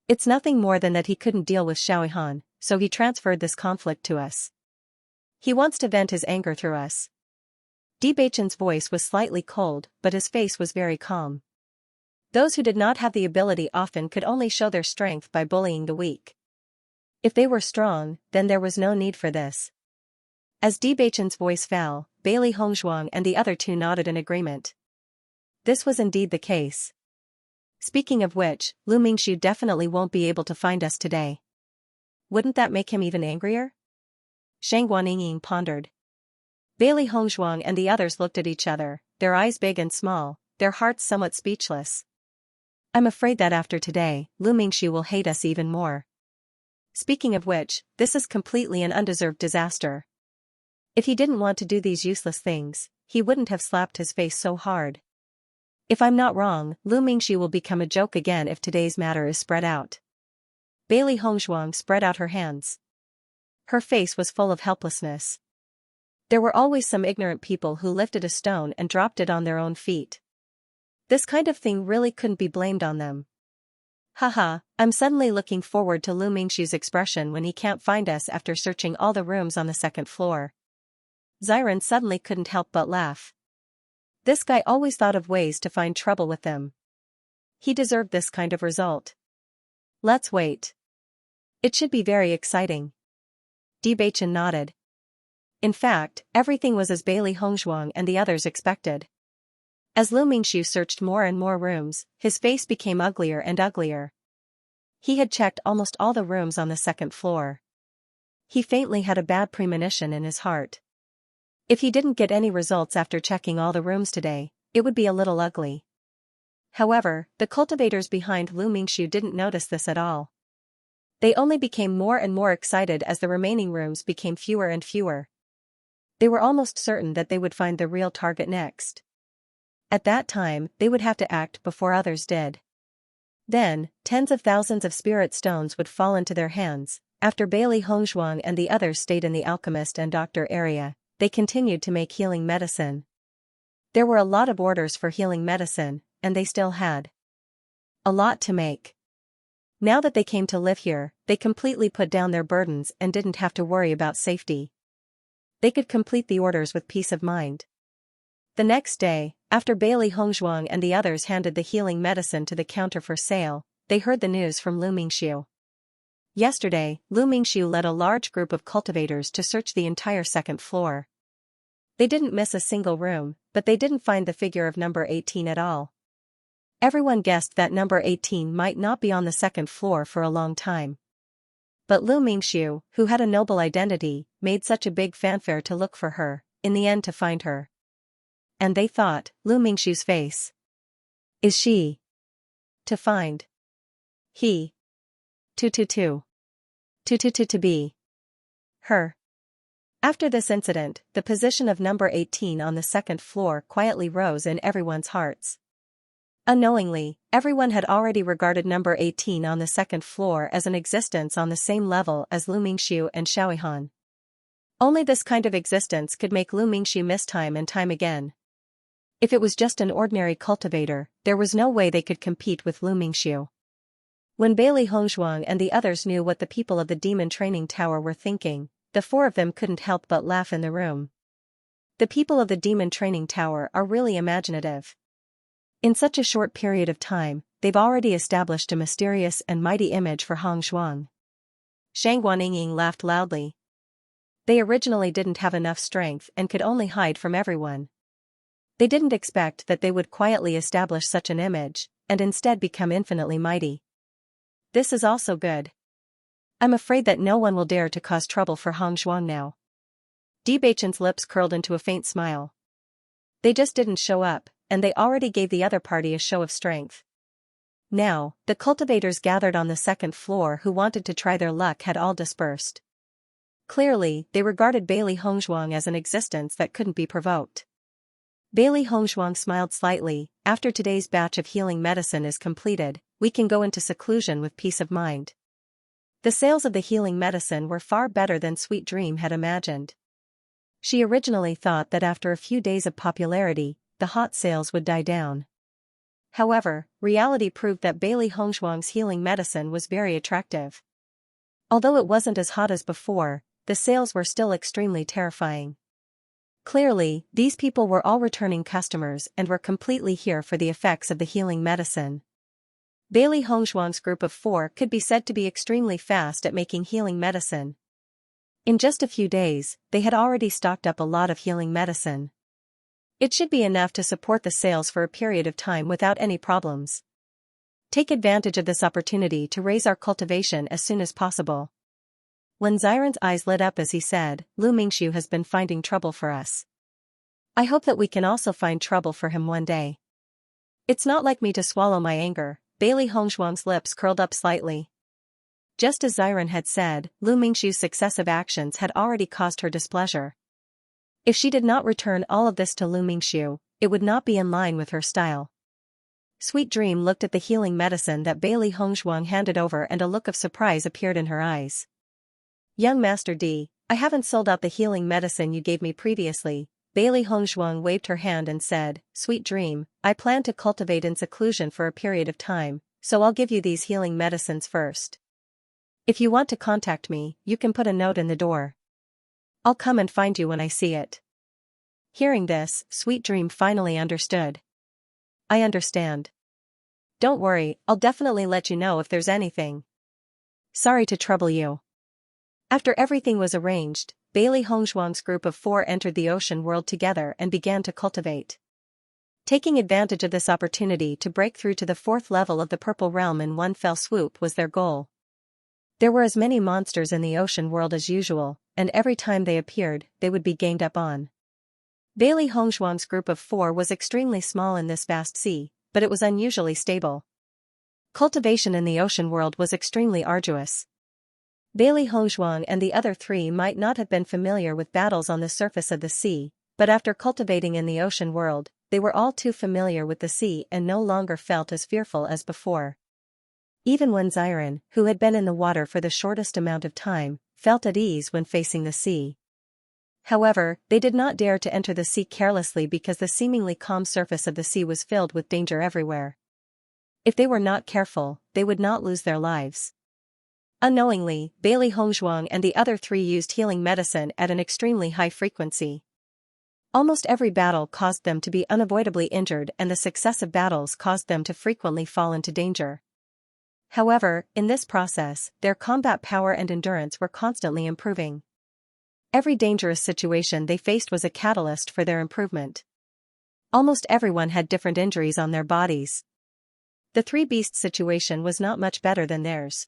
It's nothing more than that he couldn't deal with Xiaohan, so he transferred this conflict to us. He wants to vent his anger through us. Debachen's voice was slightly cold, but his face was very calm. Those who did not have the ability often could only show their strength by bullying the weak. If they were strong, then there was no need for this. As Debachen's voice fell, Bailey Hongzhuang and the other two nodded in agreement. This was indeed the case. Speaking of which, Lu Mingxiu definitely won't be able to find us today. Wouldn't that make him even angrier? Shang Guanying pondered. Bailey Hongzhuang and the others looked at each other, their eyes big and small, their hearts somewhat speechless. I'm afraid that after today, Lu Mingxiu will hate us even more. Speaking of which, this is completely an undeserved disaster. If he didn't want to do these useless things, he wouldn't have slapped his face so hard. If I'm not wrong, Lu Mingxiu will become a joke again if today's matter is spread out. Bailey Hongzhuang spread out her hands. Her face was full of helplessness. There were always some ignorant people who lifted a stone and dropped it on their own feet. This kind of thing really couldn't be blamed on them. Haha, I'm suddenly looking forward to Lu Mingxiu's expression when he can't find us after searching all the rooms on the second floor. Xiren suddenly couldn't help but laugh. This guy always thought of ways to find trouble with them. He deserved this kind of result. Let's wait. It should be very exciting. Debacchen nodded. In fact, everything was as Bailey Hongzhuang and the others expected. As Lu Mingxiu searched more and more rooms, his face became uglier and uglier. He had checked almost all the rooms on the second floor. He faintly had a bad premonition in his heart. If he didn't get any results after checking all the rooms today, it would be a little ugly. However, the cultivators behind Lu Mingxiu didn't notice this at all. They only became more and more excited as the remaining rooms became fewer and fewer. They were almost certain that they would find the real target next. At that time, they would have to act before others did. Then, tens of thousands of spirit stones would fall into their hands. After Bailey Hongzhuang and the others stayed in the alchemist and doctor area, they continued to make healing medicine. There were a lot of orders for healing medicine, and they still had a lot to make. Now that they came to live here, they completely put down their burdens and didn't have to worry about safety. They could complete the orders with peace of mind. The next day, after Bailey Hongzhuang and the others handed the healing medicine to the counter for sale, they heard the news from Lu Mingxiu. Yesterday, Lu Mingxiu led a large group of cultivators to search the entire second floor. They didn't miss a single room, but they didn't find the figure of number 18 at all. Everyone guessed that number 18 might not be on the second floor for a long time. But Lu Mingxiu, who had a noble identity, made such a big fanfare to look for her, in the end to find her. And they thought, Lu Mingxiu's face. Is she to find? He. To be. Her. After this incident, the position of number 18 on the second floor quietly rose in everyone's hearts. Unknowingly, everyone had already regarded number 18 on the second floor as an existence on the same level as Lu Mingxiu and Xiaoyihan. Only this kind of existence could make Lu Mingxiu miss time and time again. If it was just an ordinary cultivator, there was no way they could compete with Lu Mingxiu. When Bailey Hongzhuang and the others knew what the people of the demon training tower were thinking, the four of them couldn't help but laugh in the room. The people of the demon training tower are really imaginative. In such a short period of time, they've already established a mysterious and mighty image for Hongzhuang. Shang Guanying laughed loudly. They originally didn't have enough strength and could only hide from everyone. They didn't expect that they would quietly establish such an image, and instead become infinitely mighty. This is also good. I'm afraid that no one will dare to cause trouble for Hongzhuang now. Bewitching's lips curled into a faint smile. They just didn't show up, and they already gave the other party a show of strength. Now, the cultivators gathered on the second floor who wanted to try their luck had all dispersed. Clearly, they regarded Bailey Hongzhuang as an existence that couldn't be provoked. Bailey Hongzhuang smiled slightly. After today's batch of healing medicine is completed, we can go into seclusion with peace of mind. The sales of the healing medicine were far better than Sweet Dream had imagined. She originally thought that after a few days of popularity, the hot sales would die down. However, reality proved that Bailey Hongzhuang's healing medicine was very attractive. Although it wasn't as hot as before, the sales were still extremely terrifying. Clearly, these people were all returning customers and were completely here for the effects of the healing medicine. Bailey Hongzhuang's group of 4 could be said to be extremely fast at making healing medicine. In just a few days, they had already stocked up a lot of healing medicine. It should be enough to support the sales for a period of time without any problems. Take advantage of this opportunity to raise our cultivation as soon as possible. When Xiren's eyes lit up as he said, Lu Mingxiu has been finding trouble for us. I hope that we can also find trouble for him one day. It's not like me to swallow my anger. Bailey Hongzhuang's lips curled up slightly. Just as Xiren had said, Lu Mingxiu's successive actions had already caused her displeasure. If she did not return all of this to Lu Mingxiu, it would not be in line with her style. Sweet Dream looked at the healing medicine that Bailey Hongzhuang handed over and a look of surprise appeared in her eyes. Young Master D, I haven't sold out the healing medicine you gave me previously. Bailey Hongzhuang waved her hand and said, Sweet Dream, I plan to cultivate in seclusion for a period of time, so I'll give you these healing medicines first. If you want to contact me, you can put a note in the door. I'll come and find you when I see it. Hearing this, Sweet Dream finally understood. I understand. Don't worry, I'll definitely let you know if there's anything. Sorry to trouble you. After everything was arranged, Bailey Hongzhuang's group of 4 entered the ocean world together and began to cultivate. Taking advantage of this opportunity to break through to the 4th level of the Purple Realm in one fell swoop was their goal. There were as many monsters in the ocean world as usual, and every time they appeared, they would be ganged up on. Bailey Hongzhuang's group of 4 was extremely small in this vast sea, but it was unusually stable. Cultivation in the ocean world was extremely arduous. Bailey Hongzhuang and the other 3 might not have been familiar with battles on the surface of the sea, but after cultivating in the ocean world, they were all too familiar with the sea and no longer felt as fearful as before. Even when Xiren, who had been in the water for the shortest amount of time, felt at ease when facing the sea. However, they did not dare to enter the sea carelessly because the seemingly calm surface of the sea was filled with danger everywhere. If they were not careful, they would not lose their lives. Unknowingly, Bailey Hongzhuang and the other three used healing medicine at an extremely high frequency. Almost every battle caused them to be unavoidably injured, and the successive battles caused them to frequently fall into danger. However, in this process, their combat power and endurance were constantly improving. Every dangerous situation they faced was a catalyst for their improvement. Almost everyone had different injuries on their bodies. The three beasts situation was not much better than theirs.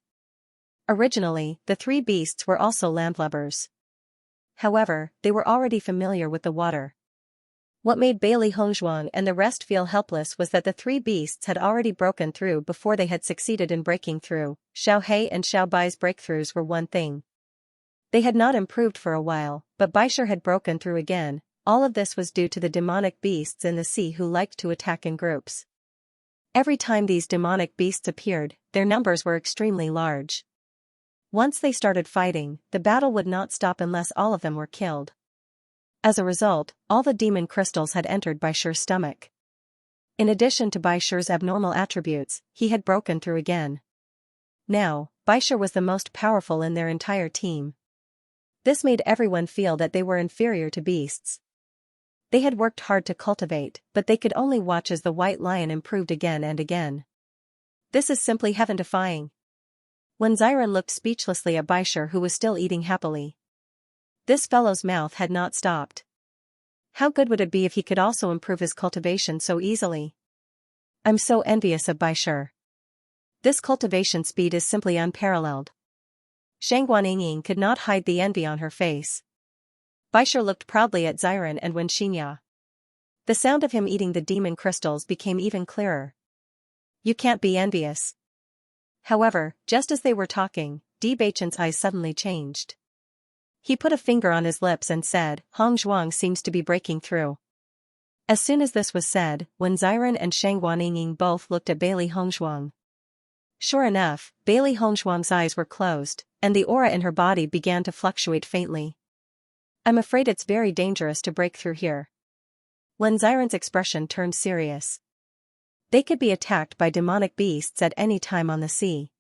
Originally, the three beasts were also landlubbers. However, they were already familiar with the water. What made Bailey Hongzhuang and the rest feel helpless was that the three beasts had already broken through before they had succeeded in breaking through. Xiao He and Xiao Bai's breakthroughs were one thing. They had not improved for a while, but Baisher had broken through again. All of this was due to the demonic beasts in the sea who liked to attack in groups. Every time these demonic beasts appeared, their numbers were extremely large. Once they started fighting, the battle would not stop unless all of them were killed. As a result, all the demon crystals had entered Baisher's stomach. In addition to Baisher's abnormal attributes, he had broken through again. Now, Baisher was the most powerful in their entire team. This made everyone feel that they were inferior to beasts. They had worked hard to cultivate, but they could only watch as the white lion improved again and again. This is simply heaven-defying. When Xiren looked speechlessly at Baisher, who was still eating happily. This fellow's mouth had not stopped. How good would it be if he could also improve his cultivation so easily? I'm so envious of Baisher. This cultivation speed is simply unparalleled. Shangguan could not hide the envy on her face. Baisher looked proudly at Xiren and Xianxia. The sound of him eating the demon crystals became even clearer. You can't be envious. However, just as they were talking, Bewitching's eyes suddenly changed. He put a finger on his lips and said, Hongzhuang seems to be breaking through. As soon as this was said, when Xiren and Shangguan both looked at Bailey Hongzhuang. Sure enough, Bailey Hongzhuang's eyes were closed, and the aura in her body began to fluctuate faintly. I'm afraid it's very dangerous to break through here. When Xiren's expression turned serious. They could be attacked by demonic beasts at any time on the sea.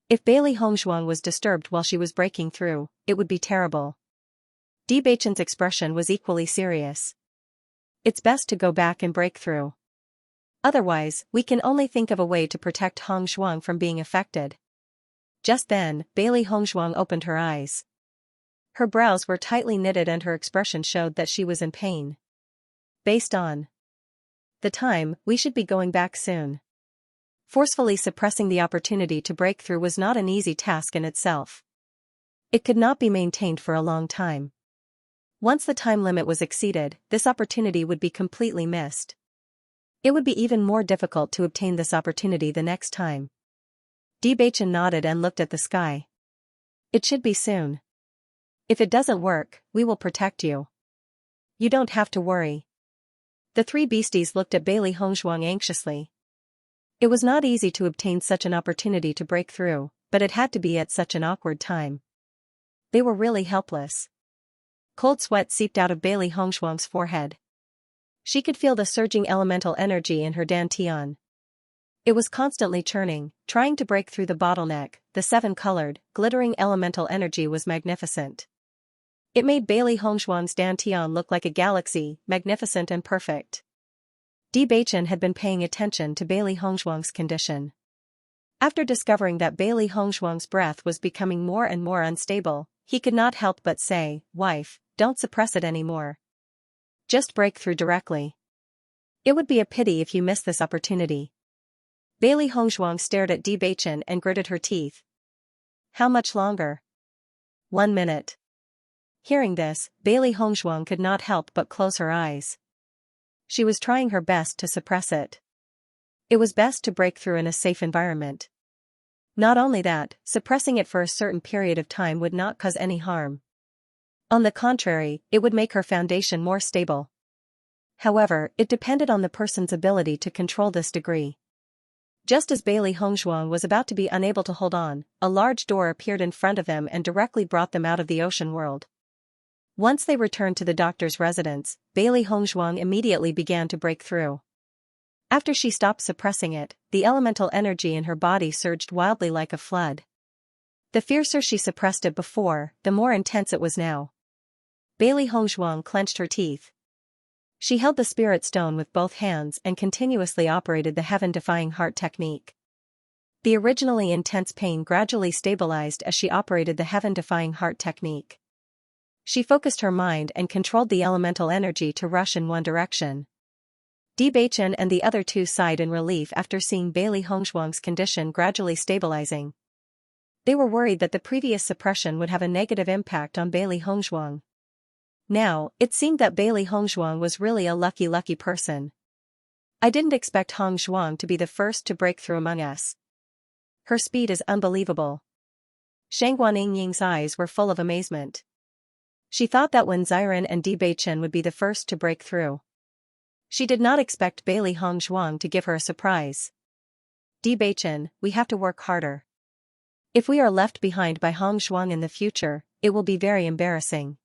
If Bailey Hongzhuang was disturbed while she was breaking through, it would be terrible. Bewitching's expression was equally serious. It's best to go back and break through. Otherwise, we can only think of a way to protect Hongzhuang from being affected. Just then, Bailey Hongzhuang opened her eyes. Her brows were tightly knitted and her expression showed that she was in pain. Based on the time, we should be going back soon. Forcefully suppressing the opportunity to break through was not an easy task in itself. It could not be maintained for a long time. Once the time limit was exceeded, this opportunity would be completely missed. It would be even more difficult to obtain this opportunity the next time. Bewitching nodded and looked at the sky. It should be soon. If it doesn't work, we will protect you. You don't have to worry. The three beasties looked at Bailey Hongzhuang anxiously. It was not easy to obtain such an opportunity to break through, but it had to be at such an awkward time. They were really helpless. Cold sweat seeped out of Bailey Hongzhuang's forehead. She could feel the surging elemental energy in her dantian. It was constantly churning, trying to break through the bottleneck. The seven-colored, glittering elemental energy was magnificent. It made Bailey Hongzhuang's dantian look like a galaxy, magnificent and perfect. Bewitching had been paying attention to Bailey Hongzhuang's condition. After discovering that Bailey Hongzhuang's breath was becoming more and more unstable, he could not help but say, "Wife, don't suppress it anymore. Just break through directly. It would be a pity if you miss this opportunity." Bailey Hongzhuang stared at Bewitching and gritted her teeth. How much longer? 1 minute. Hearing this, Bailey Hongzhuang could not help but close her eyes. She was trying her best to suppress it. It was best to break through in a safe environment. Not only that, suppressing it for a certain period of time would not cause any harm. On the contrary, it would make her foundation more stable. However, it depended on the person's ability to control this degree. Just as Bailey Hongzhuang was about to be unable to hold on, a large door appeared in front of them and directly brought them out of the ocean world. Once they returned to the doctor's residence, Bailey Hongzhuang immediately began to break through. After she stopped suppressing it, the elemental energy in her body surged wildly like a flood. The fiercer she suppressed it before, the more intense it was now. Bailey Hongzhuang clenched her teeth. She held the spirit stone with both hands and continuously operated the heaven-defying heart technique. The originally intense pain gradually stabilized as she operated the heaven-defying heart technique. She focused her mind and controlled the elemental energy to rush in one direction. Bewitching and the other two sighed in relief after seeing Bailey Hongzhuang's condition gradually stabilizing. They were worried that the previous suppression would have a negative impact on Bailey Hongzhuang. Now, it seemed that Bailey Hongzhuang was really a lucky person. I didn't expect Hongzhuang to be the first to break through among us. Her speed is unbelievable. Shangguan eyes were full of amazement. She thought that Wen Xiren and Bewitching would be the first to break through. She did not expect Bailey Hongzhuang to give her a surprise. Bewitching, we have to work harder. If we are left behind by Hongzhuang in the future, it will be very embarrassing.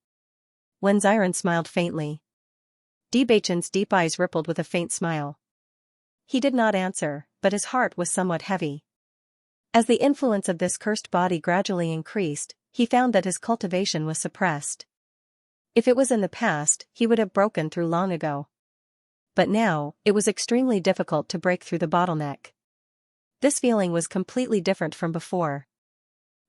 Wen Xiren smiled faintly. Bewitching's deep eyes rippled with a faint smile. He did not answer, but his heart was somewhat heavy. As the influence of this cursed body gradually increased, he found that his cultivation was suppressed. If it was in the past, he would have broken through long ago. But now, it was extremely difficult to break through the bottleneck. This feeling was completely different from before.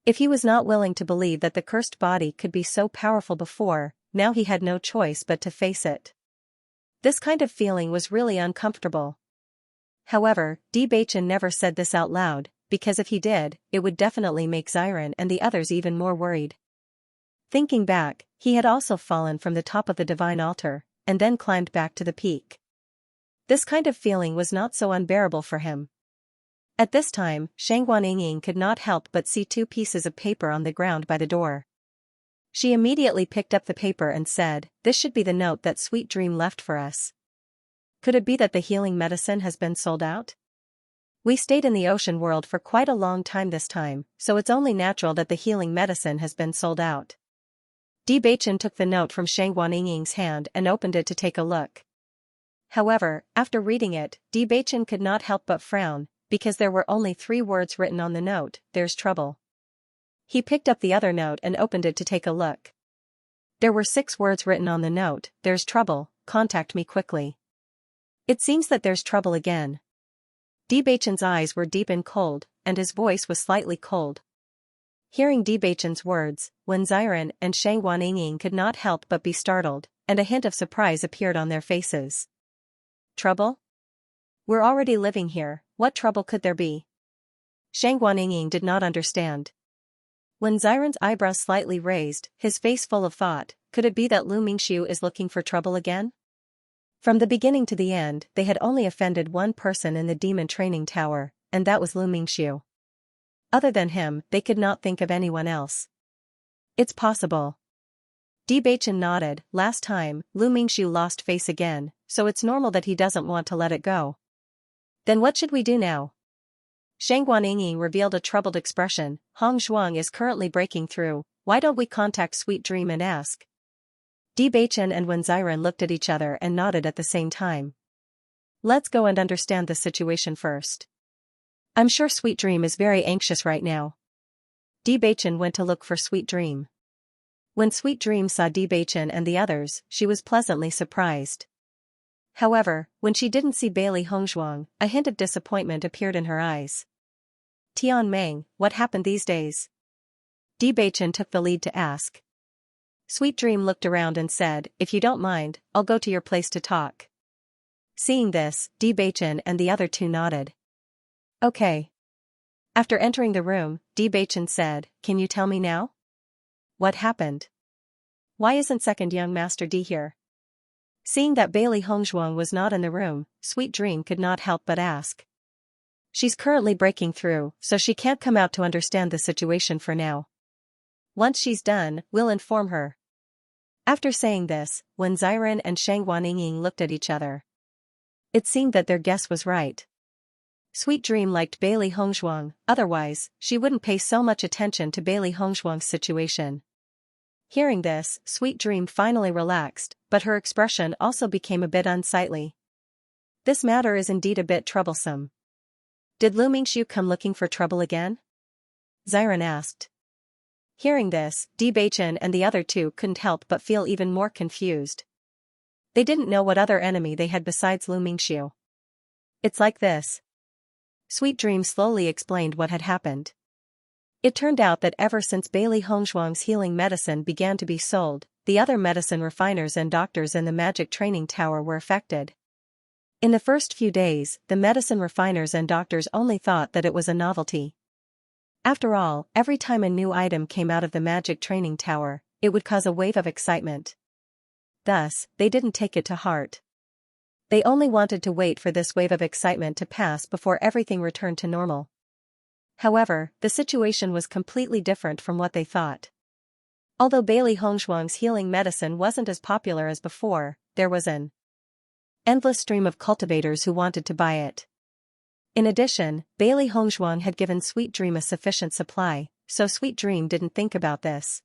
If he was not willing to believe that the cursed body could be so powerful before, now he had no choice but to face it. This kind of feeling was really uncomfortable. However, Bewitching never said this out loud, because if he did, it would definitely make Xiren and the others even more worried. Thinking back, he had also fallen from the top of the divine altar, and then climbed back to the peak. This kind of feeling was not so unbearable for him. At this time, Shangguan could not help but see two pieces of paper on the ground by the door. She immediately picked up the paper and said, "This should be the note that Sweet Dream left for us. Could it be that the healing medicine has been sold out? We stayed in the ocean world for quite a long time this time, so it's only natural that the healing medicine has been sold out." Bewitching took the note from Shangguan hand and opened it to take a look. However, after reading it, Bewitching could not help but frown, because there were only 3 words written on the note: "There's trouble." He picked up the other note and opened it to take a look. There were 6 words written on the note: "There's trouble, contact me quickly." It seems that there's trouble again. Bewitching's eyes were deep and cold, and his voice was slightly cold. Hearing Bewitching's words, Wen Xiren and Shangguan could not help but be startled, and a hint of surprise appeared on their faces. Trouble? We're already living here, what trouble could there be? Shangguan did not understand. Wen Xiren's eyebrows slightly raised, his face full of thought, could it be that Lu Mingxiu is looking for trouble again? From the beginning to the end, they had only offended one person in the demon training tower, and that was Lu Mingxiu. Other than him, they could not think of anyone else. It's possible. Bewitching nodded. Last time, Lu Mingxiu lost face again, so it's normal that he doesn't want to let it go. Then what should we do now? Shangguan revealed a troubled expression. Hongzhuang is currently breaking through, why don't we contact Sweet Dream and ask? Bewitching and Wen Xiren looked at each other and nodded at the same time. Let's go and understand the situation first. I'm sure Sweet Dream is very anxious right now. Bewitching went to look for Sweet Dream. When Sweet Dream saw Bewitching and the others, she was pleasantly surprised. However, when she didn't see Bailey Hongzhuang, a hint of disappointment appeared in her eyes. Tian Meng, what happened these days? Bewitching took the lead to ask. Sweet Dream looked around and said, if you don't mind, I'll go to your place to talk. Seeing this, Bewitching and the other two nodded. Okay. After entering the room, Bewitching said, can you tell me now? What happened? Why isn't second young Master D here? Seeing that Bailey Hongzhuang was not in the room, Sweet Dream could not help but ask. She's currently breaking through, so she can't come out to understand the situation for now. Once she's done, we'll inform her. After saying this, Wen Xiren and Shangguan looked at each other. It seemed that their guess was right. Sweet Dream liked Bailey Hongzhuang, otherwise, she wouldn't pay so much attention to Bailey Hongzhuang's situation. Hearing this, Sweet Dream finally relaxed, but her expression also became a bit unsightly. This matter is indeed a bit troublesome. Did Lu Mingxiu come looking for trouble again? Xiren asked. Hearing this, Bewitching and the other two couldn't help but feel even more confused. They didn't know what other enemy they had besides Lu Mingxiu. It's like this. Sweet Dream slowly explained what had happened. It turned out that ever since Bailey Hongzhuang's healing medicine began to be sold, the other medicine refiners and doctors in the magic training tower were affected. In the first few days, the medicine refiners and doctors only thought that it was a novelty. After all, every time a new item came out of the magic training tower, it would cause a wave of excitement. Thus, they didn't take it to heart. They only wanted to wait for this wave of excitement to pass before everything returned to normal. However, the situation was completely different from what they thought. Although Bailey Hongzhuang's healing medicine wasn't as popular as before, there was an endless stream of cultivators who wanted to buy it. In addition, Bailey Hongzhuang had given Sweet Dream a sufficient supply, so Sweet Dream didn't think about this.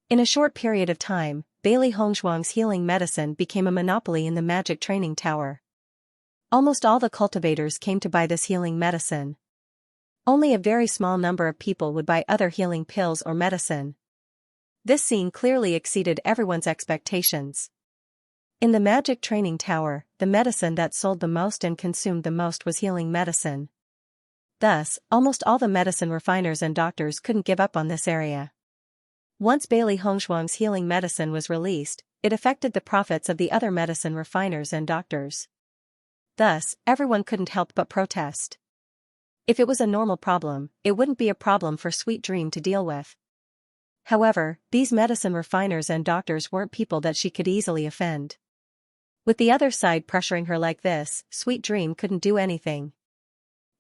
In a short period of time, Bailey Hongzhuang's healing medicine became a monopoly in the magic training tower. Almost all the cultivators came to buy this healing medicine. Only a very small number of people would buy other healing pills or medicine. This scene clearly exceeded everyone's expectations. In the magic training tower, the medicine that sold the most and consumed the most was healing medicine. Thus, almost all the medicine refiners and doctors couldn't give up on this area. Once Bailey Hongzhuang's healing medicine was released, it affected the profits of the other medicine refiners and doctors. Thus, everyone couldn't help but protest. If it was a normal problem, it wouldn't be a problem for Sweet Dream to deal with. However, these medicine refiners and doctors weren't people that she could easily offend. With the other side pressuring her like this, Sweet Dream couldn't do anything.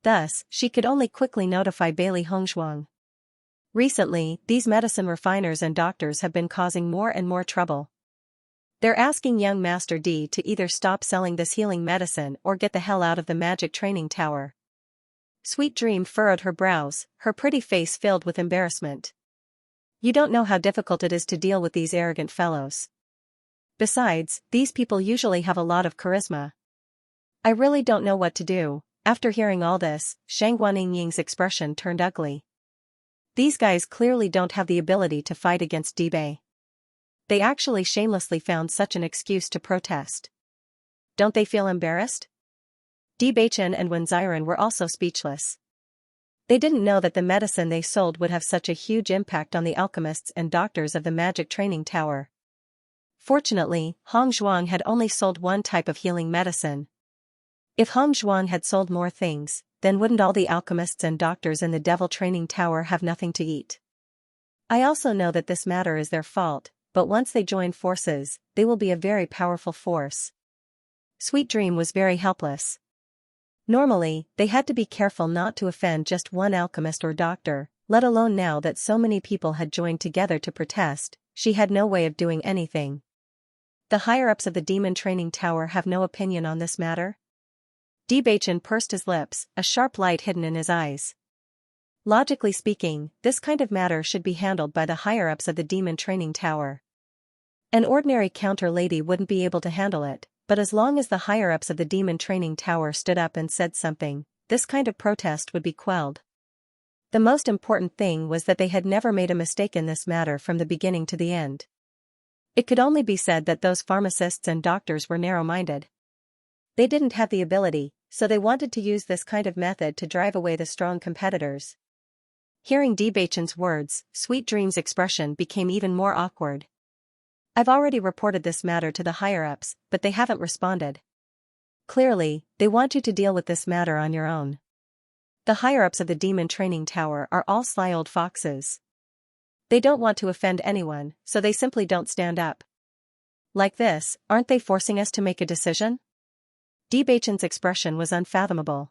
Thus, she could only quickly notify Bailey Hongzhuang. Recently, these medicine refiners and doctors have been causing more and more trouble. They're asking young Master D to either stop selling this healing medicine or get the hell out of the magic training tower. Sweet Dream furrowed her brows, her pretty face filled with embarrassment. You don't know how difficult it is to deal with these arrogant fellows. Besides, these people usually have a lot of charisma. I really don't know what to do. After hearing all this, Xianxia expression turned ugly. These guys clearly don't have the ability to fight against Dibei. They actually shamelessly found such an excuse to protest. Don't they feel embarrassed? Bewitching and Wenziren were also speechless. They didn't know that the medicine they sold would have such a huge impact on the alchemists and doctors of the magic training tower. Fortunately, Hongzhuang had only sold one type of healing medicine. If Hongzhuang had sold more things, then wouldn't all the alchemists and doctors in the devil training tower have nothing to eat? I also know that this matter is their fault, but once they join forces, they will be a very powerful force. Sweet Dream was very helpless. Normally, they had to be careful not to offend just one alchemist or doctor, let alone now that so many people had joined together to protest, she had no way of doing anything. The higher-ups of the demon training tower have no opinion on this matter? Bewitching pursed his lips, a sharp light hidden in his eyes. Logically speaking, this kind of matter should be handled by the higher-ups of the demon training tower. An ordinary counter lady wouldn't be able to handle it, but as long as the higher-ups of the demon training tower stood up and said something, this kind of protest would be quelled. The most important thing was that they had never made a mistake in this matter from the beginning to the end. It could only be said that those pharmacists and doctors were narrow-minded. They didn't have the ability, so they wanted to use this kind of method to drive away the strong competitors. Hearing Bewitching's words, Sweet Dream's expression became even more awkward. I've already reported this matter to the higher-ups, but they haven't responded. Clearly, they want you to deal with this matter on your own. The higher-ups of the demon training tower are all sly old foxes. They don't want to offend anyone, so they simply don't stand up. Like this, aren't they forcing us to make a decision? Bewitching's expression was unfathomable.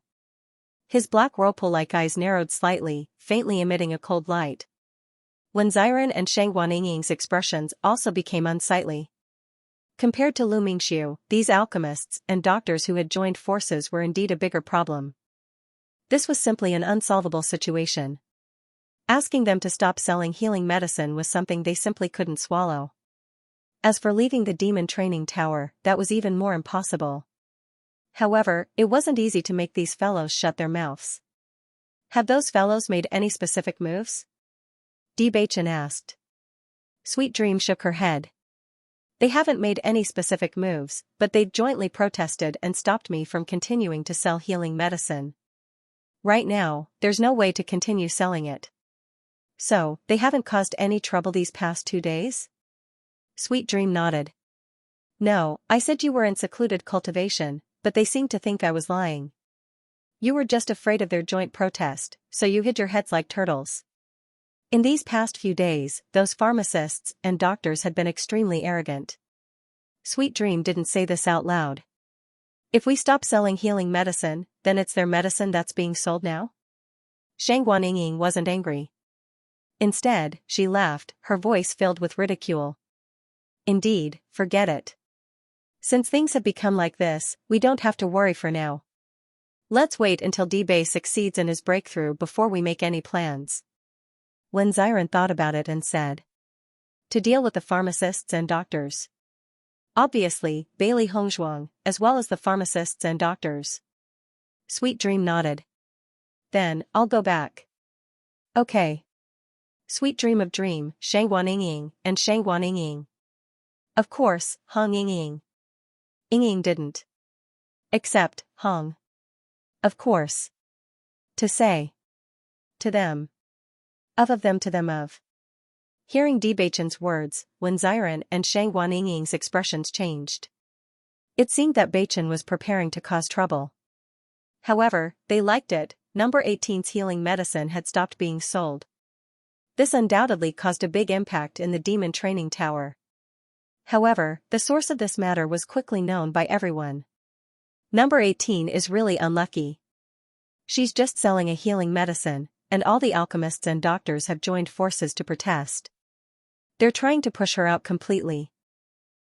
His black whirlpool-like eyes narrowed slightly, faintly emitting a cold light. Wenziren and Xianxia expressions also became unsightly. Compared to Lu Mingxiu, these alchemists and doctors who had joined forces were indeed a bigger problem. This was simply an unsolvable situation. Asking them to stop selling healing medicine was something they simply couldn't swallow. As for leaving the demon training tower, that was even more impossible. However, it wasn't easy to make these fellows shut their mouths. Have those fellows made any specific moves? Bewitching asked. Sweet Dream shook her head. They haven't made any specific moves, but they'd jointly protested and stopped me from continuing to sell healing medicine. Right now, there's no way to continue selling it. So, they haven't caused any trouble these past 2 days? Sweet Dream nodded. No, I said you were in secluded cultivation, but they seemed to think I was lying. You were just afraid of their joint protest, so you hid your heads like turtles. In these past few days, those pharmacists and doctors had been extremely arrogant. Sweet Dream didn't say this out loud. If we stop selling healing medicine, then it's their medicine that's being sold now? Shangguan wasn't angry. Instead, she laughed, her voice filled with ridicule. Indeed, forget it. Since things have become like this, we don't have to worry for now. Let's wait until D-Bay succeeds in his breakthrough before we make any plans. Wen Xiran thought about it and said. To deal with the pharmacists and doctors. Obviously, Bailey Hongzhuang, as well as the pharmacists and doctors. Sweet Dream nodded. Then, I'll go back. Okay. Sweet Dream of Dream, Shangguan Ying, and Shangguan Ying. Of course, Hong Ying. Ying didn't. Except, Hong. Of course. To say. To them. Of them to them of. Hearing Beichen's words, Wen Xiran and Shangguan Ying's expressions changed. It seemed that Beichen was preparing to cause trouble. However, they liked it. Number 18's healing medicine had stopped being sold. This undoubtedly caused a big impact in the demon training tower. However, the source of this matter was quickly known by everyone. Number 18 is really unlucky. She's just selling a healing medicine, and all the alchemists and doctors have joined forces to protest. They're trying to push her out completely.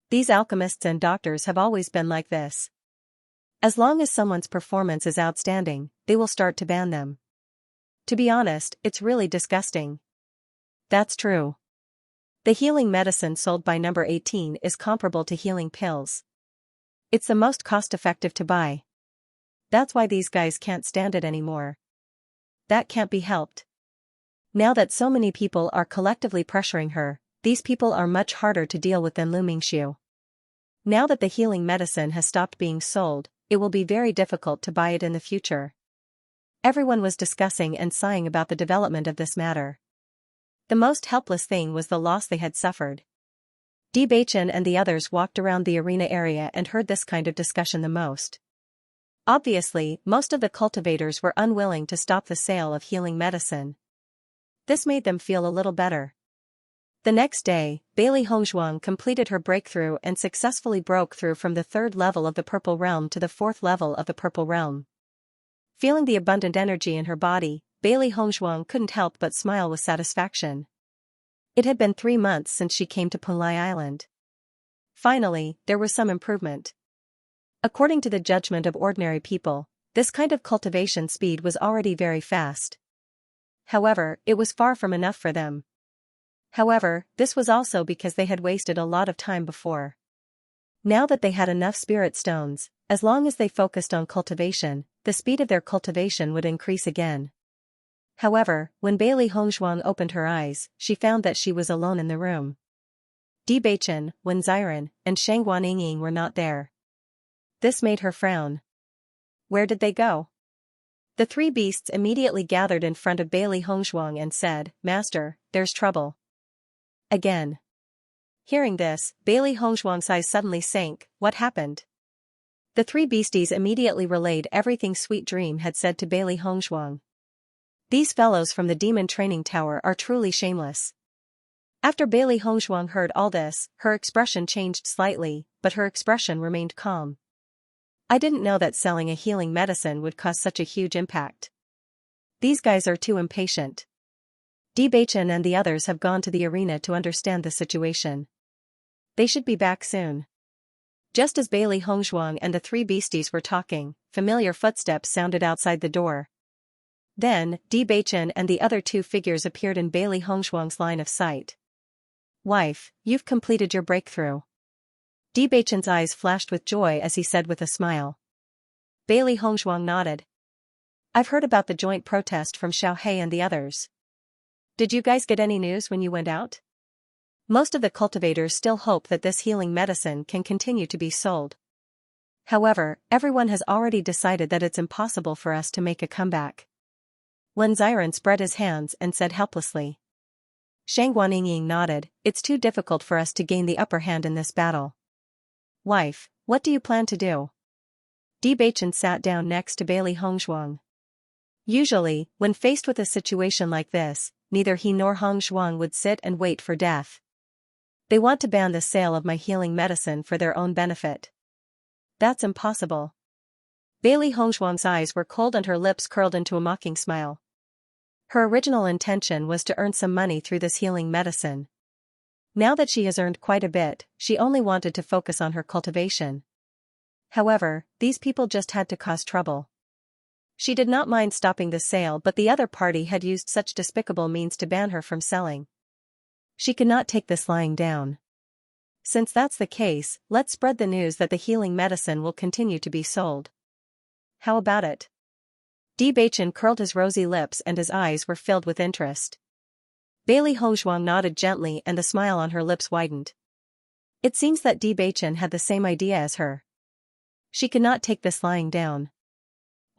These alchemists and doctors have always been like this. As long as someone's performance is outstanding, they will start to ban them. To be honest, it's really disgusting. That's true. The healing medicine sold by number 18 is comparable to healing pills. It's the most cost-effective to buy. That's why these guys can't stand it anymore. That can't be helped. Now that so many people are collectively pressuring her, these people are much harder to deal with than Lu Mingxiu. Now that the healing medicine has stopped being sold, it will be very difficult to buy it in the future. Everyone was discussing and sighing about the development of this matter. The most helpless thing was the loss they had suffered. Beichen and the others walked around the arena area and heard this kind of discussion the most. Obviously, most of the cultivators were unwilling to stop the sale of healing medicine. This made them feel a little better. The next day, Bailey Hongzhuang completed her breakthrough and successfully broke through from the 3rd level of the Purple Realm to the 4th level of the Purple Realm. Feeling the abundant energy in her body, Bailey Hongzhuang couldn't help but smile with satisfaction. It had been 3 months since she came to Punlai Island. Finally, there was some improvement. According to the judgment of ordinary people, this kind of cultivation speed was already very fast. However, it was far from enough for them. However, this was also because they had wasted a lot of time before. Now that they had enough spirit stones, as long as they focused on cultivation, the speed of their cultivation would increase again. However, when Bailey Hongzhuang opened her eyes, she found that she was alone in the room. Beichen, Wen Xiran, and Shangguan Ying were not there. This made her frown. Where did they go? The 3 beasts immediately gathered in front of Bailey Hongzhuang and said, Master, there's trouble. Again. Hearing this, Bailey Hongzhuang's eyes suddenly sank. What happened? The 3 beasties immediately relayed everything Sweet Dream had said to Bailey Hongzhuang. These fellows from the demon training tower are truly shameless. After Bailey Hongzhuang heard all this, her expression changed slightly, but her expression remained calm. I didn't know that selling a healing medicine would cause such a huge impact. These guys are too impatient. Beichen and the others have gone to the arena to understand the situation. They should be back soon. Just as Bailey Hongzhuang and the 3 beasties were talking, familiar footsteps sounded outside the door. Then, Beichen and the other 2 figures appeared in Bailey Hongzhuang's line of sight. Wife, you've completed your breakthrough. Beichen's eyes flashed with joy as he said with a smile. Bailey Hongzhuang nodded. I've heard about the joint protest from Xiaohe and the others. Did you guys get any news when you went out? Most of the cultivators still hope that this healing medicine can continue to be sold. However, everyone has already decided that it's impossible for us to make a comeback. Wen Xiren spread his hands and said helplessly. Shang Guanyin nodded, it's too difficult for us to gain the upper hand in this battle. Wife, what do you plan to do? Bewitching sat down next to Bailey Hongshuang. Usually, when faced with a situation like this, neither he nor Hongshuang would sit and wait for death. They want to ban the sale of my healing medicine for their own benefit. That's impossible. Bailey Hongshuang's eyes were cold and her lips curled into a mocking smile. Her original intention was to earn some money through this healing medicine. Now that she has earned quite a bit, she only wanted to focus on her cultivation. However, these people just had to cause trouble. She did not mind stopping the sale, but the other party had used such despicable means to ban her from selling. She could not take this lying down. Since that's the case, let's spread the news that the healing medicine will continue to be sold. How about it? Bewitching curled his rosy lips and his eyes were filled with interest. Bailey Hongshuang nodded gently and the smile on her lips widened. It seems that Bewitching had the same idea as her. She could not take this lying down.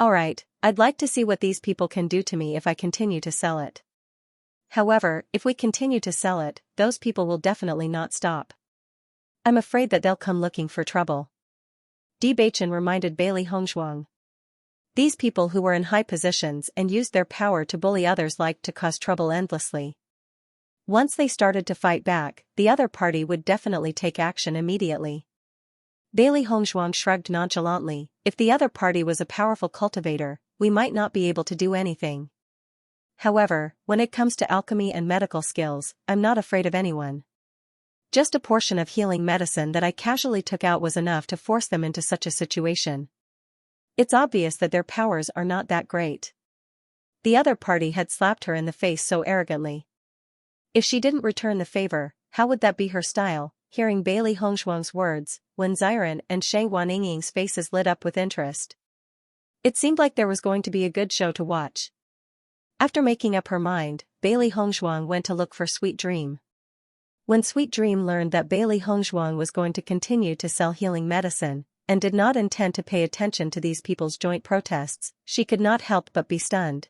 Alright, I'd like to see what these people can do to me if I continue to sell it. However, if we continue to sell it, those people will definitely not stop. I'm afraid that they'll come looking for trouble. Bewitching reminded Bailey Hongshuang. These people who were in high positions and used their power to bully others liked to cause trouble endlessly. Once they started to fight back, the other party would definitely take action immediately. Bailey Hongshuang shrugged nonchalantly, if the other party was a powerful cultivator, we might not be able to do anything. However, when it comes to alchemy and medical skills, I'm not afraid of anyone. Just a portion of healing medicine that I casually took out was enough to force them into such a situation. It's obvious that their powers are not that great. The other party had slapped her in the face so arrogantly. If she didn't return the favor, how would that be her style? Hearing Bailey Hongshuang's words, Wen Xiren and Shang Guanying's faces lit up with interest. It seemed like there was going to be a good show to watch. After making up her mind, Bailey Hongshuang went to look for Sweet Dream. When Sweet Dream learned that Bailey Hongshuang was going to continue to sell healing medicine, and did not intend to pay attention to these people's joint protests, she could not help but be stunned.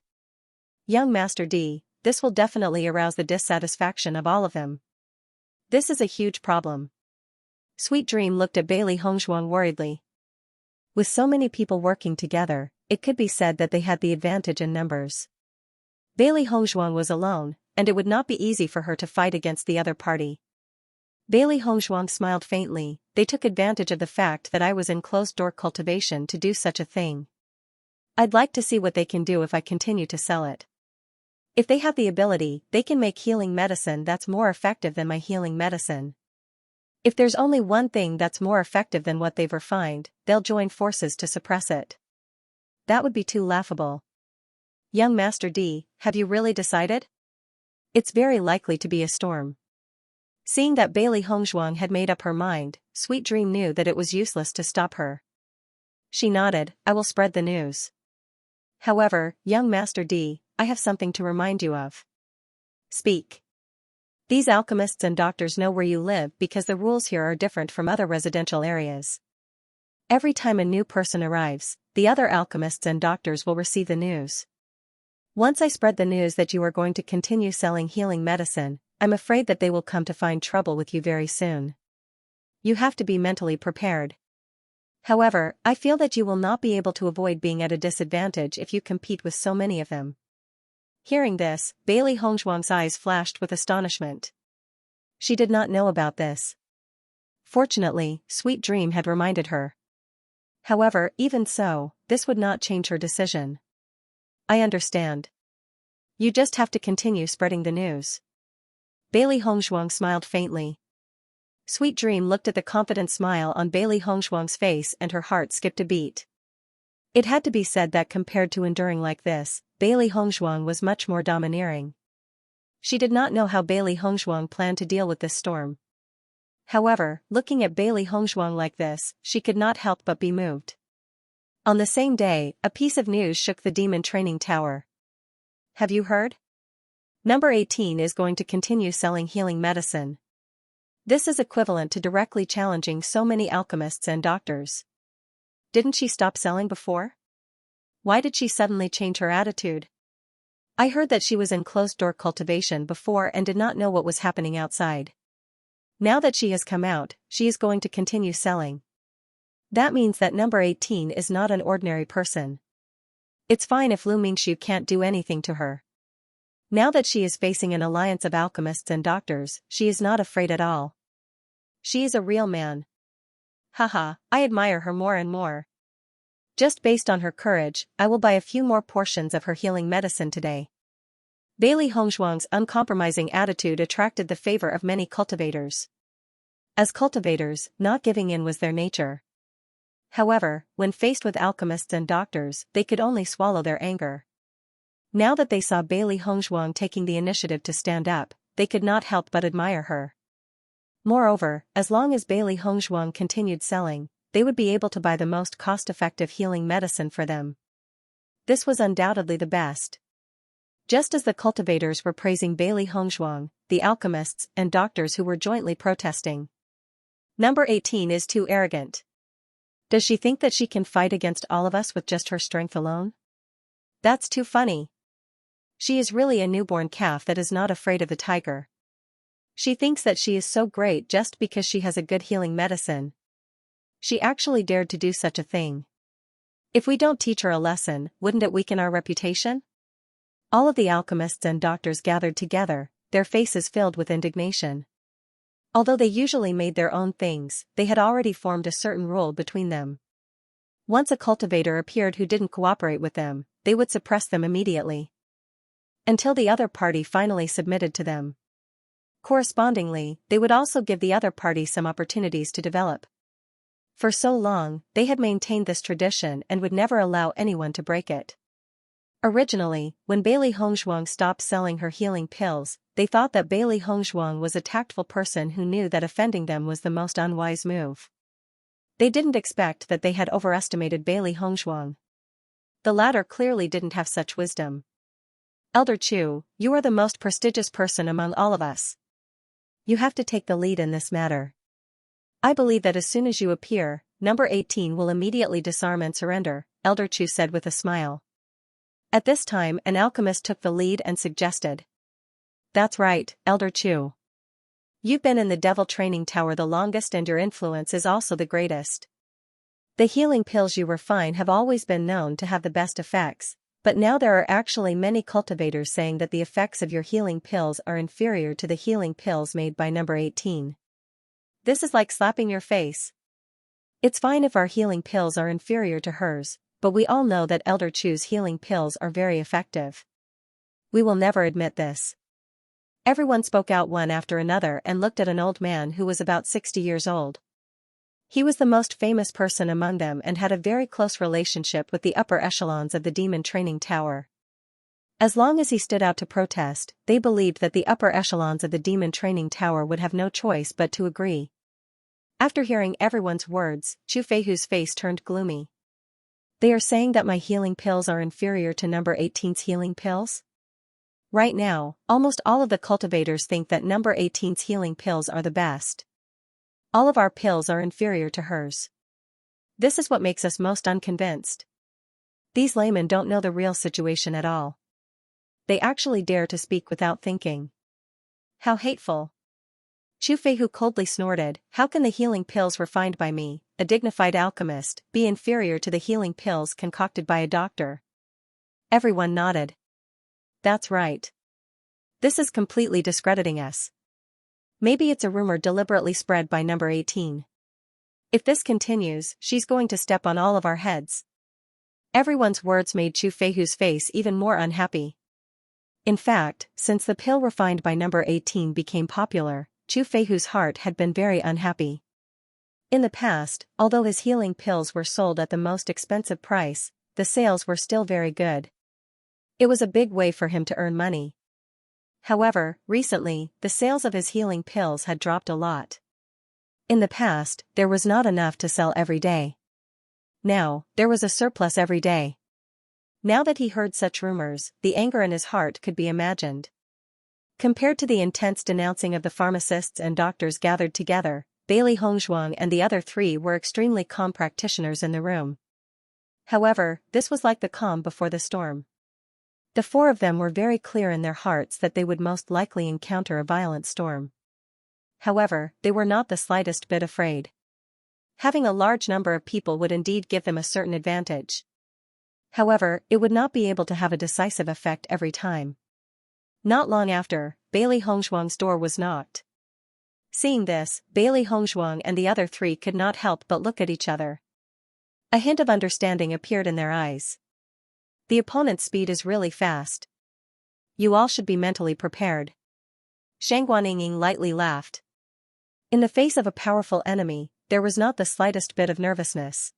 Young Master D, this will definitely arouse the dissatisfaction of all of them. This is a huge problem. Sweet Dream looked at Bailey Hongshuang worriedly. With so many people working together, it could be said that they had the advantage in numbers. Bailey Hongshuang was alone, and it would not be easy for her to fight against the other party. Bailey Hongshuang smiled faintly, they took advantage of the fact that I was in closed-door cultivation to do such a thing. I'd like to see what they can do if I continue to sell it. If they have the ability, they can make healing medicine that's more effective than my healing medicine. If there's only one thing that's more effective than what they've refined, they'll join forces to suppress it. That would be too laughable. Young Master D, have you really decided? It's very likely to be a storm. Seeing that Bailey Hongshuang had made up her mind, Sweet Dream knew that it was useless to stop her. She nodded, I will spread the news. However, young Master D, I have something to remind you of. Speak. These alchemists and doctors know where you live because the rules here are different from other residential areas. Every time a new person arrives, the other alchemists and doctors will receive the news. Once I spread the news that you are going to continue selling healing medicine, I'm afraid that they will come to find trouble with you very soon. You have to be mentally prepared. However, I feel that you will not be able to avoid being at a disadvantage if you compete with so many of them. Hearing this, Bailey Hongshuang's eyes flashed with astonishment. She did not know about this. Fortunately, Sweet Dream had reminded her. However, even so, this would not change her decision. I understand. You just have to continue spreading the news. Bailey Hongshuang smiled faintly. Sweet Dream looked at the confident smile on Bailey Hongshuang's face and her heart skipped a beat. It had to be said that compared to enduring like this, Bailey Hongshuang was much more domineering. She did not know how Bailey Hongshuang planned to deal with this storm. However, looking at Bailey Hongshuang like this, she could not help but be moved. On the same day, a piece of news shook the demon training tower. Have you heard? Number 18 is going to continue selling healing medicine. This is equivalent to directly challenging so many alchemists and doctors. Didn't she stop selling before? Why did she suddenly change her attitude? I heard that she was in closed-door cultivation before and did not know what was happening outside. Now that she has come out, she is going to continue selling. That means that number 18 is not an ordinary person. It's fine if Lu Mingxu can't do anything to her. Now that she is facing an alliance of alchemists and doctors, she is not afraid at all. She is a real man. Haha, I admire her more and more. Just based on her courage, I will buy a few more portions of her healing medicine today. Bailey Hongzhuang's uncompromising attitude attracted the favor of many cultivators. As cultivators, not giving in was their nature. However, when faced with alchemists and doctors, they could only swallow their anger. Now that they saw Bailey Hongzhuang taking the initiative to stand up, they could not help but admire her. Moreover, as long as Bailey Hongzhuang continued selling, they would be able to buy the most cost-effective healing medicine for them. This was undoubtedly the best. Just as the cultivators were praising Bailey Hongzhuang, the alchemists and doctors who were jointly protesting. Number 18 is too arrogant. Does she think that she can fight against all of us with just her strength alone? That's too funny. She is really a newborn calf that is not afraid of the tiger. She thinks that she is so great just because she has a good healing medicine. She actually dared to do such a thing. If we don't teach her a lesson, wouldn't it weaken our reputation? All of the alchemists and doctors gathered together, their faces filled with indignation. Although they usually made their own things, they had already formed a certain rule between them. Once a cultivator appeared who didn't cooperate with them, they would suppress them immediately. Until the other party finally submitted to them. Correspondingly, they would also give the other party some opportunities to develop. For so long, they had maintained this tradition and would never allow anyone to break it. Originally, when Bailey Hongzhuang stopped selling her healing pills, they thought that Bailey Hongzhuang was a tactful person who knew that offending them was the most unwise move. They didn't expect that they had overestimated Bailey Hongzhuang. The latter clearly didn't have such wisdom. Elder Chu, you are the most prestigious person among all of us. You have to take the lead in this matter. I believe that as soon as you appear, number 18 will immediately disarm and surrender, Elder Chu said with a smile. At this time, an alchemist took the lead and suggested. That's right, Elder Chu. You've been in the Devil Training Tower the longest and your influence is also the greatest. The healing pills you refine have always been known to have the best effects, but now there are actually many cultivators saying that the effects of your healing pills are inferior to the healing pills made by number 18. This is like slapping your face. It's fine if our healing pills are inferior to hers, but we all know that Elder Chu's healing pills are very effective. We will never admit this. Everyone spoke out one after another and looked at an old man who was about 60 years old. He was the most famous person among them and had a very close relationship with the upper echelons of the Demon Training Tower. As long as he stood out to protest, they believed that the upper echelons of the Demon Training Tower would have no choice but to agree. After hearing everyone's words, Chu Feihu's face turned gloomy. They are saying that my healing pills are inferior to number 18's healing pills? Right now, almost all of the cultivators think that number 18's healing pills are the best. All of our pills are inferior to hers. This is what makes us most unconvinced. These laymen don't know the real situation at all. They actually dare to speak without thinking. How hateful. Chu Feihu coldly snorted, how can the healing pills refined by me, a dignified alchemist, be inferior to the healing pills concocted by a doctor? Everyone nodded. That's right. This is completely discrediting us. Maybe it's a rumor deliberately spread by number 18. If this continues, she's going to step on all of our heads. Everyone's words made Chu Feihu's face even more unhappy. In fact, since the pill refined by number 18 became popular, Chu Feihu's heart had been very unhappy. In the past, although his healing pills were sold at the most expensive price, the sales were still very good. It was a big way for him to earn money. However, recently, the sales of his healing pills had dropped a lot. In the past, there was not enough to sell every day. Now, there was a surplus every day. Now that he heard such rumors, the anger in his heart could be imagined. Compared to the intense denouncing of the pharmacists and doctors gathered together, Bailey Hongzhuang and the other three were extremely calm practitioners in the room. However, this was like the calm before the storm. The four of them were very clear in their hearts that they would most likely encounter a violent storm. However, they were not the slightest bit afraid. Having a large number of people would indeed give them a certain advantage. However, it would not be able to have a decisive effect every time. Not long after, Bailey Hongzhuang's door was knocked. Seeing this, Bailey Hongzhuang and the other three could not help but look at each other. A hint of understanding appeared in their eyes. The opponent's speed is really fast. You all should be mentally prepared. Shang Guaniying lightly laughed. In the face of a powerful enemy, there was not the slightest bit of nervousness.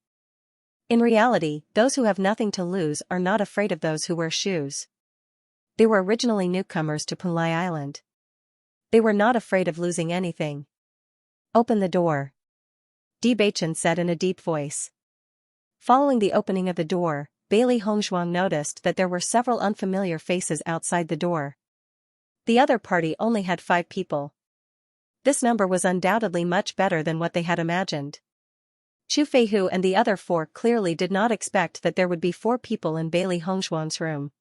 In reality, those who have nothing to lose are not afraid of those who wear shoes. They were originally newcomers to Pulai Island. They were not afraid of losing anything. Open the door, Bewitching said in a deep voice. Following the opening of the door, Bailey Hongzhuang noticed that there were several unfamiliar faces outside the door. The other party only had 5 people. This number was undoubtedly much better than what they had imagined. Chu Feihu and the other 4 clearly did not expect that there would be 4 people in Bailey Hongzhuang's room.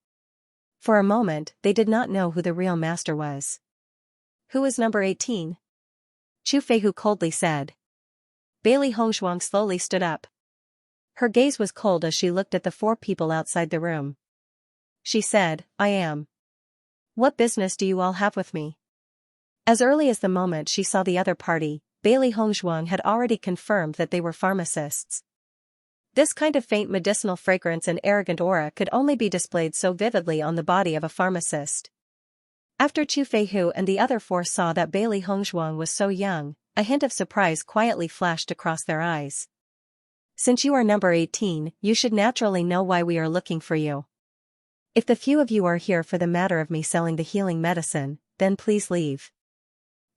For a moment, they did not know who the real master was. Who is number 18? Chu Feihu coldly said. Bailey Hongzhuang slowly stood up. Her gaze was cold as she looked at the 4 people outside the room. She said, I am. What business do you all have with me? As early as the moment she saw the other party, Bailey Hongzhuang had already confirmed that they were pharmacists. This kind of faint medicinal fragrance and arrogant aura could only be displayed so vividly on the body of a pharmacist. After Chu Feihu and the other 4 saw that Bailey Hongzhuang was so young, a hint of surprise quietly flashed across their eyes. Since you are number 18, you should naturally know why we are looking for you. If the few of you are here for the matter of me selling the healing medicine, then please leave.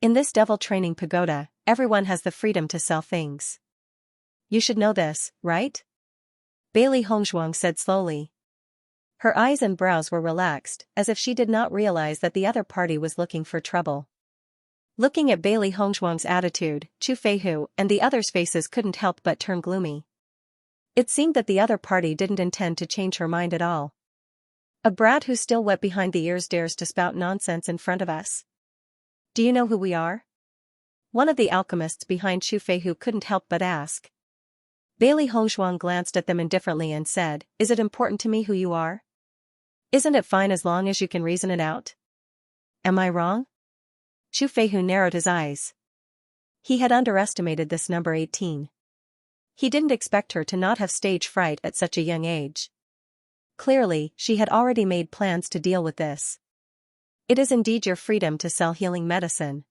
In this devil training pagoda, everyone has the freedom to sell things. You should know this, right? Bailey Hongzhuang said slowly. Her eyes and brows were relaxed, as if she did not realize that the other party was looking for trouble. Looking at Bailey Hongzhuang's attitude, Chu Feihu and the others' faces couldn't help but turn gloomy. It seemed that the other party didn't intend to change her mind at all. A brat who's still wet behind the ears dares to spout nonsense in front of us. Do you know who we are? One of the alchemists behind Chu Feihu couldn't help but ask. Bailey Hongzhuang glanced at them indifferently and said, Is it important to me who you are? Isn't it fine as long as you can reason it out? Am I wrong? Chu Feihu narrowed his eyes. He had underestimated this number 18. He didn't expect her to not have stage fright at such a young age. Clearly, she had already made plans to deal with this. It is indeed your freedom to sell healing medicine.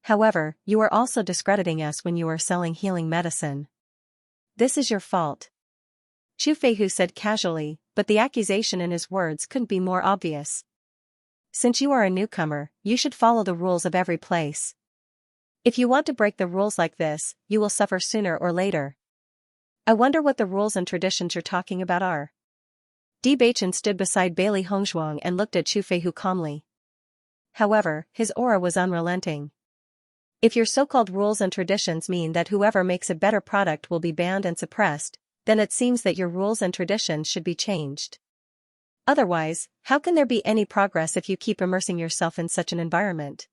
However, you are also discrediting us when you are selling healing medicine. This is your fault. Chu Feihu said casually, but the accusation in his words couldn't be more obvious. Since you are a newcomer, you should follow the rules of every place. If you want to break the rules like this, you will suffer sooner or later. I wonder what the rules and traditions you're talking about are. Bewitching stood beside Bailey Hongzhuang and looked at Chu Feihu calmly. However, his aura was unrelenting. If your so-called rules and traditions mean that whoever makes a better product will be banned and suppressed, then it seems that your rules and traditions should be changed. Otherwise, how can there be any progress if you keep immersing yourself in such an environment?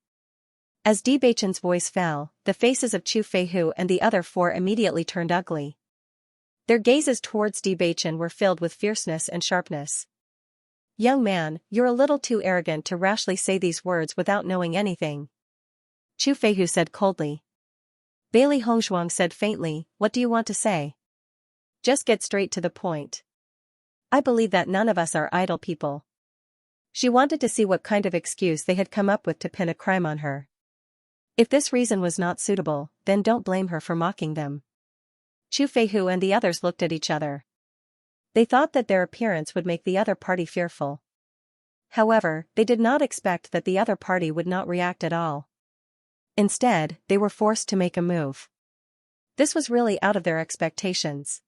As Bewitching's voice fell, the faces of Chu Feihu and the other 4 immediately turned ugly. Their gazes towards Bewitching were filled with fierceness and sharpness. Young man, you're a little too arrogant to rashly say these words without knowing anything. Chu Feihu said coldly. Bailey Hongzhuang said faintly, What do you want to say? Just get straight to the point. I believe that none of us are idle people. She wanted to see what kind of excuse they had come up with to pin a crime on her. If this reason was not suitable, then don't blame her for mocking them. Chu Feihu and the others looked at each other. They thought that their appearance would make the other party fearful. However, they did not expect that the other party would not react at all. Instead, they were forced to make a move. This was really out of their expectations.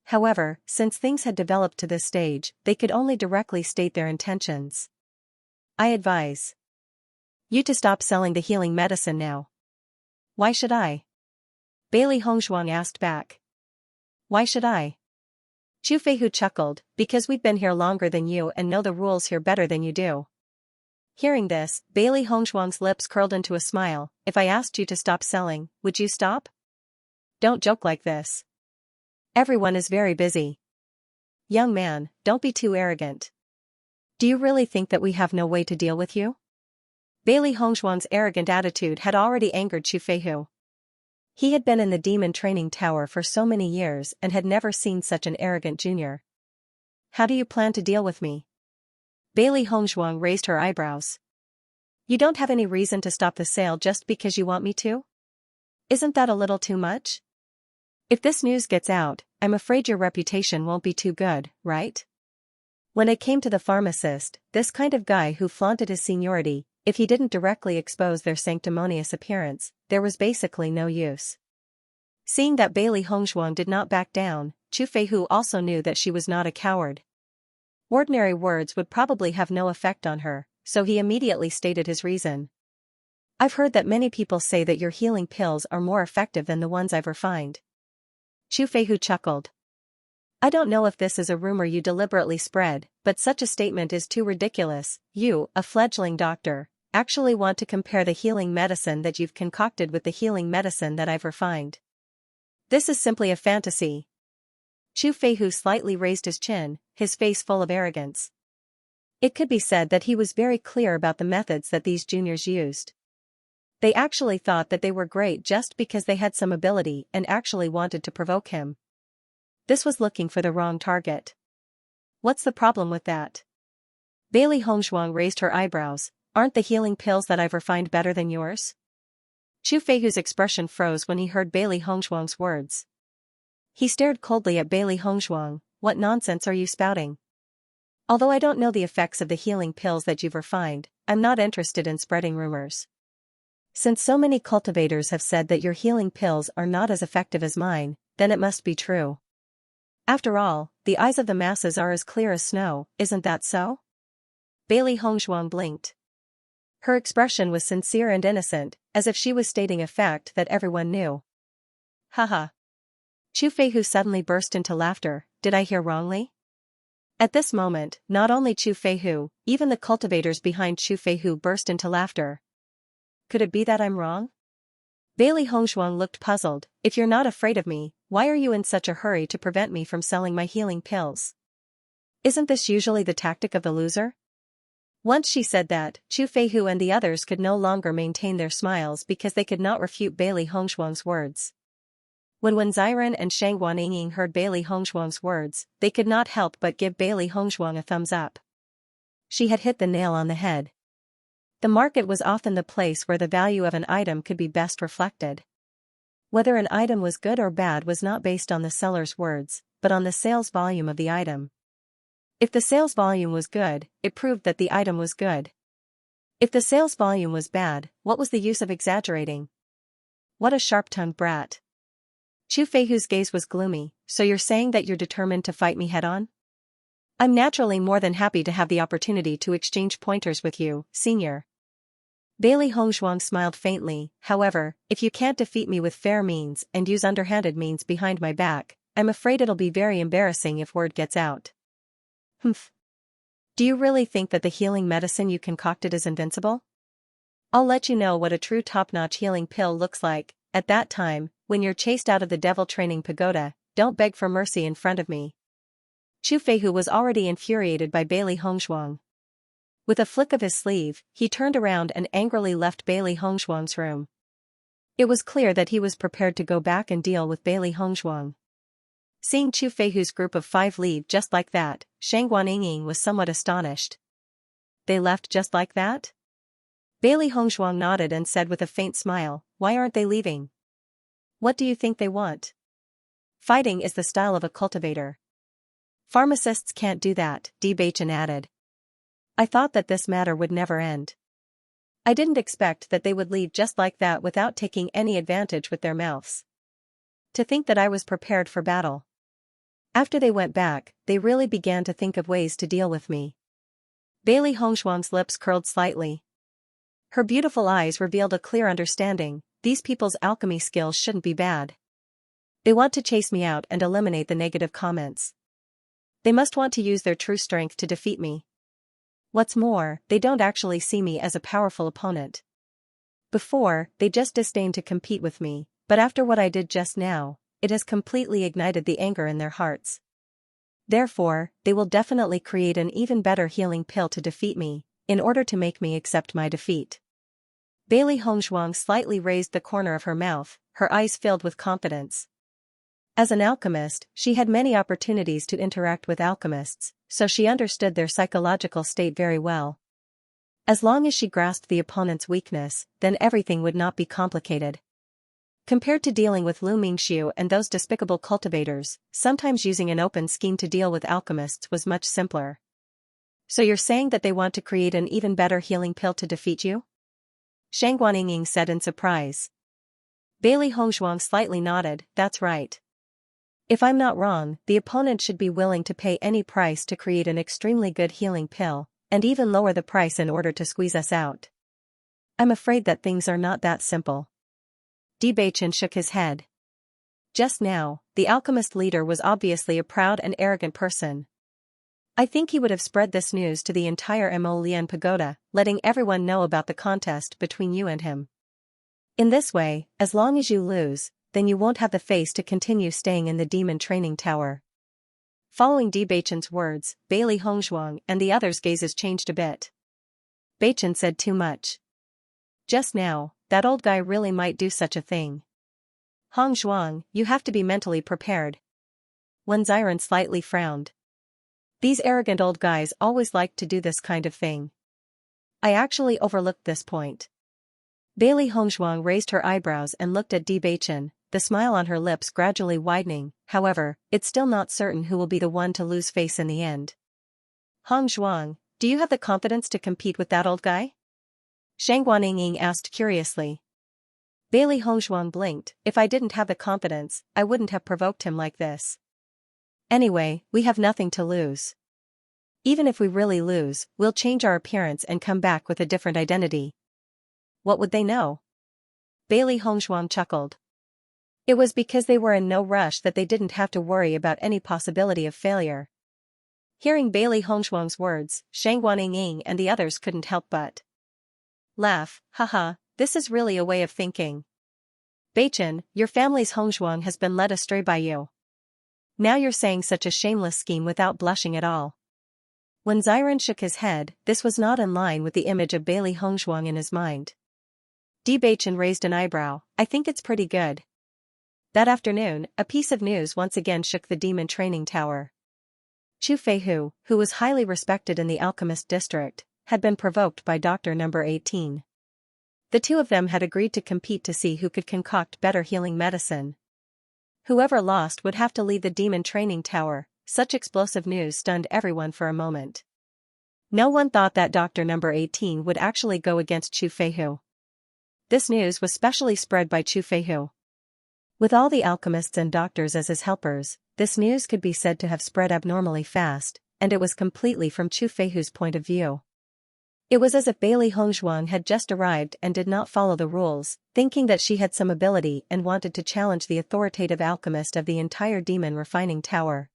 However, since things had developed to this stage, they could only directly state their intentions. I advise. You to stop selling the healing medicine now. Why should I? Bailey Hongshuang asked back. Why should I? Chu Feihu chuckled, because we've been here longer than you and know the rules here better than you do. Hearing this, Bailey Hongshuang's lips curled into a smile. If I asked you to stop selling, would you stop? Don't joke like this. Everyone is very busy. Young man, don't be too arrogant. Do you really think that we have no way to deal with you? Bailey Hongshuang's arrogant attitude had already angered Chu Feihu. He had been in the demon training tower for so many years and had never seen such an arrogant junior. How do you plan to deal with me? Bailey Hongshuang raised her eyebrows. You don't have any reason to stop the sale just because you want me to? Isn't that a little too much? If this news gets out, I'm afraid your reputation won't be too good, right? When it came to the pharmacist, this kind of guy who flaunted his seniority, if he didn't directly expose their sanctimonious appearance, there was basically no use. Seeing that Bailey Hongshuang did not back down, Chu Feihu also knew that she was not a coward. Ordinary words would probably have no effect on her, so he immediately stated his reason. I've heard that many people say that your healing pills are more effective than the ones I've refined. Chu Feihu chuckled. I don't know if this is a rumor you deliberately spread, but such a statement is too ridiculous. You, a fledgling doctor, actually want to compare the healing medicine that you've concocted with the healing medicine that I've refined. This is simply a fantasy. Chu Feihu slightly raised his chin, his face full of arrogance. It could be said that he was very clear about the methods that these juniors used. They actually thought that they were great just because they had some ability and actually wanted to provoke him. This was looking for the wrong target. What's the problem with that? Bailey Hongshuang raised her eyebrows. Aren't the healing pills that I've refined better than yours? Chu Feihu's expression froze when he heard Bailey Hongshuang's words. He stared coldly at Bailey Hongshuang. What nonsense are you spouting? Although I don't know the effects of the healing pills that you've refined, I'm not interested in spreading rumors. Since so many cultivators have said that your healing pills are not as effective as mine, then it must be true. After all, the eyes of the masses are as clear as snow, isn't that so? Bailey Hongshuang blinked. Her expression was sincere and innocent, as if she was stating a fact that everyone knew. Haha. Chu Feihu suddenly burst into laughter. Did I hear wrongly? At this moment, not only Chu Feihu, even the cultivators behind Chu Feihu burst into laughter. Could it be that I'm wrong? Bailey Hongshuang looked puzzled. If you're not afraid of me, why are you in such a hurry to prevent me from selling my healing pills? Isn't this usually the tactic of the loser? Once she said that, Chu Feihu and the others could no longer maintain their smiles because they could not refute Bailey Hongshuang's words. When Wen Ziren and Shang Guanying heard Bailey Hongshuang's words, they could not help but give Bailey Hongshuang a thumbs up. She had hit the nail on the head. The market was often the place where the value of an item could be best reflected. Whether an item was good or bad was not based on the seller's words, but on the sales volume of the item. If the sales volume was good, it proved that the item was good. If the sales volume was bad, what was the use of exaggerating? What a sharp-tongued brat. Chu Feihu's gaze was gloomy. So you're saying that you're determined to fight me head-on? I'm naturally more than happy to have the opportunity to exchange pointers with you, senior. Bailey Hongshuang smiled faintly. However, if you can't defeat me with fair means and use underhanded means behind my back, I'm afraid it'll be very embarrassing if word gets out. Humph. Do you really think that the healing medicine you concocted is invincible? I'll let you know what a true top-notch healing pill looks like. At that time, when you're chased out of the devil training pagoda, don't beg for mercy in front of me. Chu Feihu was already infuriated by Bailey Hongshuang. With a flick of his sleeve, he turned around and angrily left Bailey Hongshuang's room. It was clear that he was prepared to go back and deal with Bailey Hongshuang. Seeing Chu Feihu's group of 5 leave just like that, Shang Guanying was somewhat astonished. They left just like that? Bailey Hongshuang nodded and said with a faint smile, why aren't they leaving? What do you think they want? Fighting is the style of a cultivator. Pharmacists can't do that, Bewitching added. I thought that this matter would never end. I didn't expect that they would leave just like that without taking any advantage with their mouths. To think that I was prepared for battle. After they went back, they really began to think of ways to deal with me. Bailey Hongshuang's lips curled slightly. Her beautiful eyes revealed a clear understanding. These people's alchemy skills shouldn't be bad. They want to chase me out and eliminate the negative comments. They must want to use their true strength to defeat me. What's more, they don't actually see me as a powerful opponent. Before, they just disdained to compete with me, but after what I did just now, it has completely ignited the anger in their hearts. Therefore, they will definitely create an even better healing pill to defeat me, in order to make me accept my defeat. Bailey Hongzhuang slightly raised the corner of her mouth, her eyes filled with confidence. As an alchemist, she had many opportunities to interact with alchemists, so she understood their psychological state very well. As long as she grasped the opponent's weakness, then everything would not be complicated. Compared to dealing with Lu Mingxiu and those despicable cultivators, sometimes using an open scheme to deal with alchemists was much simpler. So you're saying that they want to create an even better healing pill to defeat you? Shang Guanying said in surprise. Bailey Hongzhuang slightly nodded, that's right. If I'm not wrong, the opponent should be willing to pay any price to create an extremely good healing pill, and even lower the price in order to squeeze us out. I'm afraid that things are not that simple. Bewitching shook his head. Just now, the alchemist leader was obviously a proud and arrogant person. I think he would have spread this news to the entire Mo Lian Pagoda, letting everyone know about the contest between you and him. In this way, as long as you lose, then you won't have the face to continue staying in the demon training tower. Following Bewitching's words, Bailey Hongzhuang and the others' gazes changed a bit. Beichen said too much. Just now, that old guy really might do such a thing. Hongzhuang, you have to be mentally prepared. Wen Ziren slightly frowned. These arrogant old guys always like to do this kind of thing. I actually overlooked this point. Bailey Hongzhuang raised her eyebrows and looked at Bewitching, the smile on her lips gradually widening. However, it's still not certain who will be the one to lose face in the end. Hongzhuang, do you have the confidence to compete with that old guy? Shang Guanying asked curiously. Bailey Hongzhuang blinked. If I didn't have the confidence, I wouldn't have provoked him like this. Anyway, we have nothing to lose. Even if we really lose, we'll change our appearance and come back with a different identity. What would they know? Bailey Hongzhuang chuckled. It was because they were in no rush that they didn't have to worry about any possibility of failure. Hearing Bailey Hongzhuang's words, Shang Guanying and the others couldn't help but laugh. Haha, this is really a way of thinking. Beichen, your family's Hongzhuang has been led astray by you. Now you're saying such a shameless scheme without blushing at all. When Ziren shook his head, this was not in line with the image of Bailey Hongzhuang in his mind. Beichen raised an eyebrow. I think it's pretty good. That afternoon, a piece of news once again shook the demon training tower. Chu Feihu, who was highly respected in the alchemist district, had been provoked by Doctor Number 18. The two of them had agreed to compete to see who could concoct better healing medicine. Whoever lost would have to leave the demon training tower. Such explosive news stunned everyone for a moment. No one thought that Doctor Number 18 would actually go against Chu Feihu. This news was specially spread by Chu Feihu. With all the alchemists and doctors as his helpers, this news could be said to have spread abnormally fast, and it was completely from Chu Feihu's point of view. It was as if Bailey Hongzhuang had just arrived and did not follow the rules, thinking that she had some ability and wanted to challenge the authoritative alchemist of the entire demon refining tower.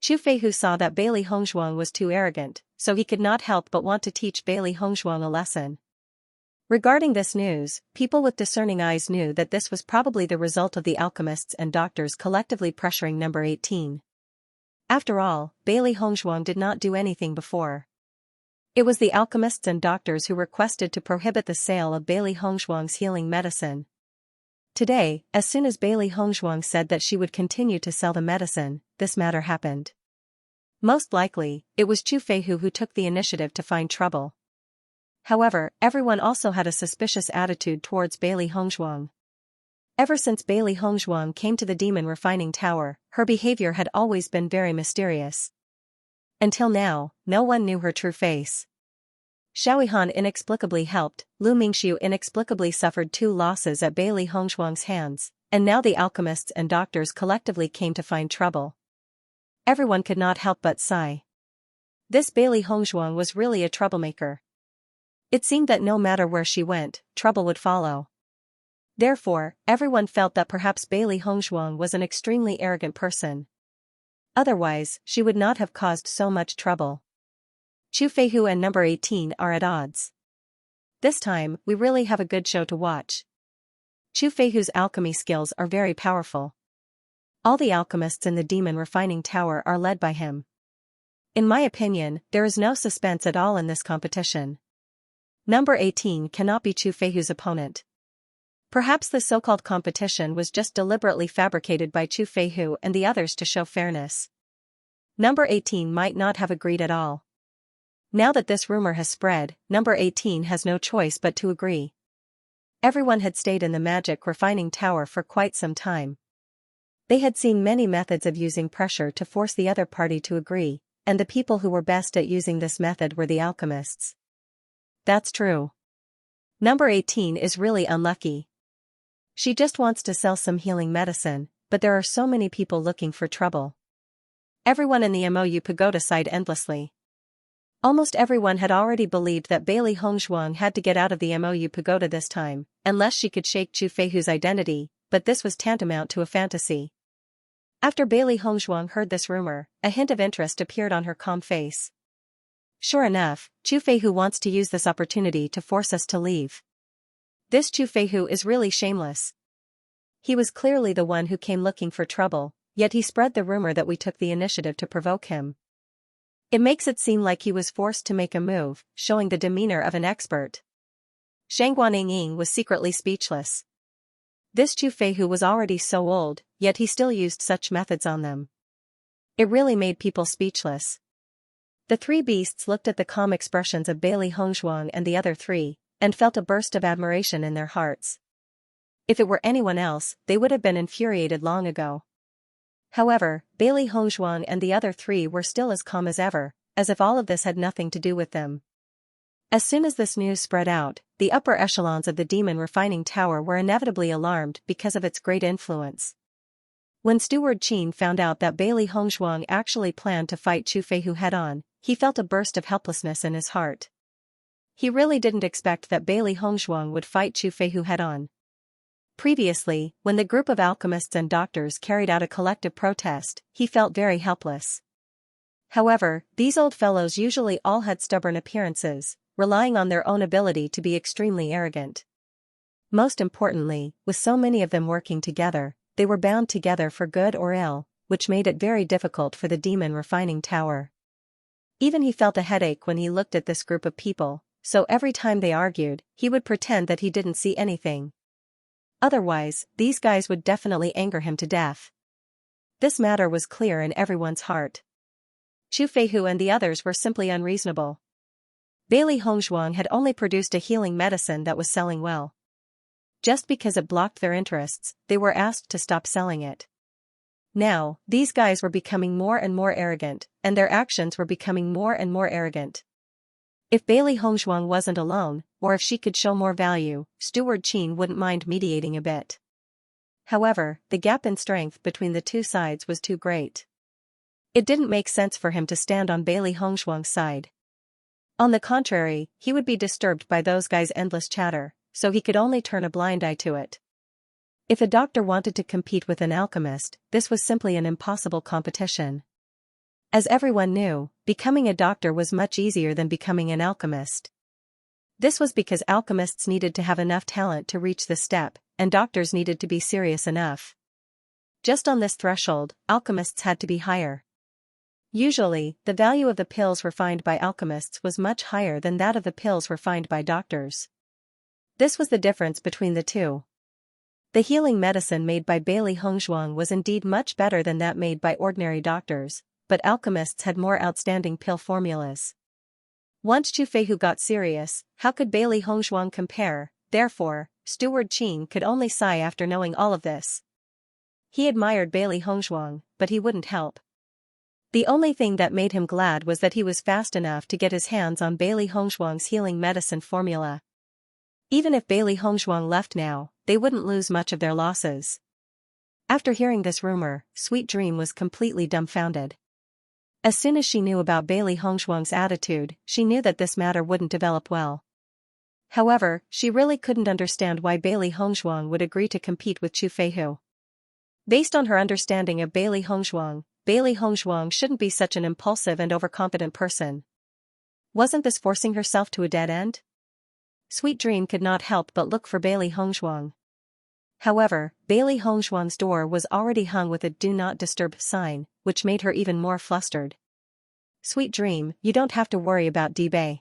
Chu Feihu saw that Bailey Hongzhuang was too arrogant, so he could not help but want to teach Bailey Hongzhuang a lesson. Regarding this news, people with discerning eyes knew that this was probably the result of the alchemists and doctors collectively pressuring Number 18. After all, Bailey Hongzhuang did not do anything before. It was the alchemists and doctors who requested to prohibit the sale of Bailey Hongzhuang's healing medicine. Today, as soon as Bailey Hongzhuang said that she would continue to sell the medicine, this matter happened. Most likely, it was Chu Feihu who took the initiative to find trouble. However, everyone also had a suspicious attitude towards Bailey Hongzhuang. Ever since Bailey Hongzhuang came to the demon refining tower, her behavior had always been very mysterious. Until now, no one knew her true face. Xiaoyihan inexplicably helped, Lu Mingxiu inexplicably suffered 2 losses at Bailey Hongzhuang's hands, and now the alchemists and doctors collectively came to find trouble. Everyone could not help but sigh. This Bailey Hongzhuang was really a troublemaker. It seemed that no matter where she went, trouble would follow. Therefore, everyone felt that perhaps Bailey Hongzhuang was an extremely arrogant person. Otherwise, she would not have caused so much trouble. Chu Feihu and number 18 are at odds. This time, we really have a good show to watch. Chu Feihu's alchemy skills are very powerful. All the alchemists in the Demon Refining Tower are led by him. In my opinion, there is no suspense at all in this competition. Number 18 cannot be Chu Feihu's opponent. Perhaps the so-called competition was just deliberately fabricated by Chu Feihu and the others to show fairness. Number 18 might not have agreed at all. Now that this rumor has spread, number 18 has no choice but to agree. Everyone had stayed in the Magic Refining Tower for quite some time. They had seen many methods of using pressure to force the other party to agree, and the people who were best at using this method were the alchemists. That's true. Number 18 is really unlucky. She just wants to sell some healing medicine, but there are so many people looking for trouble. Everyone in the MOU Pagoda sighed endlessly. Almost everyone had already believed that Bailey Hongzhuang had to get out of the MOU Pagoda this time, unless she could shake Chu Feihu's identity, but this was tantamount to a fantasy. After Bailey Hongzhuang heard this rumor, a hint of interest appeared on her calm face. Sure enough, Chu Feihu wants to use this opportunity to force us to leave. This Chu Feihu is really shameless. He was clearly the one who came looking for trouble, yet he spread the rumor that we took the initiative to provoke him. It makes it seem like he was forced to make a move, showing the demeanor of an expert. Shang Guanying was secretly speechless. This Chu Feihu was already so old, yet he still used such methods on them. It really made people speechless. The three beasts looked at the calm expressions of Bailey Hongzhuang and the other three, and felt a burst of admiration in their hearts. If it were anyone else, they would have been infuriated long ago. However, Bailey Hongzhuang and the other three were still as calm as ever, as if all of this had nothing to do with them. As soon as this news spread out, the upper echelons of the Demon Refining Tower were inevitably alarmed because of its great influence. When Steward Qin found out that Bailey Hongzhuang actually planned to fight Chu Feihu head-on, he felt a burst of helplessness in his heart. He really didn't expect that Bailey Hongzhuang would fight Chu Feihu head-on. Previously, when the group of alchemists and doctors carried out a collective protest, he felt very helpless. However, these old fellows usually all had stubborn appearances, relying on their own ability to be extremely arrogant. Most importantly, with so many of them working together, they were bound together for good or ill, which made it very difficult for the Demon Refining Tower. Even he felt a headache when he looked at this group of people, so every time they argued, he would pretend that he didn't see anything. Otherwise, these guys would definitely anger him to death. This matter was clear in everyone's heart. Chu Feihu and the others were simply unreasonable. Bailey Hongzhuang had only produced a healing medicine that was selling well. Just because it blocked their interests, they were asked to stop selling it. Now, these guys were becoming more and more arrogant, and their actions were becoming more and more arrogant. If Bailey Hongzhuang wasn't alone, or if she could show more value, Steward Qin wouldn't mind mediating a bit. However, the gap in strength between the two sides was too great. It didn't make sense for him to stand on Bailey Hongzhuang's side. On the contrary, he would be disturbed by those guys' endless chatter, so he could only turn a blind eye to it. If a doctor wanted to compete with an alchemist, this was simply an impossible competition. As everyone knew, becoming a doctor was much easier than becoming an alchemist. This was because alchemists needed to have enough talent to reach this step, and doctors needed to be serious enough. Just on this threshold, alchemists had to be higher. Usually, the value of the pills refined by alchemists was much higher than that of the pills refined by doctors. This was the difference between the two. The healing medicine made by Bailey Hongzhuang was indeed much better than that made by ordinary doctors, but alchemists had more outstanding pill formulas. Once Chu Feihu got serious, how could Bailey Hongzhuang compare? Therefore, Steward Qin could only sigh after knowing all of this. He admired Bailey Hongzhuang, but he wouldn't help. The only thing that made him glad was that he was fast enough to get his hands on Bailey Hongzhuang's healing medicine formula. Even if Bailey Hongzhuang left now, they wouldn't lose much of their losses. After hearing this rumor, Sweet Dream was completely dumbfounded. As soon as she knew about Bailey Hongzhuang's attitude, she knew that this matter wouldn't develop well. However, she really couldn't understand why Bailey Hongzhuang would agree to compete with Chu Feihu. Based on her understanding of Bailey Hongzhuang shouldn't be such an impulsive and overconfident person. Wasn't this forcing herself to a dead end? Sweet Dream could not help but look for Bailey Hongzhuang. However, Bailey Hongzhuang's door was already hung with a "Do Not Disturb" sign, which made her even more flustered. Sweet Dream, you don't have to worry about Bei.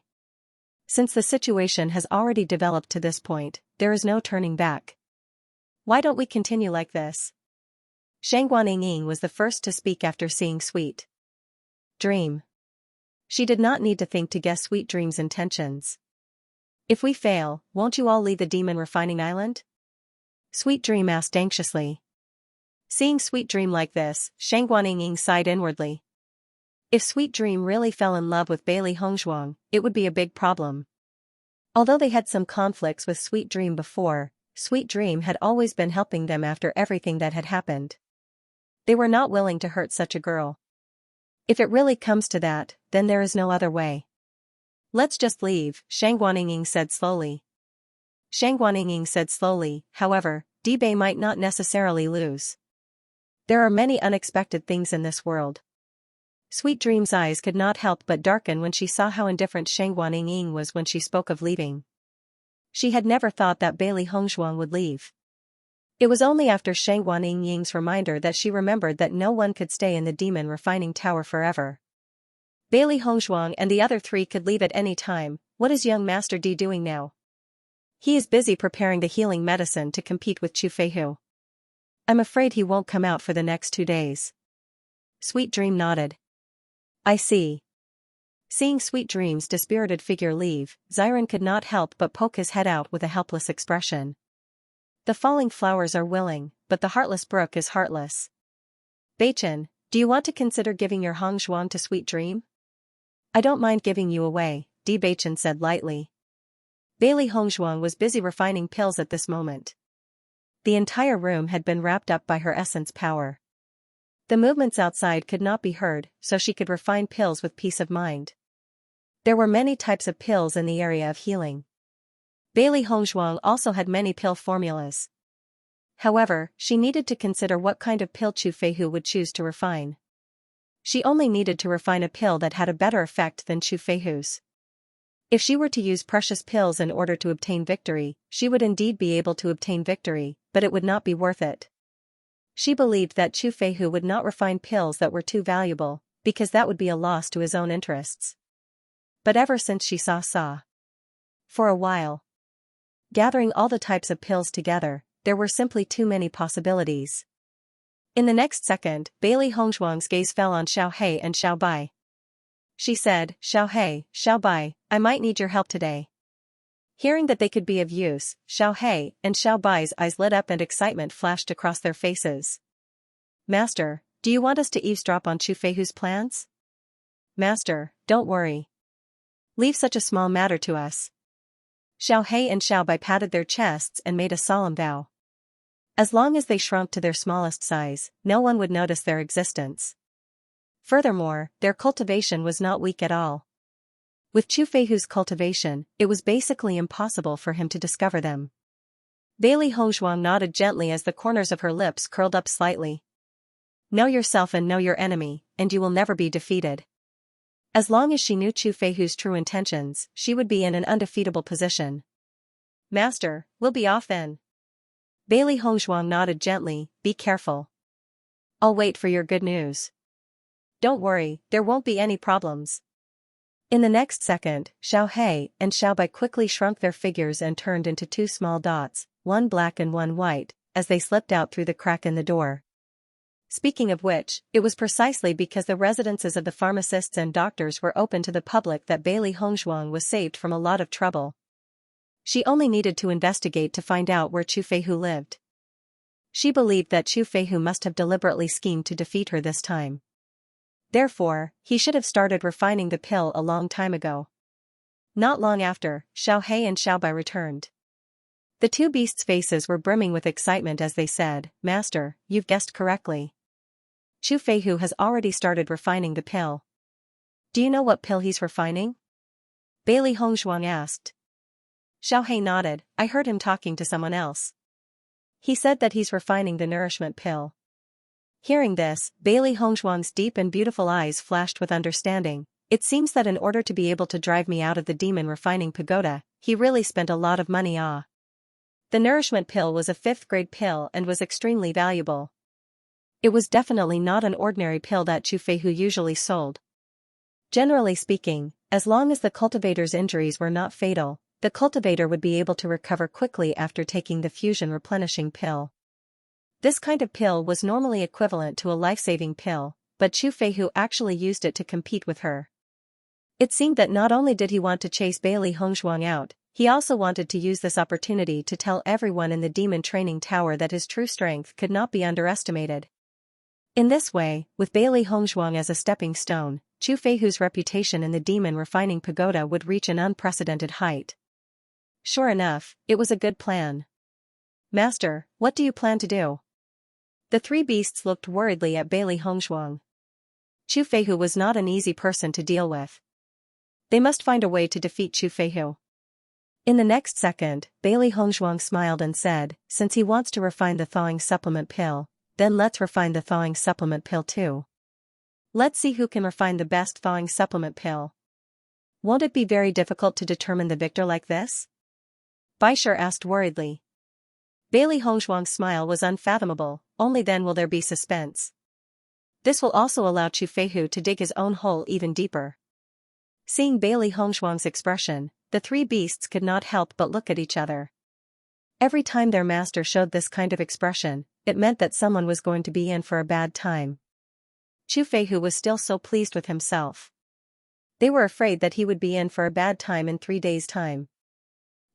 Since the situation has already developed to this point, there is no turning back. Why don't we continue like this? Shangguan was the first to speak after seeing Sweet Dream. She did not need to think to guess Sweet Dream's intentions. If we fail, won't you all leave the demon refining island? Sweet Dream asked anxiously. Seeing Sweet Dream like this, Shangguan sighed inwardly. If Sweet Dream really fell in love with Bailey Hongzhuang, it would be a big problem. Although they had some conflicts with Sweet Dream before, Sweet Dream had always been helping them after everything that had happened. They were not willing to hurt such a girl. If it really comes to that, then there is no other way. Let's just leave, Shangguan said slowly. However, Bei might not necessarily lose. There are many unexpected things in this world. Sweet Dream's eyes could not help but darken when she saw how indifferent Shangguan was when she spoke of leaving. She had never thought that Bailey Hongzhuang would leave. It was only after Shangguan reminder that she remembered that no one could stay in the demon refining tower forever. Bailey Hongzhuang and the other three could leave at any time. What is young Master D doing now? He is busy preparing the healing medicine to compete with Chu Feihu. I'm afraid he won't come out for the next 2 days. Sweet Dream nodded. I see. Seeing Sweet Dream's dispirited figure leave, Xiren could not help but poke his head out with a helpless expression. The falling flowers are willing, but the heartless brook is heartless. Beichen, do you want to consider giving your Hongzhuang to Sweet Dream? I don't mind giving you away, Beichen said lightly. Bailey Hongzhuang was busy refining pills at this moment. The entire room had been wrapped up by her essence power. The movements outside could not be heard, so she could refine pills with peace of mind. There were many types of pills in the area of healing. Bailey Hongzhuang also had many pill formulas. However, she needed to consider what kind of pill Chu Feihu would choose to refine. She only needed to refine a pill that had a better effect than Chu Feihu's. If she were to use precious pills in order to obtain victory, she would indeed be able to obtain victory, but it would not be worth it. She believed that Chu Feihu would not refine pills that were too valuable, because that would be a loss to his own interests. But ever since she saw for a while, gathering all the types of pills together, there were simply too many possibilities. In the next second, Bailey Hongzhuang's gaze fell on Xiao He and Xiao Bai. She said, Xiao He, Xiao Bai, I might need your help today. Hearing that they could be of use, Xiao He and Xiao Bai's eyes lit up and excitement flashed across their faces. Master, do you want us to eavesdrop on Chu Feihu's plans? Master, don't worry. Leave such a small matter to us. Xiao He and Xiao Bai patted their chests and made a solemn vow. As long as they shrunk to their smallest size, no one would notice their existence. Furthermore, their cultivation was not weak at all. With Chu Feihu's cultivation, it was basically impossible for him to discover them. Bailey Hongzhuang nodded gently as the corners of her lips curled up slightly. Know yourself and know your enemy, and you will never be defeated. As long as she knew Chu Feihu's true intentions, she would be in an undefeatable position. Master, we'll be off then. Bailey Hongzhuang nodded gently, be careful. I'll wait for your good news. Don't worry, there won't be any problems. In the next second, Xiao He and Xiao Bai quickly shrunk their figures and turned into 2 small dots, one black and one white, as they slipped out through the crack in the door. Speaking of which, it was precisely because the residences of the pharmacists and doctors were open to the public that Bailey Hongzhuang was saved from a lot of trouble. She only needed to investigate to find out where Chu Feihu lived. She believed that Chu Feihu must have deliberately schemed to defeat her this time. Therefore, he should have started refining the pill a long time ago. Not long after, Xiao He and Xiao Bai returned. The 2 beasts' faces were brimming with excitement as they said, Master, you've guessed correctly. Chu Feihu has already started refining the pill. Do you know what pill he's refining? Bailey Hongzhuang asked. Xiaohei nodded. I heard him talking to someone else. He said that he's refining the nourishment pill. Hearing this, Bailey Hongzhuang's deep and beautiful eyes flashed with understanding. It seems that in order to be able to drive me out of the demon refining pagoda, he really spent a lot of money. The nourishment pill was a 5th grade pill and was extremely valuable. It was definitely not an ordinary pill that Chu Feihu usually sold. Generally speaking, as long as the cultivator's injuries were not fatal, the cultivator would be able to recover quickly after taking the fusion replenishing pill. This kind of pill was normally equivalent to a life-saving pill, but Chu Feihu actually used it to compete with her. It seemed that not only did he want to chase Bailey Hongzhuang out, he also wanted to use this opportunity to tell everyone in the demon training tower that his true strength could not be underestimated. In this way, with Bailey Hongzhuang as a stepping stone, Chu Feihu's reputation in the demon refining pagoda would reach an unprecedented height. Sure enough, it was a good plan. Master, what do you plan to do? The 3 beasts looked worriedly at Bailey Hongzhuang. Chu Feihu was not an easy person to deal with. They must find a way to defeat Chu Feihu. In the next second, Bailey Hongzhuang smiled and said, since he wants to refine the thawing supplement pill, then let's refine the thawing supplement pill too. Let's see who can refine the best thawing supplement pill. Won't it be very difficult to determine the victor like this? Baisher asked worriedly. Bailey Hongzhuang's smile was unfathomable. Only then will there be suspense. This will also allow Chu Feihu to dig his own hole even deeper. Seeing Bailey Hongzhuang's expression, the 3 beasts could not help but look at each other. Every time their master showed this kind of expression, it meant that someone was going to be in for a bad time. Chu Feihu was still so pleased with himself. They were afraid that he would be in for a bad time in 3 days' time.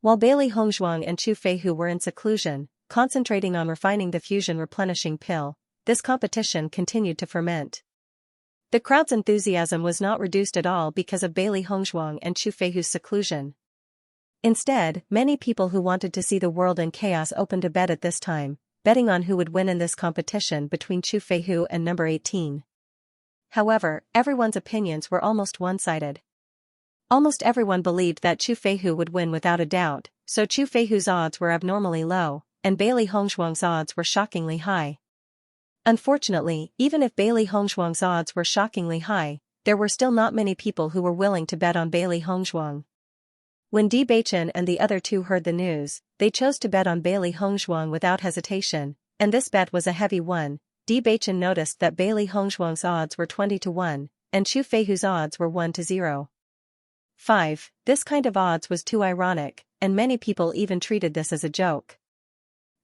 While Bailey Hongzhuang and Chu Feihu were in seclusion, concentrating on refining the fusion replenishing pill, this competition continued to ferment. The crowd's enthusiasm was not reduced at all because of Bailey Hongzhuang and Chu Feihu's seclusion. Instead, many people who wanted to see the world in chaos opened a bet at this time, betting on who would win in this competition between Chu Feihu and number 18. However, everyone's opinions were almost one-sided. Almost everyone believed that Chu Feihu would win without a doubt, so Chu Feihu's odds were abnormally low, and Bailey Hongzhuang's odds were shockingly high. Unfortunately, even if Bailey Hongzhuang's odds were shockingly high, there were still not many people who were willing to bet on Bailey Hongzhuang. When Bewitching and the other 2 heard the news, they chose to bet on Bailey Hongzhuang without hesitation, and this bet was a heavy one. Bewitching noticed that Bailey Hongzhuang's odds were 20-1, and Chu Feihu's odds were 1-0. 5. This kind of odds was too ironic, and many people even treated this as a joke.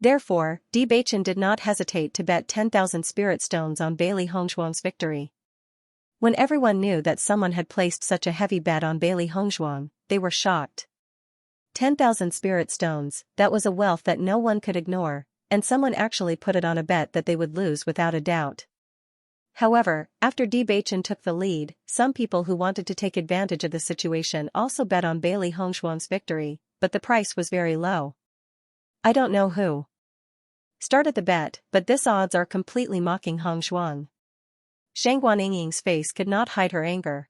Therefore, Bewitching did not hesitate to bet 10,000 spirit stones on Bailey Hongzhuang's victory. When everyone knew that someone had placed such a heavy bet on Bailey Hongzhuang, they were shocked. 10,000 spirit stones, that was a wealth that no one could ignore, and someone actually put it on a bet that they would lose without a doubt. However, after Bewitching took the lead, some people who wanted to take advantage of the situation also bet on Bailey Hongzhuang's victory, but the price was very low. I don't know who started the bet, but this odds are completely mocking Hongzhuang. Shangguan face could not hide her anger.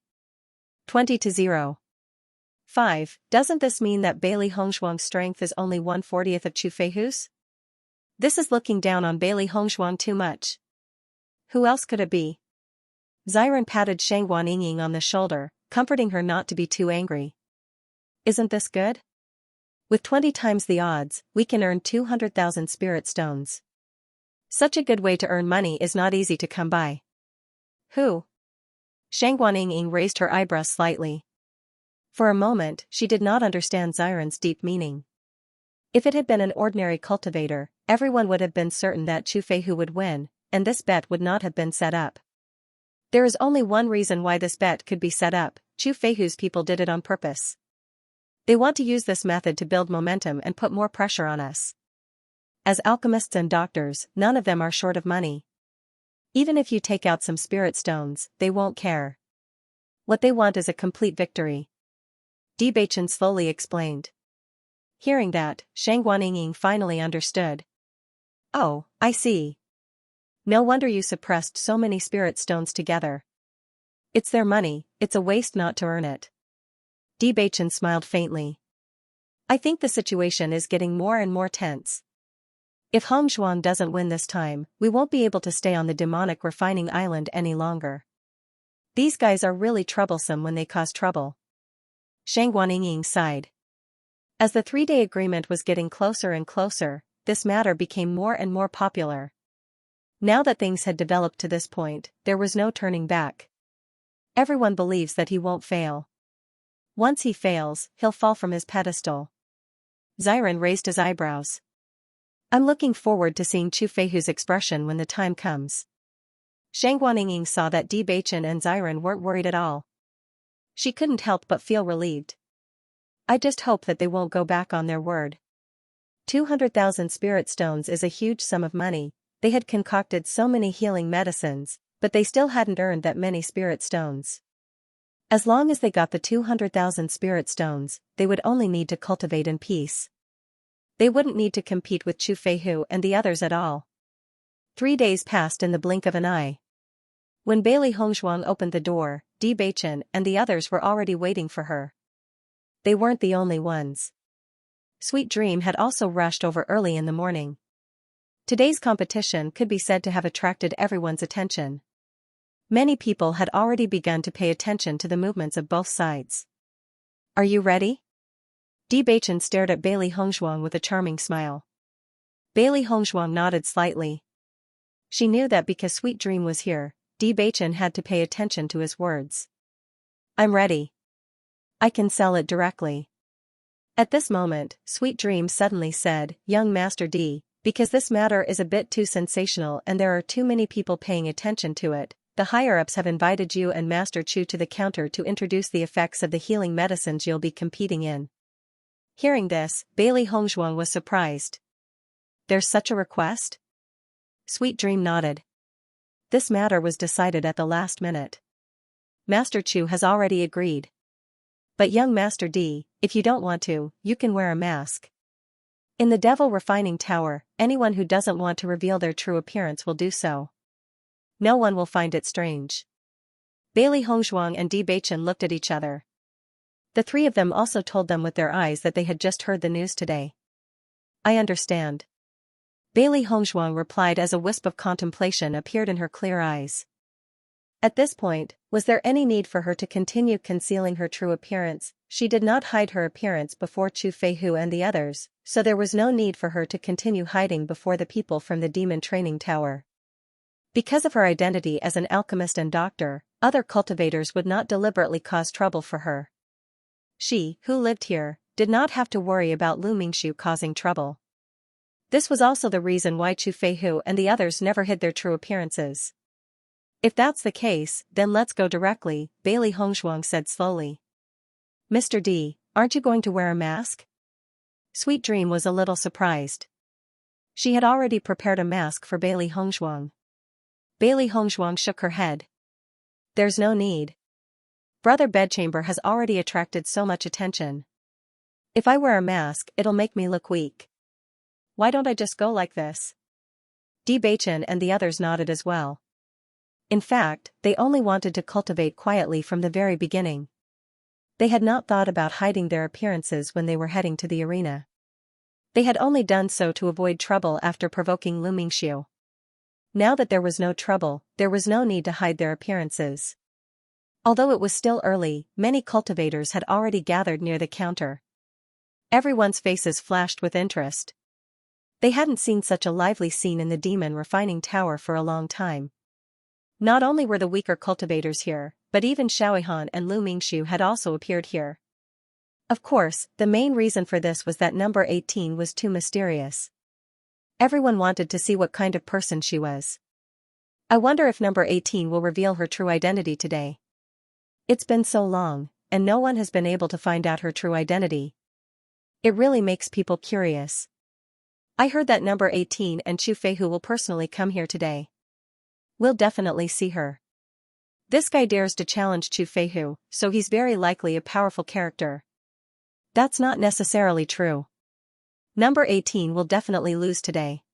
20-0. 5. Doesn't this mean that Bailey Hongzhuang's strength is only 1/40th of Chu Feihu's? This is looking down on Bailey Hongzhuang too much. Who else could it be? Xiren patted Shangguan on the shoulder, comforting her not to be too angry. Isn't this good? With 20 times the odds, we can earn 200,000 spirit stones. Such a good way to earn money is not easy to come by. Who? Shangguan raised her eyebrows slightly. For a moment, she did not understand Xiren's deep meaning. If it had been an ordinary cultivator, everyone would have been certain that Chu Feihu would win, and this bet would not have been set up. There is only one reason why this bet could be set up: Chu Feihu's people did it on purpose. They want to use this method to build momentum and put more pressure on us. As alchemists and doctors, none of them are short of money. Even if you take out some spirit stones, they won't care. What they want is a complete victory. Bewitching slowly explained. Hearing that, Shangguan finally understood. Oh, I see. No wonder you suppressed so many spirit stones together. It's their money, it's a waste not to earn it. Bewitching smiled faintly. I think the situation is getting more and more tense. If Hong Zhuang doesn't win this time, we won't be able to stay on the demonic refining island any longer. These guys are really troublesome when they cause trouble. Shang Guanying sighed. As the 3-day agreement was getting closer and closer, this matter became more and more popular. Now that things had developed to this point, there was no turning back. Everyone believes that he won't fail. Once he fails, he'll fall from his pedestal. Xiren raised his eyebrows. I'm looking forward to seeing Chu Feihu's expression when the time comes. Shang Guanying saw that Bewitching and Xiren weren't worried at all. She couldn't help but feel relieved. I just hope that they won't go back on their word. 200,000 spirit stones is a huge sum of money. They had concocted so many healing medicines, but they still hadn't earned that many spirit stones. As long as they got the 200,000 spirit stones, they would only need to cultivate in peace. They wouldn't need to compete with Chu Feihu and the others at all. 3 days passed in the blink of an eye. When Bailey Hongzhuang opened the door, Di Beichen and the others were already waiting for her. They weren't the only ones. Sweet Dream had also rushed over early in the morning. Today's competition could be said to have attracted everyone's attention. Many people had already begun to pay attention to the movements of both sides. Are you ready? Di Beichen stared at Bailey Hongzhuang with a charming smile. Bailey Hongzhuang nodded slightly. She knew that because Sweet Dream was here, Di Beichen had to pay attention to his words. I'm ready. I can sell it directly. At this moment, Sweet Dream suddenly said, Young Master Di, because this matter is a bit too sensational and there are too many people paying attention to it, the higher-ups have invited you and Master Chu to the counter to introduce the effects of the healing medicines you'll be competing in. Hearing this, Bailey Hongzhuang was surprised. There's such a request? Sweet Dream nodded. This matter was decided at the last minute. Master Chu has already agreed. But young Master Di, if you don't want to, you can wear a mask. In the Devil Refining Tower, anyone who doesn't want to reveal their true appearance will do so. No one will find it strange. Bailey Hongzhuang and Di Beichen looked at each other. The three of them also told them with their eyes that they had just heard the news today. I understand. Bailey Hongzhuang replied as a wisp of contemplation appeared in her clear eyes. At this point, was there any need for her to continue concealing her true appearance? She did not hide her appearance before Chu Feihu and the others, so there was no need for her to continue hiding before the people from the Demon Training Tower. Because of her identity as an alchemist and doctor, other cultivators would not deliberately cause trouble for her. She, who lived here, did not have to worry about Lu Mingxiu causing trouble. This was also the reason why Chu Feihu and the others never hid their true appearances. If that's the case, then let's go directly, Bailey Hongzhuang said slowly. Mr. D, aren't you going to wear a mask? Sweet Dream was a little surprised. She had already prepared a mask for Bailey Hongzhuang. Bailey Hongzhuang shook her head. There's no need. Brother Bedchamber has already attracted so much attention. If I wear a mask, it'll make me look weak. Why don't I just go like this? Di Beichen and the others nodded as well. In fact, they only wanted to cultivate quietly from the very beginning. They had not thought about hiding their appearances when they were heading to the arena. They had only done so to avoid trouble after provoking Lu Mingxiu. Now that there was no trouble, there was no need to hide their appearances. Although it was still early, many cultivators had already gathered near the counter. Everyone's faces flashed with interest. They hadn't seen such a lively scene in the Demon Refining Tower for a long time. Not only were the weaker cultivators here, but even Xiaoihan and Lu Mingxiu had also appeared here. Of course, the main reason for this was that number 18 was too mysterious. Everyone wanted to see what kind of person she was. I wonder if number 18 will reveal her true identity today. It's been so long, and no one has been able to find out her true identity. It really makes people curious. I heard that number 18 and Chu Feihu will personally come here today. We'll definitely see her. This guy dares to challenge Chu Feihu, so he's very likely a powerful character. That's not necessarily true. Number 18 will definitely lose today.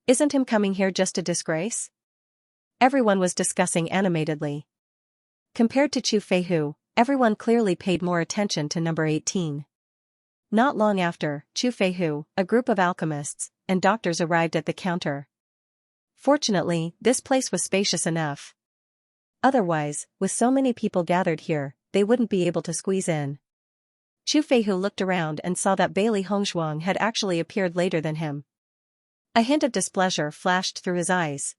Isn't him coming here just a disgrace? Everyone was discussing animatedly. Compared to Chu Feihu, everyone clearly paid more attention to number 18. Not long after, Chu Feihu, a group of alchemists, and doctors arrived at the counter. Fortunately, this place was spacious enough. Otherwise, with so many people gathered here, they wouldn't be able to squeeze in. Chu Feihu looked around and saw that Bailey Hongzhuang had actually appeared later than him. A hint of displeasure flashed through his eyes.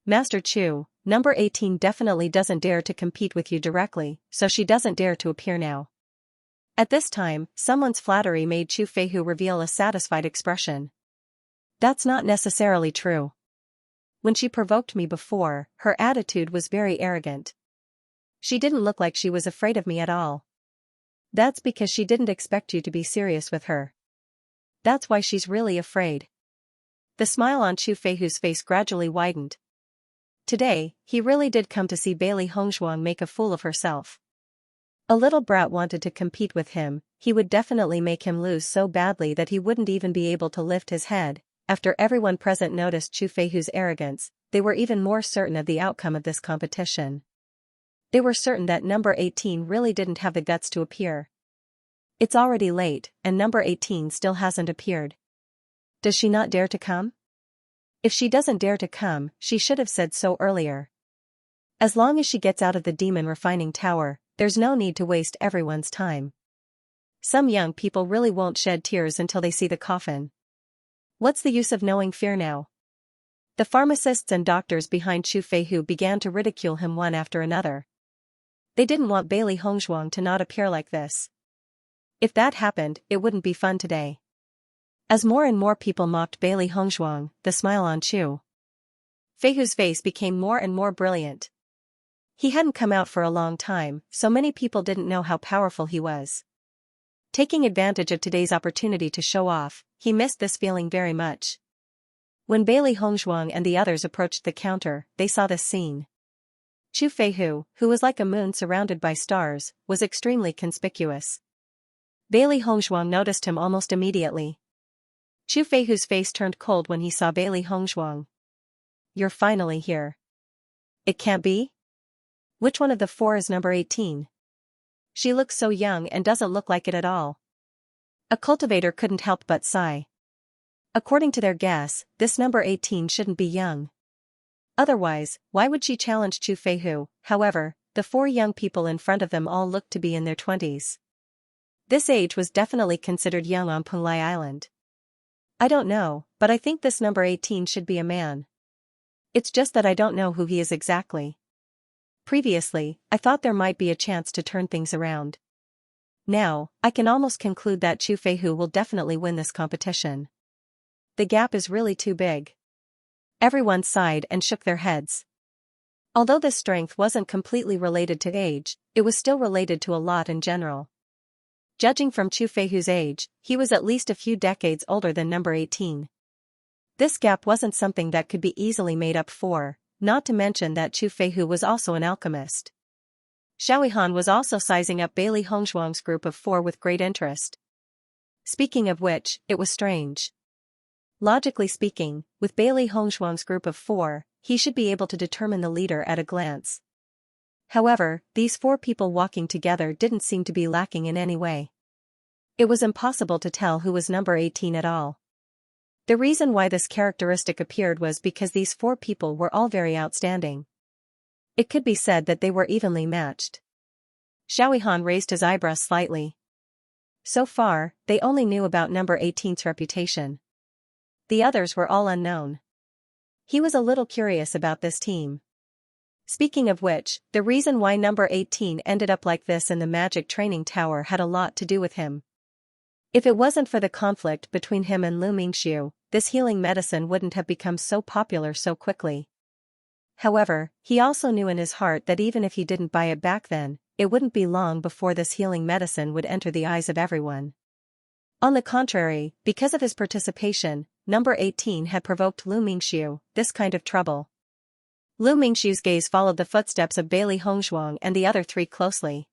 Master Chu, number 18 definitely doesn't dare to compete with you directly, so she doesn't dare to appear now. At this time, someone's flattery made Chu Feihu reveal a satisfied expression. That's not necessarily true. When she provoked me before, her attitude was very arrogant. She didn't look like she was afraid of me at all. That's because she didn't expect you to be serious with her. That's why she's really afraid. The smile on Chu Feihu's face gradually widened. Today, he really did come to see Bailey Hongzhuang make a fool of herself. A little brat wanted to compete with him, he would definitely make him lose so badly that he wouldn't even be able to lift his head. After everyone present noticed Chu Feihu's arrogance, they were even more certain of the outcome of this competition. They were certain that number 18 really didn't have the guts to appear. It's already late, and number 18 still hasn't appeared. Does she not dare to come? If she doesn't dare to come, she should have said so earlier. As long as she gets out of the demon refining tower, there's no need to waste everyone's time. Some young people really won't shed tears until they see the coffin. What's the use of knowing fear now? The pharmacists and doctors behind Chu Feihu began to ridicule him one after another. They didn't want Bailey Hongzhuang to not appear like this. If that happened, it wouldn't be fun today. As more and more people mocked Bailey Hongzhuang, the smile on Chu Feihu's face became more and more brilliant. He hadn't come out for a long time, so many people didn't know how powerful he was. Taking advantage of today's opportunity to show off, he missed this feeling very much. When Bailey Hongzhuang and the others approached the counter, they saw this scene. Chu Feihu, who was like a moon surrounded by stars, was extremely conspicuous. Bailey Hongzhuang noticed him almost immediately. Chu Feihu's face turned cold when he saw Bailey Hongzhuang. You're finally here. It can't be? Which one of the four is number 18? She looks so young and doesn't look like it at all. A cultivator couldn't help but sigh. According to their guess, this number 18 shouldn't be young. Otherwise, why would she challenge Chu Feihu? However, the four young people in front of them all looked to be in their 20s. This age was definitely considered young on Penglai Island. I don't know, but I think this number 18 should be a man. It's just that I don't know who he is exactly. Previously, I thought there might be a chance to turn things around. Now, I can almost conclude that Chu Feihu will definitely win this competition. The gap is really too big. Everyone sighed and shook their heads. Although this strength wasn't completely related to age, it was still related to a lot in general. Judging from Chu Feihu's age, he was at least a few decades older than number 18. This gap wasn't something that could be easily made up for, not to mention that Chu Feihu was also an alchemist. Xiaohan was also sizing up Bailey Hongzhuang's group of four with great interest. Speaking of which, it was strange. Logically speaking, with Bailey Hongzhuang's group of four, he should be able to determine the leader at a glance. However, these four people walking together didn't seem to be lacking in any way. It was impossible to tell who was number 18 at all. The reason why this characteristic appeared was because these four people were all very outstanding. It could be said that they were evenly matched. Xiaohan raised his eyebrows slightly. So far, they only knew about number 18's reputation. The others were all unknown. He was a little curious about this team. Speaking of which, the reason why number 18 ended up like this in the magic training tower had a lot to do with him. If it wasn't for the conflict between him and Lu Mingxiu, this healing medicine wouldn't have become so popular so quickly. However, he also knew in his heart that even if he didn't buy it back then, it wouldn't be long before this healing medicine would enter the eyes of everyone. On the contrary, because of his participation, number 18 had provoked Lu Mingxiu this kind of trouble. Lu Mingxiu's gaze followed the footsteps of Bailey Hongzhuang and the other three closely.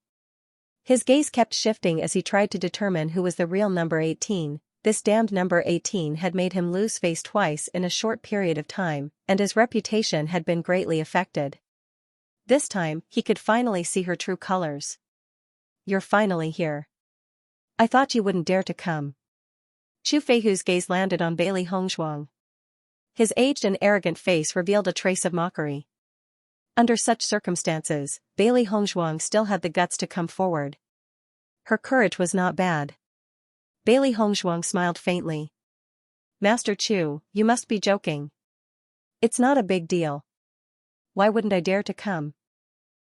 His gaze kept shifting as he tried to determine who was the real number 18. This damned number 18 had made him lose face twice in a short period of time, and his reputation had been greatly affected. This time, he could finally see her true colors. You're finally here. I thought you wouldn't dare to come. Chu Feihu's gaze landed on Bailey Hongshuang. His aged and arrogant face revealed a trace of mockery. Under such circumstances, Bailey Hongshuang still had the guts to come forward. Her courage was not bad. Bailey Hongshuang smiled faintly. Master Chu, you must be joking. It's not a big deal. Why wouldn't I dare to come?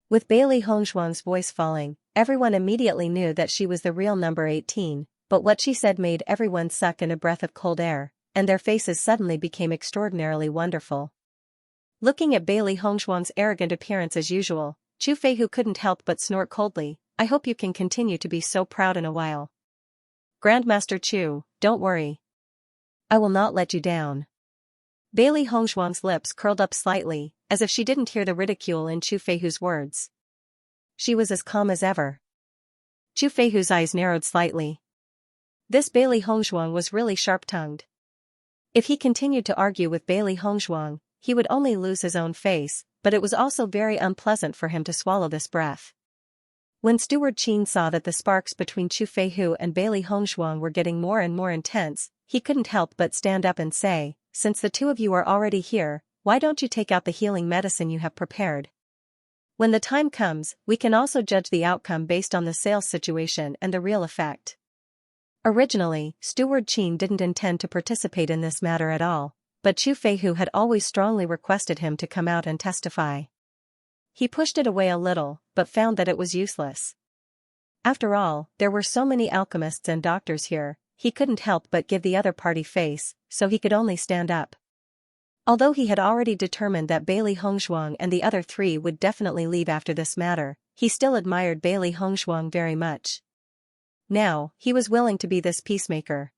With Bailey Hongshuang's voice falling, everyone immediately knew that she was the real number 18, but what she said made everyone suck in a breath of cold air, and their faces suddenly became extraordinarily wonderful. Looking at Bailey Hongshuang's arrogant appearance as usual, Chu Feihu couldn't help but snort coldly. I hope you can continue to be so proud in a while. Grandmaster Chu, don't worry. I will not let you down. Bailey Hongshuang's lips curled up slightly, as if she didn't hear the ridicule in Chu Feihu's words. She was as calm as ever. Chu Feihu's eyes narrowed slightly. This Bailey Hongshuang was really sharp-tongued. If he continued to argue with Bailey Hongshuang, he would only lose his own face, but it was also very unpleasant for him to swallow this breath. When Steward Qin saw that the sparks between Chu Feihu and Bailey Hongshuang were getting more and more intense, he couldn't help but stand up and say, since the two of you are already here, why don't you take out the healing medicine you have prepared? When the time comes, we can also judge the outcome based on the sales situation and the real effect. Originally, Steward Qin didn't intend to participate in this matter at all, but Chu Feihu had always strongly requested him to come out and testify. He pushed it away a little, but found that it was useless. After all, there were so many alchemists and doctors here, he couldn't help but give the other party face, so he could only stand up. Although he had already determined that Bailey Hongshuang and the other three would definitely leave after this matter, he still admired Bailey Hongshuang very much. Now, he was willing to be this peacemaker.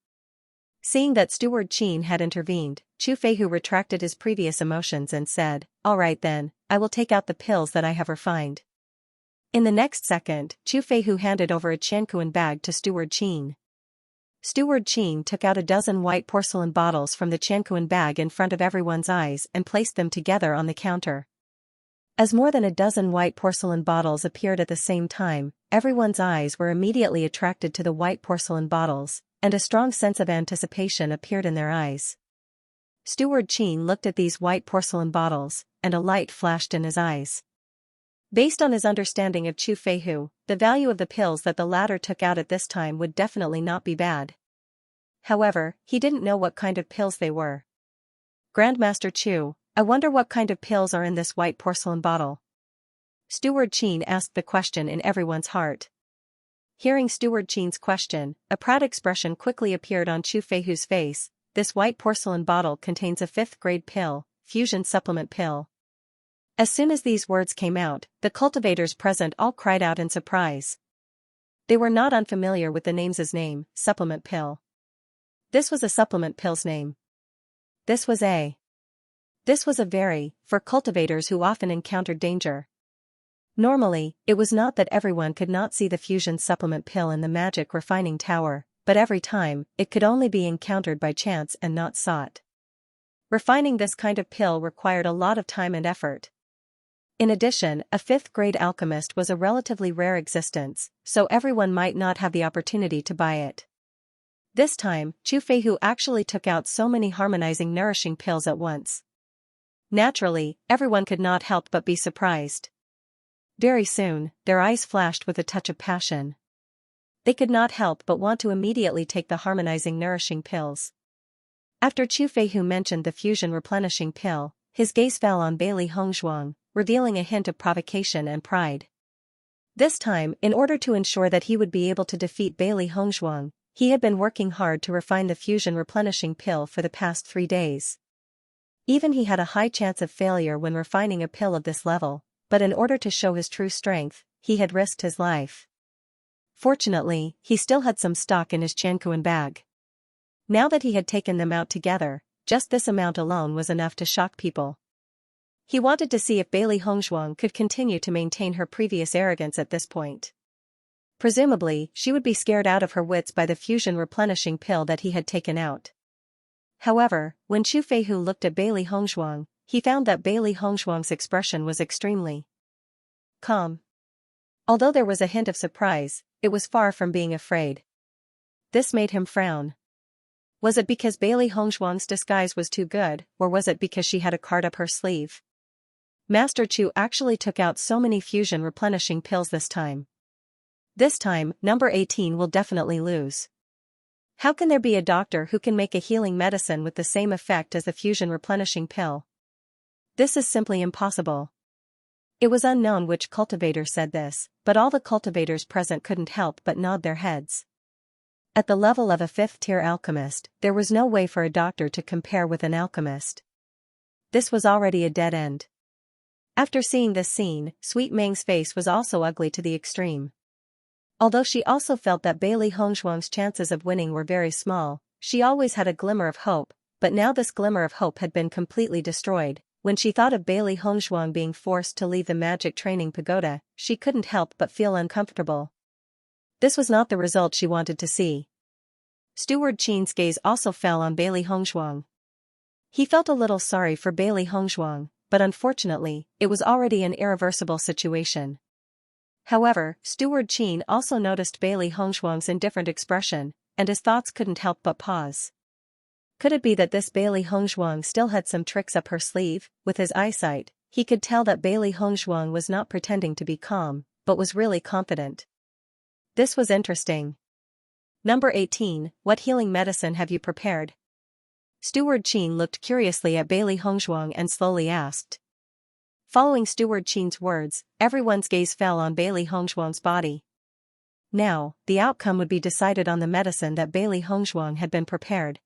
Seeing that Steward Qin had intervened, Chu Feihu retracted his previous emotions and said, all right then, I will take out the pills that I have refined. In the next second, Chu Feihu handed over a Qianquan bag to Steward Qin. Steward Qin took out a dozen white porcelain bottles from the Qianquan bag in front of everyone's eyes and placed them together on the counter. As more than a dozen white porcelain bottles appeared at the same time, everyone's eyes were immediately attracted to the white porcelain bottles, and a strong sense of anticipation appeared in their eyes. Steward Qin looked at these white porcelain bottles, and a light flashed in his eyes. Based on his understanding of Chu Feihu, the value of the pills that the latter took out at this time would definitely not be bad. However, he didn't know what kind of pills they were. Grandmaster Chu, I wonder what kind of pills are in this white porcelain bottle. Steward Qin asked the question in everyone's heart. Hearing Steward Qin's question, a proud expression quickly appeared on Chu Feihu's face. This white porcelain bottle contains a 5th-grade pill, fusion supplement pill. As soon as these words came out, the cultivators present all cried out in surprise. They were not unfamiliar with the name's name, supplement pill. This was a supplement pill's name. This was a very, for cultivators who often encountered danger. Normally, it was not that everyone could not see the fusion supplement pill in the magic refining tower, but every time, it could only be encountered by chance and not sought. Refining this kind of pill required a lot of time and effort. In addition, a 5th-grade alchemist was a relatively rare existence, so everyone might not have the opportunity to buy it. This time, Chu Feihu actually took out so many harmonizing nourishing pills at once. Naturally, everyone could not help but be surprised. Very soon, their eyes flashed with a touch of passion. They could not help but want to immediately take the harmonizing nourishing pills. After Chu Feihu mentioned the fusion replenishing pill, his gaze fell on Bailey Hongshuang, revealing a hint of provocation and pride. This time, in order to ensure that he would be able to defeat Bailey Hongshuang, he had been working hard to refine the fusion replenishing pill for the past 3 days. Even he had a high chance of failure when refining a pill of this level, but in order to show his true strength, he had risked his life. Fortunately, he still had some stock in his Qianquan bag. Now that he had taken them out together, just this amount alone was enough to shock people. He wanted to see if Bailey Hongshuang could continue to maintain her previous arrogance at this point. Presumably, she would be scared out of her wits by the fusion replenishing pill that he had taken out. However, when Chu Feihu looked at Bailey Hongshuang, he found that Bailey Hongshuang's expression was extremely calm. Although there was a hint of surprise, it was far from being afraid. This made him frown. Was it because Bailey Hongzhuang's disguise was too good, or was it because she had a card up her sleeve? Master Chu actually took out so many fusion replenishing pills this time. This time, number 18 will definitely lose. How can there be a doctor who can make a healing medicine with the same effect as the fusion replenishing pill? This is simply impossible. It was unknown which cultivator said this, but all the cultivators present couldn't help but nod their heads. At the level of a 5th-tier alchemist, there was no way for a doctor to compare with an alchemist. This was already a dead end. After seeing this scene, Sweet Ming's face was also ugly to the extreme. Although she also felt that Bailey Hongzhuang's chances of winning were very small, she always had a glimmer of hope, but now this glimmer of hope had been completely destroyed. When she thought of Bailey Hongzhuang being forced to leave the magic training pagoda, she couldn't help but feel uncomfortable. This was not the result she wanted to see. Steward Qin's gaze also fell on Bailey Hongzhuang. He felt a little sorry for Bailey Hongzhuang, but unfortunately, it was already an irreversible situation. However, Steward Qin also noticed Bailey Hongzhuang's indifferent expression, and his thoughts couldn't help but pause. Could it be that this Bailey Hongzhuang still had some tricks up her sleeve? With his eyesight, he could tell that Bailey Hongzhuang was not pretending to be calm, but was really confident. This was interesting. Number 18, what healing medicine have you prepared? Steward Qin looked curiously at Bailey Hongzhuang and slowly asked. Following Steward Qin's words, everyone's gaze fell on Bailey Hongzhuang's body. Now, the outcome would be decided on the medicine that Bailey Hongzhuang had been prepared.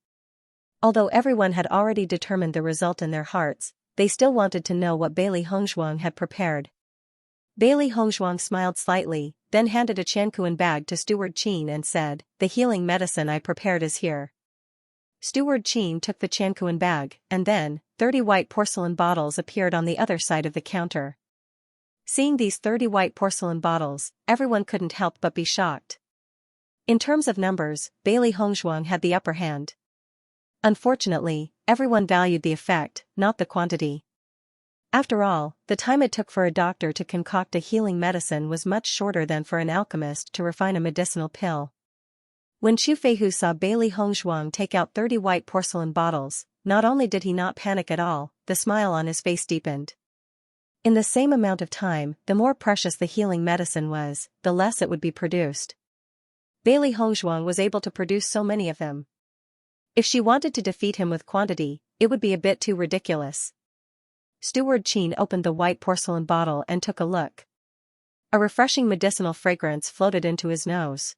Although everyone had already determined the result in their hearts, they still wanted to know what Bailey Hongzhuang had prepared. Bailey Hongzhuang smiled slightly, then handed a Qianquan bag to Steward Qin and said, "The healing medicine I prepared is here." Steward Qin took the Qianquan bag, and then, 30 white porcelain bottles appeared on the other side of the counter. Seeing these 30 white porcelain bottles, everyone couldn't help but be shocked. In terms of numbers, Bailey Hongzhuang had the upper hand. Unfortunately, everyone valued the effect, not the quantity. After all, the time it took for a doctor to concoct a healing medicine was much shorter than for an alchemist to refine a medicinal pill. When Chu Feihu saw Bailey Hongzhuang take out 30 white porcelain bottles, not only did he not panic at all, the smile on his face deepened. In the same amount of time, the more precious the healing medicine was, the less it would be produced. Bailey Hongzhuang was able to produce so many of them. If she wanted to defeat him with quantity, it would be a bit too ridiculous. Steward Qin opened the white porcelain bottle and took a look. A refreshing medicinal fragrance floated into his nose.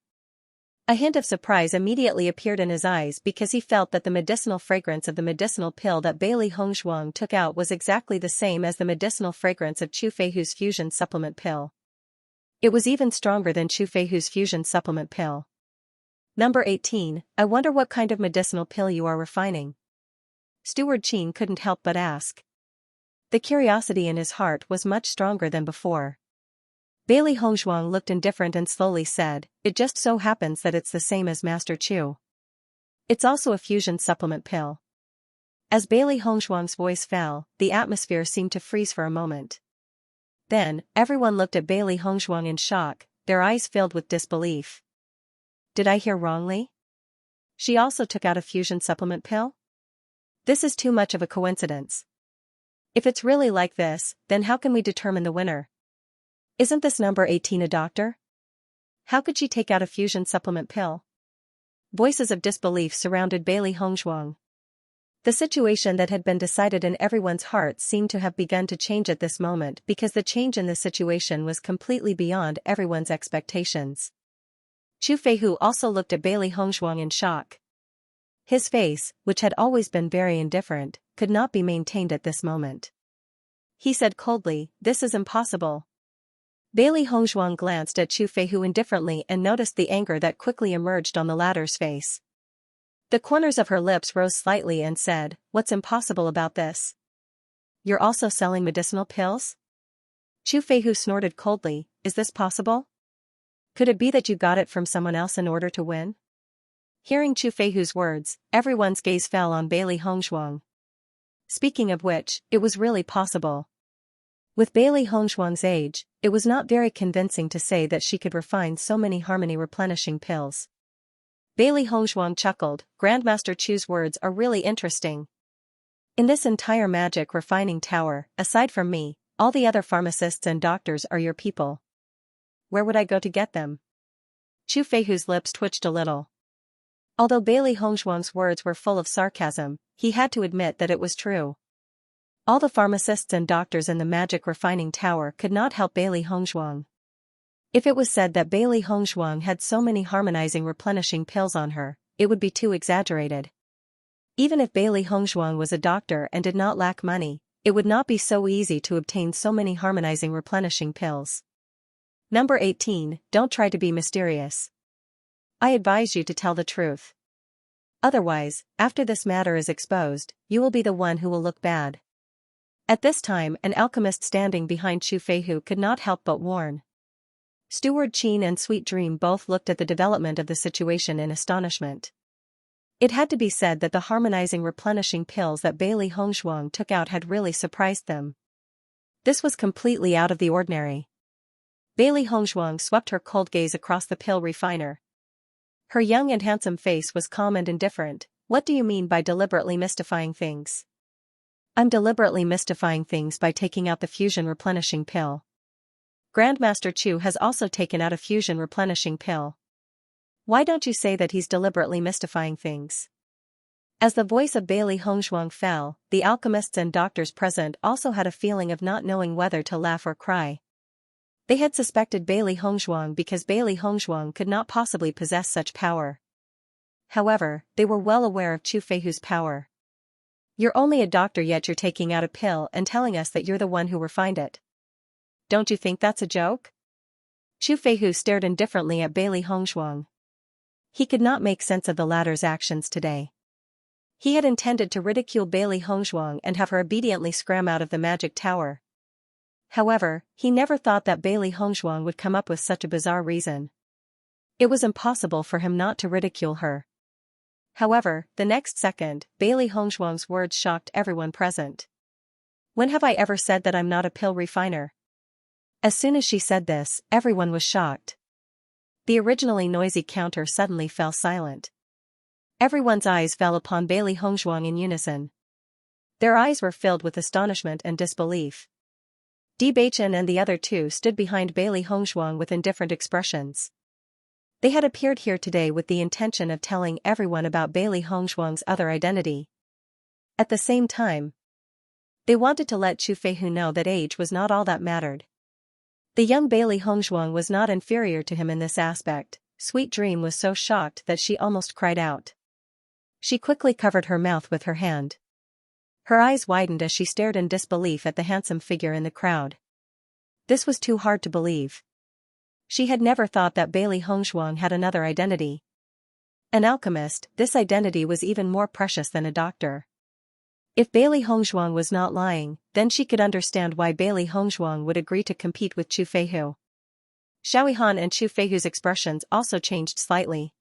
A hint of surprise immediately appeared in his eyes because he felt that the medicinal fragrance of the medicinal pill that Bailey Hongzhuang took out was exactly the same as the medicinal fragrance of Chu Feihu's fusion supplement pill. It was even stronger than Chu Feihu's fusion supplement pill. Number 18, I wonder what kind of medicinal pill you are refining. Steward Qin couldn't help but ask. The curiosity in his heart was much stronger than before. Bailey Hongzhuang looked indifferent and slowly said, "It just so happens that it's the same as Master Chu. It's also a fusion supplement pill." As Bailey Hongzhuang's voice fell, the atmosphere seemed to freeze for a moment. Then, everyone looked at Bailey Hongzhuang in shock, their eyes filled with disbelief. Did I hear wrongly? She also took out a fusion supplement pill? This is too much of a coincidence. If it's really like this, then how can we determine the winner? Isn't this number 18 a doctor? How could she take out a fusion supplement pill? Voices of disbelief surrounded Bailey Hongzhuang. The situation that had been decided in everyone's hearts seemed to have begun to change at this moment because the change in the situation was completely beyond everyone's expectations. Chu Feihu also looked at Bailey Hongzhuang in shock. His face, which had always been very indifferent, could not be maintained at this moment. He said coldly, "This is impossible." Bailey Hongzhuang glanced at Chu Feihu indifferently and noticed the anger that quickly emerged on the latter's face. The corners of her lips rose slightly and said, "What's impossible about this? You're also selling medicinal pills?" Chu Feihu snorted coldly, "Is this possible? Could it be that you got it from someone else in order to win?" Hearing Chu Feihu's words, everyone's gaze fell on Bailey Hongzhuang. Speaking of which, it was really possible. With Bailey Hongzhuang's age, it was not very convincing to say that she could refine so many harmony replenishing pills. Bailey Hongzhuang chuckled, Grandmaster Chu's words are really interesting. In this entire magic refining tower, aside from me, all the other pharmacists and doctors are your people. Where would I go to get them? Chu Feihu's lips twitched a little. Although Bailey Hongzhuang's words were full of sarcasm, he had to admit that it was true. All the pharmacists and doctors in the magic refining tower could not help Bailey Hongzhuang. If it was said that Bailey Hongzhuang had so many harmonizing replenishing pills on her, it would be too exaggerated. Even if Bailey Hongzhuang was a doctor and did not lack money, it would not be so easy to obtain so many harmonizing replenishing pills. Number 18, don't try to be mysterious. I advise you to tell the truth. Otherwise, after this matter is exposed, you will be the one who will look bad. At this time, an alchemist standing behind Chu Feihu could not help but warn. Steward Qin and Sweet Dream both looked at the development of the situation in astonishment. It had to be said that the harmonizing replenishing pills that Bailey Hongzhuang took out had really surprised them. This was completely out of the ordinary. Bailey Hongzhuang swept her cold gaze across the pill refiner. Her young and handsome face was calm and indifferent. What do you mean by deliberately mystifying things? I'm deliberately mystifying things by taking out the fusion replenishing pill. Grandmaster Chu has also taken out a fusion replenishing pill. Why don't you say that he's deliberately mystifying things? As the voice of Bailey Hongzhuang fell, the alchemists and doctors present also had a feeling of not knowing whether to laugh or cry. They had suspected Bailey Hongzhuang because Bailey Hongzhuang could not possibly possess such power. However, they were well aware of Chu Feihu's power. You're only a doctor yet you're taking out a pill and telling us that you're the one who refined it. Don't you think that's a joke? Chu Feihu stared indifferently at Bailey Hongzhuang. He could not make sense of the latter's actions today. He had intended to ridicule Bailey Hongzhuang and have her obediently scram out of the magic tower. However, he never thought that Bailey Hongzhuang would come up with such a bizarre reason. It was impossible for him not to ridicule her. However, the next second, Bailey Hongzhuang's words shocked everyone present. When have I ever said that I'm not a pill refiner? As soon as she said this, everyone was shocked. The originally noisy counter suddenly fell silent. Everyone's eyes fell upon Bailey Hongzhuang in unison. Their eyes were filled with astonishment and disbelief. Bewitching and the other two stood behind Bailey Hongzhuang with indifferent expressions. They had appeared here today with the intention of telling everyone about Bailey Hongzhuang's other identity. At the same time, they wanted to let Chu Feihu know that age was not all that mattered. The young Bailey Hongzhuang was not inferior to him in this aspect. Sweet Dream was so shocked that she almost cried out. She quickly covered her mouth with her hand. Her eyes widened as she stared in disbelief at the handsome figure in the crowd. This was too hard to believe. She had never thought that Bailey Hongzhuang had another identity. An alchemist, this identity was even more precious than a doctor. If Bailey Hongzhuang was not lying, then she could understand why Bailey Hongzhuang would agree to compete with Chu Feihu. Xiaoyihan and Chu Feihu's expressions also changed slightly.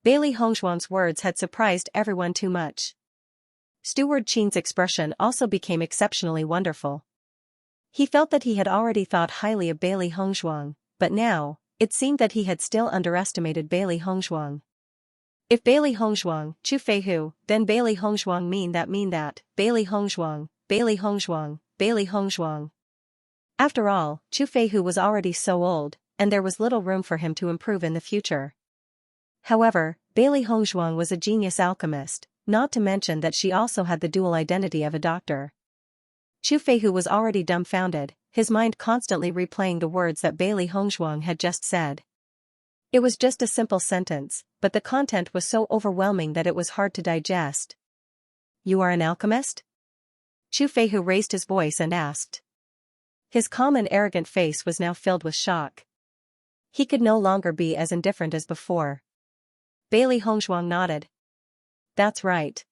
Bailey Hongzhuang's words had surprised everyone too much. Steward Qin's expression also became exceptionally wonderful. He felt that he had already thought highly of Bailey Hongzhuang, but now, it seemed that he had still underestimated Bailey Hongzhuang. If Bailey Hongzhuang, Chu Feihu, then Bailey Hongzhuang mean that, Bailey Hongzhuang, Bailey Hongzhuang, Bailey Hongzhuang. After all, Chu Feihu was already so old, and there was little room for him to improve in the future. However, Bailey Hongzhuang was a genius alchemist, not to mention that she also had the dual identity of a doctor. Chu Feihu was already dumbfounded, his mind constantly replaying the words that Bailey Hongzhuang had just said. It was just a simple sentence, but the content was so overwhelming that it was hard to digest. You are an alchemist? Chu Feihu raised his voice and asked. His calm and arrogant face was now filled with shock. He could no longer be as indifferent as before. Bailey Hongzhuang nodded. That's right.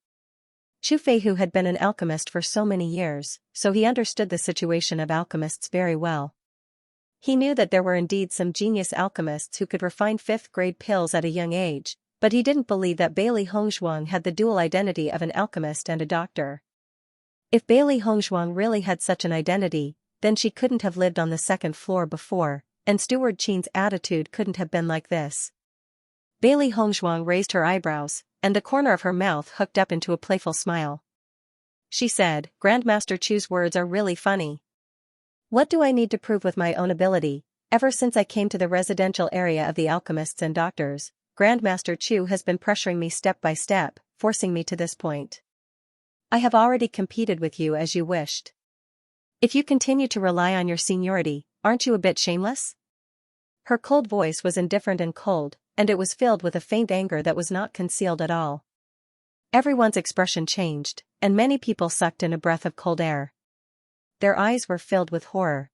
Chu Feihu had been an alchemist for so many years, so he understood the situation of alchemists very well. He knew that there were indeed some genius alchemists who could refine fifth-grade pills at a young age, but he didn't believe that Bailey Hongzhuang had the dual identity of an alchemist and a doctor. If Bailey Hongzhuang really had such an identity, then she couldn't have lived on the second floor before, and Steward Qin's attitude couldn't have been like this. Bailey Hongzhuang raised her eyebrows, and the corner of her mouth hooked up into a playful smile. She said, Grandmaster Chu's words are really funny. What do I need to prove with my own ability? Ever since I came to the residential area of the alchemists and doctors, Grandmaster Chu has been pressuring me step by step, forcing me to this point. I have already competed with you as you wished. If you continue to rely on your seniority, aren't you a bit shameless? Her cold voice was indifferent and cold, and it was filled with a faint anger that was not concealed at all. Everyone's expression changed, and many people sucked in a breath of cold air. Their eyes were filled with horror.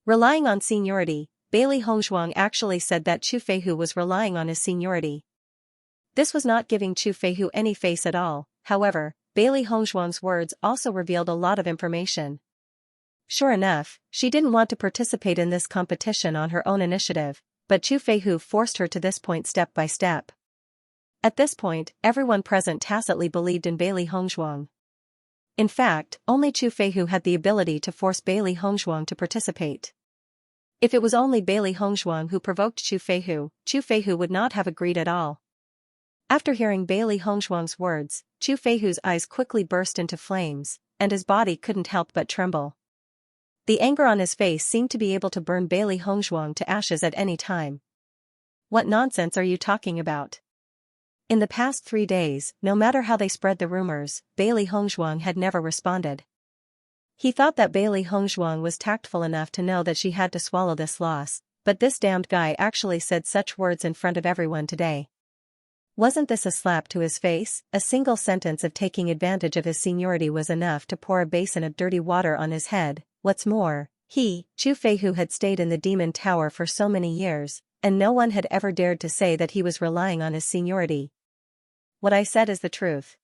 Relying on seniority, Bailey Hongzhuang actually said that Chu Feihu was relying on his seniority. This was not giving Chu Feihu any face at all. However, Bailey Hongzhuang's words also revealed a lot of information. Sure enough, she didn't want to participate in this competition on her own initiative, but Chu Feihu forced her to this point step by step. At this point, everyone present tacitly believed in Bailey Hongzhuang. In fact, only Chu Feihu had the ability to force Bailey Hongzhuang to participate. If it was only Bailey Hongzhuang who provoked Chu Feihu would not have agreed at all. After hearing Bailey Hongzhuang's words, Chu Feihu's eyes quickly burst into flames, and his body couldn't help but tremble. The anger on his face seemed to be able to burn Bailey Hongzhuang to ashes at any time. What nonsense are you talking about? In the past 3 days, no matter how they spread the rumors, Bailey Hongzhuang had never responded. He thought that Bailey Hongzhuang was tactful enough to know that she had to swallow this loss, but this damned guy actually said such words in front of everyone today. Wasn't this a slap to his face? A single sentence of taking advantage of his seniority was enough to pour a basin of dirty water on his head. What's more, Chu Feihu had stayed in the Demon Tower for so many years, and no one had ever dared to say that he was relying on his seniority. What I said is the truth.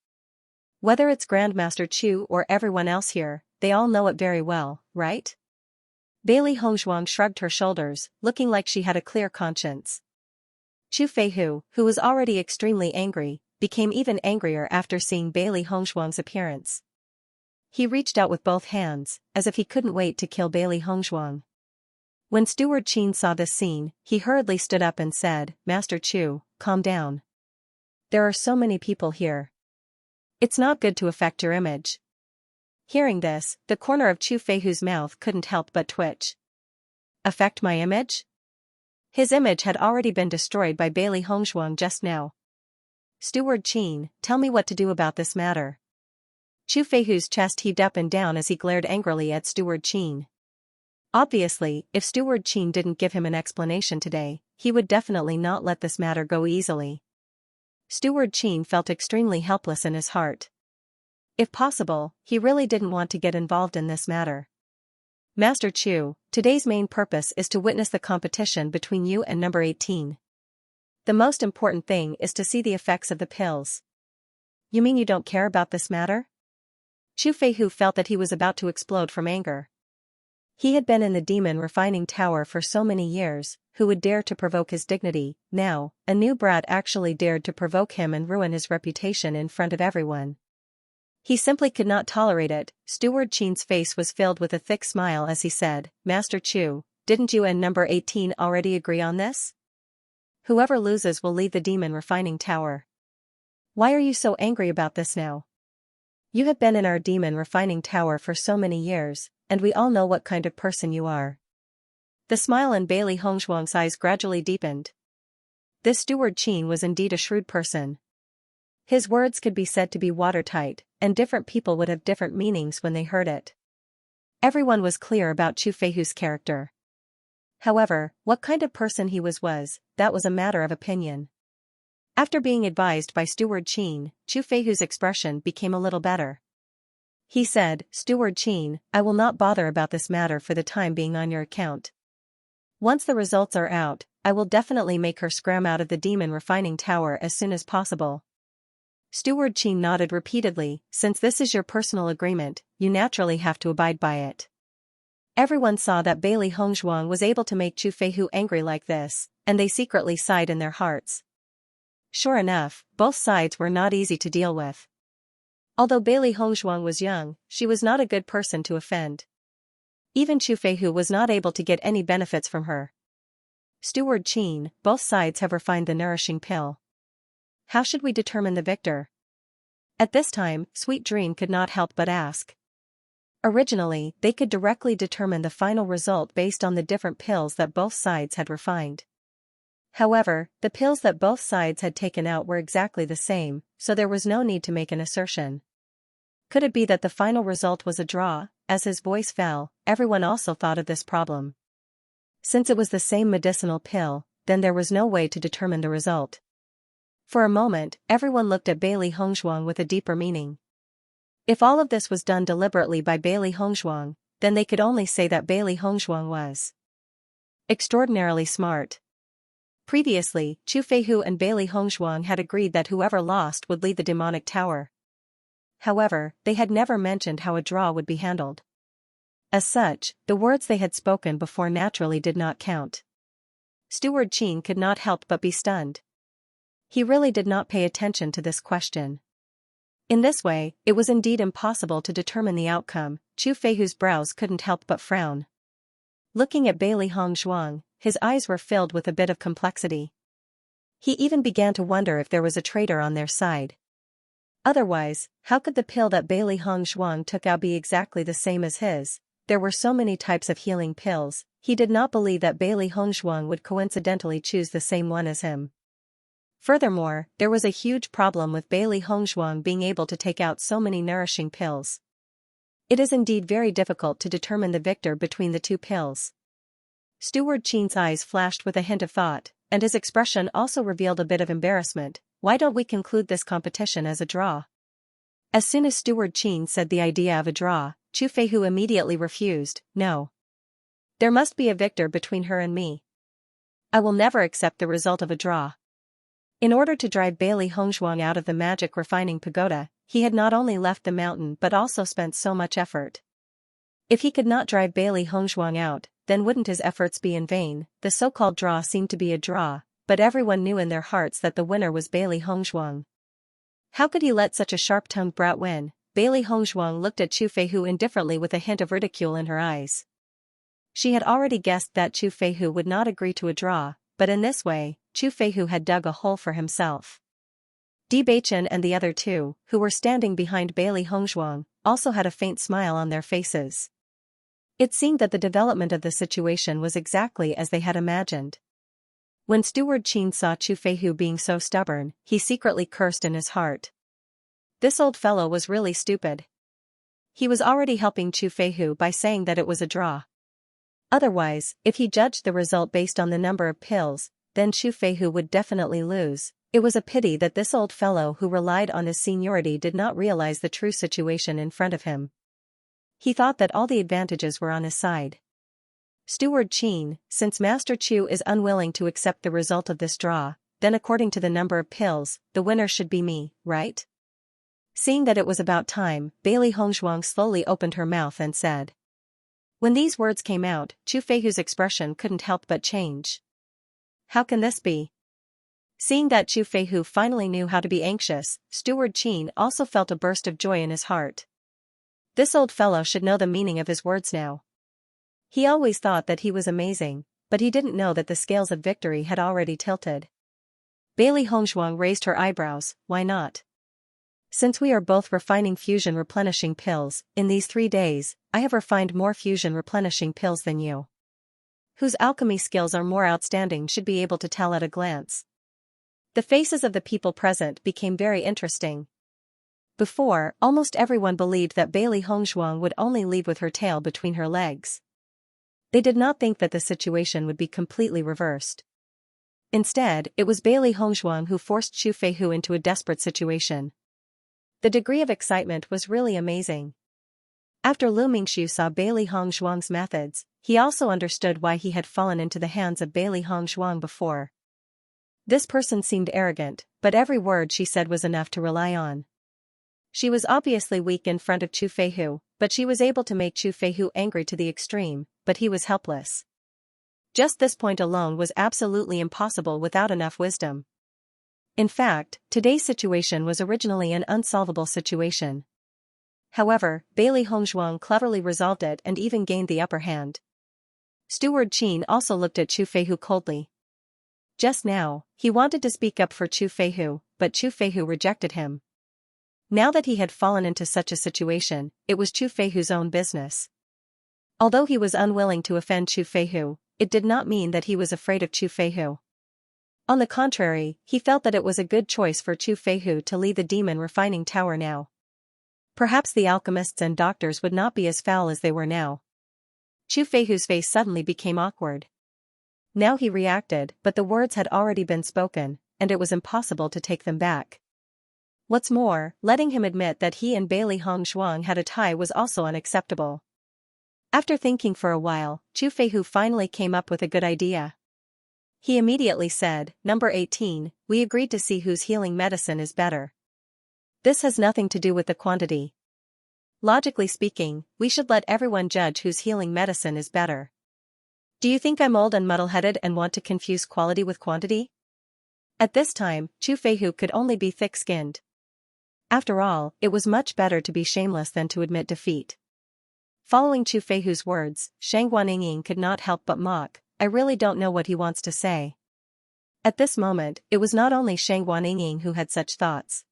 Whether it's Grandmaster Chu or everyone else here, they all know it very well, right? Bailey Hongzhuang shrugged her shoulders, looking like she had a clear conscience. Chu Feihu, who was already extremely angry, became even angrier after seeing Bailey Hongzhuang's appearance. He reached out with both hands, as if he couldn't wait to kill Bailey Hongzhuang. When Steward Qin saw this scene, he hurriedly stood up and said, Master Chu, calm down. There are so many people here. It's not good to affect your image. Hearing this, the corner of Chu Feihu's mouth couldn't help but twitch. Affect my image? His image had already been destroyed by Bailey Hongzhuang just now. Steward Qin, tell me what to do about this matter. Chu Feihu's chest heaved up and down as he glared angrily at Steward Qin. Obviously, if Steward Qin didn't give him an explanation today, he would definitely not let this matter go easily. Steward Qin felt extremely helpless in his heart. If possible, he really didn't want to get involved in this matter. Master Chu, today's main purpose is to witness the competition between you and number 18. The most important thing is to see the effects of the pills. You mean you don't care about this matter? Chu Feihu felt that he was about to explode from anger. He had been in the demon refining tower for so many years, who would dare to provoke his dignity? Now, a new brat actually dared to provoke him and ruin his reputation in front of everyone. He simply could not tolerate it. Steward Qin's face was filled with a thick smile as he said, Master Chu, didn't you and number 18 already agree on this? Whoever loses will leave the demon refining tower. Why are you so angry about this now? You have been in our demon refining tower for so many years, and we all know what kind of person you are. The smile in Bailey Hongzhuang's eyes gradually deepened. This Steward Qin was indeed a shrewd person. His words could be said to be watertight, and different people would have different meanings when they heard it. Everyone was clear about Chu Feihu's character. However, what kind of person he was, that was a matter of opinion. After being advised by Steward Qin, Chu Feihu's expression became a little better. He said, Steward Qin, I will not bother about this matter for the time being on your account. Once the results are out, I will definitely make her scram out of the demon refining tower as soon as possible. Steward Qin nodded repeatedly. Since this is your personal agreement, you naturally have to abide by it. Everyone saw that Bailey Hongzhuang was able to make Chu Feihu angry like this, and they secretly sighed in their hearts. Sure enough, both sides were not easy to deal with. Although Bailey Hongzhuang was young, she was not a good person to offend. Even Chu Feihu was not able to get any benefits from her. Steward Qin, both sides have refined the nourishing pill. How should we determine the victor? At this time, Sweet Dream could not help but ask. Originally, they could directly determine the final result based on the different pills that both sides had refined. However, the pills that both sides had taken out were exactly the same, so there was no need to make an assertion. Could it be that the final result was a draw? As his voice fell, everyone also thought of this problem. Since it was the same medicinal pill, then there was no way to determine the result. For a moment, everyone looked at Bailey Hongzhuang with a deeper meaning. If all of this was done deliberately by Bailey Hongzhuang, then they could only say that Bailey Hongzhuang was extraordinarily smart. Previously, Chu Feihu and Bailey Hongzhuang had agreed that whoever lost would lead the demonic tower. However, they had never mentioned how a draw would be handled. As such, the words they had spoken before naturally did not count. Steward Qin could not help but be stunned. He really did not pay attention to this question. In this way, it was indeed impossible to determine the outcome. Chu Feihu's brows couldn't help but frown. Looking at Bailey Hongzhuang, his eyes were filled with a bit of complexity. He even began to wonder if there was a traitor on their side. Otherwise, how could the pill that Bailey Hongzhuang took out be exactly the same as his? There were so many types of healing pills, he did not believe that Bailey Hongzhuang would coincidentally choose the same one as him. Furthermore, there was a huge problem with Bailey Hongzhuang being able to take out so many nourishing pills. It is indeed very difficult to determine the victor between the two pills. Steward Qin's eyes flashed with a hint of thought, and his expression also revealed a bit of embarrassment. Why don't we conclude this competition as a draw? As soon as Steward Qin said the idea of a draw, Chu Feihu immediately refused. No. There must be a victor between her and me. I will never accept the result of a draw. In order to drive Bailey Hongzhuang out of the magic refining pagoda, he had not only left the mountain but also spent so much effort. If he could not drive Bailey Hongzhuang out, then wouldn't his efforts be in vain? The so-called draw seemed to be a draw, but everyone knew in their hearts that the winner was Bailey Hongzhuang. How could he let such a sharp-tongued brat win? Bailey Hongzhuang looked at Chu Feihu indifferently with a hint of ridicule in her eyes. She had already guessed that Chu Feihu would not agree to a draw, but in this way, Chu Feihu had dug a hole for himself. Bewitching and the other two, who were standing behind Bailey Hongzhuang, also had a faint smile on their faces. It seemed that the development of the situation was exactly as they had imagined. When Steward Qin saw Chu Feihu being so stubborn, he secretly cursed in his heart. This old fellow was really stupid. He was already helping Chu Feihu by saying that it was a draw. Otherwise, if he judged the result based on the number of pills, then Chu Feihu would definitely lose. It was a pity that this old fellow who relied on his seniority did not realize the true situation in front of him. He thought that all the advantages were on his side. Steward Qin, since Master Chu is unwilling to accept the result of this draw, then according to the number of pills, the winner should be me, right? Seeing that it was about time, Bailey Hongzhuang slowly opened her mouth and said. When these words came out, Chu Feihu's expression couldn't help but change. How can this be? Seeing that Chu Feihu finally knew how to be anxious, Steward Qin also felt a burst of joy in his heart. This old fellow should know the meaning of his words now. He always thought that he was amazing, but he didn't know that the scales of victory had already tilted. Bailey Hongzhuang raised her eyebrows. Why not? Since we are both refining fusion replenishing pills, in these 3 days, I have refined more fusion replenishing pills than you. Whose alchemy skills are more outstanding should be able to tell at a glance. The faces of the people present became very interesting. Before, almost everyone believed that Bailey Hongzhuang would only leave with her tail between her legs. They did not think that the situation would be completely reversed. Instead, it was Bailey Hongzhuang who forced Chu Feihu into a desperate situation. The degree of excitement was really amazing. After Lu Mingxiu saw Bailey Hongzhuang's methods, he also understood why he had fallen into the hands of Bailey Hongzhuang before. This person seemed arrogant, but every word she said was enough to rely on. She was obviously weak in front of Chu Feihu, but she was able to make Chu Feihu angry to the extreme, but he was helpless. Just this point alone was absolutely impossible without enough wisdom. In fact, today's situation was originally an unsolvable situation. However, Bailey Hongzhuang cleverly resolved it and even gained the upper hand. Steward Qin also looked at Chu Feihu coldly. Just now, he wanted to speak up for Chu Feihu, but Chu Feihu rejected him. Now that he had fallen into such a situation, it was Chu Feihu's own business. Although he was unwilling to offend Chu Feihu, it did not mean that he was afraid of Chu Feihu. On the contrary, he felt that it was a good choice for Chu Feihu to lead the demon refining tower now. Perhaps the alchemists and doctors would not be as foul as they were now. Chu Feihu's face suddenly became awkward. Now he reacted, but the words had already been spoken, and it was impossible to take them back. What's more, letting him admit that he and Bailey Hongshuang had a tie was also unacceptable. After thinking for a while, Chu Feihu finally came up with a good idea. He immediately said, "Number 18, we agreed to see whose healing medicine is better. This has nothing to do with the quantity. Logically speaking, we should let everyone judge whose healing medicine is better. Do you think I'm old and muddle-headed and want to confuse quality with quantity?" At this time, Chu Feihu could only be thick-skinned. After all, it was much better to be shameless than to admit defeat. Following Chu Feihu's words, Shang Guanyin could not help but mock, "I really don't know what he wants to say." At this moment, it was not only Shang Guanyin who had such thoughts.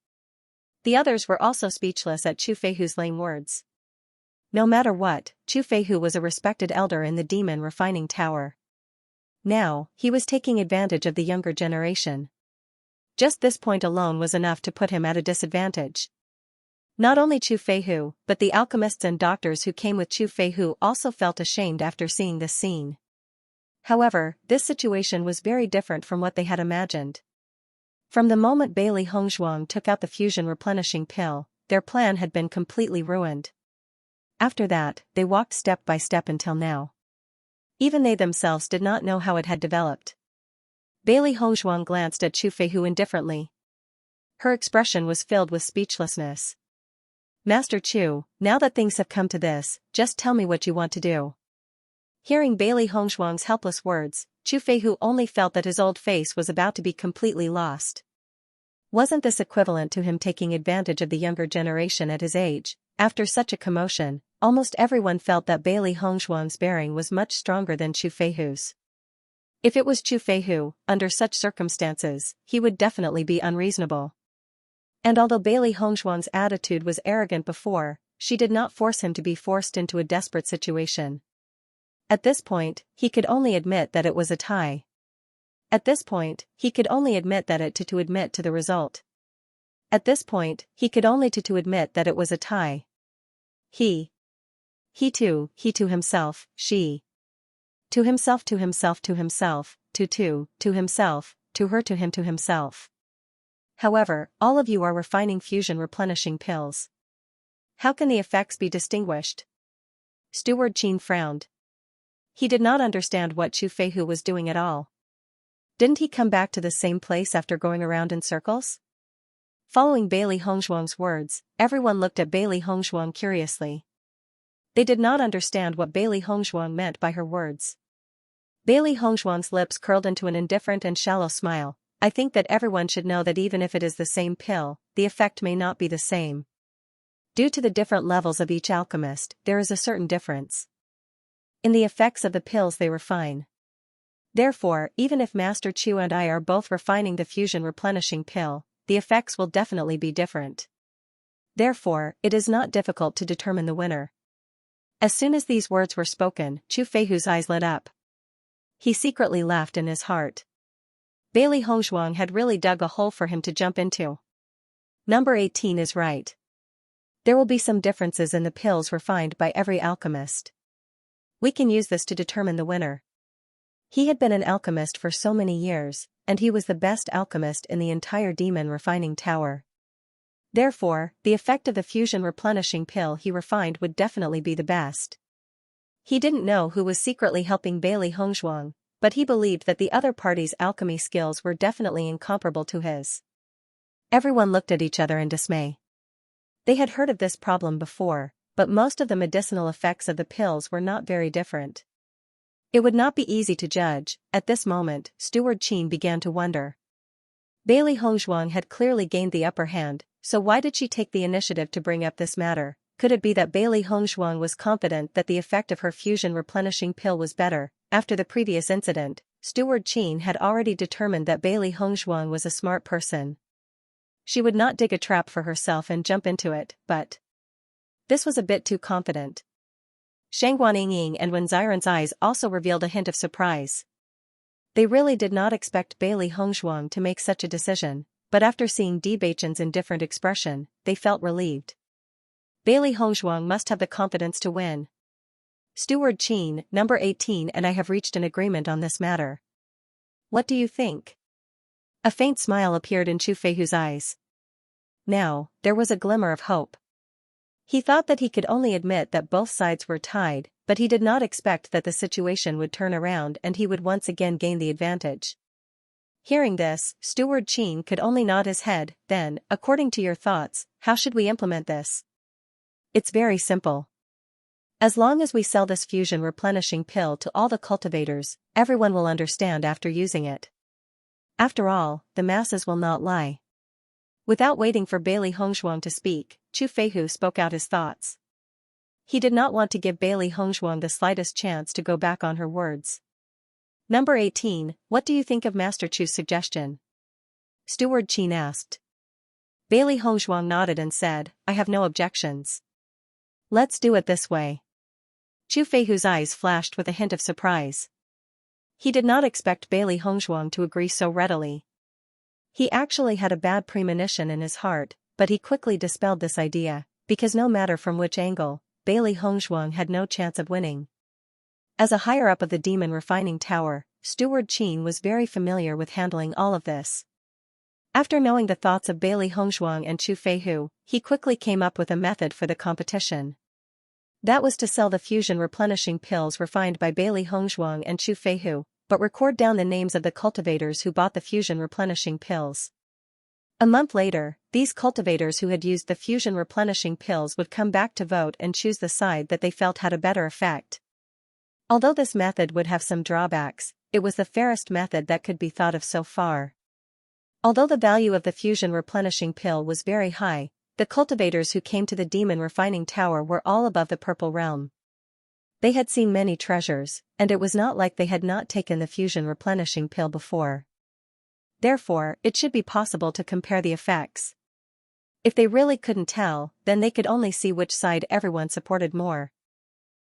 The others were also speechless at Chu Feihu's lame words. No matter what, Chu Feihu was a respected elder in the demon refining tower. Now, he was taking advantage of the younger generation. Just this point alone was enough to put him at a disadvantage. Not only Chu Feihu, but the alchemists and doctors who came with Chu Feihu also felt ashamed after seeing this scene. However, this situation was very different from what they had imagined. From the moment Bailey Hongshuang took out the fusion replenishing pill, their plan had been completely ruined. After that, they walked step by step until now. Even they themselves did not know how it had developed. Bailey Hongshuang glanced at Chu Feihu indifferently. Her expression was filled with speechlessness. "Master Chu, now that things have come to this, just tell me what you want to do." Hearing Bailey Hongshuang's helpless words, Chu Feihu only felt that his old face was about to be completely lost. Wasn't this equivalent to him taking advantage of the younger generation at his age? After such a commotion, almost everyone felt that Bailey Hongshuang's bearing was much stronger than Chu Feihu's. If it was Chu Feihu, under such circumstances, he would definitely be unreasonable. And although Bailey Hongshuang's attitude was arrogant before, she did not force him to be forced into a desperate situation. At this point, he could only admit that it was a tie. At this point, he could only admit that to admit to the result. At this point, he could only to admit that it was a tie. He to himself, she. To himself, to himself, to himself, to himself, to her, to him, to himself. However, all of you are refining fusion replenishing pills. How can the effects be distinguished? Steward Qin frowned. He did not understand what Chu Feihu was doing at all. Didn't he come back to the same place after going around in circles? Following Bailey Hongshuang's words, everyone looked at Bailey Hongshuang curiously. They did not understand what Bailey Hongshuang meant by her words. Bailey Hongshuang's lips curled into an indifferent and shallow smile. "I think that everyone should know that even if it is the same pill, the effect may not be the same. Due to the different levels of each alchemist, there is a certain difference in the effects of the pills they refine. Therefore, even if Master Chu and I are both refining the fusion replenishing pill, the effects will definitely be different. Therefore, it is not difficult to determine the winner." As soon as these words were spoken, Chu Feihu's eyes lit up. He secretly laughed in his heart. Bailey Hongshuang had really dug a hole for him to jump into. Number 18 is right. There will be some differences in the pills refined by every alchemist. We can use this to determine the winner. He had been an alchemist for so many years, and he was the best alchemist in the entire demon refining tower. Therefore, the effect of the fusion replenishing pill he refined would definitely be the best. He didn't know who was secretly helping Bailey Hongshuang, but he believed that the other party's alchemy skills were definitely incomparable to his. Everyone looked at each other in dismay. They had heard of this problem before, but most of the medicinal effects of the pills were not very different. It would not be easy to judge. At this moment, Steward Qin began to wonder. Bailey Hongshuang had clearly gained the upper hand, so why did she take the initiative to bring up this matter? Could it be that Bailey Hongshuang was confident that the effect of her fusion replenishing pill was better, after the previous incident, Steward Qin had already determined that Bailey Hongzhuang was a smart person. She would not dig a trap for herself and jump into it, but this was a bit too confident. Shang Guanying and Wen Ziren's eyes also revealed a hint of surprise. They really did not expect Bailey Hongzhuang to make such a decision, but after seeing Bewitching's indifferent expression, they felt relieved. Bailey Hongzhuang must have the confidence to win. Steward Qin, number 18, and I have reached an agreement on this matter. What do you think? A faint smile appeared in Chu Feihu's eyes. Now, there was a glimmer of hope. He thought that he could only admit that both sides were tied, but he did not expect that the situation would turn around and he would once again gain the advantage. Hearing this, Steward Qin could only nod his head. Then, according to your thoughts, how should we implement this? It's very simple. As long as we sell this fusion replenishing pill to all the cultivators, everyone will understand after using it. After all, the masses will not lie. Without waiting for Bailey Hongzhuang to speak, Chu Feihu spoke out his thoughts. He did not want to give Bailey Hongzhuang the slightest chance to go back on her words. Number 18, what do you think of Master Chu's suggestion? Steward Qin asked. Bailey Hongzhuang nodded and said, I have no objections. Let's do it this way. Chu Feihu's eyes flashed with a hint of surprise. He did not expect Bailey Hongzhuang to agree so readily. He actually had a bad premonition in his heart, but he quickly dispelled this idea, because no matter from which angle, Bailey Hongzhuang had no chance of winning. As a higher-up of the Demon Refining Tower, Steward Qin was very familiar with handling all of this. After knowing the thoughts of Bailey Hongzhuang and Chu Feihu, he quickly came up with a method for the competition. That was to sell the fusion replenishing pills refined by Bailey Hongzhuang and Chu Feihu, but record down the names of the cultivators who bought the fusion replenishing pills. A month later, these cultivators who had used the fusion replenishing pills would come back to vote and choose the side that they felt had a better effect. Although this method would have some drawbacks, it was the fairest method that could be thought of so far. Although the value of the fusion replenishing pill was very high, the cultivators who came to the Demon Refining Tower were all above the purple realm. They had seen many treasures, and it was not like they had not taken the fusion replenishing pill before. Therefore, it should be possible to compare the effects. If they really couldn't tell, then they could only see which side everyone supported more.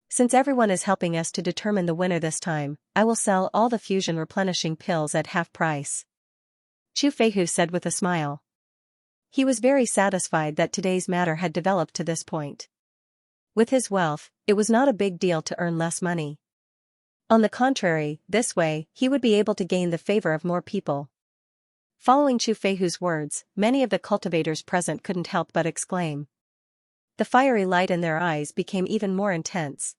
Since everyone is helping us to determine the winner this time, I will sell all the fusion replenishing pills at half price. Chu Feihu said with a smile. He was very satisfied that today's matter had developed to this point. With his wealth, it was not a big deal to earn less money. On the contrary, this way, he would be able to gain the favor of more people. Following Chu Feihu's words, many of the cultivators present couldn't help but exclaim. The fiery light in their eyes became even more intense.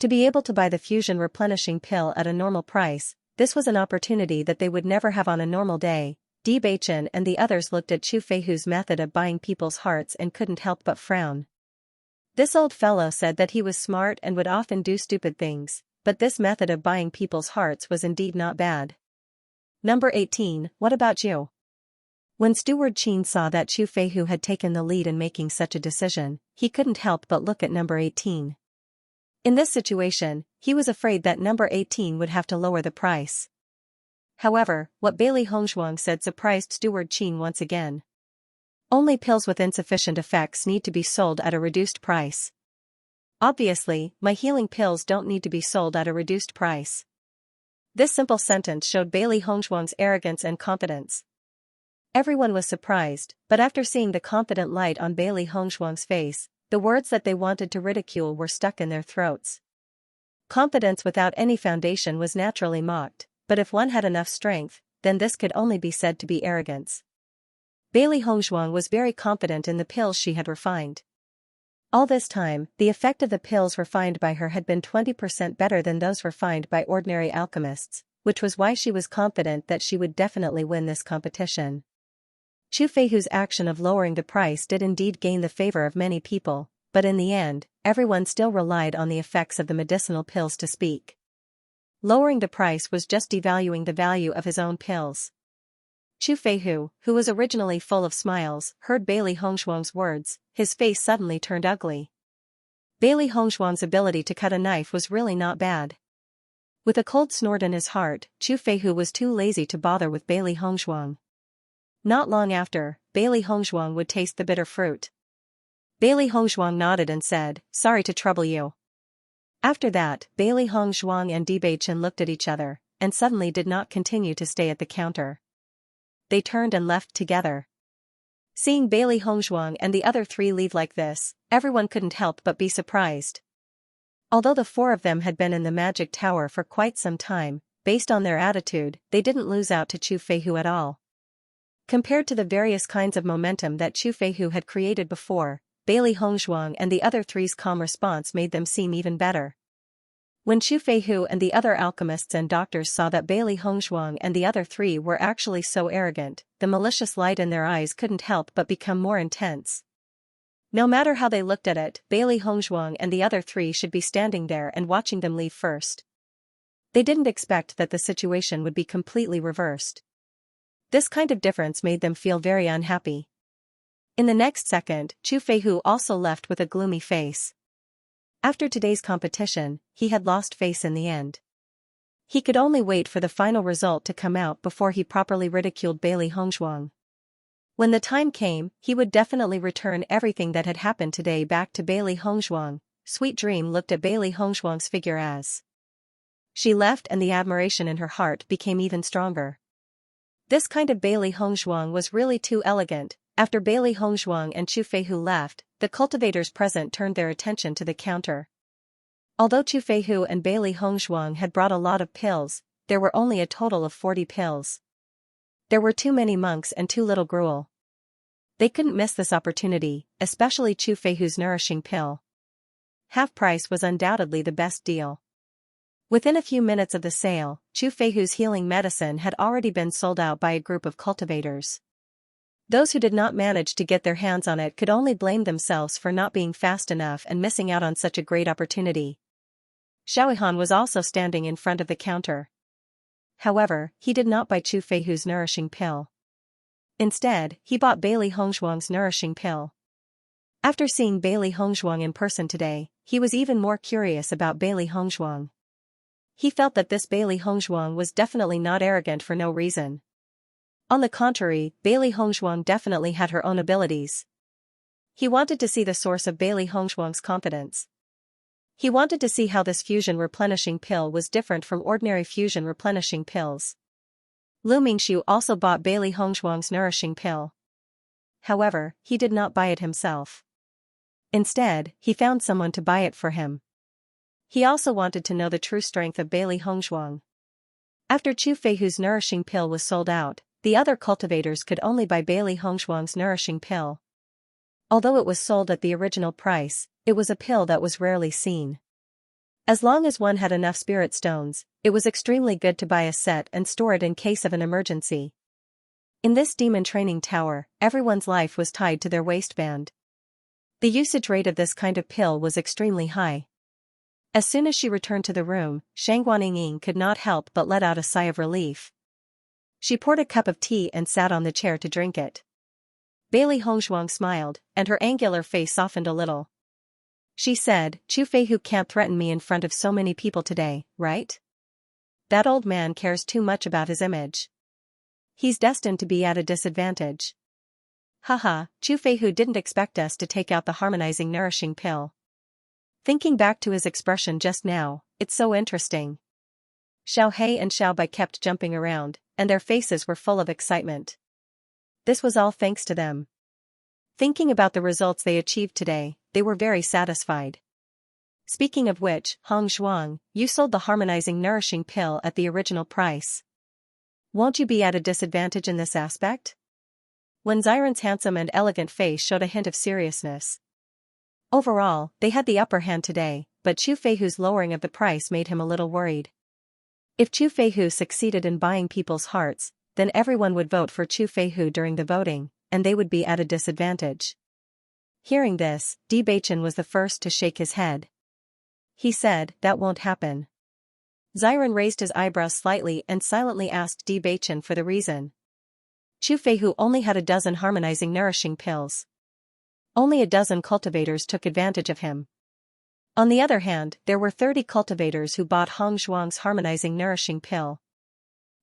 To be able to buy the fusion replenishing pill at a normal price, this was an opportunity that they would never have on a normal day. Bewitching and the others looked at Chu Feihu's method of buying people's hearts and couldn't help but frown. This old fellow said that he was smart and would often do stupid things, but this method of buying people's hearts was indeed not bad. Number 18, what about you? When Steward Qin saw that Chu Feihu had taken the lead in making such a decision, he couldn't help but look at number 18. In this situation, he was afraid that number 18 would have to lower the price. However, what Bailey Hongzhuang said surprised Steward Qin once again. Only pills with insufficient effects need to be sold at a reduced price. Obviously, my healing pills don't need to be sold at a reduced price. This simple sentence showed Bailey Hongzhuang's arrogance and confidence. Everyone was surprised, but after seeing the confident light on Bailey Hongzhuang's face, the words that they wanted to ridicule were stuck in their throats. Confidence without any foundation was naturally mocked, but if one had enough strength, then this could only be said to be arrogance. Bailey Hongzhuang was very confident in the pills she had refined. All this time, the effect of the pills refined by her had been 20% better than those refined by ordinary alchemists, which was why she was confident that she would definitely win this competition. Chu Feihu's action of lowering the price did indeed gain the favor of many people, but in the end, everyone still relied on the effects of the medicinal pills to speak. Lowering the price was just devaluing the value of his own pills. Chu Feihu, who was originally full of smiles, heard Bailey Hongzhuang's words. His face suddenly turned ugly. Bailey Hongzhuang's ability to cut a knife was really not bad. With a cold snort in his heart, Chu Feihu was too lazy to bother with Bailey Hongshuang. Not long after, Bailey Hongshuang would taste the bitter fruit. Bailey Hongshuang nodded and said, "Sorry to trouble you." After that, Bailey Hongshuang and Bewitching looked at each other, and suddenly did not continue to stay at the counter. They turned and left together. Seeing Bailey Hongshuang and the other three leave like this, everyone couldn't help but be surprised. Although the four of them had been in the magic tower for quite some time, based on their attitude, they didn't lose out to Chu Feihu at all. Compared to the various kinds of momentum that Chu Feihu had created before, Bailey Hongshuang and the other three's calm response made them seem even better. When Chu Feihu and the other alchemists and doctors saw that Bailey Hongshuang and the other three were actually so arrogant, the malicious light in their eyes couldn't help but become more intense. No matter how they looked at it, Bailey Hongshuang and the other three should be standing there and watching them leave first. They didn't expect that the situation would be completely reversed. This kind of difference made them feel very unhappy. In the next second, Chu Feihu also left with a gloomy face. After today's competition, he had lost face in the end. He could only wait for the final result to come out before he properly ridiculed Bailey Hongshuang. When the time came, he would definitely return everything that had happened today back to Bailey Hongshuang. Sweet Dream looked at Bailey Hongshuang's figure as she left, and the admiration in her heart became even stronger. This kind of Bailey Hongshuang was really too elegant. After Bailey Hongshuang and Chu Feihu left, the cultivators present turned their attention to the counter. Although Chu Feihu and Bailey Hongshuang had brought a lot of pills, there were only a total of 40 pills. There were too many monks and too little gruel. They couldn't miss this opportunity, especially Chu Feihu's nourishing pill. Half price was undoubtedly the best deal. Within a few minutes of the sale, Chu Feihu's healing medicine had already been sold out by a group of cultivators. Those who did not manage to get their hands on it could only blame themselves for not being fast enough and missing out on such a great opportunity. Xiaohan was also standing in front of the counter. However, he did not buy Chu Feihu's nourishing pill. Instead, he bought Bailey Hongshuang's nourishing pill. After seeing Bailey Hongshuang in person today, he was even more curious about Bailey Hongshuang. He felt that this Bailey Hongshuang was definitely not arrogant for no reason. On the contrary, Bailey Hongshuang definitely had her own abilities. He wanted to see the source of Bailey Hongshuang's confidence. He wanted to see how this fusion replenishing pill was different from ordinary fusion replenishing pills. Lu Mingxiu also bought Bailey Hongshuang's nourishing pill. However, he did not buy it himself. Instead, he found someone to buy it for him. He also wanted to know the true strength of Bailey Hongshuang. After Chu Feihu's nourishing pill was sold out, the other cultivators could only buy Bailey Hongshuang's nourishing pill. Although it was sold at the original price, it was a pill that was rarely seen. As long as one had enough spirit stones, it was extremely good to buy a set and store it in case of an emergency. In this demon training tower, everyone's life was tied to their waistband. The usage rate of this kind of pill was extremely high. As soon as she returned to the room, Shangguaniying could not help but let out a sigh of relief. She poured a cup of tea and sat on the chair to drink it. Bailey Hongshuang smiled, and her angular face softened a little. She said, "Chu Feihu can't threaten me in front of so many people today, right? That old man cares too much about his image. He's destined to be at a disadvantage." Haha, Chu Feihu didn't expect us to take out the harmonizing nourishing pill. Thinking back to his expression just now, it's so interesting. Xiao He and Xiao Bai kept jumping around, and their faces were full of excitement. This was all thanks to them. Thinking about the results they achieved today, they were very satisfied. Speaking of which, Hong Zhuang, you sold the harmonizing nourishing pill at the original price. Won't you be at a disadvantage in this aspect? Wen Xiren's handsome and elegant face showed a hint of seriousness. Overall, they had the upper hand today, but Chu Feihu's lowering of the price made him a little worried. If Chu Feihu succeeded in buying people's hearts, then everyone would vote for Chu Feihu during the voting, and they would be at a disadvantage. Hearing this, Bewitching was the first to shake his head. He said, "That won't happen." Xiren raised his eyebrows slightly and silently asked Bewitching for the reason. Chu Feihu only had a dozen harmonizing nourishing pills. Only a dozen cultivators took advantage of him. On the other hand, there were 30 cultivators who bought Hong Zhuang's harmonizing nourishing pill.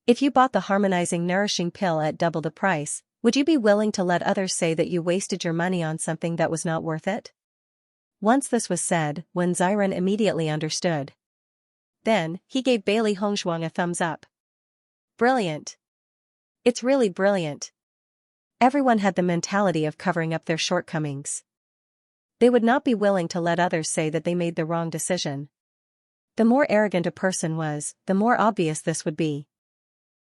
If you bought the harmonizing nourishing pill at double the price, would you be willing to let others say that you wasted your money on something that was not worth it? Once this was said, Wen Xiren immediately understood. Then, he gave Bailey Hongzhuang a thumbs up. Brilliant. It's really brilliant. Everyone had the mentality of covering up their shortcomings. They would not be willing to let others say that they made the wrong decision. The more arrogant a person was, the more obvious this would be.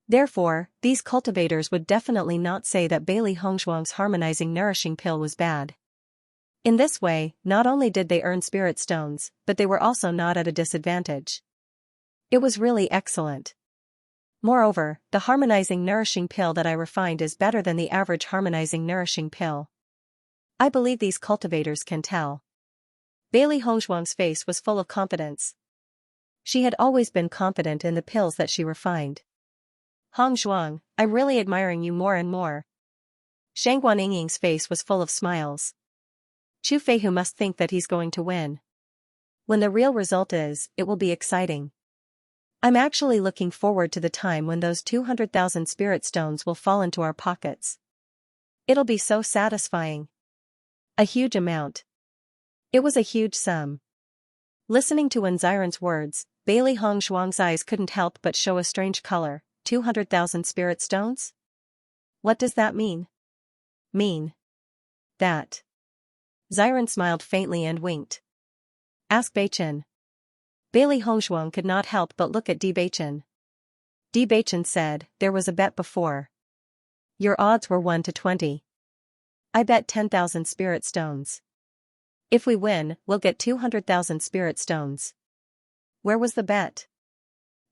Therefore, these cultivators would definitely not say that Bailey Hongzhuang's harmonizing nourishing pill was bad. In this way, not only did they earn spirit stones, but they were also not at a disadvantage. It was really excellent. Moreover, the harmonizing nourishing pill that I refined is better than the average harmonizing nourishing pill. I believe these cultivators can tell. Bailey Hongzhuang's face was full of confidence. She had always been confident in the pills that she refined. Hongzhuang, I'm really admiring you more and more. Shangguan Yingying's face was full of smiles. Chu Feihu must think that he's going to win. When the real result is, it will be exciting. I'm actually looking forward to the time when those 200,000 spirit stones will fall into our pockets. It'll be so satisfying. A huge amount. It was a huge sum. Listening to Wen Xiren's words, Bailey Hongzhuang's eyes couldn't help but show a strange color. 200,000 spirit stones? What does that mean? Mean that. Xiren smiled faintly and winked. Ask Beichen. Bailey Hongzhuang could not help but look at Beichen. Beichen said, there was a bet before. Your odds were 1 to 20. I bet 10,000 spirit stones. If we win, we'll get 200,000 spirit stones. Where was the bet?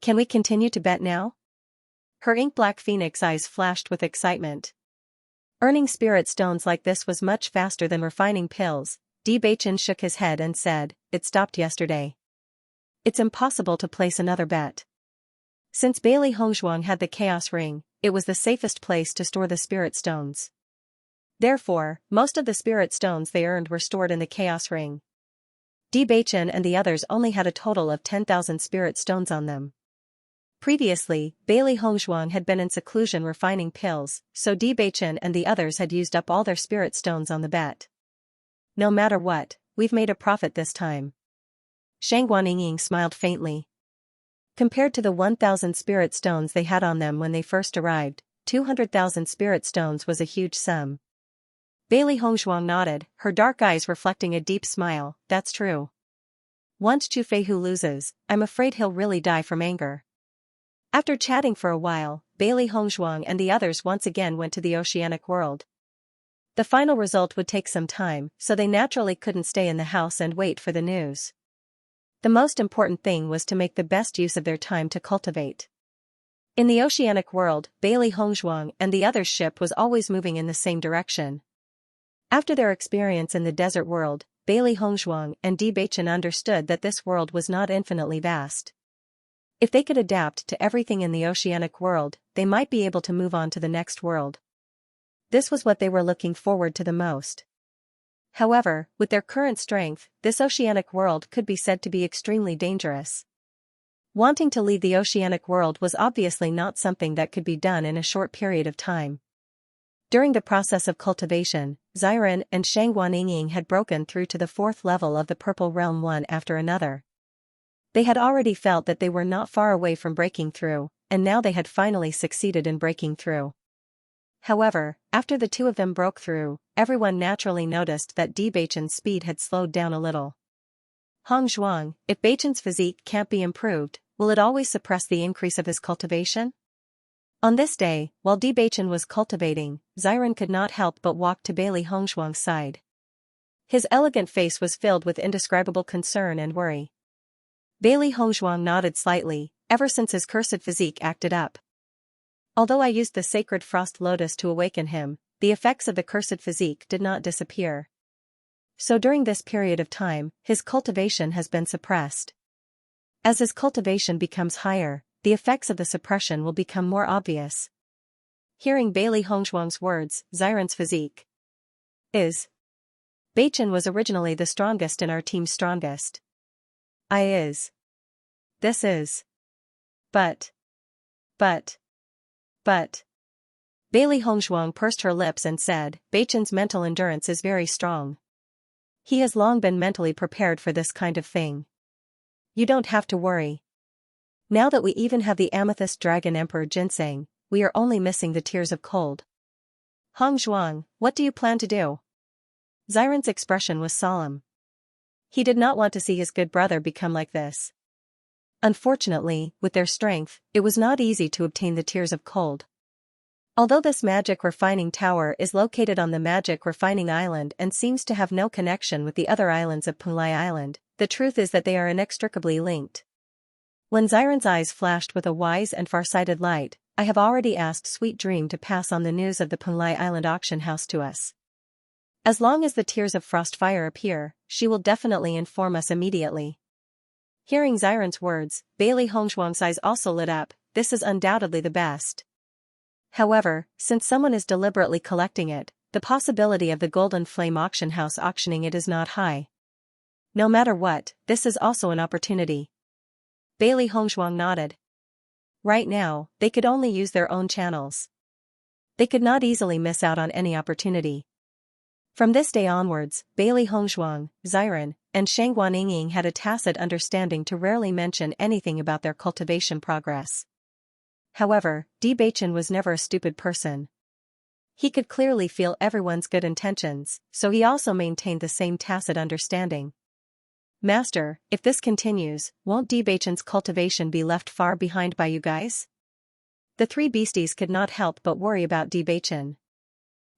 Can we continue to bet now? Her ink-black phoenix eyes flashed with excitement. Earning spirit stones like this was much faster than refining pills. Beichen shook his head and said, it stopped yesterday. It's impossible to place another bet. Since Bailey Hongzhuang had the chaos ring, it was the safest place to store the spirit stones. Therefore, most of the spirit stones they earned were stored in the chaos ring. Beichen and the others only had a total of 10,000 spirit stones on them. Previously, Bailey Hongzhuang had been in seclusion refining pills, so Beichen and the others had used up all their spirit stones on the bet. No matter what, we've made a profit this time. Shangguan Yingying smiled faintly. Compared to the 1,000 spirit stones they had on them when they first arrived, 200,000 spirit stones was a huge sum. Bailey Hongzhuang nodded, her dark eyes reflecting a deep smile. That's true. Once Chu Feihu loses, I'm afraid he'll really die from anger. After chatting for a while, Bailey Hongzhuang and the others once again went to the oceanic world. The final result would take some time, so they naturally couldn't stay in the house and wait for the news. The most important thing was to make the best use of their time to cultivate. In the oceanic world, Bailey Hongzhuang and the others' ship was always moving in the same direction. After their experience in the desert world, Bailey Hongzhuang and Beichen understood that this world was not infinitely vast. If they could adapt to everything in the oceanic world, they might be able to move on to the next world. This was what they were looking forward to the most. However, with their current strength, this oceanic world could be said to be extremely dangerous. Wanting to leave the oceanic world was obviously not something that could be done in a short period of time. During the process of cultivation, Xiren and Shangguan Yingying had broken through to the 4th level of the Purple Realm one after another. They had already felt that they were not far away from breaking through, and now they had finally succeeded in breaking through. However, after the two of them broke through, everyone naturally noticed that Beichen's speed had slowed down a little. Hongzhuang, if Beichen's physique can't be improved, will it always suppress the increase of his cultivation? On this day, while Beichen was cultivating, Xiren could not help but walk to Bailey Hongzhuang's side. His elegant face was filled with indescribable concern and worry. Bailey Hongzhuang nodded slightly, ever since his cursed physique acted up. Although I used the sacred frost lotus to awaken him, the effects of the cursed physique did not disappear. So during this period of time, his cultivation has been suppressed. As his cultivation becomes higher, the effects of the suppression will become more obvious. Hearing Bailey Hongzhuang's words, Xiren's physique is. Beichen was originally the strongest in our team's strongest. This is. But. Bailey Hongzhuang pursed her lips and said, Beichen's mental endurance is very strong. He has long been mentally prepared for this kind of thing. You don't have to worry. Now that we even have the Amethyst Dragon Emperor Ginseng, we are only missing the tears of cold. Hongzhuang, what do you plan to do? Xiren's expression was solemn. He did not want to see his good brother become like this. Unfortunately, with their strength, it was not easy to obtain the tears of cold. Although this magic refining tower is located on the magic refining island and seems to have no connection with the other islands of Punlai Island, the truth is that they are inextricably linked. When Xiren's eyes flashed with a wise and far-sighted light, I have already asked Sweet Dream to pass on the news of the Punlai Island auction house to us. As long as the tears of Frostfire appear, she will definitely inform us immediately. Hearing Xiren's words, Bailey Hongzhuang's eyes also lit up. This is undoubtedly the best. However, since someone is deliberately collecting it, the possibility of the Golden Flame auction house auctioning it is not high. No matter what, this is also an opportunity. Bailey Hongzhuang nodded. Right now, they could only use their own channels. They could not easily miss out on any opportunity. From this day onwards, Bailey Hongzhuang, Xiren, and Shangguan Yingying had a tacit understanding to rarely mention anything about their cultivation progress. However, Bewitching was never a stupid person. He could clearly feel everyone's good intentions, so he also maintained the same tacit understanding. Master, if this continues, won't Bewitching's cultivation be left far behind by you guys? The three beasties could not help but worry about Bewitching.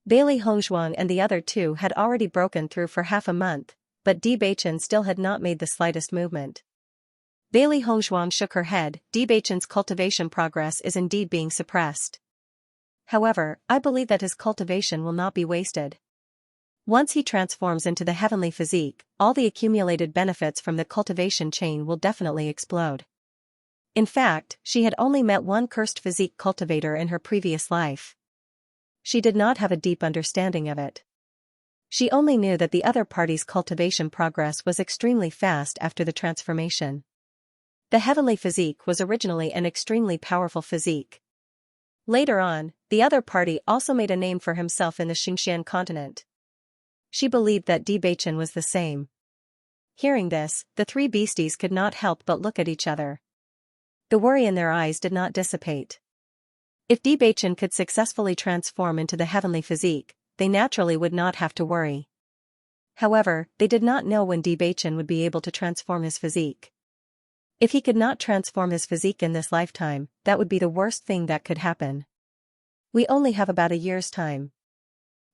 Bailey Hongzhuang and the other two had already broken through for half a month, but Bewitching still had not made the slightest movement. Bailey Hongzhuang shook her head. Bewitching's cultivation progress is indeed being suppressed. However, I believe that his cultivation will not be wasted. Once he transforms into the heavenly physique, all the accumulated benefits from the cultivation chain will definitely explode. In fact, she had only met one cursed physique cultivator in her previous life. She did not have a deep understanding of it. She only knew that the other party's cultivation progress was extremely fast after the transformation. The heavenly physique was originally an extremely powerful physique. Later on, the other party also made a name for himself in the Xianxia continent. She believed that Bewitching was the same. Hearing this, the three beasties could not help but look at each other. The worry in their eyes did not dissipate. If Bewitching could successfully transform into the heavenly physique, they naturally would not have to worry. However, they did not know when Bewitching would be able to transform his physique. If he could not transform his physique in this lifetime, that would be the worst thing that could happen. We only have about a year's time.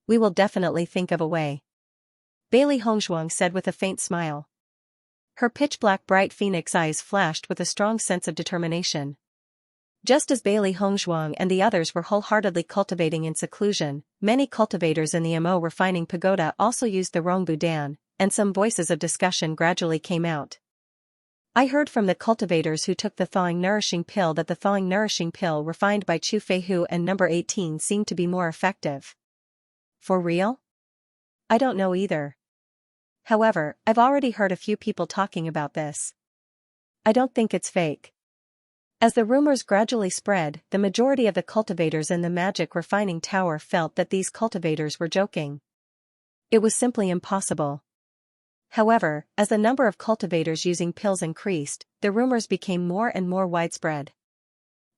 We will definitely think of a way. Bailey Hongzhuang said with a faint smile. Her pitch-black bright phoenix eyes flashed with a strong sense of determination. Just as Bailey Hongzhuang and the others were wholeheartedly cultivating in seclusion, many cultivators in the Mo refining pagoda also used the Rongbu Dan, and some voices of discussion gradually came out. I heard from the cultivators who took the thawing nourishing pill that the thawing nourishing pill refined by Chu Feihu and number 18 seemed to be more effective. For real? I don't know either. However, I've already heard a few people talking about this. I don't think it's fake. As the rumors gradually spread, the majority of the cultivators in the magic refining tower felt that these cultivators were joking. It was simply impossible. However, as the number of cultivators using pills increased, the rumors became more and more widespread.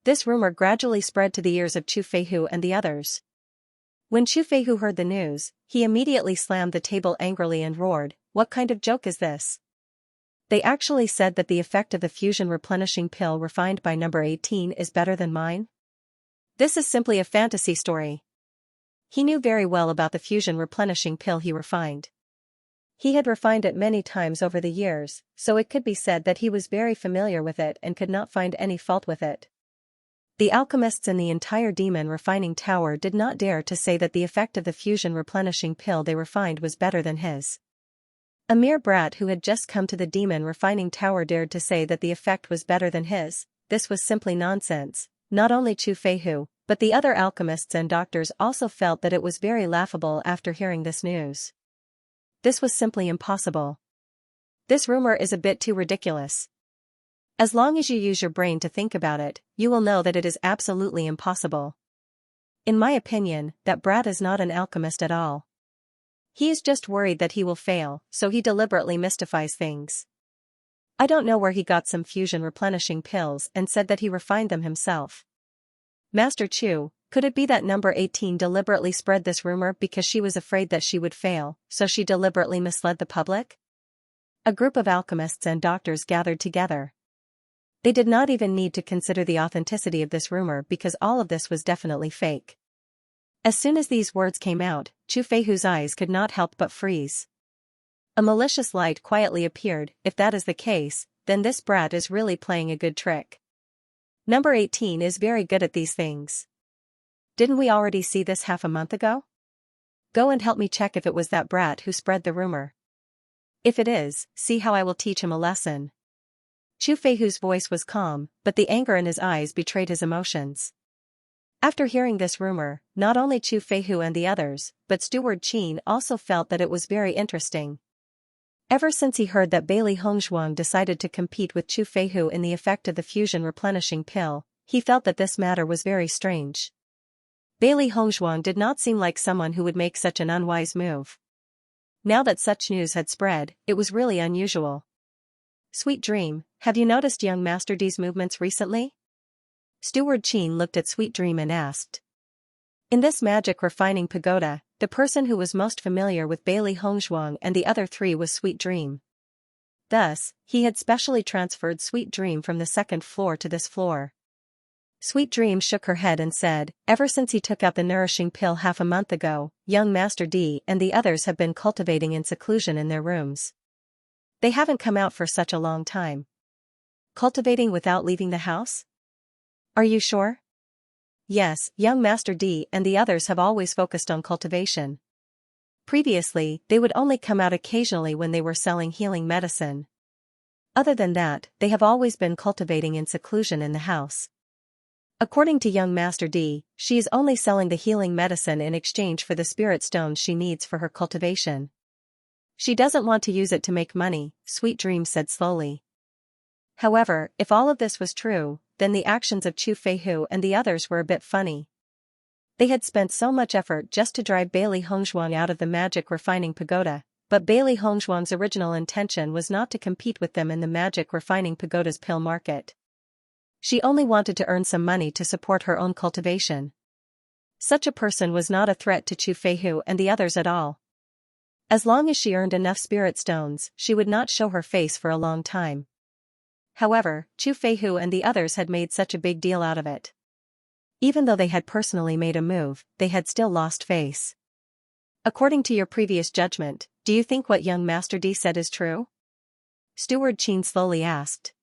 This rumor gradually spread to the ears of Chu Feihu and the others. When Chu Feihu heard the news, he immediately slammed the table angrily and roared, "What kind of joke is this? They actually said that the effect of the fusion replenishing pill refined by number 18 is better than mine? This is simply a fantasy story." He knew very well about the fusion replenishing pill he refined. He had refined it many times over the years, so it could be said that he was very familiar with it and could not find any fault with it. The alchemists in the entire demon refining tower did not dare to say that the effect of the fusion replenishing pill they refined was better than his. A mere brat who had just come to the demon refining tower dared to say that the effect was better than his. This was simply nonsense. Not only Chu Feihu, but the other alchemists and doctors also felt that it was very laughable after hearing this news. This was simply impossible. This rumor is a bit too ridiculous. As long as you use your brain to think about it, you will know that it is absolutely impossible. In my opinion, that brat is not an alchemist at all. He is just worried that he will fail, so he deliberately mystifies things. I don't know where he got some fusion replenishing pills and said that he refined them himself. Master Chu, could it be that number 18 deliberately spread this rumor because she was afraid that she would fail, so she deliberately misled the public? A group of alchemists and doctors gathered together. They did not even need to consider the authenticity of this rumor because all of this was definitely fake. As soon as these words came out, Chu Feihu's eyes could not help but freeze. A malicious light quietly appeared. If that is the case, then this brat is really playing a good trick. Number 18 is very good at these things. Didn't we already see this half a month ago? Go and help me check if it was that brat who spread the rumor. If it is, see how I will teach him a lesson. Chu Feihu's voice was calm, but the anger in his eyes betrayed his emotions. After hearing this rumor, not only Chu Feihu and the others, but Steward Qin also felt that it was very interesting. Ever since he heard that Bailey Hongzhuang decided to compete with Chu Feihu in the effect of the fusion replenishing pill, he felt that this matter was very strange. Bailey Hongzhuang did not seem like someone who would make such an unwise move. Now that such news had spread, it was really unusual. Sweet Dream, have you noticed young Master D's movements recently? Steward Qin looked at Sweet Dream and asked. In this magic refining pagoda, the person who was most familiar with Bailey Hongzhuang and the other three was Sweet Dream. Thus, he had specially transferred Sweet Dream from the second floor to this floor. Sweet Dream shook her head and said, ever since he took up the nourishing pill half a month ago, young Master D and the others have been cultivating in seclusion in their rooms. They haven't come out for such a long time. Cultivating without leaving the house? Are you sure? Yes, young Master D and the others have always focused on cultivation. Previously, they would only come out occasionally when they were selling healing medicine. Other than that, they have always been cultivating in seclusion in the house. According to young Master D, she is only selling the healing medicine in exchange for the spirit stones she needs for her cultivation. She doesn't want to use it to make money, Sweet Dream said slowly. However, if all of this was true, then the actions of Chu Feihu and the others were a bit funny. They had spent so much effort just to drive Bailey Hongzhuang out of the magic refining pagoda, but Bailey Hongzhuang's original intention was not to compete with them in the magic refining pagoda's pill market. She only wanted to earn some money to support her own cultivation. Such a person was not a threat to Chu Feihu and the others at all. As long as she earned enough spirit stones, she would not show her face for a long time. However, Chu Feihu and the others had made such a big deal out of it. Even though they had personally made a move, they had still lost face. According to your previous judgment, do you think what young Master D said is true? Steward Qin slowly asked.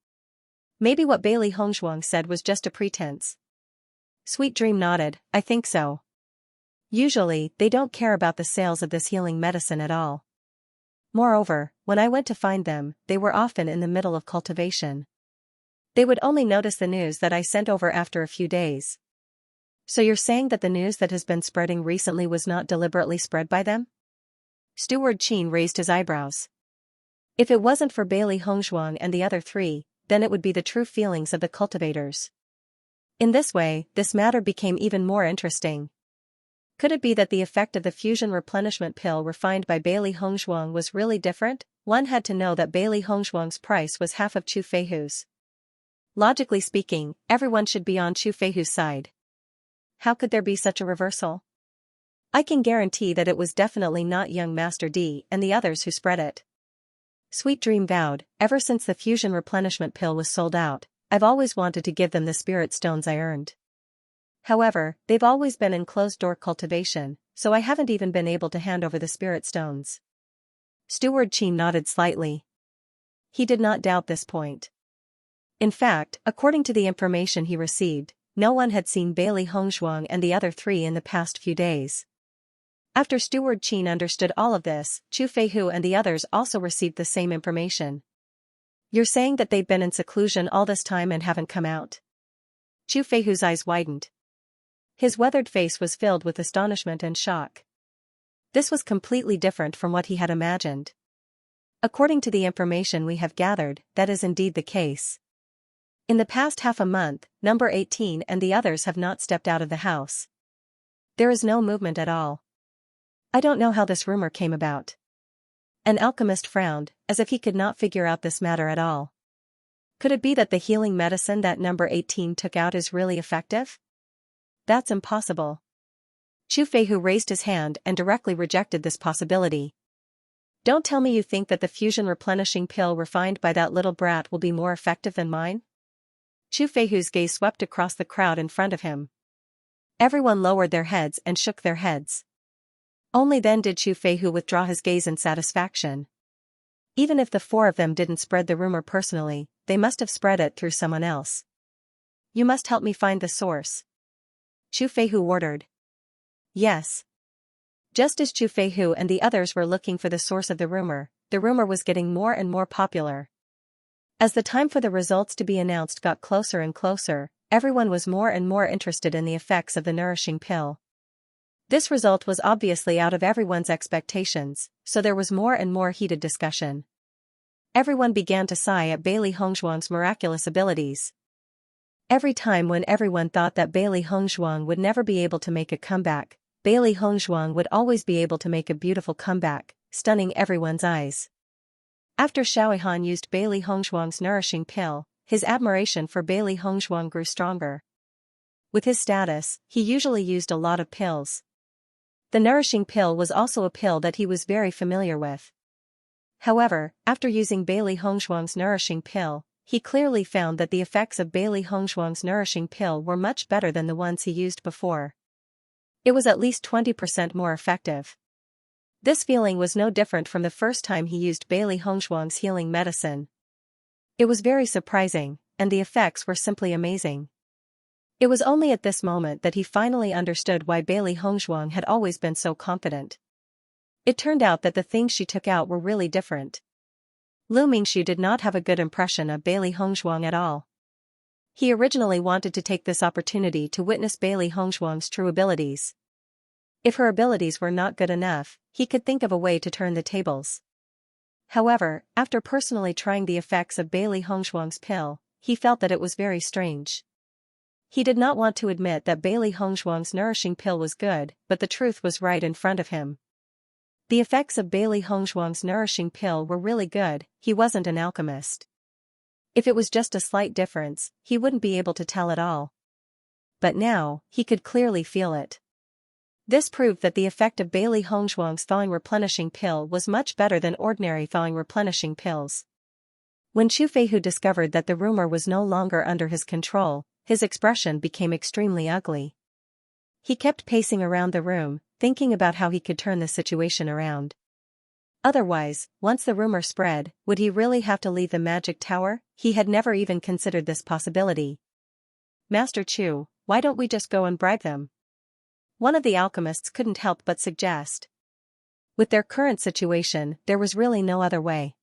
Maybe what Bailey Hongzhuang said was just a pretense. Sweet Dream nodded, I think so. Usually, they don't care about the sales of this healing medicine at all. Moreover, when I went to find them, they were often in the middle of cultivation. They would only notice the news that I sent over after a few days. So you're saying that the news that has been spreading recently was not deliberately spread by them? Steward Qin raised his eyebrows. If it wasn't for Bailey Hongzhuang and the other three, then it would be the true feelings of the cultivators. In this way, this matter became even more interesting. Could it be that the effect of the fusion replenishment pill refined by Bailey Hongzhuang was really different? One had to know that Bailey Hongzhuang's price was half of Chu Feihu's. Logically speaking, everyone should be on Chu Feihu's side. How could there be such a reversal? I can guarantee that it was definitely not young Master D and the others who spread it. Sweet Dream vowed, ever since the fusion replenishment pill was sold out, I've always wanted to give them the spirit stones I earned. However, they've always been in closed-door cultivation, so I haven't even been able to hand over the spirit stones. Steward Qin nodded slightly. He did not doubt this point. In fact, according to the information he received, no one had seen Bailey Hongzhuang and the other three in the past few days. After Steward Qin understood all of this, Chu Feihu and the others also received the same information. You're saying that they've been in seclusion all this time and haven't come out? Chu Feihu's eyes widened. His weathered face was filled with astonishment and shock. This was completely different from what he had imagined. According to the information we have gathered, that is indeed the case. In the past half a month, number 18 and the others have not stepped out of the house. There is no movement at all. I don't know how this rumor came about. An alchemist frowned, as if he could not figure out this matter at all. Could it be that the healing medicine that number 18 took out is really effective? That's impossible. Chu Feihu raised his hand and directly rejected this possibility. Don't tell me you think that the fusion replenishing pill refined by that little brat will be more effective than mine? Chu Feihu's gaze swept across the crowd in front of him. Everyone lowered their heads and shook their heads. Only then did Chu Feihu withdraw his gaze in satisfaction. Even if the four of them didn't spread the rumor personally, they must have spread it through someone else. You must help me find the source. Chu Feihu ordered. Yes. Just as Chu Feihu and the others were looking for the source of the rumor was getting more and more popular. As the time for the results to be announced got closer and closer, everyone was more and more interested in the effects of the nourishing pill. This result was obviously out of everyone's expectations, so there was more and more heated discussion. Everyone began to sigh at Bailey Hongzhuang's miraculous abilities. Every time when everyone thought that Bailey Hongzhuang would never be able to make a comeback, Bailey Hongzhuang would always be able to make a beautiful comeback, stunning everyone's eyes. After Xiaohan used Bailey Hongzhuang's nourishing pill, his admiration for Bailey Hongzhuang grew stronger. With his status, he usually used a lot of pills. The nourishing pill was also a pill that he was very familiar with. However, after using Bailey Hongzhuang's nourishing pill, he clearly found that the effects of Bailey Hongzhuang's nourishing pill were much better than the ones he used before. It was at least 20% more effective. This feeling was no different from the first time he used Bailey Hongzhuang's healing medicine. It was very surprising, and the effects were simply amazing. It was only at this moment that he finally understood why Bailey Hongzhuang had always been so confident. It turned out that the things she took out were really different. Lu Mingxu did not have a good impression of Bailey Hongzhuang at all. He originally wanted to take this opportunity to witness Bailey Hongzhuang's true abilities. If her abilities were not good enough, he could think of a way to turn the tables. However, after personally trying the effects of Bailey Hongzhuang's pill, he felt that it was very strange. He did not want to admit that Bailey Hongzhuang's nourishing pill was good, but the truth was right in front of him. The effects of Bailey Hongzhuang's nourishing pill were really good. He wasn't an alchemist. If it was just a slight difference, he wouldn't be able to tell at all. But now, he could clearly feel it. This proved that the effect of Bailey Hongzhuang's thawing replenishing pill was much better than ordinary thawing replenishing pills. When Chu Feihu discovered that the rumor was no longer under his control, his expression became extremely ugly. He kept pacing around the room, thinking about how he could turn the situation around. Otherwise, once the rumor spread, would he really have to leave the magic tower? He had never even considered this possibility. Master Chu, why don't we just go and bribe them? One of the alchemists couldn't help but suggest. With their current situation, there was really no other way.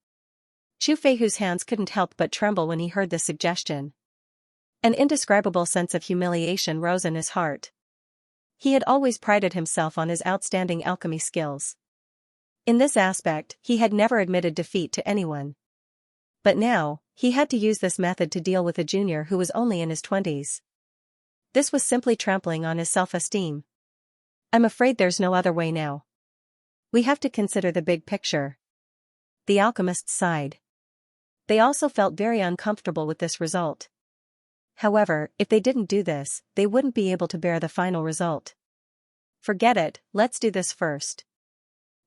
Chu Feihu's hands couldn't help but tremble when he heard this suggestion. An indescribable sense of humiliation rose in his heart. He had always prided himself on his outstanding alchemy skills. In this aspect, he had never admitted defeat to anyone. But now, he had to use this method to deal with a junior who was only in his 20s. This was simply trampling on his self-esteem. I'm afraid there's no other way now. We have to consider the big picture. The alchemists sighed. They also felt very uncomfortable with this result. However, if they didn't do this, they wouldn't be able to bear the final result. Forget it, let's do this first.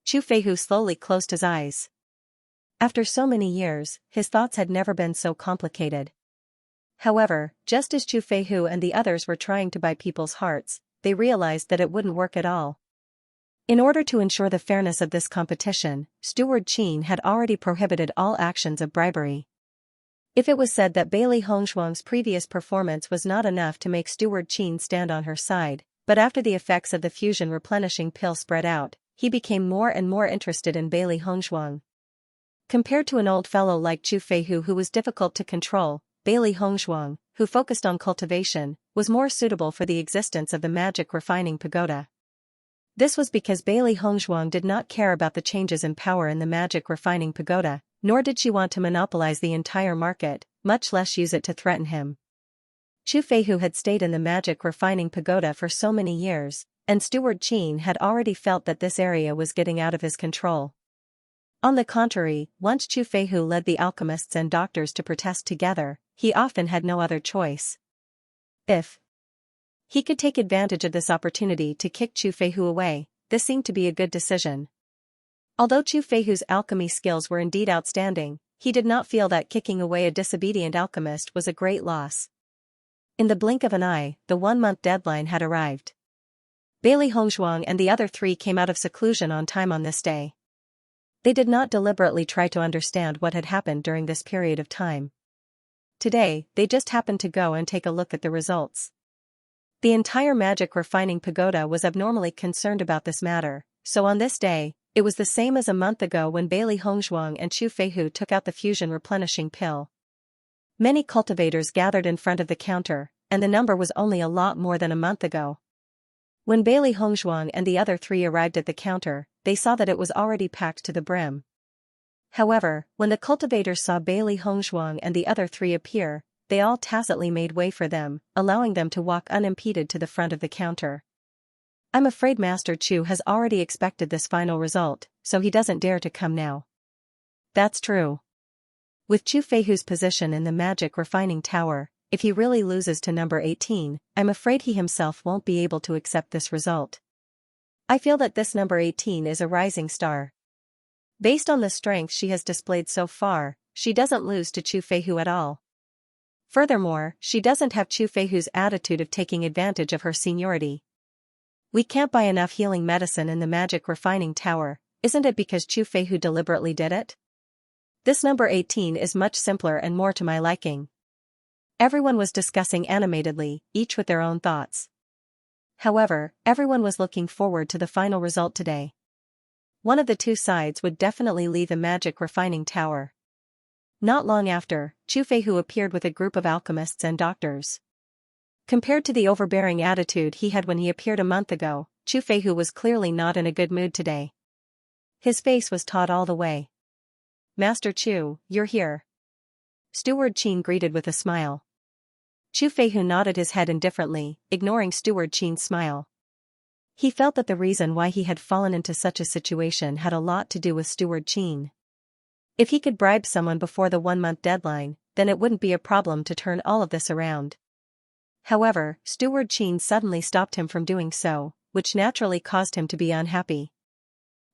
Chu Feihu slowly closed his eyes. After so many years, his thoughts had never been so complicated. However, just as Chu Feihu and the others were trying to buy people's hearts, they realized that it wouldn't work at all. In order to ensure the fairness of this competition, Steward Qin had already prohibited all actions of bribery. If it was said that Bailey Hongzhuang's previous performance was not enough to make Steward Qin stand on her side, but after the effects of the fusion replenishing pill spread out, he became more and more interested in Bailey Hongzhuang. Compared to an old fellow like Chu Feihu who was difficult to control, Bailey Hongzhuang, who focused on cultivation, was more suitable for the existence of the magic refining pagoda. This was because Bailey Hongzhuang did not care about the changes in power in the magic refining pagoda, nor did she want to monopolize the entire market, much less use it to threaten him. Chu Feihu had stayed in the magic refining pagoda for so many years, and Steward Qin had already felt that this area was getting out of his control. On the contrary, once Chu Feihu led the alchemists and doctors to protest together, he often had no other choice. If he could take advantage of this opportunity to kick Chu Feihu away, this seemed to be a good decision. Although Chu Feihu's alchemy skills were indeed outstanding, he did not feel that kicking away a disobedient alchemist was a great loss. In the blink of an eye, the 1-month deadline had arrived. Bailey Hongzhuang and the other 3 came out of seclusion on time on this day. They did not deliberately try to understand what had happened during this period of time. Today, they just happened to go and take a look at the results. The entire magic refining pagoda was abnormally concerned about this matter, so on this day, it was the same as a month ago when Bailey Hongzhuang and Chu Feihu took out the fusion replenishing pill. Many cultivators gathered in front of the counter, and the number was only a lot more than a month ago. When Bailey Hongzhuang and the other 3 arrived at the counter, they saw that it was already packed to the brim. However, when the cultivators saw Bailey Hongzhuang and the other 3 appear, they all tacitly made way for them, allowing them to walk unimpeded to the front of the counter. I'm afraid Master Chu has already expected this final result, so he doesn't dare to come now. That's true. With Chu Feihu's position in the magic refining tower, if he really loses to number 18, I'm afraid he himself won't be able to accept this result. I feel that this number 18 is a rising star. Based on the strength she has displayed so far, she doesn't lose to Chu Feihu at all. Furthermore, she doesn't have Chu Feihu's attitude of taking advantage of her seniority. We can't buy enough healing medicine in the magic refining tower, isn't it because Chu Feihu deliberately did it? This number 18 is much simpler and more to my liking. Everyone was discussing animatedly, each with their own thoughts. However, everyone was looking forward to the final result today. One of the 2 sides would definitely leave the magic refining tower. Not long after, Chu Feihu appeared with a group of alchemists and doctors. Compared to the overbearing attitude he had when he appeared a month ago, Chu Feihu was clearly not in a good mood today. His face was taut all the way. Master Chu, you're here. Steward Qin greeted with a smile. Chu Feihu nodded his head indifferently, ignoring Steward Qin's smile. He felt that the reason why he had fallen into such a situation had a lot to do with Steward Qin. If he could bribe someone before the 1-month deadline, then it wouldn't be a problem to turn all of this around. However, Steward Qin suddenly stopped him from doing so, which naturally caused him to be unhappy.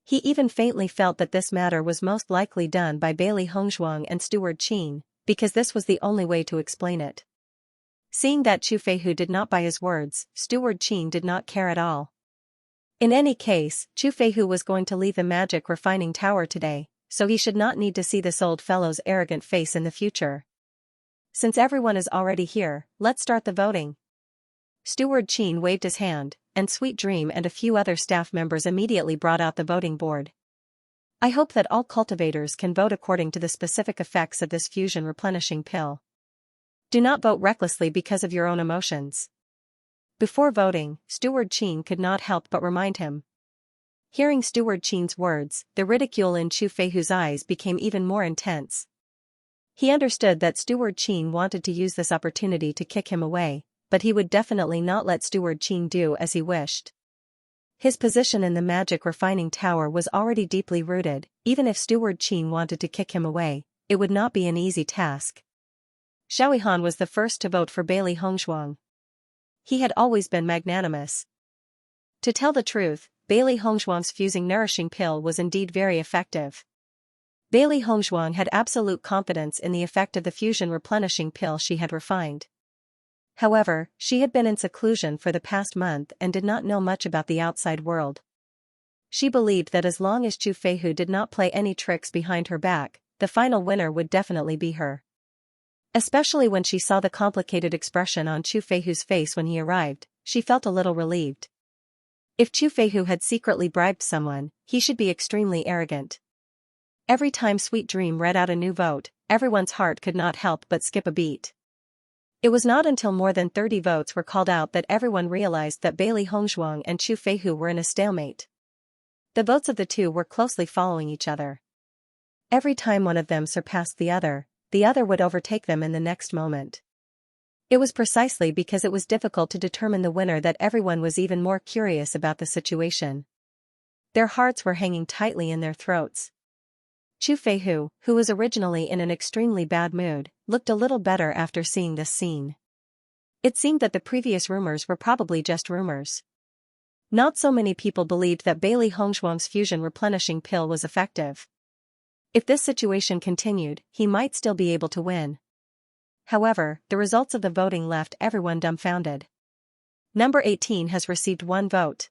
He even faintly felt that this matter was most likely done by Bailey Hongzhuang and Steward Qin, because this was the only way to explain it. Seeing that Chu Feihu did not buy his words, Steward Qin did not care at all. In any case, Chu Feihu was going to leave the magic refining tower today, so he should not need to see this old fellow's arrogant face in the future. Since everyone is already here, let's start the voting. Steward Qin waved his hand, and Sweet Dream and a few other staff members immediately brought out the voting board. I hope that all cultivators can vote according to the specific effects of this fusion replenishing pill. Do not vote recklessly because of your own emotions. Before voting, Steward Qin could not help but remind him. Hearing Steward Qin's words, the ridicule in Chu Feihu's eyes became even more intense. He understood that Steward Qin wanted to use this opportunity to kick him away, but he would definitely not let Steward Qin do as he wished. His position in the magic refining tower was already deeply rooted. Even if Steward Qin wanted to kick him away, it would not be an easy task. Xiaoyihan was the first to vote for Bailey Hongzhuang. He had always been magnanimous. To tell the truth, Bailey Hongzhuang's fusing nourishing pill was indeed very effective. Bailey Hongzhuang had absolute confidence in the effect of the fusion replenishing pill she had refined. However, she had been in seclusion for the past month and did not know much about the outside world. She believed that as long as Chu Feihu did not play any tricks behind her back, the final winner would definitely be her. Especially when she saw the complicated expression on Chu Feihu's face when he arrived, she felt a little relieved. If Chu Feihu had secretly bribed someone, he should be extremely arrogant. Every time Sweet Dream read out a new vote, everyone's heart could not help but skip a beat. It was not until more than 30 votes were called out that everyone realized that Bailey Hongzhuang and Chu Feihu were in a stalemate. The votes of the two were closely following each other. Every time one of them surpassed the other would overtake them in the next moment. It was precisely because it was difficult to determine the winner that everyone was even more curious about the situation. Their hearts were hanging tightly in their throats. Chu Feihu, who was originally in an extremely bad mood, looked a little better after seeing this scene. It seemed that the previous rumors were probably just rumors. Not so many people believed that Bailey Hongzhuang's fusion replenishing pill was effective. If this situation continued, he might still be able to win. However, the results of the voting left everyone dumbfounded. Number 18 has received 1 vote.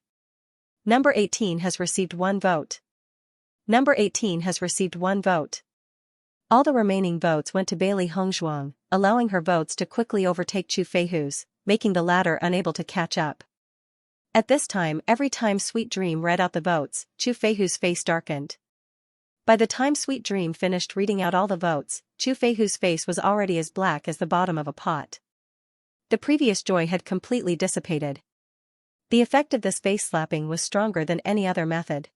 Number 18 has received 1 vote. Number 18 has received 1 vote. All the remaining votes went to Bailey Hongzhuang, allowing her votes to quickly overtake Chu Feihu's, making the latter unable to catch up. At this time, every time Sweet Dream read out the votes, Chu Feihu's face darkened. By the time Sweet Dream finished reading out all the votes, Chu Feihu's face was already as black as the bottom of a pot. The previous joy had completely dissipated. The effect of this face slapping was stronger than any other method.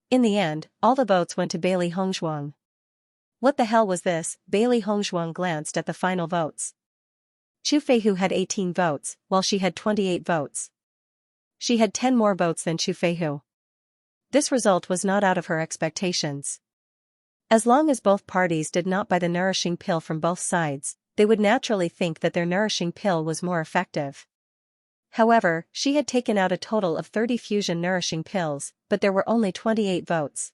In the end, all the votes went to Bailey Hongzhuang. What the hell was this? Bailey Hongzhuang glanced at the final votes. Chu Feihu had 18 votes, while she had 28 votes. She had 10 more votes than Chu Feihu. This result was not out of her expectations. As long as both parties did not buy the nourishing pill from both sides, they would naturally think that their nourishing pill was more effective. However, she had taken out a total of 30 fusion nourishing pills, but there were only 28 votes.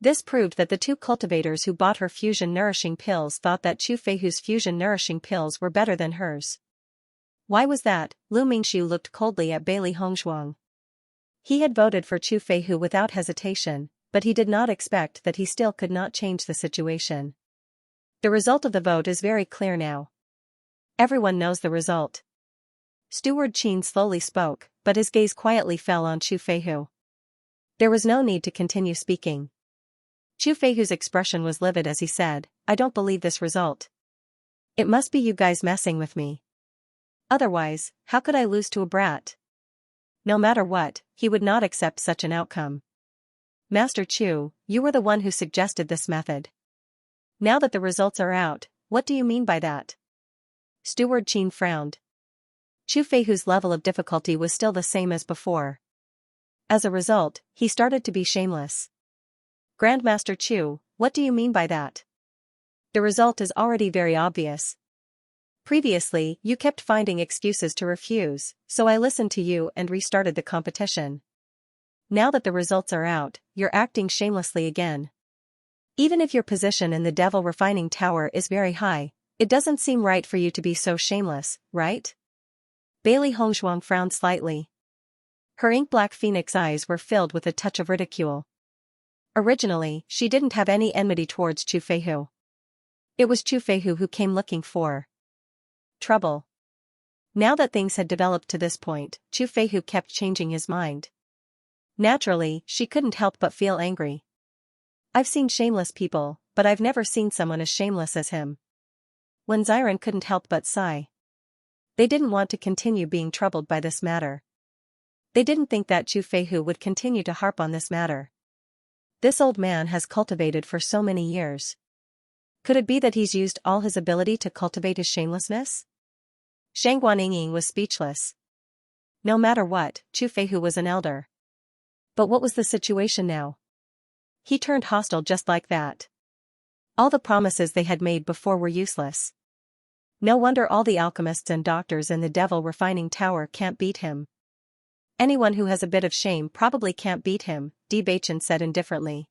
This proved that the two cultivators who bought her fusion nourishing pills thought that Chu Feihu's fusion nourishing pills were better than hers. Why was that? Lu Mingxiu looked coldly at Bailey Hongzhuang. He had voted for Chu Feihu without hesitation, but he did not expect that he still could not change the situation. The result of the vote is very clear now. Everyone knows the result. Steward Qin slowly spoke, but his gaze quietly fell on Chu Feihu. There was no need to continue speaking. Chu Feihu's expression was livid as he said, "I don't believe this result. It must be you guys messing with me. Otherwise, how could I lose to a brat?" No matter what, he would not accept such an outcome. "Master Chu, you were the one who suggested this method. Now that the results are out, what do you mean by that?" Steward Qin frowned. Chu Feihu's level of difficulty was still the same as before. As a result, he started to be shameless. "Grandmaster Chu, what do you mean by that? The result is already very obvious. Previously, you kept finding excuses to refuse, so I listened to you and restarted the competition. Now that the results are out, you're acting shamelessly again. Even if your position in the Devil Refining Tower is very high, it doesn't seem right for you to be so shameless, right?" Bailey Hongzhuang frowned slightly. Her ink-black phoenix eyes were filled with a touch of ridicule. Originally, she didn't have any enmity towards Chu Feihu. It was Chu Feihu who came looking for trouble. Now that things had developed to this point, Chu Feihu kept changing his mind. Naturally, she couldn't help but feel angry. "I've seen shameless people, but I've never seen someone as shameless as him." Wen Ziren couldn't help but sigh. They didn't want to continue being troubled by this matter. They didn't think that Chu Feihu would continue to harp on this matter. This old man has cultivated for so many years. Could it be that he's used all his ability to cultivate his shamelessness? Shang Guanying was speechless. No matter what, Chu Feihu was an elder. But what was the situation now? He turned hostile just like that. All the promises they had made before were useless. No wonder all the alchemists and doctors in the Devil Refining Tower can't beat him. Anyone who has a bit of shame probably can't beat him, Bewitching said indifferently.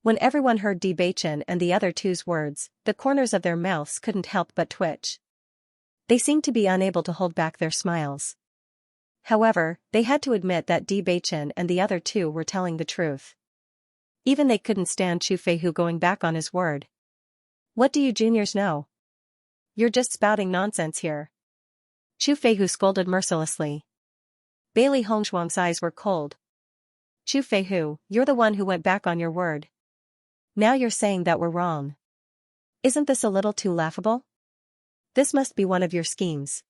When everyone heard Bewitching and the other two's words, the corners of their mouths couldn't help but twitch. They seemed to be unable to hold back their smiles. However, they had to admit that Bewitching and the other two were telling the truth. Even they couldn't stand Chu Feihu going back on his word. "What do you juniors know? You're just spouting nonsense here." Chu Feihu scolded mercilessly. Bailey Hongzhuang's eyes were cold. "Chu Feihu, you're the one who went back on your word. Now you're saying that we're wrong. Isn't this a little too laughable?" This must be one of your schemes.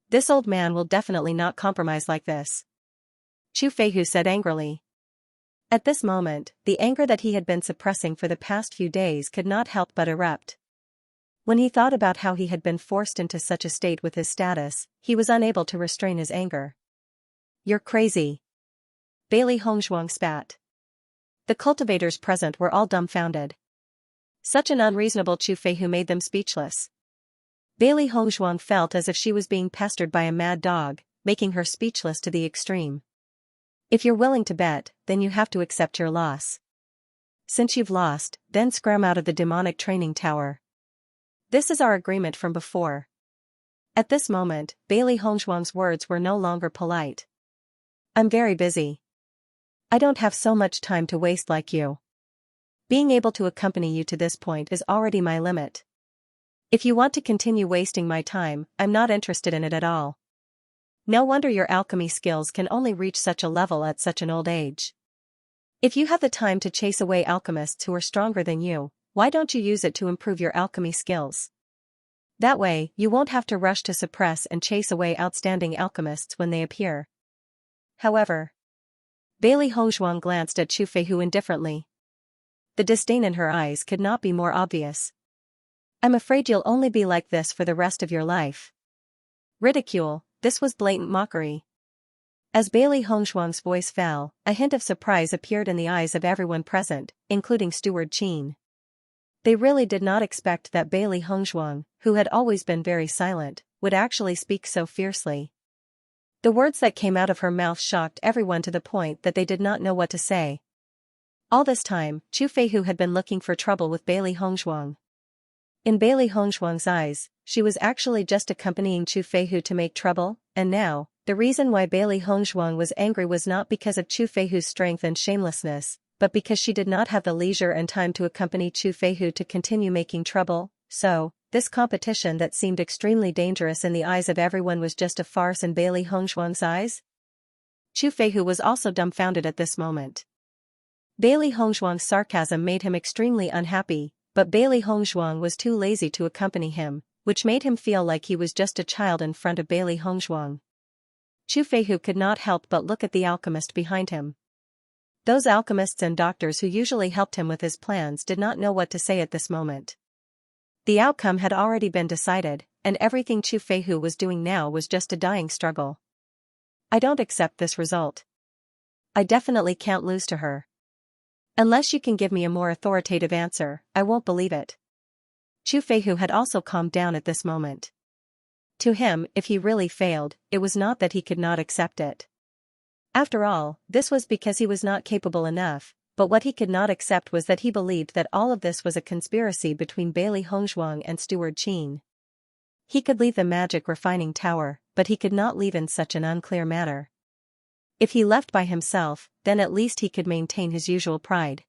This old man will definitely not compromise like this, Chu Feihu said angrily. At this moment, the anger that he had been suppressing for the past few days could not help but erupt. When he thought about how he had been forced into such a state with his status, he was unable to restrain his anger. You're crazy. Bailey Hongzhuang spat. The cultivators present were all dumbfounded. Such an unreasonable Chu Feihu made them speechless. Bailey Hongzhuang felt as if she was being pestered by a mad dog, making her speechless to the extreme. If you're willing to bet, then you have to accept your loss. Since you've lost, then scram out of the demonic training tower. This is our agreement from before. At this moment, Bailey Hongzhuang's words were no longer polite. I'm very busy. I don't have so much time to waste like you. Being able to accompany you to this point is already my limit. If you want to continue wasting my time, I'm not interested in it at all. No wonder your alchemy skills can only reach such a level at such an old age. If you have the time to chase away alchemists who are stronger than you, why don't you use it to improve your alchemy skills? That way, you won't have to rush to suppress and chase away outstanding alchemists when they appear. However, Bailey Hongzhuang glanced at Chu Feihu indifferently. The disdain in her eyes could not be more obvious. I'm afraid you'll only be like this for the rest of your life. Ridicule, this was blatant mockery. As Bailey Hongzhuang's voice fell, a hint of surprise appeared in the eyes of everyone present, including Steward Qin. They really did not expect that Bailey Hongzhuang, who had always been very silent, would actually speak so fiercely. The words that came out of her mouth shocked everyone to the point that they did not know what to say. All this time, Chu Feihu had been looking for trouble with Bailey Hongzhuang. In Bailey Hongzhuang's eyes, she was actually just accompanying Chu Feihu to make trouble, and now, the reason why Bailey Hongzhuang was angry was not because of Chu Feihu's strength and shamelessness, but because she did not have the leisure and time to accompany Chu Feihu to continue making trouble. So, this competition that seemed extremely dangerous in the eyes of everyone was just a farce in Bailey Hongzhuang's eyes? Chu Feihu was also dumbfounded at this moment. Bailey Hongzhuang's sarcasm made him extremely unhappy, but Bailey Hongzhuang was too lazy to accompany him, which made him feel like he was just a child in front of Bailey Hongzhuang. Chu Feihu could not help but look at the alchemist behind him. Those alchemists and doctors who usually helped him with his plans did not know what to say at this moment. The outcome had already been decided, and everything Chu Feihu was doing now was just a dying struggle. I don't accept this result. I definitely can't lose to her. Unless you can give me a more authoritative answer, I won't believe it. Chu Feihu had also calmed down at this moment. To him, if he really failed, it was not that he could not accept it. After all, this was because he was not capable enough, but what he could not accept was that he believed that all of this was a conspiracy between Bailey Hongzhuang and Steward Qin. He could leave the magic refining tower, but he could not leave in such an unclear manner. If he left by himself, then at least he could maintain his usual pride.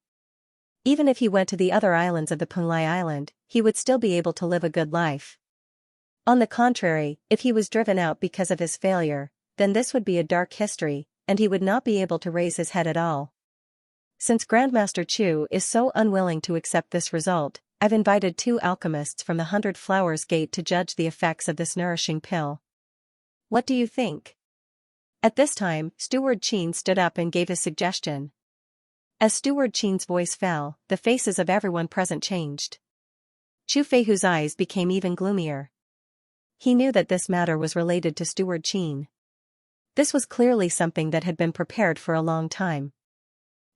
Even if he went to the other islands of the Penglai Island, he would still be able to live a good life. On the contrary, if he was driven out because of his failure, then this would be a dark history, and he would not be able to raise his head at all. Since Grandmaster Chu is so unwilling to accept this result, I've invited 2 alchemists from the 100 Flowers Gate to judge the effects of this nourishing pill. What do you think? At this time, Steward Qin stood up and gave a suggestion. As Steward Qin's voice fell, the faces of everyone present changed. Chu Feihu's eyes became even gloomier. He knew that this matter was related to Steward Qin. This was clearly something that had been prepared for a long time.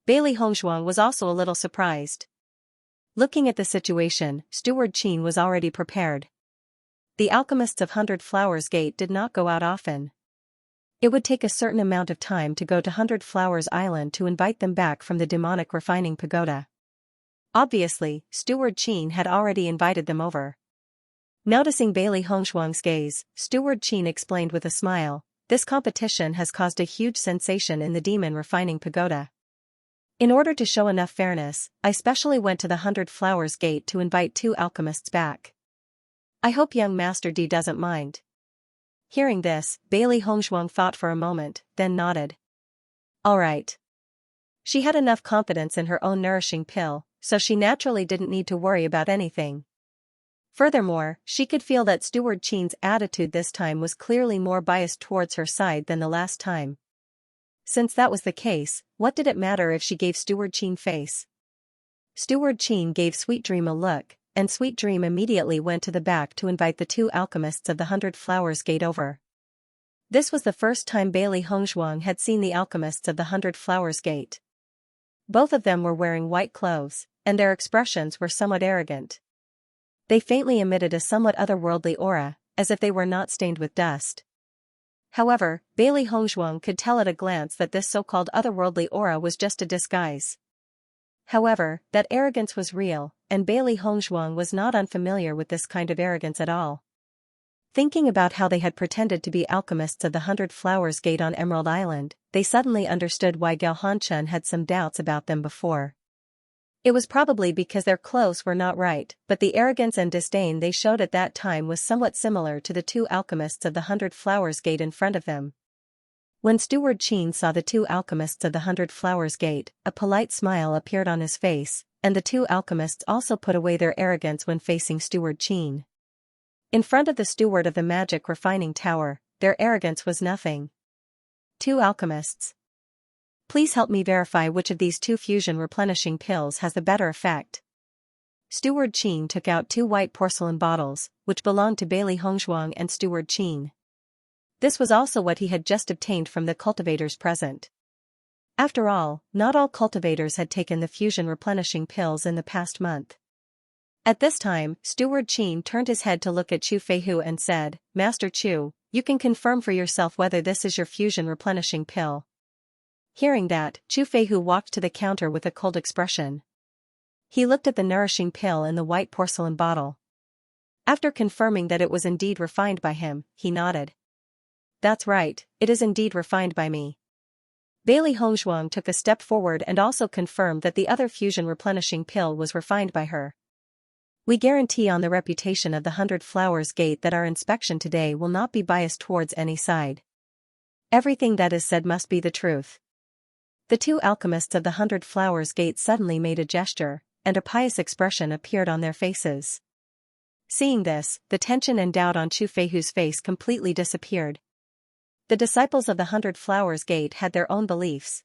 Bailey Hongzhuang was also a little surprised. Looking at the situation, Steward Qin was already prepared. The alchemists of 100 Flowers Gate did not go out often. It would take a certain amount of time to go to 100 Flowers Island to invite them back from the demonic refining pagoda. Obviously, Steward Qin had already invited them over. Noticing Bailey Hongzhuang's gaze, Steward Qin explained with a smile, this competition has caused a huge sensation in the demon refining pagoda. In order to show enough fairness, I specially went to the 100 Flowers Gate to invite 2 alchemists back. I hope young Master D doesn't mind. Hearing this, Bailey Hongzhuang thought for a moment, then nodded. All right. She had enough confidence in her own nourishing pill, so she naturally didn't need to worry about anything. Furthermore, she could feel that Steward Qin's attitude this time was clearly more biased towards her side than the last time. Since that was the case, what did it matter if she gave Steward Qin face? Steward Qin gave Sweet Dream a look, and Sweet Dream immediately went to the back to invite the two alchemists of the 100 Flowers Gate over. This was the first time Bailey Hongzhuang had seen the alchemists of the 100 Flowers Gate. Both of them were wearing white clothes, and their expressions were somewhat arrogant. They faintly emitted a somewhat otherworldly aura, as if they were not stained with dust. However, Bailey Hongzhuang could tell at a glance that this so-called otherworldly aura was just a disguise. However, that arrogance was real, and Bailey Hongzhuang was not unfamiliar with this kind of arrogance at all. Thinking about how they had pretended to be alchemists of the 100 Flowers Gate on Emerald Island, they suddenly understood why Gao Hanchun had some doubts about them before. It was probably because their clothes were not right, but the arrogance and disdain they showed at that time was somewhat similar to the two alchemists of the 100 Flowers Gate in front of them. When Steward Qin saw the two alchemists of the 100 Flowers Gate, a polite smile appeared on his face, and the two alchemists also put away their arrogance when facing Steward Qin. In front of the steward of the magic refining tower, their arrogance was nothing. Two alchemists. Please help me verify which of these two fusion replenishing pills has the better effect. Steward Qin took out two white porcelain bottles, which belonged to Bailey Hongzhuang and Steward Qin. This was also what he had just obtained from the cultivators present. After all, not all cultivators had taken the fusion replenishing pills in the past month. At this time, Steward Qin turned his head to look at Chu Feihu and said, "Master Chu, you can confirm for yourself whether this is your fusion replenishing pill." Hearing that, Chu Feihu walked to the counter with a cold expression. He looked at the nourishing pill in the white porcelain bottle. After confirming that it was indeed refined by him, he nodded. "That's right, it is indeed refined by me." Bailey Hongzhuang took a step forward and also confirmed that the other fusion replenishing pill was refined by her. "We guarantee on the reputation of the 100 Flowers Gate that our inspection today will not be biased towards any side. Everything that is said must be the truth." The two alchemists of the 100 Flowers Gate suddenly made a gesture, and a pious expression appeared on their faces. Seeing this, the tension and doubt on Chu Feihu's face completely disappeared. The disciples of the 100 Flowers Gate had their own beliefs.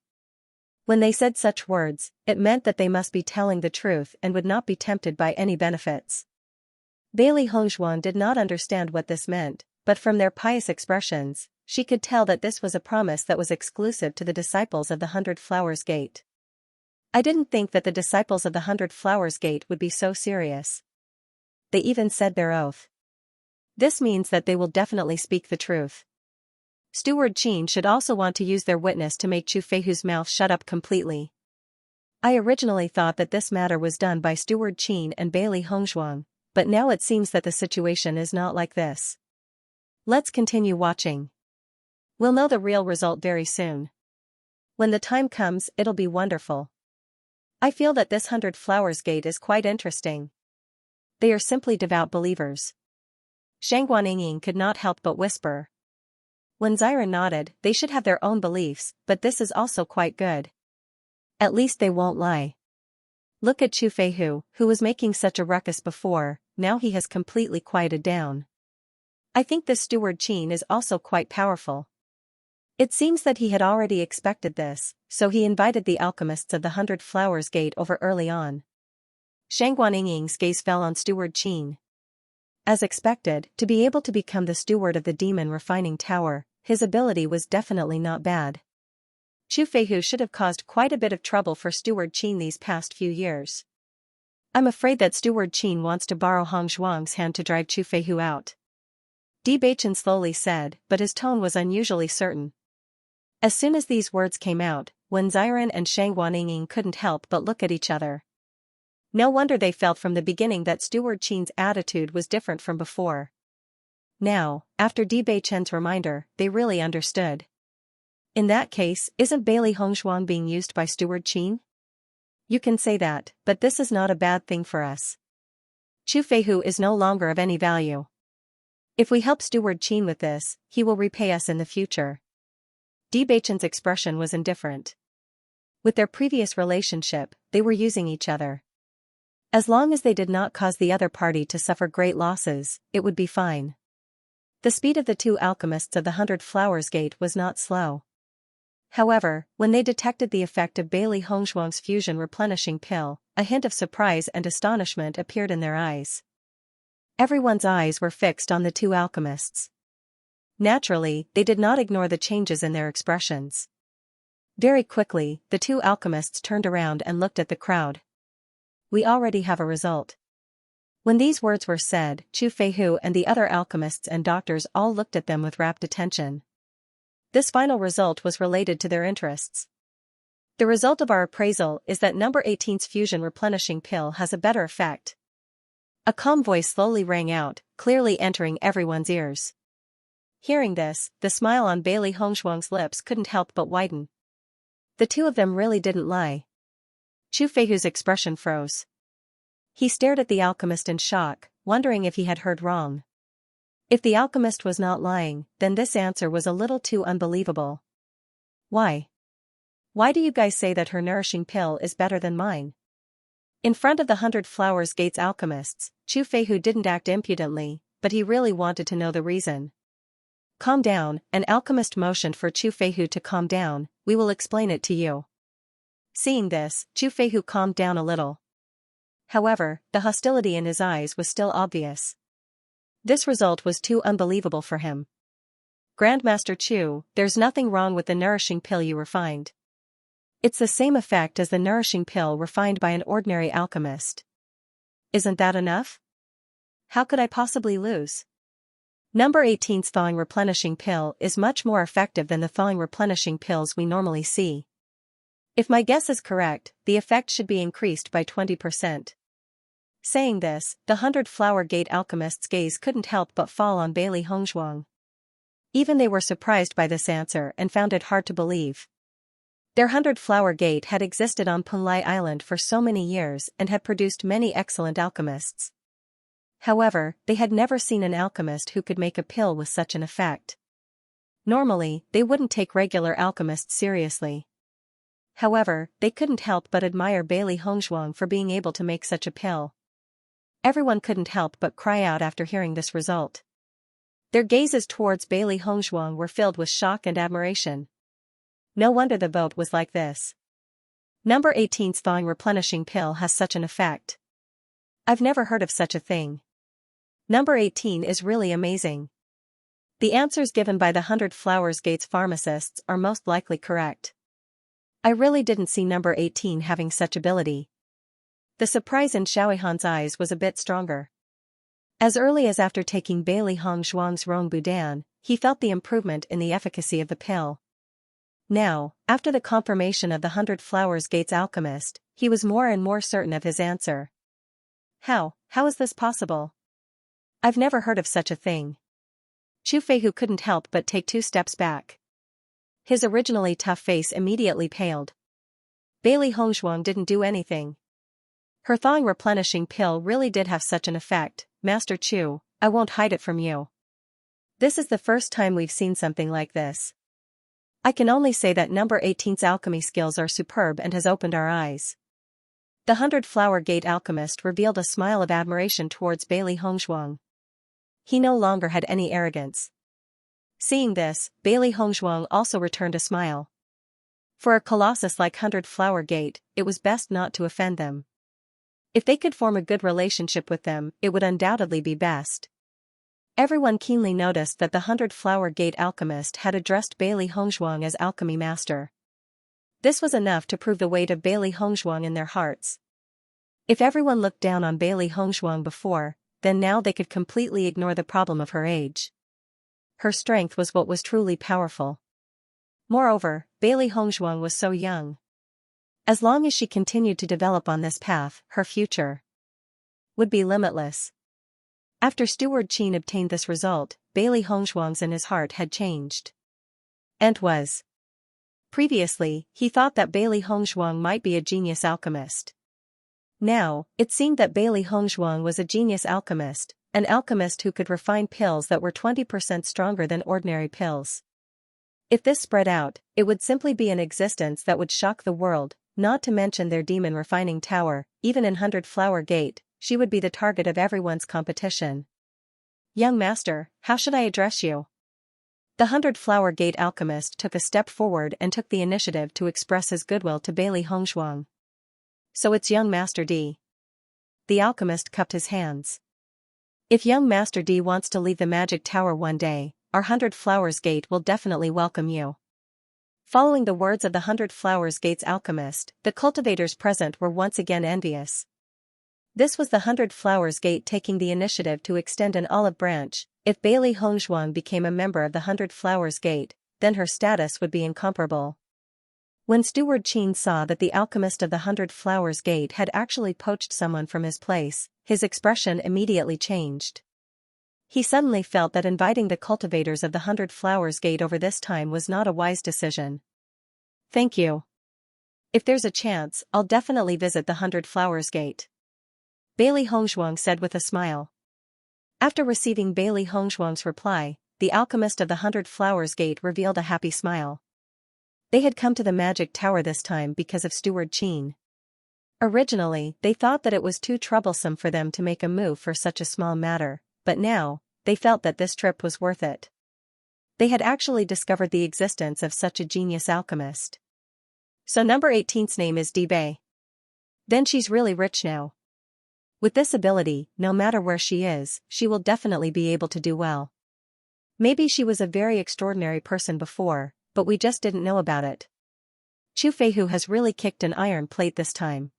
When they said such words, it meant that they must be telling the truth and would not be tempted by any benefits. Bailey Hongzhuang did not understand what this meant, but from their pious expressions, she could tell that this was a promise that was exclusive to the disciples of the 100 Flowers Gate. "I didn't think that the disciples of the 100 Flowers Gate would be so serious. They even said their oath. This means that they will definitely speak the truth." Steward Qin should also want to use their witness to make Chu Feihu's mouth shut up completely. I originally thought that this matter was done by Steward Qin and Bailey Hongzhuang, but now it seems that the situation is not like this. Let's continue watching. We'll know the real result very soon. When the time comes, it'll be wonderful. I feel that this 100 Flowers Gate is quite interesting. They are simply devout believers. Shangguan could not help but whisper. When Zyra nodded, they should have their own beliefs, but this is also quite good. At least they won't lie. Look at Chu Feihu, who was making such a ruckus before, now he has completely quieted down. I think this Steward Qin is also quite powerful. It seems that he had already expected this, so he invited the alchemists of the 100 Flowers Gate over early on. Shangguan Ying's gaze fell on Steward Qin. As expected, to be able to become the steward of the demon refining tower, his ability was definitely not bad. Chu Feihu should have caused quite a bit of trouble for Steward Qin these past few years. I'm afraid that Steward Qin wants to borrow Hongzhuang's hand to drive Chu Feihu out. Bewitching slowly said, but his tone was unusually certain. As soon as these words came out, Wen Xiren and Shangguan Ying couldn't help but look at each other. No wonder they felt from the beginning that Steward Qin's attitude was different from before. Now, after Di Beichen's reminder, they really understood. In that case, isn't Bailey Hongzhuang being used by Steward Qin? You can say that, but this is not a bad thing for us. Chu Feihu is no longer of any value. If we help Steward Qin with this, he will repay us in the future. Di Beichen's expression was indifferent. With their previous relationship, they were using each other. As long as they did not cause the other party to suffer great losses, it would be fine. The speed of the two alchemists of the 100 Flowers Gate was not slow. However, when they detected the effect of Bailey Hongshuang's fusion replenishing pill, a hint of surprise and astonishment appeared in their eyes. Everyone's eyes were fixed on the two alchemists. Naturally, they did not ignore the changes in their expressions. Very quickly, the two alchemists turned around and looked at the crowd. We already have a result. When these words were said, Chu Feihu and the other alchemists and doctors all looked at them with rapt attention. This final result was related to their interests. The result of our appraisal is that number 18's fusion replenishing pill has a better effect. A calm voice slowly rang out, clearly entering everyone's ears. Hearing this, the smile on Bailey Hongshuang's lips couldn't help but widen. The two of them really didn't lie. Chu Feihu's expression froze. He stared at the alchemist in shock, wondering if he had heard wrong. If the alchemist was not lying, then this answer was a little too unbelievable. Why? Why do you guys say that her nourishing pill is better than mine? In front of the 100 Flowers Gate's alchemists, Chu Feihu didn't act impudently, but he really wanted to know the reason. Calm down, an alchemist motioned for Chu Feihu to calm down, we will explain it to you. Seeing this, Chu Feihu calmed down a little. However, the hostility in his eyes was still obvious. This result was too unbelievable for him. Grandmaster Chu, there's nothing wrong with the nourishing pill you refined. It's the same effect as the nourishing pill refined by an ordinary alchemist. Isn't that enough? How could I possibly lose? Number 18's thawing replenishing pill is much more effective than the thawing replenishing pills we normally see. If my guess is correct, the effect should be increased by 20%. Saying this, the 100 Flower Gate alchemists' gaze couldn't help but fall on Bailey Hongshuang. Even they were surprised by this answer and found it hard to believe. Their 100 Flower Gate had existed on Punlai Island for so many years and had produced many excellent alchemists. However, they had never seen an alchemist who could make a pill with such an effect. Normally, they wouldn't take regular alchemists seriously. However, they couldn't help but admire Bailey Hongshuang for being able to make such a pill. Everyone couldn't help but cry out after hearing this result. Their gazes towards Bailey Hongshuang were filled with shock and admiration. No wonder the vote was like this. Number 18's thawing replenishing pill has such an effect. I've never heard of such a thing. Number 18 is really amazing. The answers given by the 100 Flowers Gate's pharmacists are most likely correct. I really didn't see number 18 having such ability. The surprise in Xiaoihan's eyes was a bit stronger. As early as after taking Bailey Hongshuang's Rong Budan, he felt the improvement in the efficacy of the pill. Now, after the confirmation of the 100 Flowers Gate's alchemist, he was more and more certain of his answer. How is this possible? I've never heard of such a thing. Chu Feihu couldn't help but take 2 steps back. His originally tough face immediately paled. Bailey Hongshuang didn't do anything. Her thawing replenishing pill really did have such an effect, Master Chu, I won't hide it from you. This is the first time we've seen something like this. I can only say that number 18's alchemy skills are superb and has opened our eyes. The 100 Flower Gate alchemist revealed a smile of admiration towards Bailey Hongshuang. He no longer had any arrogance. Seeing this, Bailey Hongshuang also returned a smile. For a colossus like 100 Flower Gate, it was best not to offend them. If they could form a good relationship with them, it would undoubtedly be best. Everyone keenly noticed that the 100 Flower Gate alchemist had addressed Bailey Hongshuang as alchemy master. This was enough to prove the weight of Bailey Hongshuang in their hearts. If everyone looked down on Bailey Hongshuang before, then now they could completely ignore the problem of her age. Her strength was what was truly powerful. Moreover, Bailey Hongshuang was so young. As long as she continued to develop on this path, her future would be limitless. After Steward Qin obtained this result, Bailey Hongshuang's in his heart had changed. And was. Previously, he thought that Bailey Hongshuang might be a genius alchemist. Now, it seemed that Bailey Hongshuang was a genius alchemist, an alchemist who could refine pills that were 20% stronger than ordinary pills. If this spread out, it would simply be an existence that would shock the world, not to mention their demon refining tower. Even in 100-Flower Gate, she would be the target of everyone's competition. Young master, how should I address you? The 100-Flower Gate alchemist took a step forward and took the initiative to express his goodwill to Bailey Hongshuang. So it's young Master D. The alchemist cupped his hands. If young Master D wants to leave the magic tower one day, our 100-Flowers Gate will definitely welcome you. Following the words of the 100-Flowers Gate's alchemist, the cultivators present were once again envious. This was the 100-Flowers Gate taking the initiative to extend an olive branch. If Bailey Hongshuang became a member of the 100-Flowers Gate, then her status would be incomparable. When Steward Qin saw that the alchemist of the 100-Flowers Gate had actually poached someone from his place, his expression immediately changed. He suddenly felt that inviting the cultivators of the 100-Flowers Gate over this time was not a wise decision. Thank you. If there's a chance, I'll definitely visit the 100-Flowers Gate. Bailey Hongshuang said with a smile. After receiving Bailey Hongshuang's reply, the alchemist of the 100-Flowers Gate revealed a happy smile. They had come to the magic tower this time because of Steward Qin. Originally, they thought that it was too troublesome for them to make a move for such a small matter, but now, they felt that this trip was worth it. They had actually discovered the existence of such a genius alchemist. So number 18's name is D-Bei. Then she's really rich now. With this ability, no matter where she is, she will definitely be able to do well. Maybe she was a very extraordinary person before, but we just didn't know about it. Chu Feihu has really kicked an iron plate this time.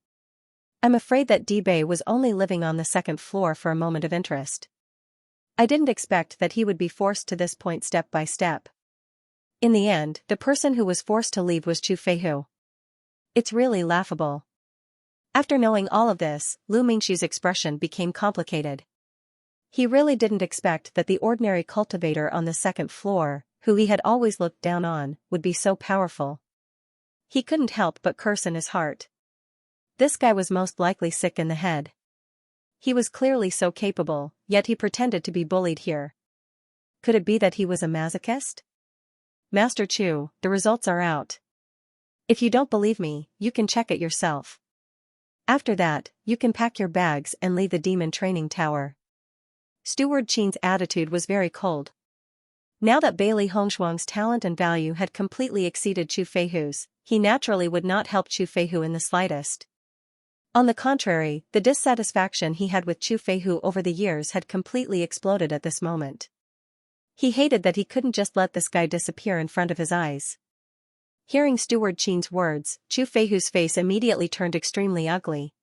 I'm afraid that D-Bei was only living on the second floor for a moment of interest. I didn't expect that he would be forced to this point step by step. In the end, the person who was forced to leave was Chu Feihu. It's really laughable. After knowing all of this, Lu Mingxi's expression became complicated. He really didn't expect that the ordinary cultivator on the second floor, who he had always looked down on, would be so powerful. He couldn't help but curse in his heart. This guy was most likely sick in the head. He was clearly so capable, yet he pretended to be bullied here. Could it be that he was a masochist? Master Chu, the results are out. If you don't believe me, you can check it yourself. After that, you can pack your bags and leave the demon training tower. Steward Qin's attitude was very cold. Now that Bailey Hongshuang's talent and value had completely exceeded Chu Feihu's, he naturally would not help Chu Feihu in the slightest. On the contrary, the dissatisfaction he had with Chu Feihu over the years had completely exploded at this moment. He hated that he couldn't just let this guy disappear in front of his eyes. Hearing Steward Qin's words, Chu Feihu's face immediately turned extremely ugly.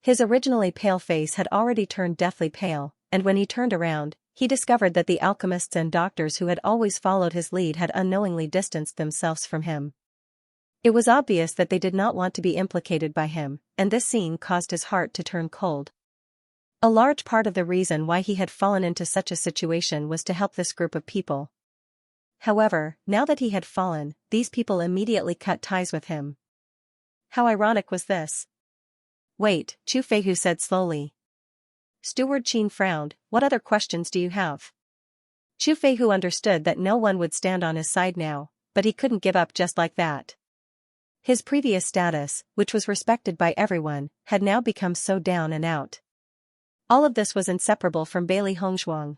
His originally pale face had already turned deathly pale, and when he turned around, he discovered that the alchemists and doctors who had always followed his lead had unknowingly distanced themselves from him. It was obvious that they did not want to be implicated by him, and this scene caused his heart to turn cold. A large part of the reason why he had fallen into such a situation was to help this group of people. However, now that he had fallen, these people immediately cut ties with him. How ironic was this? Wait, Chu Feihu said slowly. Steward Qin frowned. What other questions do you have? Chu Feihu understood that no one would stand on his side now, but he couldn't give up just like that. His previous status, which was respected by everyone, had now become so down and out. All of this was inseparable from Bailey Hongshuang.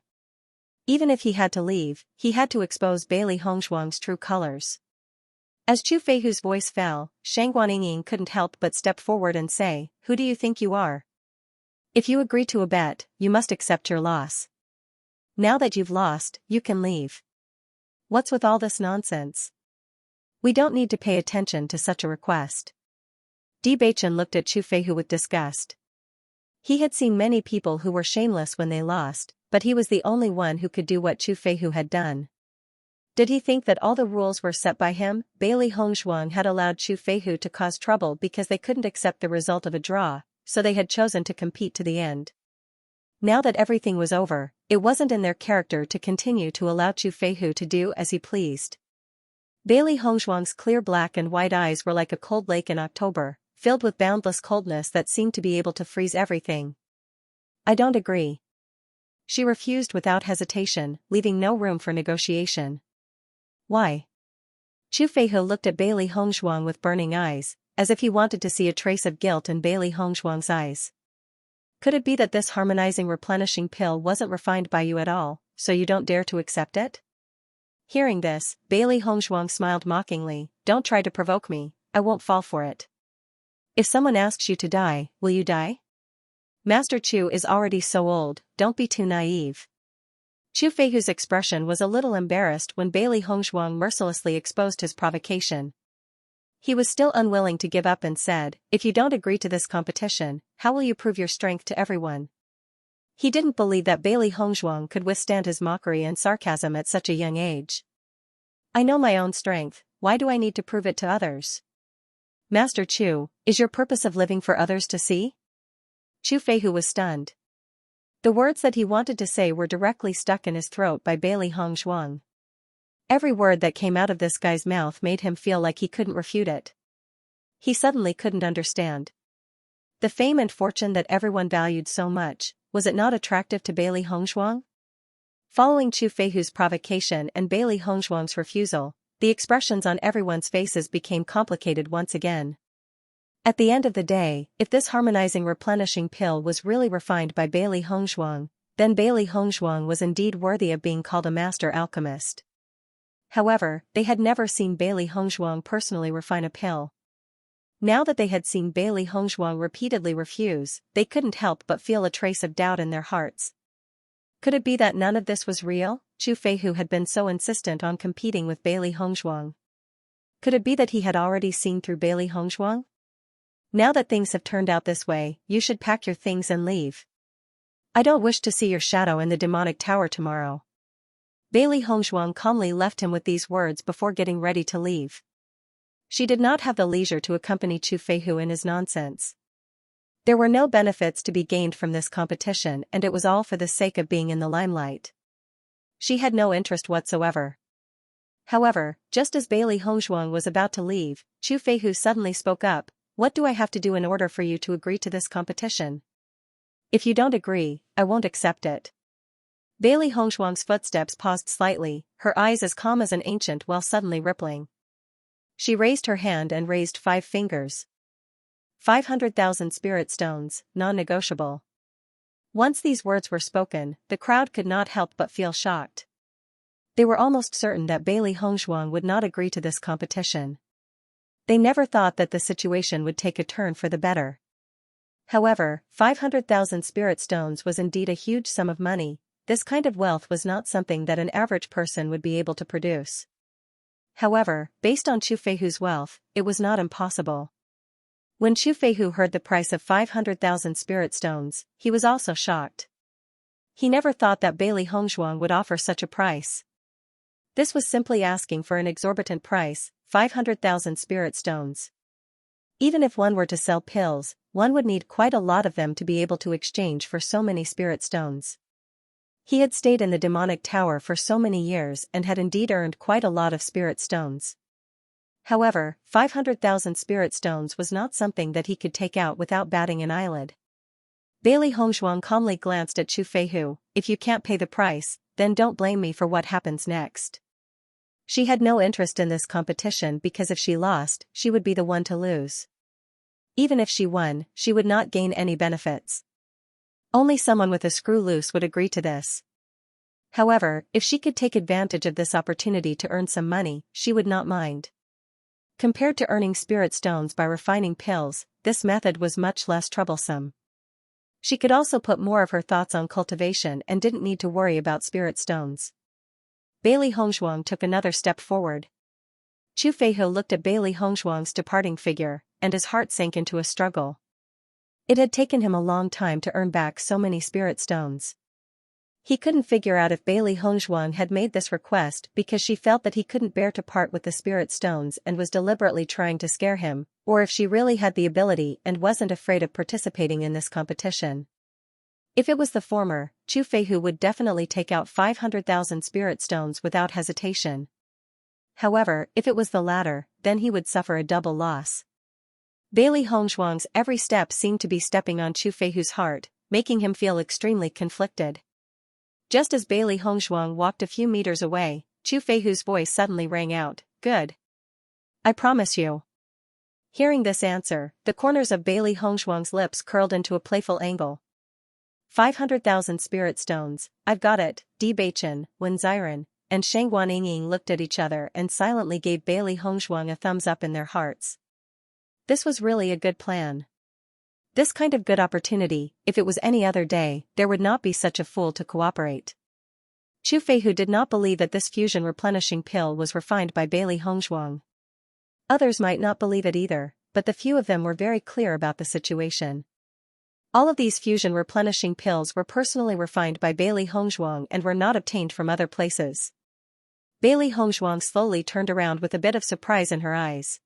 Even if he had to leave, he had to expose Bailey Hongshuang's true colors. As Chu Feihu's voice fell, Shang Guanyin couldn't help but step forward and say, "Who do you think you are? If you agree to a bet, you must accept your loss. Now that you've lost, you can leave. What's with all this nonsense? We don't need to pay attention to such a request." Bewitching looked at Chu Feihu with disgust. He had seen many people who were shameless when they lost, but he was the only one who could do what Chu Feihu had done. Did he think that all the rules were set by him? Bailey Hongshuang had allowed Chu Feihu to cause trouble because they couldn't accept the result of a draw, so they had chosen to compete to the end. Now that everything was over, it wasn't in their character to continue to allow Chu Feihu to do as he pleased. Bailey Hongshuang's clear black and white eyes were like a cold lake in October, filled with boundless coldness that seemed to be able to freeze everything. "I don't agree." She refused without hesitation, leaving no room for negotiation. "Why?" Chu Feihu looked at Bailey Hongshuang with burning eyes. as if he wanted to see a trace of guilt in Bailey Hongzhuang's eyes. Could it be that this harmonizing replenishing pill wasn't refined by you at all, so you don't dare to accept it? Hearing this, Bailey Hongzhuang smiled mockingly. Don't try to provoke me, I won't fall for it. If someone asks you to die, will you die? Master Chu is already so old, don't be too naive. Chu Feihu's expression was a little embarrassed when Bailey Hongzhuang mercilessly exposed his provocation. He was still unwilling to give up and said, if you don't agree to this competition, how will you prove your strength to everyone? He didn't believe that Bailey Hongzhuang could withstand his mockery and sarcasm at such a young age. I know my own strength, why do I need to prove it to others? Master Chu, is your purpose of living for others to see? Chu Feihu was stunned. The words that he wanted to say were directly stuck in his throat by Bailey Hongzhuang. Every word that came out of this guy's mouth made him feel like he couldn't refute it. He suddenly couldn't understand. The fame and fortune that everyone valued so much, was it not attractive to Bailey Hongzhuang? Following Chu Feihu's provocation and Bailey Hongzhuang's refusal, the expressions on everyone's faces became complicated once again. At the end of the day, if this harmonizing replenishing pill was really refined by Bailey Hongzhuang, then Bailey Hongzhuang was indeed worthy of being called a master alchemist. However, they had never seen Bailey Hongzhuang personally refine a pill. Now that they had seen Bailey Hongzhuang repeatedly refuse, they couldn't help but feel a trace of doubt in their hearts. Could it be that none of this was real? Chu Feihu had been so insistent on competing with Bailey Hongzhuang. Could it be that he had already seen through Bailey Hongzhuang? Now that things have turned out this way, you should pack your things and leave. I don't wish to see your shadow in the demonic tower tomorrow. Bailey Hongzhuang calmly left him with these words before getting ready to leave. She did not have the leisure to accompany Chu Feihu in his nonsense. There were no benefits to be gained from this competition and it was all for the sake of being in the limelight. She had no interest whatsoever. However, just as Bailey Hongzhuang was about to leave, Chu Feihu suddenly spoke up. What do I have to do in order for you to agree to this competition? If you don't agree, I won't accept it. Bailey Hongzhuang's footsteps paused slightly, her eyes as calm as an ancient well suddenly rippling. She raised her hand and raised 5 fingers. 500,000 spirit stones, non-negotiable. Once these words were spoken, the crowd could not help but feel shocked. They were almost certain that Bailey Hongzhuang would not agree to this competition. They never thought that the situation would take a turn for the better. However, 500,000 spirit stones was indeed a huge sum of money. This kind of wealth was not something that an average person would be able to produce. However, based on Chu Feihu's wealth, it was not impossible. When Chu Feihu heard the price of 500,000 spirit stones, he was also shocked. He never thought that Bailey Hongzhuang would offer such a price. This was simply asking for an exorbitant price, 500,000 spirit stones. Even if one were to sell pills, one would need quite a lot of them to be able to exchange for so many spirit stones. He had stayed in the demonic tower for so many years and had indeed earned quite a lot of spirit stones. However, 500,000 spirit stones was not something that he could take out without batting an eyelid. Bailey Hongzhuang calmly glanced at Chu Feihu. If you can't pay the price, then don't blame me for what happens next. She had no interest in this competition because if she lost, she would be the one to lose. Even if she won, she would not gain any benefits. Only someone with a screw loose would agree to this. However, if she could take advantage of this opportunity to earn some money, she would not mind. Compared to earning spirit stones by refining pills, this method was much less troublesome. She could also put more of her thoughts on cultivation and didn't need to worry about spirit stones. Bailey Hongzhuang took another step forward. Chu Feihu looked at Bailey Hongzhuang's departing figure, and his heart sank into a struggle. It had taken him a long time to earn back so many spirit stones. He couldn't figure out if Bailey Hongzhuang had made this request because she felt that he couldn't bear to part with the spirit stones and was deliberately trying to scare him, or if she really had the ability and wasn't afraid of participating in this competition. If it was the former, Chu Feihu would definitely take out 500,000 spirit stones without hesitation. However, if it was the latter, then he would suffer a double loss. Bailey Hongzhuang's every step seemed to be stepping on Chu Feihu's heart, making him feel extremely conflicted. Just as Bailey Hongzhuang walked a few meters away, Chu Feihu's voice suddenly rang out, "Good. I promise you." Hearing this answer, the corners of Bailey Hongshuang's lips curled into a playful angle. 500,000 spirit stones, I've got it. Bewitching, Wen Ziren, and Shangguan Yingying looked at each other and silently gave Bailey Hongshuang a thumbs up in their hearts. This was really a good plan. This kind of good opportunity, if it was any other day, there would not be such a fool to cooperate. Chu Feihu did not believe that this fusion replenishing pill was refined by Bailey Hongshuang. Others might not believe it either, but the few of them were very clear about the situation. All of these fusion replenishing pills were personally refined by Bailey Hongshuang and were not obtained from other places. Bailey Hongshuang slowly turned around with a bit of surprise in her eyes.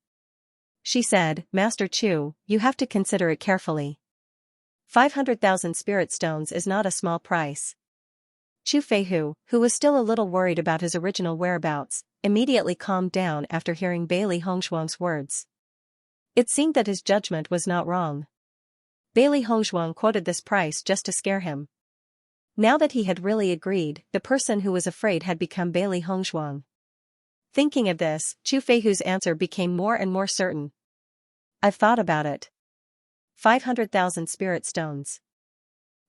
She said, Master Chu, you have to consider it carefully. 500,000 spirit stones is not a small price. Chu Feihu, who was still a little worried about his original whereabouts, immediately calmed down after hearing Bailey Hongshuang's words. It seemed that his judgment was not wrong. Bailey Hongshuang quoted this price just to scare him. Now that he had really agreed, the person who was afraid had become Bailey Hongshuang. Thinking of this, Chu Feihu's answer became more and more certain. I've thought about it. 500,000 spirit stones.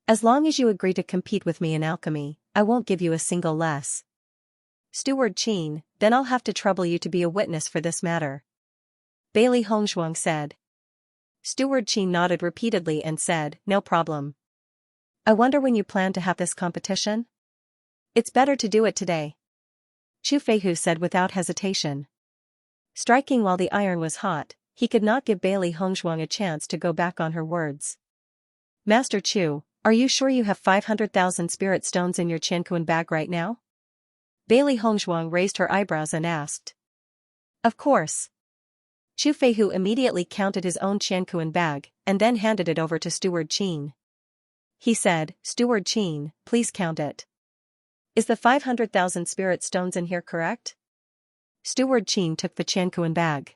As long as you agree to compete with me in alchemy, I won't give you a single less. Steward Qin, then I'll have to trouble you to be a witness for this matter. Bailey Hongshuang said. Steward Qin nodded repeatedly and said, no problem. I wonder when you plan to have this competition? It's better to do it today. Chu Feihu said without hesitation. Striking while the iron was hot, he could not give Bailey Hongshuang a chance to go back on her words. Master Chu, are you sure you have 500,000 spirit stones in your Qianquan bag right now? Bailey Hongshuang raised her eyebrows and asked. Of course. Chu Feihu immediately counted his own Qianquan bag, and then handed it over to Steward Qin. He said, Steward Qin, please count it. Is the 500,000 spirit stones in here correct? Steward Qin took the Qianquan bag.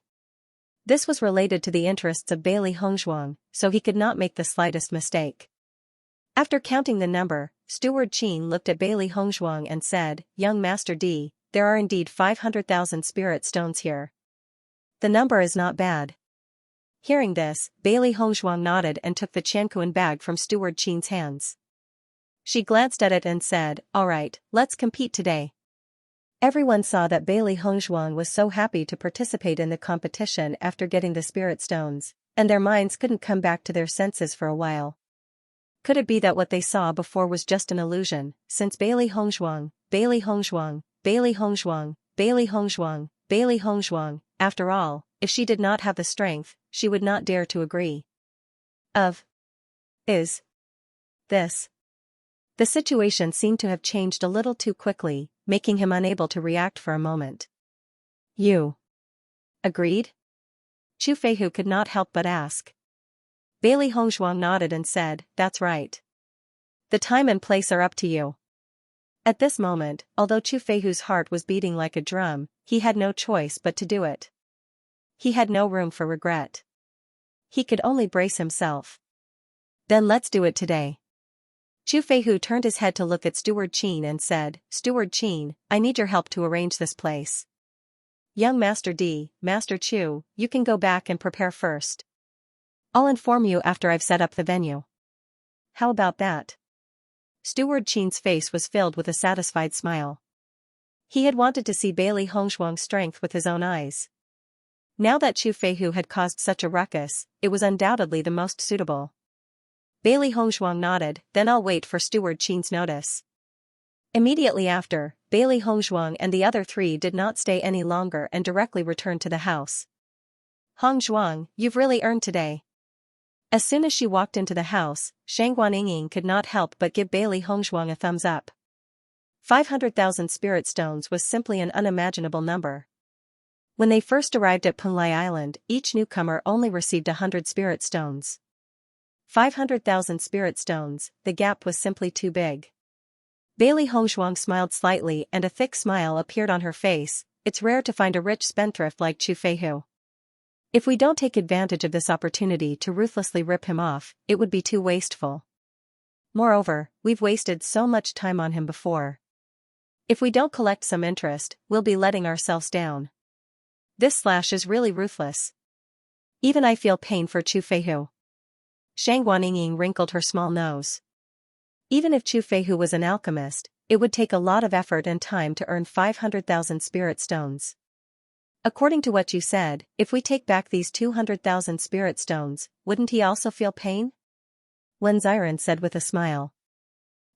This was related to the interests of Bailey Hongshuang, so he could not make the slightest mistake. After counting the number, Steward Qin looked at Bailey Hongshuang and said, Young Master D, there are indeed 500,000 spirit stones here. The number is not bad. Hearing this, Bailey Hongshuang nodded and took the Qianquan bag from Steward Qin's hands. She glanced at it and said, all right, let's compete today. Everyone saw that Bailey Hongshuang was so happy to participate in the competition after getting the spirit stones, and their minds couldn't come back to their senses for a while. Could it be that what they saw before was just an illusion, since Bailey Hongshuang, Bailey Hongshuang, Bailey Hongshuang, Bailey Hongshuang, Bailey Hongshuang, after all, if she did not have the strength, she would not dare to agree. Is this? The situation seemed to have changed a little too quickly, making him unable to react for a moment. You agreed? Chu Feihu could not help but ask. Bailey Hongshuang nodded and said, that's right. The time and place are up to you. At this moment, although Chu Feihu's heart was beating like a drum, he had no choice but to do it. He had no room for regret. He could only brace himself. Then let's do it today. Chu Feihu turned his head to look at Steward Qin and said, Steward Qin, I need your help to arrange this place. Young Master D, Master Chu, you can go back and prepare first. I'll inform you after I've set up the venue. How about that? Steward Qin's face was filled with a satisfied smile. He had wanted to see Bailey Hongshuang's strength with his own eyes. Now that Chu Feihu had caused such a ruckus, it was undoubtedly the most suitable. Bailey Hongshuang nodded, then I'll wait for Steward Qin's notice. Immediately after, Bailey Hongshuang and the other three did not stay any longer and directly returned to the house. Hongshuang, you've really earned today. As soon as she walked into the house, Shangguan Yingying could not help but give Bailey Hongshuang a thumbs up. 500,000 spirit stones was simply an unimaginable number. When they first arrived at Penglai Island, each newcomer only received 100 spirit stones. 500,000 spirit stones, the gap was simply too big. Bailey Hongshuang smiled slightly and a thick smile appeared on her face. It's rare to find a rich spendthrift like Chu Feihu. If we don't take advantage of this opportunity to ruthlessly rip him off, it would be too wasteful. Moreover, we've wasted so much time on him before. If we don't collect some interest, we'll be letting ourselves down. This slash is really ruthless. Even I feel pain for Chu Feihu. Shang Guaniying wrinkled her small nose. Even if Chu Feihu was an alchemist, it would take a lot of effort and time to earn 500,000 spirit stones. According to what you said, if we take back these 200,000 spirit stones, wouldn't he also feel pain? Wen Xiren said with a smile.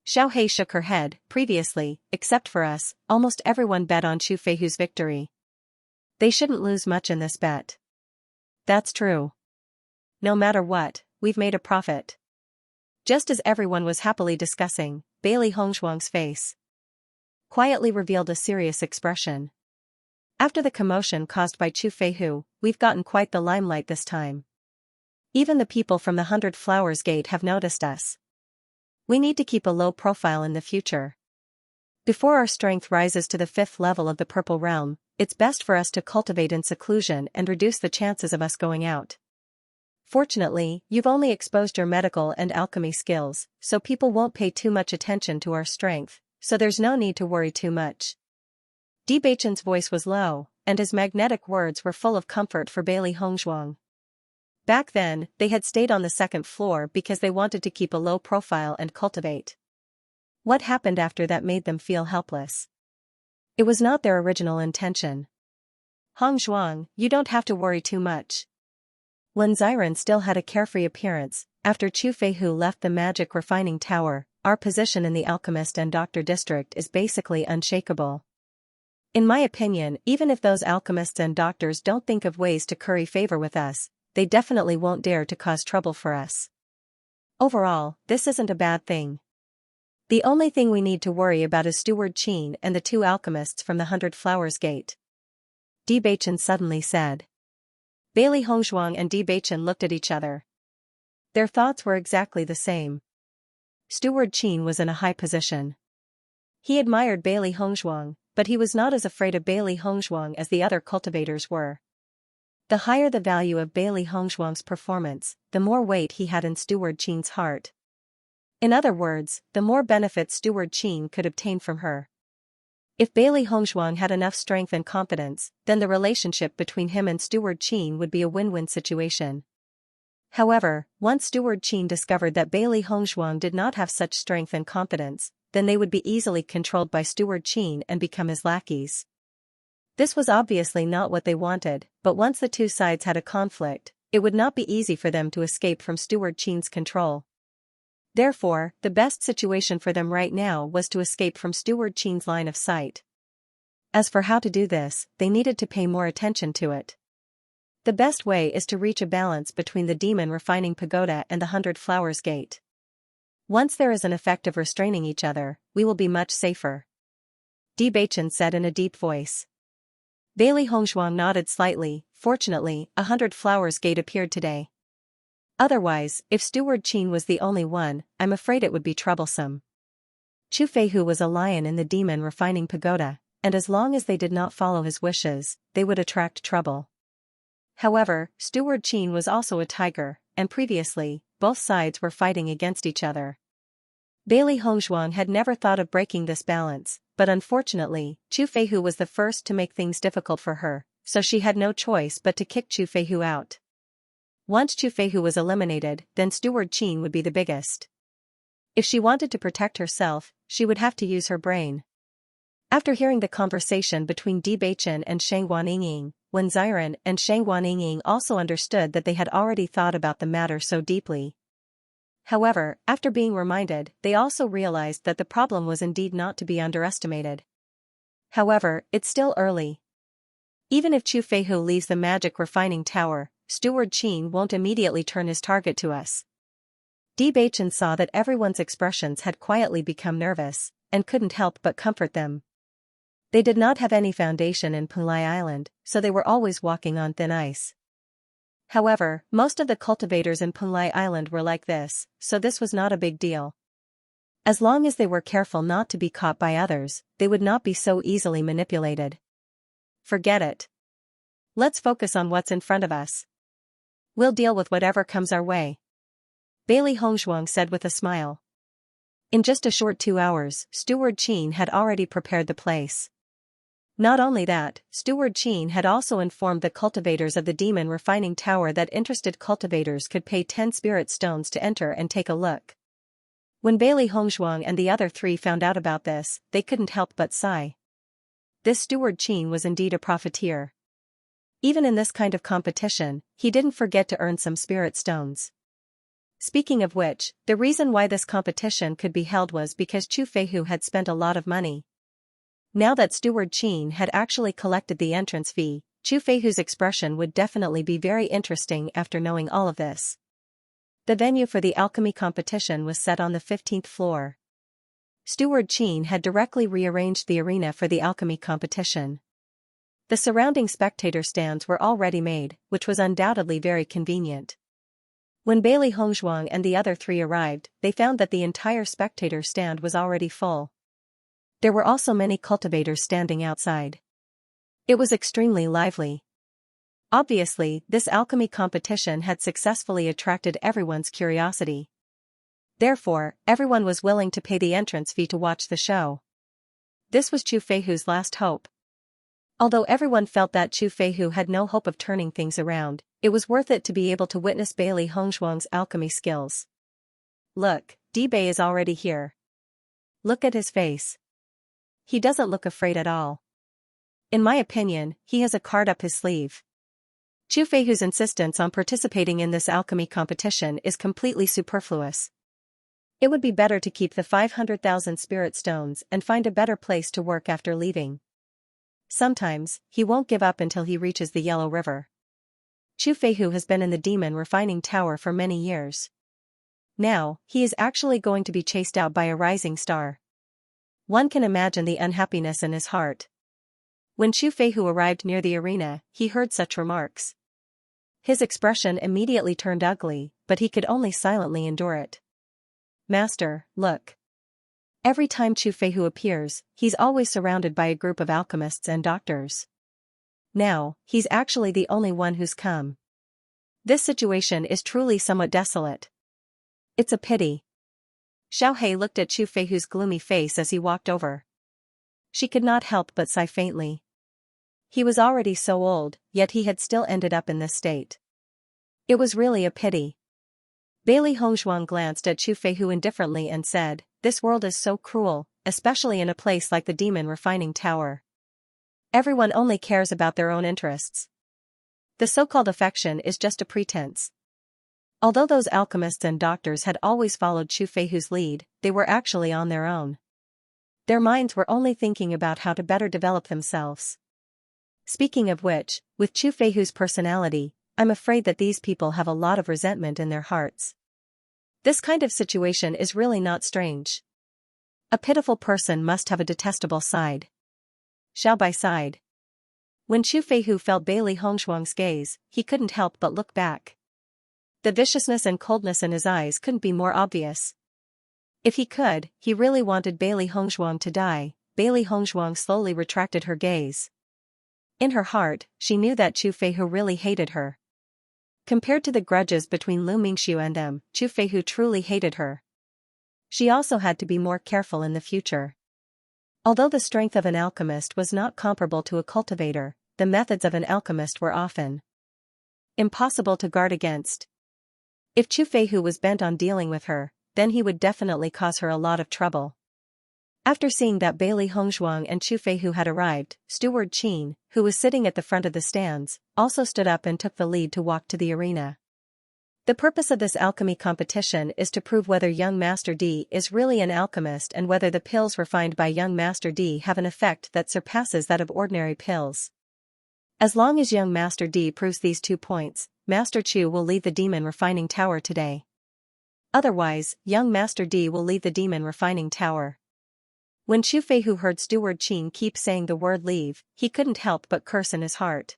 Xiao Hei shook her head. Previously, except for us, almost everyone bet on Chu Feihu's victory. They shouldn't lose much in this bet. That's true. No matter what, we've made a profit. Just as everyone was happily discussing, Bailey Hongshuang's face quietly revealed a serious expression. After the commotion caused by Chu Feihu, we've gotten quite the limelight this time. Even the people from the 100 Flowers Gate have noticed us. We need to keep a low profile in the future. Before our strength rises to the 5th level of the Purple Realm, it's best for us to cultivate in seclusion and reduce the chances of us going out. Fortunately, you've only exposed your medical and alchemy skills, so people won't pay too much attention to our strength, so there's no need to worry too much. Bewitching's voice was low, and his magnetic words were full of comfort for Bailey Hongshuang. Back then, they had stayed on the 2nd floor because they wanted to keep a low profile and cultivate. What happened after that made them feel helpless. It was not their original intention. Hongshuang, you don't have to worry too much. Wen Xiren still had a carefree appearance. After Chu Feihu left the magic refining tower, our position in the alchemist and doctor district is basically unshakable. In my opinion, even if those alchemists and doctors don't think of ways to curry favor with us, they definitely won't dare to cause trouble for us. Overall, this isn't a bad thing. The only thing we need to worry about is Steward Qin and the 2 alchemists from the 100 Flowers Gate. Bewitching suddenly said. Bailey Hongshuang and Bewitching looked at each other. Their thoughts were exactly the same. Steward Qin was in a high position. He admired Bailey Hongshuang, but he was not as afraid of Bailey Hongshuang as the other cultivators were. The higher the value of Bailey Hongshuang's performance, the more weight he had in Steward Qin's heart. In other words, the more benefits Steward Qin could obtain from her. If Bailey Hongshuang had enough strength and confidence, then the relationship between him and Steward Qin would be a win-win situation. However, once Steward Qin discovered that Bailey Hongshuang did not have such strength and confidence, then they would be easily controlled by Steward Qin and become his lackeys. This was obviously not what they wanted, but once the 2 sides had a conflict, it would not be easy for them to escape from Steward Qin's control. Therefore, the best situation for them right now was to escape from Steward Qin's line of sight. As for how to do this, they needed to pay more attention to it. The best way is to reach a balance between the Demon Refining Pagoda and the 100 Flowers Gate. Once there is an effect of restraining each other, we will be much safer. Bewitching said in a deep voice. Bailey Hongshuang nodded slightly. Fortunately, 100 Flowers Gate appeared today. Otherwise, if Steward Qin was the only one, I'm afraid it would be troublesome. Chu Feihu was a lion in the Demon Refining Pagoda, and as long as they did not follow his wishes, they would attract trouble. However, Steward Qin was also a tiger, and previously, both sides were fighting against each other. Bailey Hongshuang had never thought of breaking this balance, but unfortunately, Chu Feihu was the first to make things difficult for her, so she had no choice but to kick Chu Feihu out. Once Chu Feihu was eliminated, then Steward Qin would be the biggest. If she wanted to protect herself, she would have to use her brain. After hearing the conversation between Bewitching and Shang Guaniying, Wen Xiren and Shang Guaniying also understood that they had already thought about the matter so deeply. However, after being reminded, they also realized that the problem was indeed not to be underestimated. However, it's still early. Even if Chu Feihu leaves the magic refining tower, Steward Qin won't immediately turn his target to us. Bewitching saw that everyone's expressions had quietly become nervous, and couldn't help but comfort them. They did not have any foundation in Punlai Island, so they were always walking on thin ice. However, most of the cultivators in Punlai Island were like this, so this was not a big deal. As long as they were careful not to be caught by others, they would not be so easily manipulated. Forget it. Let's focus on what's in front of us. We'll deal with whatever comes our way. Bailey Hongshuang said with a smile. In just a short 2 hours, Steward Qin had already prepared the place. Not only that, Steward Qin had also informed the cultivators of the demon refining tower that interested cultivators could pay 10 spirit stones to enter and take a look. When Bailey Hongzhuang and the other 3 found out about this, they couldn't help but sigh. This Steward Qin was indeed a profiteer. Even in this kind of competition, he didn't forget to earn some spirit stones. Speaking of which, the reason why this competition could be held was because Chu Feihu had spent a lot of money. Now that Steward Qin had actually collected the entrance fee, Chu Feihu's expression would definitely be very interesting after knowing all of this. The venue for the alchemy competition was set on the 15th floor. Steward Qin had directly rearranged the arena for the alchemy competition. The surrounding spectator stands were already made, which was undoubtedly very convenient. When Bailey Hongzhuang and the other 3 arrived, they found that the entire spectator stand was already full. There were also many cultivators standing outside. It was extremely lively. Obviously, this alchemy competition had successfully attracted everyone's curiosity. Therefore, everyone was willing to pay the entrance fee to watch the show. This was Chu Feihu's last hope. Although everyone felt that Chu Feihu had no hope of turning things around, it was worth it to be able to witness Bailey Hongzhuang's alchemy skills. Look, Dibei is already here. Look at his face. He doesn't look afraid at all. In my opinion, he has a card up his sleeve. Chu Feihu's insistence on participating in this alchemy competition is completely superfluous. It would be better to keep the 500,000 spirit stones and find a better place to work after leaving. Sometimes, he won't give up until he reaches the Yellow River. Chu Feihu has been in the demon refining tower for many years. Now, he is actually going to be chased out by a rising star. One can imagine the unhappiness in his heart. When Chu Feihu arrived near the arena, he heard such remarks. His expression immediately turned ugly, but he could only silently endure it. Master, look. Every time Chu Feihu appears, he's always surrounded by a group of alchemists and doctors. Now, he's actually the only one who's come. This situation is truly somewhat desolate. It's a pity. Xiao He looked at Chu Feihu's gloomy face as he walked over. She could not help but sigh faintly. He was already so old, yet he had still ended up in this state. It was really a pity. Bailey Hongzhuang glanced at Chu Feihu indifferently and said, "This world is so cruel, especially in a place like the demon refining tower. Everyone only cares about their own interests. The so-called affection is just a pretense." Although those alchemists and doctors had always followed Chu Feihu's lead, they were actually on their own. Their minds were only thinking about how to better develop themselves. Speaking of which, with Chu Feihu's personality, I'm afraid that these people have a lot of resentment in their hearts. This kind of situation is really not strange. A pitiful person must have a detestable side. Xiao Bai sighed. When Chu Feihu felt Bailey Hongzhuang's gaze, he couldn't help but look back. The viciousness and coldness in his eyes couldn't be more obvious. If he could, he really wanted Bailey Hongzhuang to die. Bailey Hongzhuang slowly retracted her gaze. In her heart, she knew that Chu Feihu really hated her. Compared to the grudges between Lu Mingxiu and them, Chu Feihu truly hated her. She also had to be more careful in the future. Although the strength of an alchemist was not comparable to a cultivator, the methods of an alchemist were often impossible to guard against. If Chu Feihu was bent on dealing with her, then he would definitely cause her a lot of trouble. After seeing that Bailey Hongzhuang and Chu Feihu had arrived, Steward Qin, who was sitting at the front of the stands, also stood up and took the lead to walk to the arena. The purpose of this alchemy competition is to prove whether young Master D is really an alchemist and whether the pills refined by young Master D have an effect that surpasses that of ordinary pills. As long as young Master D proves these 2 points, Master Chu will leave the demon refining tower today. Otherwise, young Master D will leave the demon refining tower. When Chu Feihu heard Steward Qin keep saying the word leave, he couldn't help but curse in his heart.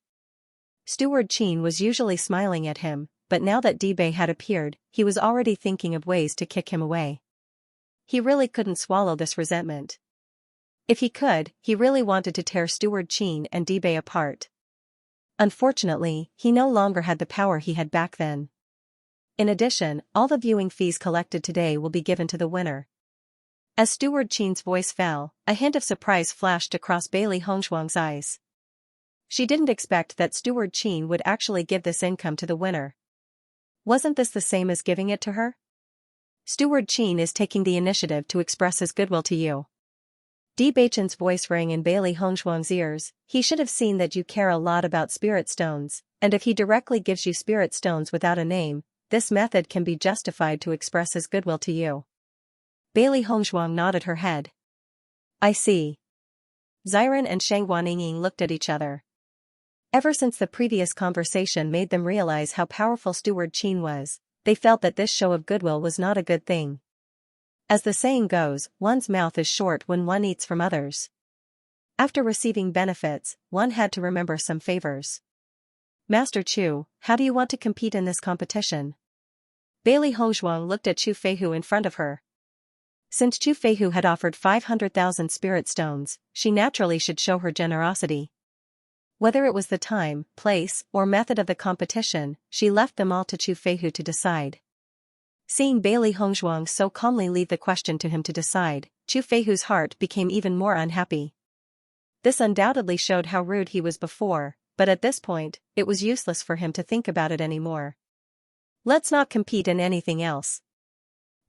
Steward Qin was usually smiling at him, but now that Dibei had appeared, he was already thinking of ways to kick him away. He really couldn't swallow this resentment. If he could, he really wanted to tear Steward Qin and Dibei apart. Unfortunately, he no longer had the power he had back then. In addition, all the viewing fees collected today will be given to the winner. As Steward Qin's voice fell, a hint of surprise flashed across Bailey Hongshuang's eyes. She didn't expect that Steward Qin would actually give this income to the winner. Wasn't this the same as giving it to her? Steward Qin is taking the initiative to express his goodwill to you. Bewitching's voice rang in Bailey Hongshuang's ears. He should have seen that you care a lot about spirit stones, and if he directly gives you spirit stones without a name, this method can be justified to express his goodwill to you. Bailey Hongshuang nodded her head. I see. Xiran and Shang Wannying looked at each other. Ever since the previous conversation made them realize how powerful Steward Qin was, they felt that this show of goodwill was not a good thing. As the saying goes, one's mouth is short when one eats from others. After receiving benefits, one had to remember some favors. Master Chu, how do you want to compete in this competition? Bailey Hongshuang looked at Chu Feihu in front of her. Since Chu Feihu had offered 500,000 spirit stones, she naturally should show her generosity. Whether it was the time, place, or method of the competition, she left them all to Chu Feihu to decide. Seeing Bailey Hongshuang so calmly leave the question to him to decide, Chu Feihu's heart became even more unhappy. This undoubtedly showed how rude he was before, but at this point, it was useless for him to think about it anymore. Let's not compete in anything else.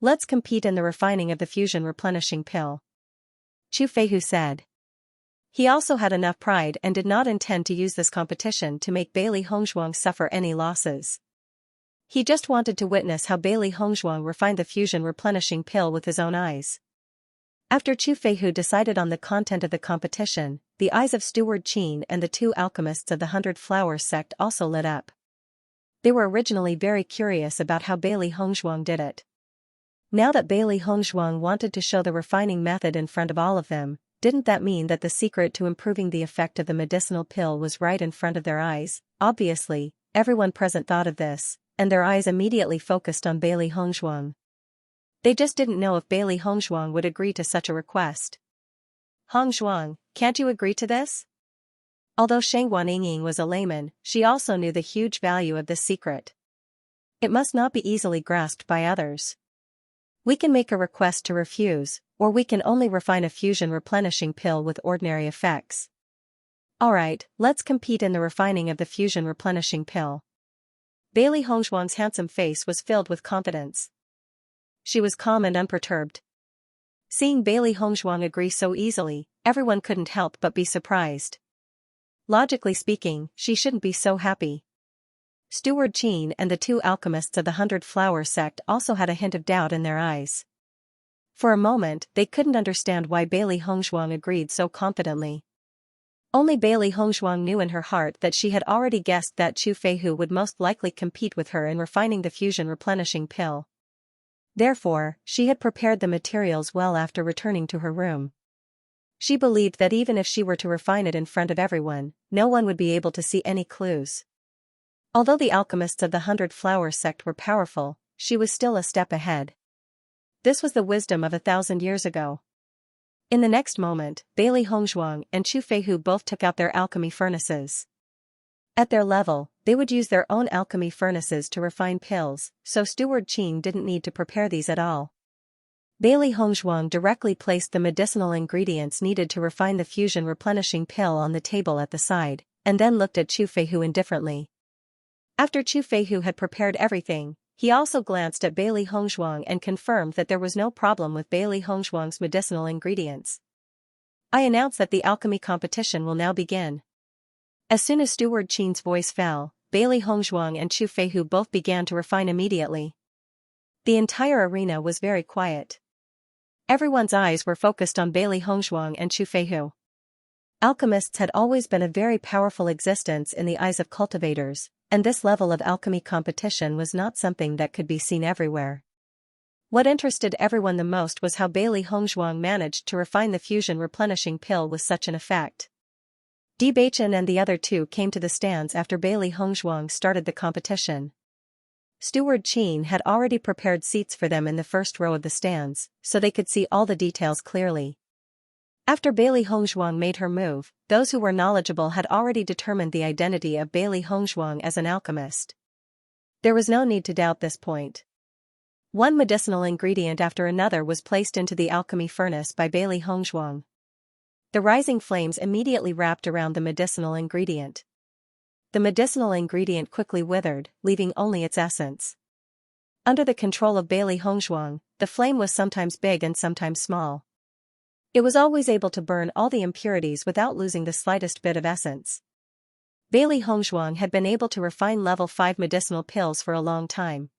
Let's compete in the refining of the fusion replenishing pill. Chu Feihu said. He also had enough pride and did not intend to use this competition to make Bailey Hongshuang suffer any losses. He just wanted to witness how Bailey Hongshuang refined the fusion replenishing pill with his own eyes. After Chu Feihu decided on the content of the competition, the eyes of Steward Qin and the two alchemists of the 100 Flowers sect also lit up. They were originally very curious about how Bailey Hongshuang did it. Now that Bailey Hongshuang wanted to show the refining method in front of all of them, didn't that mean that the secret to improving the effect of the medicinal pill was right in front of their eyes? Obviously, everyone present thought of this, and their eyes immediately focused on Bailey Hongshuang. They just didn't know if Bailey Hongshuang would agree to such a request. Hongshuang, can't you agree to this? Although Shang Wannying was a layman, she also knew the huge value of this secret. It must not be easily grasped by others. We can make a request to refuse, or we can only refine a fusion replenishing pill with ordinary effects. Alright, let's compete in the refining of the fusion replenishing pill. Bailey Hongshuang's handsome face was filled with confidence. She was calm and unperturbed. Seeing Bailey Hongshuang agree so easily, everyone couldn't help but be surprised. Logically speaking, she shouldn't be so happy. Steward Qin and the two alchemists of the 100 Flowers sect also had a hint of doubt in their eyes. For a moment, they couldn't understand why Bailey Hongshuang agreed so confidently. Only Bailey Hongshuang knew in her heart that she had already guessed that Chu Feihu would most likely compete with her in refining the fusion replenishing pill. Therefore, she had prepared the materials well after returning to her room. She believed that even if she were to refine it in front of everyone, no one would be able to see any clues. Although the alchemists of the 100 Flowers sect were powerful, she was still a step ahead. This was the wisdom of 1,000 years ago. In the next moment, Bailey Hongshuang and Chu Feihu both took out their alchemy furnaces. At their level, they would use their own alchemy furnaces to refine pills, so Steward Qin didn't need to prepare these at all. Bailey Hongshuang directly placed the medicinal ingredients needed to refine the fusion replenishing pill on the table at the side, and then looked at Chu Feihu indifferently. After Chu Feihu had prepared everything, he also glanced at Bailey Hongshuang and confirmed that there was no problem with Bailey Hongshuang's medicinal ingredients. I announce that the alchemy competition will now begin. As soon as Steward Qin's voice fell, Bailey Hongshuang and Chu Feihu both began to refine immediately. The entire arena was very quiet. Everyone's eyes were focused on Bailey Hongshuang and Chu Feihu. Alchemists had always been a very powerful existence in the eyes of cultivators, and this level of alchemy competition was not something that could be seen everywhere. What interested everyone the most was how Bailey Hongshuang managed to refine the fusion replenishing pill with such an effect. Bewitching and the other two came to the stands after Bailey Hongshuang started the competition. Steward Qin had already prepared seats for them in the first row of the stands, so they could see all the details clearly. After Bailey Hongshuang made her move, those who were knowledgeable had already determined the identity of Bailey Hongshuang as an alchemist. There was no need to doubt this point. One medicinal ingredient after another was placed into the alchemy furnace by Bailey Hongzhuang. The rising flames immediately wrapped around the medicinal ingredient. The medicinal ingredient quickly withered, leaving only its essence. Under the control of Bailey Hongzhuang, the flame was sometimes big and sometimes small. It was always able to burn all the impurities without losing the slightest bit of essence. Bailey Hongzhuang had been able to refine level 5 medicinal pills for a long time.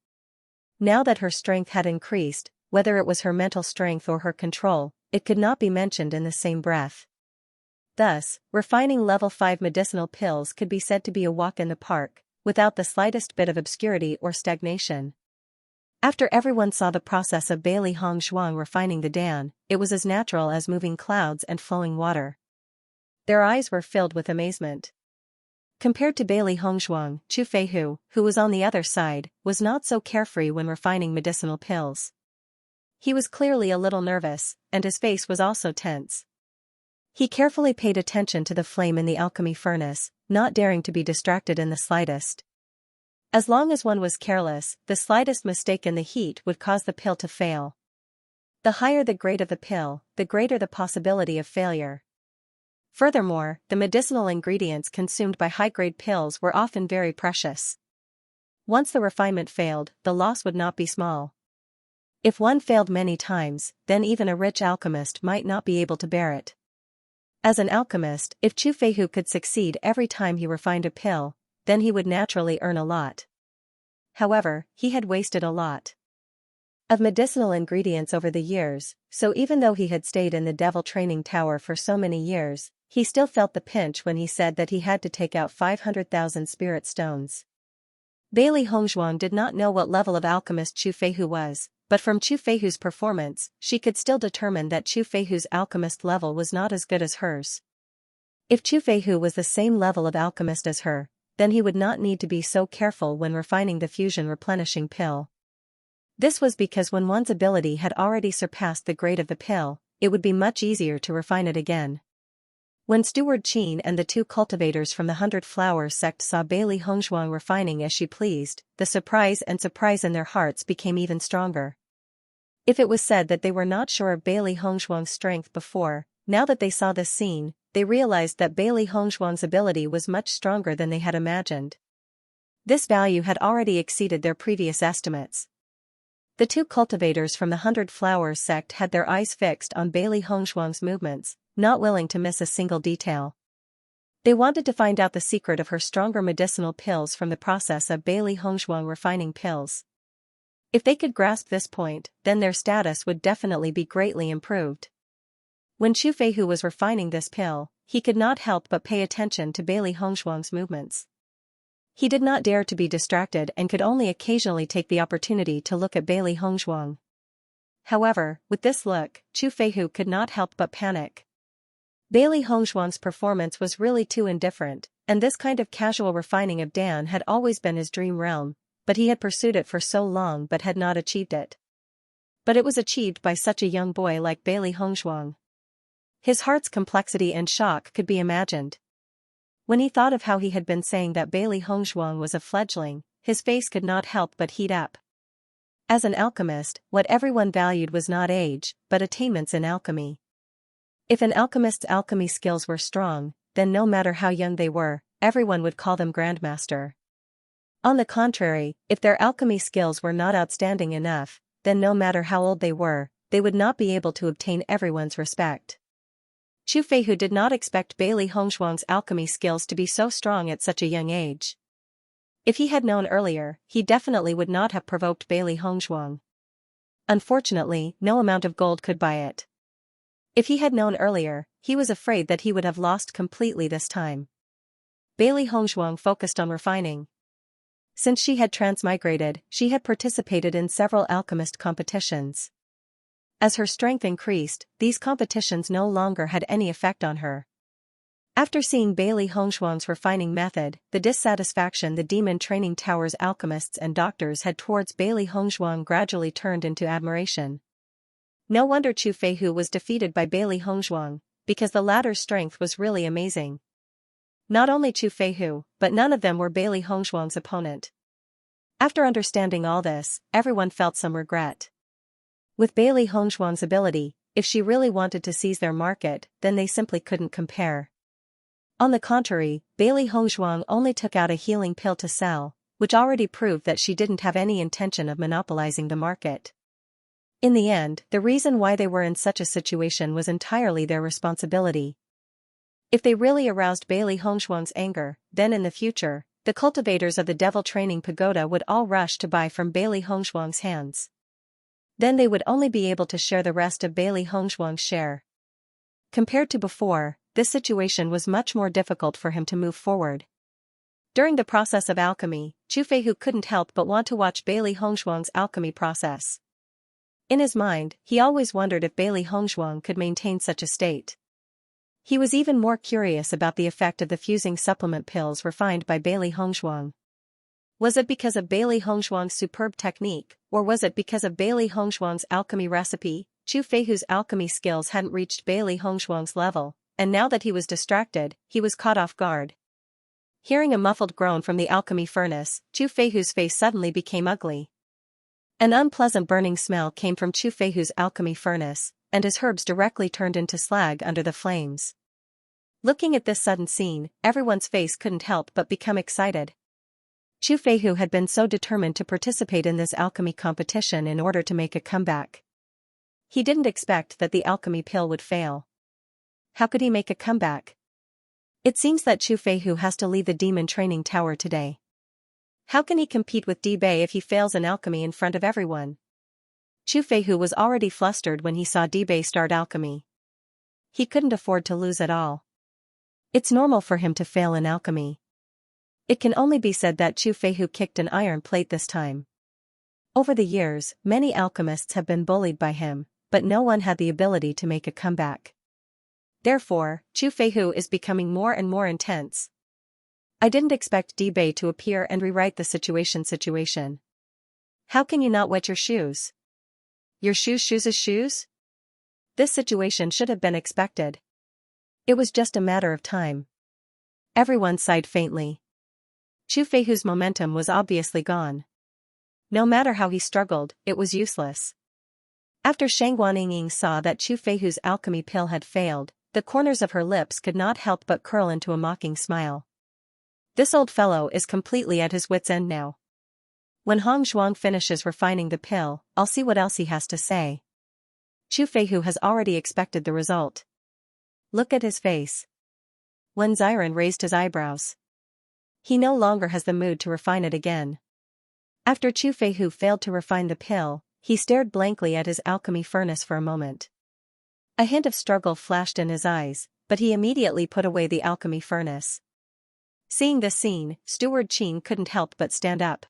Now that her strength had increased, whether it was her mental strength or her control, it could not be mentioned in the same breath. Thus, refining level 5 medicinal pills could be said to be a walk in the park, without the slightest bit of obscurity or stagnation. After everyone saw the process of Bailey Hongzhuang refining the Dan, it was as natural as moving clouds and flowing water. Their eyes were filled with amazement. Compared to Bailey Hongzhuang, Chu Feihu, who was on the other side, was not so carefree when refining medicinal pills. He was clearly a little nervous, and his face was also tense. He carefully paid attention to the flame in the alchemy furnace, not daring to be distracted in the slightest. As long as one was careless, the slightest mistake in the heat would cause the pill to fail. The higher the grade of the pill, the greater the possibility of failure. Furthermore, the medicinal ingredients consumed by high-grade pills were often very precious. Once the refinement failed, the loss would not be small. If one failed many times, then even a rich alchemist might not be able to bear it. As an alchemist, if Chu Feihu could succeed every time he refined a pill, then he would naturally earn a lot. However, he had wasted a lot of medicinal ingredients over the years, so even though he had stayed in the Devil Training Tower for so many years, he still felt the pinch when he said that he had to take out 500,000 spirit stones. Bailey Hongzhuang did not know what level of alchemist Chu Feihu was, but from Chu Feihu's performance, she could still determine that Chu Feihu's alchemist level was not as good as hers. If Chu Feihu was the same level of alchemist as her, then he would not need to be so careful when refining the fusion replenishing pill. This was because when one's ability had already surpassed the grade of the pill, it would be much easier to refine it again. When Steward Qin and the two cultivators from the 100 Flowers sect saw Bailey Hongzhuang refining as she pleased, the surprise in their hearts became even stronger. If it was said that they were not sure of Bailey Hongzhuang's strength before, now that they saw this scene, they realized that Bailey Hongzhuang's ability was much stronger than they had imagined. This value had already exceeded their previous estimates. The two cultivators from the 100 Flowers sect had their eyes fixed on Bailey Hongzhuang's movements, not willing to miss a single detail. They wanted to find out the secret of her stronger medicinal pills from the process of Bailey Hongzhuang refining pills. If they could grasp this point, then their status would definitely be greatly improved. When Chu Feihu was refining this pill, he could not help but pay attention to Bailey Hongzhuang's movements. He did not dare to be distracted and could only occasionally take the opportunity to look at Bailey Hongzhuang. However, with this look, Chu Feihu could not help but panic. Bailey Hongzhuang's performance was really too indifferent, and this kind of casual refining of Dan had always been his dream realm, but he had pursued it for so long but had not achieved it. But it was achieved by such a young boy like Bailey Hongzhuang. His heart's complexity and shock could be imagined. When he thought of how he had been saying that Bailey Hongzhuang was a fledgling, his face could not help but heat up. As an alchemist, what everyone valued was not age, but attainments in alchemy. If an alchemist's alchemy skills were strong, then no matter how young they were, everyone would call them grandmaster. On the contrary, if their alchemy skills were not outstanding enough, then no matter how old they would not be able to obtain everyone's respect. Chu Feihu did not expect Bailey Hongzhuang's alchemy skills to be so strong at such a young age. If he had known earlier, he definitely would not have provoked Bailey Hongzhuang. Unfortunately, no amount of gold could buy it. If he had known earlier, he was afraid that he would have lost completely this time. Bailey Hongzhuang focused on refining. Since she had transmigrated, she had participated in several alchemist competitions. As her strength increased, these competitions no longer had any effect on her. After seeing Bailey Hongzhuang's refining method, the dissatisfaction the Demon Training Tower's alchemists and doctors had towards Bailey Hongzhuang gradually turned into admiration. No wonder Chu Feihu was defeated by Bailey Hongzhuang, because the latter's strength was really amazing. Not only Chu Feihu, but none of them were Bailey Hongzhuang's opponent. After understanding all this, everyone felt some regret. With Bailey Hongshuang's ability, if she really wanted to seize their market, then they simply couldn't compare. On the contrary, Bailey Hongshuang only took out a healing pill to sell, which already proved that she didn't have any intention of monopolizing the market. In the end, the reason why they were in such a situation was entirely their responsibility. If they really aroused Bailey Hongshuang's anger, then in the future, the cultivators of the Devil Training Pagoda would all rush to buy from Bailey Hongshuang's hands. Then they would only be able to share the rest of Bailey Hongshuang's share. Compared to before, this situation was much more difficult for him to move forward. During the process of alchemy, Chu Feihu couldn't help but want to watch Bailey Hongshuang's alchemy process. In his mind, he always wondered if Bailey Hongshuang could maintain such a state. He was even more curious about the effect of the fusing supplement pills refined by Bailey Hongshuang. Was it because of Bailey Hongshuang's superb technique, or was it because of Bailey Hongshuang's alchemy recipe? Chu Feihu's alchemy skills hadn't reached Bailey Hongshuang's level, and now that he was distracted, he was caught off guard. Hearing a muffled groan from the alchemy furnace, Chu Feihu's face suddenly became ugly. An unpleasant burning smell came from Chu Feihu's alchemy furnace, and his herbs directly turned into slag under the flames. Looking at this sudden scene, everyone's face couldn't help but become excited. Chu Feihu had been so determined to participate in this alchemy competition in order to make a comeback. He didn't expect that the alchemy pill would fail. How could he make a comeback? It seems that Chu Feihu has to leave the demon training tower today. How can he compete with Di Bei if he fails in alchemy in front of everyone? Chu Feihu was already flustered when he saw Di Bei start alchemy. He couldn't afford to lose at all. It's normal for him to fail in alchemy. It can only be said that Chu Feihu kicked an iron plate this time. Over the years, many alchemists have been bullied by him, but no one had the ability to make a comeback. Therefore, Chu Feihu is becoming more and more intense. I didn't expect Di Bei to appear and rewrite the situation. How can you not wet your shoes? Your shoes? This situation should have been expected. It was just a matter of time. Everyone sighed faintly. Chu Feihu's momentum was obviously gone. No matter how he struggled, it was useless. After Shang Guanying saw that Chu Feihu's alchemy pill had failed, the corners of her lips could not help but curl into a mocking smile. This old fellow is completely at his wits' end now. When Hong Zhuang finishes refining the pill, I'll see what else he has to say. Chu Feihu has already expected the result. Look at his face. Wen Xiren raised his eyebrows. He no longer has the mood to refine it again. After Chu Feihu failed to refine the pill, he stared blankly at his alchemy furnace for a moment. A hint of struggle flashed in his eyes, but he immediately put away the alchemy furnace. Seeing this scene, Steward Qin couldn't help but stand up.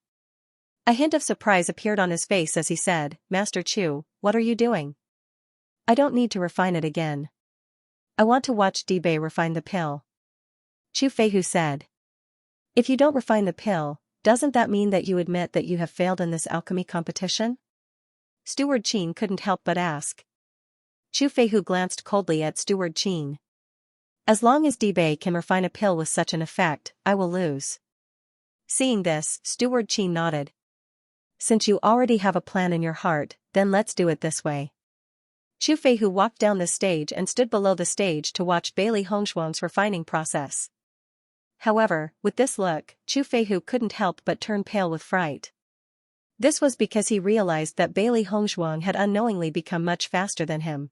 A hint of surprise appeared on his face as he said, "Master Chu, what are you doing? I don't need to refine it again. I want to watch Di Bei refine the pill." Chu Feihu said. "If you don't refine the pill, doesn't that mean that you admit that you have failed in this alchemy competition?" Steward Qin couldn't help but ask. Chu Feihu glanced coldly at Steward Qin. "As long as Di Bei can refine a pill with such an effect, I will lose." Seeing this, Steward Qin nodded. "Since you already have a plan in your heart, then let's do it this way." Chu Feihu walked down the stage and stood below the stage to watch Bailey Hongshuang's refining process. However, with this look, Chu Feihu couldn't help but turn pale with fright. This was because he realized that Bailey Hongshuang had unknowingly become much faster than him.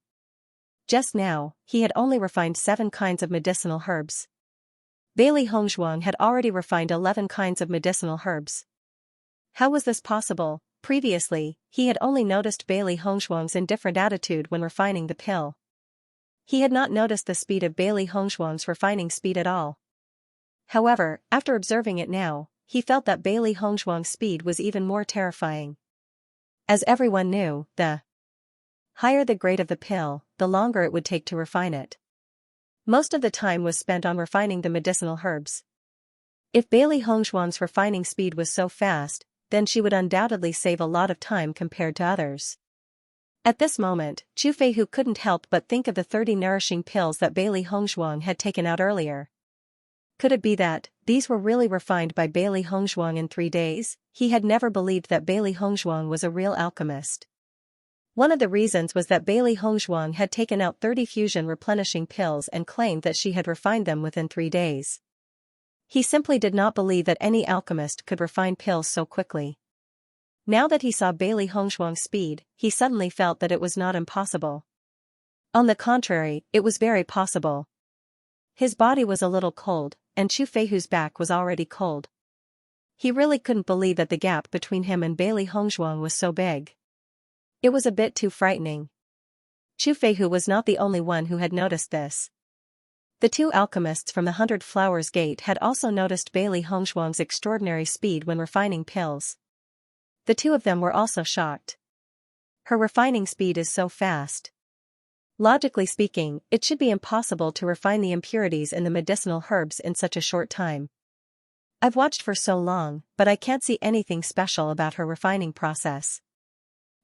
Just now, he had only refined 7 kinds of medicinal herbs. Bailey Hongshuang had already refined 11 kinds of medicinal herbs. How was this possible? Previously, he had only noticed Bailey Hongshuang's indifferent attitude when refining the pill. He had not noticed the speed of Bailey Hongshuang's refining speed at all. However, after observing it now, he felt that Bailey Hongshuang's speed was even more terrifying. As everyone knew, the higher the grade of the pill, the longer it would take to refine it. Most of the time was spent on refining the medicinal herbs. If Bailey Hongshuang's refining speed was so fast, then she would undoubtedly save a lot of time compared to others. At this moment, Chu Feihu couldn't help but think of the 30 nourishing pills that Bailey Hongshuang had taken out earlier. Could it be that these were really refined by Bailey Hongzhuang in 3 days? He had never believed that Bailey Hongzhuang was a real alchemist. One of the reasons was that Bailey Hongzhuang had taken out 30 fusion replenishing pills and claimed that she had refined them within 3 days. He simply did not believe that any alchemist could refine pills so quickly. Now that he saw Bailey Hongzhuang's speed, he suddenly felt that it was not impossible. On the contrary, it was very possible. His body was a little cold, and Chu Feihu's back was already cold. He really couldn't believe that the gap between him and Bailey Hongzhuang was so big. It was a bit too frightening. Chu Feihu was not the only one who had noticed this. The 2 alchemists from the 100 Flowers Gate had also noticed Bailey Hongzhuang's extraordinary speed when refining pills. The 2 of them were also shocked. Her refining speed is so fast. Logically speaking, it should be impossible to refine the impurities in the medicinal herbs in such a short time. I've watched for so long, but I can't see anything special about her refining process.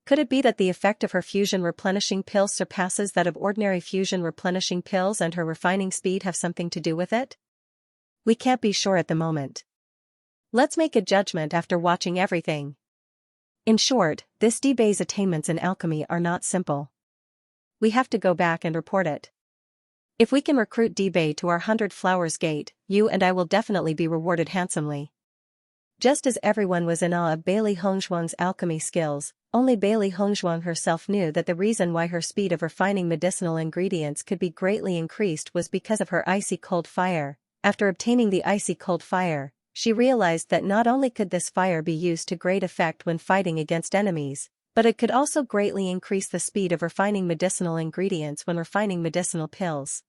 Could it be that the effect of her fusion replenishing pills surpasses that of ordinary fusion replenishing pills and her refining speed have something to do with it? We can't be sure at the moment. Let's make a judgment after watching everything. In short, this Dibei's attainments in alchemy are not simple. We have to go back and report it. If we can recruit Dibei to our 100 Flowers Gate, you and I will definitely be rewarded handsomely. Just as everyone was in awe of Bailey Hongzhuang's alchemy skills, only Bailey Hongzhuang herself knew that the reason why her speed of refining medicinal ingredients could be greatly increased was because of her icy cold fire. After obtaining the icy cold fire, she realized that not only could this fire be used to great effect when fighting against enemies, but it could also greatly increase the speed of refining medicinal ingredients when refining medicinal pills.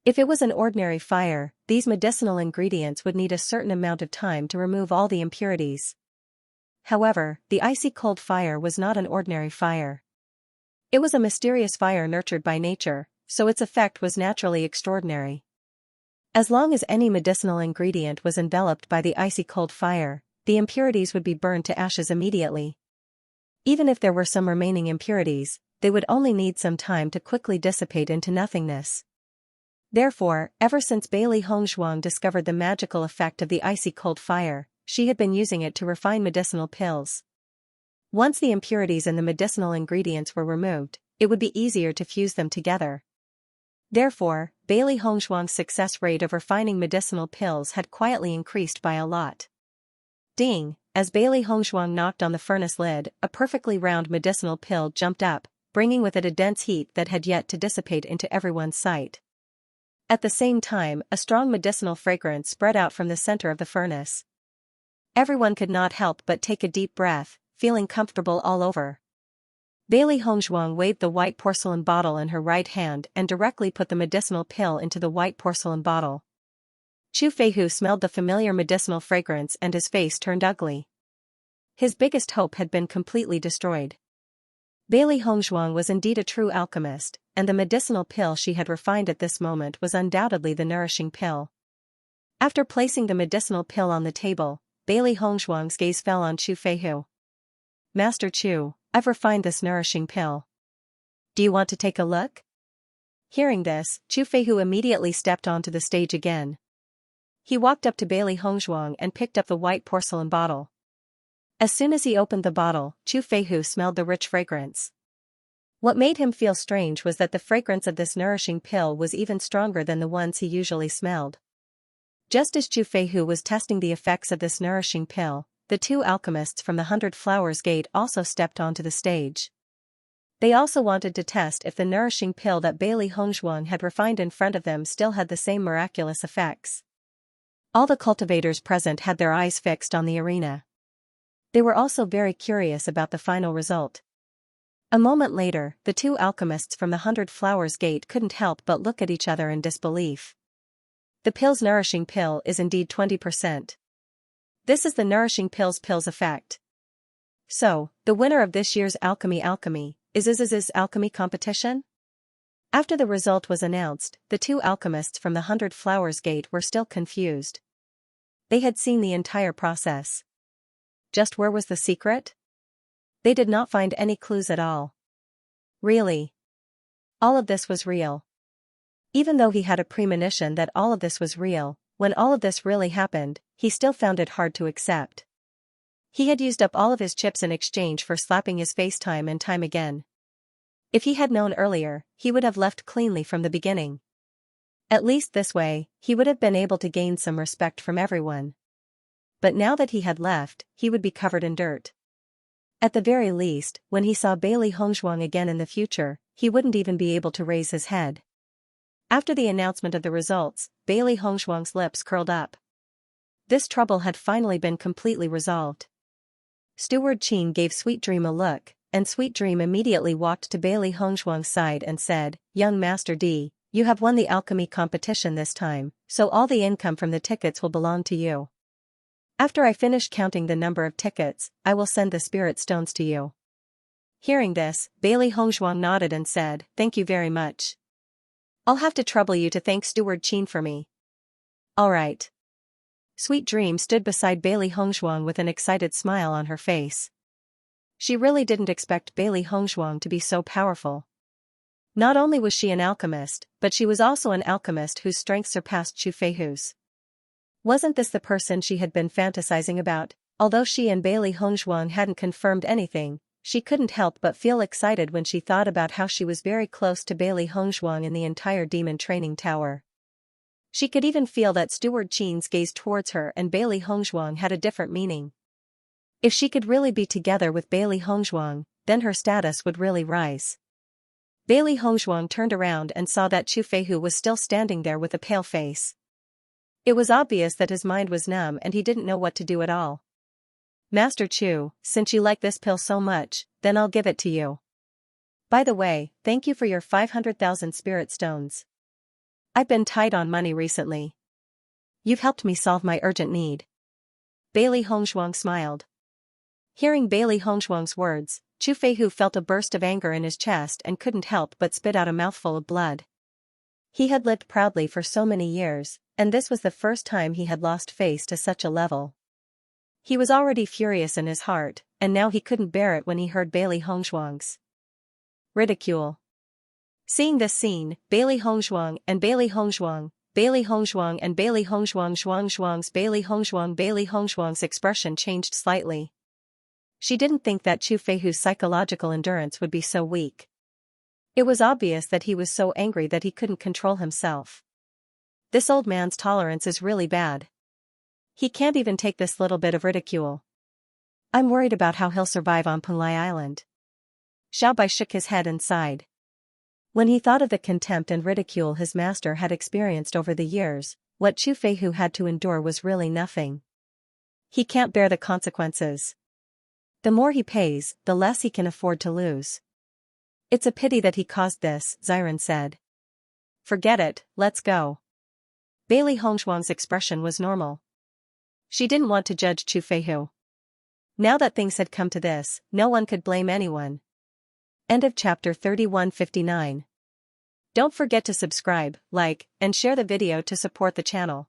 If it was an ordinary fire, these medicinal ingredients would need a certain amount of time to remove all the impurities. However, the icy cold fire was not an ordinary fire. It was a mysterious fire nurtured by nature, so its effect was naturally extraordinary. As long as any medicinal ingredient was enveloped by the icy cold fire, the impurities would be burned to ashes immediately. Even if there were some remaining impurities, they would only need some time to quickly dissipate into nothingness. Therefore, ever since Bailey Hongzhuang discovered the magical effect of the icy cold fire, she had been using it to refine medicinal pills. Once the impurities in the medicinal ingredients were removed, it would be easier to fuse them together. Therefore, Bailey Hongzhuang's success rate of refining medicinal pills had quietly increased by a lot. Ding! As Bailey Hongzhuang knocked on the furnace lid, a perfectly round medicinal pill jumped up, bringing with it a dense heat that had yet to dissipate into everyone's sight. At the same time, a strong medicinal fragrance spread out from the center of the furnace. Everyone could not help but take a deep breath, feeling comfortable all over. Bailey Hongzhuang waved the white porcelain bottle in her right hand and directly put the medicinal pill into the white porcelain bottle. Chu Feihu smelled the familiar medicinal fragrance and his face turned ugly. His biggest hope had been completely destroyed. Bailey Hongzhuang was indeed a true alchemist, and the medicinal pill she had refined at this moment was undoubtedly the nourishing pill. After placing the medicinal pill on the table, Bailey Hongzhuang's gaze fell on Chu Feihu. "Master Chu, I've refined this nourishing pill. Do you want to take a look?" Hearing this, Chu Feihu immediately stepped onto the stage again. He walked up to Bailey Hongzhuang and picked up the white porcelain bottle. As soon as he opened the bottle, Chu Feihu smelled the rich fragrance. What made him feel strange was that the fragrance of this nourishing pill was even stronger than the ones he usually smelled. Just as Chu Feihu was testing the effects of this nourishing pill, the 2 alchemists from the 100 Flowers Gate also stepped onto the stage. They also wanted to test if the nourishing pill that Bailey Hongzhuang had refined in front of them still had the same miraculous effects. All the cultivators present had their eyes fixed on the arena. They were also very curious about the final result. A moment later, the 2 alchemists from the 100 Flowers Gate couldn't help but look at each other in disbelief. The pill's nourishing pill is indeed 20%. This is the nourishing pill's effect. So, the winner of this year's alchemy is alchemy competition? After the result was announced, the 2 alchemists from the 100 Flowers Gate were still confused. They had seen the entire process. Just where was the secret? They did not find any clues at all. Really? All of this was real. Even though he had a premonition that all of this was real, when all of this really happened, he still found it hard to accept. He had used up all of his chips in exchange for slapping his face time and time again. If he had known earlier, he would have left cleanly from the beginning. At least this way, he would have been able to gain some respect from everyone. But now that he had left, he would be covered in dirt. At the very least, when he saw Bailey Hongzhuang again in the future, he wouldn't even be able to raise his head. After the announcement of the results, Bailey Hongzhuang's lips curled up. This trouble had finally been completely resolved. Steward Qin gave Sweet Dream a look, and Sweet Dream immediately walked to Bailey Hongzhuang's side and said, "Young Master D, you have won the alchemy competition this time, so all the income from the tickets will belong to you. After I finish counting the number of tickets, I will send the spirit stones to you." Hearing this, Bailey Hongzhuang nodded and said, "Thank you very much. I'll have to trouble you to thank Steward Qin for me." "All right." Sweet Dream stood beside Bailey Hongzhuang with an excited smile on her face. She really didn't expect Bailey Hongzhuang to be so powerful. Not only was she an alchemist, but she was also an alchemist whose strength surpassed Chu Feihu's. Wasn't this the person she had been fantasizing about? Although she and Bailey Hongzhuang hadn't confirmed anything, she couldn't help but feel excited when she thought about how she was very close to Bailey Hongzhuang in the entire demon training tower. She could even feel that Steward Qin's gaze towards her and Bailey Hongzhuang had a different meaning. If she could really be together with Bailey Hongzhuang, then her status would really rise. Bailey Hongzhuang turned around and saw that Chu Feihu was still standing there with a pale face. It was obvious that his mind was numb and he didn't know what to do at all. "Master Chu, since you like this pill so much, then I'll give it to you. By the way, thank you for your 500,000 spirit stones. I've been tight on money recently. You've helped me solve my urgent need." Bailey Hongzhuang smiled. Hearing Bailey Hongzhuang's words, Chu Feihu felt a burst of anger in his chest and couldn't help but spit out a mouthful of blood. He had lived proudly for so many years, and this was the first time he had lost face to such a level. He was already furious in his heart, and now he couldn't bear it when he heard Bailey Hongzhuang's ridicule. Seeing this scene, Bailey Hongzhuang and Bailey Hongzhuang, Bailey Hongzhuang and Bailey Hongzhuang Zhuang's Bailey Hongzhuang's expression changed slightly. She didn't think that Chu Feihu's psychological endurance would be so weak. It was obvious that he was so angry that he couldn't control himself. This old man's tolerance is really bad. He can't even take this little bit of ridicule. I'm worried about how he'll survive on Penglai Island. Xiao Bai shook his head and sighed. When he thought of the contempt and ridicule his master had experienced over the years, what Chu Feihu had to endure was really nothing. He can't bear the consequences. The more he pays, the less he can afford to lose. It's a pity that he caused this, Xiren said. Forget it, let's go. Bailey Hongzhuang's expression was normal. She didn't want to judge Chu Feihu. Now that things had come to this, no one could blame anyone. End of chapter 3159. Don't forget to subscribe, like, and share the video to support the channel.